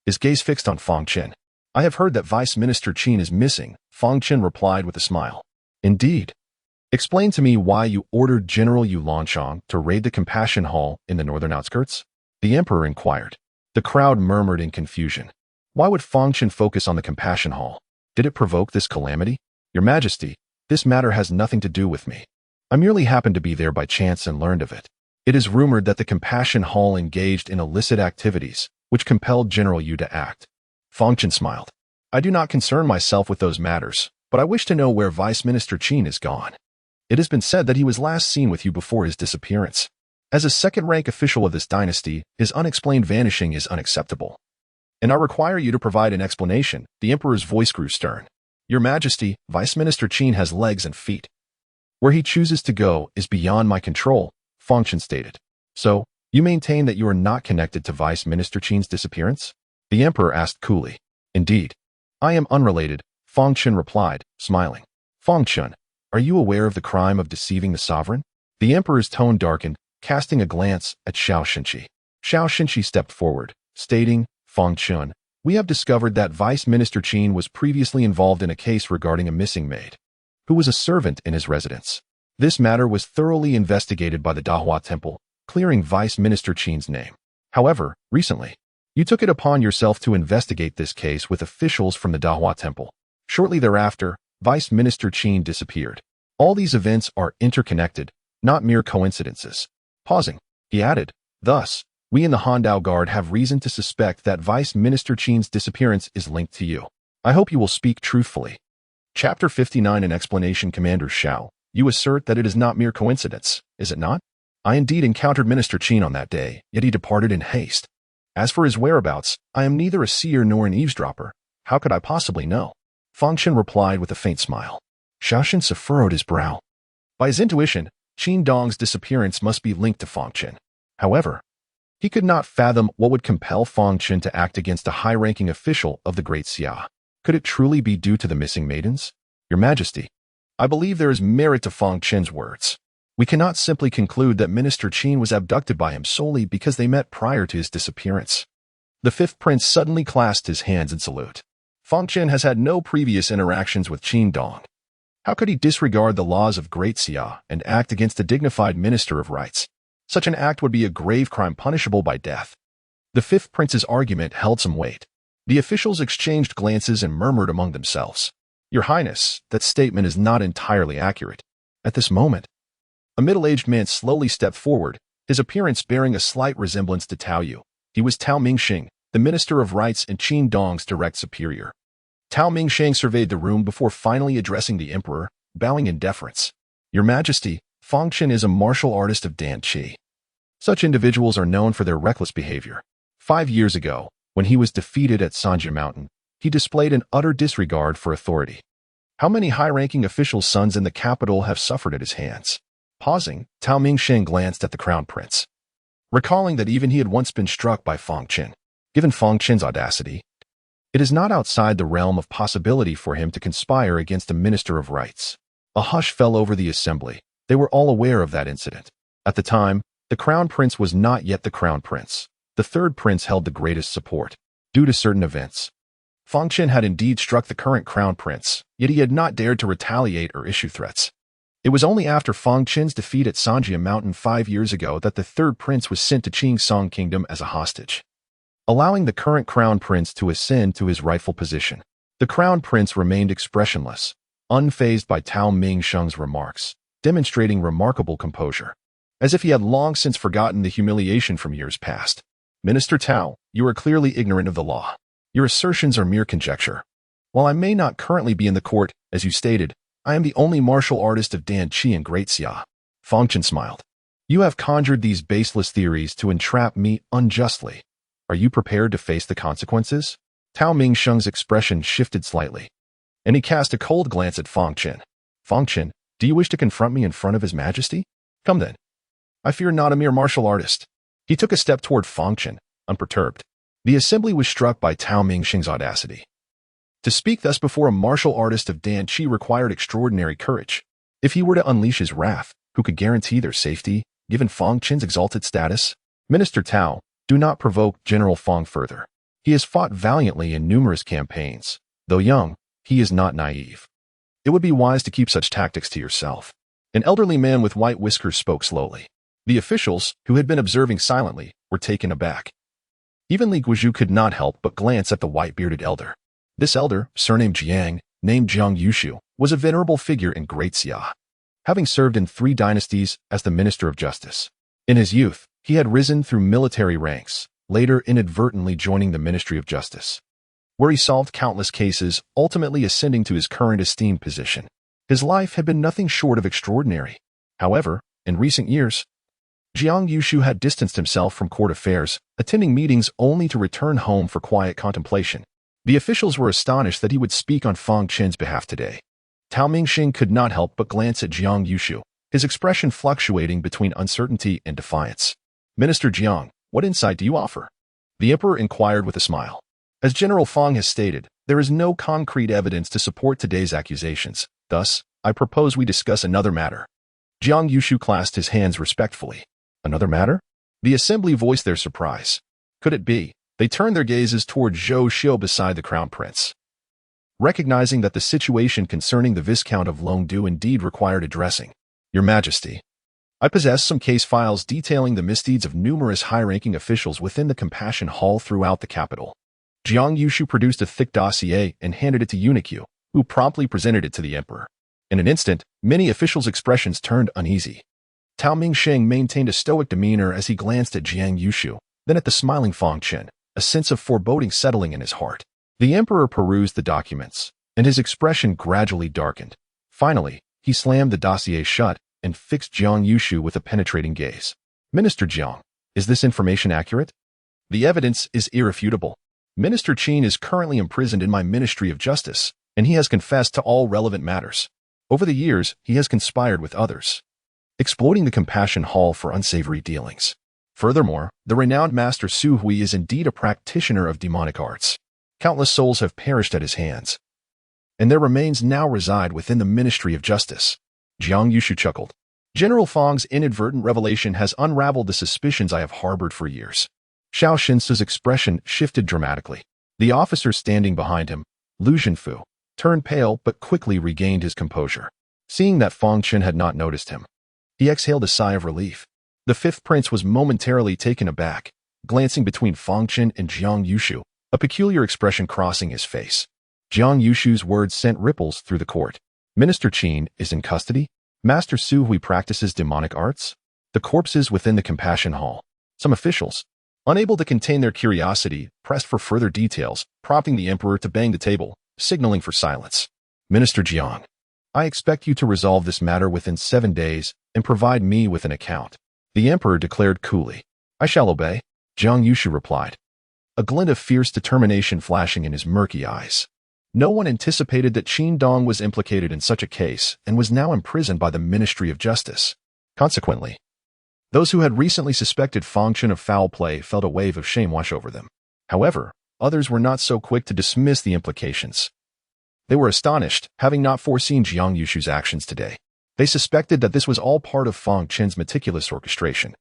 His gaze fixed on Fang Chen. I have heard that Vice Minister Qin is missing, Fang Chen replied with a smile. Indeed. Explain to me why you ordered General Yu Longchong to raid the Compassion Hall in the northern outskirts? The emperor inquired. The crowd murmured in confusion. Why would Fang Chen focus on the Compassion Hall? Did it provoke this calamity? Your Majesty, this matter has nothing to do with me. I merely happened to be there by chance and learned of it. It is rumored that the Compassion Hall engaged in illicit activities, which compelled General Yu to act. Fang Chen smiled. I do not concern myself with those matters, but I wish to know where Vice Minister Qin is gone. It has been said that he was last seen with you before his disappearance. As a second-rank official of this dynasty, his unexplained vanishing is unacceptable. And I require you to provide an explanation. The emperor's voice grew stern. Your Majesty, Vice Minister Qin has legs and feet. Where he chooses to go is beyond my control, Fang Chen stated. So, you maintain that you are not connected to Vice Minister Qin's disappearance? The emperor asked coolly. Indeed. I am unrelated, Fang Chen replied, smiling. Fang Chen, are you aware of the crime of deceiving the sovereign? The emperor's tone darkened, casting a glance at Xiao Xinqi. Xiao Xinqi stepped forward, stating, Fang Chen, we have discovered that Vice Minister Qin was previously involved in a case regarding a missing maid, who was a servant in his residence. This matter was thoroughly investigated by the Dahua Temple, clearing Vice Minister Qin's name. However, recently, you took it upon yourself to investigate this case with officials from the Dahua Temple. Shortly thereafter, Vice Minister Qin disappeared. All these events are interconnected, not mere coincidences. Pausing, he added, thus, we in the Handao Guard have reason to suspect that Vice Minister Qin's disappearance is linked to you. I hope you will speak truthfully. Chapter 59 An Explanation. Commander Xiao, you assert that it is not mere coincidence, is it not? I indeed encountered Minister Qin on that day, yet he departed in haste. As for his whereabouts, I am neither a seer nor an eavesdropper. How could I possibly know? Fang Chen replied with a faint smile. Xiao Xinqi furrowed his brow. By his intuition, Qin Dong's disappearance must be linked to Fang Chen. However, he could not fathom what would compel Fang Chen to act against a high-ranking official of the Great Xia. Could it truly be due to the missing maidens? Your Majesty, I believe there is merit to Fang Chen's words. We cannot simply conclude that Minister Qin was abducted by him solely because they met prior to his disappearance. The fifth prince suddenly clasped his hands in salute. Fang Chen has had no previous interactions with Qin Dong. How could he disregard the laws of Great Xia and act against a dignified minister of rights? Such an act would be a grave crime punishable by death. The fifth prince's argument held some weight. The officials exchanged glances and murmured among themselves. Your Highness, that statement is not entirely accurate. At this moment, a middle-aged man slowly stepped forward, his appearance bearing a slight resemblance to Tao Yu. He was Tao Mingxing, the Minister of Rights and Qin Dong's direct superior. Tao Mingxing surveyed the room before finally addressing the emperor, bowing in deference. Your Majesty, Fang Chen is a martial artist of Dan Qi. Such individuals are known for their reckless behavior. 5 years ago, when he was defeated at Sanjia Mountain, he displayed an utter disregard for authority. How many high-ranking officials' sons in the capital have suffered at his hands? Pausing, Tao Mingxing glanced at the crown prince. Recalling that even he had once been struck by Fang Chen. Given Fang Chen's audacity, it is not outside the realm of possibility for him to conspire against a minister of rights. A hush fell over the assembly. They were all aware of that incident. At the time, the crown prince was not yet the crown prince. The third prince held the greatest support. Due to certain events, Fang Chen had indeed struck the current crown prince, yet he had not dared to retaliate or issue threats. It was only after Fang Chen's defeat at Sanjia Mountain 5 years ago that the third prince was sent to Qingsong Kingdom as a hostage, allowing the current crown prince to ascend to his rightful position. The crown prince remained expressionless, unfazed by Tao Mingxing's remarks, demonstrating remarkable composure, as if he had long since forgotten the humiliation from years past. Minister Tao, you are clearly ignorant of the law. Your assertions are mere conjecture. While I may not currently be in the court, as you stated, I am the only martial artist of Dan Qi in Great Xia. Fang Chen smiled. You have conjured these baseless theories to entrap me unjustly. Are you prepared to face the consequences? Tao Mingxing's expression shifted slightly, and he cast a cold glance at Fang Chen. Fang Chen, do you wish to confront me in front of His Majesty? Come then. I fear not a mere martial artist. He took a step toward Fang Chen, unperturbed. The assembly was struck by Tao Mingxing's audacity. To speak thus before a martial artist of Dan Qi required extraordinary courage. If he were to unleash his wrath, who could guarantee their safety, given Fang Chen's exalted status? Minister Tao, do not provoke General Fang further. He has fought valiantly in numerous campaigns. Though young, he is not naive. It would be wise to keep such tactics to yourself. An elderly man with white whiskers spoke slowly. The officials, who had been observing silently, were taken aback. Even Li Guizhu could not help but glance at the white-bearded elder. This elder, surnamed Jiang, named Jiang Yushu, was a venerable figure in Great Xia, having served in 3 dynasties as the Minister of Justice. In his youth, he had risen through military ranks, later inadvertently joining the Ministry of Justice, where he solved countless cases, ultimately ascending to his current esteemed position. His life had been nothing short of extraordinary. However, in recent years, Jiang Yushu had distanced himself from court affairs, attending meetings only to return home for quiet contemplation. The officials were astonished that he would speak on Fang Chen's behalf today. Tao Mingxing could not help but glance at Jiang Yushu, his expression fluctuating between uncertainty and defiance. Minister Jiang, what insight do you offer? The emperor inquired with a smile. As General Fang has stated, there is no concrete evidence to support today's accusations. Thus, I propose we discuss another matter. Jiang Yushu clasped his hands respectfully. Another matter? The assembly voiced their surprise. Could it be? They turned their gazes toward Zhou Xiu beside the crown prince. Recognizing that the situation concerning the Viscount of Longdu indeed required addressing. Your Majesty, I possess some case files detailing the misdeeds of numerous high-ranking officials within the Compassion Hall throughout the capital. Jiang Yushu produced a thick dossier and handed it to Unikyu, who promptly presented it to the emperor. In an instant, many officials' expressions turned uneasy. Tao Mingxing maintained a stoic demeanor as he glanced at Jiang Yushu, then at the smiling Fang Chen, a sense of foreboding settling in his heart. The emperor perused the documents, and his expression gradually darkened. Finally, he slammed the dossier shut and fixed Jiang Yushu with a penetrating gaze. Minister Jiang, is this information accurate? The evidence is irrefutable. Minister Qin is currently imprisoned in my Ministry of Justice, and he has confessed to all relevant matters. Over the years, he has conspired with others, exploiting the Compassion Hall for unsavory dealings. Furthermore, the renowned Master Su Hui is indeed a practitioner of demonic arts. Countless souls have perished at his hands, and their remains now reside within the Ministry of Justice. Jiang Yushu chuckled. General Fang's inadvertent revelation has unraveled the suspicions I have harbored for years. Xiao Xinsu's expression shifted dramatically. The officer standing behind him, Lu Zhenfu, turned pale but quickly regained his composure. Seeing that Fang Chen had not noticed him, he exhaled a sigh of relief. The 5th prince was momentarily taken aback, glancing between Fang Chen and Jiang Yushu, a peculiar expression crossing his face. Jiang Yushu's words sent ripples through the court. Minister Qin is in custody? Master Su Hui practices demonic arts? The corpses within the Compassion Hall. Some officials, unable to contain their curiosity, pressed for further details, prompting the emperor to bang the table, signaling for silence. Minister Jiang, I expect you to resolve this matter within 7 days and provide me with an account. The emperor declared coolly. I shall obey, Jiang Yushu replied, a glint of fierce determination flashing in his murky eyes. No one anticipated that Qin Dong was implicated in such a case and was now imprisoned by the Ministry of Justice. Consequently, those who had recently suspected Fang Chen of foul play felt a wave of shame wash over them. However, others were not so quick to dismiss the implications. They were astonished, having not foreseen Jiang Yushu's actions today. They suspected that this was all part of Fang Chen's meticulous orchestration,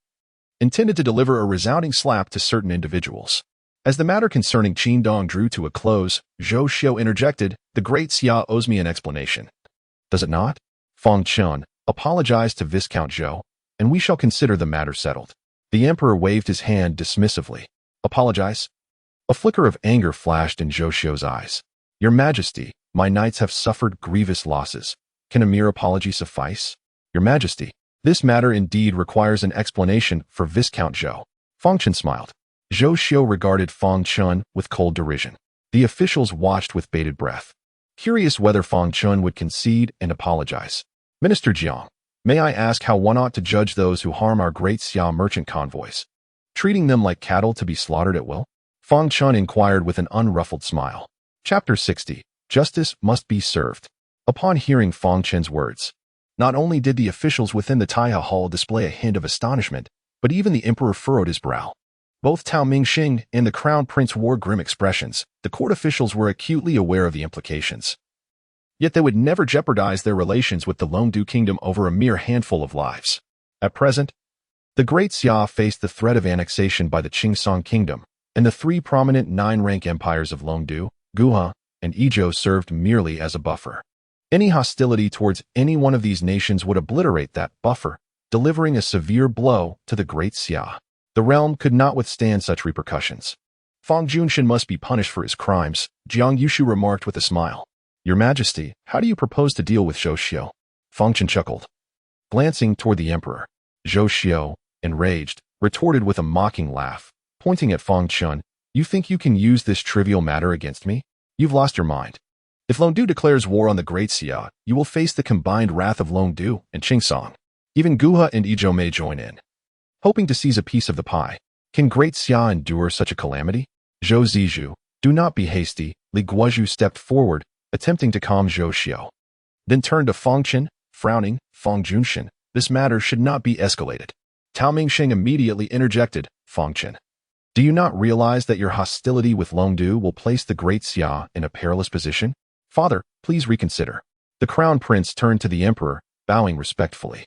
intended to deliver a resounding slap to certain individuals. As the matter concerning Qin Dong drew to a close, Zhou Xiu interjected, the Great Xia owes me an explanation. Does it not? Fang Chen apologized to Viscount Zhou, and we shall consider the matter settled. The emperor waved his hand dismissively. Apologize? A flicker of anger flashed in Zhou Xiu's eyes. Your Majesty, my knights have suffered grievous losses. Can a mere apology suffice? Your Majesty, this matter indeed requires an explanation for Viscount Zhou. Fang Chen smiled. Zhou Xiu regarded Fang Chen with cold derision. The officials watched with bated breath, curious whether Fang Chen would concede and apologize. Minister Jiang, may I ask how one ought to judge those who harm our Great Xia merchant convoys, treating them like cattle to be slaughtered at will? Fang Chen inquired with an unruffled smile. Chapter 60. Justice must be served. Upon hearing Fang Chen's words, not only did the officials within the Taiha Hall display a hint of astonishment, but even the emperor furrowed his brow. Both Tao Mingxing and the crown prince wore grim expressions. The court officials were acutely aware of the implications. Yet they would never jeopardize their relations with the Longdu kingdom over a mere handful of lives. At present, the Great Xia faced the threat of annexation by the Qingsong kingdom, and the three prominent nine-rank empires of Longdu, Guha, and Izhou served merely as a buffer. Any hostility towards any one of these nations would obliterate that buffer, delivering a severe blow to the Great Xia. The realm could not withstand such repercussions. Fang Junshin must be punished for his crimes, Jiang Yushu remarked with a smile. Your Majesty, how do you propose to deal with Zhou Xiu? Fang Chen chuckled. Glancing toward the emperor, Zhou Xiu, enraged, retorted with a mocking laugh, pointing at Fang Chen. You think you can use this trivial matter against me? You've lost your mind. If Longdu declares war on the Great Xia, you will face the combined wrath of Longdu and Qingsong. Even Guha and Izhou may join in, hoping to seize a piece of the pie. Can Great Xia endure such a calamity? Zhou Zizhu, do not be hasty. Li Guozhu stepped forward, attempting to calm Zhou Xiu. Then turned to Fang Chen, frowning. Fang Junshin, this matter should not be escalated. Tao Mingsheng immediately interjected. Fang Chen, do you not realize that your hostility with Longdu will place the Great Xia in a perilous position? Father, please reconsider. The crown prince turned to the emperor, bowing respectfully.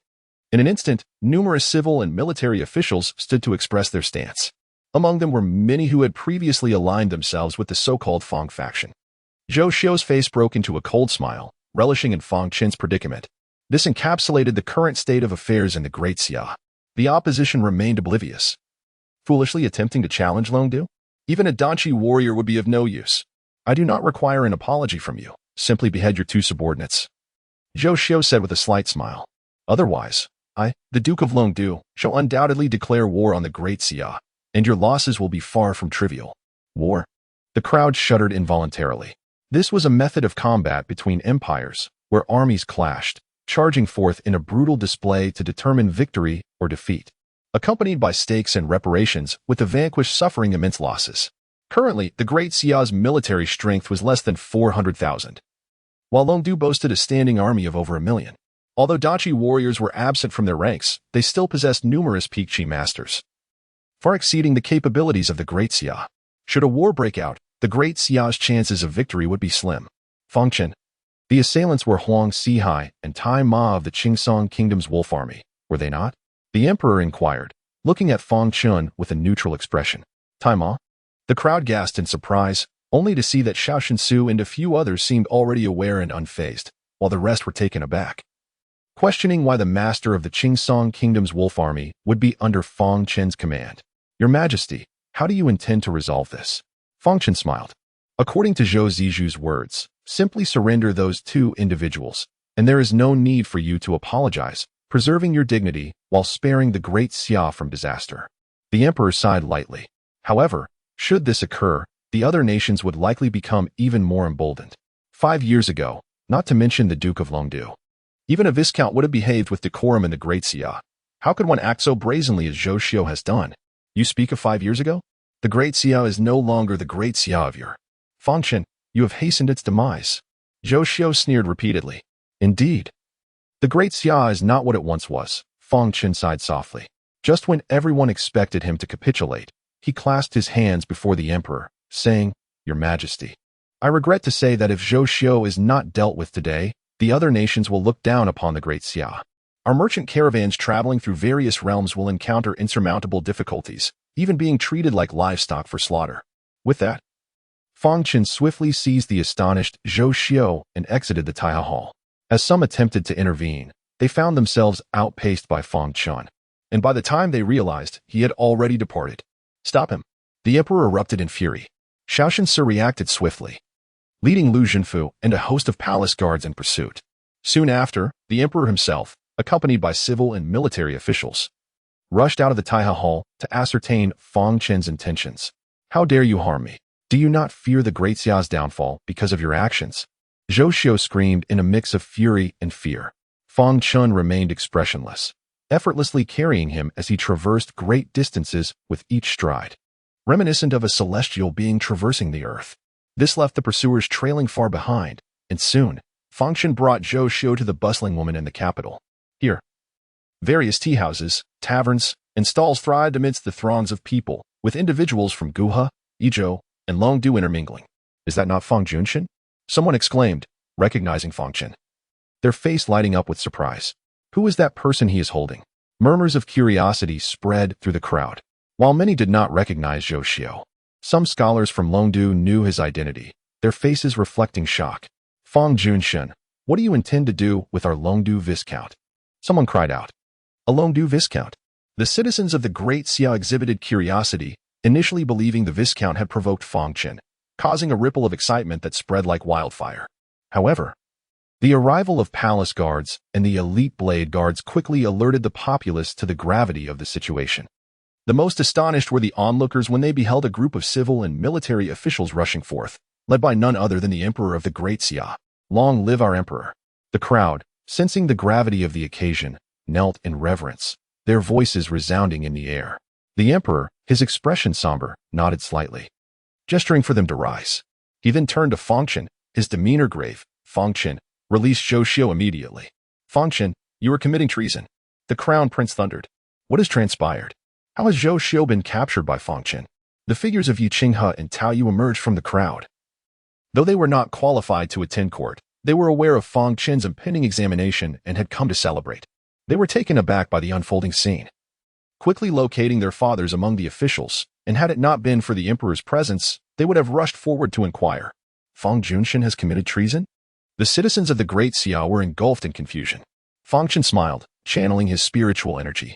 In an instant, numerous civil and military officials stood to express their stance. Among them were many who had previously aligned themselves with the so-called Fang faction. Zhou Xiu's face broke into a cold smile, relishing in Fang Chen's predicament. This encapsulated the current state of affairs in the Great Xia. The opposition remained oblivious, foolishly attempting to challenge Longdu. Even a Danchi warrior would be of no use. I do not require an apology from you. Simply behead your two subordinates. Zhou Xiu said with a slight smile. Otherwise, I, the Duke of Longdu, shall undoubtedly declare war on the Great Xia, and your losses will be far from trivial. War? The crowd shuddered involuntarily. This was a method of combat between empires, where armies clashed, charging forth in a brutal display to determine victory or defeat, accompanied by stakes and reparations, with the vanquished suffering immense losses. Currently, the Great Xia's military strength was less than 400,000, while Longdu boasted a standing army of over 1 million. Although Dachi warriors were absent from their ranks, they still possessed numerous peak chi masters, far exceeding the capabilities of the Great Xia. Should a war break out, the Great Xia's chances of victory would be slim. Fang Chen. The assailants were Huang Sihai and Tai Ma of the Qingsong Kingdom's wolf army, were they not? The emperor inquired, looking at Fang Chen with a neutral expression. Tai Ma? The crowd gasped in surprise, only to see that Xiao Shensu and a few others seemed already aware and unfazed, while the rest were taken aback, questioning why the master of the Qingsong Kingdom's wolf army would be under Fang Chen's command. Your Majesty, how do you intend to resolve this? Fang Chen smiled. According to Zhou Zizhu's words, simply surrender those two individuals, and there is no need for you to apologize, preserving your dignity while sparing the Great Xia from disaster. The emperor sighed lightly. However, should this occur, the other nations would likely become even more emboldened. 5 years ago, not to mention the Duke of Longdu, even a viscount would have behaved with decorum in the Great Xia. How could one act so brazenly as Zhou Xiu has done? You speak of 5 years ago? The Great Xia is no longer the Great Xia of your. Fang Chen, you have hastened its demise. Zhou Xiu sneered repeatedly. Indeed. The Great Xia is not what it once was. Fang Chen sighed softly. Just when everyone expected him to capitulate, he clasped his hands before the emperor, saying, Your Majesty, I regret to say that if Zhou Xiu is not dealt with today, the other nations will look down upon the Great Xia. Our merchant caravans traveling through various realms will encounter insurmountable difficulties, even being treated like livestock for slaughter. With that, Fang Chen swiftly seized the astonished Zhou Xiu and exited the Taiha Hall. As some attempted to intervene, they found themselves outpaced by Fang Chen, and by the time they realized, he had already departed. Stop him! The emperor erupted in fury. Xiao Shensu reacted swiftly, leading Lu Zhenfu and a host of palace guards in pursuit. Soon after, the emperor himself, accompanied by civil and military officials, rushed out of the Taiha Hall to ascertain Fang Chen's intentions. How dare you harm me? Do you not fear the Great Xia's downfall because of your actions? Zhou Xiu screamed in a mix of fury and fear. Fang Chen remained expressionless, effortlessly carrying him as he traversed great distances with each stride, reminiscent of a celestial being traversing the earth. This left the pursuers trailing far behind, and soon, Fang Chen brought Zhou Xiu to the bustling woman in the capital. Here, various tea houses, taverns, and stalls thrived amidst the throngs of people, with individuals from Guha, Izhou, and Longdu intermingling. Is that not Fang Junshin? Someone exclaimed, recognizing Fang Chen, their face lighting up with surprise. Who is that person he is holding? Murmurs of curiosity spread through the crowd. While many did not recognize Zhou Xiu, Some scholars from Longdu knew his identity, their faces reflecting shock. Fang Chen, what do you intend to do with our Longdu Viscount? Someone cried out. A Longdu Viscount? The citizens of the Great Xia exhibited curiosity, initially believing the Viscount had provoked Fang Chen, causing a ripple of excitement that spread like wildfire. However, the arrival of palace guards and the elite blade guards quickly alerted the populace to the gravity of the situation. The most astonished were the onlookers when they beheld a group of civil and military officials rushing forth, led by none other than the Emperor of the Great Xia. Long live our Emperor! The crowd, sensing the gravity of the occasion, knelt in reverence, their voices resounding in the air. The Emperor, his expression somber, nodded slightly, gesturing for them to rise. He then turned to Fang Chen, his demeanor grave. Fang Chen, release Zhou Xiu immediately. Fang Chen, you are committing treason. The Crown Prince thundered. What has transpired? How has Zhou Xiu been captured by Fang Chen? The figures of Yi Qinghe and Tao Yu emerged from the crowd. Though they were not qualified to attend court, they were aware of Fang Chen's impending examination and had come to celebrate. They were taken aback by the unfolding scene. Quickly locating their fathers among the officials, and had it not been for the Emperor's presence, they would have rushed forward to inquire. Fang Chen has committed treason? The citizens of the Great Xia were engulfed in confusion. Fang Chen smiled, channeling his spiritual energy,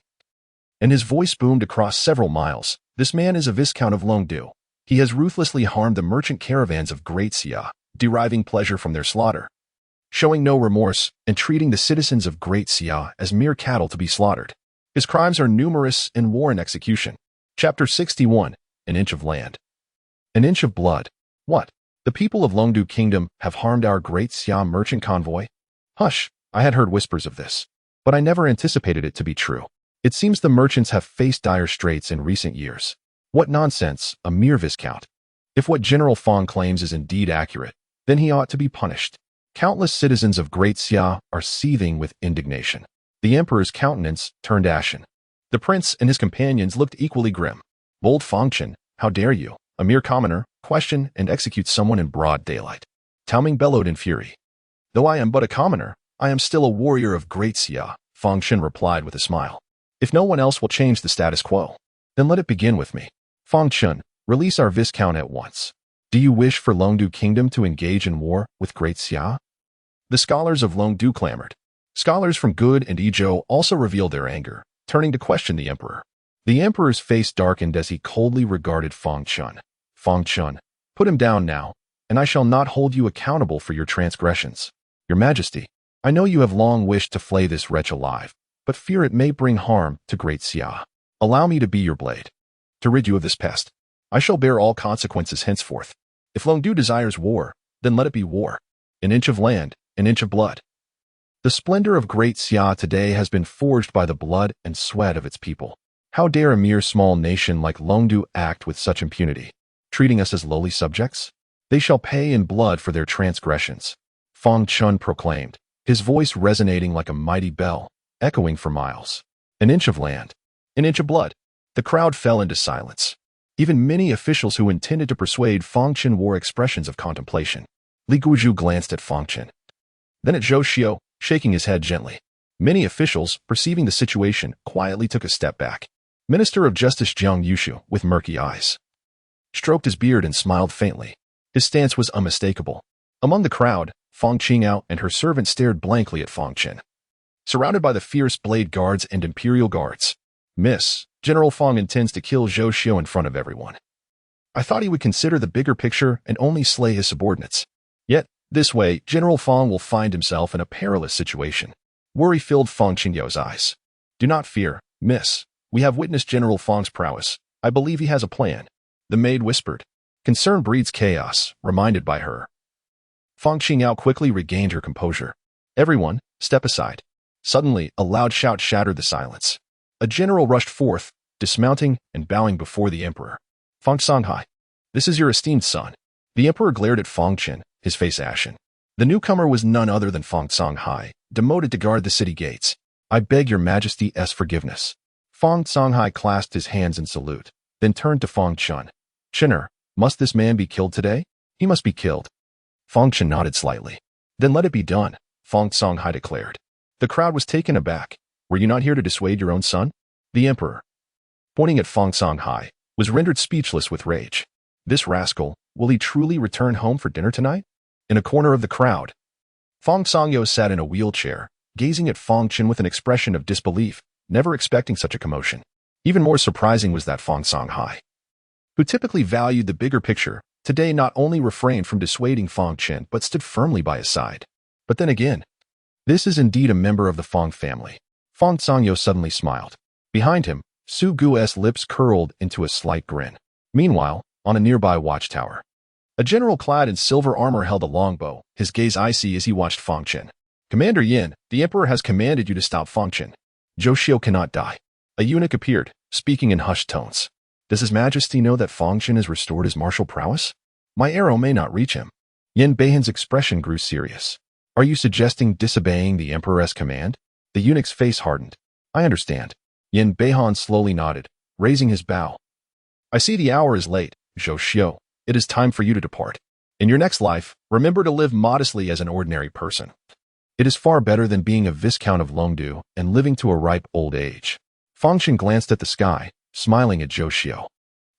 and his voice boomed across several miles. This man is a Viscount of Longdu. He has ruthlessly harmed the merchant caravans of Great Xia, deriving pleasure from their slaughter, showing no remorse and treating the citizens of Great Xia as mere cattle to be slaughtered. His crimes are numerous and war and execution. Chapter 61, An Inch of Land. An inch of blood. What? The people of Longdu Kingdom have harmed our Great Xia merchant convoy? Hush, I had heard whispers of this, but I never anticipated it to be true. It seems the merchants have faced dire straits in recent years. What nonsense, a mere Viscount. If what General Fang claims is indeed accurate, then he ought to be punished. Countless citizens of Great Xia are seething with indignation. The Emperor's countenance turned ashen. The prince and his companions looked equally grim. Bold Fang Chen, how dare you, a mere commoner, question and execute someone in broad daylight? Tao Ming bellowed in fury. Though I am but a commoner, I am still a warrior of Great Xia, Fang Chen replied with a smile. If no one else will change the status quo, then let it begin with me. Fang Chen, release our Viscount at once. Do you wish for Longdu Kingdom to engage in war with Great Xia? The scholars of Longdu clamored. Scholars from Good and Yizhou also revealed their anger, turning to question the Emperor. The Emperor's face darkened as he coldly regarded Fang Chen. Fang Chen, put him down now, and I shall not hold you accountable for your transgressions. Your Majesty, I know you have long wished to flay this wretch alive, but fear it may bring harm to Great Xia. Allow me to be your blade, to rid you of this pest. I shall bear all consequences henceforth. If Longdu desires war, then let it be war. An inch of land, an inch of blood. The splendor of Great Xia today has been forged by the blood and sweat of its people. How dare a mere small nation like Longdu act with such impunity, treating us as lowly subjects? They shall pay in blood for their transgressions, Fang Chen proclaimed, his voice resonating like a mighty bell, echoing for miles. An inch of land, an inch of blood. The crowd fell into silence. Even many officials who intended to persuade Fang Chen wore expressions of contemplation. Li Guizhu glanced at Fang Chen, then at Zhou Xiu, shaking his head gently. Many officials, perceiving the situation, quietly took a step back. Minister of Justice Jiang Yushu, with murky eyes, stroked his beard and smiled faintly. His stance was unmistakable. Among the crowd, Fang Qingao and her servant stared blankly at Fang Chen, surrounded by the fierce blade guards and imperial guards. Miss, General Fang intends to kill Zhou Xiu in front of everyone. I thought he would consider the bigger picture and only slay his subordinates. Yet, this way, General Fang will find himself in a perilous situation. Worry filled Fang Qingyao's eyes. Do not fear, miss. We have witnessed General Fang's prowess. I believe he has a plan. The maid whispered. Concern breeds chaos, reminded by her. Fang Qingyao quickly regained her composure. Everyone, step aside. Suddenly, a loud shout shattered the silence. A general rushed forth, dismounting and bowing before the emperor. Fang Songhai, this is your esteemed son. The emperor glared at Fang Chen, his face ashen. The newcomer was none other than Fang Songhai, demoted to guard the city gates. I beg your majesty's forgiveness. Fang Songhai clasped his hands in salute, then turned to Fang Chen. Chen'er, must this man be killed today? He must be killed. Fang Chen nodded slightly. Then let it be done, Fang Songhai declared. The crowd was taken aback. Were you not here to dissuade your own son? The emperor, pointing at Fang Songhai, was rendered speechless with rage. This rascal, will he truly return home for dinner tonight? In a corner of the crowd, Fang Sangyo sat in a wheelchair, gazing at Fang Chen with an expression of disbelief, never expecting such a commotion. Even more surprising was that Fang Songhai, who typically valued the bigger picture, today not only refrained from dissuading Fang Chen but stood firmly by his side. But then again, this is indeed a member of the Fang family. Fang Sangyo suddenly smiled. Behind him, Su Gu's lips curled into a slight grin. Meanwhile, on a nearby watchtower, a general clad in silver armor held a longbow, his gaze icy as he watched Fang Chen. Commander Yin, the emperor has commanded you to stop Fang Chen. Zhou Xiu cannot die. A eunuch appeared, speaking in hushed tones. Does His Majesty know that Fang Chen has restored his martial prowess? My arrow may not reach him. Yin Beihan's expression grew serious. Are you suggesting disobeying the emperor's command? The eunuch's face hardened. I understand. Yin Beihan slowly nodded, raising his bow. I see the hour is late, Zhou Xiu. It is time for you to depart. In your next life, remember to live modestly as an ordinary person. It is far better than being a Viscount of Longdu and living to a ripe old age. Fang Chen glanced at the sky, smiling at Zhou Xiu.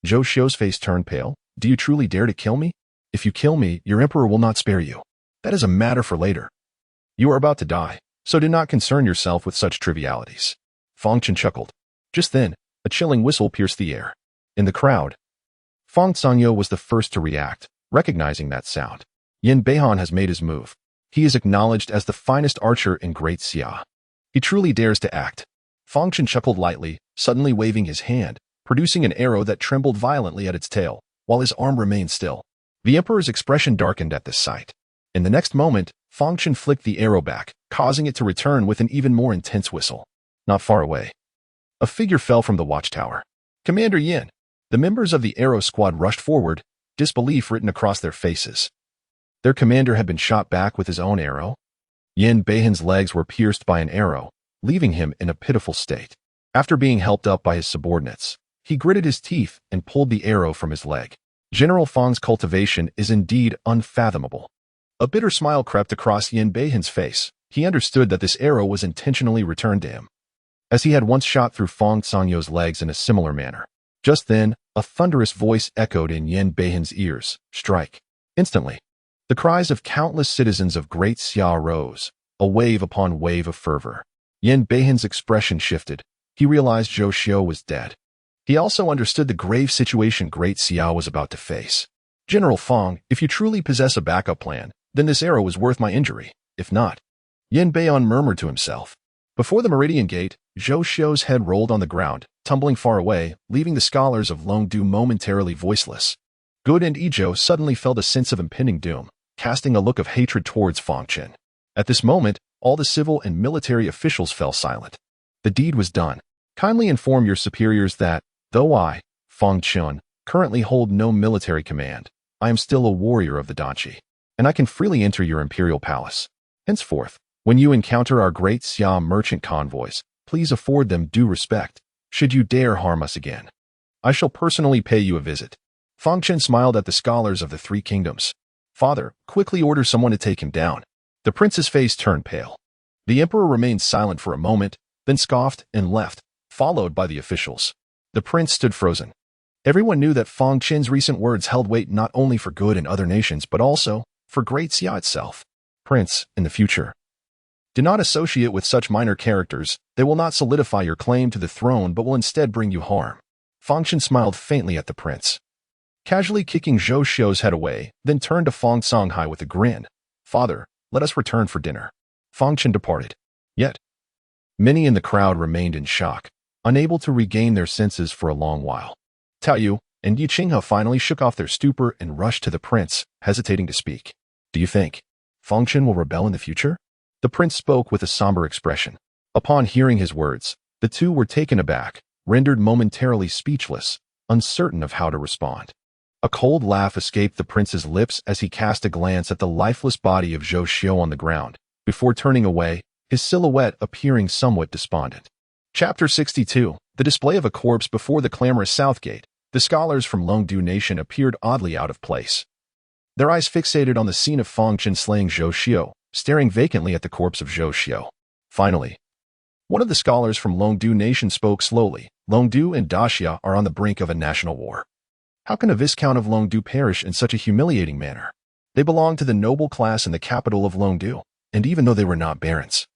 Zhou Xiu's face turned pale. Do you truly dare to kill me? If you kill me, your emperor will not spare you. That is a matter for later. You are about to die, so do not concern yourself with such trivialities. Fang Chen chuckled. Just then, a chilling whistle pierced the air. In the crowd, Fang Sangyo was the first to react, recognizing that sound. Yin Beihan has made his move. He is acknowledged as the finest archer in Great Xia. He truly dares to act. Fang Chen chuckled lightly, suddenly waving his hand, producing an arrow that trembled violently at its tail, while his arm remained still. The emperor's expression darkened at this sight. In the next moment, Fang Chen flicked the arrow back, causing it to return with an even more intense whistle. Not far away, a figure fell from the watchtower. Commander Yin. The members of the arrow squad rushed forward, disbelief written across their faces. Their commander had been shot back with his own arrow. Yin Beihan's legs were pierced by an arrow, leaving him in a pitiful state. After being helped up by his subordinates, he gritted his teeth and pulled the arrow from his leg. General Fang's cultivation is indeed unfathomable. A bitter smile crept across Yin Beihan's face. He understood that this arrow was intentionally returned to him, as he had once shot through Fang Sangyo's legs in a similar manner. Just then, a thunderous voice echoed in Yin Beihan's ears. Strike. Instantly, the cries of countless citizens of Great Xia rose, a wave upon wave of fervor. Yin Beihan's expression shifted. He realized Zhou Xiu was dead. He also understood the grave situation Great Xia was about to face. General Fang, if you truly possess a backup plan, then this arrow is worth my injury. If not, Yin Beihan murmured to himself. Before the Meridian Gate, Zhou Xiu's head rolled on the ground, tumbling far away, leaving the scholars of Longdu momentarily voiceless. Good and Izhou suddenly felt a sense of impending doom, casting a look of hatred towards Fang Chen. At this moment, all the civil and military officials fell silent. The deed was done. Kindly inform your superiors that, though I, Fang Chen, currently hold no military command, I am still a warrior of the Danchi, and I can freely enter your imperial palace. Henceforth, when you encounter our Great Xia merchant convoys, please afford them due respect. Should you dare harm us again, I shall personally pay you a visit. Fang Chen smiled at the scholars of the three kingdoms. Father, quickly order someone to take him down. The prince's face turned pale. The emperor remained silent for a moment, then scoffed and left, followed by the officials. The prince stood frozen. Everyone knew that Fang Chen's recent words held weight not only for good in other nations but also for Great Xia itself. Prince, in the future, do not associate with such minor characters. They will not solidify your claim to the throne but will instead bring you harm. Fang Chen smiled faintly at the prince, casually kicking Zhou Xiu's head away, then turned to Fang Songhai with a grin. Father, let us return for dinner. Fang Chen departed. Yet, many in the crowd remained in shock, unable to regain their senses for a long while. Tao Yu and Yi Qinghe finally shook off their stupor and rushed to the prince, hesitating to speak. Do you think Fang Chen will rebel in the future? The prince spoke with a somber expression. Upon hearing his words, the two were taken aback, rendered momentarily speechless, uncertain of how to respond. A cold laugh escaped the prince's lips as he cast a glance at the lifeless body of Zhou Xiu on the ground, before turning away, his silhouette appearing somewhat despondent. Chapter 62. The display of a corpse before the clamorous South Gate. The scholars from Longdu Nation appeared oddly out of place. Their eyes fixated on the scene of Fang Chen slaying Zhou Xiu, staring vacantly at the corpse of Zhou Xiu. Finally, one of the scholars from Longdu Nation spoke slowly. Longdu and Daxia are on the brink of a national war. How can a Viscount of Longdu perish in such a humiliating manner? They belonged to the noble class in the capital of Longdu, and even though they were not barons,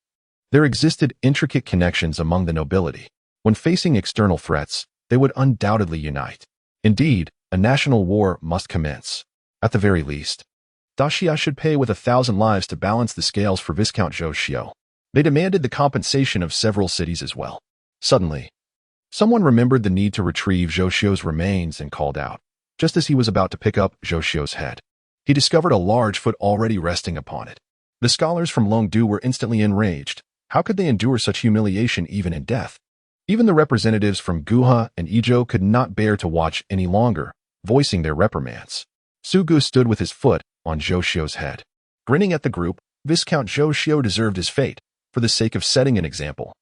there existed intricate connections among the nobility. When facing external threats, they would undoubtedly unite. Indeed, a national war must commence. At the very least, Daxia should pay with 1,000 lives to balance the scales for Viscount Zhou Xiu. They demanded the compensation of several cities as well. Suddenly, someone remembered the need to retrieve Zhou Xiu's remains and called out. Just as he was about to pick up Zhou Xiu's head, he discovered a large foot already resting upon it. The scholars from Longdu were instantly enraged. How could they endure such humiliation even in death? Even the representatives from Guha and Izhou could not bear to watch any longer, voicing their reprimands. Su Gu stood with his foot on Zhou Xiu's head. Grinning at the group, Viscount Zhou Xiu deserved his fate, for the sake of setting an example.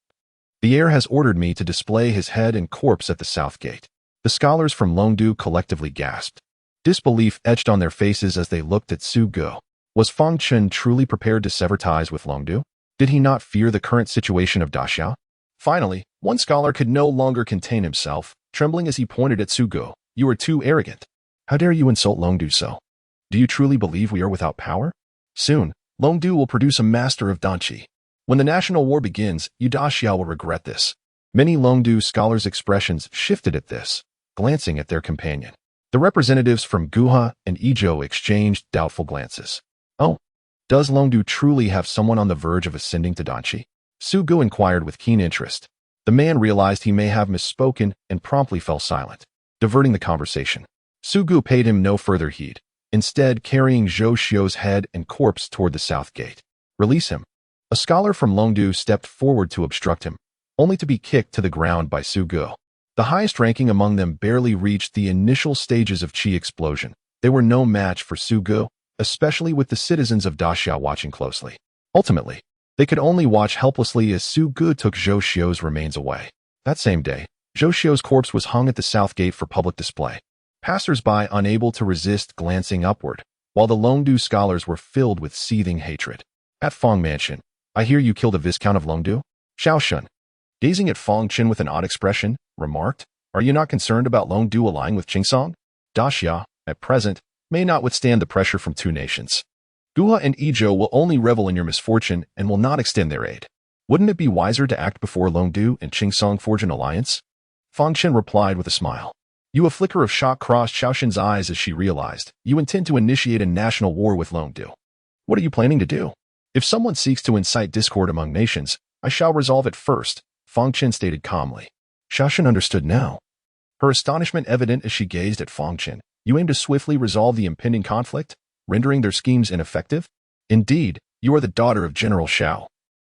The heir has ordered me to display his head and corpse at the south gate. The scholars from Longdu collectively gasped. Disbelief etched on their faces as they looked at Su Gu. Was Fang Chen truly prepared to sever ties with Longdu? Did he not fear the current situation of Daxia? Finally, one scholar could no longer contain himself, trembling as he pointed at Su Gu. You are too arrogant. How dare you insult Longdu so? Do you truly believe we are without power? Soon, Longdu will produce a master of Danqi. When the national war begins, you Daxia will regret this. Many Longdu scholars' expressions shifted at this, glancing at their companion. The representatives from Guha and Izhou exchanged doubtful glances. Oh, does Longdu truly have someone on the verge of ascending to Danqi? Su Gu inquired with keen interest. The man realized he may have misspoken and promptly fell silent, diverting the conversation. Su Gu paid him no further heed, instead carrying Zhou Xiu's head and corpse toward the south gate. Release him. A scholar from Longdu stepped forward to obstruct him, only to be kicked to the ground by Su Gu. The highest ranking among them barely reached the initial stages of Qi explosion. They were no match for Su Gu, especially with the citizens of Daxia watching closely. Ultimately, they could only watch helplessly as Su Gu took Zhou Xiu's remains away. That same day, Zhou Xiu's corpse was hung at the south gate for public display. Passers-by unable to resist glancing upward, while the Longdu scholars were filled with seething hatred. At Fang Mansion, I hear you killed a Viscount of Longdu? Xiao Shun, gazing at Fang Chen with an odd expression, remarked, Are you not concerned about Longdu allying with Qingsong? Daxia, at present, may not withstand the pressure from two nations. Guha and Izhou will only revel in your misfortune and will not extend their aid. Wouldn't it be wiser to act before Longdu and Qingsong forge an alliance? Fang Chen replied with a smile. A flicker of shock crossed Xiao Shen's eyes as she realized, you intend to initiate a national war with Longdu. What are you planning to do? If someone seeks to incite discord among nations, I shall resolve it first, Fang Chen stated calmly. Xiao Shen understood now. Her astonishment evident as she gazed at Fang Chen. You aim to swiftly resolve the impending conflict, rendering their schemes ineffective? Indeed, you are the daughter of General Xiao.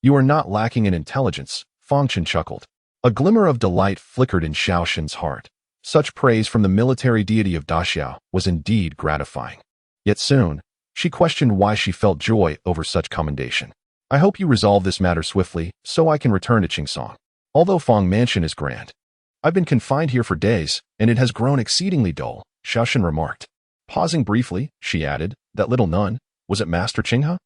You are not lacking in intelligence, Fang Chen chuckled. A glimmer of delight flickered in Xiao Shen's heart. Such praise from the military deity of Daxia was indeed gratifying. Yet soon, she questioned why she felt joy over such commendation. I hope you resolve this matter swiftly, so I can return to Qingsong. Although Fang Mansion is grand, I've been confined here for days, and it has grown exceedingly dull, Xiao Shen remarked. Pausing briefly, she added, that little nun, was it Master Qinghe?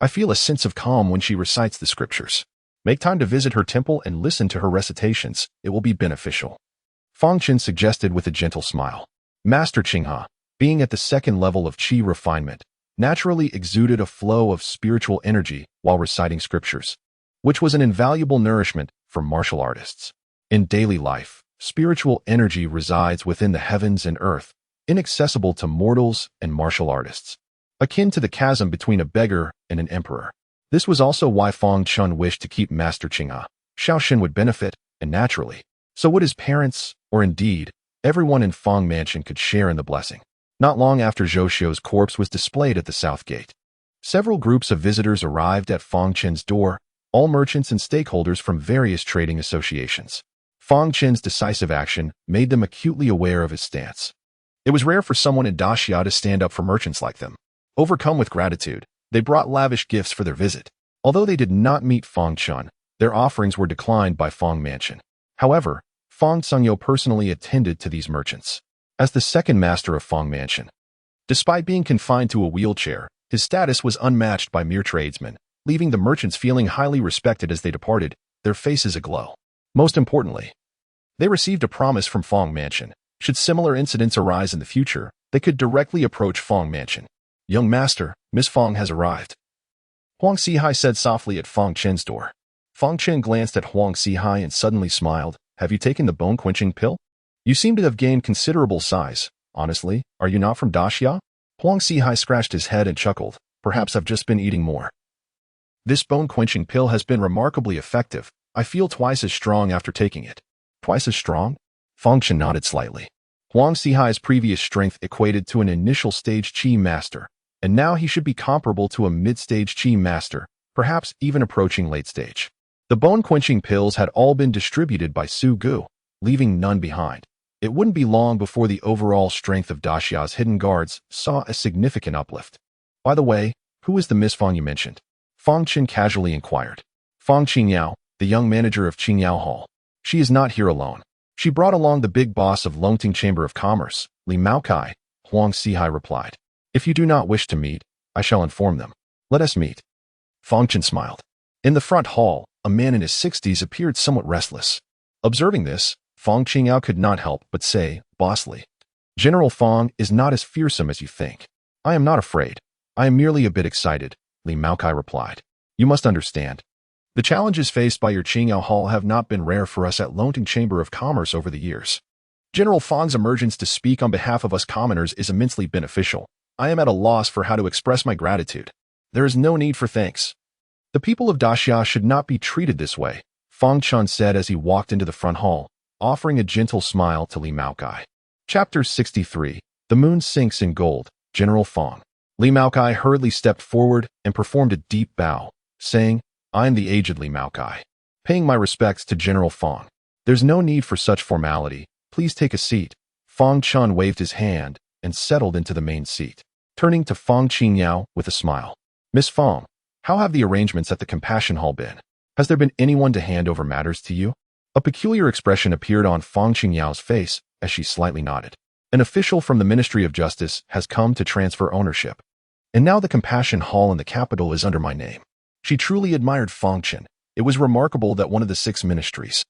I feel a sense of calm when she recites the scriptures. Make time to visit her temple and listen to her recitations. It will be beneficial. Fang Chen suggested with a gentle smile. Master Qinghe, being at the second level of Qi refinement, naturally exuded a flow of spiritual energy while reciting scriptures, which was an invaluable nourishment for martial artists. In daily life, spiritual energy resides within the heavens and earth, inaccessible to mortals and martial artists, akin to the chasm between a beggar and an emperor. This was also why Fang Chen wished to keep Master Qinghe. Xiao Shen would benefit, and naturally, so would his parents, or indeed, everyone in Fang Mansion could share in the blessing. Not long after Zhou Xiu's corpse was displayed at the south gate, several groups of visitors arrived at Fang Chen's door, all merchants and stakeholders from various trading associations. Fang Chen's decisive action made them acutely aware of his stance. It was rare for someone in Daxia to stand up for merchants like them. Overcome with gratitude, they brought lavish gifts for their visit. Although they did not meet Fang Chen, their offerings were declined by Fang Mansion. However, Fang Cengyo personally attended to these merchants. As the second master of Fang Mansion, despite being confined to a wheelchair, his status was unmatched by mere tradesmen, leaving the merchants feeling highly respected as they departed, their faces aglow. Most importantly, they received a promise from Fang Mansion. Should similar incidents arise in the future, they could directly approach Fang Mansion. "Young master, Miss Fang has arrived," Huang Sihai said softly at Fang Chen's door. Fang Chen glanced at Huang Sihai and suddenly smiled. "Have you taken the bone-quenching pill? You seem to have gained considerable size. Honestly, are you not from Daxia?" Huang Sihai scratched his head and chuckled. "Perhaps I've just been eating more. This bone-quenching pill has been remarkably effective. I feel twice as strong after taking it." "Twice as strong?" Fang Chen nodded slightly. Huang Sihai's previous strength equated to an initial stage Qi master, and now he should be comparable to a mid-stage Qi master, perhaps even approaching late stage. The bone-quenching pills had all been distributed by Su Gu, leaving none behind. It wouldn't be long before the overall strength of Daxia's hidden guards saw a significant uplift. "By the way, who is the Miss Fang you mentioned?" Fang Chen casually inquired. "Fang Qingyao, the young manager of Qingyao Hall. She is not here alone. She brought along the big boss of Longting Chamber of Commerce, Li Maokai," Huang Sihai replied. "If you do not wish to meet, I shall inform them. Let us meet." Fang Chen smiled. In the front hall, a man in his 60s appeared somewhat restless. Observing this, Fang Qingyao could not help but say, bossly, "General Fang is not as fearsome as you think." "I am not afraid. I am merely a bit excited," Li Maokai replied. "You must understand. The challenges faced by your Qingyao Hall have not been rare for us at Longting Chamber of Commerce over the years. General Fang's emergence to speak on behalf of us commoners is immensely beneficial. I am at a loss for how to express my gratitude. There is no need for thanks. The people of Daxia should not be treated this way," Fang Chen said as he walked into the front hall, offering a gentle smile to Li Maokai. Chapter 63. The Moon Sinks in Gold, General Fang. Li Maokai hurriedly stepped forward and performed a deep bow, saying, "I am the aged Li Maokai, paying my respects to General Fang. There's no need for such formality. Please take a seat." Fang Chen waved his hand and settled into the main seat, turning to Fang Qingyao with a smile. "Miss Fang, how have the arrangements at the Compassion Hall been? Has there been anyone to hand over matters to you?" A peculiar expression appeared on Fang Qingyao's face as she slightly nodded. "An official from the Ministry of Justice has come to transfer ownership, and now the Compassion Hall in the capital is under my name." She truly admired Fang Chen. It was remarkable that one of the 6 ministries,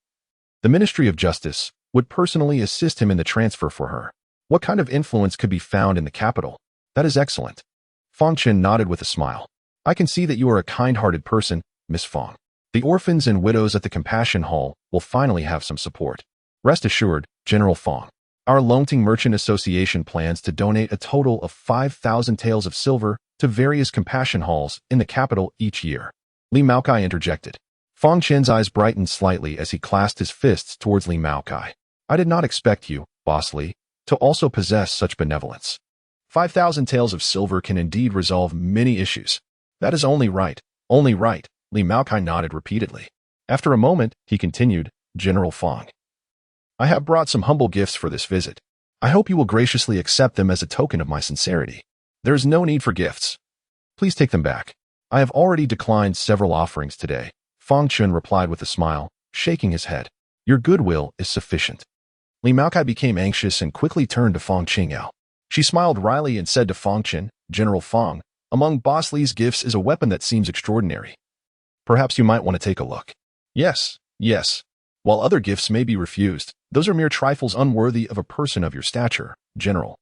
the Ministry of Justice, would personally assist him in the transfer for her. What kind of influence could be found in the capital? "That is excellent." Fang Chen nodded with a smile. "I can see that you are a kind-hearted person, Miss Fang. The orphans and widows at the Compassion Hall will finally have some support. Rest assured, General Fang. Our Longting Merchant Association plans to donate a total of 5,000 taels of silver to various Compassion Halls in the capital each year." Li Maokai interjected. Fang Chen's eyes brightened slightly as he clasped his fists towards Li Maokai. "I did not expect you, Boss Li, to also possess such benevolence. 5,000 taels of silver can indeed resolve many issues." "That is only right, only right," Li Maokai nodded repeatedly. After a moment, he continued, "General Fang, I have brought some humble gifts for this visit. I hope you will graciously accept them as a token of my sincerity." "There is no need for gifts. Please take them back. I have already declined several offerings today," Fang Chen replied with a smile, shaking his head. "Your goodwill is sufficient." Li Maokai became anxious and quickly turned to Fang Qingyao. She smiled wryly and said to Fang Chen, "General Fang, among Boss Li's gifts is a weapon that seems extraordinary. Perhaps you might want to take a look." Yes. While other gifts may be refused, those are mere trifles unworthy of a person of your stature, General.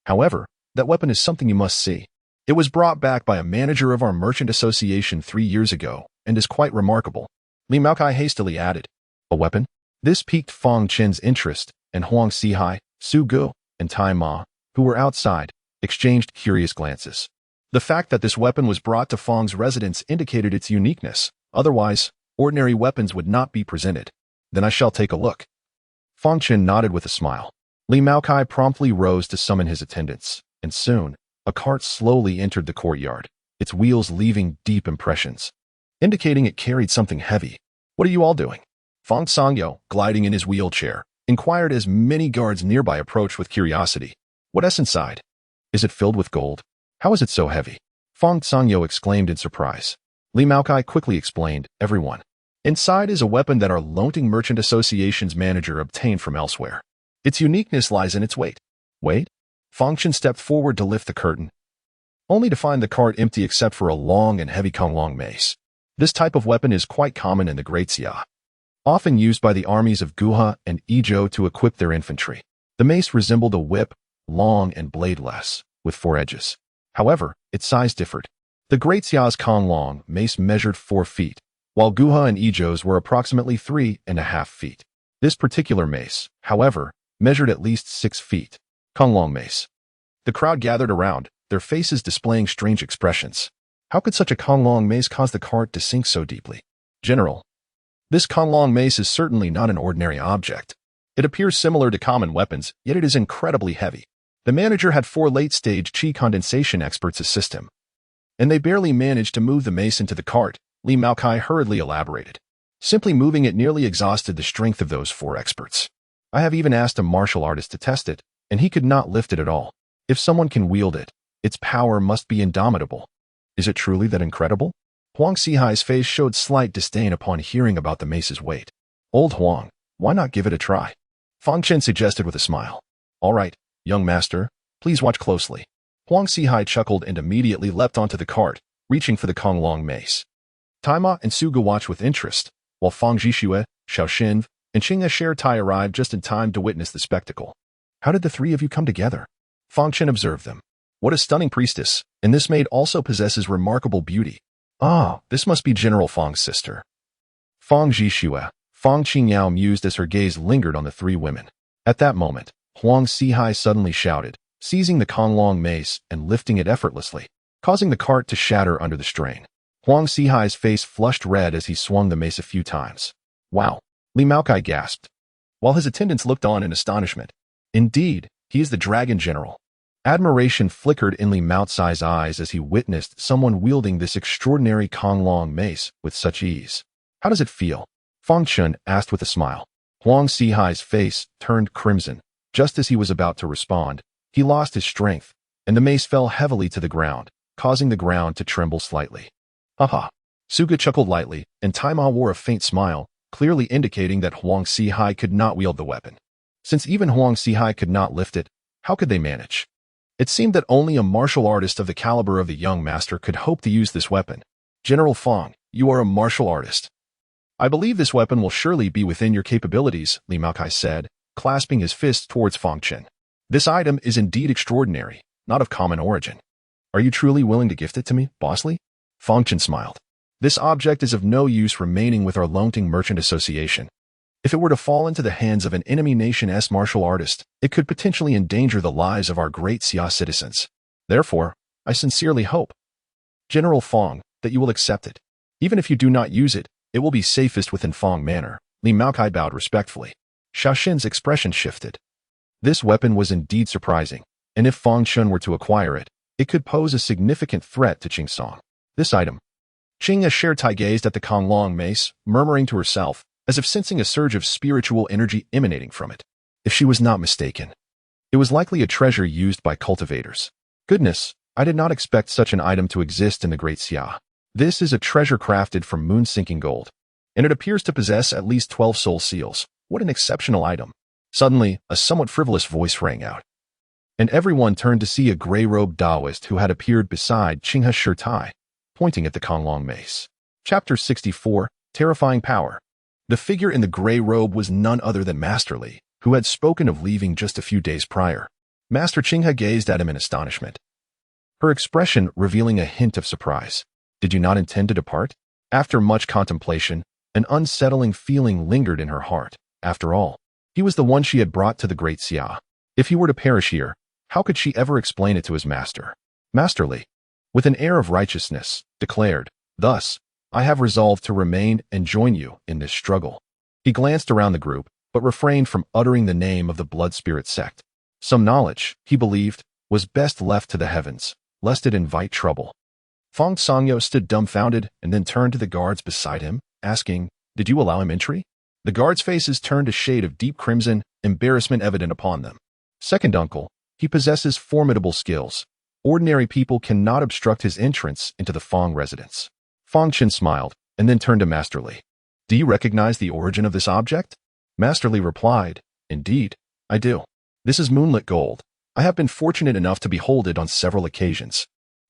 However, that weapon is something you must see. It was brought back by a manager of our merchant association 3 years ago and is quite remarkable." Li Maokai hastily added, "A weapon?" This piqued Fang Chen's interest, and Huang Sihai, Su Gu, and Tai Ma, who were outside, exchanged curious glances. The fact that this weapon was brought to Fang's residence indicated its uniqueness. Otherwise, ordinary weapons would not be presented. "Then I shall take a look." Fang Chen nodded with a smile. Li Maokai promptly rose to summon his attendants, and soon, a cart slowly entered the courtyard, its wheels leaving deep impressions, indicating it carried something heavy. "What are you all doing?" Fang Sangyo, gliding in his wheelchair, inquired as many guards nearby approached with curiosity. "What's inside? Is it filled with gold? How is it so heavy?" Fang Sangyo exclaimed in surprise. Li Maokai quickly explained, "Everyone. Inside is a weapon that our Longting Merchant Association's manager obtained from elsewhere. Its uniqueness lies in its weight." "Weight?" Fang Chen stepped forward to lift the curtain, only to find the cart empty except for a long and heavy Konglong mace. This type of weapon is quite common in the Great Xia, often used by the armies of Guha and Izhou to equip their infantry. The mace resembled a whip, long and bladeless, with 4 edges. However, its size differed. The Great Xia's Konglong mace measured 4 feet, while Guha and Ijo's were approximately 3.5 feet. This particular mace, however, measured at least 6 feet. Konglong mace. The crowd gathered around, their faces displaying strange expressions. How could such a Konglong mace cause the cart to sink so deeply? General, this Konglong mace is certainly not an ordinary object. It appears similar to common weapons, yet it is incredibly heavy. The manager had 4 late-stage qi condensation experts assist him, and they barely managed to move the mace into the cart, Li Maokai hurriedly elaborated. Simply moving it nearly exhausted the strength of those 4 experts. I have even asked a martial artist to test it, and he could not lift it at all. If someone can wield it, its power must be indomitable. Is it truly that incredible? Huang Sihai's face showed slight disdain upon hearing about the mace's weight. Old Huang, why not give it a try? Fang Chen suggested with a smile. All right, young master, please watch closely. Huang Sihai chuckled and immediately leapt onto the cart, reaching for the Konglong mace. Taima and Suga watched with interest, while Fang Jixue, Xiaoxin, and Qinghe Shirtai arrived just in time to witness the spectacle. How did the 3 of you come together? Fang Chen observed them. What a stunning priestess, and this maid also possesses remarkable beauty. Ah, this must be General Fang's sister. Fang Jixue, Fang Qingyao mused as her gaze lingered on the 3 women. At that moment, Huang Sihai suddenly shouted, seizing the Konglong mace and lifting it effortlessly, causing the cart to shatter under the strain. Huang Sihai's face flushed red as he swung the mace a few times. Wow, Li Maokai gasped, while his attendants looked on in astonishment. Indeed, he is the Dragon General. Admiration flickered in Li Maotsai's eyes as he witnessed someone wielding this extraordinary Konglong mace with such ease. How does it feel? Fang Chen asked with a smile. Huang Sihai's face turned crimson. Just as he was about to respond, he lost his strength, and the mace fell heavily to the ground, causing the ground to tremble slightly. Haha. Suga chuckled lightly, and Taima wore a faint smile, clearly indicating that Huang Sihai could not wield the weapon. Since even Huang Sihai could not lift it, how could they manage? It seemed that only a martial artist of the caliber of the young master could hope to use this weapon. General Fang, you are a martial artist. I believe this weapon will surely be within your capabilities, Li Maokai said, clasping his fist towards Fang Chen. This item is indeed extraordinary, not of common origin. Are you truly willing to gift it to me, Boss Li? Fang Chen smiled. This object is of no use remaining with our Longting Merchant Association. If it were to fall into the hands of an enemy nation's martial artist, it could potentially endanger the lives of our Great Xia citizens. Therefore, I sincerely hope, General Fang, that you will accept it. Even if you do not use it, it will be safest within Fang Manor. Li Maokai bowed respectfully. Xiaoxin's expression shifted. This weapon was indeed surprising, and if Fang Chen were to acquire it, it could pose a significant threat to Qingsong. This item. Qinghe Shirtai gazed at the Konglong mace, murmuring to herself, as if sensing a surge of spiritual energy emanating from it. If she was not mistaken, it was likely a treasure used by cultivators. Goodness, I did not expect such an item to exist in the Great Xia. This is a treasure crafted from moon-sinking gold, and it appears to possess at least 12 soul seals. What an exceptional item. Suddenly, a somewhat frivolous voice rang out, and everyone turned to see a gray-robed Taoist who had appeared beside Qinghe Shirtai, pointing at the Konglong mace. Chapter 64, Terrifying Power. The figure in the gray robe was none other than Master Li, who had spoken of leaving just a few days prior. Master Qinghe gazed at him in astonishment, her expression revealing a hint of surprise. Did you not intend to depart? After much contemplation, an unsettling feeling lingered in her heart. After all, he was the one she had brought to the Great Xia. If he were to perish here, how could she ever explain it to his master? Master Li, with an air of righteousness, declared, "Thus, I have resolved to remain and join you in this struggle." He glanced around the group, but refrained from uttering the name of the blood spirit sect. Some knowledge, he believed, was best left to the heavens, lest it invite trouble. Fang Songyo stood dumbfounded and then turned to the guards beside him, asking, "Did you allow him entry?" The guards' faces turned a shade of deep crimson, embarrassment evident upon them. Second uncle, he possesses formidable skills. Ordinary people cannot obstruct his entrance into the Fang residence. Fang Chen smiled, and then turned to Master Li. Do you recognize the origin of this object? Master Li replied, Indeed, I do. This is moonlit gold. I have been fortunate enough to behold it on several occasions.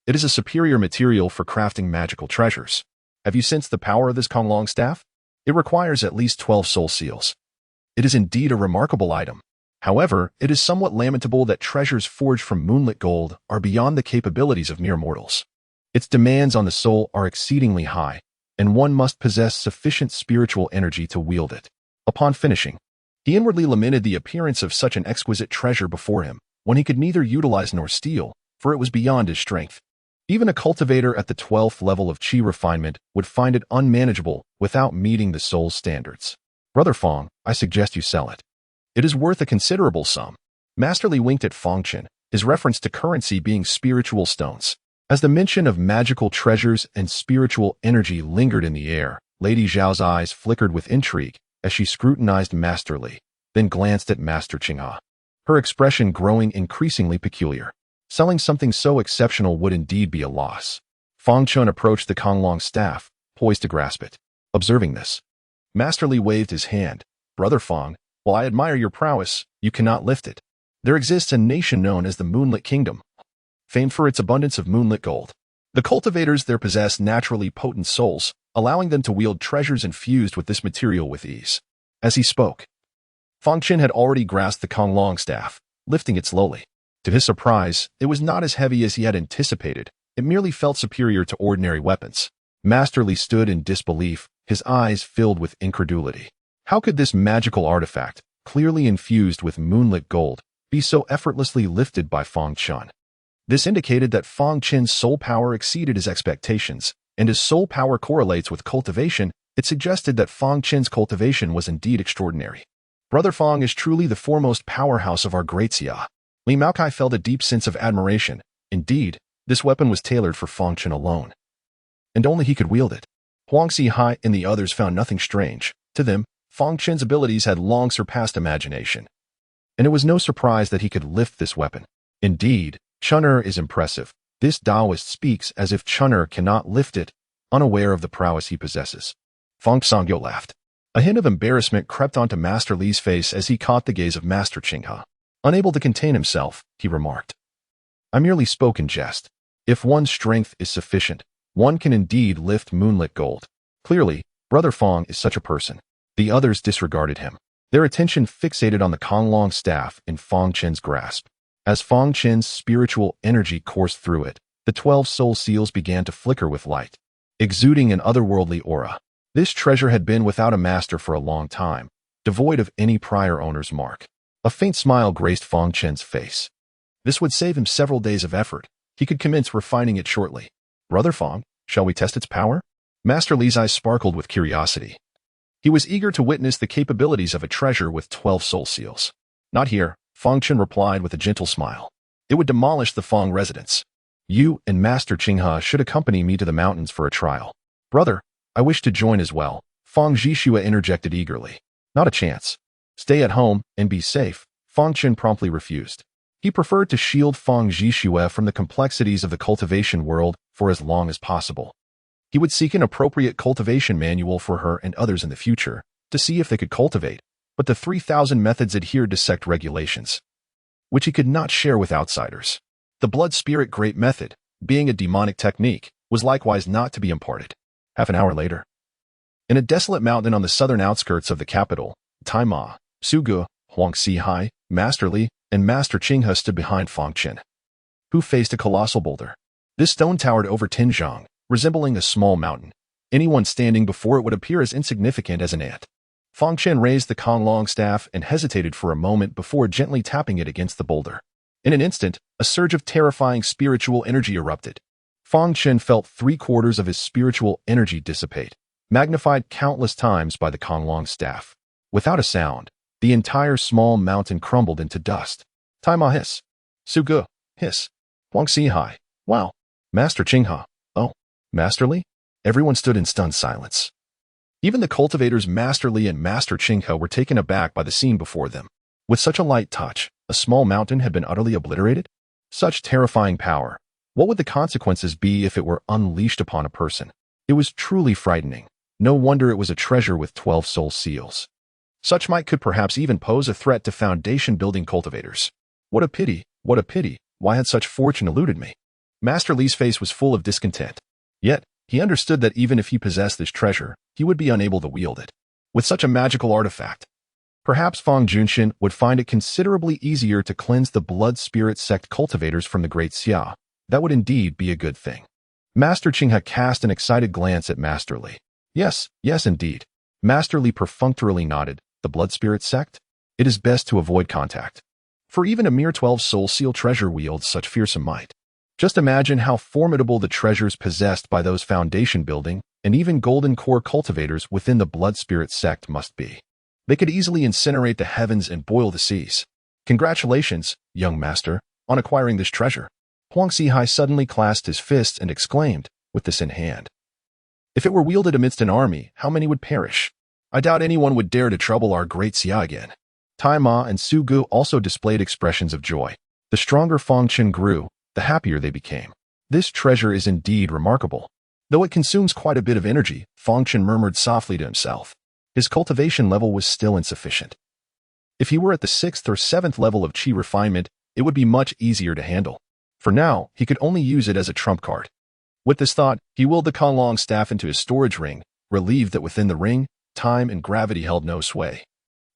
It is a superior material for crafting magical treasures. Have you sensed the power of this Konglong staff? It requires at least 12 soul seals. It is indeed a remarkable item. However, it is somewhat lamentable that treasures forged from moonlit gold are beyond the capabilities of mere mortals. Its demands on the soul are exceedingly high, and one must possess sufficient spiritual energy to wield it. Upon finishing, he inwardly lamented the appearance of such an exquisite treasure before him, when he could neither utilize nor steal, for it was beyond his strength. Even a cultivator at the 12th level of qi refinement would find it unmanageable without meeting the soul's standards. Brother Fang, I suggest you sell it. It is worth a considerable sum. Master Li winked at Fang Chen, his reference to currency being spiritual stones. As the mention of magical treasures and spiritual energy lingered in the air, Lady Zhao's eyes flickered with intrigue as she scrutinized Master Li, then glanced at Master Qinghe, her expression growing increasingly peculiar. Selling something so exceptional would indeed be a loss. Fang Chen approached the Konglong staff, poised to grasp it. Observing this, Master Li waved his hand. Brother Fang, while I admire your prowess, you cannot lift it. There exists a nation known as the Moonlit Kingdom, famed for its abundance of moonlit gold. The cultivators there possess naturally potent souls, allowing them to wield treasures infused with this material with ease. As he spoke, Fang Chen had already grasped the Konglong staff, lifting it slowly. To his surprise, it was not as heavy as he had anticipated. It merely felt superior to ordinary weapons. Master Li stood in disbelief, his eyes filled with incredulity. How could this magical artifact, clearly infused with moonlit gold, be so effortlessly lifted by Fang Chen? This indicated that Fang Chen's soul power exceeded his expectations, and as soul power correlates with cultivation, it suggested that Fang Chen's cultivation was indeed extraordinary. Brother Fang is truly the foremost powerhouse of our great Xia. Li Maokai felt a deep sense of admiration. Indeed, this weapon was tailored for Fang Chen alone, and only he could wield it. Huang Xihai and the others found nothing strange. To them, Fang Chen's abilities had long surpassed imagination, and it was no surprise that he could lift this weapon. Indeed, Chun'er is impressive. This Taoist speaks as if Chun'er cannot lift it, unaware of the prowess he possesses. Fang Sangyo laughed. A hint of embarrassment crept onto Master Li's face as he caught the gaze of Master Qinghe. Unable to contain himself, he remarked, I merely spoke in jest. If one's strength is sufficient, one can indeed lift moonlit gold. Clearly, Brother Fang is such a person. The others disregarded him, their attention fixated on the Konglong staff in Fang Chen's grasp. As Fang Chen's spiritual energy coursed through it, the 12 soul seals began to flicker with light, exuding an otherworldly aura. This treasure had been without a master for a long time, devoid of any prior owner's mark. A faint smile graced Fang Chen's face. This would save him several days of effort. He could commence refining it shortly. Brother Fang, shall we test its power? Master Li's eyes sparkled with curiosity. He was eager to witness the capabilities of a treasure with 12 soul seals. Not here, Fang Chen replied with a gentle smile. It would demolish the Fang residence. You and Master Qinghe should accompany me to the mountains for a trial. Brother, I wish to join as well. Fang Zhixue interjected eagerly. Not a chance. Stay at home and be safe. Fang Chen promptly refused. He preferred to shield Fang Zhixue from the complexities of the cultivation world for as long as possible. He would seek an appropriate cultivation manual for her and others in the future to see if they could cultivate, but the 3,000 methods adhered to sect regulations, which he could not share with outsiders. The blood spirit great method, being a demonic technique, was likewise not to be imparted. Half an hour later, in a desolate mountain on the southern outskirts of the capital, Taima, Sugu, Huang Xihai, Master Li, and Master Qinghe stood behind Fang Chen, who faced a colossal boulder. This stone towered over 10 zhang, resembling a small mountain. Anyone standing before it would appear as insignificant as an ant. Fang Chen raised the Konglong staff and hesitated for a moment before gently tapping it against the boulder. In an instant, a surge of terrifying spiritual energy erupted. Fang Chen felt 3/4 of his spiritual energy dissipate, magnified countless times by the Konglong staff. Without a sound, the entire small mountain crumbled into dust. Taima hiss. Sugu hiss. Huang Xihai. Wow. Master Qinghe. Oh. Master Li? Everyone stood in stunned silence. Even the cultivators Master Li and Master Qinghe were taken aback by the scene before them. With such a light touch, a small mountain had been utterly obliterated? Such terrifying power. What would the consequences be if it were unleashed upon a person? It was truly frightening. No wonder it was a treasure with 12 soul seals. Such might could perhaps even pose a threat to foundation-building cultivators. What a pity, what a pity, why had such fortune eluded me? Master Li's face was full of discontent. Yet, he understood that even if he possessed this treasure, he would be unable to wield it. With such a magical artifact, Perhaps Fang Chen would find it considerably easier to cleanse the blood spirit sect cultivators from the Great Xia. That would indeed be a good thing. Master Qinghe cast an excited glance at Master Li. Yes, indeed. Master Li perfunctorily nodded. The blood spirit sect? It is best to avoid contact. For even a mere 12 soul seal treasure wields such fearsome might. Just imagine how formidable the treasures possessed by those foundation building and even golden core cultivators within the blood spirit sect must be. They could easily incinerate the heavens and boil the seas. Congratulations, young master, on acquiring this treasure. Huang Sihai suddenly clasped his fists and exclaimed, with this in hand. If it were wielded amidst an army, how many would perish? I doubt anyone would dare to trouble our great Xia again. Tai Ma and Su Gu also displayed expressions of joy. The stronger Fang Chen grew, the happier they became. This treasure is indeed remarkable. Though it consumes quite a bit of energy, Fang Chen murmured softly to himself. His cultivation level was still insufficient. If he were at the 6th or 7th level of qi refinement, it would be much easier to handle. For now, he could only use it as a trump card. With this thought, he willed the Konglong staff into his storage ring, relieved that within the ring, time and gravity held no sway,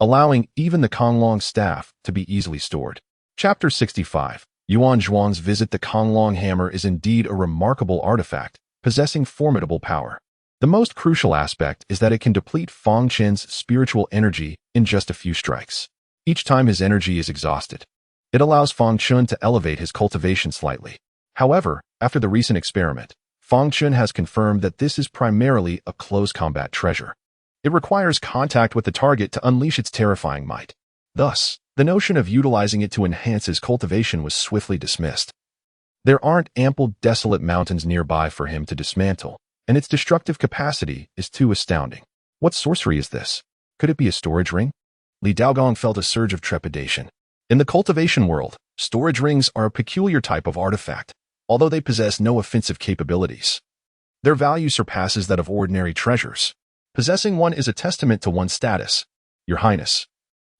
allowing even the Konglong staff to be easily stored. Chapter 65. Yuan Zhuang's visit. The Konglong hammer is indeed a remarkable artifact, possessing formidable power. The most crucial aspect is that it can deplete Fang Chen's spiritual energy in just a few strikes. Each time his energy is exhausted, it allows Fang Chen to elevate his cultivation slightly. However, after the recent experiment, Fang Chen has confirmed that this is primarily a close combat treasure. It requires contact with the target to unleash its terrifying might. Thus, the notion of utilizing it to enhance his cultivation was swiftly dismissed. There aren't ample desolate mountains nearby for him to dismantle, and its destructive capacity is too astounding. What sorcery is this? Could it be a storage ring? Li Daogong felt a surge of trepidation. In the cultivation world, storage rings are a peculiar type of artifact, although they possess no offensive capabilities. Their value surpasses that of ordinary treasures. Possessing one is a testament to one's status. Your Highness.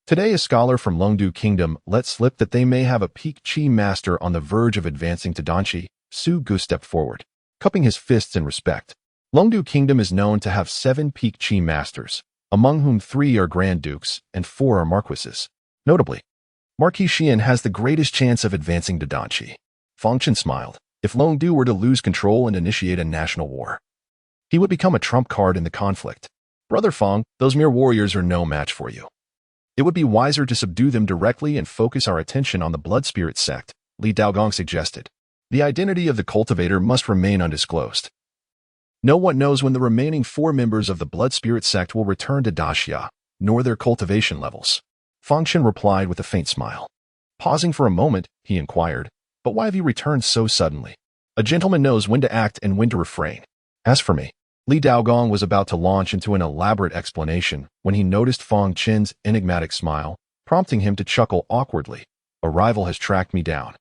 Today a scholar from Longdu Kingdom let slip that they may have a peak qi master on the verge of advancing to Danqi. Su Gu stepped forward, cupping his fists in respect. Longdu Kingdom is known to have 7 peak qi masters, among whom 3 are Grand Dukes and 4 are Marquises. Notably, Marquis Xian has the greatest chance of advancing to Danqi. Fang Chen smiled. If Longdu were to lose control and initiate a national war, he would become a trump card in the conflict. Brother Fang, those mere warriors are no match for you. It would be wiser to subdue them directly and focus our attention on the blood spirit sect, Li Daogong suggested. The identity of the cultivator must remain undisclosed. No one knows when the remaining 4 members of the blood spirit sect will return to Daxia, nor their cultivation levels. Fang Chen replied with a faint smile. Pausing for a moment, he inquired, but why have you returned so suddenly? A gentleman knows when to act and when to refrain. As for me, Li Daogong was about to launch into an elaborate explanation when he noticed Fang Chen's enigmatic smile, prompting him to chuckle awkwardly. A rival has tracked me down.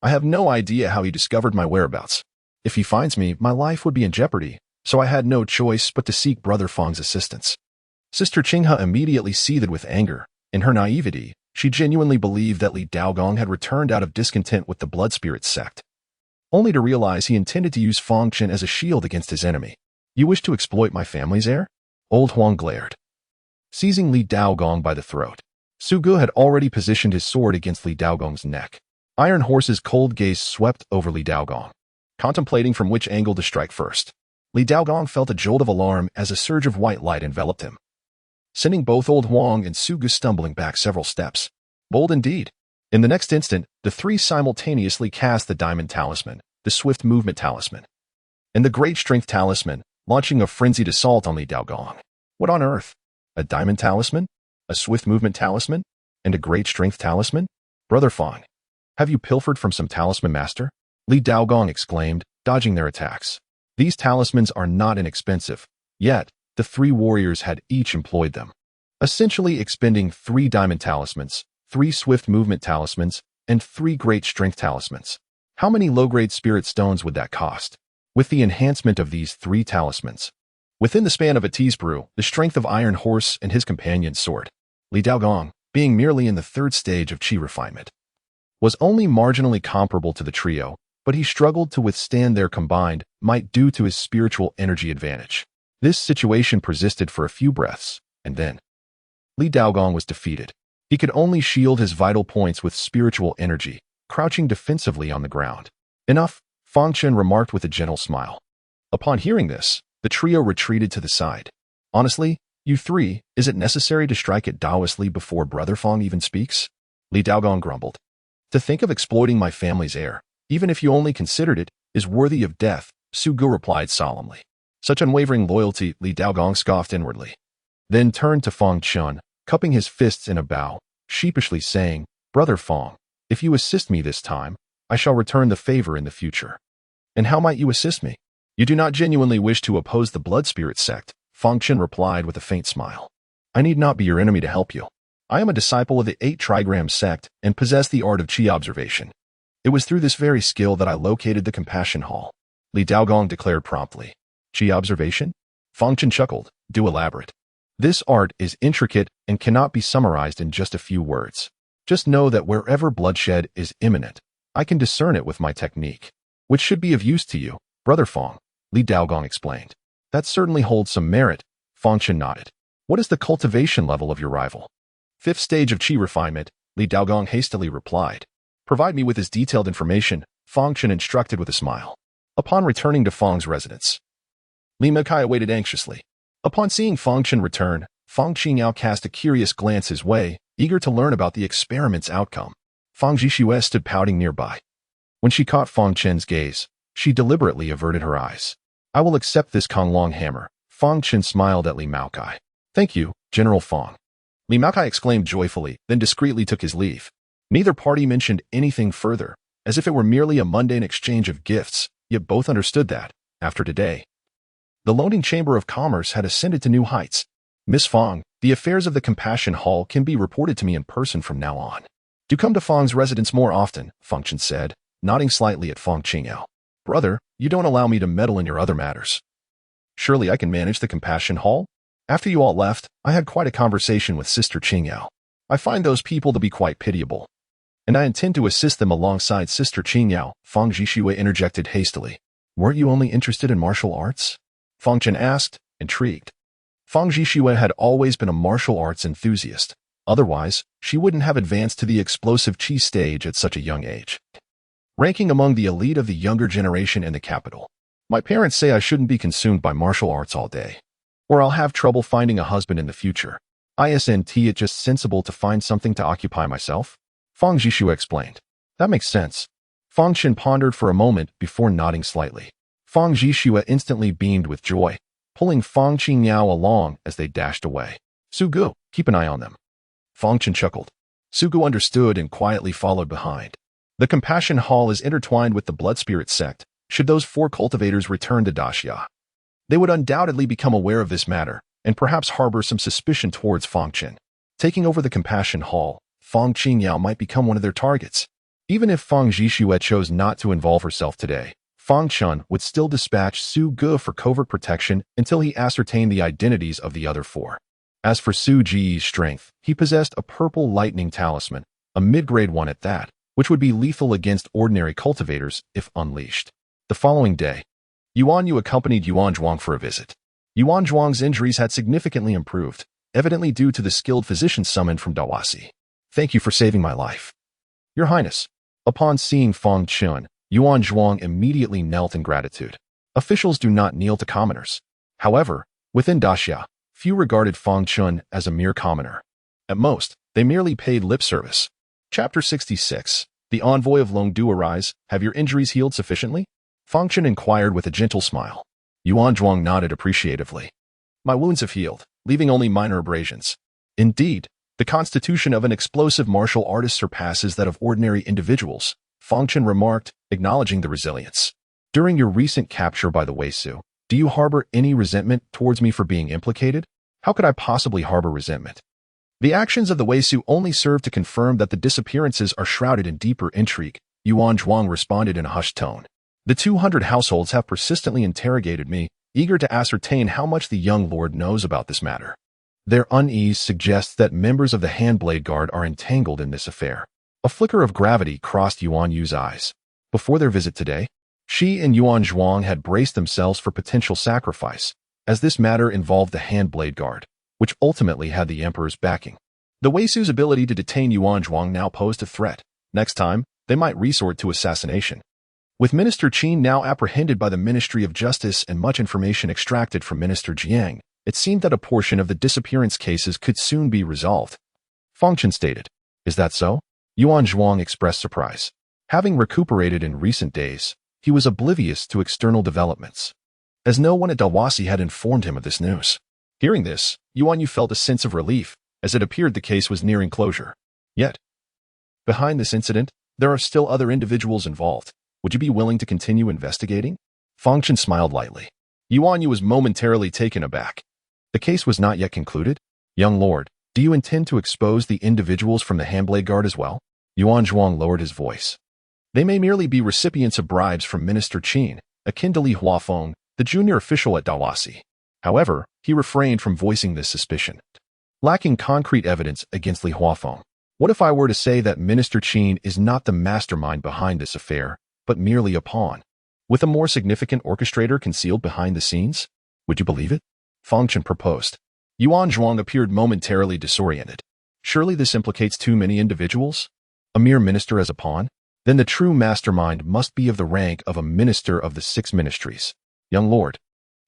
I have no idea how he discovered my whereabouts. If he finds me, my life would be in jeopardy, so I had no choice but to seek Brother Fang's assistance. Sister Qinghe immediately seethed with anger. In her naivety, she genuinely believed that Li Daogong had returned out of discontent with the blood spirit sect, only to realize he intended to use Fang Chen as a shield against his enemy. You wish to exploit my family's heir? Old Huang glared, seizing Li Daogong by the throat. Su Gu had already positioned his sword against Li Daogong's neck. Iron Horse's cold gaze swept over Li Daogong, contemplating from which angle to strike first. Li Daogong felt a jolt of alarm as a surge of white light enveloped him, sending both Old Huang and Su Gu stumbling back several steps. Bold indeed. In the next instant, the 3 simultaneously cast the Diamond Talisman, the Swift Movement Talisman, and the Great Strength Talisman, launching a frenzied assault on Li Daogong. What on earth? A Diamond Talisman? A Swift Movement Talisman? And a Great Strength Talisman? Brother Fang, have you pilfered from some talisman master? Li Daogong exclaimed, dodging their attacks. These talismans are not inexpensive, yet the 3 warriors had each employed them, essentially expending 3 Diamond Talismans, 3 Swift Movement Talismans, and 3 Great Strength Talismans. How many low-grade spirit stones would that cost? With the enhancement of these 3 talismans, within the span of a teaspoon, the strength of Iron Horse and his companion's sword, Li Daogong, being merely in the 3rd stage of qi refinement, was only marginally comparable to the trio, but he struggled to withstand their combined might due to his spiritual energy advantage. This situation persisted for a few breaths, and then Li Daogong was defeated. He could only shield his vital points with spiritual energy, crouching defensively on the ground. Enough, Fang Chen remarked with a gentle smile. Upon hearing this, the trio retreated to the side. Honestly, you three, is it necessary to strike at Daoistly before Brother Fang even speaks? Li Daogong grumbled. To think of exploiting my family's heir, even if you only considered it, is worthy of death, Su Gu replied solemnly. Such unwavering loyalty, Li Daogong scoffed inwardly. Then turned to Fang Chen, cupping his fists in a bow, sheepishly saying, Brother Fang, if you assist me this time, I shall return the favor in the future. And how might you assist me? You do not genuinely wish to oppose the Blood Spirit sect, Fang Chen replied with a faint smile. I need not be your enemy to help you. I am a disciple of the 8 Trigram sect and possess the art of Qi observation. It was through this very skill that I located the Compassion Hall, Li Daogong declared promptly. Qi observation? Fang Chen chuckled. Do elaborate. This art is intricate and cannot be summarized in just a few words. Just know that wherever bloodshed is imminent, I can discern it with my technique, which should be of use to you, Brother Fang, Li Daogong explained. That certainly holds some merit, Fang Chen nodded. What is the cultivation level of your rival? 5th stage of Qi refinement, Li Daogong hastily replied. Provide me with this detailed information, Fang Chen instructed with a smile. Upon returning to Fang's residence, Li Mekai waited anxiously. Upon seeing Fang Chen return, Fang Qingyao cast a curious glance his way, eager to learn about the experiment's outcome. Fang Jixue stood pouting nearby. When she caught Fang Chen's gaze, she deliberately averted her eyes. I will accept this Konglong hammer, Fang Chen smiled at Li Maokai. Thank you, General Fang. Li Maokai exclaimed joyfully, then discreetly took his leave. Neither party mentioned anything further, as if it were merely a mundane exchange of gifts, yet both understood that, after today, the Loaning Chamber of Commerce had ascended to new heights. Miss Fang, the affairs of the Compassion Hall can be reported to me in person from now on. Do come to Fang's residence more often, Fang Chen said, nodding slightly at Fang Qingyao. Brother, you don't allow me to meddle in your other matters. Surely I can manage the Compassion Hall? After you all left, I had quite a conversation with Sister Qingyao. I find those people to be quite pitiable, and I intend to assist them alongside Sister Qingyao, Fang Jixue interjected hastily. Weren't you only interested in martial arts? Fang Chen asked, intrigued. Fang Jixue had always been a martial arts enthusiast. Otherwise, she wouldn't have advanced to the explosive Qi stage at such a young age, ranking among the elite of the younger generation in the capital. My parents say I shouldn't be consumed by martial arts all day, or I'll have trouble finding a husband in the future. Isn't it just sensible to find something to occupy myself? Fang Jixue explained. That makes sense. Fang Chen pondered for a moment before nodding slightly. Fang Jixue instantly beamed with joy, pulling Fang Qingyao along as they dashed away. Su Gu, keep an eye on them. Fang Chen chuckled. Su Gu understood and quietly followed behind. The Compassion Hall is intertwined with the Blood Spirit sect. Should those 4 cultivators return to Daxia, they would undoubtedly become aware of this matter and perhaps harbor some suspicion towards Fang Chen. Taking over the Compassion Hall, Fang Qingyao might become one of their targets. Even if Fang Jixue chose not to involve herself today, Fang Chen would still dispatch Su Gu for covert protection until he ascertained the identities of the other 4. As for Su Ji's strength, he possessed a purple lightning talisman, a mid-grade one at that, which would be lethal against ordinary cultivators if unleashed. The following day, Yuan Yu accompanied Yuan Zhuang for a visit. Yuan Zhuang's injuries had significantly improved, evidently due to the skilled physician summoned from Dawasi. Thank you for saving my life, Your Highness. Upon seeing Fang Chen, Yuan Zhuang immediately knelt in gratitude. Officials do not kneel to commoners. However, within Daxia, few regarded Fang Chen as a mere commoner. At most, they merely paid lip service. Chapter 66. The envoy of Longdu arise. Have your injuries healed sufficiently? Fang Chen inquired with a gentle smile. Yuan Zhuang nodded appreciatively. My wounds have healed, leaving only minor abrasions. Indeed, the constitution of an explosive martial artist surpasses that of ordinary individuals, Fang Chen remarked, acknowledging the resilience. During your recent capture by the Weisu, do you harbor any resentment towards me for being implicated? How could I possibly harbor resentment? The actions of the Weisu only serve to confirm that the disappearances are shrouded in deeper intrigue, Yuan Zhuang responded in a hushed tone. The 200 households have persistently interrogated me, eager to ascertain how much the young lord knows about this matter. Their unease suggests that members of the Handblade Guard are entangled in this affair. A flicker of gravity crossed Yuan Yu's eyes. Before their visit today, she and Yuan Zhuang had braced themselves for potential sacrifice, as this matter involved the Handblade Guard, which ultimately had the emperor's backing. The Weisu's ability to detain Yuan Zhuang now posed a threat. Next time, they might resort to assassination. With Minister Qin now apprehended by the Ministry of Justice and much information extracted from Minister Jiang, it seemed that a portion of the disappearance cases could soon be resolved. Fang Chen stated, "Is that so?" Yuan Zhuang expressed surprise. Having recuperated in recent days, he was oblivious to external developments, as no one at Dawasi had informed him of this news. Hearing this, Yuan Yu felt a sense of relief, as it appeared the case was nearing closure. Yet, behind this incident, there are still other individuals involved. Would you be willing to continue investigating? Fang Chen smiled lightly. Yuan Yu was momentarily taken aback. The case was not yet concluded? Young lord, do you intend to expose the individuals from the Handblade Guard as well? Yuan Zhuang lowered his voice. They may merely be recipients of bribes from Minister Qin, akin to Li Huafeng, the junior official at Dawasi. However, he refrained from voicing this suspicion. Lacking concrete evidence against Li Huafeng, what if I were to say that Minister Qin is not the mastermind behind this affair, but merely a pawn, with a more significant orchestrator concealed behind the scenes? Would you believe it? Fang Chen proposed. Yuan Zhuang appeared momentarily disoriented. Surely this implicates too many individuals? A mere minister as a pawn? Then the true mastermind must be of the rank of a minister of the 6 ministries. Young lord,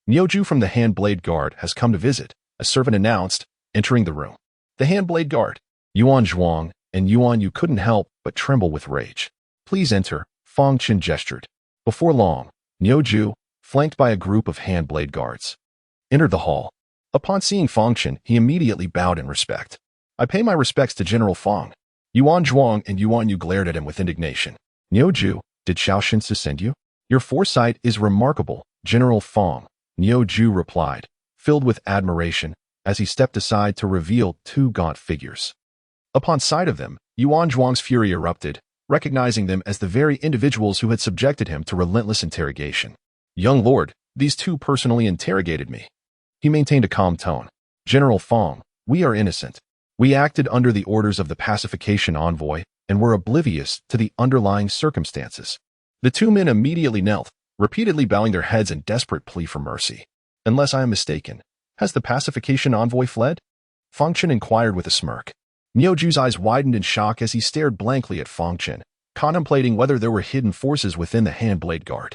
Niuju from the Handblade Guard has come to visit, a servant announced, entering the room. The Handblade Guard. Yuan Zhuang and Yuan Yu couldn't help but tremble with rage. Please enter, Fang Chen gestured. Before long, Niuju, flanked by a group of Handblade Guards, entered the hall. Upon seeing Fang Chen, he immediately bowed in respect. I pay my respects to General Fang. Yuan Zhuang and Yuan Yu glared at him with indignation. Niuju, did Xiao Shinsu send you? Your foresight is remarkable, General Fang, Niuju replied, filled with admiration, as he stepped aside to reveal 2 gaunt figures. Upon sight of them, Yuan Zhuang's fury erupted, recognizing them as the very individuals who had subjected him to relentless interrogation. Young lord, these 2 personally interrogated me. He maintained a calm tone. General Fang, we are innocent. We acted under the orders of the pacification envoy and were oblivious to the underlying circumstances. The 2 men immediately knelt, repeatedly bowing their heads in desperate plea for mercy. Unless I am mistaken, has the pacification envoy fled? Fang Chen inquired with a smirk. Niuju's eyes widened in shock as he stared blankly at Fang Chen, contemplating whether there were hidden forces within the Handblade Guard.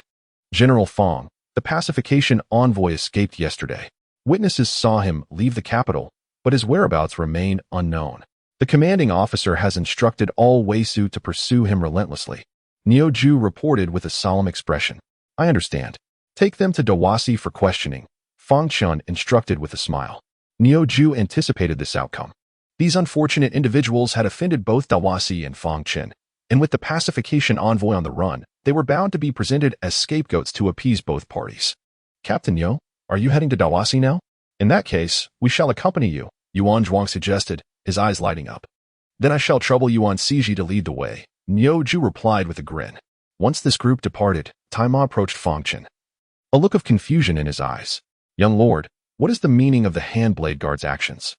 General Fang, the pacification envoy escaped yesterday. Witnesses saw him leave the capital, but his whereabouts remain unknown. The commanding officer has instructed all Weisu to pursue him relentlessly. Niuju reported with a solemn expression. I understand. Take them to Dawasi for questioning, Fang Chen instructed with a smile. Niuju anticipated this outcome. These unfortunate individuals had offended both Dawasi and Fang Chen, and with the pacification envoy on the run, they were bound to be presented as scapegoats to appease both parties. Captain Yo, are you heading to Dawasi now? In that case, we shall accompany you, Yuan Zhuang suggested, his eyes lighting up. Then I shall trouble Yuan Ciji to lead the way, Niuju replied with a grin. Once this group departed, Taima approached Fang Chen, a look of confusion in his eyes. Young lord, what is the meaning of the Handblade Guard's actions?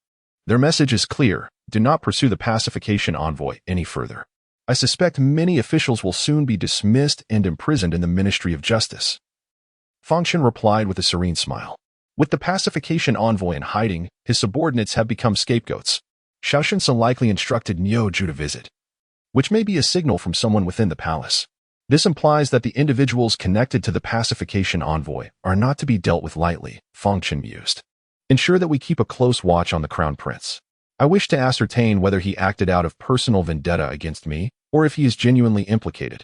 Their message is clear. Do not pursue the pacification envoy any further. I suspect many officials will soon be dismissed and imprisoned in the Ministry of Justice. Fang Chen replied with a serene smile. With the pacification envoy in hiding, his subordinates have become scapegoats. Xiao Shinsu likely instructed Niuju to visit, which may be a signal from someone within the palace. This implies that the individuals connected to the pacification envoy are not to be dealt with lightly, Fang Chen mused. Ensure that we keep a close watch on the Crown Prince. I wish to ascertain whether he acted out of personal vendetta against me, or if he is genuinely implicated.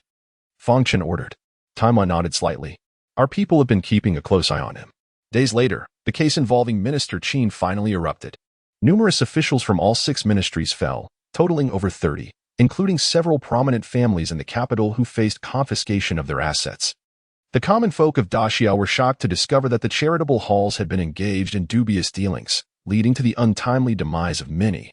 Fang Chen ordered. Taima nodded slightly. Our people have been keeping a close eye on him. Days later, the case involving Minister Qin finally erupted. Numerous officials from all 6 ministries fell, totaling over 30, including several prominent families in the capital who faced confiscation of their assets. The common folk of Daxia were shocked to discover that the charitable halls had been engaged in dubious dealings, leading to the untimely demise of many,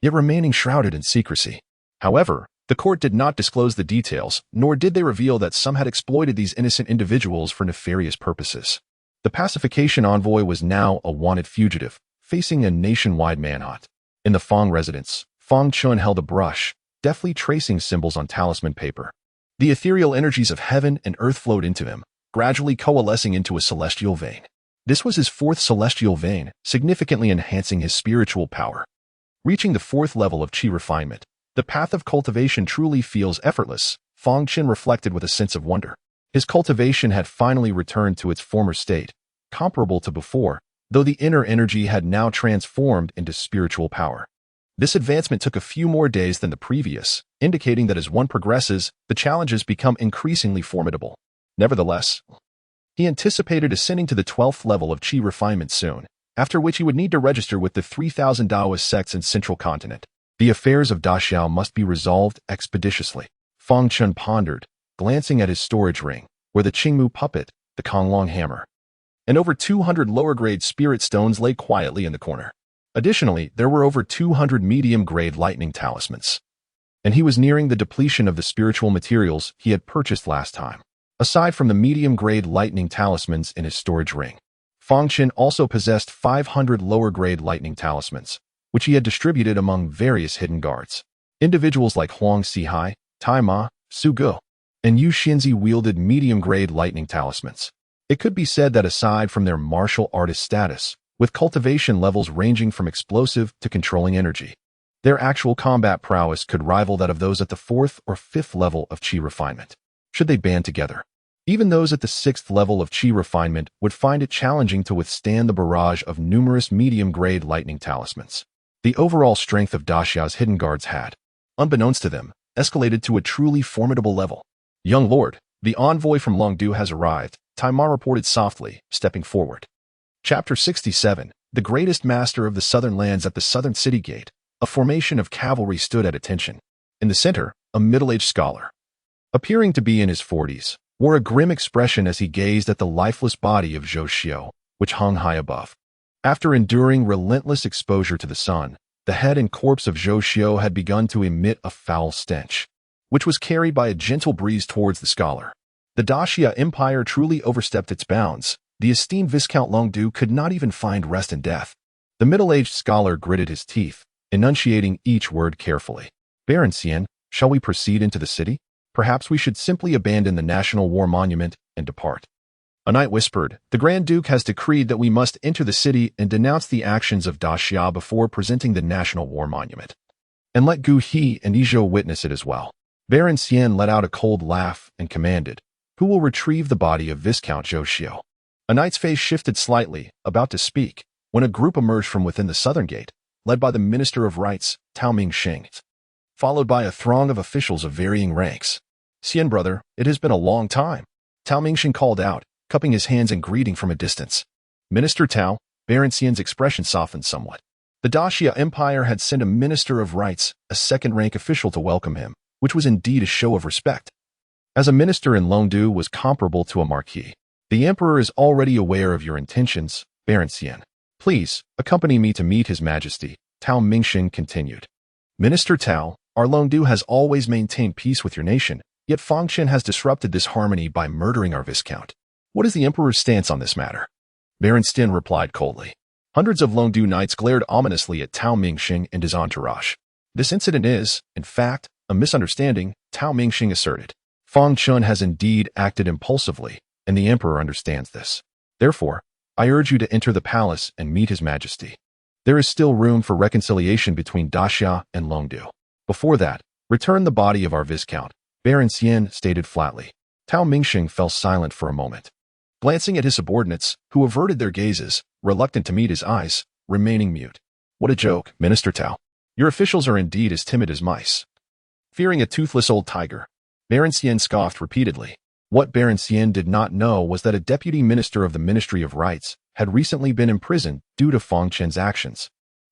yet remaining shrouded in secrecy. However, the court did not disclose the details, nor did they reveal that some had exploited these innocent individuals for nefarious purposes. The pacification envoy was now a wanted fugitive, facing a nationwide manhunt. In the Fang residence, Fang Chen held a brush, deftly tracing symbols on talisman paper. The ethereal energies of heaven and earth flowed into him, gradually coalescing into a celestial vein. This was his fourth celestial vein, significantly enhancing his spiritual power. Reaching the fourth level of qi refinement, the path of cultivation truly feels effortless, Fang Chen reflected with a sense of wonder. His cultivation had finally returned to its former state, comparable to before, though the inner energy had now transformed into spiritual power. This advancement took a few more days than the previous, indicating that as one progresses, the challenges become increasingly formidable. Nevertheless, he anticipated ascending to the 12th level of qi refinement soon, after which he would need to register with the 3,000 Taoist sects in Central Continent. The affairs of Daxiao must be resolved expeditiously. Fang Chen pondered, glancing at his storage ring, where the Qingmu puppet, the Konglong hammer, and over 200 lower-grade spirit stones lay quietly in the corner. Additionally, there were over 200 medium-grade lightning talismans, and he was nearing the depletion of the spiritual materials he had purchased last time. Aside from the medium-grade lightning talismans in his storage ring, Fang Chen also possessed 500 lower-grade lightning talismans, which he had distributed among various hidden guards. Individuals like Huang Sihai, Tai Ma, Su Gu, and Yu Xinzi wielded medium-grade lightning talismans. It could be said that aside from their martial artist status, with cultivation levels ranging from explosive to controlling energy, their actual combat prowess could rival that of those at the 4th or 5th level of qi refinement. Should they band together, even those at the 6th level of qi refinement would find it challenging to withstand the barrage of numerous medium-grade lightning talismans. The overall strength of Daxiao's hidden guards had, unbeknownst to them, escalated to a truly formidable level. "Young lord, the envoy from Longdu has arrived," Tai Ma reported softly, stepping forward. Chapter 67, The Greatest Master of the Southern Lands. At the southern city gate, a formation of cavalry stood at attention. In the center, a middle-aged scholar, appearing to be in his 40s, wore a grim expression as he gazed at the lifeless body of Zhou Xiu, which hung high above. After enduring relentless exposure to the sun, the head and corpse of Zhou Xiu had begun to emit a foul stench, which was carried by a gentle breeze towards the scholar. The Daxia Empire truly overstepped its bounds. The esteemed Viscount Longdu could not even find rest in death. The middle-aged scholar gritted his teeth, enunciating each word carefully. "Baron Xian, shall we proceed into the city? Perhaps we should simply abandon the National War Monument and depart." A knight whispered, "The Grand Duke has decreed that we must enter the city and denounce the actions of Daxia before presenting the National War Monument. And let Gu He and Izhou witness it as well." Baron Xian let out a cold laugh and commanded, "Who will retrieve the body of Viscount Zhou Xiu?" A knight's face shifted slightly, about to speak, when a group emerged from within the southern gate, led by the Minister of Rights, Tao Mingxing, followed by a throng of officials of varying ranks. "Xian brother, it has been a long time," Tao Mingxing called out, cupping his hands in greeting from a distance. "Minister Tao," Baron Xian's expression softened somewhat. The Daxia Empire had sent a Minister of Rights, a second-rank official, to welcome him, which was indeed a show of respect. As a minister in Longdu was comparable to a marquis. "The Emperor is already aware of your intentions, Baron Xian. Please, accompany me to meet His Majesty," Tao Mingxing continued. "Minister Tao, our Longdu has always maintained peace with your nation, yet Fang Chen has disrupted this harmony by murdering our Viscount. What is the Emperor's stance on this matter?" Baron Sten replied coldly. Hundreds of Longdu knights glared ominously at Tao Mingxing and his entourage. "This incident is, in fact, a misunderstanding," Tao Mingxing asserted. "Fang Chen has indeed acted impulsively, and the Emperor understands this. Therefore, I urge you to enter the palace and meet His Majesty. There is still room for reconciliation between Daxia and Longdu. Before that, return the body of our Viscount," Baron Xian stated flatly. Tao Mingxing fell silent for a moment, glancing at his subordinates, who averted their gazes, reluctant to meet his eyes, remaining mute. "What a joke, Minister Tao. Your officials are indeed as timid as mice, fearing a toothless old tiger." Baron Xian scoffed repeatedly. What Baron Xian did not know was that a deputy minister of the Ministry of Rights had recently been imprisoned due to Fang Chen's actions,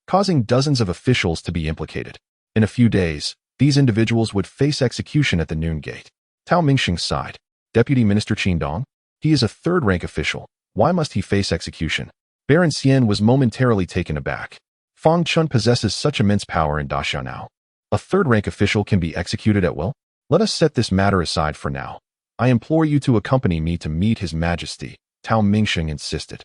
causing dozens of officials to be implicated. In a few days, these individuals would face execution at the Noon Gate. Tao Mingxing sighed. "Deputy Minister Qingdong? He is a third-rank official. Why must he face execution?" Baron Xian was momentarily taken aback. Fang Chen possesses such immense power in Daxia now. A third-rank official can be executed at will? Let us set this matter aside for now. I implore you to accompany me to meet His Majesty, Tao Mingxing insisted.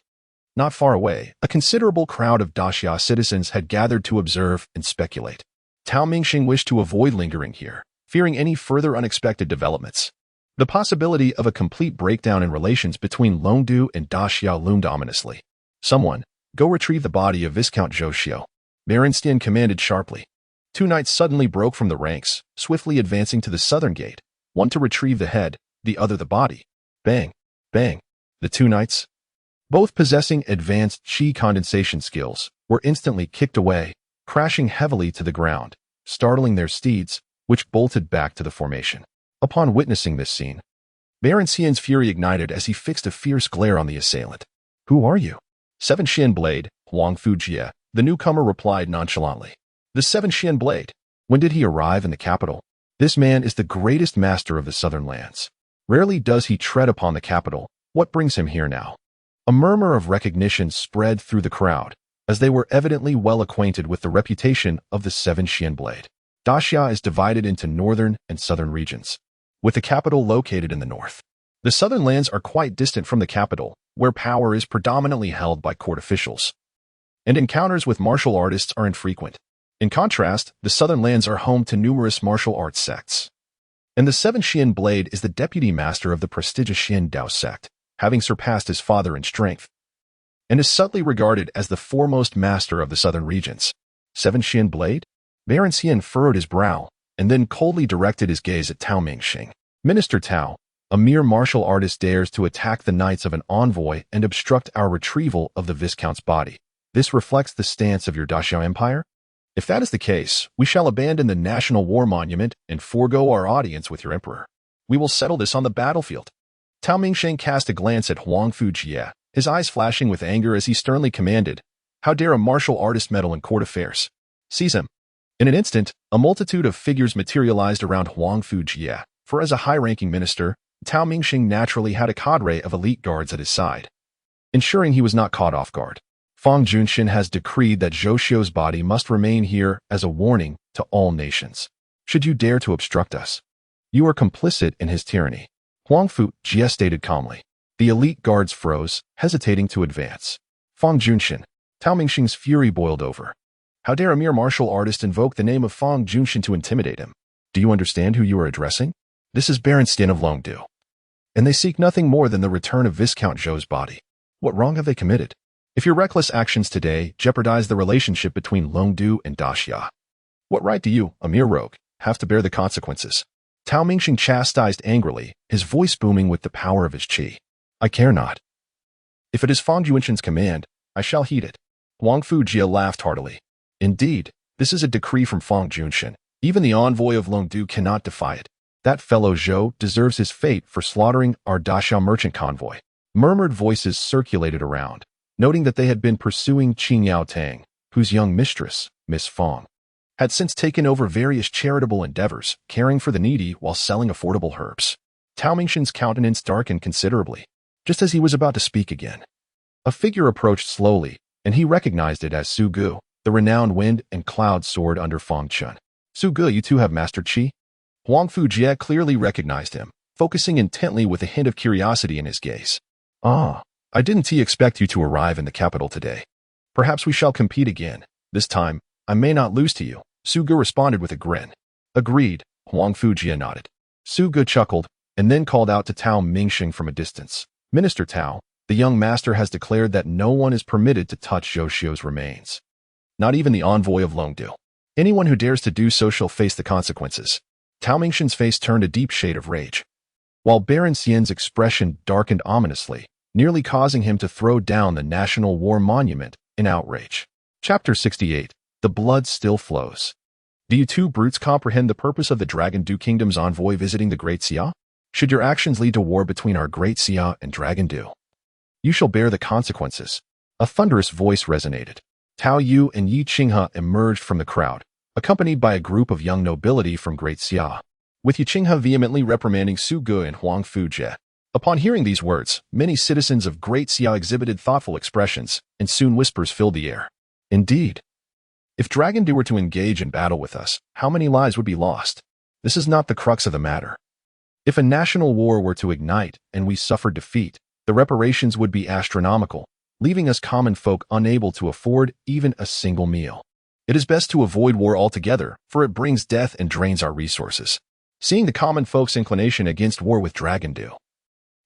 Not far away, a considerable crowd of Daxia citizens had gathered to observe and speculate. Tao Mingxing wished to avoid lingering here, fearing any further unexpected developments. The possibility of a complete breakdown in relations between Longdu and Da Xiao loomed ominously. Someone, go retrieve the body of Viscount Zhou Xiu. Berenstein commanded sharply. Two knights suddenly broke from the ranks, swiftly advancing to the southern gate, one to retrieve the head, the other the body. Bang, bang. The two knights, both possessing advanced chi condensation skills, were instantly kicked away, crashing heavily to the ground, startling their steeds, which bolted back to the formation. Upon witnessing this scene, Baron Xian's fury ignited as he fixed a fierce glare on the assailant. Who are you? Seven Xian Blade, Huang Fujie, the newcomer replied nonchalantly. The Seven Xian Blade. When did he arrive in the capital? This man is the greatest master of the southern lands. Rarely does he tread upon the capital. What brings him here now? A murmur of recognition spread through the crowd, as they were evidently well acquainted with the reputation of the Seven Xian Blade. Da Xia is divided into northern and southern regions, with the capital located in the north. The southern lands are quite distant from the capital, where power is predominantly held by court officials, and encounters with martial artists are infrequent. In contrast, the southern lands are home to numerous martial arts sects. And the Seven Xian Blade is the deputy master of the prestigious Xian Dao sect, having surpassed his father in strength, and is subtly regarded as the foremost master of the southern regions. Seven Xian Blade? Baron Xian furrowed his brow, and then coldly directed his gaze at Tao Mingxing. Minister Tao, a mere martial artist dares to attack the knights of an envoy and obstruct our retrieval of the Viscount's body. This reflects the stance of your Daxiao Empire? If that is the case, we shall abandon the National War Monument and forego our audience with your emperor. We will settle this on the battlefield. Tao Mingxing cast a glance at Huang Fujie, his eyes flashing with anger as he sternly commanded, "How dare a martial artist meddle in court affairs? Seize him." In an instant, a multitude of figures materialized around Huang Fujie, for as a high-ranking minister, Tao Mingxing naturally had a cadre of elite guards at his side, ensuring he was not caught off guard. Fang Chen has decreed that Zhou Xiu's body must remain here as a warning to all nations. Should you dare to obstruct us, you are complicit in his tyranny. Huang Fujie stated calmly. The elite guards froze, hesitating to advance. Fang Chen, Tao Mingxing's fury boiled over. How dare a mere martial artist invoke the name of Fang Chen to intimidate him? Do you understand who you are addressing? This is Berenstein of Longdu, and they seek nothing more than the return of Viscount Zhou's body. What wrong have they committed? If your reckless actions today jeopardize the relationship between Longdu and Da Xia, what right do you, a mere rogue, have to bear the consequences? Tao Mingxing chastised angrily, his voice booming with the power of his qi. I care not. If it is Fang Junchen's command, I shall heed it. Huang Fujie laughed heartily. Indeed, this is a decree from Fang Junchen. Even the envoy of Longdu cannot defy it. That fellow Zhou deserves his fate for slaughtering our Daxiao merchant convoy. Murmured voices circulated around, noting that they had been pursuing Qing Yao Tang, whose young mistress, Miss Fang, had since taken over various charitable endeavors, caring for the needy while selling affordable herbs. Tao Mingxing's countenance darkened considerably, just as he was about to speak again. A figure approached slowly, and he recognized it as Su Gu, the renowned wind and cloud sword under Fang Chen. Su Gu, you too have mastered qi? Huang Fujie clearly recognized him, focusing intently with a hint of curiosity in his gaze. Ah, I didn't expect you to arrive in the capital today. Perhaps we shall compete again. This time, I may not lose to you. Su Gu responded with a grin. Agreed, Huang Fujie nodded. Su Gu chuckled, and then called out to Tao Mingxing from a distance. Minister Tao, the young master has declared that no one is permitted to touch Zhou Xiu's remains. Not even the envoy of Longdu. Anyone who dares to do so shall face the consequences. Tao Mingxing's face turned a deep shade of rage, while Baron Xian's expression darkened ominously, nearly causing him to throw down the National War Monument in outrage. Chapter 68. The blood still flows. Do you two brutes comprehend the purpose of the Dragon Du Kingdom's envoy visiting the Great Xia? Should your actions lead to war between our Great Xia and Dragon Du, you shall bear the consequences. A thunderous voice resonated. Tao Yu and Yi Qinghe emerged from the crowd, accompanied by a group of young nobility from Great Xia, with Yi Qinghe vehemently reprimanding Su Gu and Huang Fujie. Upon hearing these words, many citizens of Great Xia exhibited thoughtful expressions, and soon whispers filled the air. Indeed, if Dragon Du were to engage in battle with us, how many lives would be lost? This is not the crux of the matter. If a national war were to ignite and we suffered defeat, the reparations would be astronomical, leaving us common folk unable to afford even a single meal. It is best to avoid war altogether, for it brings death and drains our resources. seeing the common folks' inclination against war with Dragon Du.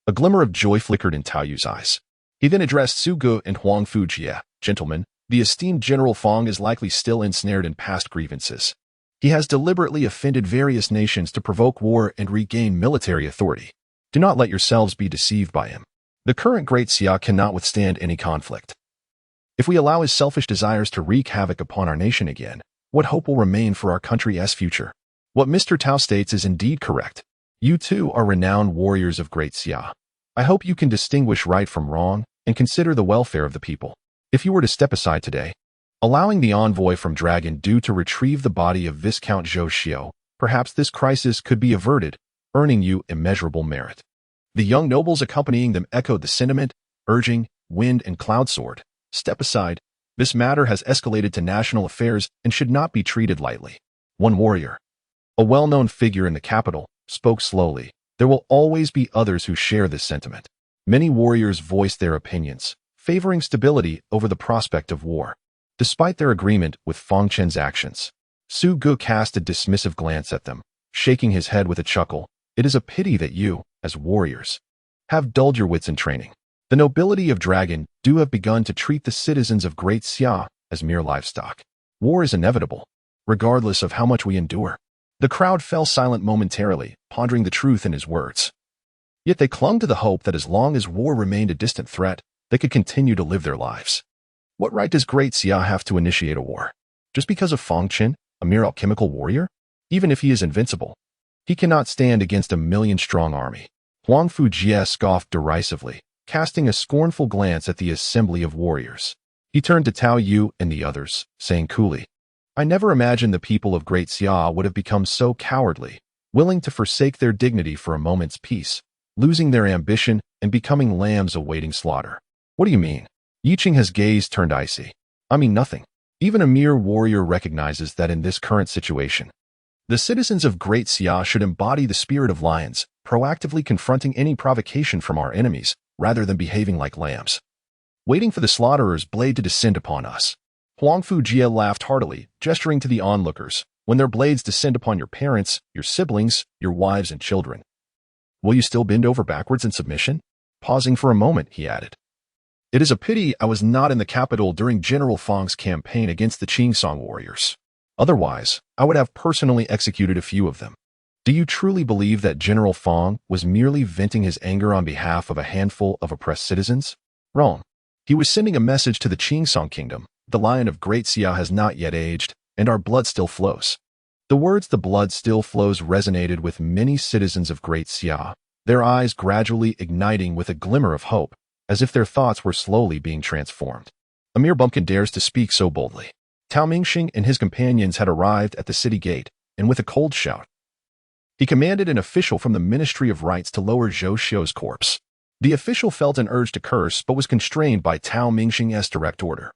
A glimmer of joy flickered in Tao Yu's eyes. He then addressed Su Ge and Huang Fujie. Gentlemen, the esteemed General Fang is likely still ensnared in past grievances. He has deliberately offended various nations to provoke war and regain military authority. Do not let yourselves be deceived by him. The current Great Xia cannot withstand any conflict. If we allow his selfish desires to wreak havoc upon our nation again, what hope will remain for our country's future? What Mr. Tao states is indeed correct. You too are renowned warriors of Great Xia. I hope you can distinguish right from wrong and consider the welfare of the people. If you were to step aside today, allowing the envoy from Dragon Du to retrieve the body of Viscount Zhou Xiu, perhaps this crisis could be averted, earning you immeasurable merit. The young nobles accompanying them echoed the sentiment, urging Wind and Cloud Sword, step aside. This matter has escalated to national affairs and should not be treated lightly. One warrior, a well-known figure in the capital, spoke slowly. There will always be others who share this sentiment. Many warriors voiced their opinions, favoring stability over the prospect of war. Despite their agreement with Fang Chen's actions, Su Ge cast a dismissive glance at them, shaking his head with a chuckle. It is a pity that you, as warriors, have dulled your wits in training. The nobility of Dragon Du have begun to treat the citizens of Great Xia as mere livestock. War is inevitable, regardless of how much we endure. The crowd fell silent momentarily, pondering the truth in his words. Yet they clung to the hope that as long as war remained a distant threat, they could continue to live their lives. What right does Great Xia have to initiate a war? Just because of Fang Chen, a mere alchemical warrior? Even if he is invincible, he cannot stand against a million-strong army. Huang Fujie scoffed derisively, casting a scornful glance at the assembly of warriors. He turned to Tao Yu and the others, saying coolly, I never imagined the people of Great Xia would have become so cowardly, willing to forsake their dignity for a moment's peace, losing their ambition and becoming lambs awaiting slaughter. What do you mean? Yiqing's gaze turned icy. I mean nothing. Even a mere warrior recognizes that in this current situation, the citizens of Great Xia should embody the spirit of lions, proactively confronting any provocation from our enemies, rather than behaving like lambs, waiting for the slaughterer's blade to descend upon us. Huang Fujie laughed heartily, gesturing to the onlookers. When their blades descend upon your parents, your siblings, your wives and children, will you still bend over backwards in submission? Pausing for a moment, he added, It is a pity I was not in the capital during General Fang's campaign against the Qingsong warriors. Otherwise, I would have personally executed a few of them. Do you truly believe that General Fang was merely venting his anger on behalf of a handful of oppressed citizens? Wrong. He was sending a message to the Qingsong kingdom. The lion of Great Xia has not yet aged, and our blood still flows. The words "the blood still flows" resonated with many citizens of Great Xia, their eyes gradually igniting with a glimmer of hope, as if their thoughts were slowly being transformed. A mere bumpkin dares to speak so boldly. Tao Mingxing and his companions had arrived at the city gate, and with a cold shout, he commanded an official from the Ministry of Rites to lower Zhou Xiu's corpse. The official felt an urge to curse but was constrained by Tao Mingxing's direct order,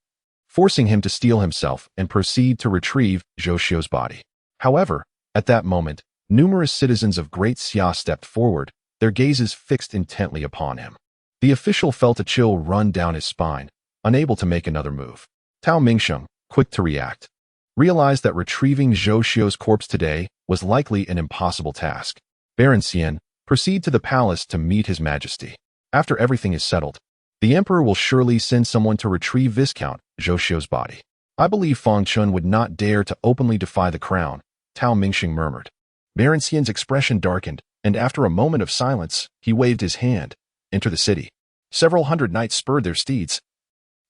forcing him to steel himself and proceed to retrieve Zhou Xiu's body. However, at that moment, numerous citizens of Great Xia stepped forward, their gazes fixed intently upon him. The official felt a chill run down his spine, unable to make another move. Tao Mingxing, quick to react, realized that retrieving Zhou Xiu's corpse today was likely an impossible task. Baron Xian, proceed to the palace to meet His Majesty. After everything is settled, the Emperor will surely send someone to retrieve Viscount Zhou Xiu's body. I believe Fang Chen would not dare to openly defy the crown, Tao Mingxing murmured. Baron Xian's expression darkened, and after a moment of silence, he waved his hand. Enter the city. Several hundred knights spurred their steeds,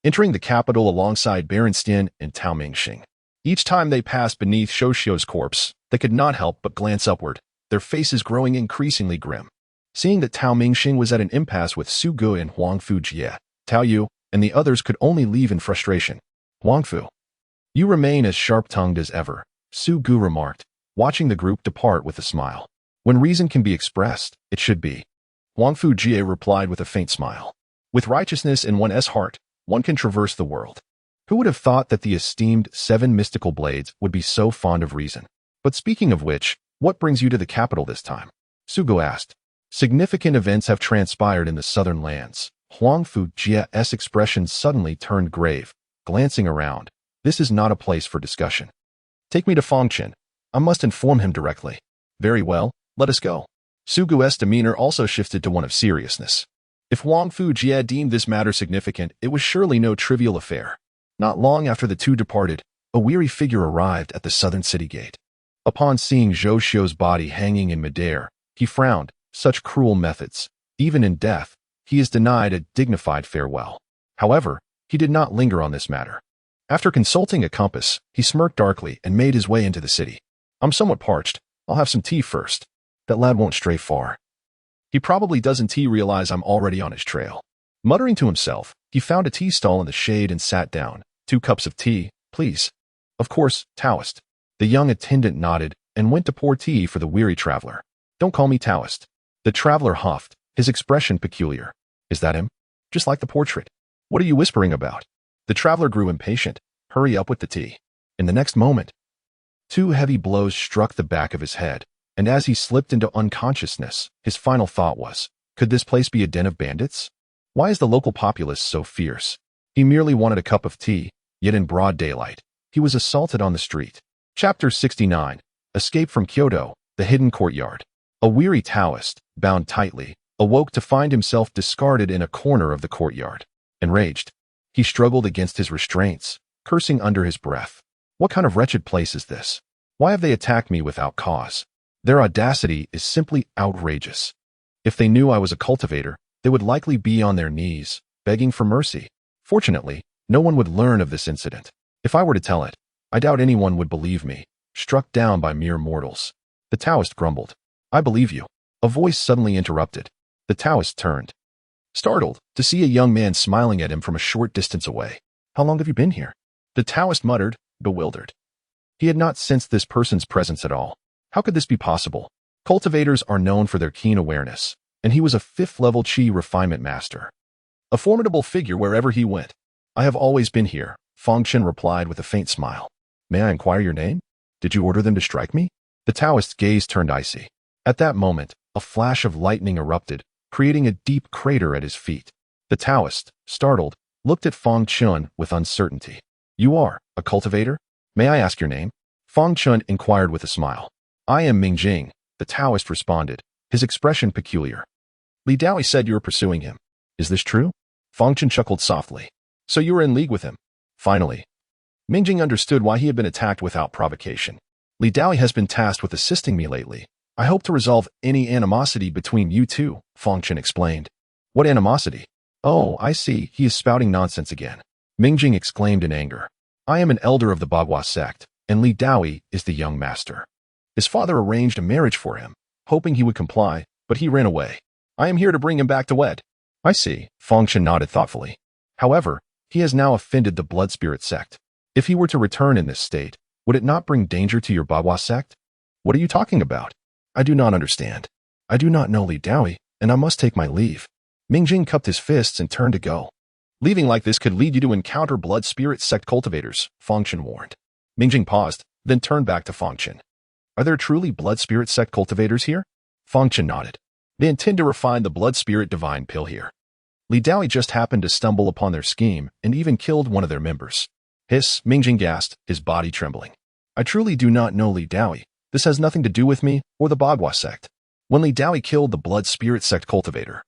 entering the capital alongside Baron Xian and Tao Mingxing. Each time they passed beneath Zhou Xiu's corpse, they could not help but glance upward, their faces growing increasingly grim. Seeing that Tao Mingxing was at an impasse with Su Ge and Huang Fujie, Tao Yu and the others could only leave in frustration. Huang Fu, you remain as sharp-tongued as ever, Su Ge remarked, watching the group depart with a smile. When reason can be expressed, it should be. Huang Fujie replied with a faint smile. With righteousness in one's heart, one can traverse the world. Who would have thought that the esteemed 7 mystical blades would be so fond of reason? But speaking of which, what brings you to the capital this time? Su Ge asked. Significant events have transpired in the southern lands. Huang Fujie's expression suddenly turned grave, glancing around. This is not a place for discussion. Take me to Fang Chen. I must inform him directly. Very well, let us go. Su Gu's demeanor also shifted to one of seriousness. If Huang Fujie deemed this matter significant, it was surely no trivial affair. Not long after the two departed, a weary figure arrived at the southern city gate. Upon seeing Zhou Xiu's body hanging in midair, he frowned. Such cruel methods. Even in death, he is denied a dignified farewell. However, he did not linger on this matter. After consulting a compass, he smirked darkly and made his way into the city. I'm somewhat parched. I'll have some tea first. That lad won't stray far. He probably doesn't realize I'm already on his trail. Muttering to himself, he found a tea stall in the shade and sat down. 2 cups of tea, please. Of course, Taoist. The young attendant nodded and went to pour tea for the weary traveler. Don't call me Taoist. The traveler huffed, his expression peculiar. Is that him? Just like the portrait. What are you whispering about? The traveler grew impatient. Hurry up with the tea. In the next moment, 2 heavy blows struck the back of his head, and as he slipped into unconsciousness, his final thought was, could this place be a den of bandits? Why is the local populace so fierce? He merely wanted a cup of tea, yet in broad daylight, he was assaulted on the street. Chapter 69. Escape from Kyoto, the hidden courtyard. A weary Taoist, bound tightly, awoke to find himself discarded in a corner of the courtyard. Enraged, he struggled against his restraints, cursing under his breath. What kind of wretched place is this? Why have they attacked me without cause? Their audacity is simply outrageous. If they knew I was a cultivator, they would likely be on their knees, begging for mercy. Fortunately, no one would learn of this incident. If I were to tell it, I doubt anyone would believe me, struck down by mere mortals. The Taoist grumbled. I believe you. A voice suddenly interrupted. The Taoist turned, startled to see a young man smiling at him from a short distance away. How long have you been here? The Taoist muttered, bewildered. He had not sensed this person's presence at all. How could this be possible? Cultivators are known for their keen awareness, and he was a 5th-level Qi refinement master. A formidable figure wherever he went. I have always been here, Fang Chen replied with a faint smile. May I inquire your name? Did you order them to strike me? The Taoist's gaze turned icy. At that moment, a flash of lightning erupted, creating a deep crater at his feet. The Taoist, startled, looked at Fang Chen with uncertainty. You are a cultivator? May I ask your name? Fang Chen inquired with a smile. I am Mingjing, the Taoist responded, his expression peculiar. Li Daoi said you were pursuing him. Is this true? Fang Chen chuckled softly. So you were in league with him? Finally, Mingjing understood why he had been attacked without provocation. Li Daoi has been tasked with assisting me lately. I hope to resolve any animosity between you two, Fang Chen explained. What animosity? Oh, I see, he is spouting nonsense again. Mingjing exclaimed in anger. I am an elder of the Bagua sect, and Li Daoi is the young master. His father arranged a marriage for him, hoping he would comply, but he ran away. I am here to bring him back to wed. I see, Fang Chen nodded thoughtfully. However, he has now offended the Blood Spirit sect. If he were to return in this state, would it not bring danger to your Bagua sect? What are you talking about? I do not understand. I do not know Li Daoi, and I must take my leave. Mingjing cupped his fists and turned to go. Leaving like this could lead you to encounter Blood Spirit sect cultivators, Fang Chen warned. Mingjing paused, then turned back to Fang Chen. Are there truly Blood Spirit sect cultivators here? Fang Chen nodded. They intend to refine the Blood Spirit divine pill here. Li Daoi just happened to stumble upon their scheme and even killed one of their members. Hiss, Mingjing gasped, his body trembling. I truly do not know Li Daoi. This has nothing to do with me or the Bagua sect. When Li Daoi killed the Blood Spirit sect cultivator,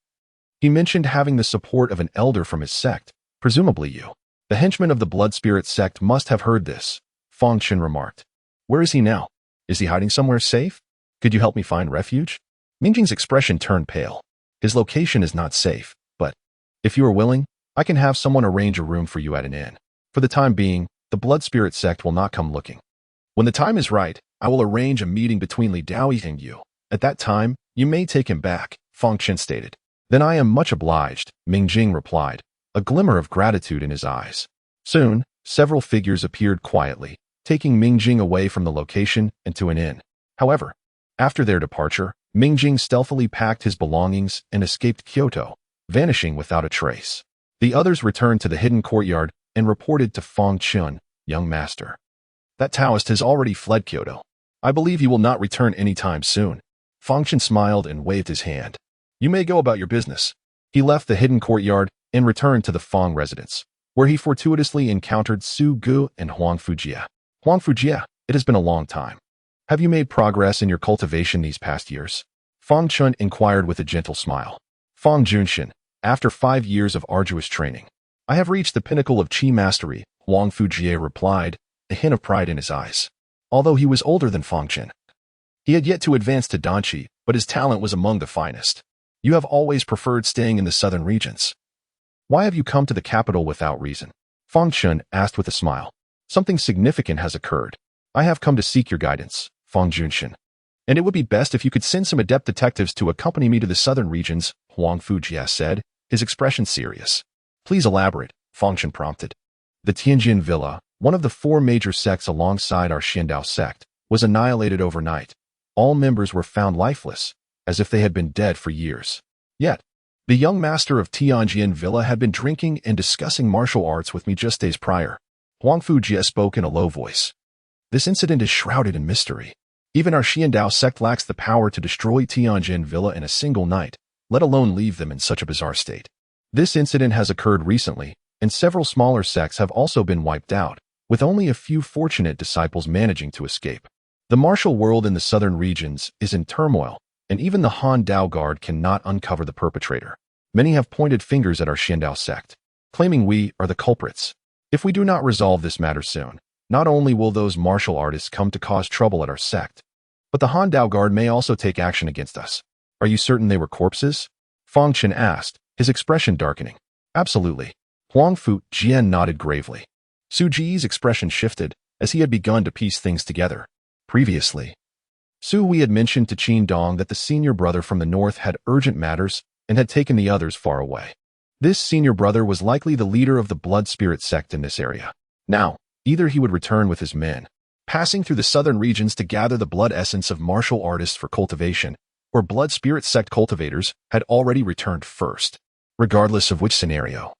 he mentioned having the support of an elder from his sect, presumably you. The henchman of the Blood Spirit sect must have heard this, Fang Chen remarked. Where is he now? Is he hiding somewhere safe? Could you help me find refuge? Mingjing's expression turned pale. His location is not safe, but if you are willing, I can have someone arrange a room for you at an inn. For the time being, the Blood Spirit sect will not come looking. When the time is right, I will arrange a meeting between Li Daoi and you. At that time, you may take him back, Fang Chen stated. Then I am much obliged, Mingjing replied, a glimmer of gratitude in his eyes. Soon, several figures appeared quietly, taking Mingjing away from the location and to an inn. However, after their departure, Mingjing stealthily packed his belongings and escaped Kyoto, vanishing without a trace. The others returned to the hidden courtyard and reported to Fang Chen, young master. That Taoist has already fled Kyoto. I believe he will not return anytime soon. Fang Chen smiled and waved his hand. You may go about your business. He left the hidden courtyard and returned to the Fang residence, where he fortuitously encountered Su Gu and Huang Fujie. Huang Fujie, it has been a long time. Have you made progress in your cultivation these past years? Fang Chen inquired with a gentle smile. Fang Junshin, after 5 years of arduous training, I have reached the pinnacle of qi mastery, Huang Fujie replied, a hint of pride in his eyes. Although he was older than Fang Chen, he had yet to advance to Danqi, but his talent was among the finest. You have always preferred staying in the southern regions. Why have you come to the capital without reason? Fang Chen asked with a smile. Something significant has occurred. I have come to seek your guidance, Fang Junshin. And it would be best if you could send some adept detectives to accompany me to the southern regions, Huang Fujie said, his expression serious. Please elaborate, Fang Chen prompted. The Tianjin Villa, one of the 4 major sects alongside our Xiandao sect, was annihilated overnight. All members were found lifeless, as if they had been dead for years. Yet, the young master of Tianjin Villa had been drinking and discussing martial arts with me just days prior. Huang Fujie spoke in a low voice. This incident is shrouded in mystery. Even our Xiandao sect lacks the power to destroy Tianjin Villa in a single night, let alone leave them in such a bizarre state. This incident has occurred recently, and several smaller sects have also been wiped out, with only a few fortunate disciples managing to escape. The martial world in the southern regions is in turmoil, and even the Han Dao Guard cannot uncover the perpetrator. Many have pointed fingers at our Xiandao sect, claiming we are the culprits. If we do not resolve this matter soon, not only will those martial artists come to cause trouble at our sect, but the Han Dao Guard may also take action against us. Are you certain they were corpses? Fang Chen asked, his expression darkening. Absolutely. Huang Fujie nodded gravely. Su Ji's expression shifted, as he had begun to piece things together. Previously, Su Hui had mentioned to Qin Dong that the senior brother from the north had urgent matters and had taken the others far away. This senior brother was likely the leader of the blood spirit sect in this area. Now, either he would return with his men, passing through the southern regions to gather the blood essence of martial artists for cultivation, or blood spirit sect cultivators had already returned first. Regardless of which scenario,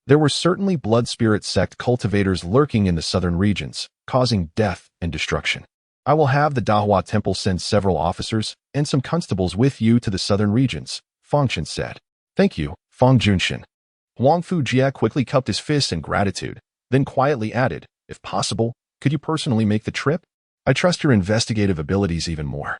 there were certainly blood spirit sect cultivators lurking in the southern regions, causing death and destruction. I will have the Dahua Temple send several officers and some constables with you to the southern regions, Fang Chen said. Thank you, Fang Junshin. Huang Fujie quickly cupped his fists in gratitude, then quietly added, if possible, could you personally make the trip? I trust your investigative abilities even more.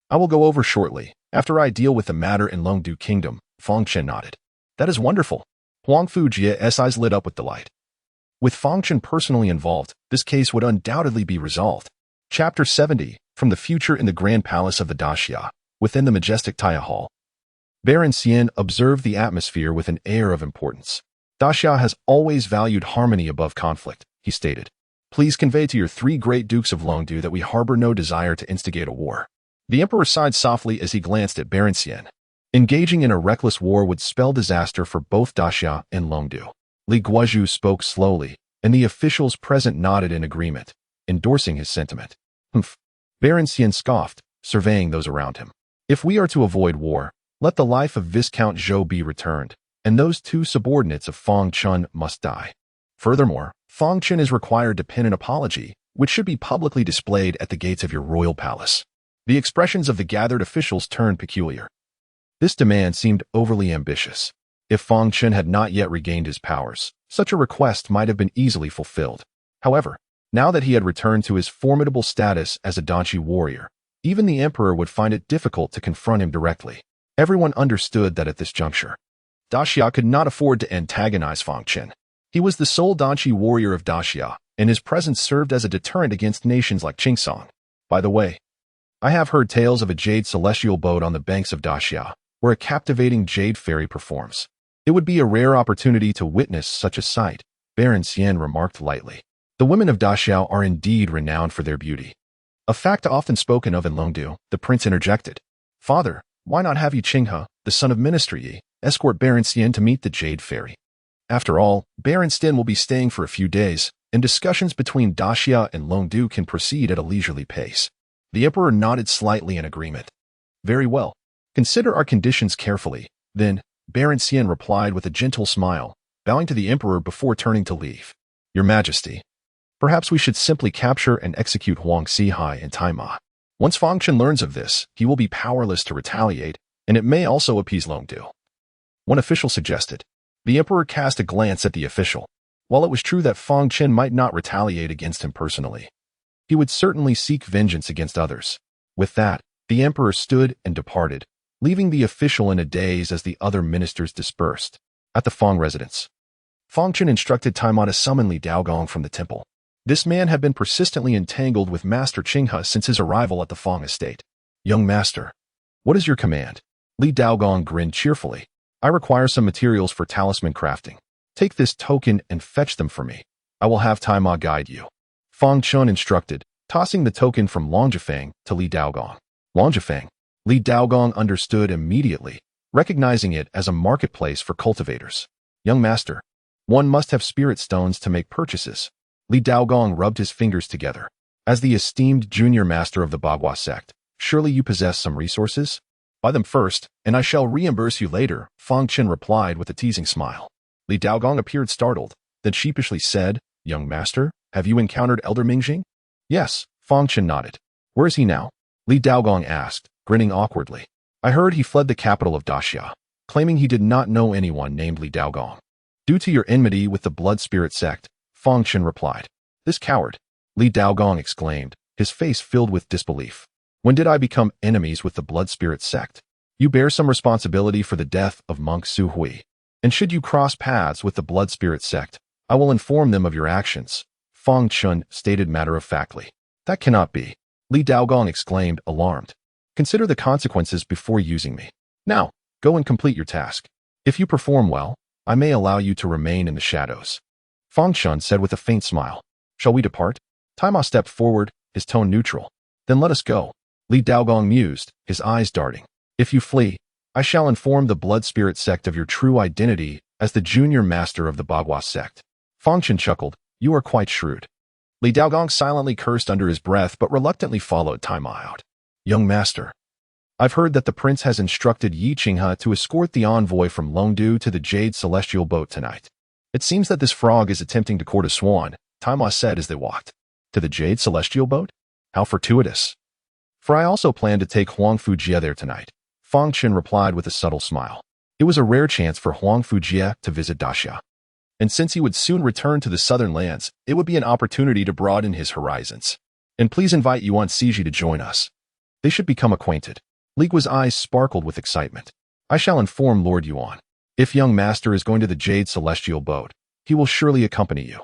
I will go over shortly, after I deal with the matter in Longdu Kingdom, Fang Chen nodded. That is wonderful. Huang Fujie's eyes lit up with delight. With Fang Chen personally involved, this case would undoubtedly be resolved. Chapter 70, From the Future in the Grand Palace of the Daxia, within the majestic Taya Hall. Baron Xian observed the atmosphere with an air of importance. Daxia has always valued harmony above conflict, he stated. Please convey to your 3 great dukes of Longdu that we harbor no desire to instigate a war. The emperor sighed softly as he glanced at Baron Xian. Engaging in a reckless war would spell disaster for both Daxia and Longdu. Li Guozhu spoke slowly, and the officials present nodded in agreement, endorsing his sentiment. Humph. Baron Xian scoffed, surveying those around him. If we are to avoid war, let the life of Viscount Zhou be returned, and those 2 subordinates of Fang Chen must die. Furthermore, Fang Chen is required to pen an apology, which should be publicly displayed at the gates of your royal palace. The expressions of the gathered officials turned peculiar. This demand seemed overly ambitious. If Fang Chen had not yet regained his powers, such a request might have been easily fulfilled. However, now that he had returned to his formidable status as a Danqi warrior, even the emperor would find it difficult to confront him directly. Everyone understood that at this juncture, Daxia could not afford to antagonize Fang Chen. He was the sole Danqi warrior of Daxia, and his presence served as a deterrent against nations like Qingsong. By the way, I have heard tales of a jade celestial boat on the banks of Daxia, where a captivating jade fairy performs. It would be a rare opportunity to witness such a sight, Baron Xian remarked lightly. The women of Daxiao are indeed renowned for their beauty. A fact often spoken of in Longdu, the prince interjected. Father, why not have Yi Qinghe, the son of Minister Yi, escort Baron Xian to meet the jade fairy? After all, Baron Xian will be staying for a few days, and discussions between Daxia and Longdu can proceed at a leisurely pace. The emperor nodded slightly in agreement. Very well. Consider our conditions carefully. Then, Baron Xian replied with a gentle smile, bowing to the emperor before turning to leave. Your Majesty, perhaps we should simply capture and execute Huang Xihai and Taima. Once Fang Chen learns of this, he will be powerless to retaliate, and it may also appease Longdu. One official suggested. The emperor cast a glance at the official. While it was true that Fang Chen might not retaliate against him personally, he would certainly seek vengeance against others. With that, the emperor stood and departed, leaving the official in a daze as the other ministers dispersed. At the Fang residence, Fang Chen instructed Taima to summon Li Daogong from the temple. This man had been persistently entangled with Master Qinghe since his arrival at the Fang estate. Young master, what is your command? Li Daogong grinned cheerfully. I require some materials for talisman crafting. Take this token and fetch them for me. I will have Taima guide you. Fang Chen instructed, tossing the token from Longjifang to Li Daogong. Longjifang. Li Daogong understood immediately, recognizing it as a marketplace for cultivators. Young master, one must have spirit stones to make purchases. Li Daogong rubbed his fingers together. As the esteemed junior master of the Bagua sect, surely you possess some resources? Buy them first, and I shall reimburse you later, Fang Chen replied with a teasing smile. Li Daogong appeared startled, then sheepishly said, Young master, have you encountered Elder Mingjing? Yes, Fang Chen nodded. Where is he now? Li Daogong asked, grinning awkwardly. I heard he fled the capital of Daxia, claiming he did not know anyone named Li Daogong. Due to your enmity with the Blood Spirit sect, Fang Chen replied. This coward, Li Daogong exclaimed, his face filled with disbelief. When did I become enemies with the Blood Spirit sect? You bear some responsibility for the death of monk Su Hui. And should you cross paths with the Blood Spirit sect, I will inform them of your actions, Fang Chen stated matter-of-factly. That cannot be, Li Daogong exclaimed, alarmed. Consider the consequences before using me. Now, go and complete your task. If you perform well, I may allow you to remain in the shadows. Fang Chen said with a faint smile. Shall we depart? Taima stepped forward, his tone neutral. Then let us go. Li Daogong mused, his eyes darting. If you flee, I shall inform the Blood Spirit sect of your true identity as the junior master of the Bagua sect. Fang Chen chuckled. You are quite shrewd. Li Daogong silently cursed under his breath but reluctantly followed Taima out. Young master, I've heard that the prince has instructed Yi Qinghe to escort the envoy from Longdu to the Jade Celestial boat tonight. It seems that this frog is attempting to court a swan, Taima said as they walked. To the Jade Celestial boat? How fortuitous. For I also plan to take Huang Fujie there tonight, Fang Chen replied with a subtle smile. It was a rare chance for Huang Fujie to visit Daxia. And since he would soon return to the southern lands, it would be an opportunity to broaden his horizons. And please invite Yuan Siji to join us. They should become acquainted. Li Guo's eyes sparkled with excitement. I shall inform Lord Yuan. If young master is going to the Jade Celestial boat, he will surely accompany you.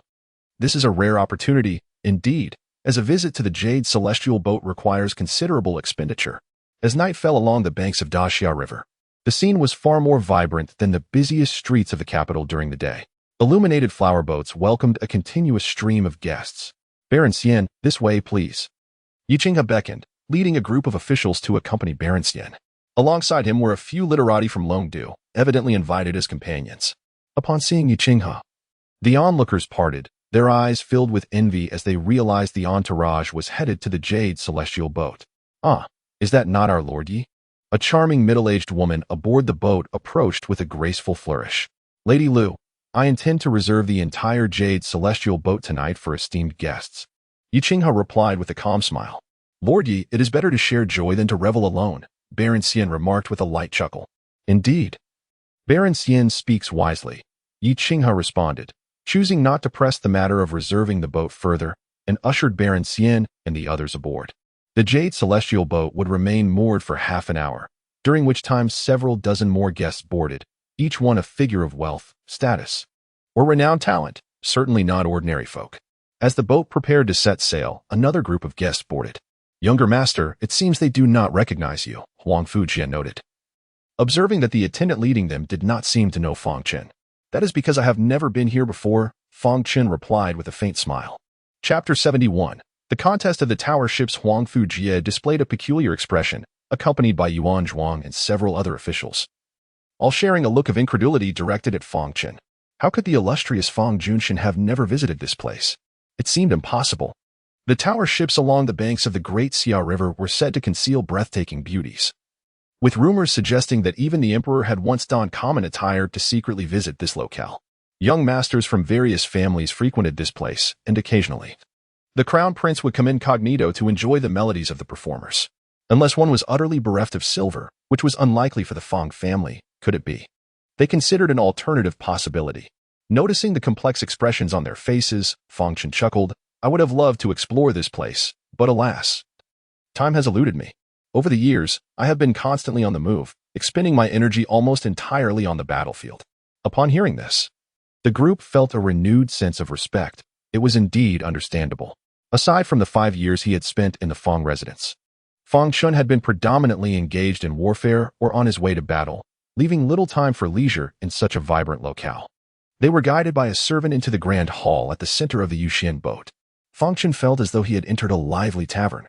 This is a rare opportunity, indeed, as a visit to the Jade Celestial boat requires considerable expenditure. As night fell along the banks of Daxia River, the scene was far more vibrant than the busiest streets of the capital during the day. Illuminated flower boats welcomed a continuous stream of guests. Baron Xian, this way, please. Yi Qinghe beckoned, leading a group of officials to accompany Baron Xian. Alongside him were a few literati from Longdu, evidently invited as companions. Upon seeing Yi Qinghe, the onlookers parted, their eyes filled with envy as they realized the entourage was headed to the Jade Celestial boat. Ah, is that not our Lord Yi? A charming middle-aged woman aboard the boat approached with a graceful flourish. Lady Lu, I intend to reserve the entire Jade Celestial boat tonight for esteemed guests. Yi Qinghe replied with a calm smile. Lord Yi, it is better to share joy than to revel alone, Baron Xian remarked with a light chuckle. Indeed. Baron Xian speaks wisely, Yi Qinghe responded, choosing not to press the matter of reserving the boat further, and ushered Baron Xian and the others aboard. The Jade Celestial boat would remain moored for half an hour, during which time several dozen more guests boarded, each one a figure of wealth, status, or renowned talent, certainly not ordinary folk. As the boat prepared to set sail, another group of guests boarded. Younger master, it seems they do not recognize you, Huang Fujie noted. Observing that the attendant leading them did not seem to know Fang Chen. That is because I have never been here before, Fang Chen replied with a faint smile. Chapter 71. The contest of the tower ships. Huang Fujie displayed a peculiar expression, accompanied by Yuan Zhuang and several other officials, all sharing a look of incredulity directed at Fang Chen. How could the illustrious Fang Junshin have never visited this place? It seemed impossible. The tower ships along the banks of the Great Xia River were said to conceal breathtaking beauties, with rumors suggesting that even the emperor had once donned common attire to secretly visit this locale. Young masters from various families frequented this place, and occasionally, the crown prince would come incognito to enjoy the melodies of the performers. Unless one was utterly bereft of silver, which was unlikely for the Fang family, could it be? They considered an alternative possibility. Noticing the complex expressions on their faces, Fang Chen chuckled. I would have loved to explore this place, But alas, time has eluded me. Over the years, I have been constantly on the move, expending my energy almost entirely on the battlefield. Upon hearing this, the group felt a renewed sense of respect. It was indeed understandable. Aside from the 5 years he had spent in the Fang residence, Fang Chen had been predominantly engaged in warfare or on his way to battle, leaving little time for leisure in such a vibrant locale. They were guided by a servant into the grand hall at the center of the Yuxian boat. Fang Chen felt as though he had entered a lively tavern.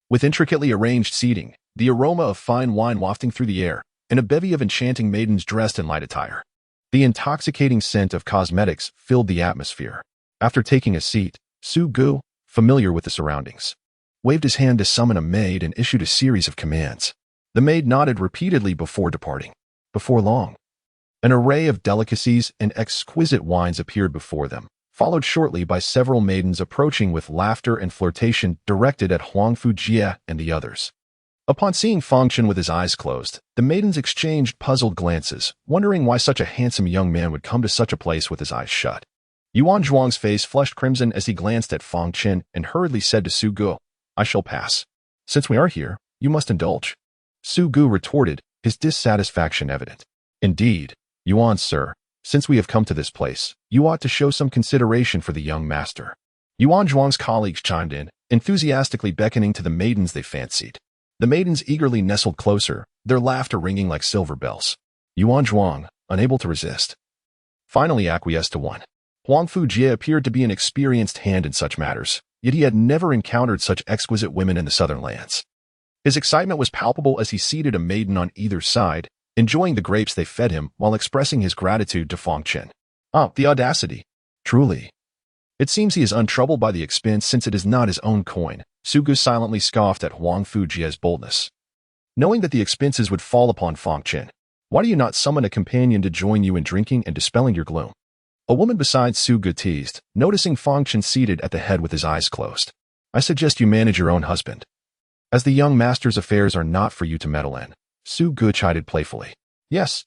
With intricately arranged seating, the aroma of fine wine wafting through the air, and a bevy of enchanting maidens dressed in light attire. The intoxicating scent of cosmetics filled the atmosphere. After taking a seat, Su Gu, familiar with the surroundings, waved his hand to summon a maid and issued a series of commands. The maid nodded repeatedly before departing. Before long, an array of delicacies and exquisite wines appeared before them, followed shortly by several maidens approaching with laughter and flirtation directed at Huang Fujie and the others. Upon seeing Fang Chen with his eyes closed, the maidens exchanged puzzled glances, wondering why such a handsome young man would come to such a place with his eyes shut. Yuan Zhuang's face flushed crimson as he glanced at Fang Chen and hurriedly said to Su Gu, "I shall pass. Since we are here, you must indulge." Su Gu retorted, his dissatisfaction evident. "Indeed, Yuan sir, since we have come to this place, you ought to show some consideration for the young master." Yuan Zhuang's colleagues chimed in, enthusiastically beckoning to the maidens they fancied. The maidens eagerly nestled closer, their laughter ringing like silver bells. Yuan Zhuang, unable to resist, finally acquiesced to one. Huang Fujie appeared to be an experienced hand in such matters, yet he had never encountered such exquisite women in the southern lands. His excitement was palpable as he seated a maiden on either side, enjoying the grapes they fed him while expressing his gratitude to Fang Chen. "Ah, the audacity! Truly. It seems he is untroubled by the expense since it is not his own coin." Su Gu silently scoffed at Huang Fujie's boldness. "Knowing that the expenses would fall upon Fang Chen, why do you not summon a companion to join you in drinking and dispelling your gloom?" A woman beside Su Gu teased, noticing Fang Chen seated at the head with his eyes closed. "I suggest you manage your own husband, as the young master's affairs are not for you to meddle in." Su Gu chided playfully. Yes,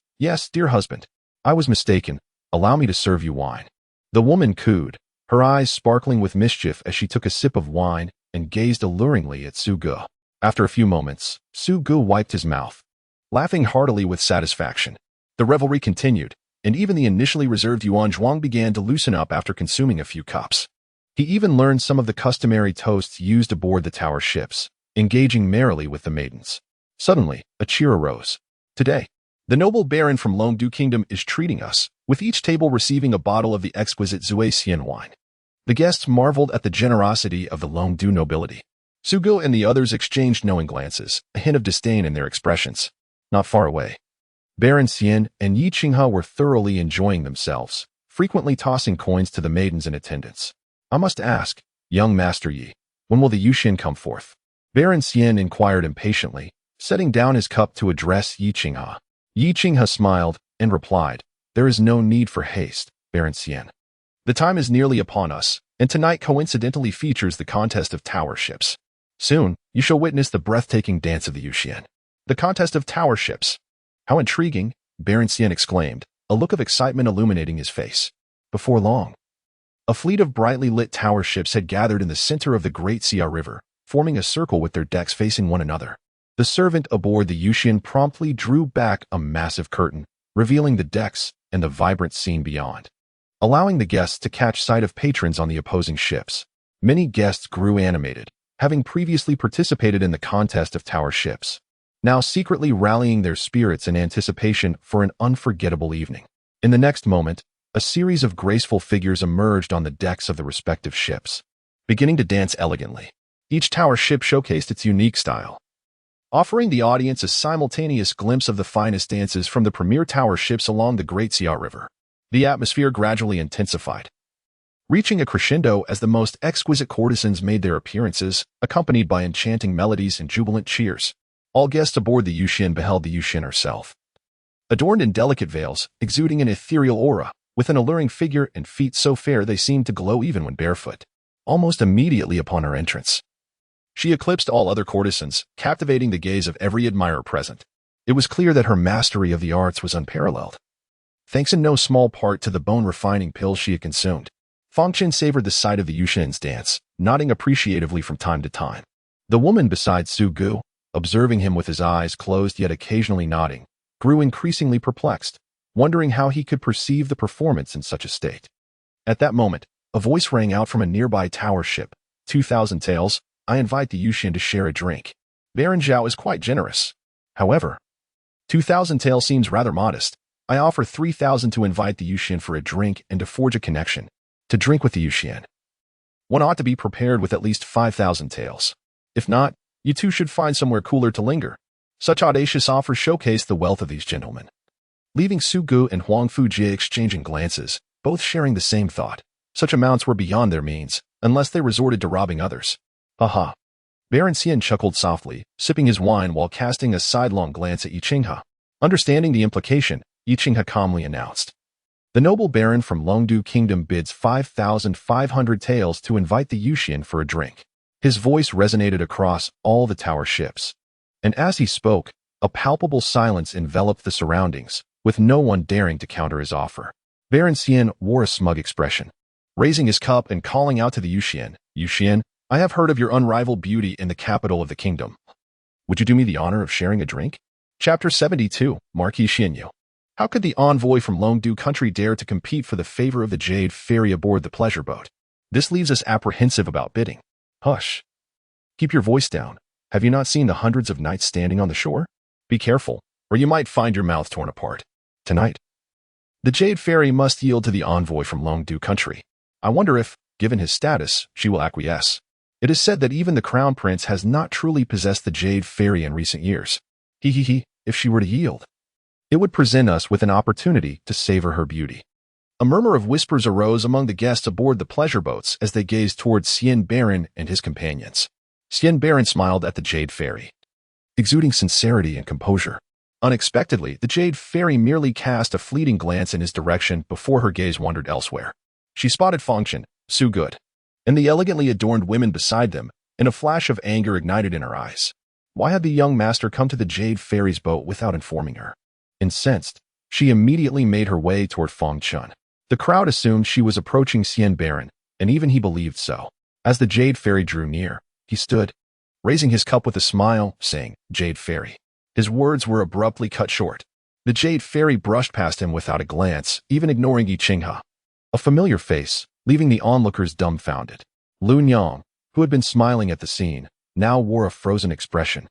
dear husband. I was mistaken. Allow me to serve you wine." The woman cooed, her eyes sparkling with mischief as she took a sip of wine and gazed alluringly at Su Gu. After a few moments, Su Gu wiped his mouth, laughing heartily with satisfaction. The revelry continued, and even the initially reserved Yuan Zhuang began to loosen up after consuming a few cups. He even learned some of the customary toasts used aboard the tower ships, engaging merrily with the maidens. Suddenly, a cheer arose. "Today, the noble baron from Longdu Kingdom is treating us, with each table receiving a bottle of the exquisite Zui Xian wine." The guests marveled at the generosity of the Longdu nobility. Su Gu and the others exchanged knowing glances, a hint of disdain in their expressions. Not far away, Baron Xian and Yi Qinghe were thoroughly enjoying themselves, frequently tossing coins to the maidens in attendance. "I must ask, young Master Yi, when will the Yuxian come forth?" Baron Xian inquired impatiently, setting down his cup to address Yi Qinghe. Yi Qinghe smiled and replied, "There is no need for haste, Baron Xian. The time is nearly upon us, and tonight coincidentally features the contest of tower ships. Soon, you shall witness the breathtaking dance of the Yuxian." The contest of tower ships. How intriguing, Baron Xian exclaimed, a look of excitement illuminating his face. Before long, a fleet of brightly lit tower ships had gathered in the center of the Great Xia River, forming a circle with their decks facing one another. The servant aboard the Yuxian promptly drew back a massive curtain, revealing the decks and the vibrant scene beyond, allowing the guests to catch sight of patrons on the opposing ships. Many guests grew animated, having previously participated in the contest of tower ships, now secretly rallying their spirits in anticipation for an unforgettable evening. In the next moment, a series of graceful figures emerged on the decks of the respective ships, beginning to dance elegantly. Each tower ship showcased its unique style, offering the audience a simultaneous glimpse of the finest dances from the premier tower ships along the Great Xia River. The atmosphere gradually intensified, reaching a crescendo as the most exquisite courtesans made their appearances, accompanied by enchanting melodies and jubilant cheers. All guests aboard the Yuxian beheld the Yuxian herself, adorned in delicate veils, exuding an ethereal aura, with an alluring figure and feet so fair they seemed to glow even when barefoot. Almost immediately upon her entrance, she eclipsed all other courtesans, captivating the gaze of every admirer present. It was clear that her mastery of the arts was unparalleled, thanks in no small part to the bone-refining pills she had consumed. Fang Chen savored the sight of the Yuxian's dance, nodding appreciatively from time to time. The woman beside Su Gu, observing him with his eyes closed yet occasionally nodding, grew increasingly perplexed, wondering how he could perceive the performance in such a state. At that moment, a voice rang out from a nearby tower ship. 2,000 taels, I invite the Yuxian to share a drink. Baron Zhao is quite generous. However, 2,000 taels seems rather modest. I offer 3,000 to invite the Yuxian for a drink and to forge a connection. To drink with the Yuxian, one ought to be prepared with at least 5,000 taels. If not, you two should find somewhere cooler to linger. Such audacious offers showcase the wealth of these gentlemen. Leaving Su Gu and Huang Fujie exchanging glances, both sharing the same thought. Such amounts were beyond their means, unless they resorted to robbing others. Haha. Baron Xian chuckled softly, sipping his wine while casting a sidelong glance at Yi Qinghe. Understanding the implication, Yi Qinghe calmly announced. The noble baron from Longdu Kingdom bids 5,500 taels to invite the Yuxian for a drink. His voice resonated across all the tower ships. And as he spoke, a palpable silence enveloped the surroundings, with no one daring to counter his offer. Baron Xian wore a smug expression. Raising his cup and calling out to the Yuxian, Yuxian, I have heard of your unrivaled beauty in the capital of the kingdom. Would you do me the honor of sharing a drink? Chapter 72, Marquis Xianyu. How could the envoy from Longdu country dare to compete for the favor of the Jade Fairy aboard the pleasure boat? This leaves us apprehensive about bidding. Hush. Keep your voice down. Have you not seen the hundreds of knights standing on the shore? Be careful, or you might find your mouth torn apart. Tonight, the Jade Fairy must yield to the envoy from Longdu country. I wonder if, given his status, she will acquiesce. It is said that even the Crown Prince has not truly possessed the Jade Fairy in recent years. If she were to yield, it would present us with an opportunity to savor her beauty. A murmur of whispers arose among the guests aboard the pleasure boats as they gazed toward Xian Baron and his companions. Xian Baron smiled at the Jade Fairy, exuding sincerity and composure. Unexpectedly, the Jade Fairy merely cast a fleeting glance in his direction before her gaze wandered elsewhere. She spotted Fang Chen, Su Good, and the elegantly adorned women beside them, and a flash of anger ignited in her eyes. Why had the young master come to the Jade Fairy's boat without informing her? Incensed, she immediately made her way toward Fang Chen. The crowd assumed she was approaching Xian Baron, and even he believed so. As the Jade Fairy drew near, he stood, raising his cup with a smile, saying, Jade Fairy. His words were abruptly cut short. The Jade Fairy brushed past him without a glance, even ignoring Yi Qinghe. A familiar face, leaving the onlookers dumbfounded. Lu Nyang, who had been smiling at the scene, now wore a frozen expression.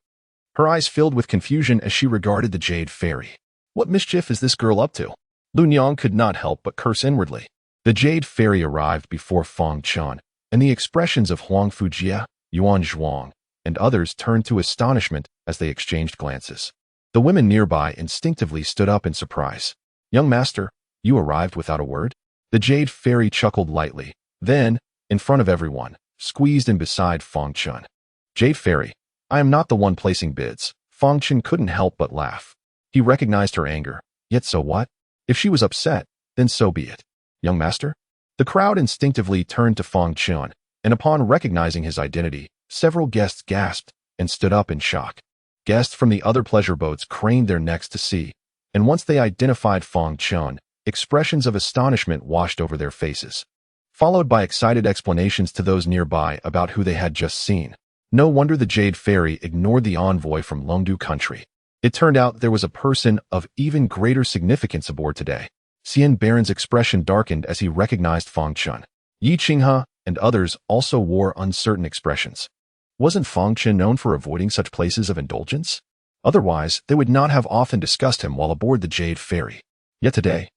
Her eyes filled with confusion as she regarded the Jade Fairy. What mischief is this girl up to? Lu Nyang could not help but curse inwardly. The Jade Fairy arrived before Fang Chen, and the expressions of Huang Fujie, Yuan Zhuang, and others turned to astonishment as they exchanged glances. The women nearby instinctively stood up in surprise. Young master, you arrived without a word? The Jade Fairy chuckled lightly, then, in front of everyone, squeezed in beside Fang Chen. Jade Fairy, I am not the one placing bids. Fang Chen couldn't help but laugh. He recognized her anger, yet so what? If she was upset, then so be it. Young master? The crowd instinctively turned to Fang Chen, and upon recognizing his identity, several guests gasped and stood up in shock. Guests from the other pleasure boats craned their necks to see, and once they identified Fang Chen, expressions of astonishment washed over their faces, followed by excited explanations to those nearby about who they had just seen. No wonder the Jade Fairy ignored the envoy from Longdu country. It turned out there was a person of even greater significance aboard today. Xian Baron's expression darkened as he recognized Fang Chen. Yi Qinghe and others also wore uncertain expressions. Wasn't Fang Chen known for avoiding such places of indulgence? Otherwise, they would not have often discussed him while aboard the Jade Fairy. Yet today,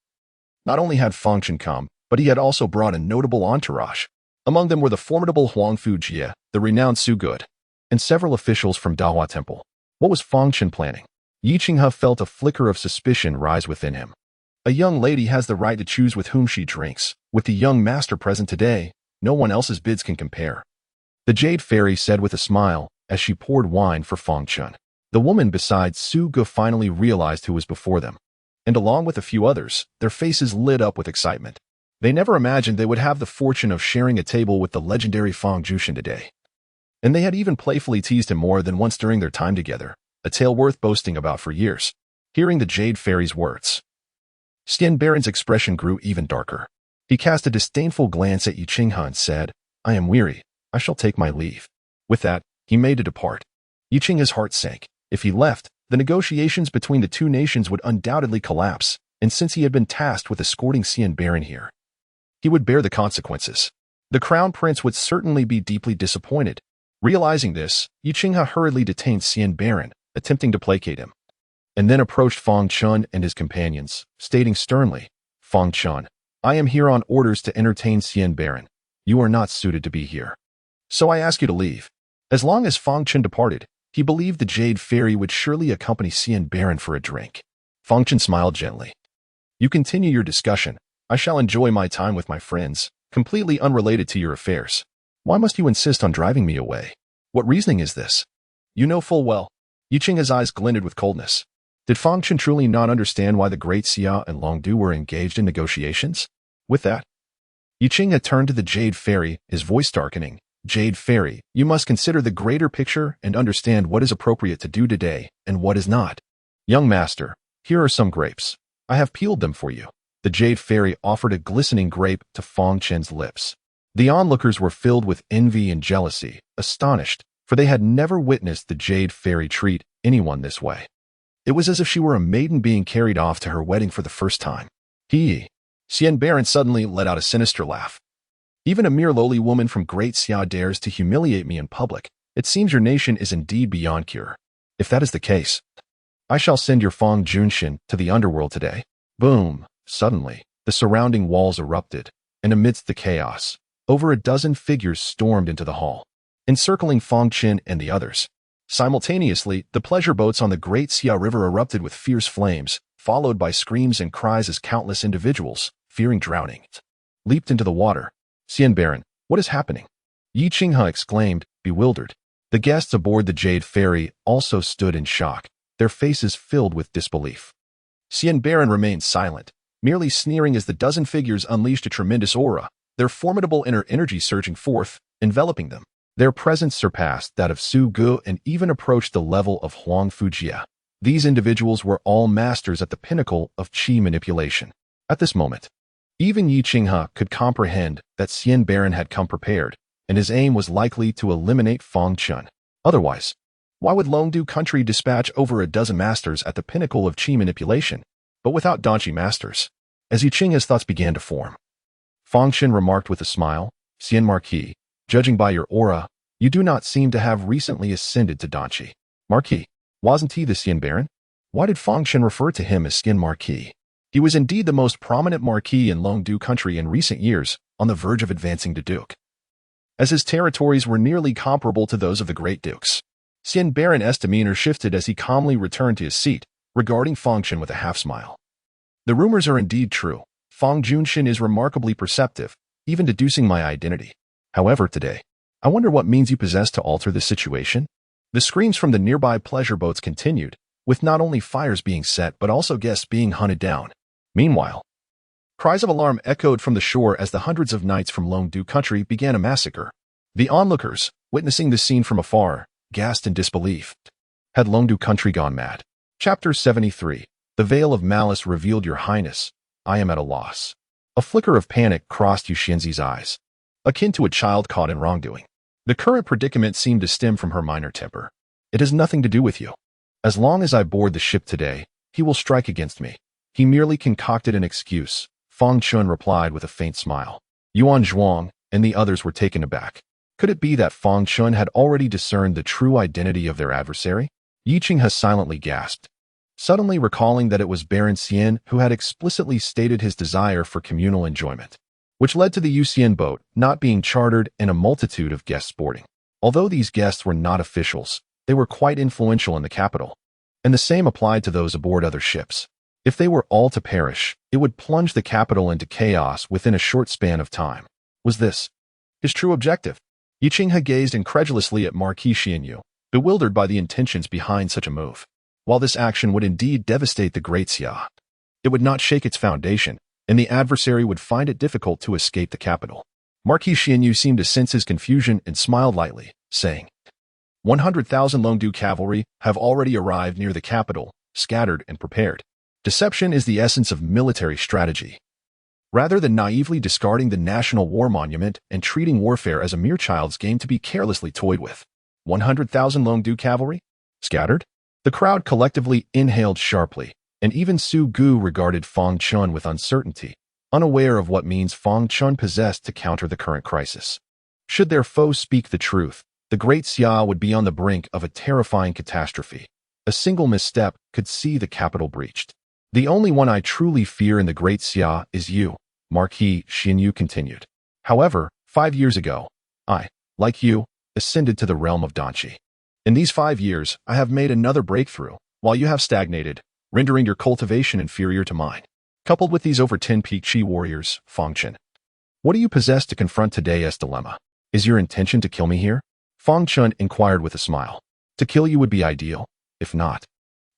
not only had Fang Chen come, but he had also brought a notable entourage. Among them were the formidable Huang Fujie, the renowned Su Good, and several officials from Dahua Temple. What was Fang Chen planning? Yi Qinghe felt a flicker of suspicion rise within him. A young lady has the right to choose with whom she drinks. With the young master present today, no one else's bids can compare. The Jade Fairy said with a smile as she poured wine for Fang Chen. The woman beside Su Gu finally realized who was before them, and along with a few others, their faces lit up with excitement. They never imagined they would have the fortune of sharing a table with the legendary Fang Jushin today. And they had even playfully teased him more than once during their time together, a tale worth boasting about for years. Hearing the Jade Fairy's words, Xian Baron's expression grew even darker. He cast a disdainful glance at Yiqinghe and said, "I am weary. I shall take my leave." With that, he made to depart. Yiqinghe's heart sank. If he left, the negotiations between the two nations would undoubtedly collapse, and since he had been tasked with escorting Xian Baron here, he would bear the consequences. The crown prince would certainly be deeply disappointed. Realizing this, Yiqinghe hurriedly detained Xian Baron, attempting to placate him, and then approached Fang Chen and his companions, stating sternly, "Fang Chen, I am here on orders to entertain Xian Baron. You are not suited to be here, so I ask you to leave." As long as Fang Chen departed, he believed the Jade Fairy would surely accompany Xian Baron for a drink. Fang Chen smiled gently. "You continue your discussion. I shall enjoy my time with my friends, completely unrelated to your affairs. Why must you insist on driving me away? What reasoning is this?" "You know full well." Yiqinghe's eyes glinted with coldness. Did Fang Chen truly not understand why the Great Xia and Longdu were engaged in negotiations? With that, Yiqinghe turned to the Jade Fairy, his voice darkening. "Jade Fairy, you must consider the greater picture and understand what is appropriate to do today and what is not. Young master, here are some grapes. I have peeled them for you." The Jade Fairy offered a glistening grape to Fang Chen's lips. The onlookers were filled with envy and jealousy, astonished, for they had never witnessed the Jade Fairy treat anyone this way. It was as if she were a maiden being carried off to her wedding for the first time. Xian Baron suddenly let out a sinister laugh. "Even a mere lowly woman from Great Xia dares to humiliate me in public. It seems your nation is indeed beyond cure. If that is the case, I shall send your Fang Junshin to the underworld today." Boom! Suddenly, the surrounding walls erupted, and amidst the chaos, over a dozen figures stormed into the hall, encircling Fang Chen and the others. Simultaneously, the pleasure boats on the Great Xia River erupted with fierce flames, followed by screams and cries as countless individuals, fearing drowning, leaped into the water. "Xian Baron, what is happening?" Yiqinghe exclaimed, bewildered. The guests aboard the Jade Fairy also stood in shock, their faces filled with disbelief. Xian Baron remained silent, merely sneering as the dozen figures unleashed a tremendous aura, their formidable inner energy surging forth, enveloping them. Their presence surpassed that of Su Gu and even approached the level of Huang Fujia. These individuals were all masters at the pinnacle of qi manipulation. At this moment, even Yiqinghe could comprehend that Xian Baron had come prepared, and his aim was likely to eliminate Fang Chen. Otherwise, why would Longdu country dispatch over a dozen masters at the pinnacle of qi manipulation, but without Danchi masters? As Yiqinghe's thoughts began to form, Fang Chen remarked with a smile, "Xian Marquis, judging by your aura, you do not seem to have recently ascended to Danchi." "Marquis, wasn't he the Xian Baron?" Why did Fang Chen refer to him as Xian Marquis? He was indeed the most prominent marquis in Longdu country in recent years, on the verge of advancing to duke, as his territories were nearly comparable to those of the great dukes. Xian Baron's demeanor shifted as he calmly returned to his seat, regarding Fang Chen with a half-smile. "The rumors are indeed true. Fang Junshin is remarkably perceptive, even deducing my identity. However, today, I wonder what means you possess to alter this situation?" The screams from the nearby pleasure boats continued, with not only fires being set but also guests being hunted down. Meanwhile, cries of alarm echoed from the shore as the hundreds of knights from Longdu country began a massacre. The onlookers, witnessing the scene from afar, gasped in disbelief. Had Longdu country gone mad? Chapter 73. The Veil of Malice revealed, "Your Highness, I am at a loss." A flicker of panic crossed Yu Xianzi's eyes, akin to a child caught in wrongdoing. The current predicament seemed to stem from her minor temper. "It has nothing to do with you. As long as I board the ship today, he will strike against me." He merely concocted an excuse, Fang Chen replied with a faint smile. Yuan Zhuang and the others were taken aback. Could it be that Fang Chen had already discerned the true identity of their adversary? Yiqinghe silently gasped, suddenly recalling that it was Baron Xian who had explicitly stated his desire for communal enjoyment, which led to the Yuxian boat not being chartered and a multitude of guests boarding. Although these guests were not officials, they were quite influential in the capital, and the same applied to those aboard other ships. If they were all to perish, it would plunge the capital into chaos within a short span of time. Was this his true objective? Yiqinghe gazed incredulously at Marquis Xianyu, bewildered by the intentions behind such a move. While this action would indeed devastate the Great Xia, it would not shake its foundation, and the adversary would find it difficult to escape the capital. Marquis Xianyu seemed to sense his confusion and smiled lightly, saying, 100,000 Longdu cavalry have already arrived near the capital, scattered and prepared. Deception is the essence of military strategy. rather than naively discarding the national war monument and treating warfare as a mere child's game to be carelessly toyed with. 100,000 Longdu cavalry? Scattered? The crowd collectively inhaled sharply, and even Su Gu regarded Fang Chen with uncertainty, unaware of what means Fang Chen possessed to counter the current crisis. Should their foes speak the truth, the Great Xia would be on the brink of a terrifying catastrophe. A single misstep could see the capital breached. The only one I truly fear in the Great Xia is you, Marquis Xinyu continued. However, 5 years ago, I, like you, ascended to the realm of Danqi. In these 5 years, I have made another breakthrough, while you have stagnated, rendering your cultivation inferior to mine. Coupled with these over 10 peak Qi warriors, Fang Chen, what do you possess to confront today's dilemma? Is your intention to kill me here? Fang Chen inquired with a smile. To kill you would be ideal. If not,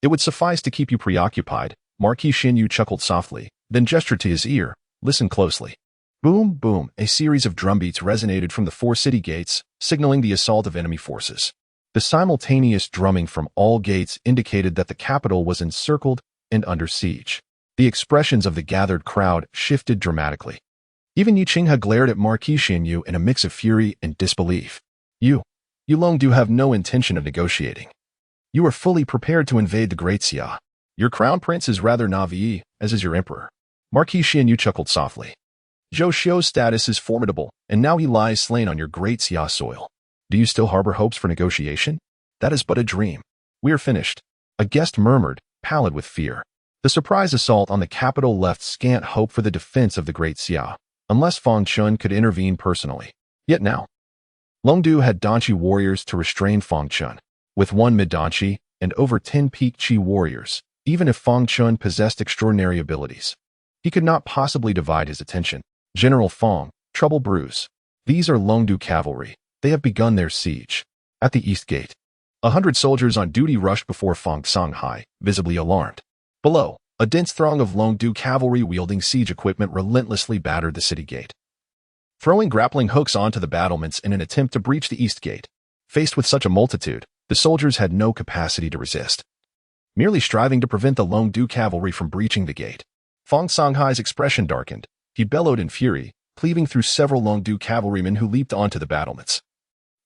it would suffice to keep you preoccupied. Marquis Xinyu chuckled softly, then gestured to his ear. Listen closely. Boom, boom, a series of drumbeats resonated from the 4 city gates, signaling the assault of enemy forces. The simultaneous drumming from all gates indicated that the capital was encircled and under siege. The expressions of the gathered crowd shifted dramatically. Even Yi Qinghe glared at Marquis Xinyu in a mix of fury and disbelief. You Longdu have no intention of negotiating. You are fully prepared to invade the Great Xia. Your crown prince is rather naive, as is your emperor. Marquis Xinyu chuckled softly. Zhou Xiu's status is formidable, and now he lies slain on your Great Xia soil. Do you still harbor hopes for negotiation? That is but a dream. We are finished. A guest murmured, pallid with fear. The surprise assault on the capital left scant hope for the defense of the Great Xia, unless Fang Chen could intervene personally. Yet now, Longdu had Danqi warriors to restrain Fang Chen. With 1 mid-Danqi and over 10 peak Qi warriors, even if Fang Chen possessed extraordinary abilities, he could not possibly divide his attention. General Fang, trouble brews. These are Longdu cavalry. They have begun their siege. At the east gate, 100 soldiers on duty rushed before Fang Songhai, visibly alarmed. Below, a dense throng of Longdu cavalry wielding siege equipment relentlessly battered the city gate, throwing grappling hooks onto the battlements in an attempt to breach the east gate. Faced with such a multitude, the soldiers had no capacity to resist, merely striving to prevent the Longdu cavalry from breaching the gate. Fang Songhai's expression darkened. He bellowed in fury, cleaving through several Longdu cavalrymen who leaped onto the battlements.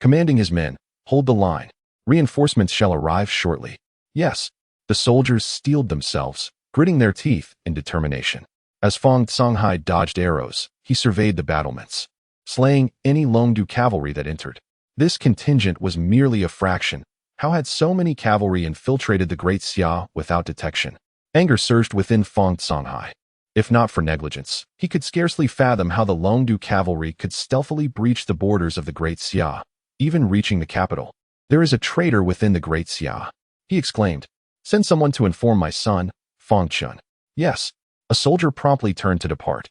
Commanding his men, hold the line. Reinforcements shall arrive shortly. Yes, the soldiers steeled themselves, gritting their teeth in determination. As Fang Songhai dodged arrows, he surveyed the battlements, slaying any Longdu cavalry that entered. This contingent was merely a fraction. How had so many cavalry infiltrated the Great Xia without detection? Anger surged within Fang Songhai. If not for negligence, he could scarcely fathom how the Longdu cavalry could stealthily breach the borders of the Great Xia, even reaching the capital. There is a traitor within the Great Xia, he exclaimed. Send someone to inform my son, Fang Chen. Yes. A soldier promptly turned to depart.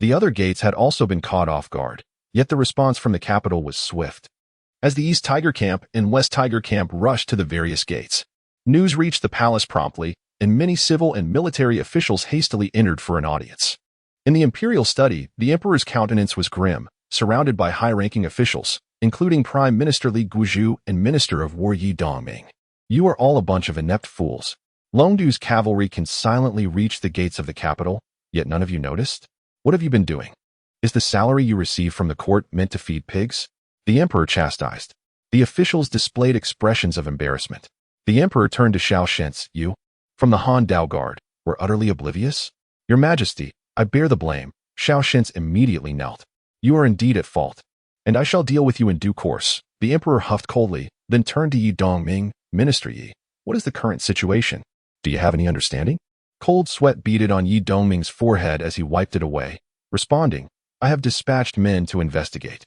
The other gates had also been caught off guard, yet the response from the capital was swift. As the East Tiger Camp and West Tiger Camp rushed to the various gates, news reached the palace promptly, and many civil and military officials hastily entered for an audience. In the imperial study, the emperor's countenance was grim, surrounded by high-ranking officials, including Prime Minister Li Guizhou and Minister of War Yi Dongming. You are all a bunch of inept fools. Longdu's cavalry can silently reach the gates of the capital, yet none of you noticed? What have you been doing? Is the salary you receive from the court meant to feed pigs? The emperor chastised. The officials displayed expressions of embarrassment. The emperor turned to Xiao Shens. You, from the Han Dao Guard, were utterly oblivious? Your Majesty, I bear the blame. Xiao Shens immediately knelt. You are indeed at fault, and I shall deal with you in due course. The emperor huffed coldly, then turned to Yi Dongming. Minister Yi, what is the current situation? Do you have any understanding? Cold sweat beaded on Yi Dongming's forehead as he wiped it away, responding, I have dispatched men to investigate.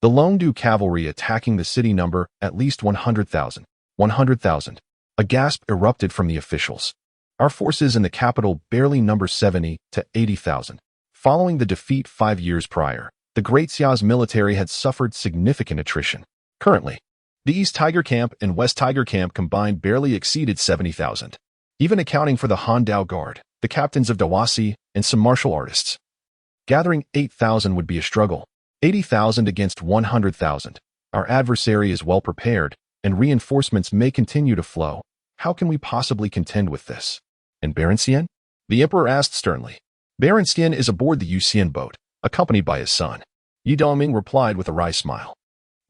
The Longdu cavalry attacking the city number at least 100,000. 100,000. A gasp erupted from the officials. Our forces in the capital barely number 70 to 80,000. Following the defeat 5 years prior, the Great Xia's military had suffered significant attrition. Currently, the East Tiger Camp and West Tiger Camp combined barely exceeded 70,000. Even accounting for the Han Dao Guard, the captains of Dawasi, and some martial artists. Gathering 8,000 would be a struggle. 80,000 against 100,000. Our adversary is well prepared, and reinforcements may continue to flow. How can we possibly contend with this? And Baron Xian? The emperor asked sternly. Baron Xian is aboard the Yuxian boat, accompanied by his son. Yi Dongming replied with a wry smile.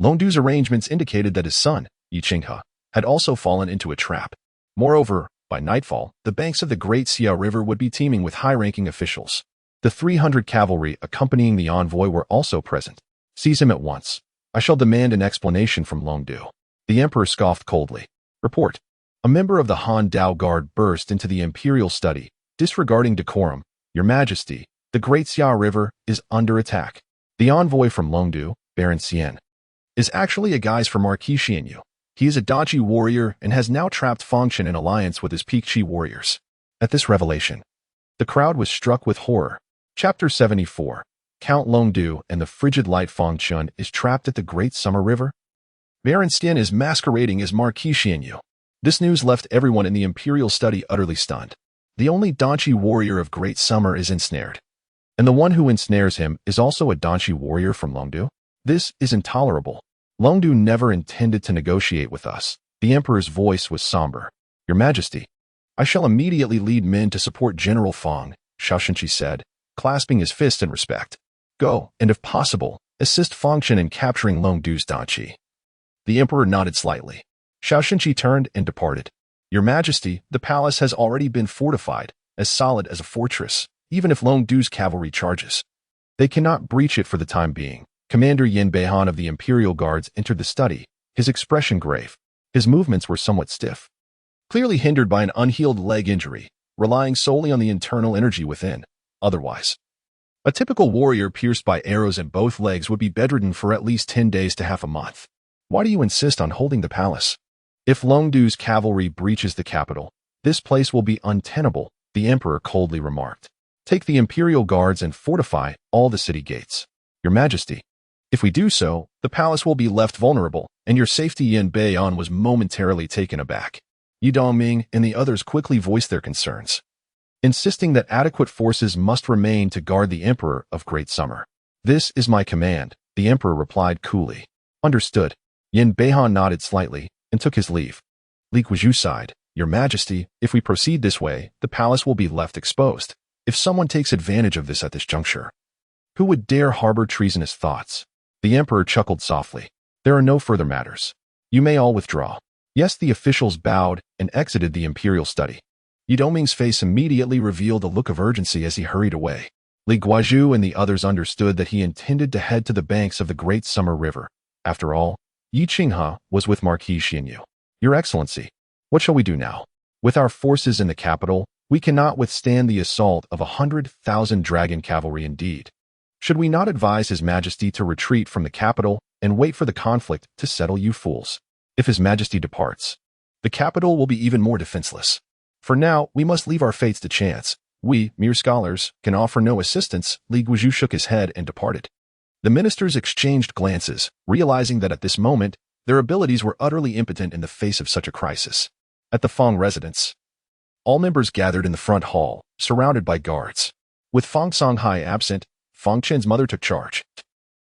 Longdu's arrangements indicated that his son, Yi Qinghe, had also fallen into a trap. Moreover, by nightfall, the banks of the Great Xia River would be teeming with high-ranking officials. The 300 cavalry accompanying the envoy were also present. Seize him at once. I shall demand an explanation from Longdu. The emperor scoffed coldly. Report. A member of the Han Dao Guard burst into the imperial study, disregarding decorum. Your Majesty, the Great Xia River is under attack. The envoy from Longdu, Baron Xian, is actually a guise for Marquis Xianyu. He is a Dachi warrior and has now trapped Fang Chen in alliance with his Peakchi warriors. At this revelation, the crowd was struck with horror. Chapter 74. Count Longdu and the frigid light Fang Chen is trapped at the Great Summer River. Baron Xian is masquerading as Marquis Xianyu. This news left everyone in the imperial study utterly stunned. The only Dachi warrior of Great Summer is ensnared. And the one who ensnares him is also a Dachi warrior from Longdu? This is intolerable. Longdu never intended to negotiate with us. The emperor's voice was somber. Your Majesty, I shall immediately lead men to support General Fang, Xiao Shenqi said, clasping his fist in respect. Go, and if possible, assist Fang Chen in capturing Longdu's Dachi. The emperor nodded slightly. Xiao Shenqi turned and departed. Your Majesty, the palace has already been fortified, as solid as a fortress, even if Longdu's cavalry charges. They cannot breach it for the time being. Commander Yin Beihan of the Imperial Guards entered the study, his expression grave. His movements were somewhat stiff, clearly hindered by an unhealed leg injury, relying solely on the internal energy within. Otherwise, a typical warrior pierced by arrows in both legs would be bedridden for at least 10 days to half a month. Why do you insist on holding the palace? If Longdu's cavalry breaches the capital, this place will be untenable, the emperor coldly remarked. Take the Imperial Guards and fortify all the city gates. Your Majesty, if we do so, the palace will be left vulnerable, and your safety. Yin Beihan was momentarily taken aback. Yi Dongming and the others quickly voiced their concerns, insisting that adequate forces must remain to guard the Emperor of Great Summer. This is my command, the Emperor replied coolly. Understood. Yin Beihan nodded slightly and took his leave. Li Guizhou sighed. Your Majesty, if we proceed this way, the palace will be left exposed. If someone takes advantage of this at this juncture, who would dare harbor treasonous thoughts? The emperor chuckled softly. There are no further matters. You may all withdraw. Yes, the officials bowed and exited the imperial study. Yi Dongming's face immediately revealed a look of urgency as he hurried away. Li Guizhou and the others understood that he intended to head to the banks of the Great Summer River. After all, Yi Qinghe was with Marquis Xianyu. Your Excellency, what shall we do now? With our forces in the capital, we cannot withstand the assault of 100,000 dragon cavalry indeed. Should we not advise His Majesty to retreat from the capital and wait for the conflict to settle, you fools? If His Majesty departs, the capital will be even more defenseless. For now, we must leave our fates to chance. We, mere scholars, can offer no assistance. Li Guizhou shook his head and departed. The ministers exchanged glances, realizing that at this moment, their abilities were utterly impotent in the face of such a crisis. At the Fang residence, all members gathered in the front hall, surrounded by guards. With Fang Songhai absent, Fang Chen's mother took charge.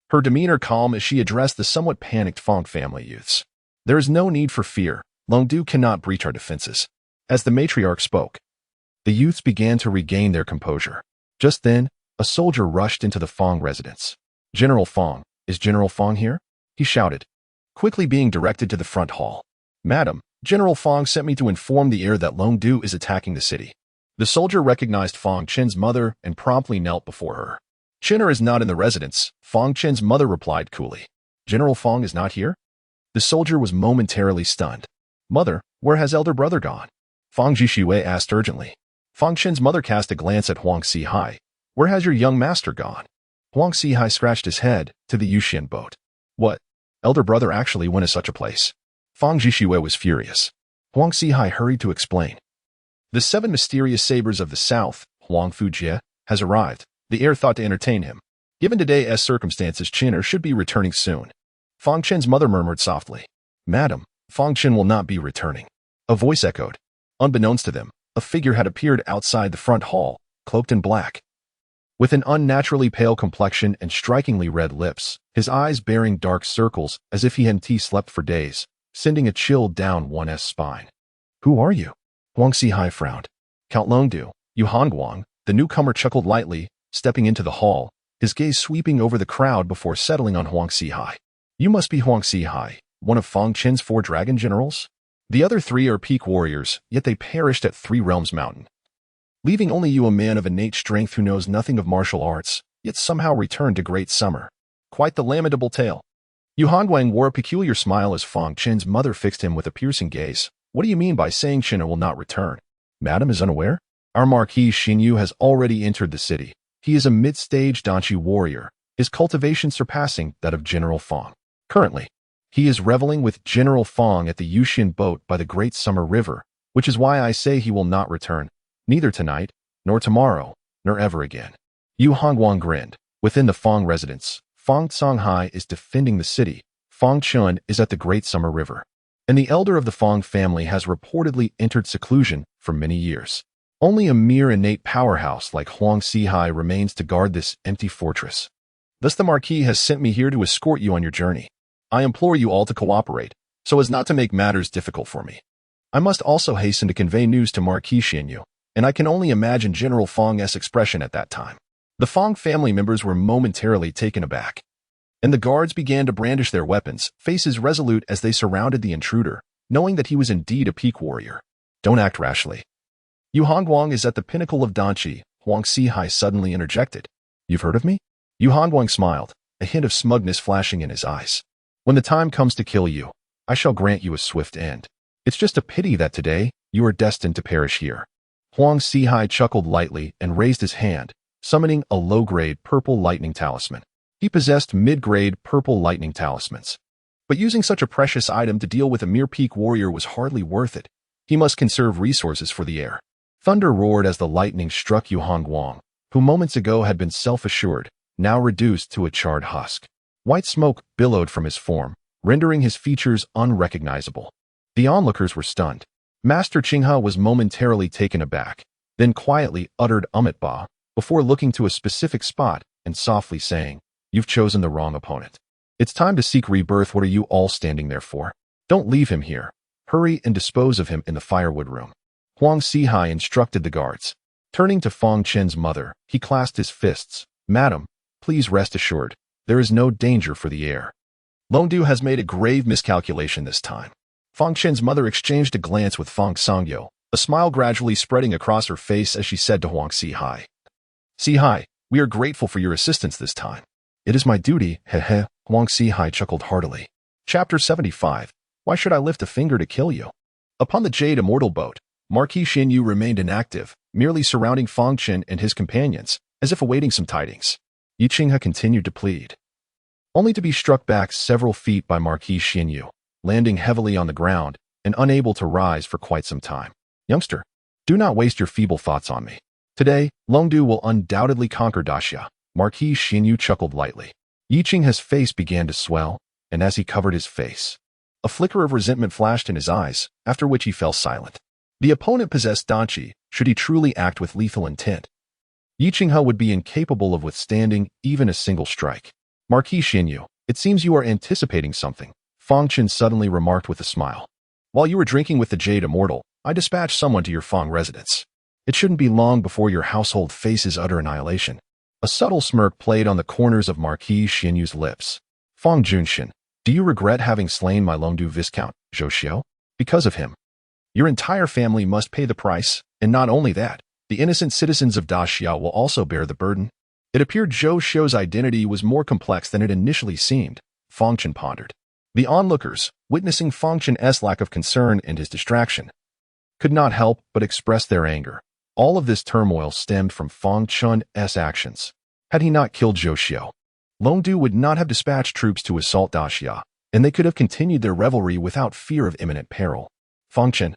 Her demeanor calm as she addressed the somewhat panicked Fang family youths. There is no need for fear. Longdu cannot breach our defenses. As the matriarch spoke, the youths began to regain their composure. Just then, a soldier rushed into the Fang residence. General Fang, is General Fang here? He shouted, quickly being directed to the front hall. Madam, General Fang sent me to inform the heir that Longdu is attacking the city. The soldier recognized Fang Chen's mother and promptly knelt before her. Chenner is not in the residence, Fang Chen's mother replied coolly. General Fang is not here? The soldier was momentarily stunned. Mother, where has elder brother gone? Fang Jishui asked urgently. Fang Chen's mother cast a glance at Huang Sihai. Where has your young master gone? Huang Sihai scratched his head to the Yuxian boat. What? Elder brother actually went to such a place? Fang Jishui was furious. Huang Sihai hurried to explain. The 7 mysterious sabers of the south, Huang Fujie, has arrived. The heir thought to entertain him. Given today's circumstances, Chenner should be returning soon. Fang Chen's mother murmured softly. Madam, Fang Chen will not be returning. A voice echoed. Unbeknownst to them, a figure had appeared outside the front hall, cloaked in black. With an unnaturally pale complexion and strikingly red lips, his eyes bearing dark circles as if he hadn't slept for days, sending a chill down one's spine. Who are you? Huang Sihai frowned. Count Longdu, Yu Hongguang, The newcomer chuckled lightly, stepping into the hall, his gaze sweeping over the crowd before settling on Huang Xihai. You must be Huang Xihai, one of Fang Chen's 4 dragon generals? The other 3 are peak warriors, yet they perished at 3 Realms Mountain, leaving only you, a man of innate strength who knows nothing of martial arts, yet somehow returned to Great Summer. Quite the lamentable tale. Yu Hongguang wore a peculiar smile as Fang Chen's mother fixed him with a piercing gaze. What do you mean by saying China will not return? Madam is unaware? Our Marquis Xinyu has already entered the city. He is a mid-stage Danqi warrior, his cultivation surpassing that of General Fang. Currently, he is reveling with General Fang at the Yuxian boat by the Great Summer River, which is why I say he will not return, neither tonight, nor tomorrow, nor ever again. Yu Hongguang grinned. Within the Fang residence, Fang Songhai is defending the city, Fang Chen is at the Great Summer River, and the elder of the Fang family has reportedly entered seclusion for many years. Only a mere innate powerhouse like Huang Xihai remains to guard this empty fortress. Thus the Marquis has sent me here to escort you on your journey. I implore you all to cooperate, so as not to make matters difficult for me. I must also hasten to convey news to Marquis Xinyu, and I can only imagine General Fang's expression at that time. The Fang family members were momentarily taken aback, and the guards began to brandish their weapons, faces resolute as they surrounded the intruder, knowing that he was indeed a peak warrior. Don't act rashly. Yu Hongguang is at the pinnacle of Danqi, Huang Xihai suddenly interjected. You've heard of me? Yu Hongguang smiled, a hint of smugness flashing in his eyes. When the time comes to kill you, I shall grant you a swift end. It's just a pity that today, you are destined to perish here. Huang Xihai chuckled lightly and raised his hand, summoning a low-grade purple lightning talisman. He possessed mid-grade purple lightning talismans. But using such a precious item to deal with a mere peak warrior was hardly worth it. He must conserve resources for the heir. Thunder roared as the lightning struck Yu Hongguang, who moments ago had been self-assured, now reduced to a charred husk. White smoke billowed from his form, rendering his features unrecognizable. The onlookers were stunned. Master Qinghe was momentarily taken aback, then quietly uttered Ba, before looking to a specific spot and softly saying, You've chosen the wrong opponent. It's time to seek rebirth. What are you all standing there for? Don't leave him here. Hurry and dispose of him in the firewood room. Huang Xihai instructed the guards. Turning to Fang Chen's mother, he clasped his fists. Madam, please rest assured, there is no danger for the heir. Longdu has made a grave miscalculation this time. Fang Chen's mother exchanged a glance with Fang Songyo, a smile gradually spreading across her face as she said to Huang Xihai. Xihai, we are grateful for your assistance this time. It is my duty, heh. Huang Xihai chuckled heartily. Chapter 75. Why should I lift a finger to kill you? Upon the Jade Immortal boat, Marquis Xinyu remained inactive, merely surrounding Fang Chen and his companions, as if awaiting some tidings. Yi Qinghe continued to plead, only to be struck back several feet by Marquis Xinyu, landing heavily on the ground and unable to rise for quite some time. Youngster, do not waste your feeble thoughts on me. Today, Longdu will undoubtedly conquer Daxia. Marquis Xinyu chuckled lightly. Yi Qinghe's face began to swell, and as he covered his face, a flicker of resentment flashed in his eyes, after which he fell silent. The opponent possessed Danqi, should he truly act with lethal intent. Yi Qinghe would be incapable of withstanding even a single strike. Marquis Xinyu, it seems you are anticipating something, Fang Chen suddenly remarked with a smile. While you were drinking with the Jade Immortal, I dispatched someone to your Fang residence. It shouldn't be long before your household faces utter annihilation. A subtle smirk played on the corners of Marquis Xinyu's lips. Fang Junshin, do you regret having slain my Longdu Viscount, Zhou Xiao? Because of him, your entire family must pay the price, and not only that, the innocent citizens of Daxia will also bear the burden. It appeared Zhou Xiao's identity was more complex than it initially seemed, Fang Chen pondered. The onlookers, witnessing Fang Chen's lack of concern and his distraction, could not help but express their anger. All of this turmoil stemmed from Fang Chen's actions. Had he not killed Zhou Xiao, Longdu would not have dispatched troops to assault Daxia, and they could have continued their revelry without fear of imminent peril. Fang Chen,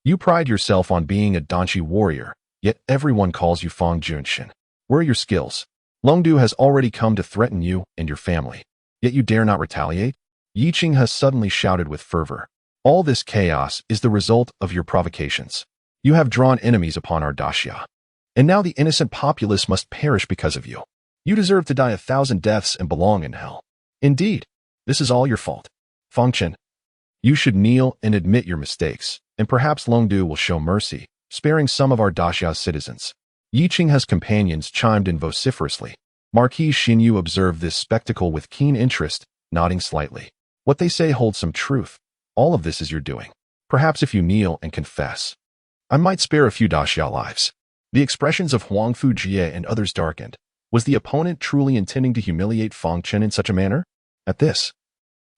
you pride yourself on being a Danqi warrior, yet everyone calls you Fang Junshin. Where are your skills? Longdu has already come to threaten you and your family, yet you dare not retaliate? Yi Qinghe suddenly shouted with fervor. All this chaos is the result of your provocations. You have drawn enemies upon our Daxia, and now the innocent populace must perish because of you. You deserve to die 1,000 deaths and belong in hell. Indeed, this is all your fault. Fang Chen, you should kneel and admit your mistakes, and perhaps Longdu will show mercy, sparing some of our Daxia's citizens. Yi Qinghe's companions chimed in vociferously. Marquis Xinyu observed this spectacle with keen interest, nodding slightly. What they say holds some truth. All of this is your doing. Perhaps if you kneel and confess, I might spare a few Daxia lives. The expressions of Huang Fujie and others darkened. Was the opponent truly intending to humiliate Fang Chen in such a manner? At this,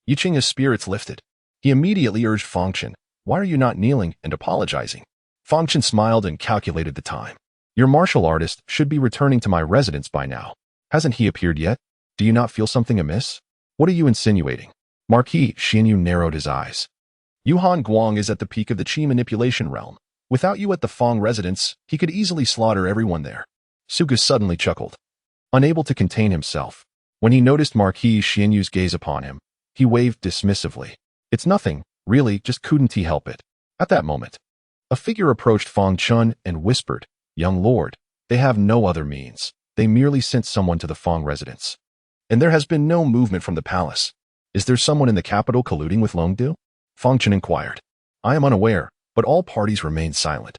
Yi Qinghe's spirits lifted. He immediately urged Fang Chen, "Why are you not kneeling and apologizing?" Fang Chen smiled and calculated the time. "Your martial artist should be returning to my residence by now. Hasn't he appeared yet? Do you not feel something amiss? What are you insinuating?" Marquis Xinyu narrowed his eyes. Yuhan Guang is at the peak of the Qi manipulation realm. Without you at the Fang residence, he could easily slaughter everyone there. Suga suddenly chuckled, unable to contain himself. When he noticed Marquis Xinyu's gaze upon him, he waved dismissively. "It's nothing, really, just couldn't he help it?" At that moment, a figure approached Fang Chen and whispered, "Young lord, they have no other means. They merely sent someone to the Fang residence. And there has been no movement from the palace. Is there someone in the capital colluding with Longdu?" Fang Chen inquired. "I am unaware," but all parties remained silent.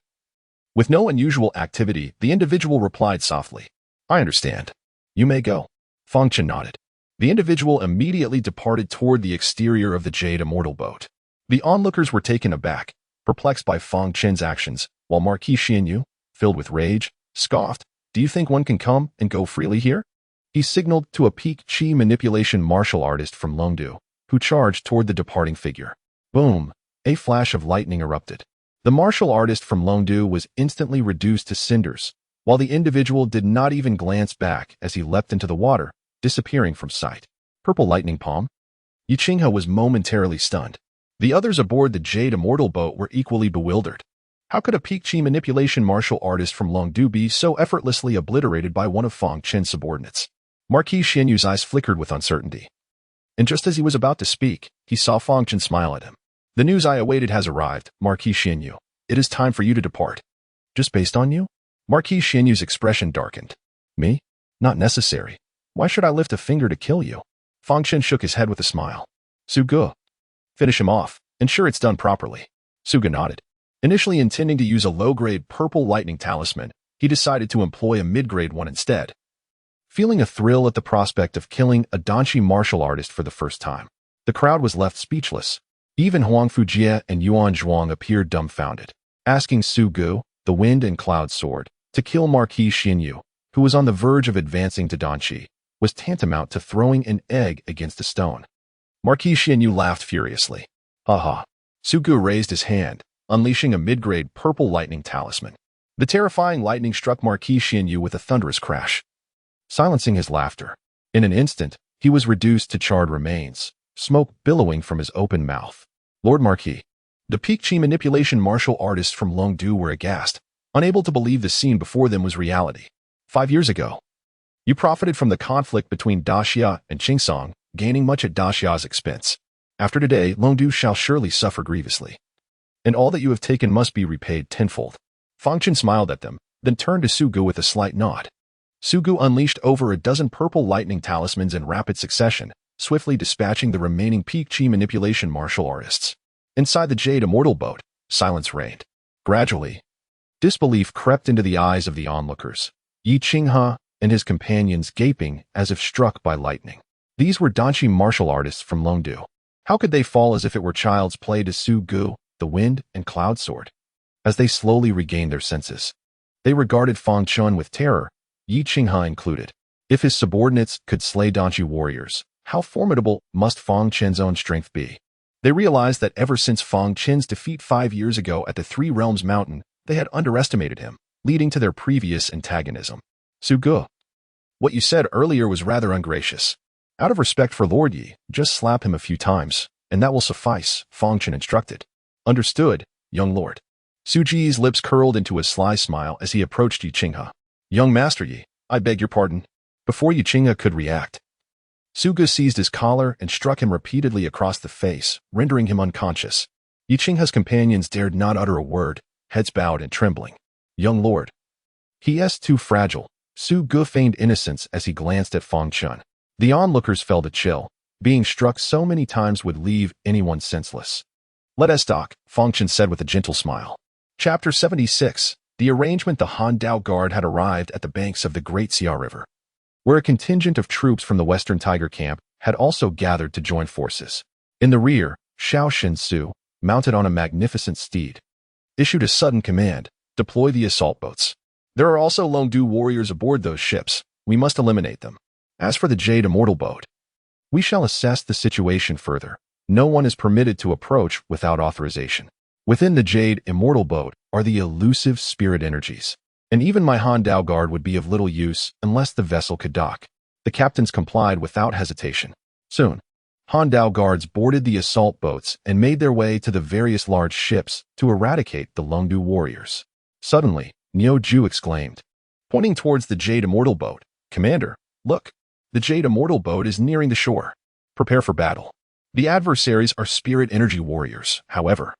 With no unusual activity, the individual replied softly, "I understand. You may go." Fang Chen nodded. The individual immediately departed toward the exterior of the Jade Immortal boat. The onlookers were taken aback, perplexed by Fang Chen's actions, while Marquis Xinyu, filled with rage, scoffed, "Do you think one can come and go freely here?" He signaled to a peak Qi manipulation martial artist from Longdu, who charged toward the departing figure. Boom! A flash of lightning erupted. The martial artist from Longdu was instantly reduced to cinders, while the individual did not even glance back as he leapt into the water, disappearing from sight. Purple lightning palm? Yi Qinghe was momentarily stunned. The others aboard the Jade Immortal boat were equally bewildered. How could a peak Qi manipulation martial artist from Longdu be so effortlessly obliterated by one of Fang Chen's subordinates? Marquis Xinyu's eyes flickered with uncertainty. And just as he was about to speak, he saw Fang Chen smile at him. "The news I awaited has arrived, Marquis Xinyu. It is time for you to depart." "Just based on you?" Marquis Xinyu's expression darkened. "Me? Not necessary. Why should I lift a finger to kill you?" Fang Chen shook his head with a smile. "Suga. Finish him off. Ensure it's done properly." Suga nodded. Initially intending to use a low-grade purple lightning talisman, he decided to employ a mid-grade one instead. Feeling a thrill at the prospect of killing a Danchi martial artist for the first time, the crowd was left speechless. Even Huang Fujie and Yuan Zhuang appeared dumbfounded, asking Su Gu, the Wind and Cloud Sword, to kill Marquis Xinyu, who was on the verge of advancing to Danchi, was tantamount to throwing an egg against a stone. Marquis Xinyu laughed furiously. "Ha ha." Su Gu raised his hand, unleashing a mid-grade purple lightning talisman. The terrifying lightning struck Marquis Xinyu with a thunderous crash, silencing his laughter. In an instant, he was reduced to charred remains, smoke billowing from his open mouth. "Lord Marquis." The peak Qi manipulation martial artists from Longdu were aghast, unable to believe the scene before them was reality. 5 years ago, you profited from the conflict between Daxia and Qingsong, gaining much at Daxia's expense. After today, Longdu shall surely suffer grievously. And all that you have taken must be repaid tenfold. Fang Chen smiled at them, then turned to Su Gu with a slight nod. Su Gu unleashed over a dozen purple lightning talismans in rapid succession, swiftly dispatching the remaining peak Qi manipulation martial artists. Inside the Jade Immortal boat, silence reigned. Gradually, disbelief crept into the eyes of the onlookers, Yi Qinghe and his companions gaping as if struck by lightning. These were Danchi martial artists from Longdu. How could they fall as if it were child's play to Su Gu, the Wind and Cloud Sword? As they slowly regained their senses, they regarded Fang Chen with terror, Yi Qinghe included. If his subordinates could slay Danchi warriors, how formidable must Fang Chen's own strength be? They realized that ever since Fang Chen's defeat 5 years ago at the Three Realms Mountain, they had underestimated him, leading to their previous antagonism. "Su Gu, what you said earlier was rather ungracious. Out of respect for Lord Yi, just slap him a few times, and that will suffice," Fang Chen instructed. "Understood, young lord." Su Ji's lips curled into a sly smile as he approached Yi Qinghe. "Young Master Yi, I beg your pardon." Before Yi Qinghe could react, Su Gu seized his collar and struck him repeatedly across the face, rendering him unconscious. Yi Qinghe's companions dared not utter a word, heads bowed and trembling. "Young lord." "He is too fragile." Su Gu feigned innocence as he glanced at Fang Chen. The onlookers felt a chill. Being struck so many times would leave anyone senseless. "Let us talk," Fang Chen said with a gentle smile. Chapter 76, The arrangement the Han Dao Guard had arrived at the banks of the Great Xia River, where a contingent of troops from the Western Tiger Camp had also gathered to join forces. In the rear, Xiao Su, mounted on a magnificent steed, issued a sudden command: deploy the assault boats. There are also Longdu warriors aboard those ships. We must eliminate them. As for the Jade Immortal boat, we shall assess the situation further. No one is permitted to approach without authorization. Within the Jade Immortal boat are the elusive spirit energies, and even my Han Dao Guard would be of little use unless the vessel could dock. The captains complied without hesitation. Soon, Han Dao Guards boarded the assault boats and made their way to the various large ships to eradicate the Longdu warriors. Suddenly, Niu Ju exclaimed, pointing towards the Jade Immortal boat, "Commander, look! The Jade Immortal boat is nearing the shore. Prepare for battle." The adversaries are spirit energy warriors, however.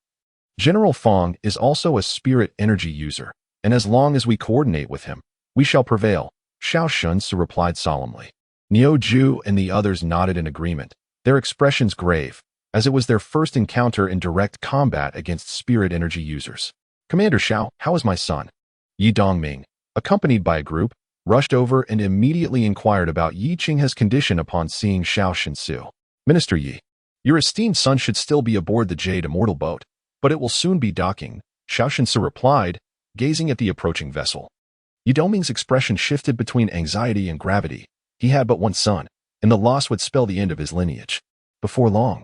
General Fang is also a spirit energy user, and as long as we coordinate with him, we shall prevail, Xiao Su replied solemnly. Niu Ju and the others nodded in agreement, their expressions grave, as it was their first encounter in direct combat against spirit energy users. "Commander Xiao, how is my son?" Yi Dongming, accompanied by a group, rushed over and immediately inquired about Yi Qinghe's condition upon seeing Xiao Su. "Minister Yi, your esteemed son should still be aboard the Jade Immortal boat, but it will soon be docking," Xiao Su replied, gazing at the approaching vessel. Yi Dongming's expression shifted between anxiety and gravity. He had but one son, and the loss would spell the end of his lineage. Before long,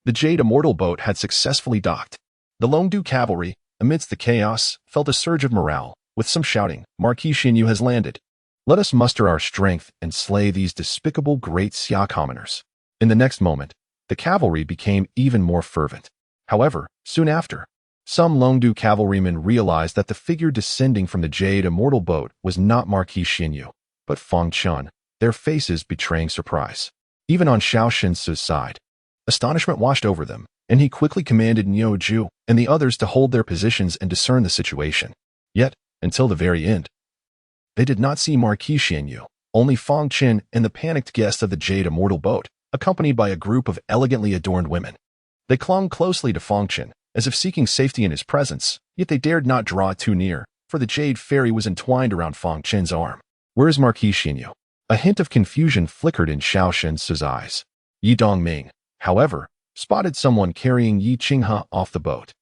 the Jade Immortal boat had successfully docked. The Longdu cavalry, amidst the chaos, felt a surge of morale. With some shouting, "Marquis Xinyu has landed. Let us muster our strength and slay these despicable Great Xia commoners." In the next moment, the cavalry became even more fervent. However, soon after, some Longdu cavalrymen realized that the figure descending from the Jade Immortal boat was not Marquis Xinyu, but Fang Chen, their faces betraying surprise. Even on Xiao Su's side, astonishment washed over them, and he quickly commanded Niu Ju and the others to hold their positions and discern the situation. Yet, until the very end, they did not see Marquis Xinyu, only Fang Chen and the panicked guests of the Jade Immortal boat, accompanied by a group of elegantly adorned women. They clung closely to Fang Chen, as if seeking safety in his presence, yet they dared not draw too near, for the Jade Fairy was entwined around Fang Chen's arm. "Where is Marquis Xinyu?" A hint of confusion flickered in Xiao Su's eyes. Yi Dongming, however, spotted someone carrying Yi Qinghe off the boat,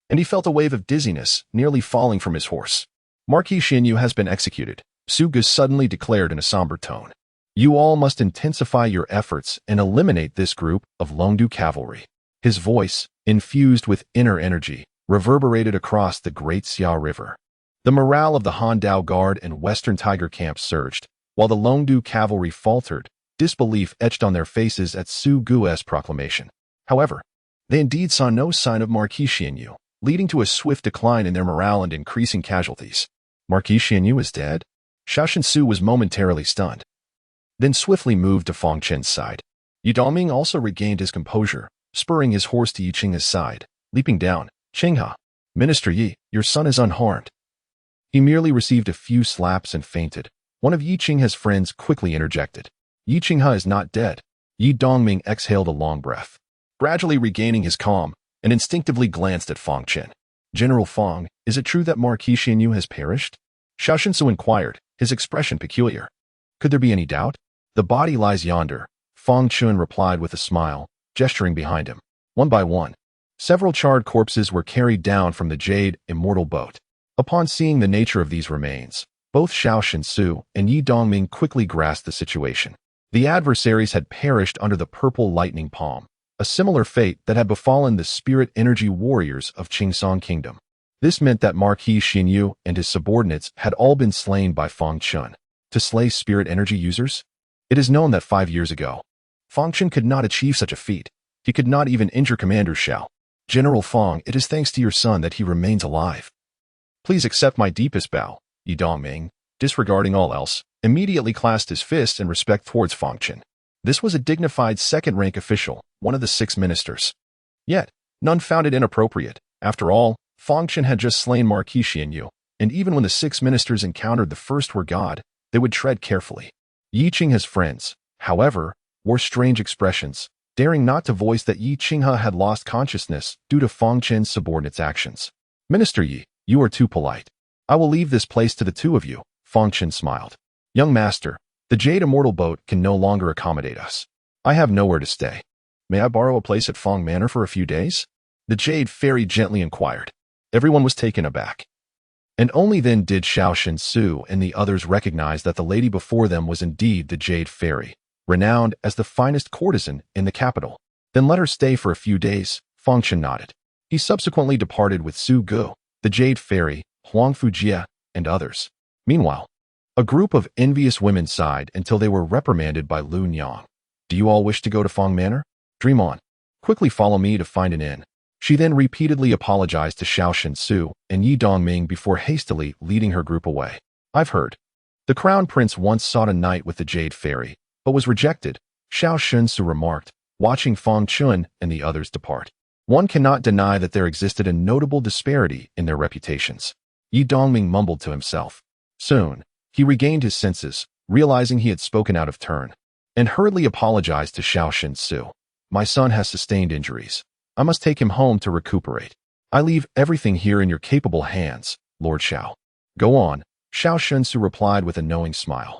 and he felt a wave of dizziness, nearly falling from his horse. "Marquis Xinyu has been executed," Su Ge suddenly declared in a somber tone. "You all must intensify your efforts and eliminate this group of Longdu cavalry." His voice, infused with inner energy, reverberated across the Great Xia River. The morale of the Han Dao Guard and Western Tiger Camp surged, while the Longdu cavalry faltered, disbelief etched on their faces at Su Ge's proclamation. However, they indeed saw no sign of Marquis Xinyu, leading to a swift decline in their morale and increasing casualties. "Marquis Xinyu is dead?" Xiao Su was momentarily stunned, then swiftly moved to Fang Chen's side. Yi Dongming also regained his composure, spurring his horse to Yi Qinghe's side, leaping down. "Qinghe, Minister Yi, your son is unharmed." He merely received a few slaps and fainted. One of Yi Qinghe's friends quickly interjected. "Yi Qinghe is not dead." Yi Dongming exhaled a long breath, gradually regaining his calm, and instinctively glanced at Fang Chen. "General Fang, is it true that Marquis Xinyu has perished?" Xiao Su inquired, his expression peculiar. "Could there be any doubt?" "The body lies yonder," Fang Chen replied with a smile, gesturing behind him. One by one, several charred corpses were carried down from the Jade Immortal boat. Upon seeing the nature of these remains, both Xiao Su and Yi Dongming quickly grasped the situation. The adversaries had perished under the purple lightning palm, a similar fate that had befallen the spirit energy warriors of Qingsong Kingdom. This meant that Marquis Xinyu and his subordinates had all been slain by Fang Chen. To slay spirit energy users? It is known that 5 years ago, Fang Chen could not achieve such a feat. He could not even injure Commander Xiao. "General Fang, it is thanks to your son that he remains alive. Please accept my deepest bow." Yi Dongming, disregarding all else, immediately clasped his fist in respect towards Fang Chen. This was a dignified second-rank official, one of the 6 ministers. Yet, none found it inappropriate. After all, Fang Chen had just slain Marquis Xinyu, and even when the 6 ministers encountered the first were God, they would tread carefully. Yi Qinghe's friends, however, wore strange expressions, daring not to voice that Yi Qinghe had lost consciousness due to Fang Chen's subordinates' actions. "Minister Yi, you are too polite." I will leave this place to the two of you, Fang Chen smiled. Young master, the Jade Immortal boat can no longer accommodate us. I have nowhere to stay. May I borrow a place at Fang Manor for a few days? The Jade Fairy gently inquired. Everyone was taken aback. And only then did Xiao Shen-su and the others recognize that the lady before them was indeed the Jade Fairy, renowned as the finest courtesan in the capital. Then let her stay for a few days, Fang Chen nodded. He subsequently departed with Su Gu, the Jade Fairy, Huang Fujie, and others. Meanwhile, a group of envious women sighed until they were reprimanded by Lu Nyang. Do you all wish to go to Fang Manor? Dream on. Quickly follow me to find an inn. She then repeatedly apologized to Xiao Shen-su and Yi Dongming before hastily leading her group away. I've heard. The Crown Prince once sought a night with the Jade Fairy, but was rejected, Xiao Shen-su remarked, watching Fang Chen and the others depart. One cannot deny that there existed a notable disparity in their reputations. Yi Dongming mumbled to himself. Soon, he regained his senses, realizing he had spoken out of turn, and hurriedly apologized to Xiao Shen-su. My son has sustained injuries. I must take him home to recuperate. I leave everything here in your capable hands, Lord Xiao. Go on, Xiao Shen-su replied with a knowing smile.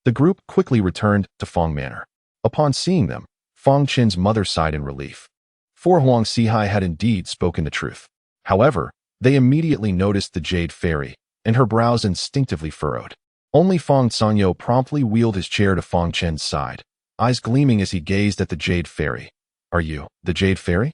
The group quickly returned to Fang Manor. Upon seeing them, Fang Chen's mother sighed in relief. For Huang Sihai had indeed spoken the truth. However, they immediately noticed the Jade Fairy, and her brows instinctively furrowed. Only Fang Sanyo promptly wheeled his chair to Fang Chen's side, eyes gleaming as he gazed at the Jade Fairy. Are you the Jade Fairy?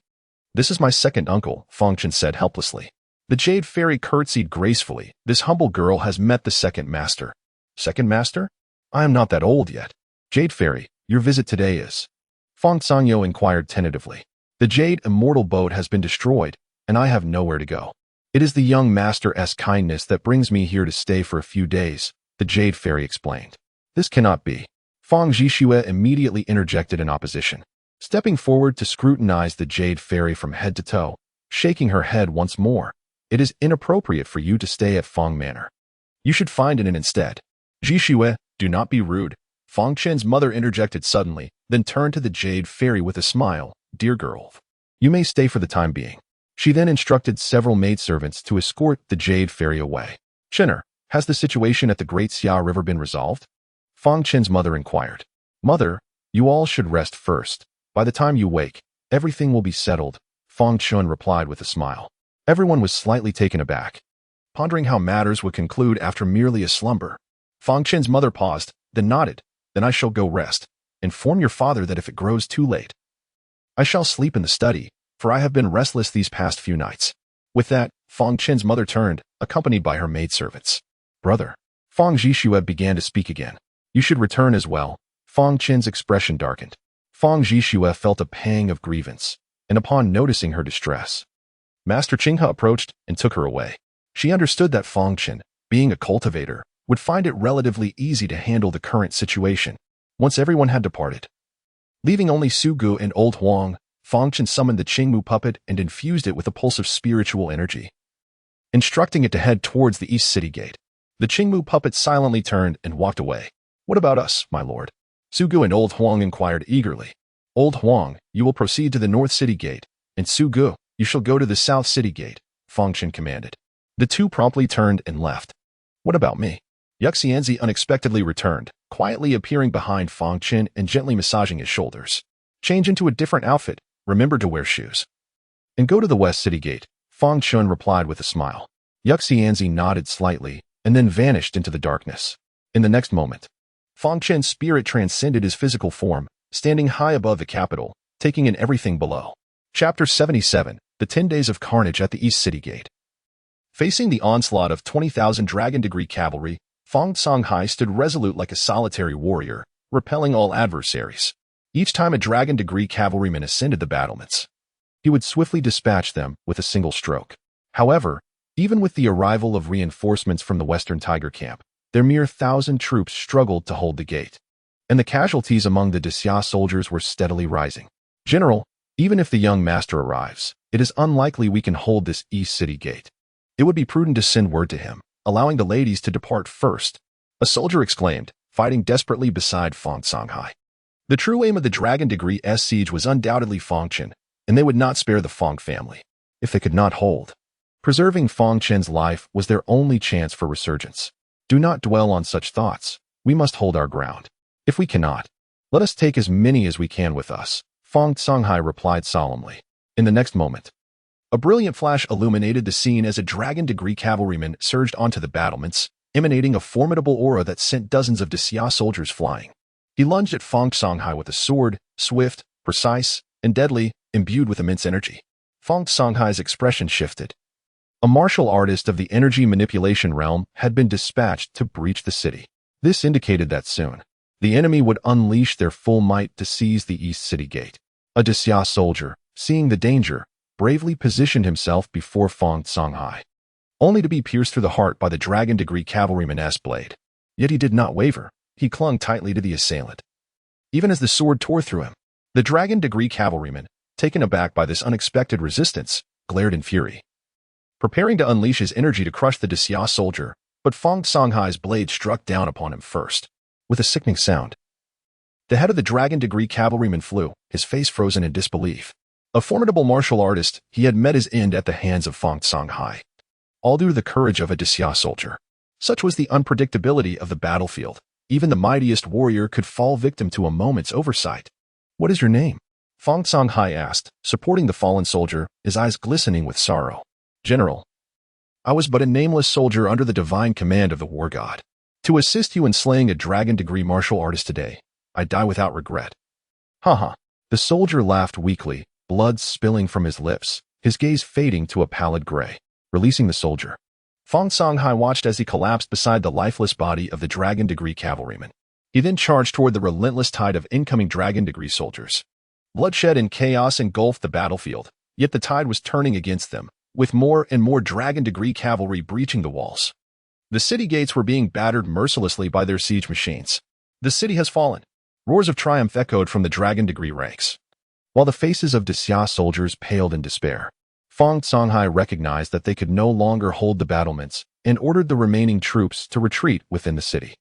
This is my second uncle, Fang Chen said helplessly. The Jade Fairy curtsied gracefully. This humble girl has met the second master. Second master? I am not that old yet. Jade Fairy, your visit today is? Fang Sanyo inquired tentatively. The Jade Immortal boat has been destroyed, and I have nowhere to go. It is the young master's kindness that brings me here to stay for a few days, the Jade Fairy explained. This cannot be. Fang Zhixue immediately interjected in opposition. Stepping forward to scrutinize the Jade Fairy from head to toe, shaking her head once more, it is inappropriate for you to stay at Fang Manor. You should find an inn instead. Zhixue, do not be rude. Fang Chen's mother interjected suddenly, then turned to the Jade Fairy with a smile. Dear girl, you may stay for the time being. She then instructed several maidservants to escort the Jade Fairy away. Chenner, has the situation at the Great Xia River been resolved? Fang Chen's mother inquired. Mother, you all should rest first. By the time you wake, everything will be settled, Fang Chen replied with a smile. Everyone was slightly taken aback, pondering how matters would conclude after merely a slumber. Fang Chen's mother paused, then nodded. Then I shall go rest. Inform your father that if it grows too late, I shall sleep in the study, for I have been restless these past few nights. With that, Fang Chen's mother turned, accompanied by her maidservants. Brother. Fang Zhixue began to speak again. You should return as well. Fang Chen's expression darkened. Fang Zhixue felt a pang of grievance, and upon noticing her distress, Master Qinghe approached and took her away. She understood that Fang Chen, being a cultivator, would find it relatively easy to handle the current situation, once everyone had departed. Leaving only Su Gu and old Huang, Fang Chen summoned the Qingmu puppet and infused it with a pulse of spiritual energy, instructing it to head towards the east city gate. The Qingmu puppet silently turned and walked away. What about us, my lord? Su Gu and old Huang inquired eagerly. Old Huang, you will proceed to the north city gate, and Su Gu, you shall go to the south city gate, Fang Chen commanded. The two promptly turned and left. What about me? Yuxianzi unexpectedly returned, quietly appearing behind Fang Chen and gently massaging his shoulders. Change into a different outfit. Remember to wear shoes. And go to the west city gate, Fang Chen replied with a smile. Yuxianzi nodded slightly and then vanished into the darkness. In the next moment, Fang Chen's spirit transcended his physical form, standing high above the capital, taking in everything below. Chapter 77, The 10 Days of Carnage at the East City Gate. Facing the onslaught of 20,000 Dragon Degree cavalry, Fang Songhai stood resolute like a solitary warrior, repelling all adversaries. Each time a Dragon Degree cavalryman ascended the battlements, he would swiftly dispatch them with a single stroke. However, even with the arrival of reinforcements from the Western Tiger Camp, their mere 1,000 troops struggled to hold the gate, and the casualties among the Xia soldiers were steadily rising. General, even if the young master arrives, it is unlikely we can hold this east city gate. It would be prudent to send word to him, allowing the ladies to depart first, a soldier exclaimed, fighting desperately beside Fang Songhai. The true aim of the Dragon Degree siege was undoubtedly Fang Chen, and they would not spare the Fang family if they could not hold. Preserving Fang Chen's life was their only chance for resurgence. Do not dwell on such thoughts. We must hold our ground. If we cannot, let us take as many as we can with us, Fang Songhai replied solemnly. In the next moment, a brilliant flash illuminated the scene as a dragon-degree cavalryman surged onto the battlements, emanating a formidable aura that sent dozens of Xia soldiers flying. He lunged at Fang Songhai with a sword, swift, precise, and deadly, imbued with immense energy. Fang Songhai's expression shifted. A martial artist of the energy manipulation realm had been dispatched to breach the city. This indicated that soon, the enemy would unleash their full might to seize the East City Gate. A Xia soldier, seeing the danger, bravely positioned himself before Fang Songhai, only to be pierced through the heart by the dragon-degree cavalryman's blade. Yet he did not waver. He clung tightly to the assailant. Even as the sword tore through him, the dragon-degree cavalryman, taken aback by this unexpected resistance, glared in fury, preparing to unleash his energy to crush the Xia soldier, but Fang Songhai's blade struck down upon him first. With a sickening sound, the head of the dragon-degree cavalryman flew, his face frozen in disbelief. A formidable martial artist, he had met his end at the hands of Fang Songhai, all due to the courage of a Xia soldier. Such was the unpredictability of the battlefield. Even the mightiest warrior could fall victim to a moment's oversight. What is your name? Fang Songhai asked, supporting the fallen soldier, his eyes glistening with sorrow. General, I was but a nameless soldier under the divine command of the war god. To assist you in slaying a dragon-degree martial artist today, I die without regret. Haha. The soldier laughed weakly, blood spilling from his lips, his gaze fading to a pallid gray. Releasing the soldier, Fang Songhai watched as he collapsed beside the lifeless body of the dragon-degree cavalryman. He then charged toward the relentless tide of incoming dragon-degree soldiers. Bloodshed and chaos engulfed the battlefield, yet the tide was turning against them, with more and more dragon-degree cavalry breaching the walls. The city gates were being battered mercilessly by their siege machines. The city has fallen. Roars of triumph echoed from the dragon-degree ranks. While the faces of Xia soldiers paled in despair, Fang Songhai recognized that they could no longer hold the battlements and ordered the remaining troops to retreat within the city.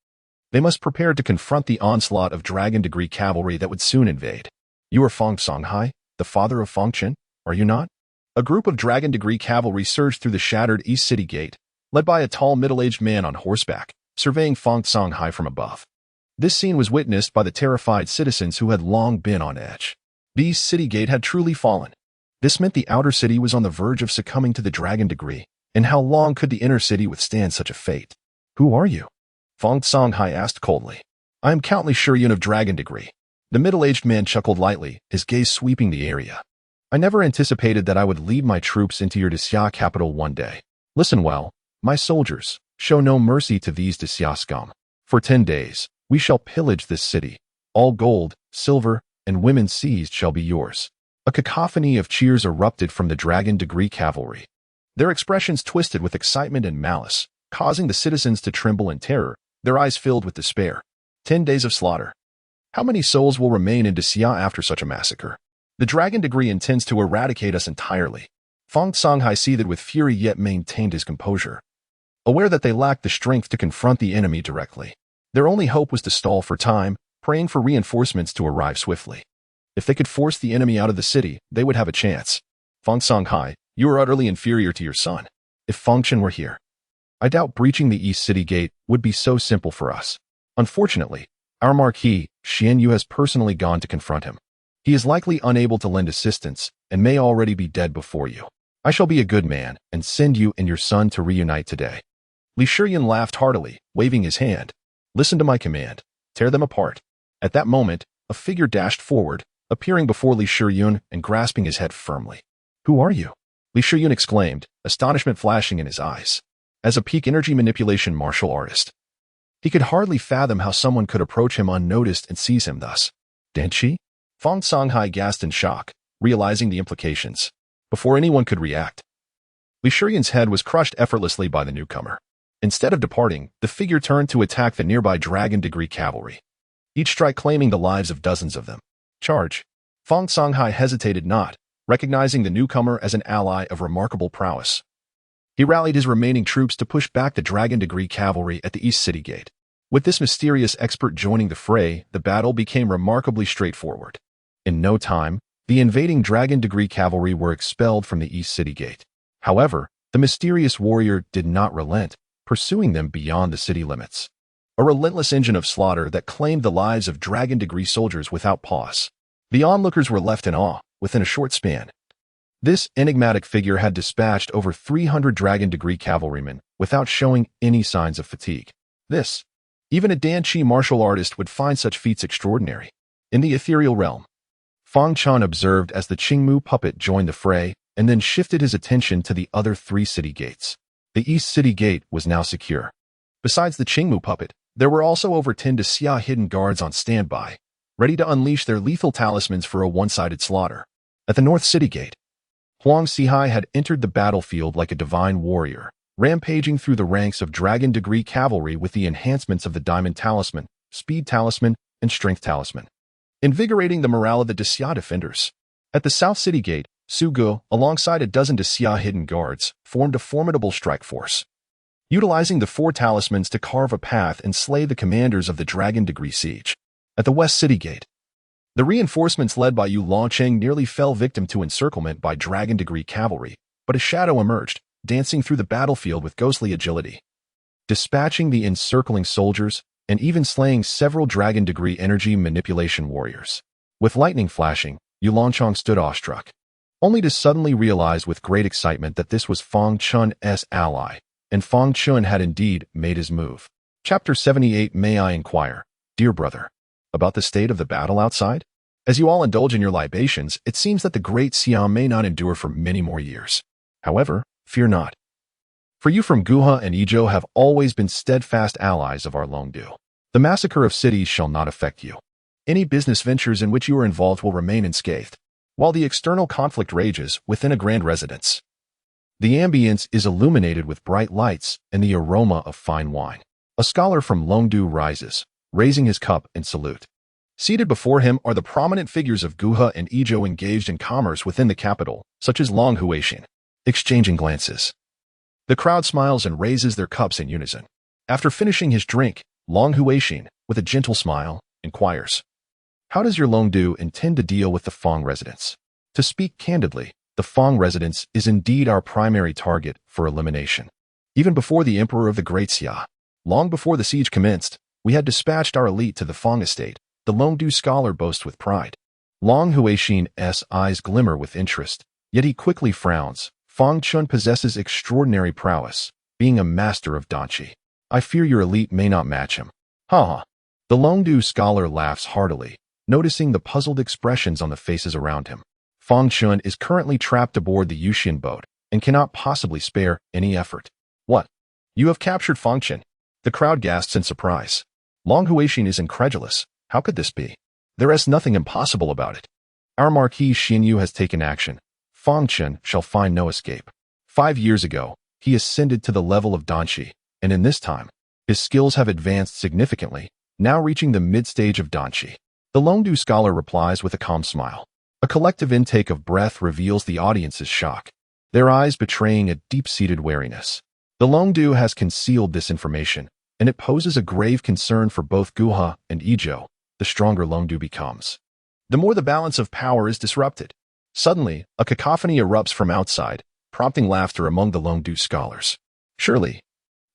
They must prepare to confront the onslaught of dragon-degree cavalry that would soon invade. You are Fang Songhai, the father of Fang Chen, are you not? A group of dragon-degree cavalry surged through the shattered East City Gate, led by a tall middle-aged man on horseback, surveying Fang Songhai from above. This scene was witnessed by the terrified citizens who had long been on edge. The East City Gate had truly fallen. This meant the outer city was on the verge of succumbing to the dragon-degree, and how long could the inner city withstand such a fate? Who are you? Fang Songhai asked coldly. I am Count Li Shiyun of dragon-degree. The middle-aged man chuckled lightly, his gaze sweeping the area. I never anticipated that I would lead my troops into your Xia capital one day. Listen well, my soldiers, show no mercy to these Xia scum. For 10 days, we shall pillage this city. All gold, silver, and women seized shall be yours. A cacophony of cheers erupted from the dragon-degree cavalry. Their expressions twisted with excitement and malice, causing the citizens to tremble in terror, their eyes filled with despair. 10 days of slaughter. How many souls will remain in Xia after such a massacre? The dragon-degree intends to eradicate us entirely. Fang Songhai seethed with fury yet maintained his composure, aware that they lacked the strength to confront the enemy directly. Their only hope was to stall for time, praying for reinforcements to arrive swiftly. If they could force the enemy out of the city, they would have a chance. Fang Songhai, you are utterly inferior to your son. If Fang Chen were here, I doubt breaching the East City Gate would be so simple for us. Unfortunately, our Marquis, Xian Yu, has personally gone to confront him. He is likely unable to lend assistance and may already be dead before you. I shall be a good man and send you and your son to reunite today. Li Shiyun laughed heartily, waving his hand. Listen to my command. Tear them apart. At that moment, a figure dashed forward, appearing before Li Shiyun and grasping his head firmly. Who are you? Li Shiyun exclaimed, astonishment flashing in his eyes. As a peak energy manipulation martial artist, he could hardly fathom how someone could approach him unnoticed and seize him thus. Denshi? Fang Songhai gasped in shock, realizing the implications. Before anyone could react, Li Shiyun's head was crushed effortlessly by the newcomer. Instead of departing, the figure turned to attack the nearby dragon-degree cavalry, each strike claiming the lives of dozens of them. Charge. Fang Songhai hesitated not, recognizing the newcomer as an ally of remarkable prowess. He rallied his remaining troops to push back the dragon-degree cavalry at the East City Gate. With this mysterious expert joining the fray, the battle became remarkably straightforward. In no time, the invading dragon-degree cavalry were expelled from the East City Gate. However, The mysterious warrior did not relent, pursuing them beyond the city limits. A relentless engine of slaughter that claimed the lives of Dragon Degree soldiers without pause. The onlookers were left in awe within a short span. This enigmatic figure had dispatched over 300 Dragon Degree cavalrymen without showing any signs of fatigue. Even a Dan Chi martial artist would find such feats extraordinary. In the ethereal realm, Fang Chen observed as the Qingmu puppet joined the fray and then shifted his attention to the other 3 city gates. The East City Gate was now secure. Besides the Qingmu puppet, there were also over 10 Xia hidden guards on standby, ready to unleash their lethal talismans for a one-sided slaughter. At the North City Gate, Huang Sihai had entered the battlefield like a divine warrior, rampaging through the ranks of Dragon Degree cavalry with the enhancements of the Diamond Talisman, Speed Talisman, and Strength Talisman, invigorating the morale of the Xia defenders. At the South City Gate, Su Ge, alongside a dozen Xia hidden guards, formed a formidable strike force, utilizing the 4 talismans to carve a path and slay the commanders of the Dragon Degree siege. At the West City Gate, the reinforcements led by Yu Longcheng nearly fell victim to encirclement by Dragon Degree cavalry, but a shadow emerged, dancing through the battlefield with ghostly agility, dispatching the encircling soldiers and even slaying several Dragon Degree energy manipulation warriors. With lightning flashing, Yu Longcheng stood awestruck, only to suddenly realize with great excitement that this was Fang Chen's ally, and Fang Chen had indeed made his move. Chapter 78. May I inquire, dear brother, about the state of the battle outside? As you all indulge in your libations, it seems that the great Siam may not endure for many more years. However, fear not. For you from Guha and Izhou have always been steadfast allies of our Longdu. The massacre of cities shall not affect you. Any business ventures in which you are involved will remain unscathed, while the external conflict rages within a grand residence. The ambience is illuminated with bright lights and the aroma of fine wine. A scholar from Longdu rises, raising his cup in salute. Seated before him are the prominent figures of Guha and Izhou engaged in commerce within the capital, such as Long Huaxin, exchanging glances. The crowd smiles and raises their cups in unison. After finishing his drink, Long Huaxin, with a gentle smile, inquires, how does your Longdu intend to deal with the Fang residents? To speak candidly, the Fang residence is indeed our primary target for elimination. Even before the Emperor of the Great Xia, long before the siege commenced, we had dispatched our elite to the Fang estate, the Longdu scholar boasts with pride. Long Huaxin's eyes glimmer with interest, yet he quickly frowns. Fang Chen possesses extraordinary prowess, being a master of Danqi. I fear your elite may not match him. Ha ha. The Longdu scholar laughs heartily, noticing the puzzled expressions on the faces around him. Fang Chen is currently trapped aboard the Yuxian boat and cannot possibly spare any effort. What? You have captured Fang Chen? The crowd gasps in surprise. Long Huaxin is incredulous. How could this be? There is nothing impossible about it. Our Marquis Xinyu has taken action. Fang Chen shall find no escape. 5 years ago, he ascended to the level of Danqi, and in this time, his skills have advanced significantly, now reaching the mid-stage of Danqi. The Longdu scholar replies with a calm smile. A collective intake of breath reveals the audience's shock, their eyes betraying a deep-seated wariness. The Longdu has concealed this information, and it poses a grave concern for both Guha and Izhou. The stronger Longdu becomes, the more the balance of power is disrupted. Suddenly, a cacophony erupts from outside, prompting laughter among the Longdu scholars. Surely,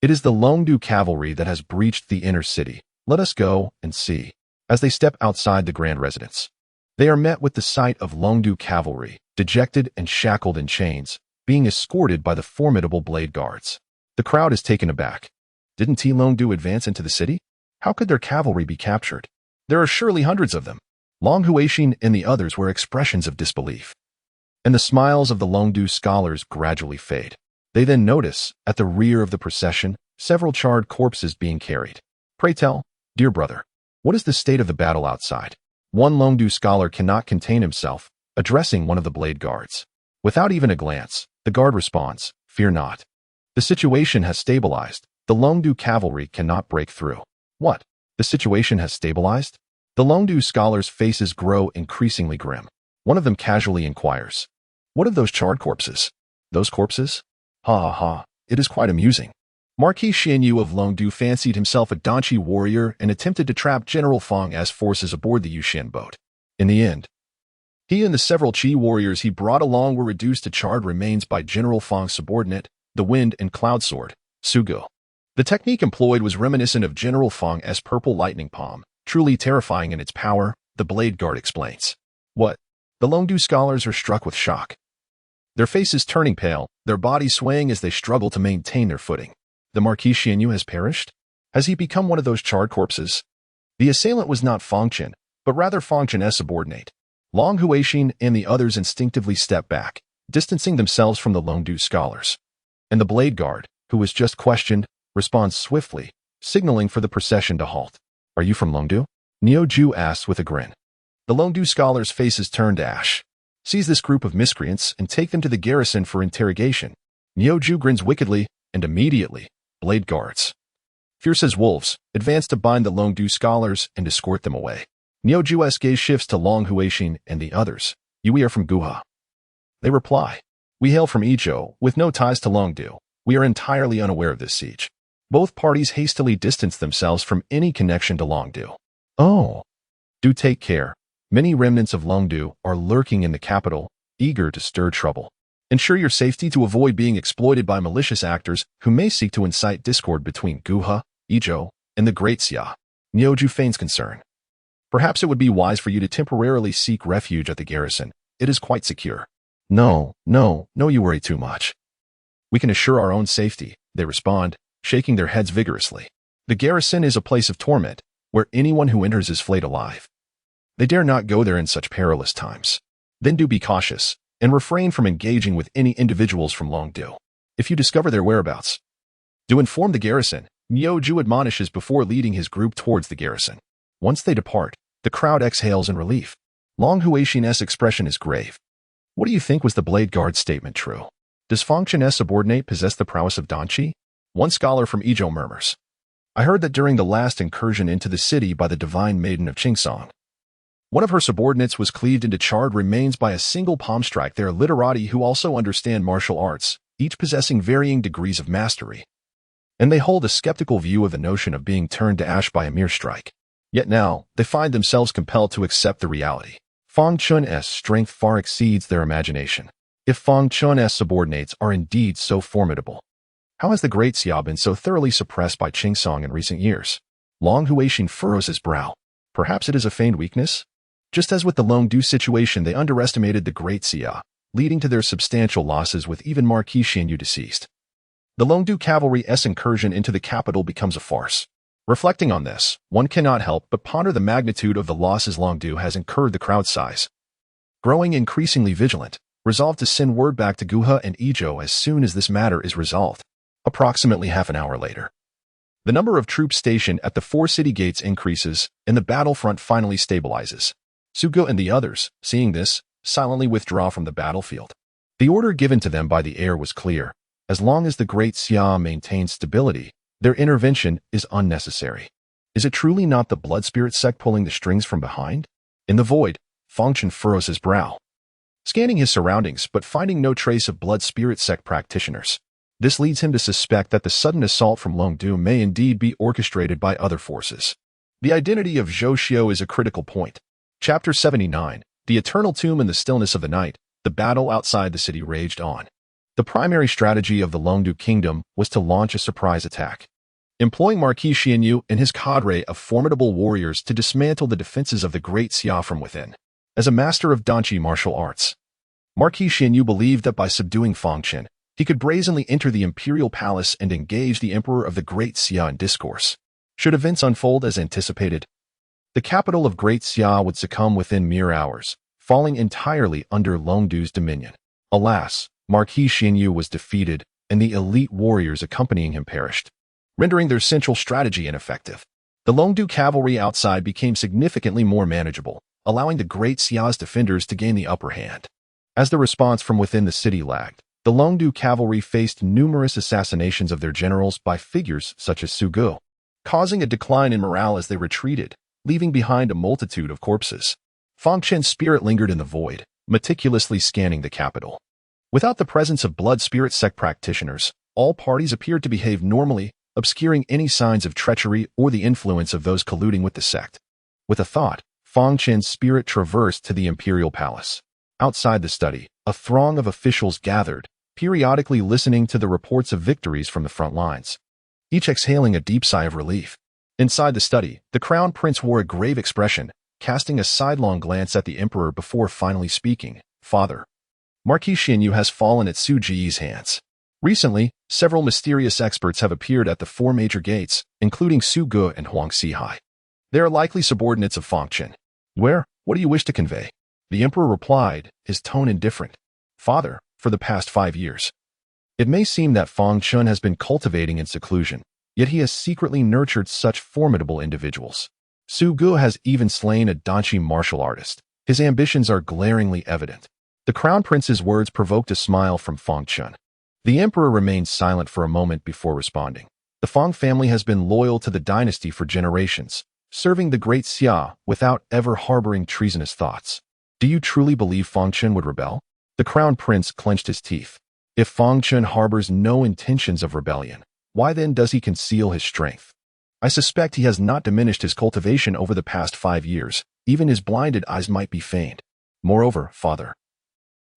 it is the Longdu cavalry that has breached the inner city. Let us go and see. As they step outside the grand residence, they are met with the sight of Longdu cavalry, dejected and shackled in chains, being escorted by the formidable blade guards. The crowd is taken aback. Didn't T Longdu advance into the city? How could their cavalry be captured? There are surely hundreds of them. Long Huaxin and the others were expressions of disbelief, and the smiles of the Longdu scholars gradually fade. They then notice, at the rear of the procession, several charred corpses being carried. Pray tell, dear brother, what is the state of the battle outside? One Longdu scholar cannot contain himself, addressing one of the blade guards. Without even a glance, the guard responds, fear not. The situation has stabilized. The Longdu cavalry cannot break through. What? The situation has stabilized? The Longdu scholars' faces grow increasingly grim. One of them casually inquires, what of those charred corpses? Those corpses? Ha ha ha, it is quite amusing. Marquis Xianyu of Longdu fancied himself a Danqi warrior and attempted to trap General Fang's forces aboard the Yuxian boat. In the end, he and the several Qi warriors he brought along were reduced to charred remains by General Fang's subordinate, the wind and cloud sword, Sugo. The technique employed was reminiscent of General Fang's purple lightning palm, truly terrifying in its power, the blade guard explains. What? The Longdu scholars are struck with shock. Their faces turning pale, their bodies swaying as they struggle to maintain their footing. The Marquis Xianyu has perished? Has he become one of those charred corpses? The assailant was not Fang Chen, but rather Fang Chen's subordinate. Long Huixin and the others instinctively step back, distancing themselves from the Longdu scholars. And the blade guard, who was just questioned, responds swiftly, signaling for the procession to halt. Are you from Longdu? Niuju asks with a grin. The Longdu scholars' faces turn to ash. Seize this group of miscreants and take them to the garrison for interrogation. Niuju grins wickedly, and immediately, blade guards, fierce as wolves, advance to bind the Longdu scholars and escort them away. Niuju's gaze shifts to Long Huixin and the others. We are from Guha. They reply. We hail from Izhou, with no ties to Longdu. We are entirely unaware of this siege. Both parties hastily distance themselves from any connection to Longdu. Oh. Do take care. Many remnants of Longdu are lurking in the capital, eager to stir trouble. Ensure your safety to avoid being exploited by malicious actors who may seek to incite discord between Guha, Izhou, and the Great Xia. Niuju feigns concern. Perhaps it would be wise for you to temporarily seek refuge at the garrison. It is quite secure. No, you worry too much. We can assure our own safety, they respond, shaking their heads vigorously. The garrison is a place of torment, where anyone who enters is flayed alive. They dare not go there in such perilous times. Then do be cautious, and refrain from engaging with any individuals from Longdu. If you discover their whereabouts, do inform the garrison, Niuju admonishes before leading his group towards the garrison. Once they depart, the crowd exhales in relief. Long Huixin's expression is grave. What do you think? Was the blade guard's statement true? Does Fang Chen's subordinate possess the prowess of Danqi? One scholar from Izhou murmurs. I heard that during the last incursion into the city by the divine maiden of Qingsong, one of her subordinates was cleaved into charred remains by a single palm strike. There are literati who also understand martial arts, each possessing varying degrees of mastery. And they hold a skeptical view of the notion of being turned to ash by a mere strike. Yet now, they find themselves compelled to accept the reality. Fang Chen's strength far exceeds their imagination. If Fang Chen's subordinates are indeed so formidable, how has the Great Xia been so thoroughly suppressed by Qingsong in recent years? Long Huixin furrows his brow. Perhaps it is a feigned weakness? Just as with the Longdu situation, they underestimated the Great Xia, leading to their substantial losses with even Marquis Xianyu deceased. The Longdu cavalry's incursion into the capital becomes a farce. Reflecting on this, one cannot help but ponder the magnitude of the losses Longdu has incurred. The crowd size, growing increasingly vigilant, resolved to send word back to Guha and Izhou as soon as this matter is resolved. Approximately half an hour later, the number of troops stationed at the 4 city gates increases, and the battlefront finally stabilizes. Sugo and the others, seeing this, silently withdraw from the battlefield. The order given to them by the heir was clear. As long as the Great Xia maintains stability, their intervention is unnecessary. Is it truly not the blood spirit sect pulling the strings from behind? In the void, Fang Chen furrows his brow, scanning his surroundings but finding no trace of blood spirit sect practitioners. This leads him to suspect that the sudden assault from Longdu may indeed be orchestrated by other forces. The identity of Zhou Xiu is a critical point. Chapter 79, The Eternal Tomb in the Stillness of the Night. The battle outside the city raged on. The primary strategy of the Longdu kingdom was to launch a surprise attack, employing Marquis Xianyu and his cadre of formidable warriors to dismantle the defenses of the Great Xia from within. As a master of Danqi martial arts, Marquis Xianyu believed that by subduing Fang Chen, he could brazenly enter the imperial palace and engage the emperor of the Great Xia in discourse. Should events unfold as anticipated, the capital of Great Xia would succumb within mere hours, falling entirely under Longdu's dominion. Alas, Marquis Xianyu was defeated, and the elite warriors accompanying him perished, rendering their central strategy ineffective. The Longdu cavalry outside became significantly more manageable, allowing the Great Xia's defenders to gain the upper hand. As the response from within the city lagged, the Longdu cavalry faced numerous assassinations of their generals by figures such as Sugo, causing a decline in morale as they retreated, leaving behind a multitude of corpses. Fang Chen's spirit lingered in the void, meticulously scanning the capital. Without the presence of blood spirit sect practitioners, all parties appeared to behave normally, obscuring any signs of treachery or the influence of those colluding with the sect. With a thought, Fang Chen's spirit traversed to the imperial palace. Outside the study, a throng of officials gathered, periodically listening to the reports of victories from the front lines, each exhaling a deep sigh of relief. Inside the study, the crown prince wore a grave expression, casting a sidelong glance at the emperor before finally speaking. Father, Marquis Xinyu has fallen at Su Ji's hands. Recently, several mysterious experts have appeared at the four major gates, including Su Ge and Huang Xihai. They are likely subordinates of Fang Chen. What do you wish to convey? The emperor replied, his tone indifferent. Father, for the past 5 years, it may seem that Fang Chen has been cultivating in seclusion, yet he has secretly nurtured such formidable individuals. Su Ge has even slain a Danchi martial artist. His ambitions are glaringly evident. The crown prince's words provoked a smile from Fang Chen. The emperor remained silent for a moment before responding. The Fang family has been loyal to the dynasty for generations, serving the great Xia without ever harboring treasonous thoughts. Do you truly believe Fang Chen would rebel? The crown prince clenched his teeth. If Fang Chen harbors no intentions of rebellion, why then does he conceal his strength? I suspect he has not diminished his cultivation over the past 5 years. Even his blinded eyes might be feigned. Moreover, father,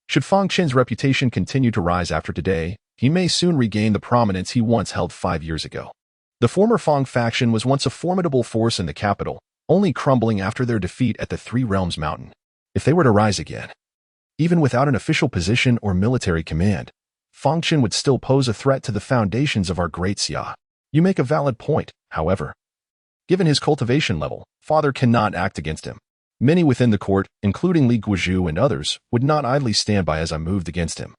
should Fang Chen's reputation continue to rise after today, he may soon regain the prominence he once held 5 years ago. The former Fang faction was once a formidable force in the capital, only crumbling after their defeat at the Three Realms Mountain. If they were to rise again, even without an official position or military command, Fang Chen would still pose a threat to the foundations of our great Xia. You make a valid point, however. Given his cultivation level, father cannot act against him. Many within the court, including Li Guozhu and others, would not idly stand by as I moved against him.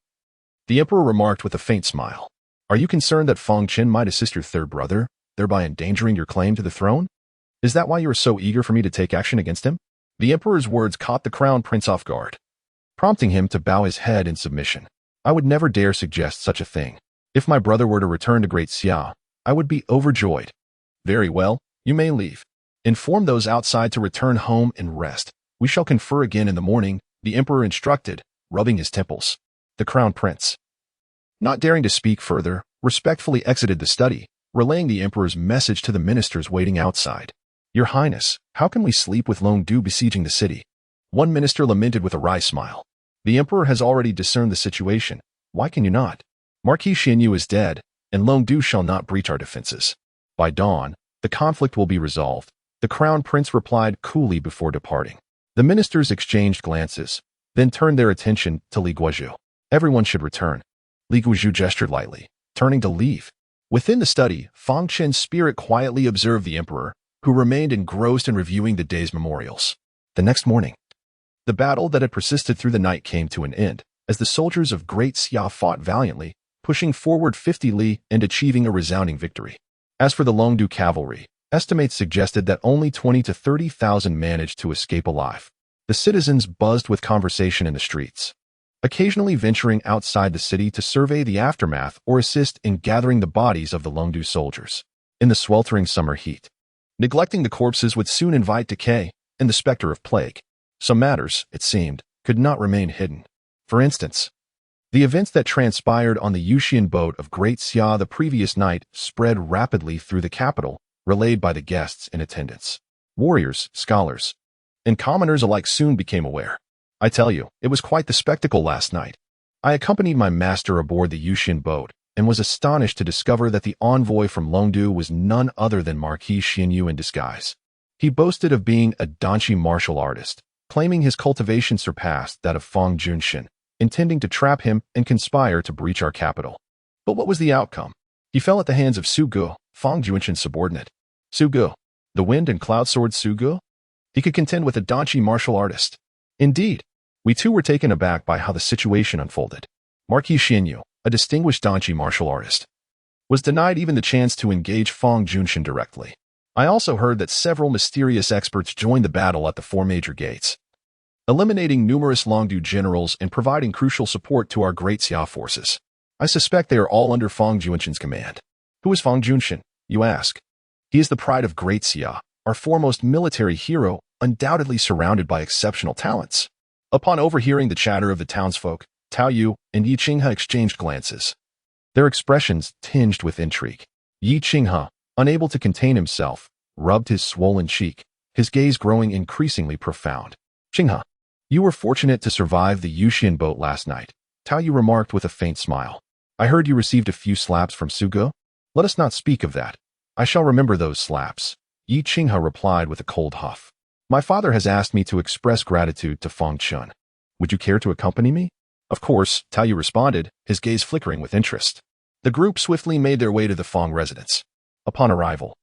The emperor remarked with a faint smile. Are you concerned that Fang Chen might assist your third brother, thereby endangering your claim to the throne? Is that why you are so eager for me to take action against him? The emperor's words caught the crown prince off guard, prompting him to bow his head in submission. I would never dare suggest such a thing. If my brother were to return to Great Xia, I would be overjoyed. Very well, you may leave. Inform those outside to return home and rest. We shall confer again in the morning, the emperor instructed, rubbing his temples. The crown prince, not daring to speak further, respectfully exited the study, relaying the emperor's message to the ministers waiting outside. Your Highness, how can we sleep with Long Du besieging the city? One minister lamented with a wry smile. The emperor has already discerned the situation. Why can you not? Marquis Xinyu is dead, and Long Du shall not breach our defenses. By dawn, the conflict will be resolved. The crown prince replied coolly before departing. The ministers exchanged glances, then turned their attention to Li Guozhu. Everyone should return. Li Guozhu gestured lightly, turning to leave. Within the study, Fang Chen's spirit quietly observed the emperor, who remained engrossed in reviewing the day's memorials. The next morning, the battle that had persisted through the night came to an end, as the soldiers of Great Xia fought valiantly, pushing forward 50 li and achieving a resounding victory. As for the Longdu cavalry, estimates suggested that only 20 to 30,000 managed to escape alive. The citizens buzzed with conversation in the streets, occasionally venturing outside the city to survey the aftermath or assist in gathering the bodies of the Longdu soldiers. In the sweltering summer heat, neglecting the corpses would soon invite decay and the specter of plague. Some matters, it seemed, could not remain hidden. For instance, the events that transpired on the Yuxian boat of Great Xia the previous night spread rapidly through the capital, relayed by the guests in attendance. Warriors, scholars, and commoners alike soon became aware. I tell you, it was quite the spectacle last night. I accompanied my master aboard the Yuxian boat and was astonished to discover that the envoy from Longdu was none other than Marquis Xinyu in disguise. He boasted of being a Danchi martial artist, claiming his cultivation surpassed that of Fang Junshin, intending to trap him and conspire to breach our capital. But what was the outcome? He fell at the hands of Su Ge, Fang Junshin's subordinate. Su Ge, the wind and cloud sword Su Ge? He could contend with a Danchi martial artist. Indeed, we too were taken aback by how the situation unfolded. Marquis Xinyu, a distinguished Danchi martial artist, was denied even the chance to engage Fang Junshin directly. I also heard that several mysterious experts joined the battle at the four major gates, eliminating numerous Longdu generals and providing crucial support to our Great Xia forces. I suspect they are all under Fang Junshin's command. Who is Fang Junshin, you ask? He is the pride of Great Xia, our foremost military hero, undoubtedly surrounded by exceptional talents. Upon overhearing the chatter of the townsfolk, Tao Yu and Yi Qinghe exchanged glances, their expressions tinged with intrigue. Yi Qinghe, unable to contain himself, rubbed his swollen cheek, his gaze growing increasingly profound. Qinghe, you were fortunate to survive the Yuxian boat last night. Tao Yu remarked with a faint smile. I heard you received a few slaps from Sugo? Let us not speak of that. I shall remember those slaps. Yi Qinghe replied with a cold huff. My father has asked me to express gratitude to Fang Chen. Would you care to accompany me? Of course, Tao Yu responded, his gaze flickering with interest. The group swiftly made their way to the Fang residence. Upon arrival,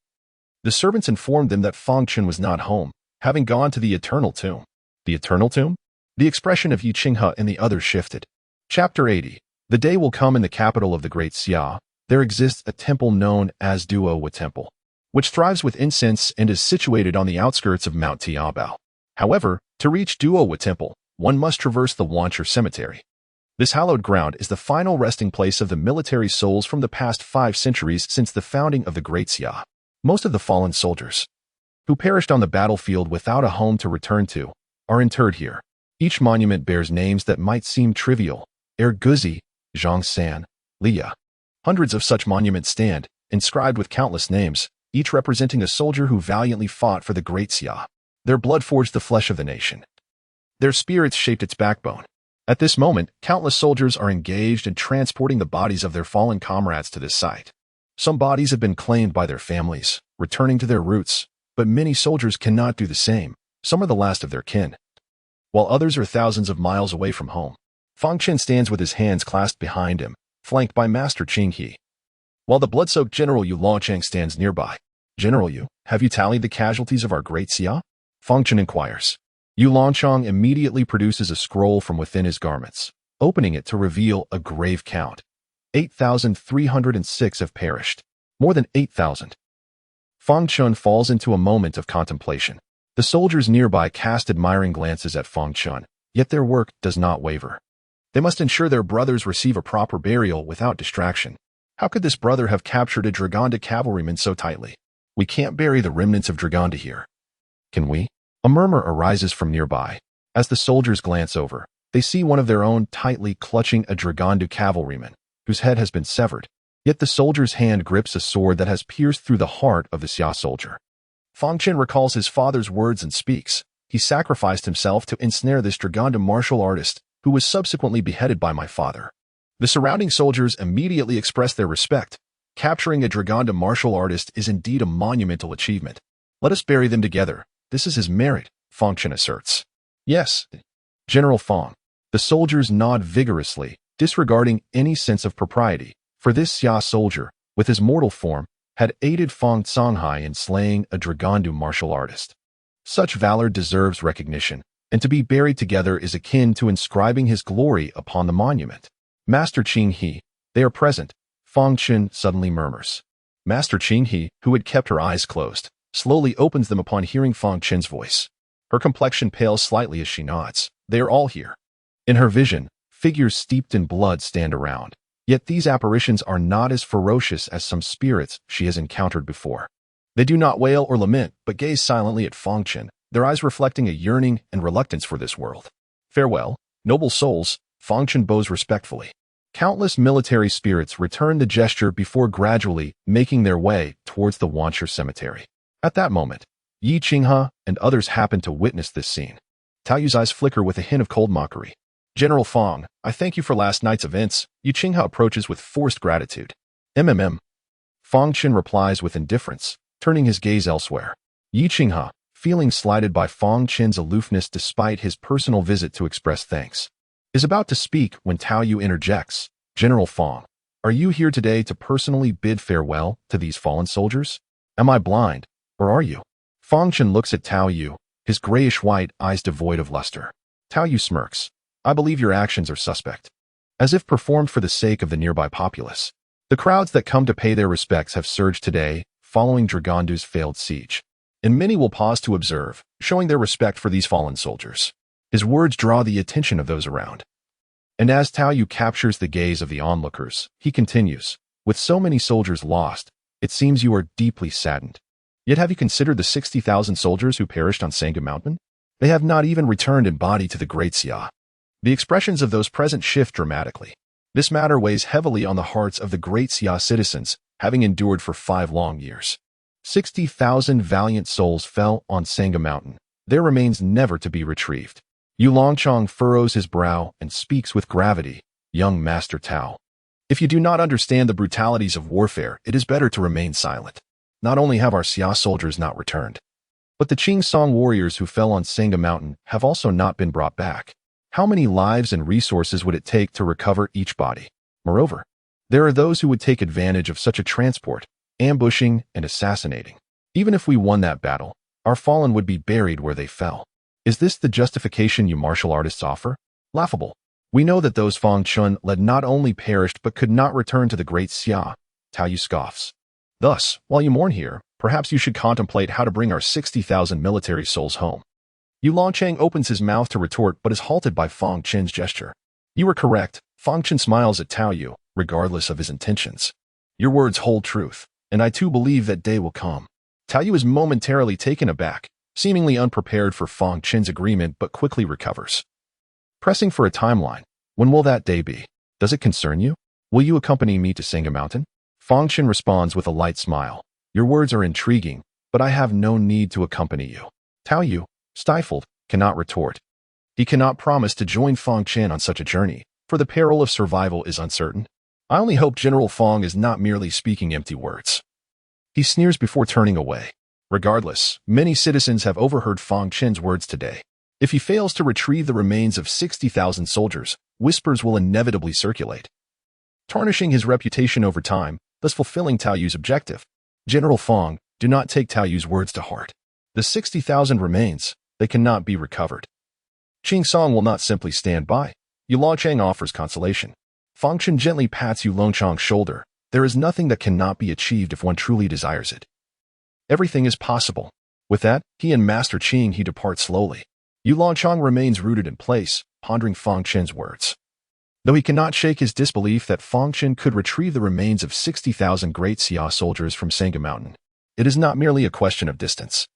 the servants informed them that Fang Chen was not home, having gone to the Eternal Tomb. The Eternal Tomb? The expression of Yi Qinghe and the others shifted. Chapter 80. The day will come in the capital of the Great Xia. There exists a temple known as Duowa Temple, which thrives with incense and is situated on the outskirts of Mount Tiabao. However, to reach Duowa Temple, one must traverse the Wancher Cemetery. This hallowed ground is the final resting place of the military souls from the past 5 centuries since the founding of the Great Xia. Most of the fallen soldiers, who perished on the battlefield without a home to return to, are interred here. Each monument bears names that might seem trivial: Guzi, Zhang San, Liya. Hundreds of such monuments stand, inscribed with countless names, each representing a soldier who valiantly fought for the Great Xia. Their blood forged the flesh of the nation. Their spirits shaped its backbone. At this moment, countless soldiers are engaged in transporting the bodies of their fallen comrades to this site. Some bodies have been claimed by their families, returning to their roots, but many soldiers cannot do the same. Some are the last of their kin, while others are thousands of miles away from home. Fang Chen stands with his hands clasped behind him, flanked by Master Qing He, while the blood-soaked General Yu Longchang stands nearby. General Yu, have you tallied the casualties of our Great Xia? Fang Chen inquires. Yu Longchang immediately produces a scroll from within his garments, opening it to reveal a grave count. 8,306 have perished. More than 8,000. Fang Chen falls into a moment of contemplation. The soldiers nearby cast admiring glances at Fang Chen, yet their work does not waver. They must ensure their brothers receive a proper burial without distraction. How could this brother have captured a Draganda cavalryman so tightly? We can't bury the remnants of Draganda here. Can we? A murmur arises from nearby. As the soldiers glance over, they see one of their own tightly clutching a Dragandu cavalryman, whose head has been severed. Yet the soldier's hand grips a sword that has pierced through the heart of the Xia soldier. Fang Chen recalls his father's words and speaks. He sacrificed himself to ensnare this Draganda martial artist, who was subsequently beheaded by my father. The surrounding soldiers immediately express their respect. Capturing a Draganda martial artist is indeed a monumental achievement. Let us bury them together. This is his merit, Fang Chen asserts. Yes, General Fang. The soldiers nod vigorously, disregarding any sense of propriety, for this Xia soldier, with his mortal form, had aided Fang Songhai in slaying a Dragandu martial artist. Such valor deserves recognition, and to be buried together is akin to inscribing his glory upon the monument. Master Qing He, they are present, Fang Chen suddenly murmurs. Master Qing He, who had kept her eyes closed, slowly opens them upon hearing Fang Chen's voice. Her complexion pales slightly as she nods. They are all here. In her vision, figures steeped in blood stand around. Yet these apparitions are not as ferocious as some spirits she has encountered before. They do not wail or lament, but gaze silently at Fang Chen, their eyes reflecting a yearning and reluctance for this world. Farewell, noble souls, Fang Chen bows respectfully. Countless military spirits return the gesture before gradually making their way towards the Wancher Cemetery. At that moment, Yi Qinghe and others happen to witness this scene. Tao Yu's eyes flicker with a hint of cold mockery. General Fang, I thank you for last night's events. Yi Qinghe approaches with forced gratitude. Fang Chen replies with indifference, turning his gaze elsewhere. Yi Qinghe, feeling slighted by Fang Chen's aloofness despite his personal visit to express thanks, is about to speak when Tao Yu interjects. General Fang, are you here today to personally bid farewell to these fallen soldiers? Am I blind, or are you? Fang Chen looks at Tao Yu, his grayish-white eyes devoid of luster. Tao Yu smirks. I believe your actions are suspect. As if performed for the sake of the nearby populace. The crowds that come to pay their respects have surged today, following Dragandu's failed siege. And many will pause to observe, showing their respect for these fallen soldiers. His words draw the attention of those around. And as Tao Yu captures the gaze of the onlookers, he continues, with so many soldiers lost, it seems you are deeply saddened. Yet have you considered the 60,000 soldiers who perished on Sangha Mountain? They have not even returned in body to the Great Xia. The expressions of those present shift dramatically. This matter weighs heavily on the hearts of the Great Xia citizens, having endured for 5 long years. 60,000 valiant souls fell on Sangha Mountain, their remains never to be retrieved. Yu Longchang furrows his brow and speaks with gravity. young Master Tao. If you do not understand the brutalities of warfare, it is better to remain silent. Not only have our Xia soldiers not returned, but the Qing Song warriors who fell on Sangha Mountain have also not been brought back. How many lives and resources would it take to recover each body? Moreover, there are those who would take advantage of such a transport, ambushing and assassinating. Even if we won that battle, our fallen would be buried where they fell. Is this the justification you martial artists offer? Laughable. We know that those Fang Chen led not only perished but could not return to the great Xia. Tao Yu scoffs. Thus, while you mourn here, perhaps you should contemplate how to bring our 60,000 military souls home. Yu Longcheng opens his mouth to retort but is halted by Fang Chen's gesture. You are correct. Fang Chen smiles at Tao Yu, regardless of his intentions. Your words hold truth, and I too believe that day will come. Tao Yu is momentarily taken aback, seemingly unprepared for Fang Chen's agreement but quickly recovers. Pressing for a timeline, when will that day be? Does it concern you? Will you accompany me to Sangha Mountain? Fang Chen responds with a light smile. Your words are intriguing, but I have no need to accompany you. Tao Yu, stifled, cannot retort. He cannot promise to join Fang Chen on such a journey, for the peril of survival is uncertain. I only hope General Fang is not merely speaking empty words. He sneers before turning away. Regardless, many citizens have overheard Fang Chen's words today. If he fails to retrieve the remains of 60,000 soldiers, whispers will inevitably circulate, tarnishing his reputation over time, thus fulfilling Tao Yu's objective. General Fang, do not take Tao Yu's words to heart. The 60,000 remains, they cannot be recovered. Qing Song will not simply stand by. Yu Longcheng offers consolation. Fang Chen gently pats Yu Longcheng's shoulder. There is nothing that cannot be achieved if one truly desires it. Everything is possible. With that, he and Master Qing he depart slowly. Yu Longcheng remains rooted in place, pondering Fang Chen's words. Though he cannot shake his disbelief that Fang Chen could retrieve the remains of 60,000 great Xia soldiers from Sangha Mountain, it is not merely a question of distance.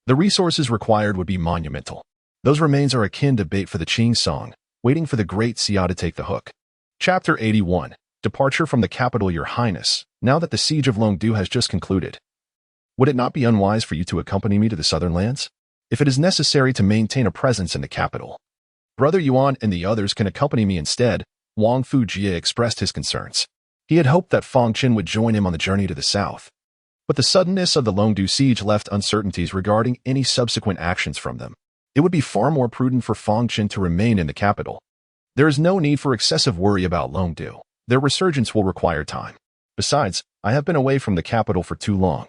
The resources required would be monumental. Those remains are akin to bait for the Qing Song, waiting for the great Xia to take the hook. Chapter 81. Departure from the capital, Your Highness. Now that the siege of Longdu has just concluded, would it not be unwise for you to accompany me to the southern lands? If it is necessary to maintain a presence in the capital, Brother Yuan and the others can accompany me instead. Wang Fujie expressed his concerns. He had hoped that Fang Chen would join him on the journey to the south, but the suddenness of the Longdu siege left uncertainties regarding any subsequent actions from them. It would be far more prudent for Fang Chen to remain in the capital. There is no need for excessive worry about Longdu. Their resurgence will require time. Besides, I have been away from the capital for too long.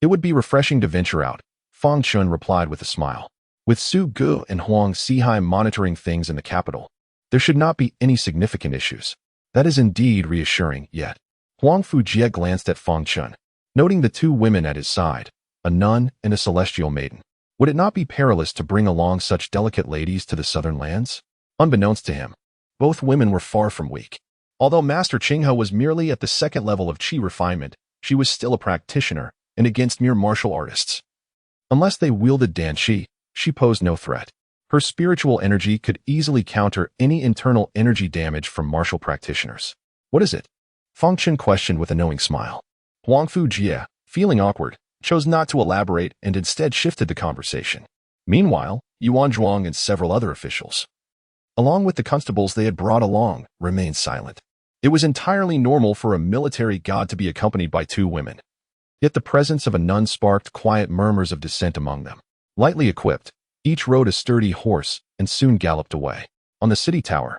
It would be refreshing to venture out, Fang Chen replied with a smile. With Su Gu and Huang Sihai monitoring things in the capital, there should not be any significant issues. That is indeed reassuring, yet. Huang Fujie glanced at Fang Chen, noting the two women at his side, a nun and a celestial maiden. Would it not be perilous to bring along such delicate ladies to the southern lands? Unbeknownst to him, both women were far from weak. Although Master Qinghe was merely at the second level of qi refinement, she was still a practitioner, and against mere martial artists. Unless they wielded Dan Qi, she posed no threat. Her spiritual energy could easily counter any internal energy damage from martial practitioners. What is it? Fang Chen questioned with a knowing smile. Huang Fujie, feeling awkward, chose not to elaborate and instead shifted the conversation. Meanwhile, Yuan Zhuang and several other officials, along with the constables they had brought along, remained silent. It was entirely normal for a military god to be accompanied by two women. Yet the presence of a nun sparked quiet murmurs of dissent among them. Lightly equipped, each rode a sturdy horse and soon galloped away. On the city tower,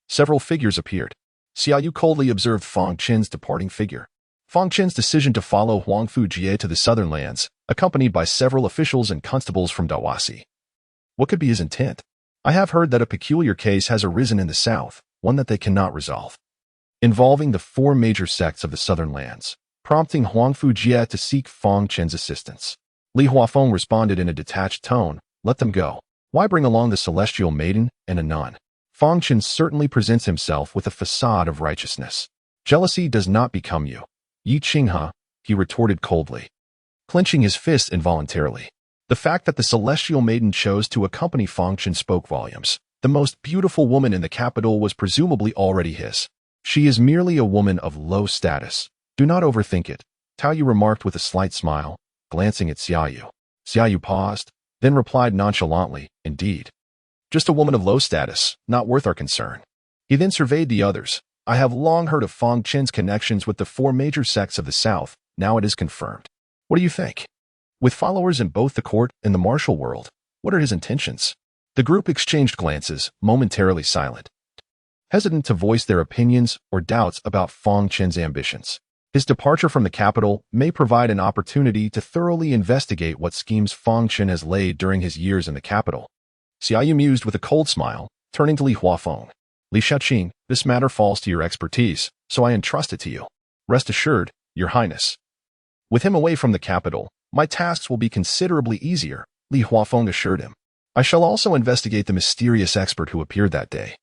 several figures appeared. Xiaoyu coldly observed Fang Chen's departing figure. Fang Chen's decision to follow Huang Fujie to the southern lands, accompanied by several officials and constables from Dawasi. What could be his intent? I have heard that a peculiar case has arisen in the south, one that they cannot resolve, involving the four major sects of the southern lands, prompting Huang Fujie to seek Fang Chen's assistance. Li Huafeng responded in a detached tone, let them go. Why bring along the celestial maiden and a nun? Fang Chen certainly presents himself with a facade of righteousness. Jealousy does not become you. Yi Qinghe, he retorted coldly, clenching his fist involuntarily. The fact that the celestial maiden chose to accompany Fang Chen spoke volumes. The most beautiful woman in the capital was presumably already his. She is merely a woman of low status. Do not overthink it, Tao Yu remarked with a slight smile, glancing at Xiaoyu. Xiaoyu paused, then replied nonchalantly, indeed. Just a woman of low status, not worth our concern. He then surveyed the others. I have long heard of Fang Chen's connections with the four major sects of the South. Now it is confirmed. What do you think? With followers in both the court and the martial world, what are his intentions? The group exchanged glances, momentarily silent, hesitant to voice their opinions or doubts about Fang Chen's ambitions. His departure from the capital may provide an opportunity to thoroughly investigate what schemes Fang Chen has laid during his years in the capital. Xiaoyu mused with a cold smile, turning to Li Huafeng. Li Xiaoqing, this matter falls to your expertise, so I entrust it to you. Rest assured, Your Highness. With him away from the capital, my tasks will be considerably easier, Li Huafeng assured him. I shall also investigate the mysterious expert who appeared that day,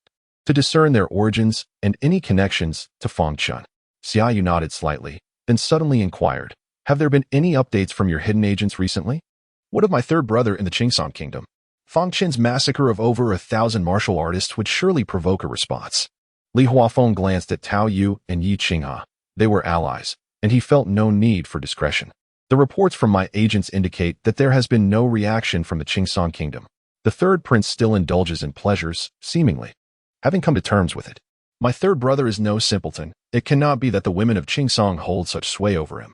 to discern their origins and any connections to Fang Chen. Xiaoyu nodded slightly, then suddenly inquired, have there been any updates from your hidden agents recently? What of my third brother in the Qingsong Kingdom? Fang Chen's massacre of over 1,000 martial artists would surely provoke a response. Li Huafeng glanced at Tao Yu and Yi Qinghe. They were allies, and he felt no need for discretion. The reports from my agents indicate that there has been no reaction from the Qingsong Kingdom. The third prince still indulges in pleasures, seemingly having come to terms with it. My third brother is no simpleton. It cannot be that the women of Qingsong hold such sway over him.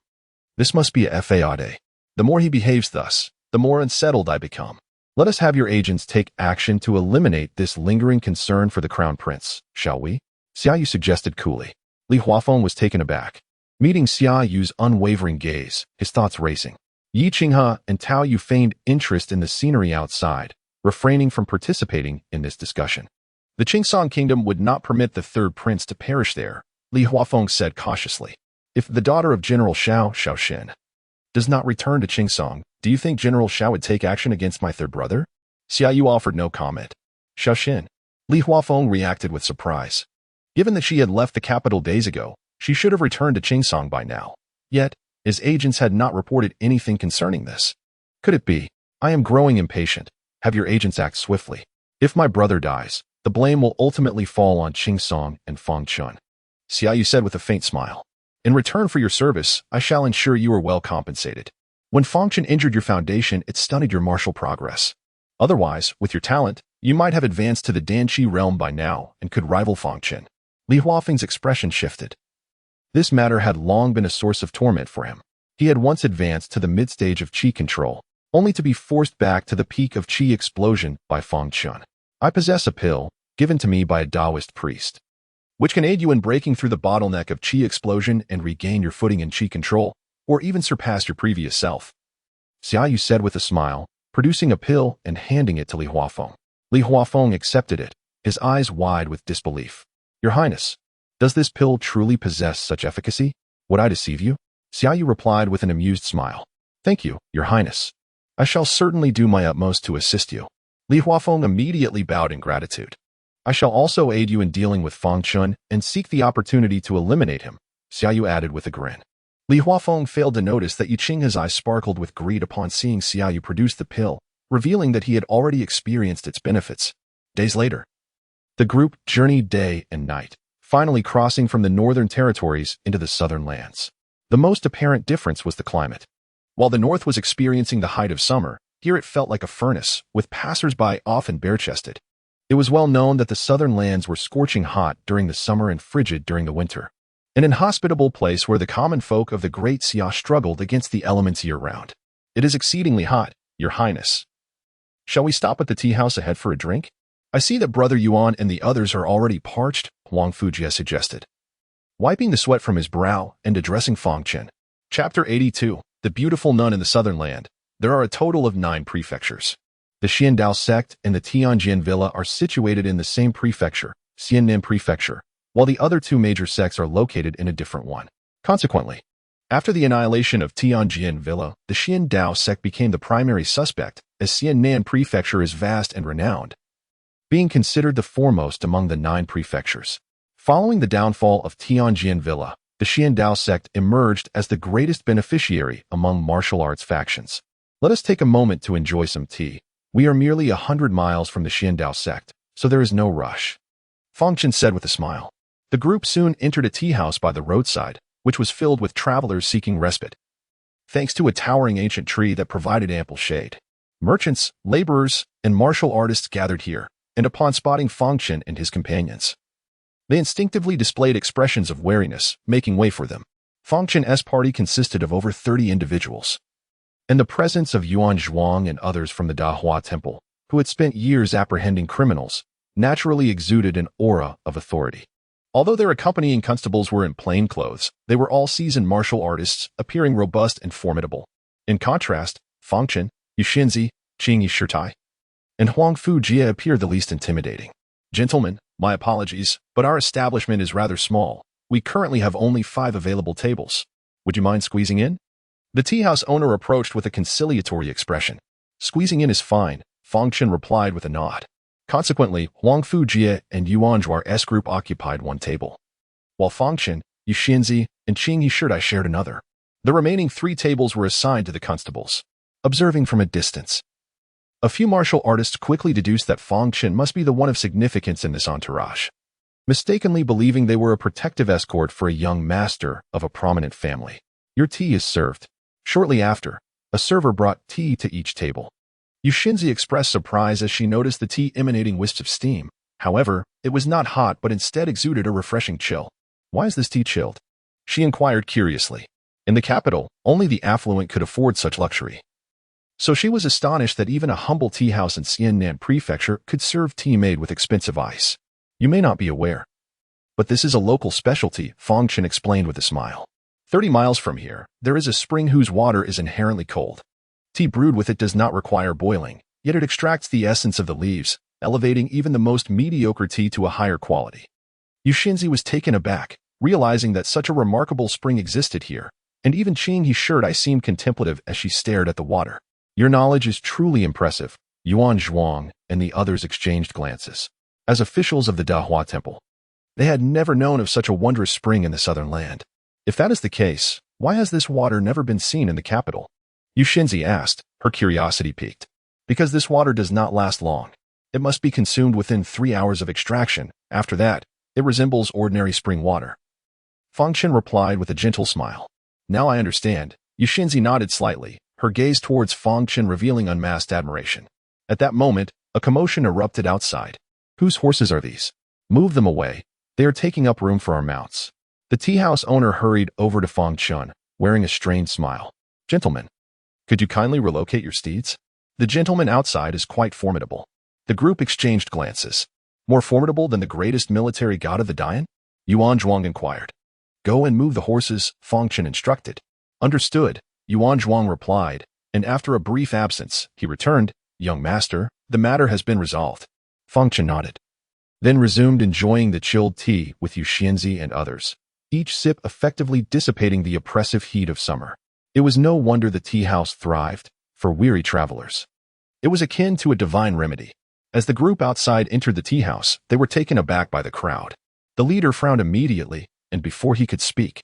This must be a fade. The more he behaves thus, the more unsettled I become. Let us have your agents take action to eliminate this lingering concern for the crown prince, shall we? Xiaoyu suggested coolly. Li Huafeng was taken aback. Meeting Xiaoyu's unwavering gaze, his thoughts racing. Yi Qinghe and Tao Yu feigned interest in the scenery outside, refraining from participating in this discussion. The Qingsong Kingdom would not permit the third prince to perish there, Li Huafeng said cautiously. If the daughter of General Xiaoxin, does not return to Qingsong, do you think General Xiao would take action against my third brother? Xiaoyu offered no comment. Xiaoxin. Li Huafeng reacted with surprise. Given that she had left the capital days ago, she should have returned to Qingsong by now. Yet, his agents had not reported anything concerning this. Could it be? I am growing impatient. Have your agents act swiftly. If my brother dies, the blame will ultimately fall on Qingsong and Fang Chen. Xiaoyu said with a faint smile. In return for your service, I shall ensure you are well compensated. When Fang Chen injured your foundation, it stunted your martial progress. Otherwise, with your talent, you might have advanced to the Danqi realm by now and could rival Fang Chen. Li Huafeng's expression shifted. This matter had long been a source of torment for him. He had once advanced to the mid-stage of Qi control, only to be forced back to the peak of Qi explosion by Fang Chen. I possess a pill, given to me by a Taoist priest, which can aid you in breaking through the bottleneck of Qi explosion and regain your footing in Qi control, or even surpass your previous self. Xiaoyu said with a smile, producing a pill and handing it to Li Huafeng. Li Huafeng accepted it, his eyes wide with disbelief. Your Highness, does this pill truly possess such efficacy? Would I deceive you? Xiaoyu replied with an amused smile. Thank you, Your Highness. I shall certainly do my utmost to assist you. Li Huafeng immediately bowed in gratitude. I shall also aid you in dealing with Fang Chen and seek the opportunity to eliminate him, Xiaoyu added with a grin. Li Huafeng failed to notice that Yi Qinghe's eyes sparkled with greed upon seeing Xiaoyu produce the pill, revealing that he had already experienced its benefits. Days later, the group journeyed day and night, finally crossing from the northern territories into the southern lands. The most apparent difference was the climate. While the north was experiencing the height of summer, here it felt like a furnace, with passers-by often bare-chested. It was well known that the southern lands were scorching hot during the summer and frigid during the winter, an inhospitable place where the common folk of the Great Xia struggled against the elements year-round. It is exceedingly hot, Your Highness. Shall we stop at the tea house ahead for a drink? I see that Brother Yuan and the others are already parched, Huang Fujie suggested. Wiping the sweat from his brow and addressing Fang Chen. Chapter 82, The Beautiful Nun in the Southern Land. There are a total of 9 prefectures. The Xiandao sect and the Tianjin Villa are situated in the same prefecture, Xiannan Prefecture, while the other 2 major sects are located in a different one. Consequently, after the annihilation of Tianjin Villa, the Xiandao sect became the primary suspect, as Xiannan Prefecture is vast and renowned, being considered the foremost among the 9 prefectures. Following the downfall of Tianjin Villa, the Xiandao sect emerged as the greatest beneficiary among martial arts factions. Let us take a moment to enjoy some tea. We are merely 100 miles from the Xiandao sect, so there is no rush, Fang Chen said with a smile. The group soon entered a tea house by the roadside, which was filled with travelers seeking respite, thanks to a towering ancient tree that provided ample shade. Merchants, laborers, and martial artists gathered here, and upon spotting Fang Chen and his companions, They instinctively displayed expressions of wariness, making way for them. Fang Chen's party consisted of over 30 individuals. In the presence of Yuan Zhuang and others from the Dahua Temple, who had spent years apprehending criminals, naturally exuded an aura of authority. Although their accompanying constables were in plain clothes, they were all seasoned martial artists, appearing robust and formidable. In contrast, Fang Chen, Yuxinzi, Qing Yishitai, and Huang Fu Jie appeared the least intimidating. Gentlemen, my apologies, but our establishment is rather small. We currently have only 5 available tables. Would you mind squeezing in? The tea house owner approached with a conciliatory expression. Squeezing in is fine, Fang Chen replied with a nod. Consequently, Huang Fu Jie and Yuan Zhuang's group occupied one table, while Fang Chen, Yuxinzi, and Qing Yishitai shared another. The remaining 3 tables were assigned to the constables. Observing from a distance, a few martial artists quickly deduced that Fang Chen must be the one of significance in this entourage, mistakenly believing they were a protective escort for a young master of a prominent family. Your tea is served. Shortly after, a server brought tea to each table. Yuxinzi expressed surprise as she noticed the tea emanating wisps of steam. However, it was not hot but instead exuded a refreshing chill. Why is this tea chilled? She inquired curiously. In the capital, only the affluent could afford such luxury. So she was astonished that even a humble tea house in Xiannan Prefecture could serve tea made with expensive ice. You may not be aware, but this is a local specialty, Fang Chen explained with a smile. 30 miles from here, there is a spring whose water is inherently cold. Tea brewed with it does not require boiling, yet it extracts the essence of the leaves, elevating even the most mediocre tea to a higher quality. Yuxinzi was taken aback, realizing that such a remarkable spring existed here, and even Qing Yishitai seemed contemplative as she stared at the water. Your knowledge is truly impressive. Yuan Zhuang and the others exchanged glances. As officials of the Dahua Temple, they had never known of such a wondrous spring in the southern land. If that is the case, why has this water never been seen in the capital? Yuxinzi asked, her curiosity piqued. Because this water does not last long. It must be consumed within 3 hours of extraction. After that, it resembles ordinary spring water. Fang Chen replied with a gentle smile. Now I understand. Yuxinzi nodded slightly, her gaze towards Fang Chen revealing unmasked admiration. At that moment, a commotion erupted outside. Whose horses are these? Move them away. They are taking up room for our mounts. The tea house owner hurried over to Fang Chen, wearing a strained smile. Gentlemen, could you kindly relocate your steeds? The gentleman outside is quite formidable. The group exchanged glances. More formidable than the greatest military god of the Dian? Yuan Zhuang inquired. Go and move the horses, Fang Chen instructed. Understood, Yuan Zhuang replied, and after a brief absence, he returned. Young master, the matter has been resolved. Fang Chen nodded, then resumed enjoying the chilled tea with Yuxinzi and others, each sip effectively dissipating the oppressive heat of summer. It was no wonder the tea house thrived for weary travelers. It was akin to a divine remedy. As the group outside entered the tea house, they were taken aback by the crowd. The leader frowned immediately, and before he could speak,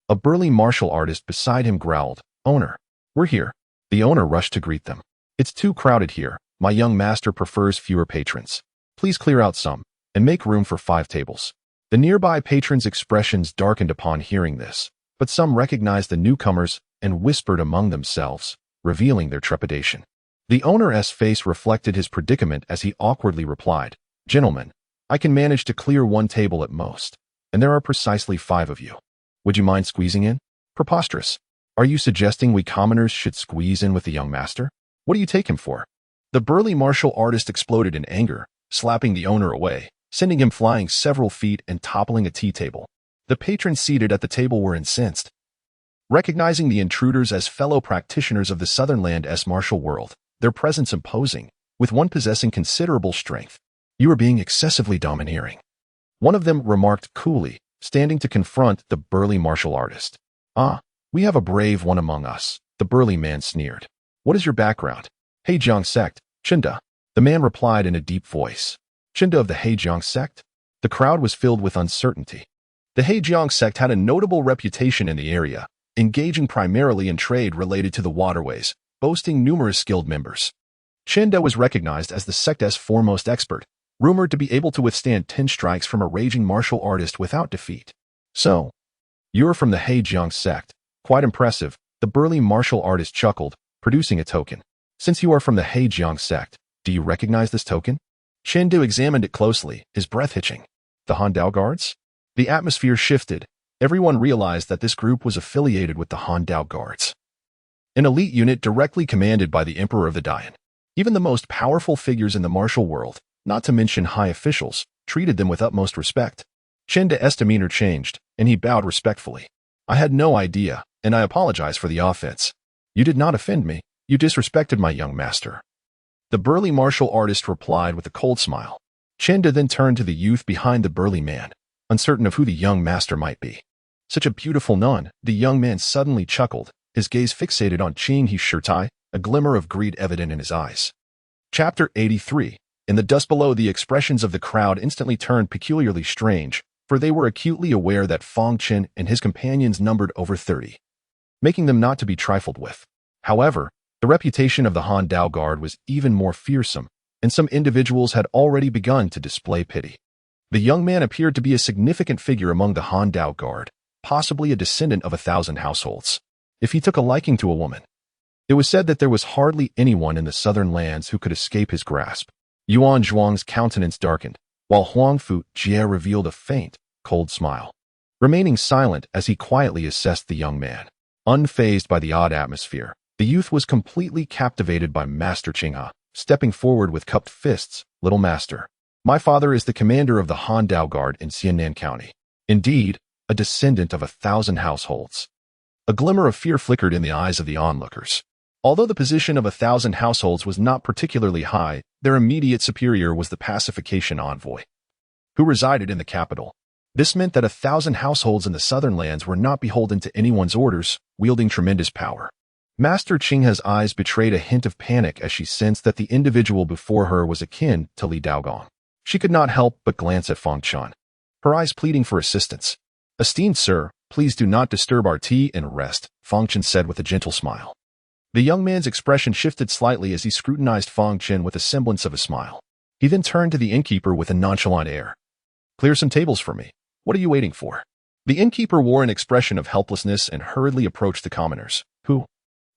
a burly martial artist beside him growled, Owner, we're here. The owner rushed to greet them. It's too crowded here. My young master prefers fewer patrons. Please clear out some, and make room for 5 tables. The nearby patrons' expressions darkened upon hearing this, but some recognized the newcomers and whispered among themselves, revealing their trepidation. The owner's face reflected his predicament as he awkwardly replied, Gentlemen, I can manage to clear 1 table at most, and there are precisely 5 of you. Would you mind squeezing in? Preposterous. Are you suggesting we commoners should squeeze in with the young master? What do you take him for? The burly martial artist exploded in anger, slapping the owner away, sending him flying several feet and toppling a tea table. The patrons seated at the table were incensed. Recognizing the intruders as fellow practitioners of the southern land's martial world, their presence imposing, with one possessing considerable strength. You are being excessively domineering. One of them remarked coolly, standing to confront the burly martial artist. Ah, we have a brave one among us, the burly man sneered. What is your background? Hejiang sect, Chinda. The man replied in a deep voice. Chinda of the Hejiang sect? The crowd was filled with uncertainty. The Hejiang sect had a notable reputation in the area, engaging primarily in trade related to the waterways, boasting numerous skilled members. Chinda was recognized as the sect's foremost expert, rumored to be able to withstand 10 strikes from a raging martial artist without defeat. So, you're from the Hejiang sect. Quite impressive, the burly martial artist chuckled, producing a token. Since you are from the Hejiang sect, do you recognize this token? Chindu examined it closely, his breath hitching. The Han Dao Guards? The atmosphere shifted. Everyone realized that this group was affiliated with the Han Dao Guards, an elite unit directly commanded by the Emperor of the Dayan. Even the most powerful figures in the martial world, not to mention high officials, treated them with utmost respect. Chen's demeanor changed, and he bowed respectfully. I had no idea, and I apologize for the offense. You did not offend me. You disrespected my young master. The burly martial artist replied with a cold smile. Chen then turned to the youth behind the burly man, uncertain of who the young master might be. Such a beautiful nun, the young man suddenly chuckled, his gaze fixated on Qing He's Shirtai, a glimmer of greed evident in his eyes. Chapter 83. In the dust below, the expressions of the crowd instantly turned peculiarly strange, for they were acutely aware that Fang Chen and his companions numbered over 30, making them not to be trifled with. However, the reputation of the Han Dao Guard was even more fearsome, and some individuals had already begun to display pity. The young man appeared to be a significant figure among the Han Dao Guard, possibly a descendant of 1,000 households. If he took a liking to a woman, it was said that there was hardly anyone in the southern lands who could escape his grasp. Yuan Zhuang's countenance darkened, while Huang Fu Jie revealed a faint, cold smile, remaining silent as he quietly assessed the young man. Unfazed by the odd atmosphere, the youth was completely captivated by Master Qinghe, stepping forward with cupped fists. Little master, my father is the commander of the Han Dao Guard in Xiannan County. Indeed, a descendant of 1,000 households. A glimmer of fear flickered in the eyes of the onlookers. Although the position of 1,000 households was not particularly high, their immediate superior was the pacification envoy, who resided in the capital. This meant that 1,000 households in the southern lands were not beholden to anyone's orders, wielding tremendous power. Master Qinghe's eyes betrayed a hint of panic as she sensed that the individual before her was akin to Li Daogong. She could not help but glance at Fang Chen, her eyes pleading for assistance. Esteemed sir, please do not disturb our tea and rest, Fang Chen said with a gentle smile. The young man's expression shifted slightly as he scrutinized Fang Chen with a semblance of a smile. He then turned to the innkeeper with a nonchalant air. Clear some tables for me. What are you waiting for? The innkeeper wore an expression of helplessness and hurriedly approached the commoners, who,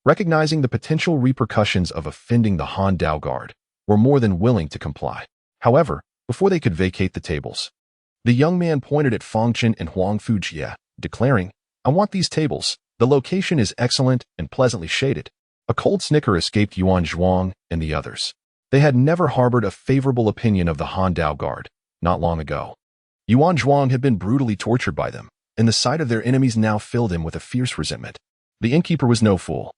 recognizing the potential repercussions of offending the Han Dao Guard, were more than willing to comply. However, before they could vacate the tables, the young man pointed at Fang Chen and Huang Fu Jie, declaring, I want these tables. The location is excellent and pleasantly shaded. A cold snicker escaped Yuan Zhuang and the others. They had never harbored a favorable opinion of the Han Dao Guard. Not long ago, Yuan Zhuang had been brutally tortured by them, and the sight of their enemies now filled him with a fierce resentment. The innkeeper was no fool.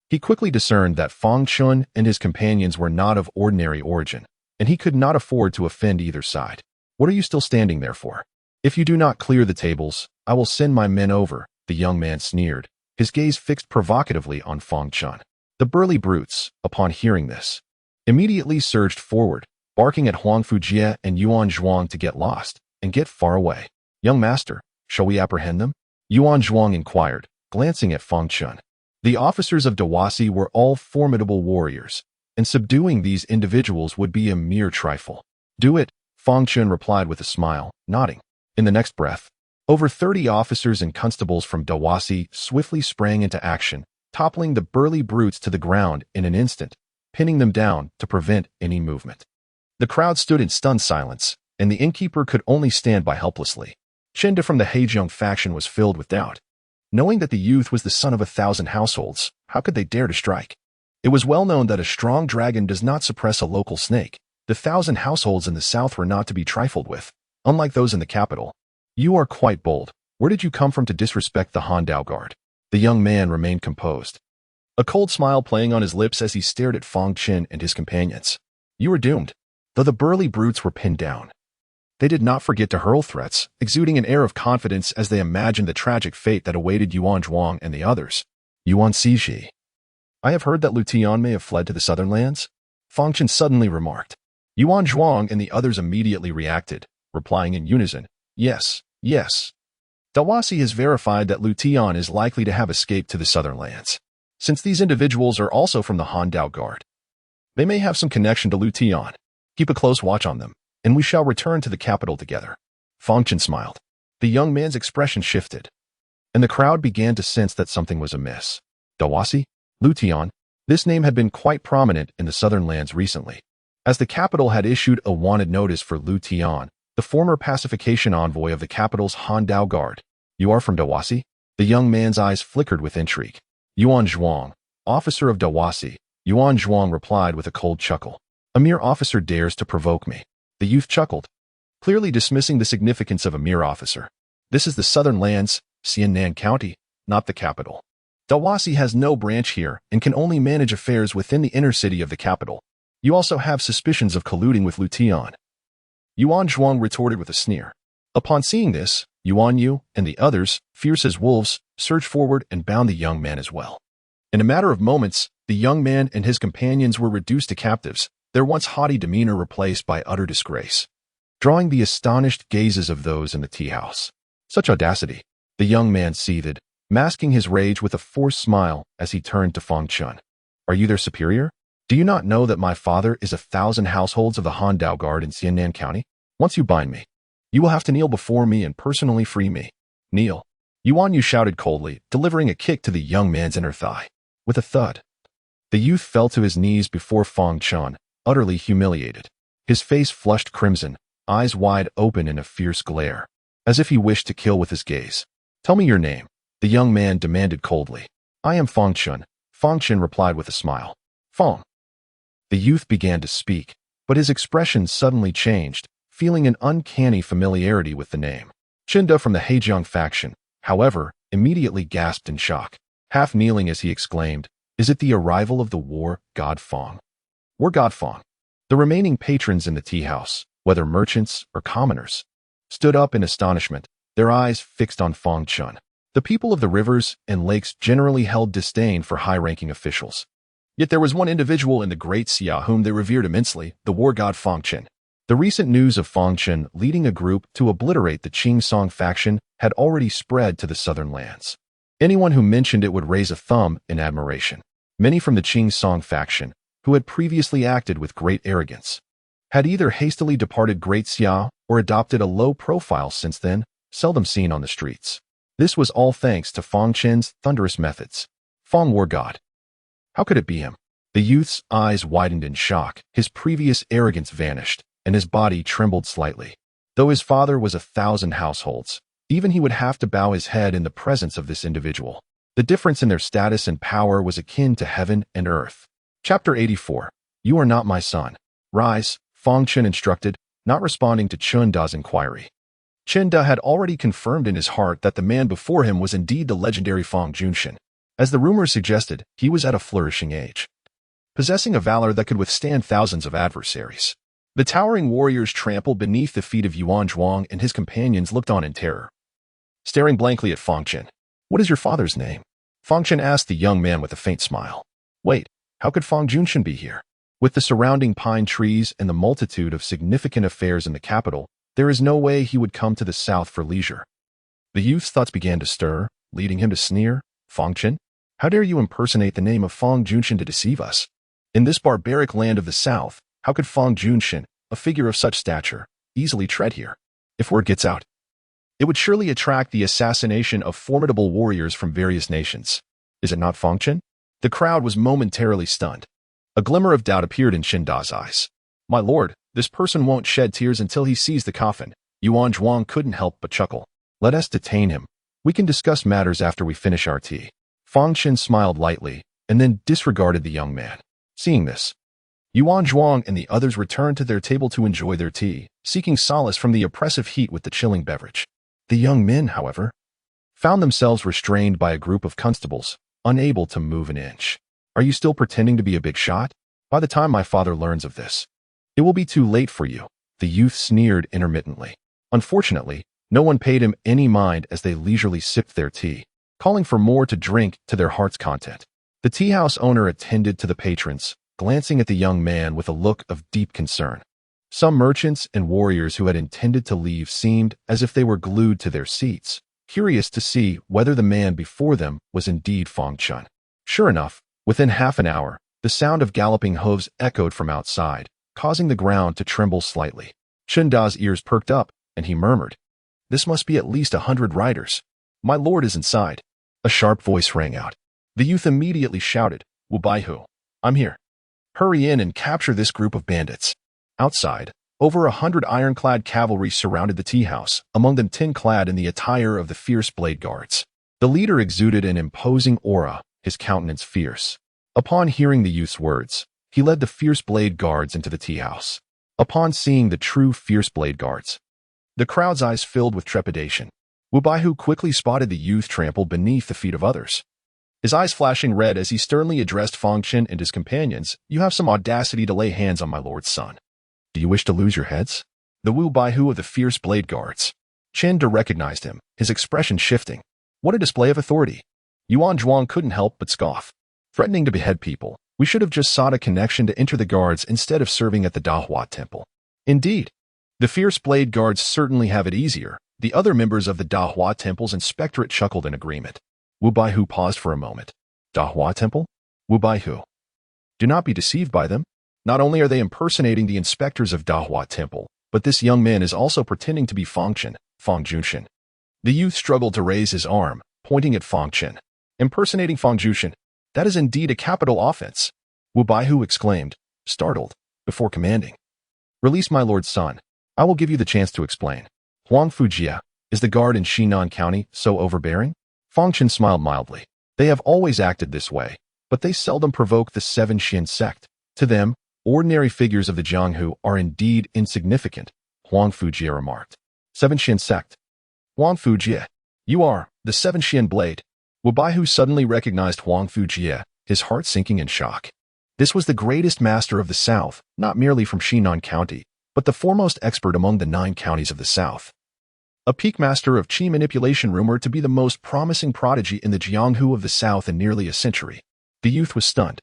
He quickly discerned that Fang Chen and his companions were not of ordinary origin, and he could not afford to offend either side. What are you still standing there for? If you do not clear the tables, I will send my men over, the young man sneered, his gaze fixed provocatively on Fang Chen. The burly brutes, upon hearing this, immediately surged forward, barking at Huang Fu Jie and Yuan Zhuang to get lost and get far away. Young master, shall we apprehend them? Yuan Zhuang inquired, glancing at Fang Chen. The officers of Dawasi were all formidable warriors, and subduing these individuals would be a mere trifle. Do it, Fang Chen replied with a smile, nodding. In the next breath, over 30 officers and constables from Dawasi swiftly sprang into action, toppling the burly brutes to the ground in an instant, pinning them down to prevent any movement. The crowd stood in stunned silence, and the innkeeper could only stand by helplessly. Chenda from the Heizhong faction was filled with doubt. Knowing that the youth was the son of 1,000 households, how could they dare to strike? It was well known that a strong dragon does not suppress a local snake. The 1,000 households in the south were not to be trifled with, unlike those in the capital. You are quite bold. Where did you come from to disrespect the Han Dao Guard? The young man remained composed, a cold smile playing on his lips as he stared at Fang Chen and his companions. You were doomed. Though the burly brutes were pinned down, they did not forget to hurl threats, exuding an air of confidence as they imagined the tragic fate that awaited Yuan Zhuang and the others. Yuan Cixi. I have heard that Lu Tian may have fled to the southern lands, Fang Chen suddenly remarked. Yuan Zhuang and the others immediately reacted, replying in unison, Yes, yes. Dawasi has verified that Lu Tian is likely to have escaped to the southern lands. Since these individuals are also from the Han Dao Guard, they may have some connection to Lu Tian. Keep a close watch on them, and we shall return to the capital together. Fang Chen smiled. The young man's expression shifted, and the crowd began to sense that something was amiss. Dawasi? Lu Tian? This name had been quite prominent in the southern lands recently. As the capital had issued a wanted notice for Lu Tian, the former pacification envoy of the capital's Han Dao Guard. You are from Dawasi? The young man's eyes flickered with intrigue. Yuan Zhuang, officer of Dawasi. Yuan Zhuang replied with a cold chuckle. A mere officer dares to provoke me. The youth chuckled, clearly dismissing the significance of a mere officer. This is the southern lands, Xiannan County, not the capital. Dawasi has no branch here and can only manage affairs within the inner city of the capital. You also have suspicions of colluding with Lu Tian. Yuan Zhuang retorted with a sneer. Upon seeing this, Yuan Yu and the others, fierce as wolves, surged forward and bound the young man as well. In a matter of moments, the young man and his companions were reduced to captives, their once haughty demeanor replaced by utter disgrace, drawing the astonished gazes of those in the tea house. Such audacity! The young man seethed, masking his rage with a forced smile as he turned to Fang Chen. Are you their superior? Do you not know that my father is 1,000 households of the Han Dao Guard in Xiannan County? Once you bind me, you will have to kneel before me and personally free me. Kneel. Yuan Yu shouted coldly, delivering a kick to the young man's inner thigh. With a thud, the youth fell to his knees before Fang Chen, utterly humiliated. His face flushed crimson, eyes wide open in a fierce glare, as if he wished to kill with his gaze. Tell me your name, the young man demanded coldly. I am Fang Chen. Fang Chen replied with a smile. Fang. The youth began to speak, but his expression suddenly changed, feeling an uncanny familiarity with the name. Chinda from the Hejiang faction, however, immediately gasped in shock, half kneeling as he exclaimed, Is it the arrival of the war god Fang? War god Fang? The remaining patrons in the tea house, whether merchants or commoners, stood up in astonishment, their eyes fixed on Fang Chen. The people of the rivers and lakes generally held disdain for high-ranking officials. Yet there was one individual in the Great Xia whom they revered immensely, the war god Fang Chen. The recent news of Fang Chen leading a group to obliterate the Qing Song faction had already spread to the southern lands. Anyone who mentioned it would raise a thumb in admiration. Many from the Qing Song faction, who had previously acted with great arrogance, had either hastily departed Great Xia or adopted a low profile since then, seldom seen on the streets. This was all thanks to Fang Chen's thunderous methods. Fang War God. How could it be him? The youth's eyes widened in shock, his previous arrogance vanished, and his body trembled slightly. Though his father was 1,000 households, even he would have to bow his head in the presence of this individual. The difference in their status and power was akin to heaven and earth. Chapter 84. You are not my son. Rise, Fang Chen instructed, not responding to Chen Da's inquiry. Chen Da had already confirmed in his heart that the man before him was indeed the legendary Fang Junshin. As the rumors suggested, he was at a flourishing age, possessing a valor that could withstand thousands of adversaries. The towering warriors trampled beneath the feet of Yuan Zhuang, and his companions looked on in terror, staring blankly at Fang Chen. What is your father's name? Fang Chen asked the young man with a faint smile. Wait, how could Fang Junshin be here? With the surrounding pine trees and the multitude of significant affairs in the capital, there is no way he would come to the south for leisure. The youth's thoughts began to stir, leading him to sneer. Fang Chen? How dare you impersonate the name of Fang Junshin to deceive us? In this barbaric land of the south, how could Fang Junshin, a figure of such stature, easily tread here? If word gets out, it would surely attract the assassination of formidable warriors from various nations. Is it not Fang Chen? The crowd was momentarily stunned. A glimmer of doubt appeared in Chen Da's eyes. My lord, this person won't shed tears until he sees the coffin. Yuan Zhuang couldn't help but chuckle. Let us detain him. We can discuss matters after we finish our tea. Fang Chen smiled lightly, and then disregarded the young man. Seeing this, Yuan Zhuang and the others returned to their table to enjoy their tea, seeking solace from the oppressive heat with the chilling beverage. The young men, however, found themselves restrained by a group of constables, unable to move an inch. Are you still pretending to be a big shot? By the time my father learns of this, it will be too late for you. The youth sneered intermittently. Unfortunately, no one paid him any mind as they leisurely sipped their tea, calling for more to drink to their heart's content. The tea house owner attended to the patrons, glancing at the young man with a look of deep concern. Some merchants and warriors who had intended to leave seemed as if they were glued to their seats, curious to see whether the man before them was indeed Fang Chen. Sure enough, within half an hour, the sound of galloping hooves echoed from outside, causing the ground to tremble slightly. Chen Da's ears perked up, and he murmured, This must be at least 100 riders. My lord is inside. A sharp voice rang out. The youth immediately shouted, Wu Baihu, I'm here. Hurry in and capture this group of bandits. Outside, Over 100 ironclad cavalry surrounded the tea house, among them 10 clad in the attire of the fierce blade guards. The leader exuded an imposing aura, his countenance fierce. Upon hearing the youth's words, he led the fierce blade guards into the tea house. Upon seeing the true fierce blade guards, the crowd's eyes filled with trepidation. Wu Baihu quickly spotted the youth trampled beneath the feet of others. His eyes flashing red as he sternly addressed Fang Chen and his companions, "You have some audacity to lay hands on my lord's son. Do you wish to lose your heads?" The Wu Baihu of the fierce blade guards. Chen De recognized him, his expression shifting. What a display of authority. Yuan Zhuang couldn't help but scoff. Threatening to behead people, we should have just sought a connection to enter the guards instead of serving at the Dahua temple. Indeed, the fierce blade guards certainly have it easier. The other members of the Dahua temple's inspectorate chuckled in agreement. Wu Baihu paused for a moment. Dahua temple? Wu Baihu. Do not be deceived by them. Not only are they impersonating the inspectors of Dahua temple, but this young man is also pretending to be Fang Chen, Fang Junshin. The youth struggled to raise his arm, pointing at Fang Chen. Impersonating Fang Junshin? That is indeed a capital offense. Wu Baihu exclaimed, startled, before commanding. Release my lord's son. I will give you the chance to explain. Huang Fujia, is the guard in Xinan County so overbearing? Fang Chen smiled mildly. They have always acted this way, but they seldom provoke the Seven Xian sect. To them, ordinary figures of the Jianghu are indeed insignificant, Huang Fujia remarked. Seven Xian sect. Huang Fujia, you are the Seven Xian blade. Wu Baihu suddenly recognized Huang Fujia, his heart sinking in shock. This was the greatest master of the South, not merely from Xinan County, but the foremost expert among the 9 counties of the South. A peak master of qi manipulation rumored to be the most promising prodigy in the Jianghu of the South in nearly a century. The youth was stunned.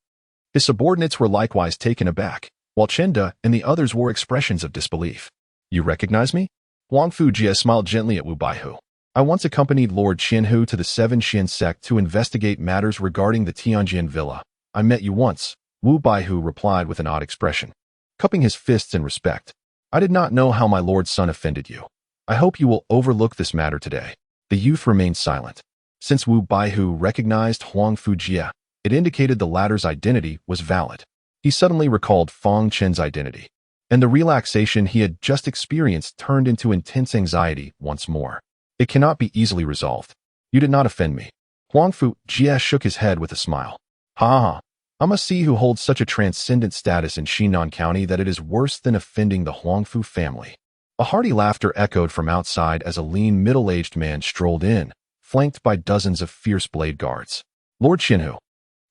His subordinates were likewise taken aback, while Chen De and the others wore expressions of disbelief. You recognize me? Huang Fujia smiled gently at Wu Baihu. I once accompanied Lord Qianhu to the Seven Xian sect to investigate matters regarding the Tianjin villa. I met you once, Wu Baihu replied with an odd expression, cupping his fists in respect. I did not know how my lord's son offended you. I hope you will overlook this matter today. The youth remained silent. Since Wu Baihu recognized Huang Fujia, it indicated the latter's identity was valid. He suddenly recalled Fang Chen's identity, and the relaxation he had just experienced turned into intense anxiety once more. It cannot be easily resolved. You did not offend me. Huang Fujia shook his head with a smile. Ha ha. I must see who holds such a transcendent status in Xinan County that it is worse than offending the Huangfu family. A hearty laughter echoed from outside as a lean, middle-aged man strolled in, flanked by dozens of fierce blade guards. Lord Qianhu,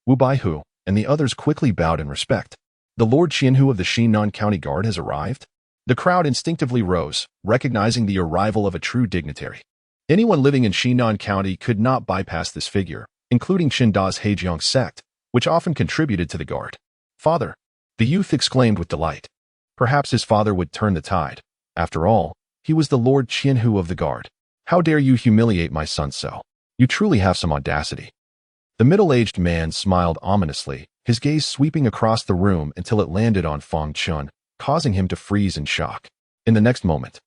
Wu Baihu, and the others quickly bowed in respect. The Lord Qianhu of the Xinan County Guard has arrived? The crowd instinctively rose, recognizing the arrival of a true dignitary. Anyone living in Xinan County could not bypass this figure, including Chen Da's Hejiang sect, which often contributed to the guard. Father, the youth exclaimed with delight. Perhaps his father would turn the tide. After all, he was the Lord Qianhu of the guard. How dare you humiliate my son so? You truly have some audacity. The middle-aged man smiled ominously, his gaze sweeping across the room until it landed on Fang Chen, causing him to freeze in shock. In the next moment,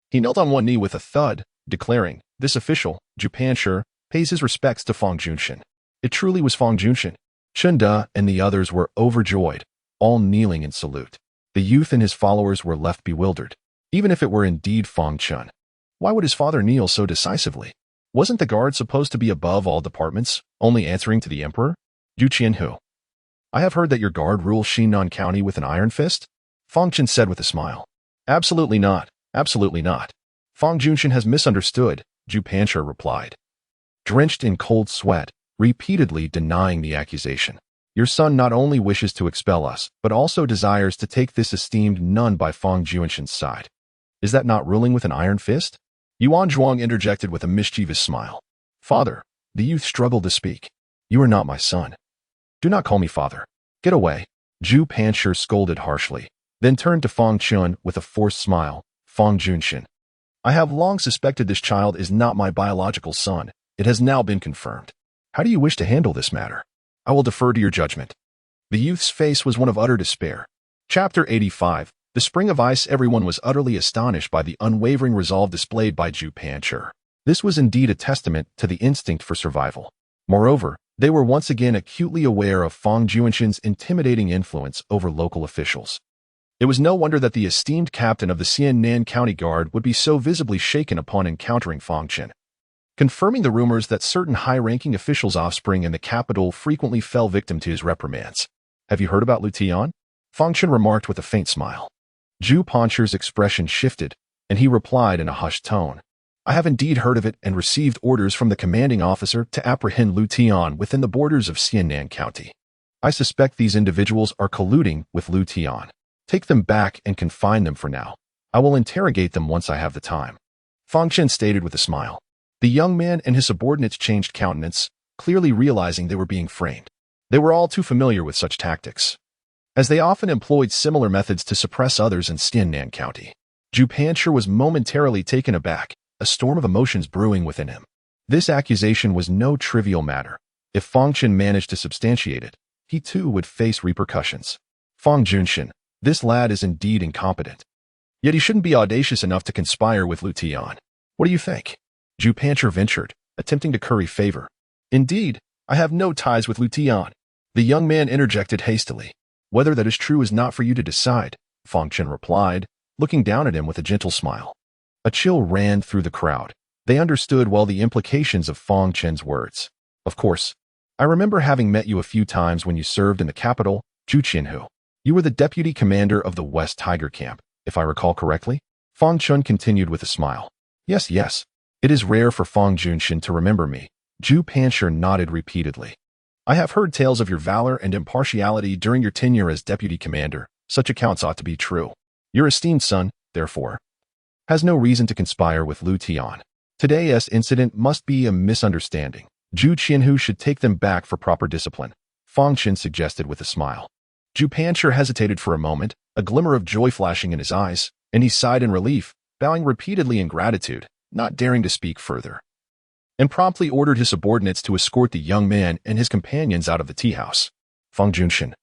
he knelt on one knee with a thud, declaring, "This official, Jupansher, pays his respects to Fang Junshin." It truly was Fang Junshin. Chen De and the others were overjoyed, all kneeling in salute. The youth and his followers were left bewildered. Even if it were indeed Fang Chen, why would his father kneel so decisively? Wasn't the guard supposed to be above all departments, only answering to the emperor? Ju Qianhu, I have heard that your guard rules Xinan County with an iron fist? Fang Chen said with a smile. Absolutely not, absolutely not. Fang Junshin has misunderstood, Ju Pansher replied, drenched in cold sweat, repeatedly denying the accusation. Your son not only wishes to expel us, but also desires to take this esteemed nun by Fang Junshin's side. Is that not ruling with an iron fist? Yuan Zhuang interjected with a mischievous smile. Father, the youth struggled to speak. You are not my son. Do not call me father. Get away. Ju Pansher scolded harshly, then turned to Fang Chen with a forced smile. Fang Junshin, I have long suspected this child is not my biological son. It has now been confirmed. How do you wish to handle this matter? I will defer to your judgment. The youth's face was one of utter despair. Chapter 85. The Spring of Ice. Everyone was utterly astonished by the unwavering resolve displayed by Ju Pansher. This was indeed a testament to the instinct for survival. Moreover, they were once again acutely aware of Fang Junshin's intimidating influence over local officials. It was no wonder that the esteemed captain of the Xiannan County Guard would be so visibly shaken upon encountering Fang Chen, confirming the rumors that certain high-ranking officials' offspring in the capital frequently fell victim to his reprimands. "Have you heard about Lu Tian?" Fang Chen remarked with a faint smile. Zhu Pancher's expression shifted, and he replied in a hushed tone, "I have indeed heard of it and received orders from the commanding officer to apprehend Lu Tian within the borders of Xiannan County. I suspect these individuals are colluding with Lu Tian. Take them back and confine them for now. I will interrogate them once I have the time," Fang Chen stated with a smile. The young man and his subordinates changed countenance, clearly realizing they were being framed. They were all too familiar with such tactics, as they often employed similar methods to suppress others in Xiannan County. Zhu Pancher was momentarily taken aback, a storm of emotions brewing within him. This accusation was no trivial matter. If Fang Chen managed to substantiate it, he too would face repercussions. Fang Junshin, this lad is indeed incompetent. Yet he shouldn't be audacious enough to conspire with Lu Tian. What do you think? Zhu Pancher ventured, attempting to curry favor. "Indeed, I have no ties with Lu Tian," the young man interjected hastily. "Whether that is true is not for you to decide," Fang Chen replied, looking down at him with a gentle smile. A chill ran through the crowd. They understood well the implications of Fang Chen's words. "Of course, I remember having met you a few times when you served in the capital, Zhu Qianhu. You were the deputy commander of the West Tiger Camp, if I recall correctly?" Fang Chen continued with a smile. Yes. It is rare for Fang Junshin to remember me." Zhu Pancher nodded repeatedly. "I have heard tales of your valor and impartiality during your tenure as deputy commander. Such accounts ought to be true. Your esteemed son, therefore, has no reason to conspire with Lu Tian. Today's incident must be a misunderstanding. Zhu Qianhu should take them back for proper discipline," Fang Chen suggested with a smile. Zhu Pancher hesitated for a moment, a glimmer of joy flashing in his eyes, and he sighed in relief, bowing repeatedly in gratitude, not daring to speak further, and promptly ordered his subordinates to escort the young man and his companions out of the tea house. "Fang Junshin,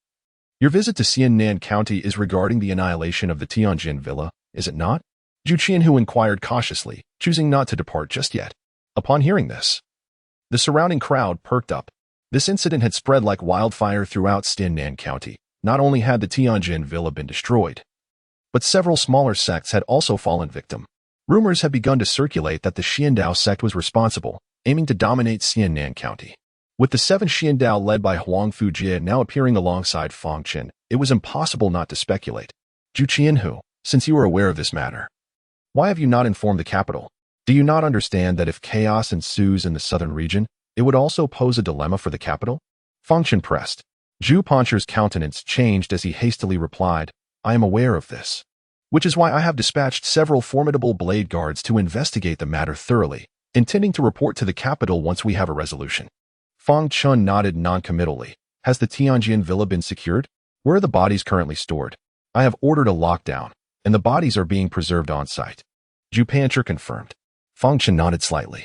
your visit to Xiannan County is regarding the annihilation of the Tianjin Villa, is it not?" Zhu Qianhu inquired cautiously, choosing not to depart just yet. Upon hearing this, the surrounding crowd perked up. This incident had spread like wildfire throughout Xiannan County. Not only had the Tianjin Villa been destroyed, but several smaller sects had also fallen victim. Rumors had begun to circulate that the Xiandao sect was responsible, aiming to dominate Xiannan County. With the 7 Xiandao led by Huang Fujie now appearing alongside Fang Chen, it was impossible not to speculate. "Zhu Qianhu, since you are aware of this matter, why have you not informed the capital? Do you not understand that if chaos ensues in the southern region, it would also pose a dilemma for the capital?" Fang Chen pressed. Zhu Pancher's countenance changed as he hastily replied, "I am aware of this, which is why I have dispatched several formidable blade guards to investigate the matter thoroughly, intending to report to the capital once we have a resolution." Fang Chen nodded noncommittally. "Has the Tianjin Villa been secured? Where are the bodies currently stored?" "I have ordered a lockdown, and the bodies are being preserved on-site," Zhu Pancher confirmed. Fang Chen nodded slightly.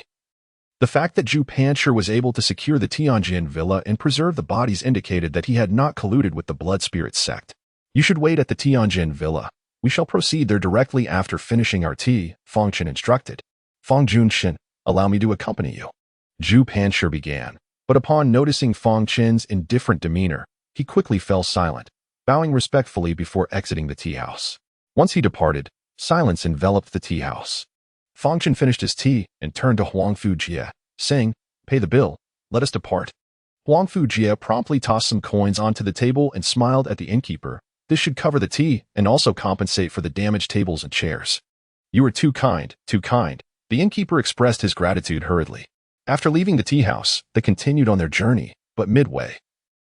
The fact that Zhu Pancher was able to secure the Tianjin Villa and preserve the bodies indicated that he had not colluded with the Blood Spirit sect. "You should wait at the Tianjin Villa. We shall proceed there directly after finishing our tea," Fang Chen instructed. "Fang Junshin, allow me to accompany you," Zhu Pancher began, but upon noticing Fang Chen's indifferent demeanor, he quickly fell silent, bowing respectfully before exiting the tea house. Once he departed, silence enveloped the tea house. Fang Chen finished his tea and turned to Huang Fujie, saying, "Pay the bill, let us depart." Huang Fujie promptly tossed some coins onto the table and smiled at the innkeeper. This should cover the tea and also compensate for the damaged tables and chairs. "You are too kind, too kind." The innkeeper expressed his gratitude hurriedly. After leaving the tea house, they continued on their journey, but midway,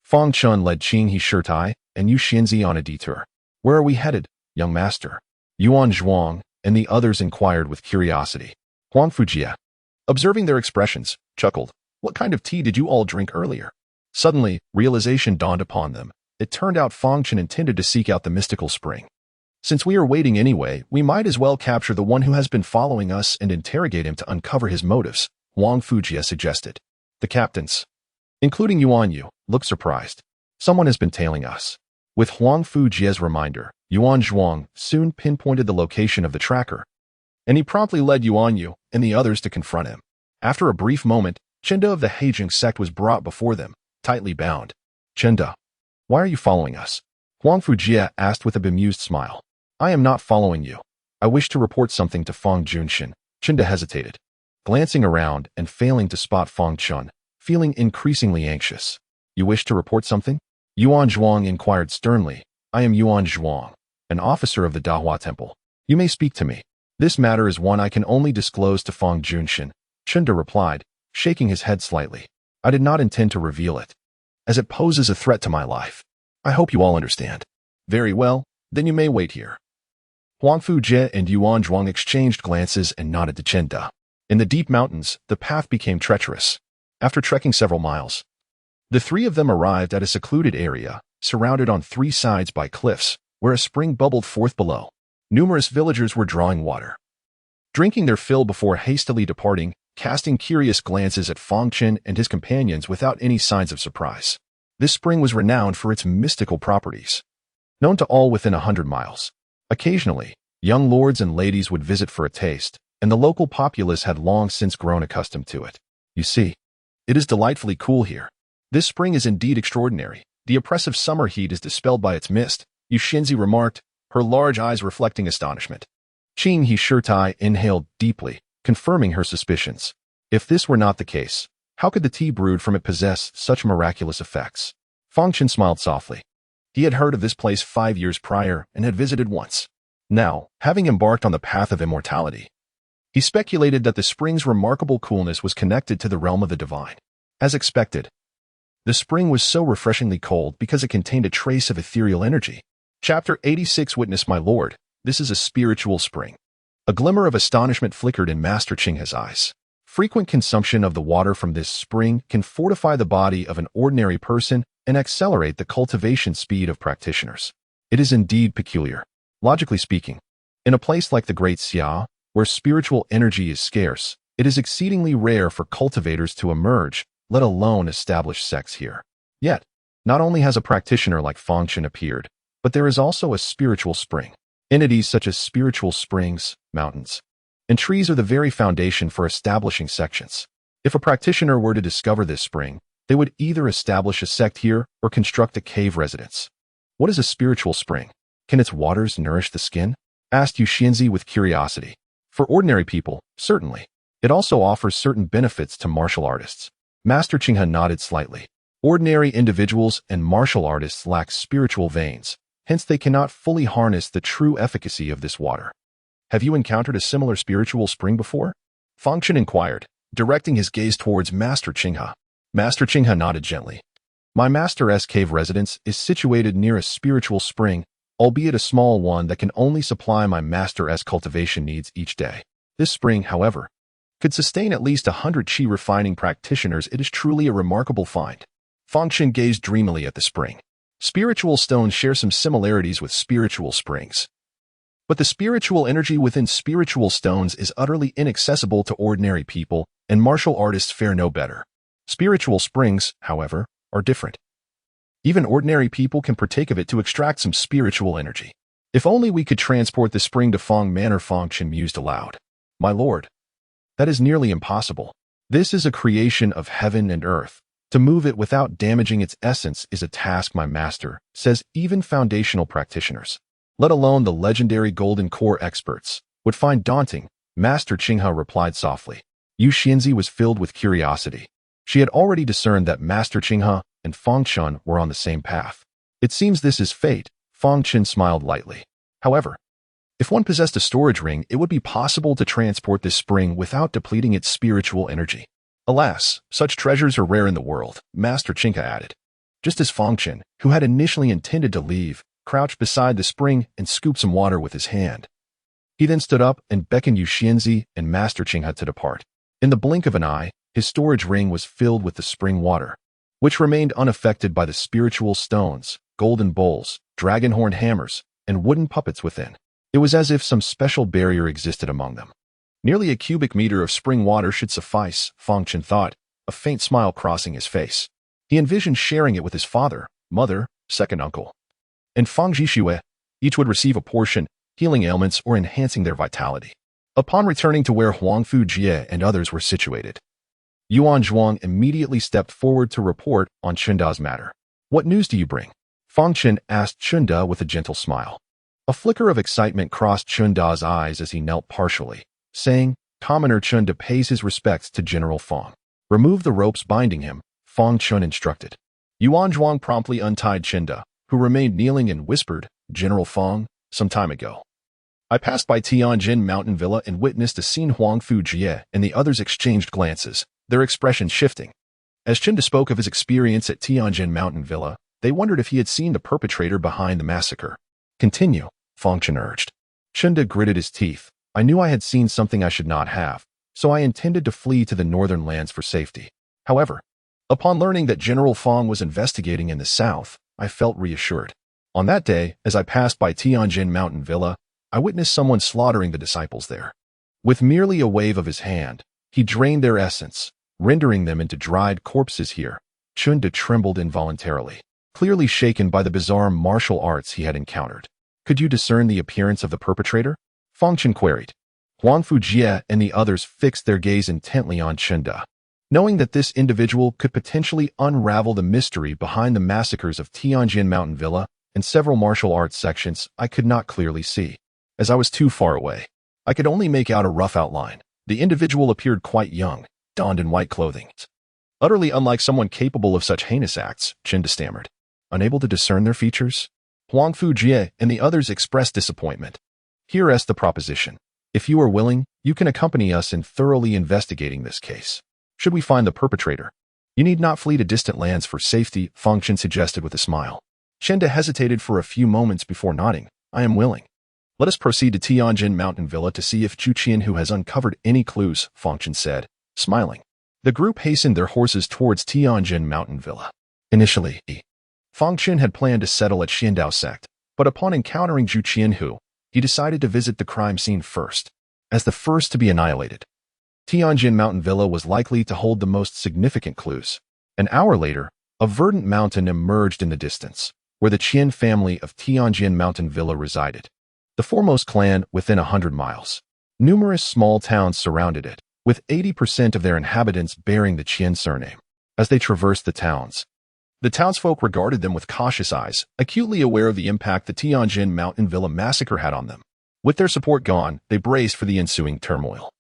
Fang Chen led Qing He Shirtai and Yu Xianzi on a detour. "Where are we headed, young master?" Yuan Zhuang and the others inquired with curiosity. Huang Fujie, observing their expressions, chuckled. "What kind of tea did you all drink earlier?" Suddenly, realization dawned upon them. It turned out Fang Chen intended to seek out the mystical spring. "Since we are waiting anyway, we might as well capture the one who has been following us and interrogate him to uncover his motives," Huang Fujie suggested. The captains, including Yuan Yu, looked surprised. "Someone has been tailing us." With Huang Fujie's reminder, Yuan Zhuang soon pinpointed the location of the tracker, and he promptly led Yuan Yu and the others to confront him. After a brief moment, Chenda of the Heijing sect was brought before them, tightly bound. "Chenda, why are you following us?" Huang Fujie asked with a bemused smile. I am not following you. I wish to report something to Fang Junshin. Chinda hesitated, glancing around and failing to spot Fang Chen, feeling increasingly anxious. You wish to report something? Yuan Zhuang inquired sternly. I am Yuan Zhuang, an officer of the Dahua Temple. You may speak to me. This matter is one I can only disclose to Fang Junshin, Chinda replied, shaking his head slightly. I did not intend to reveal it, as it poses a threat to my life. I hope you all understand. Very well, then you may wait here. Huang Fujie and Yuan Zhuang exchanged glances and nodded to Chinda. In the deep mountains, the path became treacherous. After trekking several miles, the three of them arrived at a secluded area, surrounded on three sides by cliffs, where a spring bubbled forth below. Numerous villagers were drawing water, drinking their fill before hastily departing, casting curious glances at Fang Chen and his companions without any signs of surprise. This spring was renowned for its mystical properties, known to all within 100 miles. Occasionally, young lords and ladies would visit for a taste, and the local populace had long since grown accustomed to it. You see, it is delightfully cool here. This spring is indeed extraordinary. The oppressive summer heat is dispelled by its mist, Yushinzi remarked, her large eyes reflecting astonishment. Qing He Shirtai inhaled deeply, confirming her suspicions. If this were not the case, how could the tea brewed from it possess such miraculous effects? Fang Chen smiled softly. He had heard of this place 5 years prior and had visited once. Now, having embarked on the path of immortality, he speculated that the spring's remarkable coolness was connected to the realm of the divine. As expected, the spring was so refreshingly cold because it contained a trace of ethereal energy. Chapter 86 Witness my lord, this is a spiritual spring. A glimmer of astonishment flickered in Master Qinghe's eyes. Frequent consumption of the water from this spring can fortify the body of an ordinary person and accelerate the cultivation speed of practitioners. It is indeed peculiar. Logically speaking, in a place like the Great Xia, where spiritual energy is scarce, it is exceedingly rare for cultivators to emerge, let alone establish sects here. Yet, not only has a practitioner like Fang Chen appeared, but there is also a spiritual spring. Entities such as spiritual springs, mountains, and trees are the very foundation for establishing sections. If a practitioner were to discover this spring, they would either establish a sect here or construct a cave residence. What is a spiritual spring? Can its waters nourish the skin? Asked Yushinzi with curiosity. For ordinary people, certainly. It also offers certain benefits to martial artists. Master Qinghe nodded slightly. Ordinary individuals and martial artists lack spiritual veins, hence they cannot fully harness the true efficacy of this water. Have you encountered a similar spiritual spring before? Fang Chen inquired, directing his gaze towards Master Qinghe. Master Qinghe nodded gently. My master's cave residence is situated near a spiritual spring, albeit a small one that can only supply my master's cultivation needs each day. This spring, however, could sustain at least 100 qi refining practitioners. It is truly a remarkable find. Fang Chen gazed dreamily at the spring. Spiritual stones share some similarities with spiritual springs, but the spiritual energy within spiritual stones is utterly inaccessible to ordinary people, and martial artists fare no better. Spiritual springs, however, are different. Even ordinary people can partake of it to extract some spiritual energy. If only we could transport the spring to Fang Manor, Fang Chen mused aloud. My lord, that is nearly impossible. This is a creation of heaven and earth. To move it without damaging its essence is a task my master, says even foundational practitioners, let alone the legendary Golden Core experts, would find daunting. Master Qinghe replied softly. Yushinzi was filled with curiosity. She had already discerned that Master Qinghe and Fang Chen were on the same path. It seems this is fate. Fang Chen smiled lightly. However, if one possessed a storage ring, it would be possible to transport this spring without depleting its spiritual energy. Alas, such treasures are rare in the world, Master Qinghe added. Just as Fang Chen, who had initially intended to leave, crouched beside the spring and scooped some water with his hand. He then stood up and beckoned Yushinzi and Master Qinghe to depart. In the blink of an eye, his storage ring was filled with the spring water, which remained unaffected by the spiritual stones, golden bowls, dragon-horned hammers, and wooden puppets within. It was as if some special barrier existed among them. Nearly a cubic meter of spring water should suffice, Fang Chen thought, a faint smile crossing his face. He envisioned sharing it with his father, mother, second uncle, and Fang Jishue. Each would receive a portion, healing ailments or enhancing their vitality. Upon returning to where Huang Fujie and others were situated, Yuan Zhuang immediately stepped forward to report on Chinda's matter. What news do you bring? Fang Chen asked Chunda with a gentle smile. A flicker of excitement crossed Chunda's eyes as he knelt partially, saying, "Commoner Chunda pays his respects to General Fang. Remove the ropes binding him," Fang Chen instructed. Yuan Zhuang promptly untied Chunda, who remained kneeling, and whispered, "General Fang, some time ago I passed by Tianjin Mountain Villa and witnessed a scene." Huang Fujie and the others exchanged glances, their expressions shifting. As Chunda spoke of his experience at Tianjin Mountain Villa, they wondered if he had seen the perpetrator behind the massacre. "Continue," Fang Chen urged. Chunda gritted his teeth. "I knew I had seen something I should not have, so I intended to flee to the northern lands for safety. However, upon learning that General Fang was investigating in the south, I felt reassured. On that day, as I passed by Tianjin Mountain Villa, I witnessed someone slaughtering the disciples there. With merely a wave of his hand, he drained their essence, rendering them into dried corpses here." Chunda trembled involuntarily, clearly shaken by the bizarre martial arts he had encountered. "Could you discern the appearance of the perpetrator?" Fang Chen queried. Huang Fujie and the others fixed their gaze intently on Chunda, knowing that this individual could potentially unravel the mystery behind the massacres of Tianjin Mountain Villa and several martial arts sections. I could not clearly see, as I was too far away. I could only make out a rough outline. The individual appeared quite young, donned in white clothing. Utterly unlike someone capable of such heinous acts, Chunda stammered. Unable to discern their features? Huang Fujie and the others expressed disappointment. "Here's the proposition. If you are willing, you can accompany us in thoroughly investigating this case. Should we find the perpetrator, you need not flee to distant lands for safety," Fang Chen suggested with a smile. Chunda hesitated for a few moments before nodding. "I am willing. Let us proceed to Tianjin Mountain Villa to see if Chu Qian has uncovered any clues," Fang Chen said, smiling. The group hastened their horses towards Tianjin Mountain Villa. Initially, Fang Chen had planned to settle at Xiandao sect, but upon encountering Zhu Qianhu, he decided to visit the crime scene first. As the first to be annihilated, Tianjin Mountain Villa was likely to hold the most significant clues. An hour later, a verdant mountain emerged in the distance, where the Qian family of Tianjin Mountain Villa resided, the foremost clan within 100 miles. Numerous small towns surrounded it, with 80% of their inhabitants bearing the Qian surname. As they traversed the towns, the townsfolk regarded them with cautious eyes, acutely aware of the impact the Tianjin Mountain Villa massacre had on them. With their support gone, they braced for the ensuing turmoil,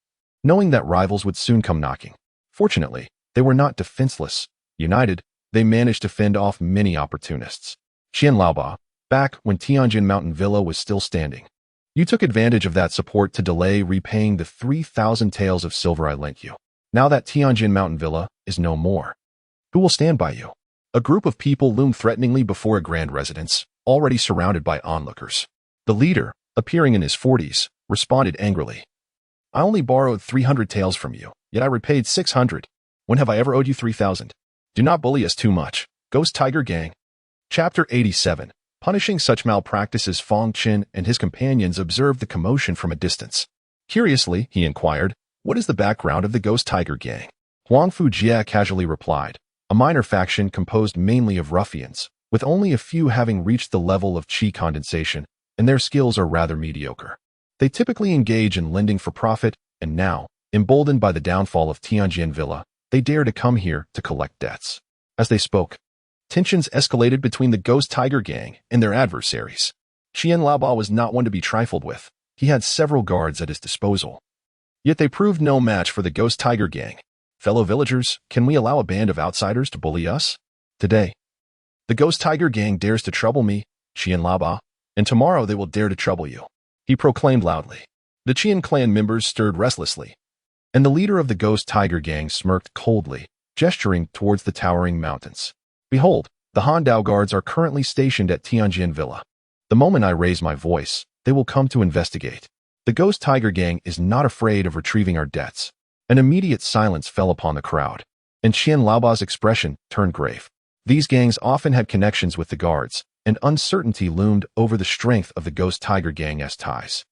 knowing that rivals would soon come knocking. Fortunately, they were not defenseless. United, they managed to fend off many opportunists. Qian Laoba, back when Tianjin Mountain Villa was still standing, you took advantage of that support to delay repaying the 3,000 taels of silver I lent you. Now that Tianjin Mountain Villa is no more, who will stand by you?" A group of people loomed threateningly before a grand residence, already surrounded by onlookers. The leader, appearing in his 40s, responded angrily. "I only borrowed 300 taels from you, yet I repaid 600. When have I ever owed you 3,000? Do not bully us too much. Ghost Tiger Gang." Chapter 87. Punishing such malpractices. Fang Chen and his companions observed the commotion from a distance. Curiously, he inquired, "What is the background of the Ghost Tiger Gang?" Huang Fujie casually replied, "A minor faction composed mainly of ruffians, with only a few having reached the level of qi condensation, and their skills are rather mediocre. They typically engage in lending for profit, and now, emboldened by the downfall of Tianjin Villa, they dare to come here to collect debts." As they spoke, tensions escalated between the Ghost Tiger Gang and their adversaries. Qian Laoba was not one to be trifled with. He had several guards at his disposal. Yet they proved no match for the Ghost Tiger Gang. "Fellow villagers, can we allow a band of outsiders to bully us? Today, the Ghost Tiger Gang dares to trouble me, Qian Laoba, and tomorrow they will dare to trouble you," he proclaimed loudly. The Qian clan members stirred restlessly, and the leader of the Ghost Tiger Gang smirked coldly, gesturing towards the towering mountains. "Behold, the Handao guards are currently stationed at Tianjin Villa. The moment I raise my voice, they will come to investigate. The Ghost Tiger Gang is not afraid of retrieving our debts." An immediate silence fell upon the crowd, and Qian Laoba's expression turned grave. These gangs often had connections with the guards, and uncertainty loomed over the strength of the Ghost Tiger Gang's ties.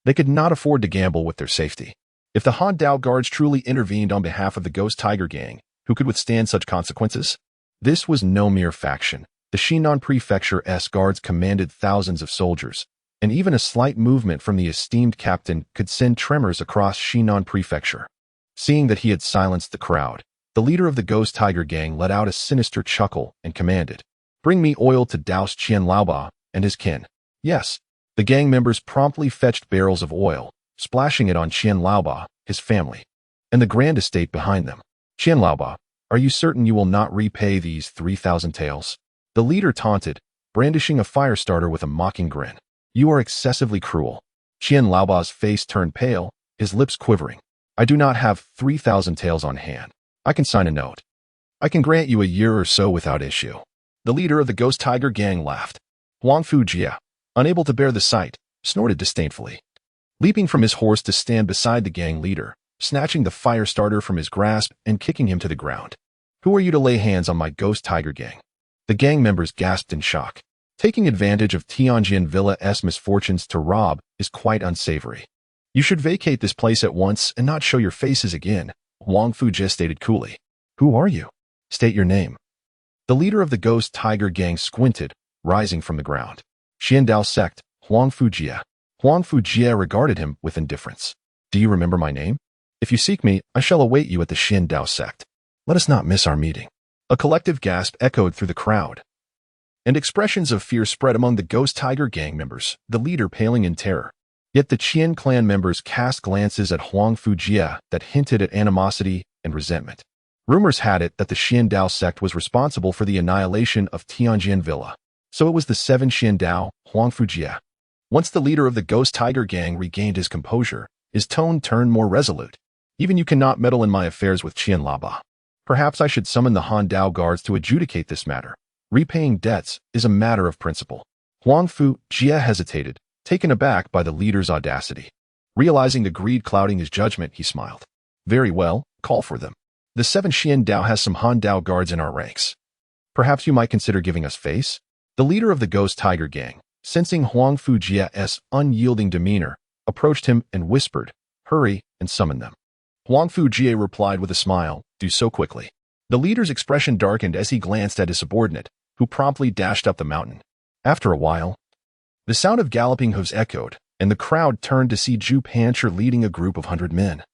They could not afford to gamble with their safety. If the Handao guards truly intervened on behalf of the Ghost Tiger Gang, who could withstand such consequences? This was no mere faction. The Shinan Prefecture's guards commanded thousands of soldiers, and even a slight movement from the esteemed captain could send tremors across Shinan Prefecture. Seeing that he had silenced the crowd, the leader of the Ghost Tiger Gang let out a sinister chuckle and commanded, Bring me oil to douse Qian Laoba and his kin. Yes. The gang members promptly fetched barrels of oil, splashing it on Qian Laoba, his family, and the grand estate behind them. Qian Laoba, are you certain you will not repay these 3,000 taels? The leader taunted, brandishing a fire starter with a mocking grin. You are excessively cruel. Qian Laoba's face turned pale, his lips quivering. I do not have 3,000 taels on hand. I can sign a note. I can grant you a year or so without issue. The leader of the Ghost Tiger gang laughed. Huang Fujie, unable to bear the sight, snorted disdainfully. Leaping from his horse to stand beside the gang leader, snatching the fire starter from his grasp and kicking him to the ground. Who are you to lay hands on my Ghost Tiger gang? The gang members gasped in shock. Taking advantage of Tianjin Villa's misfortunes to rob is quite unsavory. You should vacate this place at once and not show your faces again, Huang Fujie stated coolly. Who are you? State your name. The leader of the Ghost Tiger gang squinted, rising from the ground. Xiandao sect, Huang Fujie. Huang Fujie regarded him with indifference. Do you remember my name? If you seek me, I shall await you at the Xiandao sect. Let us not miss our meeting. A collective gasp echoed through the crowd, and expressions of fear spread among the Ghost Tiger gang members, the leader paling in terror. Yet the Qian clan members cast glances at Huang Fujie that hinted at animosity and resentment. Rumors had it that the Xiandao sect was responsible for the annihilation of Tianjin Villa. So it was the 7 Xiandao, Huang Fujie. Once the leader of the Ghost Tiger gang regained his composure, his tone turned more resolute. Even you cannot meddle in my affairs with Qian Laoba. Perhaps I should summon the Han Dao guards to adjudicate this matter. Repaying debts is a matter of principle. Huang Fujie hesitated, taken aback by the leader's audacity. Realizing the greed clouding his judgment, he smiled. Very well, call for them. The 7 Xiandao has some Han Dao guards in our ranks. Perhaps you might consider giving us face? The leader of the Ghost Tiger gang, sensing Huang Fujie's unyielding demeanor, approached him and whispered, hurry and summon them. Huang Fujie replied with a smile, do so quickly. The leader's expression darkened as he glanced at his subordinate, who promptly dashed up the mountain. After a while, the sound of galloping hooves echoed, and the crowd turned to see Zhu Pancher leading a group of 100 men,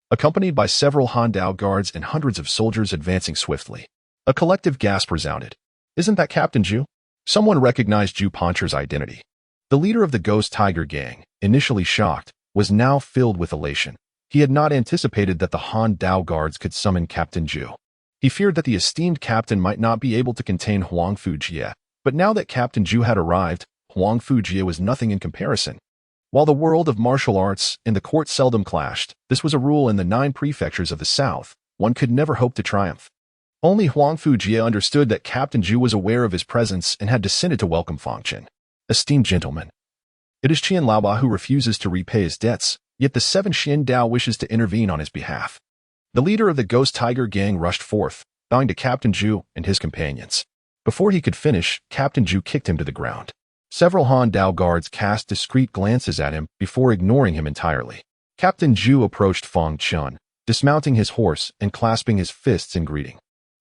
accompanied by several Han Dao guards and hundreds of soldiers advancing swiftly. A collective gasp resounded. Isn't that Captain Zhu? Someone recognized Zhu Pancher's identity. The leader of the Ghost Tiger gang, initially shocked, was now filled with elation. He had not anticipated that the Han Dao guards could summon Captain Zhu. He feared that the esteemed captain might not be able to contain Huang Fujie, but now that Captain Zhu had arrived, Huang Fujie was nothing in comparison. While the world of martial arts and the court seldom clashed, this was a rule in the 9 prefectures of the south. One could never hope to triumph. Only Huang Fujie understood that Captain Zhu was aware of his presence and had descended to welcome Fang Chen. Esteemed gentlemen, it is Qian Laoba who refuses to repay his debts, yet the 7 Xiandao wishes to intervene on his behalf. The leader of the Ghost Tiger gang rushed forth, bowing to Captain Zhu and his companions. Before he could finish, Captain Zhu kicked him to the ground. Several Han Dao guards cast discreet glances at him before ignoring him entirely. Captain Zhu approached Fang Chen, dismounting his horse and clasping his fists in greeting.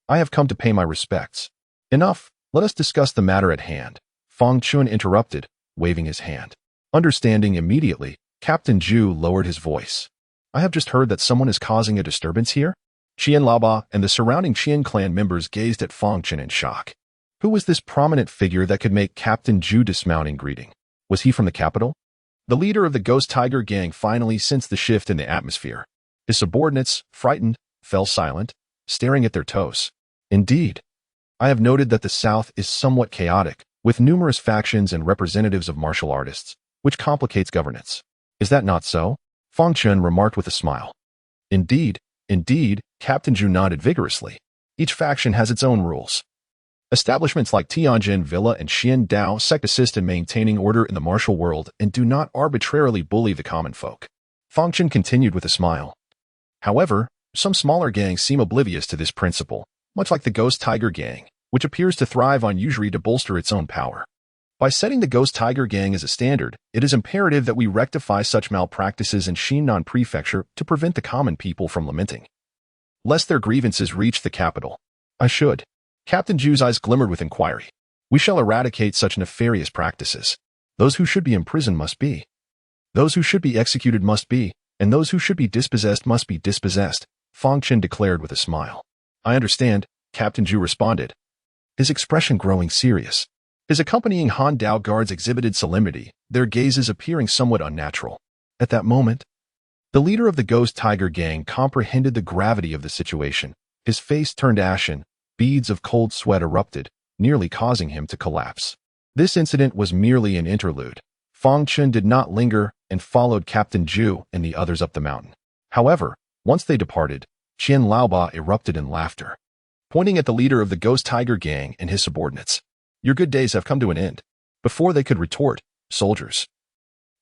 I have come to pay my respects. Enough, let us discuss the matter at hand. Fang Chen interrupted, waving his hand. Understanding immediately, Captain Zhu lowered his voice. I have just heard that someone is causing a disturbance here? Qian Laoba and the surrounding Qian clan members gazed at Fang Chen in shock. Who was this prominent figure that could make Captain Zhu dismount in greeting? Was he from the capital? The leader of the Ghost Tiger gang finally sensed the shift in the atmosphere. His subordinates, frightened, fell silent, staring at their toes. Indeed, I have noted that the South is somewhat chaotic, with numerous factions and representatives of martial artists, which complicates governance. Is that not so? Fang Chen remarked with a smile. Indeed, Captain Zhu nodded vigorously. Each faction has its own rules. Establishments like Tianjin Villa and Xiandao sect assist in maintaining order in the martial world and do not arbitrarily bully the common folk. Fang Chen continued with a smile. However, some smaller gangs seem oblivious to this principle, much like the Ghost Tiger gang, which appears to thrive on usury to bolster its own power. By setting the Ghost Tiger gang as a standard, it is imperative that we rectify such malpractices in Xinnan Prefecture to prevent the common people from lamenting, lest their grievances reach the capital. I should. Captain Zhu's eyes glimmered with inquiry. We shall eradicate such nefarious practices. Those who should be imprisoned must be. Those who should be executed must be, and those who should be dispossessed must be dispossessed, Fang Chen declared with a smile. I understand, Captain Zhu responded. his expression growing serious. His accompanying Han Dao guards exhibited solemnity, their gazes appearing somewhat unnatural. At that moment, the leader of the Ghost Tiger gang comprehended the gravity of the situation. His face turned ashen, beads of cold sweat erupted, nearly causing him to collapse. This incident was merely an interlude. Fang Chen did not linger and followed Captain Zhu and the others up the mountain. However, once they departed, Qian Laoba erupted in laughter, pointing at the leader of the Ghost Tiger gang and his subordinates. Your good days have come to an end. Before they could retort, soldiers,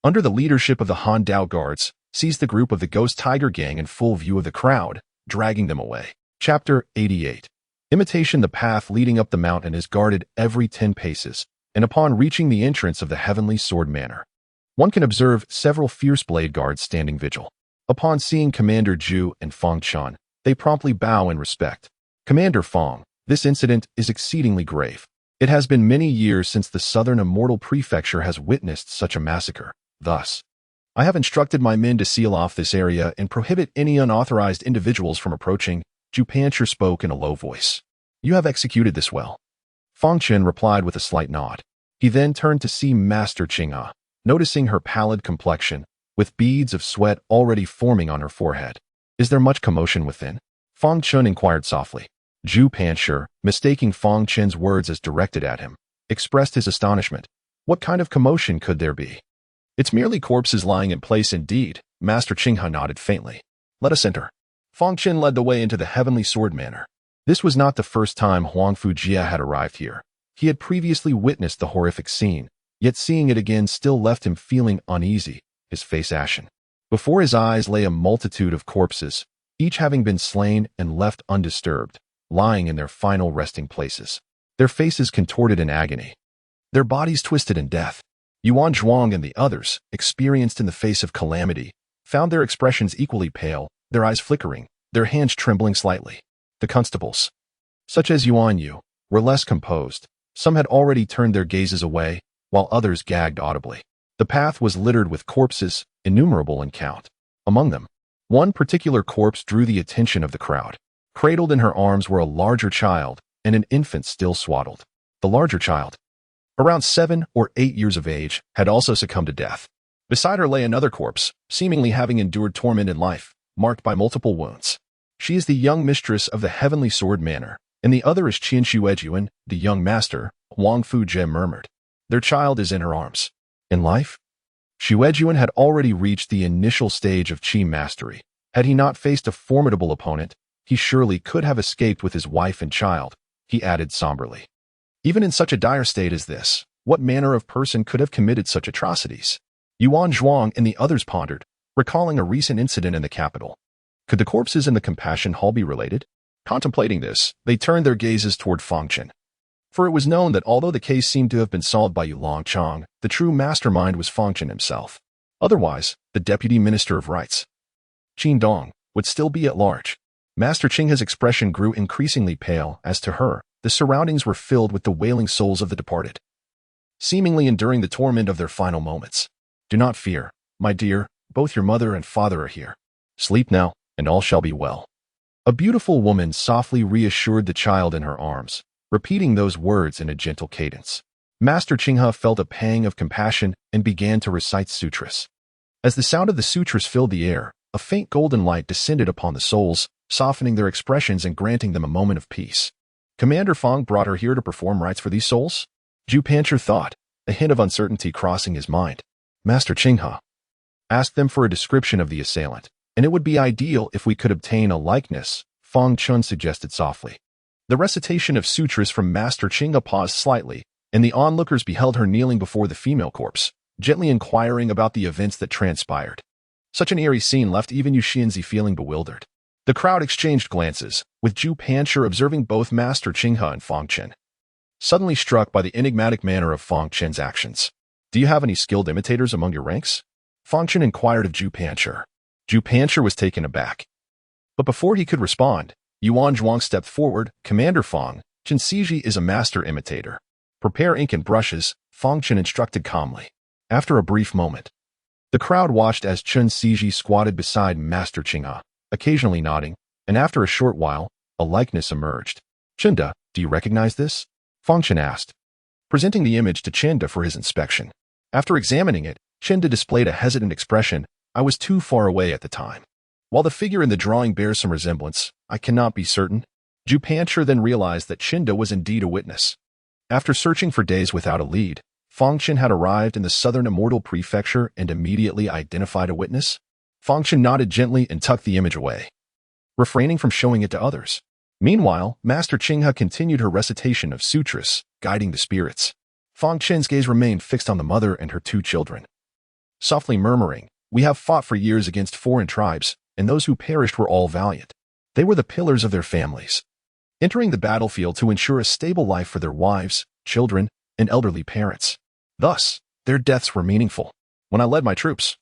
under the leadership of the Han Dao guards, seized the group of the Ghost Tiger gang in full view of the crowd, dragging them away. Chapter 88. Imitation. The path leading up the mountain is guarded every 10 paces, and upon reaching the entrance of the Heavenly Sword Manor, one can observe several fierce blade guards standing vigil. Upon seeing Commander Zhu and Fang Chen, they promptly bow in respect. Commander Fang, this incident is exceedingly grave. It has been many years since the Southern Immortal Prefecture has witnessed such a massacre. Thus, I have instructed my men to seal off this area and prohibit any unauthorized individuals from approaching. Zhu Pancher spoke in a low voice. You have executed this well. Fang Chen replied with a slight nod. He then turned to see Master Qinghe, noticing her pallid complexion, with beads of sweat already forming on her forehead. Is there much commotion within? Fang Chen inquired softly. Zhu Pancher, mistaking Fang Chen's words as directed at him, expressed his astonishment. What kind of commotion could there be? It's merely corpses lying in place indeed. Master Qinghe nodded faintly. Let us enter. Fang Chen led the way into the Heavenly Sword Manor. This was not the first time Huang Fujia had arrived here. He had previously witnessed the horrific scene, yet seeing it again still left him feeling uneasy, his face ashen. Before his eyes lay a multitude of corpses, each having been slain and left undisturbed, lying in their final resting places, their faces contorted in agony, their bodies twisted in death. Yuan Zhuang and the others, experienced in the face of calamity, found their expressions equally pale, their eyes flickering, their hands trembling slightly. The constables, such as Yuan Yu, were less composed. Some had already turned their gazes away, while others gagged audibly. The path was littered with corpses, innumerable in count. Among them, one particular corpse drew the attention of the crowd. Cradled in her arms were a larger child and an infant still swaddled. The larger child, around 7 or 8 years of age, had also succumbed to death. Beside her lay another corpse, seemingly having endured torment in life, marked by multiple wounds. She is the young mistress of the Heavenly Sword Manor, and the other is Qian Shuejuan, the young master, Huang Fujie murmured. Their child is in her arms. In life, Shuejuan had already reached the initial stage of Qi mastery. Had he not faced a formidable opponent, he surely could have escaped with his wife and child, he added somberly. Even in such a dire state as this, what manner of person could have committed such atrocities? Yuan Zhuang and the others pondered, recalling a recent incident in the capital. Could the corpses in the Compassion Hall be related? Contemplating this, they turned their gazes toward Fang Chen. For it was known that although the case seemed to have been solved by Yulong Chang, the true mastermind was Fang Chen himself. Otherwise, the Deputy Minister of Rites, Qin Dong, would still be at large. Master Qinghe's expression grew increasingly pale as to her, the surroundings were filled with the wailing souls of the departed, seemingly enduring the torment of their final moments. Do not fear, my dear, both your mother and father are here. Sleep now, and all shall be well. A beautiful woman softly reassured the child in her arms, repeating those words in a gentle cadence. Master Qinghe felt a pang of compassion and began to recite sutras. As the sound of the sutras filled the air, a faint golden light descended upon the souls, softening their expressions and granting them a moment of peace. Commander Fang brought her here to perform rites for these souls? Zhu Pancher thought, a hint of uncertainty crossing his mind. Master Qinghe asked them for a description of the assailant, and it would be ideal if we could obtain a likeness, Fang Chen suggested softly. The recitation of sutras from Master Qinghe paused slightly, and the onlookers beheld her kneeling before the female corpse, gently inquiring about the events that transpired. Such an eerie scene left even Yu Xianzi feeling bewildered. The crowd exchanged glances, with Zhu Pancher observing both Master Qinghe and Fang Chen, suddenly struck by the enigmatic manner of Fang Chen's actions. Do you have any skilled imitators among your ranks? Fang Chen inquired of Zhu Pancher. Zhu Pancher was taken aback. But before he could respond, Yuan Zhuang stepped forward. Commander Fang, Chen Siji is a master imitator. Prepare ink and brushes, Fang Chen instructed calmly. After a brief moment, the crowd watched as Chen Siji squatted beside Master Qinghe, occasionally nodding, and after a short while, a likeness emerged. Chenda, do you recognize this? Fang Chen asked, presenting the image to Chinda for his inspection. After examining it, Chinda displayed a hesitant expression. I was too far away at the time. While the figure in the drawing bears some resemblance, I cannot be certain. Ju Pancher then realized that Chinda was indeed a witness. After searching for days without a lead, Fang Chen had arrived in the southern Immortal prefecture and immediately identified a witness. Fang Chen nodded gently and tucked the image away, refraining from showing it to others. Meanwhile, Master Qinghe continued her recitation of sutras, guiding the spirits. Fang Chen's gaze remained fixed on the mother and her 2 children. Softly murmuring, we have fought for years against foreign tribes, and those who perished were all valiant. They were the pillars of their families, entering the battlefield to ensure a stable life for their wives, children, and elderly parents. Thus, their deaths were meaningful. When I led my troops,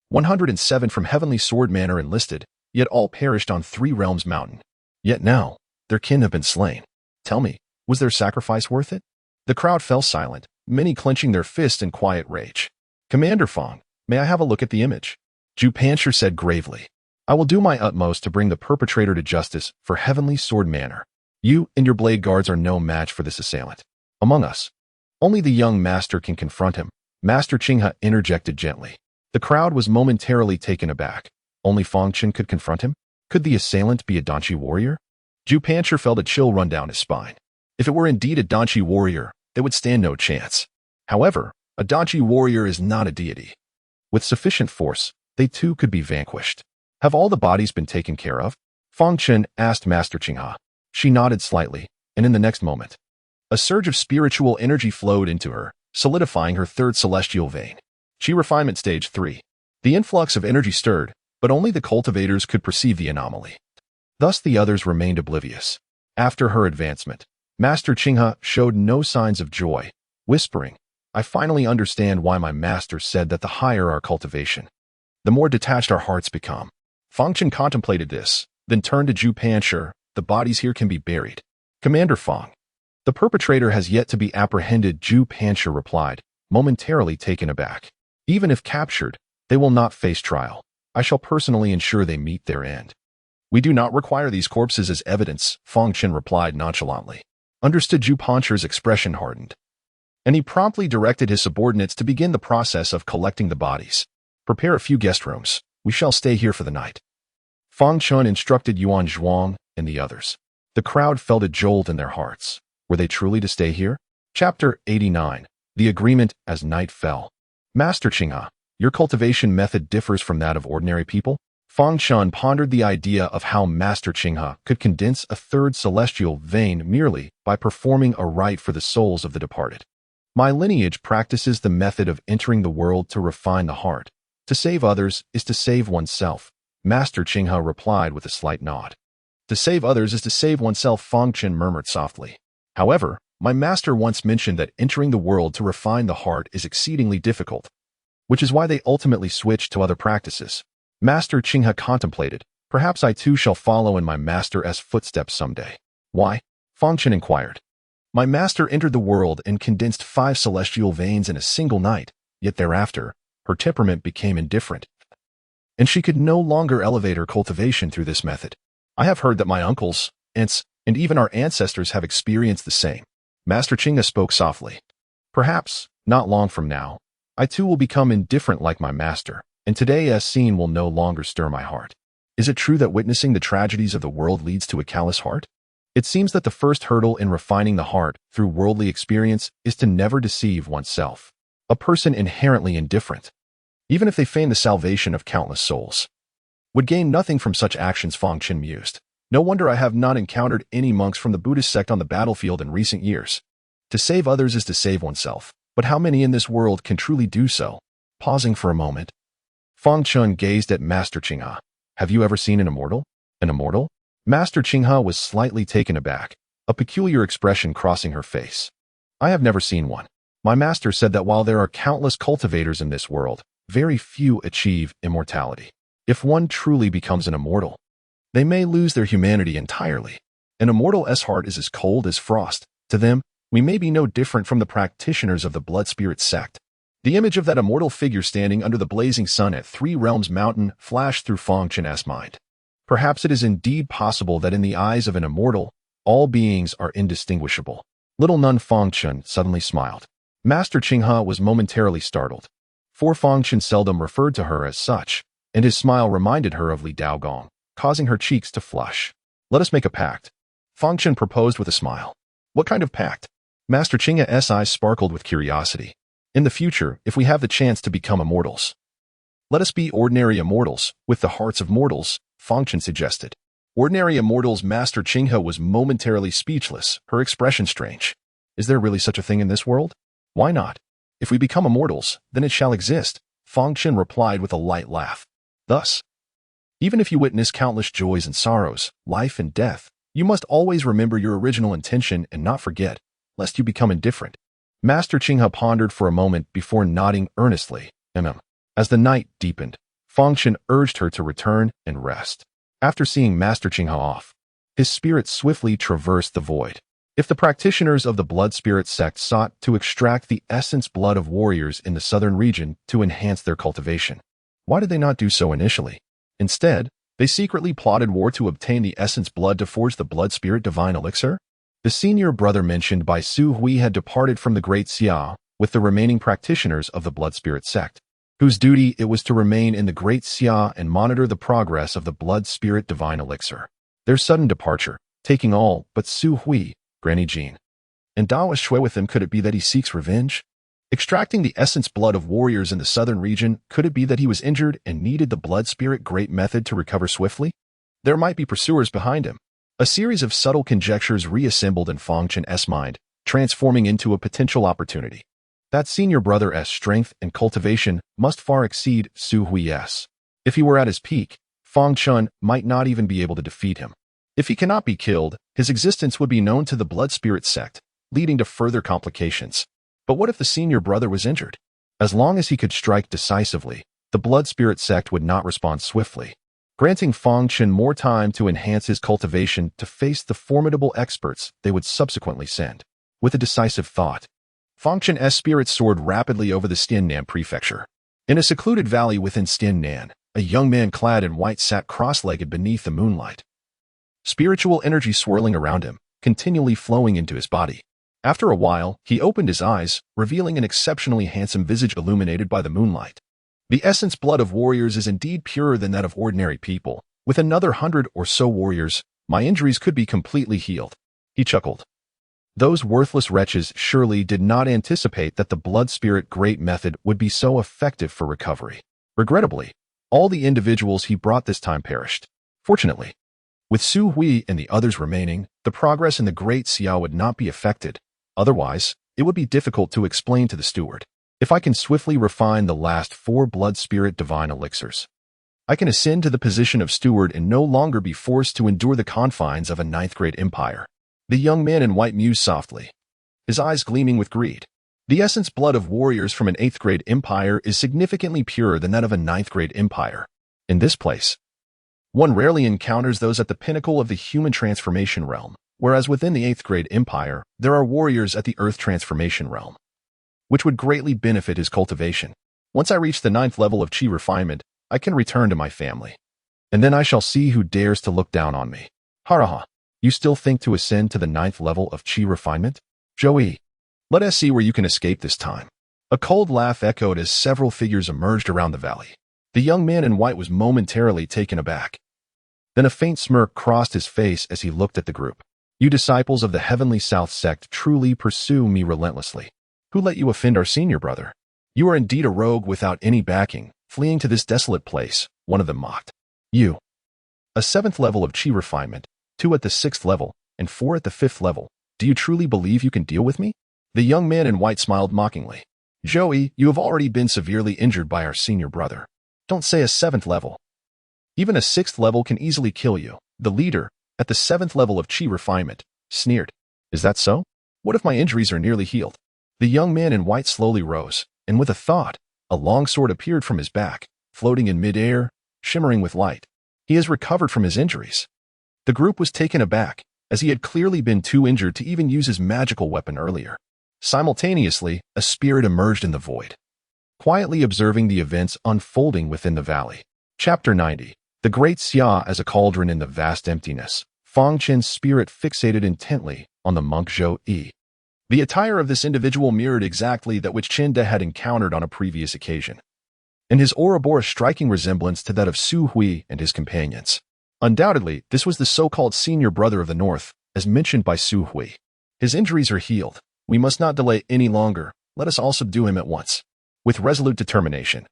107 from Heavenly Sword Manor enlisted, yet all perished on 3 Realms Mountain. Yet now, their kin have been slain. Tell me, was their sacrifice worth it? The crowd fell silent, many clenching their fists in quiet rage. Commander Fang, may I have a look at the image? Ju Pancher said gravely. I will do my utmost to bring the perpetrator to justice for Heavenly Sword Manor. You and your blade guards are no match for this assailant. Among us, only the young master can confront him. Master Qinghe interjected gently. The crowd was momentarily taken aback. Only Fang Chen could confront him? Could the assailant be a Danchi warrior? Ju Pancher felt a chill run down his spine. If it were indeed a Danchi warrior, they would stand no chance. However, a Danchi warrior is not a deity. With sufficient force, they too could be vanquished. Have all the bodies been taken care of? Fang Chen asked Master Qinghe. She nodded slightly, and in the next moment, a surge of spiritual energy flowed into her, solidifying her 3rd celestial vein. Chi refinement stage 3. The influx of energy stirred, but only the cultivators could perceive the anomaly. Thus the others remained oblivious. After her advancement, Master Qinghe showed no signs of joy, whispering, I finally understand why my master said that the higher our cultivation, the more detached our hearts become. Fang Chen contemplated this, then turned to Ju Pancher. The bodies here can be buried. Commander Fang, the perpetrator has yet to be apprehended, Ju Pancher replied, momentarily taken aback. Even if captured, they will not face trial. I shall personally ensure they meet their end. We do not require these corpses as evidence, Fang Chen replied nonchalantly. Understood. Ju Pancher's expression hardened, and he promptly directed his subordinates to begin the process of collecting the bodies. Prepare a few guest rooms. We shall stay here for the night. Fang Chen instructed Yuan Zhuang and the others. The crowd felt a jolt in their hearts. Were they truly to stay here? Chapter 89. The Agreement as Night Fell. Master Qinghe, your cultivation method differs from that of ordinary people? Fang Chen pondered the idea of how Master Qinghe could condense a 3rd celestial vein merely by performing a rite for the souls of the departed. My lineage practices the method of entering the world to refine the heart. To save others is to save oneself, Master Qinghe replied with a slight nod. To save others is to save oneself, Fang Chen murmured softly. However, my master once mentioned that entering the world to refine the heart is exceedingly difficult, which is why they ultimately switched to other practices. Master Qinghe contemplated. Perhaps I too shall follow in my master's footsteps someday. Why? Fang Chen inquired. My master entered the world and condensed 5 celestial veins in a single night, yet thereafter, her temperament became indifferent, and she could no longer elevate her cultivation through this method. I have heard that my uncles, aunts, and even our ancestors have experienced the same. Master Qinghe spoke softly. Perhaps, not long from now, I too will become indifferent like my master, and today's scene will no longer stir my heart. Is it true that witnessing the tragedies of the world leads to a callous heart? It seems that the first hurdle in refining the heart through worldly experience is to never deceive oneself. A person inherently indifferent, even if they feign the salvation of countless souls, would gain nothing from such actions, Fang Chen mused. No wonder I have not encountered any monks from the Buddhist sect on the battlefield in recent years. To save others is to save oneself, but how many in this world can truly do so? Pausing for a moment, Fang Chen gazed at Master Qinghe. Have you ever seen an immortal? An immortal? Master Qinghe was slightly taken aback, a peculiar expression crossing her face. I have never seen one. My master said that while there are countless cultivators in this world, very few achieve immortality. If one truly becomes an immortal, they may lose their humanity entirely. An immortal's heart is as cold as frost. To them, we may be no different from the practitioners of the blood spirit sect. The image of that immortal figure standing under the blazing sun at 3 Realms Mountain flashed through Fang Chen's mind. Perhaps it is indeed possible that in the eyes of an immortal, all beings are indistinguishable. Little nun Fang Chen suddenly smiled. Master Qinghe was momentarily startled, for Fang Chen seldom referred to her as such, and his smile reminded her of Li Daogong, causing her cheeks to flush. Let us make a pact, Fang Chen proposed with a smile. What kind of pact? Master Qinghe's eyes sparkled with curiosity. In the future, if we have the chance to become immortals, let us be ordinary immortals, with the hearts of mortals, Fang Chen suggested. Ordinary immortals. Master Qinghe was momentarily speechless, her expression strange. Is there really such a thing in this world? Why not? If we become immortals, then it shall exist, Fang Chen replied with a light laugh. Thus, even if you witness countless joys and sorrows, life and death, you must always remember your original intention and not forget, lest you become indifferent. Master Qinghe pondered for a moment before nodding earnestly. As the night deepened, Fang Chen urged her to return and rest. After seeing Master Qinghe off, his spirit swiftly traversed the void. If the practitioners of the blood spirit sect sought to extract the essence blood of warriors in the southern region to enhance their cultivation, why did they not do so initially? Instead, they secretly plotted war to obtain the essence blood to forge the blood spirit divine elixir? The senior brother mentioned by Su Hui had departed from the Great Xia with the remaining practitioners of the blood spirit sect, whose duty it was to remain in the Great Xia and monitor the progress of the blood spirit divine elixir. Their sudden departure, taking all but Su Hui, Granny Jean, and Dao Shui with him, could it be that he seeks revenge? Extracting the essence blood of warriors in the southern region, could it be that he was injured and needed the blood spirit great method to recover swiftly? There might be pursuers behind him. A series of subtle conjectures reassembled in Fang Chen's mind, transforming into a potential opportunity. That senior brother's strength and cultivation must far exceed Su Hui's. If he were at his peak, Fang Chen might not even be able to defeat him. If he cannot be killed, his existence would be known to the blood spirit sect, leading to further complications. But what if the senior brother was injured? As long as he could strike decisively, the blood spirit sect would not respond swiftly, granting Fang Chen more time to enhance his cultivation to face the formidable experts they would subsequently send. With a decisive thought, Fang Chen's spirit soared rapidly over the Xiannan prefecture. In a secluded valley within Xiannan, a young man clad in white sat cross-legged beneath the moonlight. Spiritual energy swirling around him, continually flowing into his body. After a while, he opened his eyes, revealing an exceptionally handsome visage illuminated by the moonlight. The essence blood of warriors is indeed purer than that of ordinary people. With another 100 or so warriors, my injuries could be completely healed. He chuckled. Those worthless wretches surely did not anticipate that the blood spirit great method would be so effective for recovery. Regrettably, all the individuals he brought this time perished. Fortunately, with Su Hui and the others remaining, the progress in the Great Xia would not be affected. Otherwise, it would be difficult to explain to the steward. If I can swiftly refine the last 4 blood spirit divine elixirs, I can ascend to the position of steward and no longer be forced to endure the confines of a 9th grade empire. The young man in white mused softly, his eyes gleaming with greed. The essence blood of warriors from an 8th grade empire is significantly purer than that of a 9th grade empire. In this place, one rarely encounters those at the pinnacle of the human transformation realm, whereas within the 8th grade empire, there are warriors at the earth transformation realm, which would greatly benefit his cultivation. Once I reach the 9th level of chi refinement, I can return to my family. And then I shall see who dares to look down on me. Haraha, you still think to ascend to the 9th level of chi refinement? Joey, let us see where you can escape this time. A cold laugh echoed as several figures emerged around the valley. The young man in white was momentarily taken aback. Then a faint smirk crossed his face as he looked at the group. You disciples of the Heavenly South sect truly pursue me relentlessly. Who let you offend our senior brother? You are indeed a rogue without any backing, fleeing to this desolate place, one of them mocked. You. A 7th level of chi refinement, 2 at the 6th level, and 4 at the 5th level. Do you truly believe you can deal with me? The young man in white smiled mockingly. Joey, you have already been severely injured by our senior brother. Don't say a 7th level. Even a 6th level can easily kill you. The leader, at the 7th level of chi refinement, sneered. Is that so? What if my injuries are nearly healed? The young man in white slowly rose, and with a thought, a long sword appeared from his back, floating in mid-air, shimmering with light. He has recovered from his injuries. The group was taken aback, as he had clearly been too injured to even use his magical weapon earlier. Simultaneously, a spirit emerged in the void, quietly observing the events unfolding within the valley. Chapter 90. The Great Xia as a cauldron in the vast emptiness. Fang Chen's spirit fixated intently on the monk Zhou Yi. The attire of this individual mirrored exactly that which Chen De had encountered on a previous occasion, and his aura bore a striking resemblance to that of Su Hui and his companions. Undoubtedly, this was the so-called senior brother of the North, as mentioned by Su Hui. His injuries are healed. We must not delay any longer. Let us all subdue him at once. With resolute determination,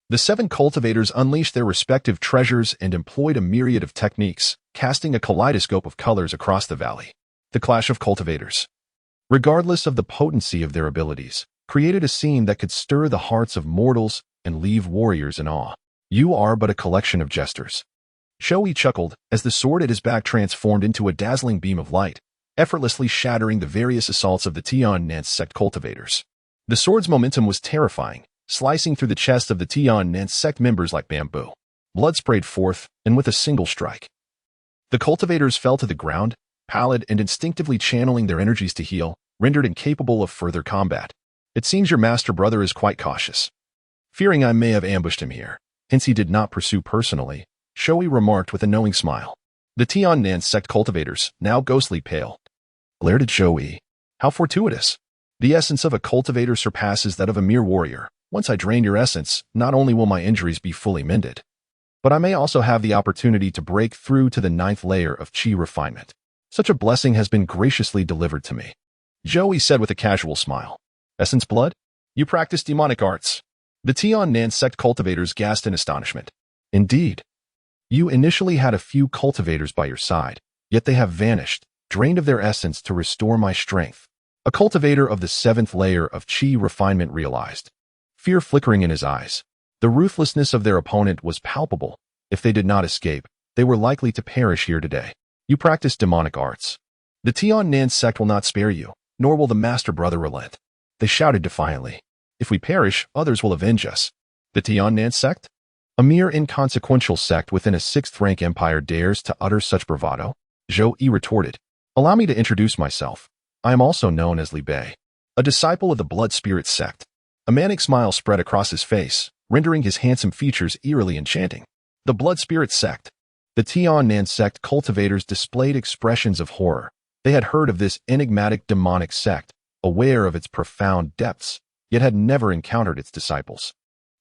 the 7 cultivators unleashed their respective treasures and employed a myriad of techniques, casting a kaleidoscope of colors across the valley. The clash of cultivators, regardless of the potency of their abilities, created a scene that could stir the hearts of mortals and leave warriors in awe. You are but a collection of jesters. Shoei chuckled as the sword at his back transformed into a dazzling beam of light, effortlessly shattering the various assaults of the Tian sect cultivators. The sword's momentum was terrifying, slicing through the chest of the Tian sect members like bamboo. Blood sprayed forth, and with a single strike, the cultivators fell to the ground, pallid and instinctively channeling their energies to heal, rendered incapable of further combat. It seems your master brother is quite cautious. Fearing I may have ambushed him here, hence he did not pursue personally, Shoei remarked with a knowing smile. The Tian sect cultivators, now ghostly pale, glared at Shoei. How fortuitous. The essence of a cultivator surpasses that of a mere warrior. Once I drain your essence, not only will my injuries be fully mended, but I may also have the opportunity to break through to the 9th layer of chi refinement. Such a blessing has been graciously delivered to me. Shoei said with a casual smile. Essence blood? You practice demonic arts. The Tian sect cultivators gasped in astonishment. Indeed. You initially had a few cultivators by your side, yet they have vanished, drained of their essence to restore my strength. A cultivator of the 7th layer of chi refinement realized, fear flickering in his eyes. The ruthlessness of their opponent was palpable. If they did not escape, they were likely to perish here today. You practice demonic arts. The Tian sect will not spare you, nor will the master brother relent. They shouted defiantly. If we perish, others will avenge us. The Tian sect? A mere inconsequential sect within a 6th-rank empire dares to utter such bravado? Shoei retorted. Allow me to introduce myself. I am also known as Li Bei, a disciple of the Blood Spirit sect. A manic smile spread across his face, rendering his handsome features eerily enchanting. The Blood Spirit sect. The Tian sect cultivators displayed expressions of horror. They had heard of this enigmatic demonic sect, aware of its profound depths, yet had never encountered its disciples.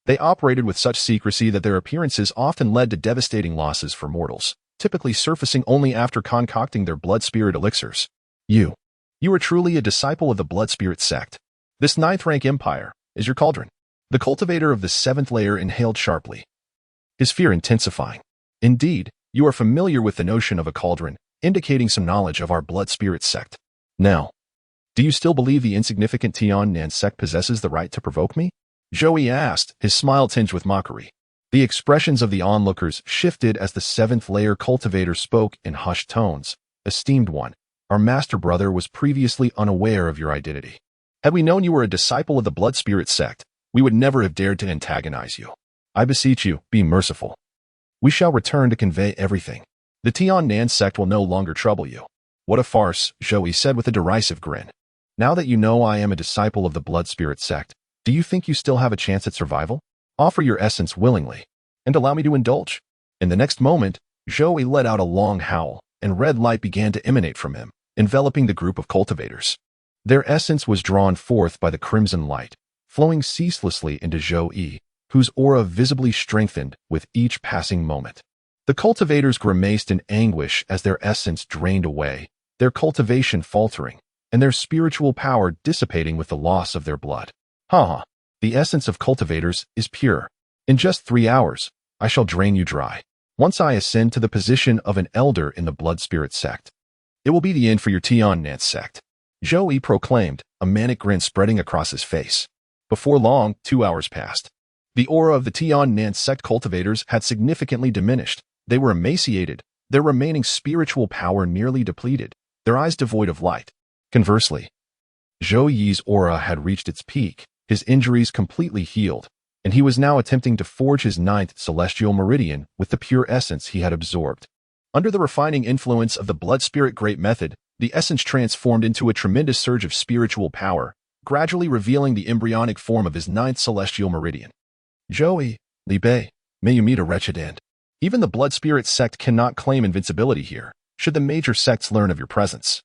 They operated with such secrecy that their appearances often led to devastating losses for mortals, typically surfacing only after concocting their blood spirit elixirs. You are truly a disciple of the Blood Spirit sect. This 9th-rank empire is your cauldron. The cultivator of the 7th layer inhaled sharply, his fear intensifying. Indeed, you are familiar with the notion of a cauldron, indicating some knowledge of our Blood Spirit sect. Now, do you still believe the insignificant Tian sect possesses the right to provoke me? Shoei asked, his smile tinged with mockery. The expressions of the onlookers shifted as the 7th layer cultivator spoke in hushed tones. Esteemed one, our master brother was previously unaware of your identity. Had we known you were a disciple of the Blood Spirit sect, we would never have dared to antagonize you. I beseech you, be merciful. We shall return to convey everything. The Tian sect will no longer trouble you. What a farce, Shoei said with a derisive grin. Now that you know I am a disciple of the Blood Spirit sect, do you think you still have a chance at survival? Offer your essence willingly, and allow me to indulge. In the next moment, Shoei let out a long howl, and red light began to emanate from him, enveloping the group of cultivators. Their essence was drawn forth by the crimson light, flowing ceaselessly into Shoei, whose aura visibly strengthened with each passing moment. The cultivators grimaced in anguish as their essence drained away, their cultivation faltering, and their spiritual power dissipating with the loss of their blood. The essence of cultivators is pure. In just 3 hours, I shall drain you dry. Once I ascend to the position of an elder in the Blood Spirit sect, it will be the end for your Tian sect. Shoei proclaimed, a manic grin spreading across his face. Before long, 2 hours passed. The aura of the Tian sect cultivators had significantly diminished. They were emaciated, their remaining spiritual power nearly depleted, their eyes devoid of light. Conversely, Shoei's aura had reached its peak, his injuries completely healed, and he was now attempting to forge his 9th celestial meridian with the pure essence he had absorbed. Under the refining influence of the Blood Spirit Great Method, the essence transformed into a tremendous surge of spiritual power, gradually revealing the embryonic form of his 9th celestial meridian. Shoei, Li Bei, may you meet a wretched end. Even the Blood Spirit sect cannot claim invincibility here, should the major sects learn of your presence.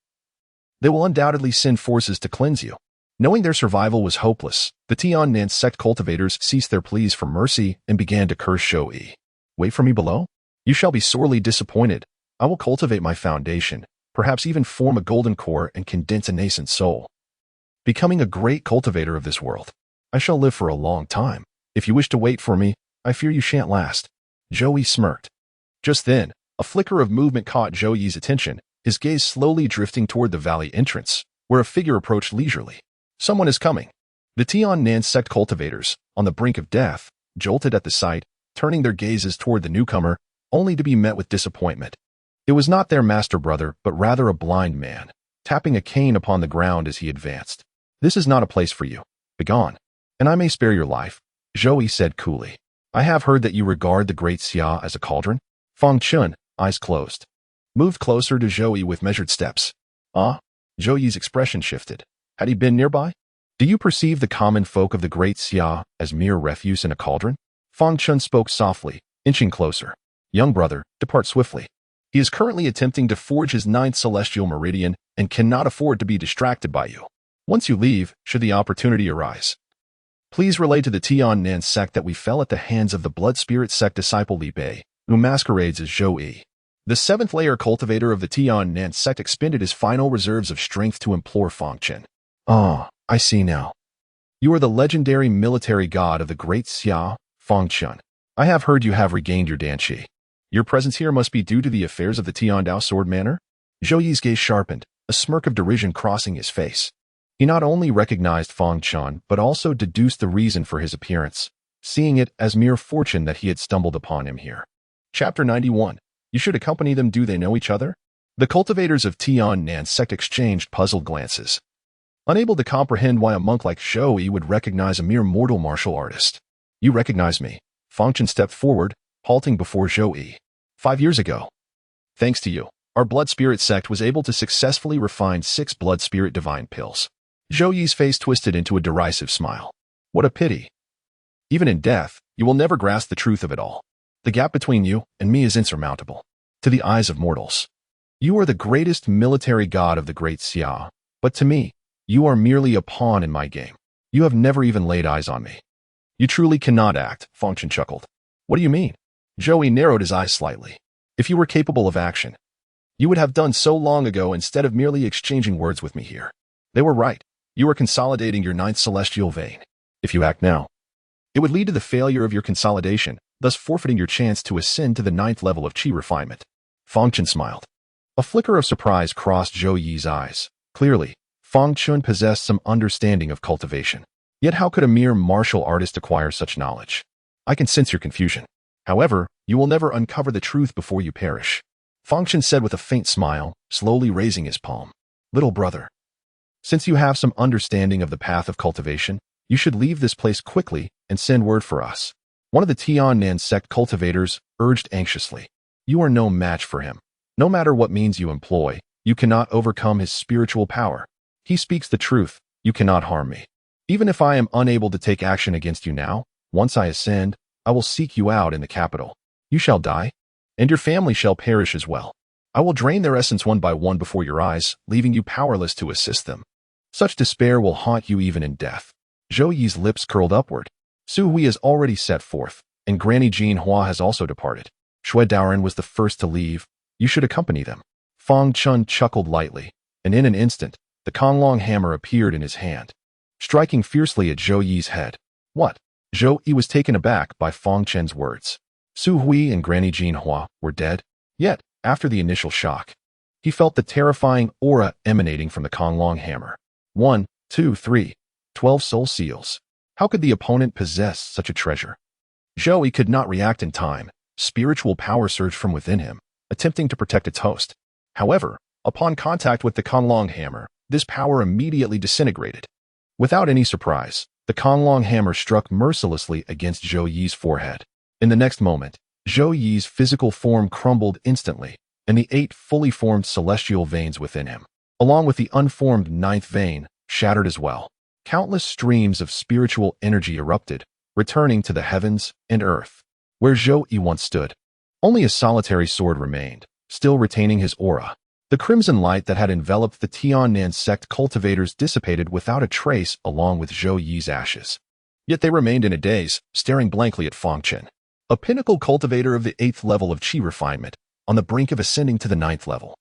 They will undoubtedly send forces to cleanse you. Knowing their survival was hopeless, the Tian sect cultivators ceased their pleas for mercy and began to curse Zhou. Wait for me below? You shall be sorely disappointed. I will cultivate my foundation, perhaps even form a golden core and condense a nascent soul, becoming a great cultivator of this world. I shall live for a long time. If you wish to wait for me, I fear you shan't last. Zhou smirked. Just then, a flicker of movement caught Zhou's attention, his gaze slowly drifting toward the valley entrance, where a figure approached leisurely. Someone is coming. The Tian sect cultivators, on the brink of death, jolted at the sight, turning their gazes toward the newcomer, only to be met with disappointment. It was not their master brother, but rather a blind man, tapping a cane upon the ground as he advanced. This is not a place for you. Begone, and I may spare your life, Zhou said coolly. I have heard that you regard the great Xia as a cauldron. Fang Chen, eyes closed, moved closer to Zhou with measured steps. Zhou's expression shifted. Had he been nearby? Do you perceive the common folk of the great Xia as mere refuse in a cauldron? Fang Chen spoke softly, inching closer. Young brother, depart swiftly. He is currently attempting to forge his 9th celestial meridian and cannot afford to be distracted by you. Once you leave, should the opportunity arise, please relay to the Tian sect that we fell at the hands of the blood spirit sect disciple Li Bei, who masquerades as Zhou. The 7th layer cultivator of the Tian sect expended his final reserves of strength to implore Fang Chen. I see now. You are the legendary military god of the great Xia, Fang Chen. I have heard you have regained your danqi. Your presence here must be due to the affairs of the Tiandao Sword Manor? Zhou's gaze sharpened, a smirk of derision crossing his face. He not only recognized Fang Chen, but also deduced the reason for his appearance, seeing it as mere fortune that he had stumbled upon him here. Chapter 91. You should accompany them. Do they know each other? The cultivators of Tian sect exchanged puzzled glances, unable to comprehend why a monk like Zhou would recognize a mere mortal martial artist. You recognize me. Fang Chen stepped forward, halting before Zhou. 5 years ago, thanks to you, our blood spirit sect was able to successfully refine 6 blood spirit divine pills. Zhou's face twisted into a derisive smile. What a pity. Even in death, you will never grasp the truth of it all. The gap between you and me is insurmountable. To the eyes of mortals, you are the greatest military god of the great Xia, but to me, you are merely a pawn in my game. You have never even laid eyes on me. You truly cannot act, Fang Chen chuckled. What do you mean? Zhou narrowed his eyes slightly. If you were capable of action, you would have done so long ago instead of merely exchanging words with me here. They were right. You are consolidating your 9th celestial vein. If you act now, it would lead to the failure of your consolidation, thus forfeiting your chance to ascend to the 9th level of qi refinement. Fang Chen smiled. A flicker of surprise crossed Zhou's eyes. Clearly, Fang Chen possessed some understanding of cultivation. Yet how could a mere martial artist acquire such knowledge? I can sense your confusion. However, you will never uncover the truth before you perish. Fang Chen said with a faint smile, slowly raising his palm. Little brother, since you have some understanding of the path of cultivation, you should leave this place quickly and send word for us. One of the Tian sect cultivators urged anxiously. You are no match for him. No matter what means you employ, you cannot overcome his spiritual power. He speaks the truth. You cannot harm me. Even if I am unable to take action against you now, once I ascend, I will seek you out in the capital. You shall die, and your family shall perish as well. I will drain their essence one by one before your eyes, leaving you powerless to assist them. Such despair will haunt you even in death. Zhou's lips curled upward. Su Hui has already set forth, and Granny Jean Hua has also departed. Shui Daoren was the first to leave. You should accompany them. Fang Chen chuckled lightly, and in an instant, the Konglong hammer appeared in his hand, striking fiercely at Zhou's head. What? Zhou was taken aback by Fang Chen's words. Su Hui and Granny Jean Hua were dead. Yet, after the initial shock, he felt the terrifying aura emanating from the Konglong hammer. 1, 2, 3, 12 soul seals. How could the opponent possess such a treasure? Zhou could not react in time. Spiritual power surged from within him, attempting to protect its host. However, upon contact with the Konglong hammer, this power immediately disintegrated. Without any surprise, the Konglong hammer struck mercilessly against Zhou's forehead. In the next moment, Zhou's physical form crumbled instantly, and the 8 fully formed celestial veins within him, along with the unformed 9th vein, shattered as well. Countless streams of spiritual energy erupted, returning to the heavens and earth, where Zhou once stood. Only a solitary sword remained, still retaining his aura. The crimson light that had enveloped the Tiannan sect cultivators dissipated without a trace along with Zhou Yi's ashes. Yet they remained in a daze, staring blankly at Fang Chen, a pinnacle cultivator of the 8th level of qi refinement, on the brink of ascending to the 9th level.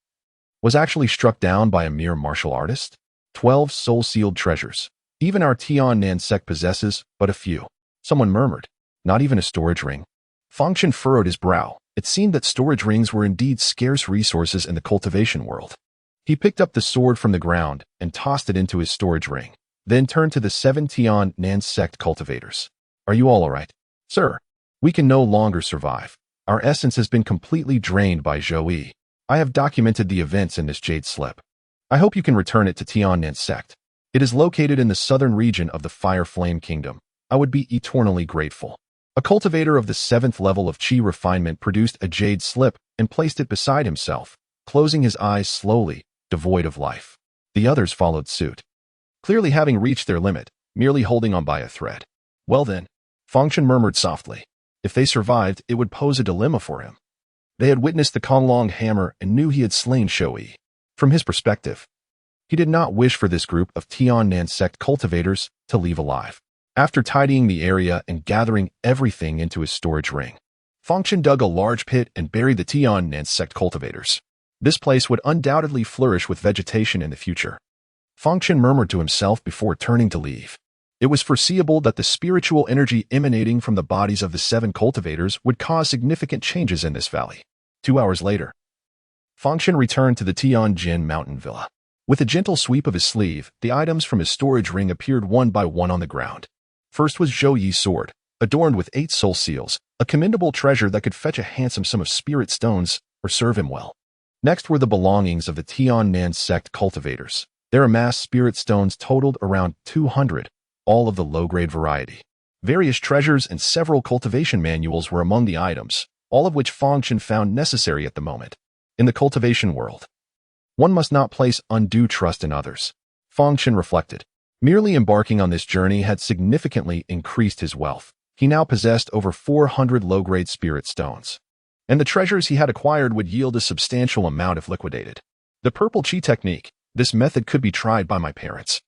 Was actually struck down by a mere martial artist? 12 soul-sealed treasures. Even our Tiannan sect possesses but a few. Someone murmured. Not even a storage ring. Fang Chen furrowed his brow. It seemed that storage rings were indeed scarce resources in the cultivation world. He picked up the sword from the ground and tossed it into his storage ring, then turned to the 7 Tiannan sect cultivators. Are you all right? Sir, we can no longer survive. Our essence has been completely drained by Zhou Yi. I have documented the events in this jade slip. I hope you can return it to Tiannan sect. It is located in the southern region of the Fire Flame Kingdom. I would be eternally grateful. A cultivator of the 7th level of qi refinement produced a jade slip and placed it beside himself, closing his eyes slowly, devoid of life. The others followed suit, clearly having reached their limit, merely holding on by a thread. Well then, Fang Chen murmured softly. If they survived, it would pose a dilemma for him. They had witnessed the Konglong hammer and knew he had slain Zhou Yi. From his perspective, he did not wish for this group of Tiannan sect cultivators to leave alive. After tidying the area and gathering everything into his storage ring, Fang Chen dug a large pit and buried the Tiannan sect cultivators. This place would undoubtedly flourish with vegetation in the future. Fang Chen murmured to himself before turning to leave. It was foreseeable that the spiritual energy emanating from the bodies of the 7 cultivators would cause significant changes in this valley. 2 hours later, Fang Chen returned to the Tianjin mountain villa. With a gentle sweep of his sleeve, the items from his storage ring appeared one by one on the ground. First was Zhou Yi's sword, adorned with 8 soul seals, a commendable treasure that could fetch a handsome sum of spirit stones or serve him well. Next were the belongings of the Tiannan sect cultivators. Their amassed spirit stones totaled around 200, all of the low-grade variety. Various treasures and several cultivation manuals were among the items, all of which Fang Chen found necessary at the moment. In the cultivation world, one must not place undue trust in others. Fang Chen reflected. Merely embarking on this journey had significantly increased his wealth. He now possessed over 400 low-grade spirit stones, and the treasures he had acquired would yield a substantial amount if liquidated. The purple qi technique. This method could be tried by my parents.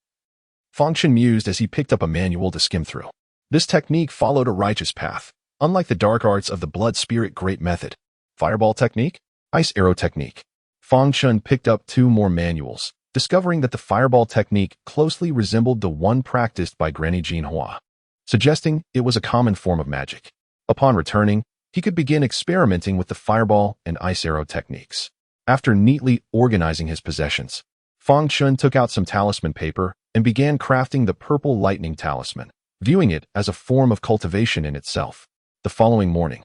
Fang Chen mused as he picked up a manual to skim through. This technique followed a righteous path, unlike the dark arts of the blood spirit great method. Fireball technique? Ice arrow technique. Fang Chen picked up 2 more manuals, discovering that the fireball technique closely resembled the one practiced by Granny Jinhua, suggesting it was a common form of magic. Upon returning, he could begin experimenting with the fireball and ice arrow techniques. After neatly organizing his possessions, Fang Chen took out some talisman paper and began crafting the purple lightning talisman, viewing it as a form of cultivation in itself. The following morning,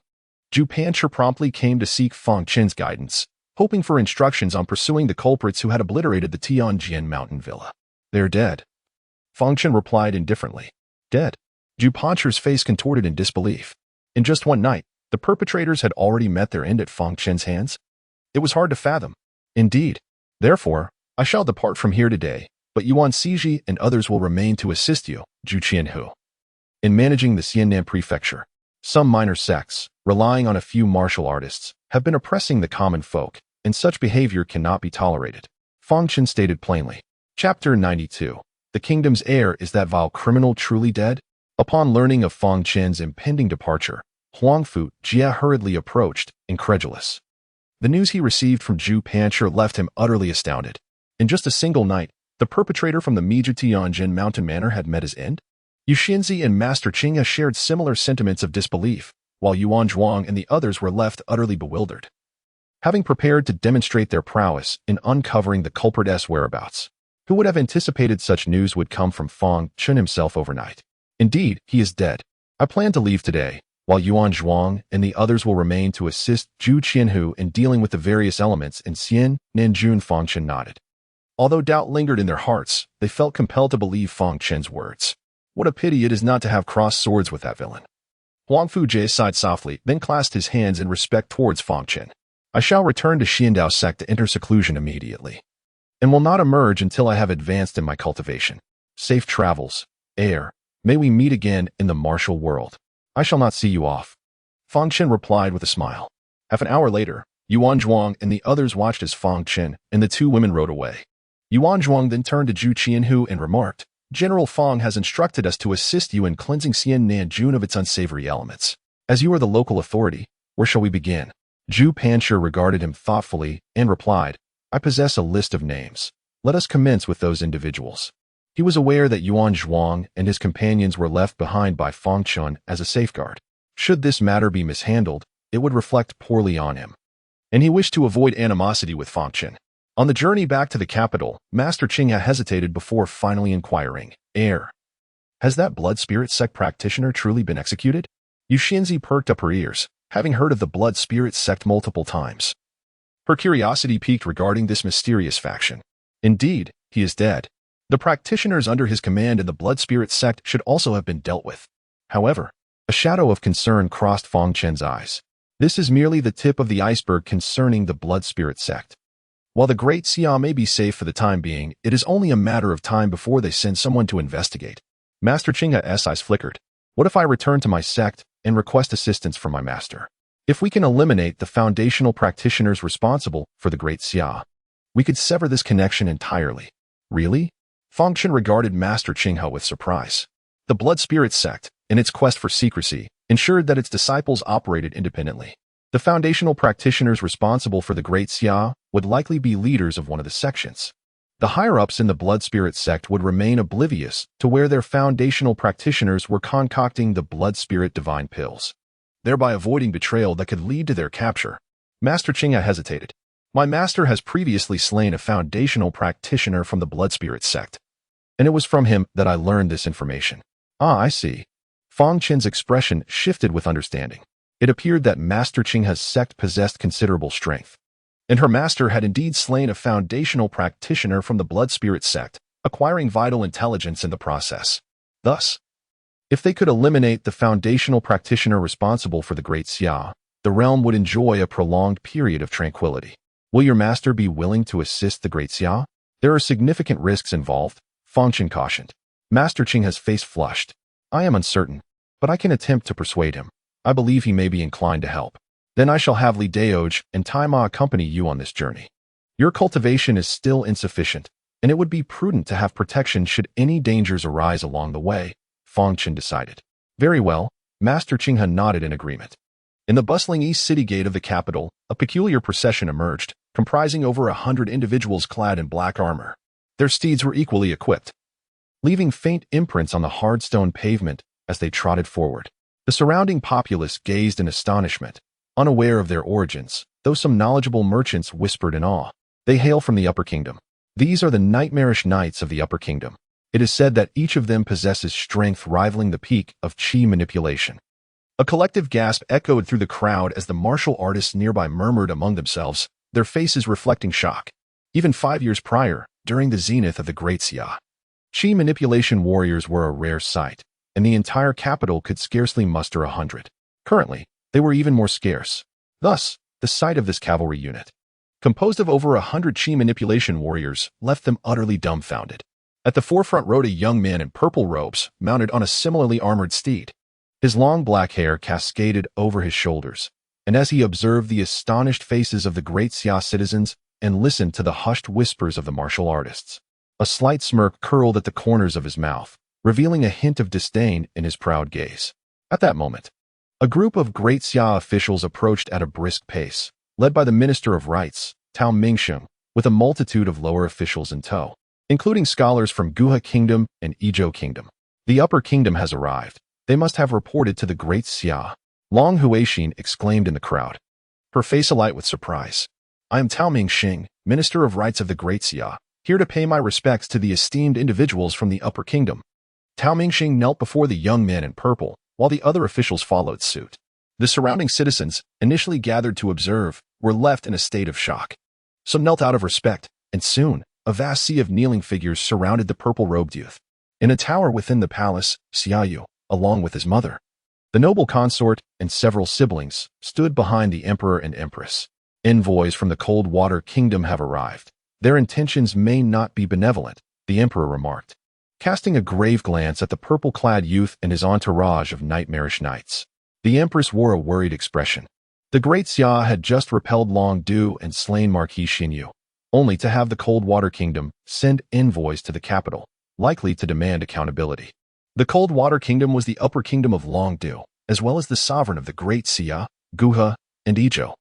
Zhu Pancher promptly came to seek Fang Chen's guidance, hoping for instructions on pursuing the culprits who had obliterated the Tianjin mountain villa. They're dead. Fang Chen replied indifferently. Dead? Zhu Pancher's face contorted in disbelief. In just one night, the perpetrators had already met their end at Fang Chen's hands? It was hard to fathom. Indeed. Therefore, I shall depart from here today, but Yuan Siji and others will remain to assist you, Zhu Qianhu. In managing the Xiannan prefecture, some minor sects, relying on a few martial artists, have been oppressing the common folk, and such behavior cannot be tolerated. Fang Chen stated plainly. Chapter 92. The kingdom's heir is that vile criminal truly dead? Upon learning of Fang Chen's impending departure, Huangfu Jia hurriedly approached, incredulous. The news he received from Zhu Pancher left him utterly astounded. In just a single night, the perpetrator from the Miju Tianjin mountain manor had met his end? Yu Xinzi and Master Qingya shared similar sentiments of disbelief, while Yuan Zhuang and the others were left utterly bewildered, having prepared to demonstrate their prowess in uncovering the culprit's whereabouts. Who would have anticipated such news would come from Fang Chen himself overnight? Indeed, he is dead. I plan to leave today, while Yuan Zhuang and the others will remain to assist Zhu Qianhu in dealing with the various elements in Xian, Nanjun. Fang Chen nodded. Although doubt lingered in their hearts, they felt compelled to believe Fang Chen's words. What a pity it is not to have crossed swords with that villain. Huangfu Jie sighed softly, then clasped his hands in respect towards Fang Chen. I shall return to Xiandao sect to enter seclusion immediately, and will not emerge until I have advanced in my cultivation. Safe travels, heir. May we meet again in the martial world. I shall not see you off. Fang Chen replied with a smile. Half an hour later, Yuan Zhuang and the others watched as Fang Chen and the two women rode away. Yuan Zhuang then turned to Zhu Qianhu and remarked, General Fang has instructed us to assist you in cleansing Xian Nanjun of its unsavory elements. As you are the local authority, where shall we begin? Zhu Panshi regarded him thoughtfully and replied, I possess a list of names. Let us commence with those individuals. He was aware that Yuan Zhuang and his companions were left behind by Fang Chen as a safeguard. Should this matter be mishandled, it would reflect poorly on him. And he wished to avoid animosity with Fang Chen. On the journey back to the capital, Master Qinghe hesitated before finally inquiring, has that blood spirit sect practitioner truly been executed? Yu Xinzi perked up her ears, having heard of the blood spirit sect multiple times. Her curiosity piqued regarding this mysterious faction. Indeed, he is dead. The practitioners under his command in the blood spirit sect should also have been dealt with. However, a shadow of concern crossed Fang Chen's eyes. This is merely the tip of the iceberg concerning the blood spirit sect. While the Great Xia may be safe for the time being, it is only a matter of time before they send someone to investigate. Master Qinghe's eyes flickered. What if I return to my sect and request assistance from my master? If we can eliminate the foundational practitioners responsible for the Great Xia, we could sever this connection entirely. Really? Fang Chen regarded Master Qinghe with surprise. The blood spirit sect, in its quest for secrecy, ensured that its disciples operated independently. The foundational practitioners responsible for the Great Xia would likely be leaders of one of the sections. The higher-ups in the blood spirit sect would remain oblivious to where their foundational practitioners were concocting the blood spirit divine pills, thereby avoiding betrayal that could lead to their capture. Master Qinghe hesitated. My master has previously slain a foundational practitioner from the blood spirit sect, and it was from him that I learned this information. Ah, I see. Fang Chen's expression shifted with understanding. It appeared that Master Qinghe's sect possessed considerable strength, and her master had indeed slain a foundational practitioner from the blood spirit sect, acquiring vital intelligence in the process. Thus, if they could eliminate the foundational practitioner responsible for the Great Xia, the realm would enjoy a prolonged period of tranquility. Will your master be willing to assist the Great Xia? There are significant risks involved, Fang Chen cautioned. Master Qinghe's face flushed. I am uncertain, but I can attempt to persuade him. I believe he may be inclined to help. Then I shall have Li Daoj and Tai Ma accompany you on this journey. Your cultivation is still insufficient, and it would be prudent to have protection should any dangers arise along the way, Fang Chen decided. Very well, Master Qinghe nodded in agreement. In the bustling east city gate of the capital, a peculiar procession emerged, comprising over 100 individuals clad in black armor. Their steeds were equally equipped, leaving faint imprints on the hard stone pavement as they trotted forward. The surrounding populace gazed in astonishment, unaware of their origins, though some knowledgeable merchants whispered in awe. They hail from the Upper Kingdom. These are the nightmarish knights of the Upper Kingdom. It is said that each of them possesses strength rivaling the peak of qi manipulation. A collective gasp echoed through the crowd as the martial artists nearby murmured among themselves, their faces reflecting shock. Even 5 years prior, during the zenith of the Great Xia, qi manipulation warriors were a rare sight, and the entire capital could scarcely muster 100. Currently, they were even more scarce. Thus, the sight of this cavalry unit, composed of over 100 qi manipulation warriors, left them utterly dumbfounded. At the forefront rode a young man in purple robes, mounted on a similarly armored steed. His long black hair cascaded over his shoulders, and as he observed the astonished faces of the Great Xia citizens and listened to the hushed whispers of the martial artists, a slight smirk curled at the corners of his mouth, revealing a hint of disdain in his proud gaze. At that moment, a group of Great Xia officials approached at a brisk pace, led by the Minister of Rites, Tao Mingsheng, with a multitude of lower officials in tow, including scholars from Guha Kingdom and Izhou Kingdom. The Upper Kingdom has arrived. They must have reported to the Great Xia. Long Huixin exclaimed in the crowd, her face alight with surprise. I am Tao Mingsheng, Minister of Rites of the Great Xia, here to pay my respects to the esteemed individuals from the Upper Kingdom. Tao Mingsheng knelt before the young man in purple, while the other officials followed suit. The surrounding citizens, initially gathered to observe, were left in a state of shock. Some knelt out of respect, and soon, a vast sea of kneeling figures surrounded the purple-robed youth. In a tower within the palace, Xiaoyu, along with his mother, the noble consort, and several siblings, stood behind the emperor and empress. Envoys from the Cold Water Kingdom have arrived. Their intentions may not be benevolent, the emperor remarked, casting a grave glance at the purple-clad youth and his entourage of nightmarish knights. The empress wore a worried expression. The great Xia had just repelled Long Du and slain Marquis Xinyu, only to have the Cold Water Kingdom send envoys to the capital, likely to demand accountability. The Cold Water Kingdom was the upper kingdom of Long Du, as well as the sovereign of the great Xia, Guha, and Izhou.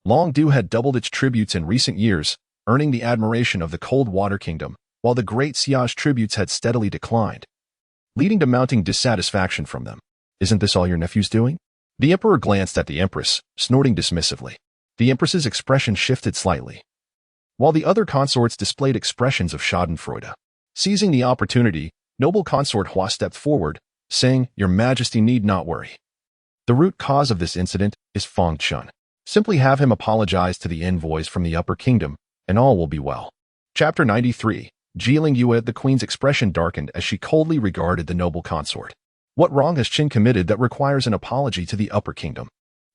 Long Du had doubled its tributes in recent years, earning the admiration of the Cold Water Kingdom, while the great Xia's tributes had steadily declined, leading to mounting dissatisfaction from them. Isn't this all your nephew's doing? The emperor glanced at the empress, snorting dismissively. The empress's expression shifted slightly, while the other consorts displayed expressions of schadenfreude. Seizing the opportunity, noble consort Hua stepped forward, saying, "Your Majesty need not worry. The root cause of this incident is Fang Chen. Simply have him apologize to the envoys from the upper kingdom, and all will be well." Chapter 93. Jiling Yue. The queen's expression darkened as she coldly regarded the noble consort. What wrong has Qin committed that requires an apology to the upper kingdom?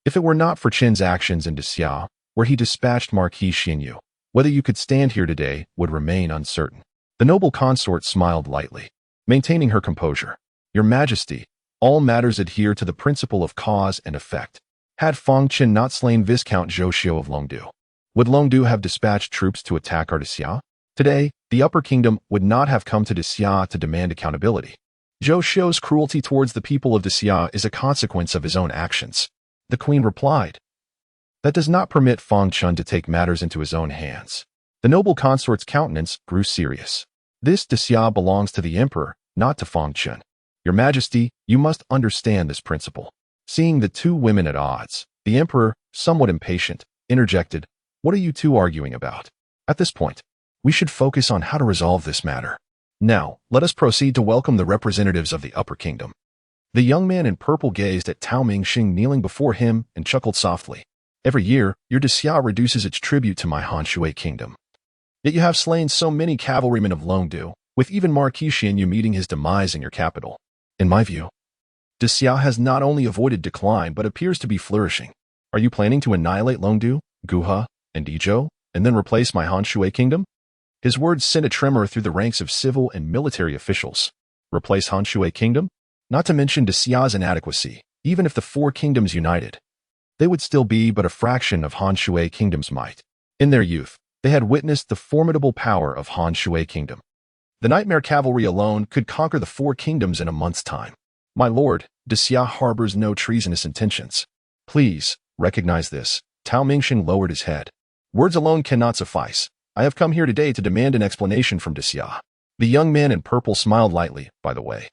If it were not for Qin's actions in Xia, where he dispatched Marquis Xinyu, whether you could stand here today would remain uncertain. The noble consort smiled lightly, maintaining her composure. "Your Majesty, all matters adhere to the principle of cause and effect. Had Fang Chen not slain Viscount Zhou Xiu of Longdu, would Longdu have dispatched troops to attack our Xia? Today, the upper kingdom would not have come to Xia to demand accountability. Zhou Xiu's cruelty towards the people of Xia is a consequence of his own actions." The queen replied. "That does not permit Fang Chen to take matters into his own hands." The noble consort's countenance grew serious. "This Xia belongs to the emperor, not to Fang Chen. Your Majesty, you must understand this principle." Seeing the two women at odds, the emperor, somewhat impatient, interjected, "What are you two arguing about? At this point, we should focus on how to resolve this matter. Now, let us proceed to welcome the representatives of the upper kingdom." The young man in purple gazed at Tao Mingxing kneeling before him and chuckled softly. "Every year, your Xia reduces its tribute to my Han Shui kingdom. Yet you have slain so many cavalrymen of Longdu, with even Marquis Xinyu meeting his demise in your capital. In my view, Xia has not only avoided decline but appears to be flourishing. Are you planning to annihilate Longdu, Guha, and Izhou, and then replace my Han Shui kingdom?" His words sent a tremor through the ranks of civil and military officials. Replace Han Shui kingdom? Not to mention Xia's inadequacy, even if the four kingdoms united, they would still be but a fraction of Han Shui kingdom's might. In their youth, they had witnessed the formidable power of Han Shui kingdom. The Nightmare Cavalry alone could conquer the four kingdoms in a month's time. "My lord, Xia harbors no treasonous intentions. Please, recognize this." Tao Mingxing lowered his head. "Words alone cannot suffice. I have come here today to demand an explanation from Xia." The young man in purple smiled lightly, "By the way,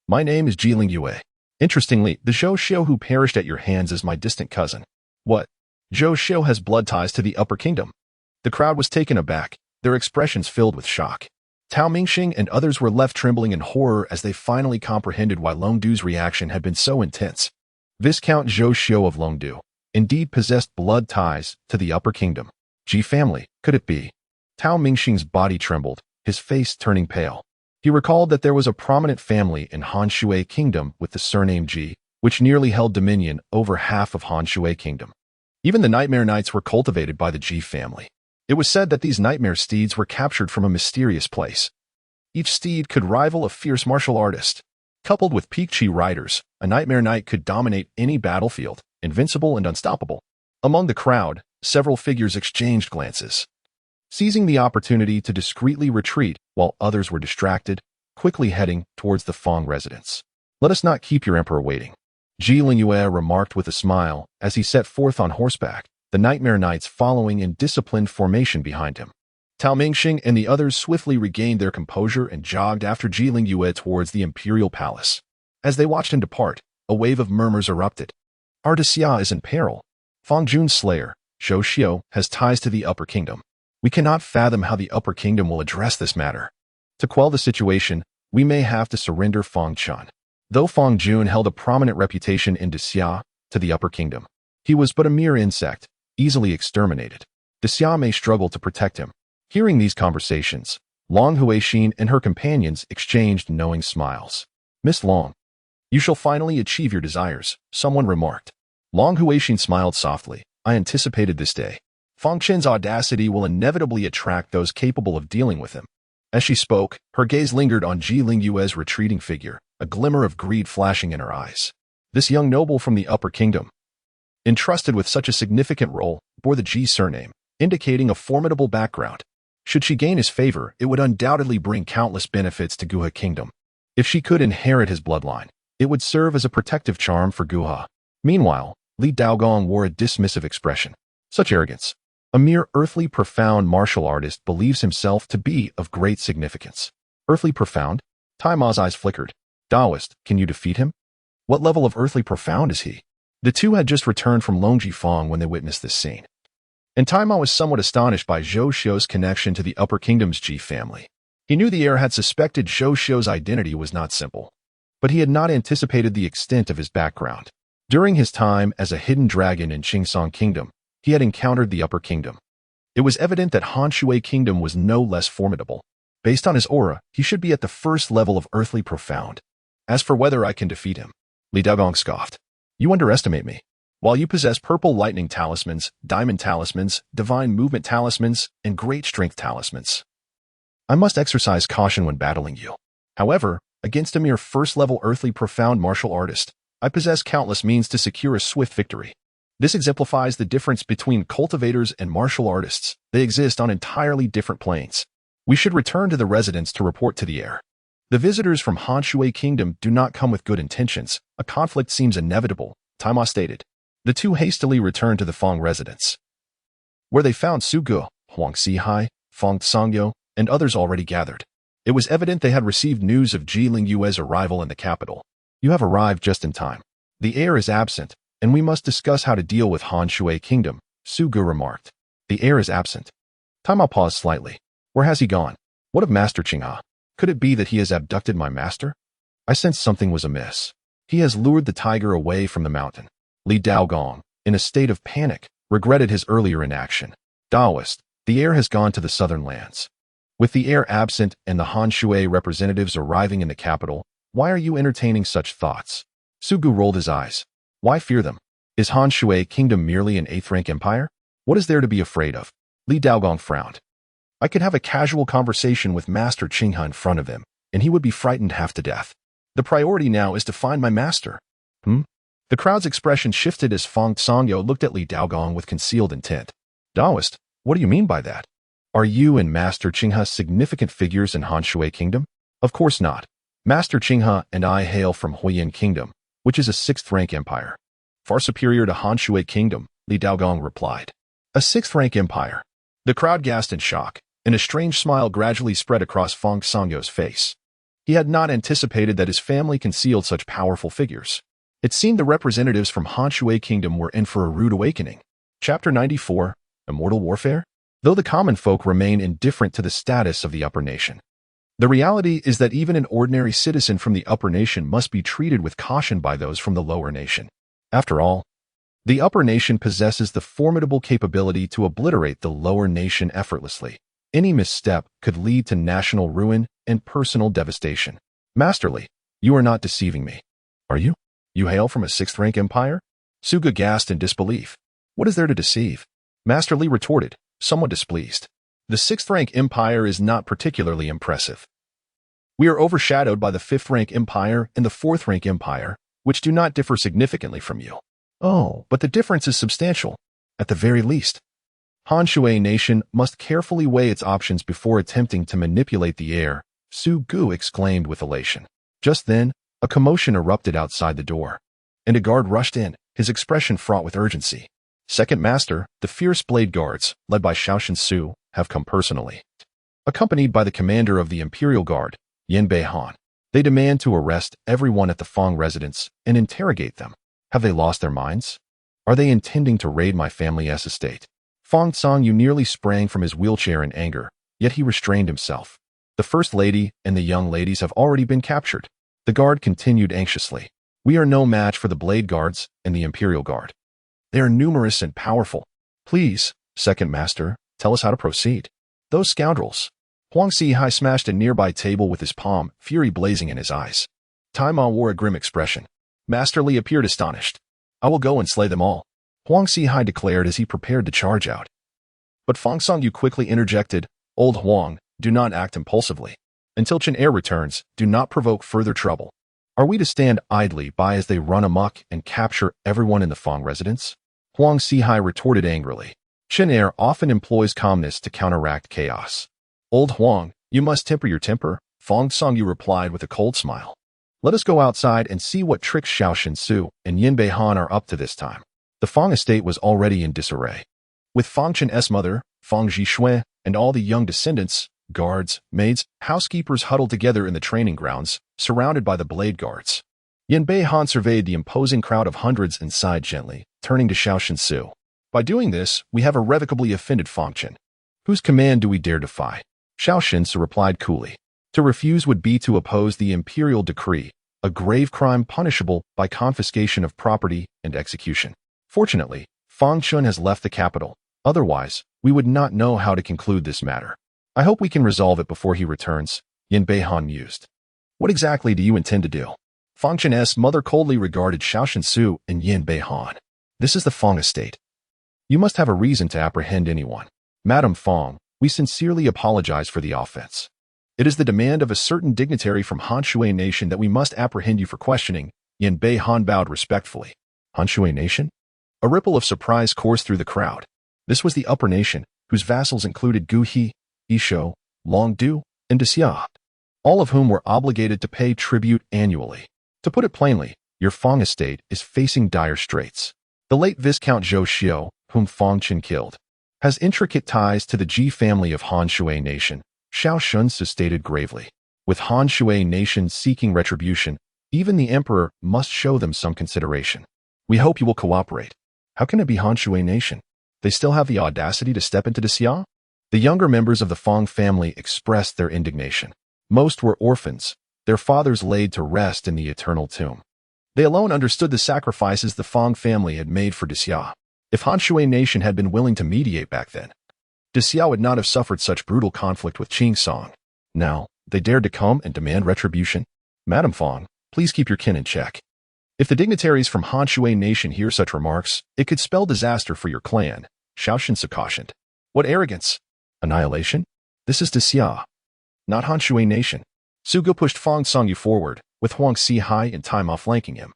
my name is Jiling Yue. Interestingly, the Zhou Xiu who perished at your hands is my distant cousin." "What? Zhou Xiu has blood ties to the upper kingdom?" The crowd was taken aback, their expressions filled with shock. Tao Mingxing and others were left trembling in horror as they finally comprehended why Longdu's reaction had been so intense. Viscount Zhou Xiu of Longdu indeed possessed blood ties to the upper kingdom. Ji family, could it be? Tao Mingxing's body trembled, his face turning pale. He recalled that there was a prominent family in Han Shui kingdom with the surname Ji, which nearly held dominion over half of Han Shui kingdom. Even the Nightmare Knights were cultivated by the Ji family. It was said that these nightmare steeds were captured from a mysterious place. Each steed could rival a fierce martial artist. Coupled with peak Qi riders, a Nightmare Knight could dominate any battlefield, invincible and unstoppable. Among the crowd, several figures exchanged glances, seizing the opportunity to discreetly retreat while others were distracted, quickly heading towards the Fang residence. "Let us not keep your emperor waiting," Ji Lingyue remarked with a smile as he set forth on horseback, the Nightmare Knights following in disciplined formation behind him. Tao Mingxing and the others swiftly regained their composure and jogged after Ji Lingyue towards the imperial palace. As they watched him depart, a wave of murmurs erupted. "Our Xia is in peril. Fang Jun's slayer, Zhou Xiu, has ties to the upper kingdom. We cannot fathom how the upper kingdom will address this matter. To quell the situation, we may have to surrender Fang Chen." Though Fang Jun held a prominent reputation in Xia to the upper kingdom, he was but a mere insect, easily exterminated. Xia may struggle to protect him. Hearing these conversations, Long Huixin and her companions exchanged knowing smiles. "Miss Long, you shall finally achieve your desires," someone remarked. Long Huixin smiled softly. "I anticipated this day. Fang Chen's audacity will inevitably attract those capable of dealing with him." As she spoke, her gaze lingered on Ji Lingyue's retreating figure, a glimmer of greed flashing in her eyes. This young noble from the upper kingdom, entrusted with such a significant role, bore the Ji surname, indicating a formidable background. Should she gain his favor, it would undoubtedly bring countless benefits to Guha Kingdom. If she could inherit his bloodline, it would serve as a protective charm for Guha. Meanwhile, Li Daogong wore a dismissive expression. Such arrogance. A mere earthly profound martial artist believes himself to be of great significance. Earthly profound? Tai Ma's eyes flickered. Taoist, can you defeat him? What level of earthly profound is he? The two had just returned from Longji Fang when they witnessed this scene. And Tai Ma was somewhat astonished by Zhou Xiu's connection to the Upper Kingdom's Ji family. He knew the heir had suspected Zhou Xiu's identity was not simple, but he had not anticipated the extent of his background. During his time as a hidden dragon in Qingsong Kingdom, he had encountered the Upper Kingdom. It was evident that Han Shui Kingdom was no less formidable. Based on his aura, he should be at the first level of earthly profound. As for whether I can defeat him, Li Daogong scoffed. You underestimate me. While you possess purple lightning talismans, diamond talismans, divine movement talismans, and great strength talismans, I must exercise caution when battling you. However, against a mere first-level earthly profound martial artist, I possess countless means to secure a swift victory. This exemplifies the difference between cultivators and martial artists. They exist on entirely different planes. We should return to the residence to report to the heir. The visitors from Han Shui Kingdom do not come with good intentions. A conflict seems inevitable, Tai Ma stated. The two hastily returned to the Fang residence, where they found Su Ge, Huang Xihai, Fang Songyo, and others already gathered. It was evident they had received news of Ji Lingyue's arrival in the capital. You have arrived just in time. The heir is absent, and we must discuss how to deal with Han Shui Kingdom, Su Ge remarked. The heir is absent. Tai Ma paused slightly. Where has he gone? What of Master Qinghe? Could it be that he has abducted my master? I sensed something was amiss. He has lured the tiger away from the mountain. Li Daogong, in a state of panic, regretted his earlier inaction. Taoist, the heir has gone to the southern lands. With the heir absent and the Han Shui representatives arriving in the capital, why are you entertaining such thoughts? Su Ge rolled his eyes. Why fear them? Is Han Shui Kingdom merely an 8th-rank empire? What is there to be afraid of? Li Daogong frowned. I could have a casual conversation with Master Qinghe in front of him, and he would be frightened half to death. The priority now is to find my master. The crowd's expression shifted as Fang Songyo looked at Li Daogong with concealed intent. Taoist, what do you mean by that? Are you and Master Qinghe significant figures in Han Shui Kingdom? Of course not. Master Qinghe and I hail from Huiyin Kingdom, which is a 6th-rank empire. Far superior to Han Shui Kingdom, Li Daogong replied. A 6th-rank empire. The crowd gasped in shock, and a strange smile gradually spread across Fang Songyo's face. He had not anticipated that his family concealed such powerful figures. It seemed the representatives from Han Shui Kingdom were in for a rude awakening. Chapter 94, Immortal Warfare? Though the common folk remain indifferent to the status of the upper nation, the reality is that even an ordinary citizen from the upper nation must be treated with caution by those from the lower nation. After all, the upper nation possesses the formidable capability to obliterate the lower nation effortlessly. Any misstep could lead to national ruin and personal devastation. Master Li, you are not deceiving me. Are you? You hail from a 6th-rank empire? Su Ge gasped in disbelief. What is there to deceive? Master Li retorted, somewhat displeased. The 6th-rank empire is not particularly impressive. We are overshadowed by the 5th-rank empire and the 4th-rank empire, which do not differ significantly from you. Oh, but the difference is substantial, at the very least. Han Shui Nation must carefully weigh its options before attempting to manipulate the heir, Su Ge exclaimed with elation. Just then, a commotion erupted outside the door, and a guard rushed in, his expression fraught with urgency. Second Master, the fierce Blade Guards, led by Shaoshan Su, have come personally. Accompanied by the commander of the Imperial Guard, Yen Bei Han, they demand to arrest everyone at the Fang residence and interrogate them. Have they lost their minds? Are they intending to raid my family's estate? Fang Songyu nearly sprang from his wheelchair in anger, yet he restrained himself. The First Lady and the young ladies have already been captured. The guard continued anxiously. We are no match for the Blade Guards and the Imperial Guard. They are numerous and powerful. Please, Second Master, tell us how to proceed. Those scoundrels. Huang Xihai smashed a nearby table with his palm, fury blazing in his eyes. Tai Ma wore a grim expression. Master Li appeared astonished. I will go and slay them all, Huang Xihai declared as he prepared to charge out. But Fang Songyu quickly interjected, Old Huang, do not act impulsively. Until Chen Er returns, do not provoke further trouble. Are we to stand idly by as they run amok and capture everyone in the Fang residence? Huang Sihai retorted angrily. Chen Er often employs calmness to counteract chaos. Old Huang, you must temper your temper, Fang Songyu replied with a cold smile. Let us go outside and see what tricks Xiao Shinsu and Yin Beihan are up to this time. The Fang estate was already in disarray. With Fang Chen's mother, Fang Jishui, and all the young descendants, guards, maids, housekeepers huddled together in the training grounds, surrounded by the blade guards. Yin Beihan surveyed the imposing crowd of hundreds and sighed gently, turning to Xiao Shinsu. By doing this, we have irrevocably offended Fang Chen. Whose command do we dare defy? Xiao Shinsu replied coolly. To refuse would be to oppose the imperial decree, a grave crime punishable by confiscation of property and execution. Fortunately, Fang Chen has left the capital. Otherwise, we would not know how to conclude this matter. I hope we can resolve it before he returns, Yin Beihan mused. What exactly do you intend to do? Fang Chen's mother coldly regarded Xiao Shinsu and Yin Beihan. This is the Fang estate. You must have a reason to apprehend anyone. Madam Fang, we sincerely apologize for the offense. It is the demand of a certain dignitary from Han Shui Nation that we must apprehend you for questioning, Yin Beihan bowed respectfully. Han Shui Nation? A ripple of surprise coursed through the crowd. This was the upper nation, whose vassals included Gu He, Yishou, Long Du, and Xia, all of whom were obligated to pay tribute annually. To put it plainly, your Fang estate is facing dire straits. The late Viscount Zhou Xiu, whom Fang Chen killed, has intricate ties to the Ji family of Han Shui Nation, Xiao Shunsu stated gravely. With Han Shui Nation seeking retribution, even the emperor must show them some consideration. We hope you will cooperate. How can it be Han Shui Nation? They still have the audacity to step into Xia? The younger members of the Fang family expressed their indignation. Most were orphans, their fathers laid to rest in the eternal tomb. They alone understood the sacrifices the Fang family had made for Xia. If Han Shui Nation had been willing to mediate back then, Xia would not have suffered such brutal conflict with Qing Song. Now, they dared to come and demand retribution. Madam Fang, please keep your kin in check. If the dignitaries from Han Shui Nation hear such remarks, it could spell disaster for your clan, Xiao Shinsu cautioned. What arrogance! Annihilation? This is Xia, not Han Shui Nation. Sugo pushed Fang Songyu forward, with Huang Sihai and Taima flanking him.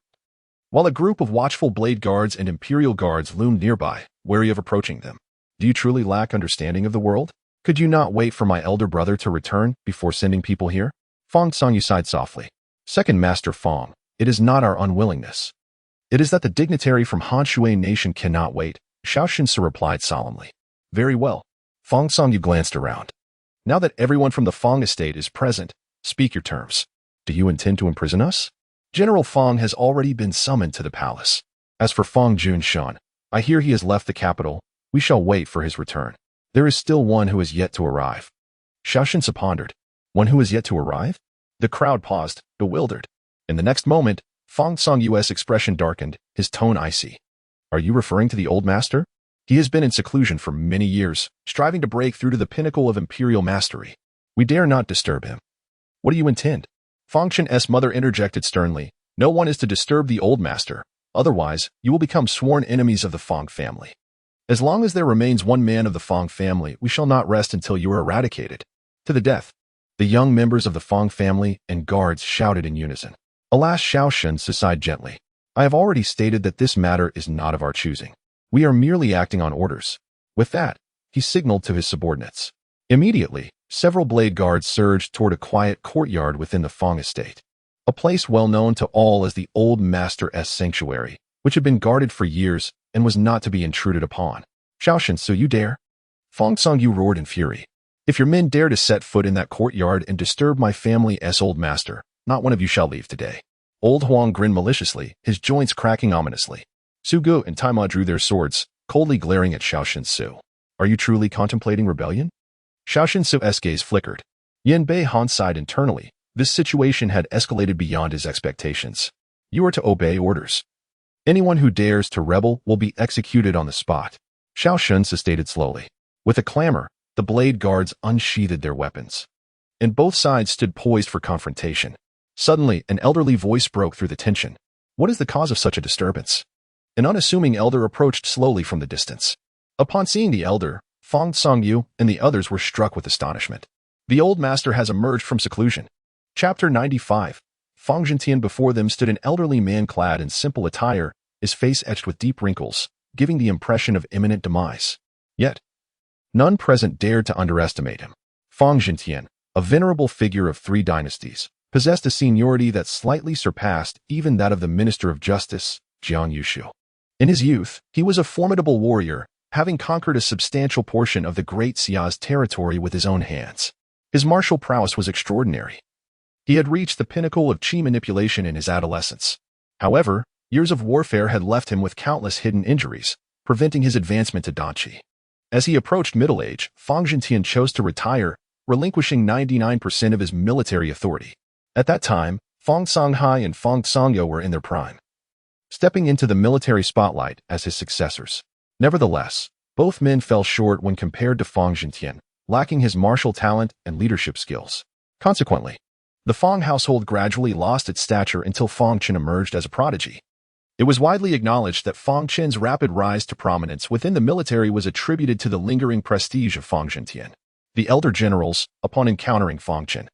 While a group of watchful blade guards and imperial guards loomed nearby, wary of approaching them. Do you truly lack understanding of the world? Could you not wait for my elder brother to return before sending people here? Fang Songyu sighed softly. Second Master Fang, it is not our unwillingness. It is that the dignitary from Han Shui Nation cannot wait, Xiao Shinsu replied solemnly. Very well. Fang Songyu glanced around. Now that everyone from the Fang estate is present, speak your terms. Do you intend to imprison us? General Fang has already been summoned to the palace. As for Fang Junshan, I hear he has left the capital. We shall wait for his return. There is still one who is yet to arrive. Xiao Shinsu pondered. One who is yet to arrive? The crowd paused, bewildered. In the next moment, Fang Songyu's expression darkened, his tone icy. Are you referring to the old master? He has been in seclusion for many years, striving to break through to the pinnacle of imperial mastery. We dare not disturb him. What do you intend? Fang Chen's mother interjected sternly. No one is to disturb the old master. Otherwise, you will become sworn enemies of the Fang family. As long as there remains one man of the Fang family, we shall not rest until you are eradicated. To the death. The young members of the Fang family and guards shouted in unison. Alas, Xiao Shinsu sighed gently. I have already stated that this matter is not of our choosing. We are merely acting on orders. With that, he signaled to his subordinates. Immediately, several blade guards surged toward a quiet courtyard within the Fang estate. A place well known to all as the old master's sanctuary, which had been guarded for years and was not to be intruded upon. Xiao Shinsu, you dare? Fang Songyu roared in fury. If your men dare to set foot in that courtyard and disturb my family's old master, not one of you shall leave today. Old Huang grinned maliciously, his joints cracking ominously. Sugu and Taima drew their swords, coldly glaring at Xiao Shinsu. Are you truly contemplating rebellion? Xiao Shinsu's gaze flickered. Yin Beihan sighed internally. This situation had escalated beyond his expectations. You are to obey orders. Anyone who dares to rebel will be executed on the spot. Xiao Shinsu stated slowly. With a clamor, the blade guards unsheathed their weapons. And both sides stood poised for confrontation. Suddenly, an elderly voice broke through the tension. What is the cause of such a disturbance? An unassuming elder approached slowly from the distance. Upon seeing the elder, Fang Songyu and the others were struck with astonishment. The old master has emerged from seclusion. Chapter 95. Fang Zhentian. Before them stood an elderly man clad in simple attire, his face etched with deep wrinkles, giving the impression of imminent demise. Yet, none present dared to underestimate him. Fang Chen, a venerable figure of 3 dynasties, possessed a seniority that slightly surpassed even that of the Minister of Justice, Jiang Yushu. In his youth, he was a formidable warrior, having conquered a substantial portion of the Great Xia's territory with his own hands. His martial prowess was extraordinary. He had reached the pinnacle of qi manipulation in his adolescence. However, years of warfare had left him with countless hidden injuries, preventing his advancement to danqi. As he approached middle age, Fang Chen chose to retire, relinquishing 99% of his military authority. At that time, Fang Songhai and Fang Songyo were in their prime, stepping into the military spotlight as his successors. Nevertheless, both men fell short when compared to Fang Chen, lacking his martial talent and leadership skills. Consequently, the Fang household gradually lost its stature until Fang Chen emerged as a prodigy. It was widely acknowledged that Fang Chen's rapid rise to prominence within the military was attributed to the lingering prestige of Fang Chen. The elder generals, upon encountering Fang Chen,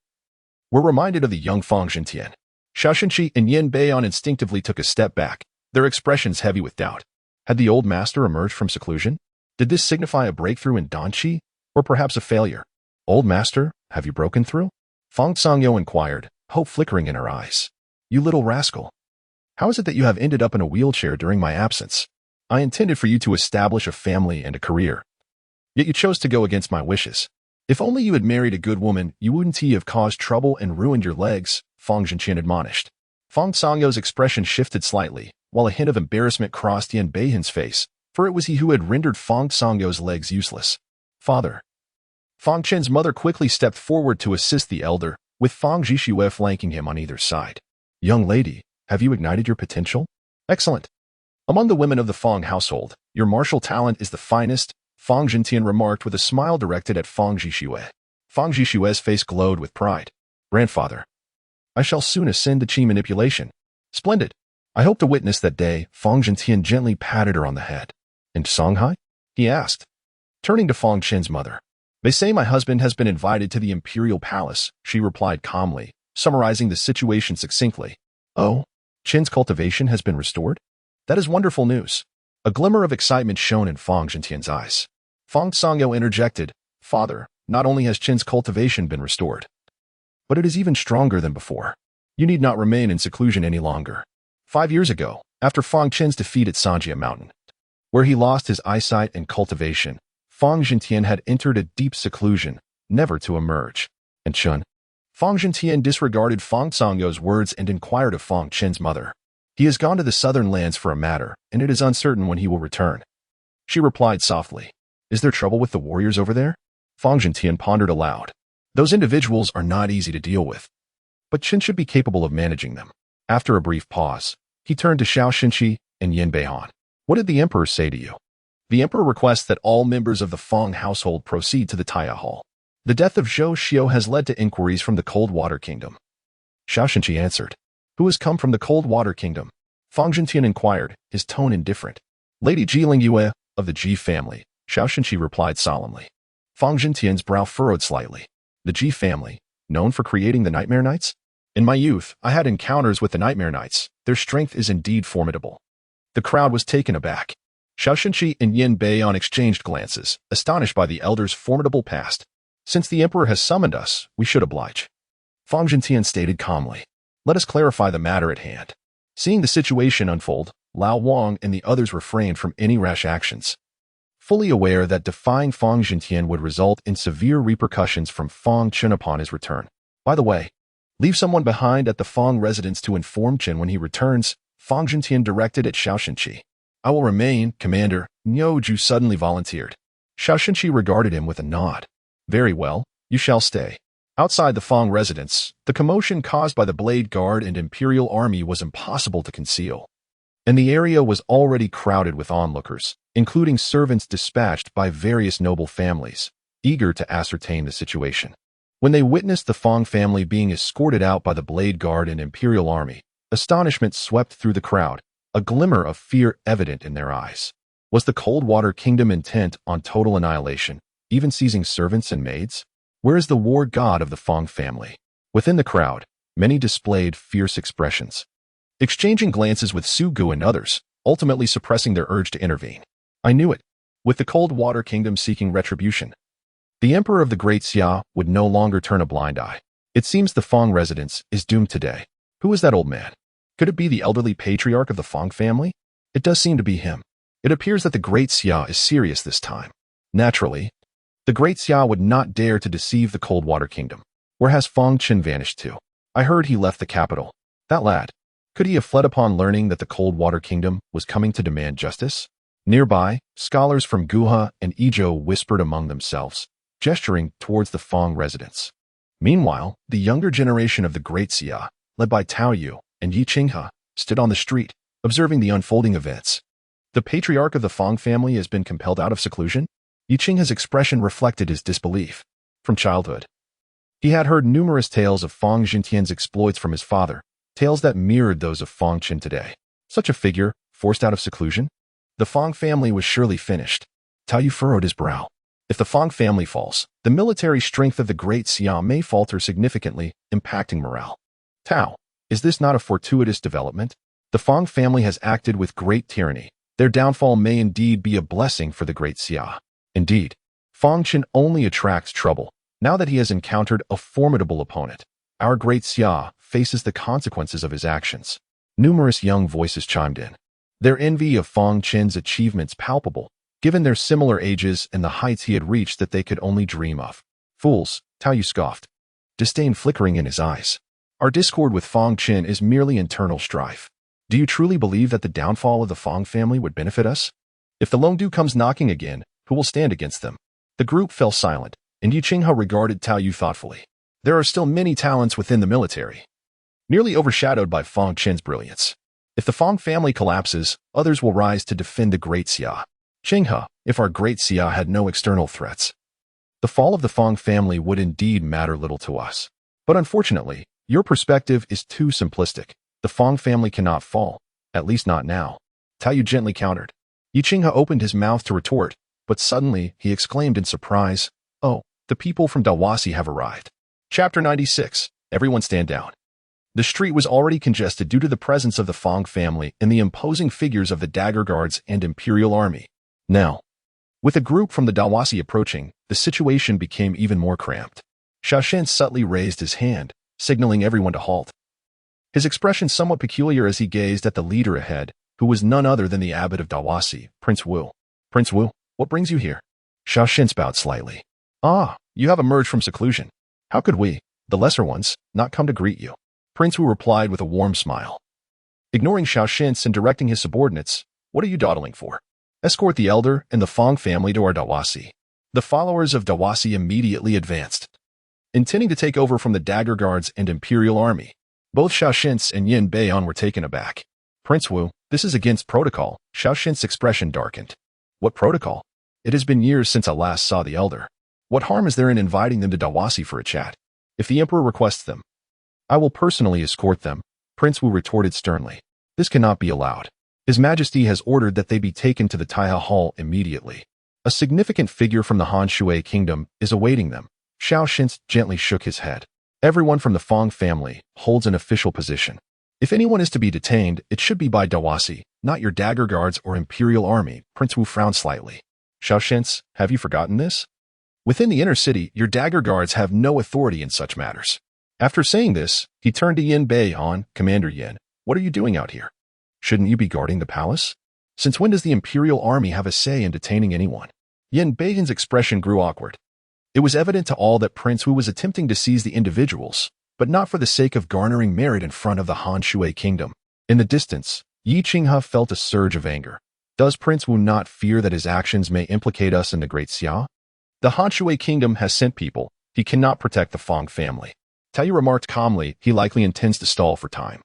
were reminded of the young Fang Chen. Xiao Shenqi and Yin Beian instinctively took a step back, their expressions heavy with doubt. Had the old master emerged from seclusion? Did this signify a breakthrough in danqi, or perhaps a failure? Old master, have you broken through? Fang Songyo inquired, hope flickering in her eyes. You little rascal. How is it that you have ended up in a wheelchair during my absence? I intended for you to establish a family and a career. Yet you chose to go against my wishes. If only you had married a good woman, you wouldn't have caused trouble and ruined your legs, Fang Chen admonished. Fang Songyo's expression shifted slightly, while a hint of embarrassment crossed Yin Beihan's face, for it was he who had rendered Fang Songyo's legs useless. Father. Fang Chen's mother quickly stepped forward to assist the elder, with Fang Zhixue flanking him on either side. Young lady, have you ignited your potential? Excellent. Among the women of the Fang household, your martial talent is the finest, Fang Chen remarked with a smile directed at Fang Zhixue. Fang Zhixue's face glowed with pride. Grandfather, I shall soon ascend to qi manipulation. Splendid. I hope to witness that day, Fang Chen gently patted her on the head. And Songhai? He asked, turning to Fang Chen's mother. They say my husband has been invited to the imperial palace, she replied calmly, summarizing the situation succinctly. Oh, Chen's cultivation has been restored? That is wonderful news. A glimmer of excitement shone in Fang Zhentian's eyes. Fang Songyo interjected, Father, not only has Chen's cultivation been restored, but it is even stronger than before. You need not remain in seclusion any longer. 5 years ago, after Fang Chen's defeat at Sanjia Mountain, where he lost his eyesight and cultivation, Fang Zhentian had entered a deep seclusion, never to emerge. And Chun? Fang Zhentian disregarded Fang Songyo's words and inquired of Fang Chen's mother. He has gone to the southern lands for a matter, and it is uncertain when he will return. She replied softly. Is there trouble with the warriors over there? Fang Zhentian pondered aloud. Those individuals are not easy to deal with, but Chen should be capable of managing them. After a brief pause, he turned to Xiao Shenqi and Yin Beihan. What did the emperor say to you? The emperor requests that all members of the Fang household proceed to the Taya Hall. The death of Zhou Xiao has led to inquiries from the Cold Water Kingdom. Xiao Shenqi answered. Who has come from the Cold Water Kingdom? Fang Zhentian inquired, his tone indifferent. Lady Jiling Yue, of the Ji family, Xiao Shenqi replied solemnly. Fang Zhentian's brow furrowed slightly. The Ji family, known for creating the Nightmare Knights? In my youth, I had encounters with the Nightmare Knights. Their strength is indeed formidable. The crowd was taken aback. Xiao Shenqi and Yin Beian exchanged glances, astonished by the elder's formidable past. Since the emperor has summoned us, we should oblige. Fang Zhentian stated calmly. Let us clarify the matter at hand. Seeing the situation unfold, Lao Wang and the others refrained from any rash actions, fully aware that defying Fang Zhentian would result in severe repercussions from Fang Chen upon his return. By the way, leave someone behind at the Fang residence to inform Chen when he returns, Fang Zhentian directed at Xiao Shenqi. I will remain, Commander, Niu Ju suddenly volunteered. Xiao Shenqi regarded him with a nod. Very well, you shall stay. Outside the Fang residence, the commotion caused by the Blade Guard and Imperial Army was impossible to conceal, and the area was already crowded with onlookers, including servants dispatched by various noble families, eager to ascertain the situation. When they witnessed the Fang family being escorted out by the Blade Guard and Imperial Army, astonishment swept through the crowd, a glimmer of fear evident in their eyes. Was the Cold Water Kingdom intent on total annihilation, even seizing servants and maids? Where is the war god of the Fang family? Within the crowd, many displayed fierce expressions. Exchanging glances with Su Gu and others, ultimately suppressing their urge to intervene. I knew it. With the Cold Water Kingdom seeking retribution, the Emperor of the Great Xia would no longer turn a blind eye. It seems the Fang residence is doomed today. Who is that old man? Could it be the elderly patriarch of the Fang family? It does seem to be him. It appears that the Great Xia is serious this time. Naturally, the Great Xia would not dare to deceive the Cold Water Kingdom. Where has Fang Chen vanished to? I heard he left the capital. That lad. Could he have fled upon learning that the Cold Water Kingdom was coming to demand justice? Nearby, scholars from Guha and Izhou whispered among themselves, gesturing towards the Fang residence. Meanwhile, the younger generation of the Great Xia, led by Tao Yu and Yi Qinghe, stood on the street, observing the unfolding events. The patriarch of the Fang family has been compelled out of seclusion? Yi Qinghe's expression reflected his disbelief. From childhood, he had heard numerous tales of Fang Jintian's exploits from his father, tales that mirrored those of Fang Chen today. Such a figure, forced out of seclusion? The Fang family was surely finished. Tao Yu furrowed his brow. If the Fang family falls, the military strength of the Great Xia may falter significantly, impacting morale. Tao, is this not a fortuitous development? The Fang family has acted with great tyranny. Their downfall may indeed be a blessing for the Great Xia. Indeed, Fang Chen only attracts trouble, now that he has encountered a formidable opponent. Our Great Xia faces the consequences of his actions. Numerous young voices chimed in. Their envy of Fang Chen's achievements palpable, given their similar ages and the heights he had reached that they could only dream of. Fools, Tao Yu scoffed, disdain flickering in his eyes. Our discord with Fang Chen is merely internal strife. Do you truly believe that the downfall of the Fang family would benefit us? If the Longdu comes knocking again, who will stand against them? The group fell silent, and Yi Qinghe regarded Tao Yu thoughtfully. There are still many talents within the military, nearly overshadowed by Fang Chen's brilliance. If the Fang family collapses, others will rise to defend the Great Xia. Qinghe, if our Great Xia had no external threats, the fall of the Fang family would indeed matter little to us. But unfortunately, your perspective is too simplistic. The Fang family cannot fall, at least not now. Tao Yu gently countered. Yi Qinghe opened his mouth to retort, but suddenly he exclaimed in surprise, "Oh, the people from Dawasi have arrived." Chapter 96. Everyone stand down. The street was already congested due to the presence of the Fang family and the imposing figures of the Dagger Guards and Imperial Army. Now, with a group from the Dawasi approaching, the situation became even more cramped. Xiaoshen subtly raised his hand, signaling everyone to halt. His expression somewhat peculiar as he gazed at the leader ahead, who was none other than the abbot of Dawasi, Prince Wu. Prince Wu, what brings you here? Xiaoshen bowed slightly. Ah, you have emerged from seclusion. How could we, the lesser ones, not come to greet you? Prince Wu replied with a warm smile. Ignoring Xiaoshen and directing his subordinates, what are you dawdling for? Escort the elder and the Fang family to our Dawasi. The followers of Dawasi immediately advanced, intending to take over from the Dagger Guards and Imperial Army. Both Xiaoshen and Yin Beian were taken aback. Prince Wu, this is against protocol. Xiaoshen's expression darkened. What protocol? It has been years since I last saw the elder. What harm is there in inviting them to Dawasi for a chat? If the emperor requests them, I will personally escort them, Prince Wu retorted sternly. This cannot be allowed. His Majesty has ordered that they be taken to the Taiha Hall immediately. A significant figure from the Han Shui kingdom is awaiting them. Xiaoshen gently shook his head. Everyone from the Fang family holds an official position. If anyone is to be detained, it should be by Dawasi, not your Dagger Guards or Imperial Army. Prince Wu frowned slightly. Xiaoshen, have you forgotten this? Within the inner city, your Dagger Guards have no authority in such matters. After saying this, he turned to Yin Beian. Commander Yin, what are you doing out here? Shouldn't you be guarding the palace? Since when does the Imperial Army have a say in detaining anyone? Yin Beian's expression grew awkward. It was evident to all that Prince Wu was attempting to seize the individuals, but not for the sake of garnering merit in front of the Han Shui kingdom. In the distance, Yi Qinghe felt a surge of anger. Does Prince Wu not fear that his actions may implicate us in the Great Xia? The Han Shui kingdom has sent people. He cannot protect the Fang family. Tao Yu remarked calmly, he likely intends to stall for time,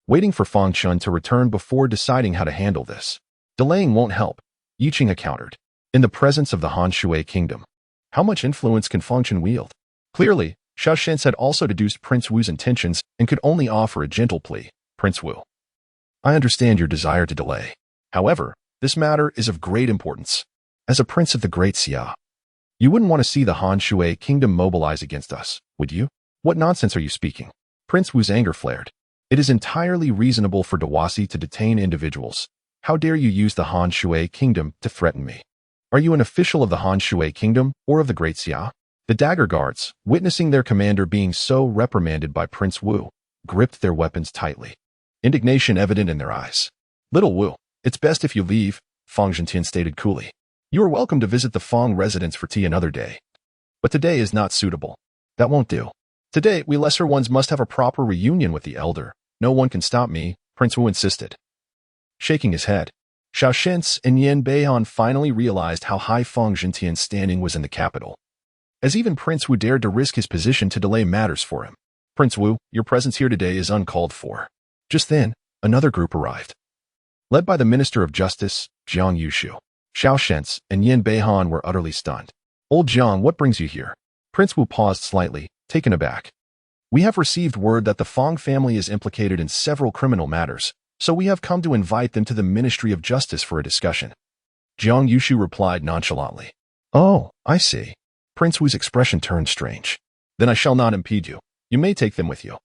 waiting for Fang Chen to return before deciding how to handle this. Delaying won't help, Yi Qinghe countered. In the presence of the Han Shui kingdom, how much influence can Fang Chen wield? Clearly, Xiaoshen had also deduced Prince Wu's intentions and could only offer a gentle plea. Prince Wu, I understand your desire to delay. However, this matter is of great importance. As a prince of the Great Xia, you wouldn't want to see the Han Shui kingdom mobilize against us, would you? What nonsense are you speaking? Prince Wu's anger flared. It is entirely reasonable for Dawasi to detain individuals. How dare you use the Han Shui kingdom to threaten me? Are you an official of the Han Shui kingdom or of the Great Xia? The dagger guards, witnessing their commander being so reprimanded by Prince Wu, gripped their weapons tightly, indignation evident in their eyes. Little Wu, it's best if you leave, Fang Chen stated coolly. You are welcome to visit the Fang residence for tea another day. But today is not suitable. That won't do. Today, we lesser ones must have a proper reunion with the elder. No one can stop me, Prince Wu insisted. Shaking his head, Xiao Shen's and Yin Beihan finally realized how high Fang Zhentian's standing was in the capital, as even Prince Wu dared to risk his position to delay matters for him. Prince Wu, your presence here today is uncalled for. Just then, another group arrived. Led by the Minister of Justice, Jiang Yushu, Xiao Shen's and Yin Beihan were utterly stunned. Old Jiang, what brings you here? Prince Wu paused slightly, taken aback. We have received word that the Fang family is implicated in several criminal matters, so we have come to invite them to the Ministry of Justice for a discussion. Jiang Yushu replied nonchalantly. Oh, I see. Prince Wu's expression turned strange. Then I shall not impede you. You may take them with you.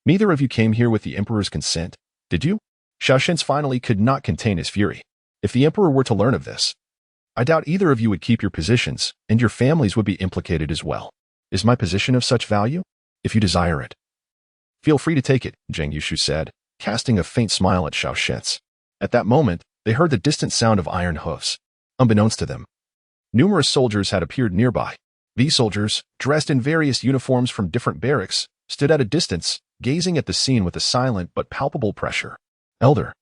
Neither of you came here with the Emperor's consent, did you? Xiao Shen's finally could not contain his fury. If the Emperor were to learn of this, I doubt either of you would keep your positions, and your families would be implicated as well. Is my position of such value? If you desire it, feel free to take it, Jiang Yushu said, casting a faint smile at Xiao Shen's. At that moment, they heard the distant sound of iron hoofs. Unbeknownst to them, numerous soldiers had appeared nearby. These soldiers, dressed in various uniforms from different barracks, stood at a distance, gazing at the scene with a silent but palpable pressure. Elder,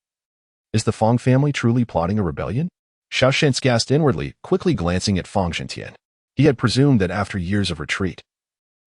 is the Fang family truly plotting a rebellion? Xiao Shen gasped inwardly, quickly glancing at Fang Zhentian. He had presumed that after years of retreat,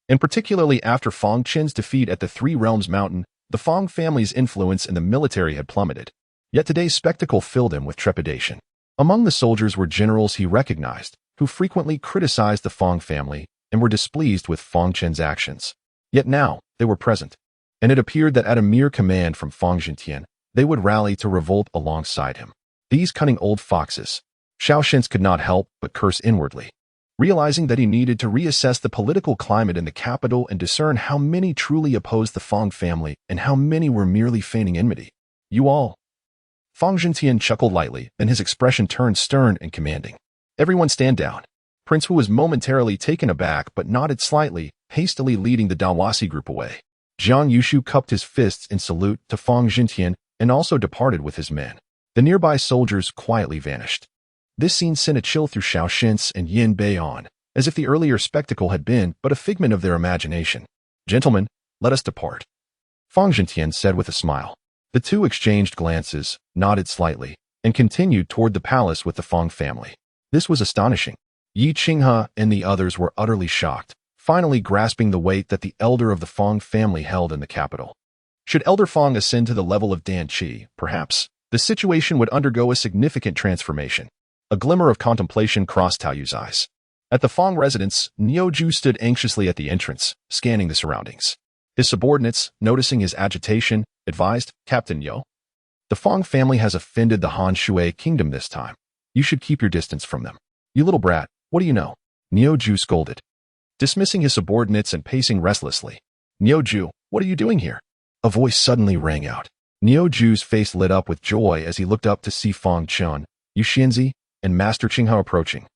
and particularly after Fang Chen's defeat at the Three Realms Mountain, the Fang family's influence in the military had plummeted. Yet today's spectacle filled him with trepidation. Among the soldiers were generals he recognized, who frequently criticized the Fang family and were displeased with Fang Chen's actions. Yet now, they were present, and it appeared that at a mere command from Fang Zhentian, they would rally to revolt alongside him. These cunning old foxes. Xiao Shen could not help but curse inwardly, realizing that he needed to reassess the political climate in the capital and discern how many truly opposed the Fang family and how many were merely feigning enmity. You all. Fang Zhentian chuckled lightly, then his expression turned stern and commanding. Everyone stand down. Prince Wu was momentarily taken aback but nodded slightly, hastily leading the Dawasi group away. Jiang Yushu cupped his fists in salute to Fang Zhentian and also departed with his men. The nearby soldiers quietly vanished. This scene sent a chill through Xiao Shen's and Yin Beihan, as if the earlier spectacle had been but a figment of their imagination. Gentlemen, let us depart, Fang Zhentian said with a smile. The two exchanged glances, nodded slightly, and continued toward the palace with the Fang family. This was astonishing. Yi Qinghe and the others were utterly shocked, finally grasping the weight that the elder of the Fang family held in the capital. Should Elder Fang ascend to the level of Dan Qi, perhaps, the situation would undergo a significant transformation. A glimmer of contemplation crossed Tao Yu's eyes. At the Fang residence, Niu Ju stood anxiously at the entrance, scanning the surroundings. His subordinates, noticing his agitation, advised, Captain Yo, the Fang family has offended the Han Shui kingdom this time. You should keep your distance from them. You little brat, what do you know? Niu Ju scolded, dismissing his subordinates and pacing restlessly. Niu Ju, what are you doing here? A voice suddenly rang out. Niu Ju's face lit up with joy as he looked up to see Fang Chen, Yu Xianzi, and Master Qinghe approaching.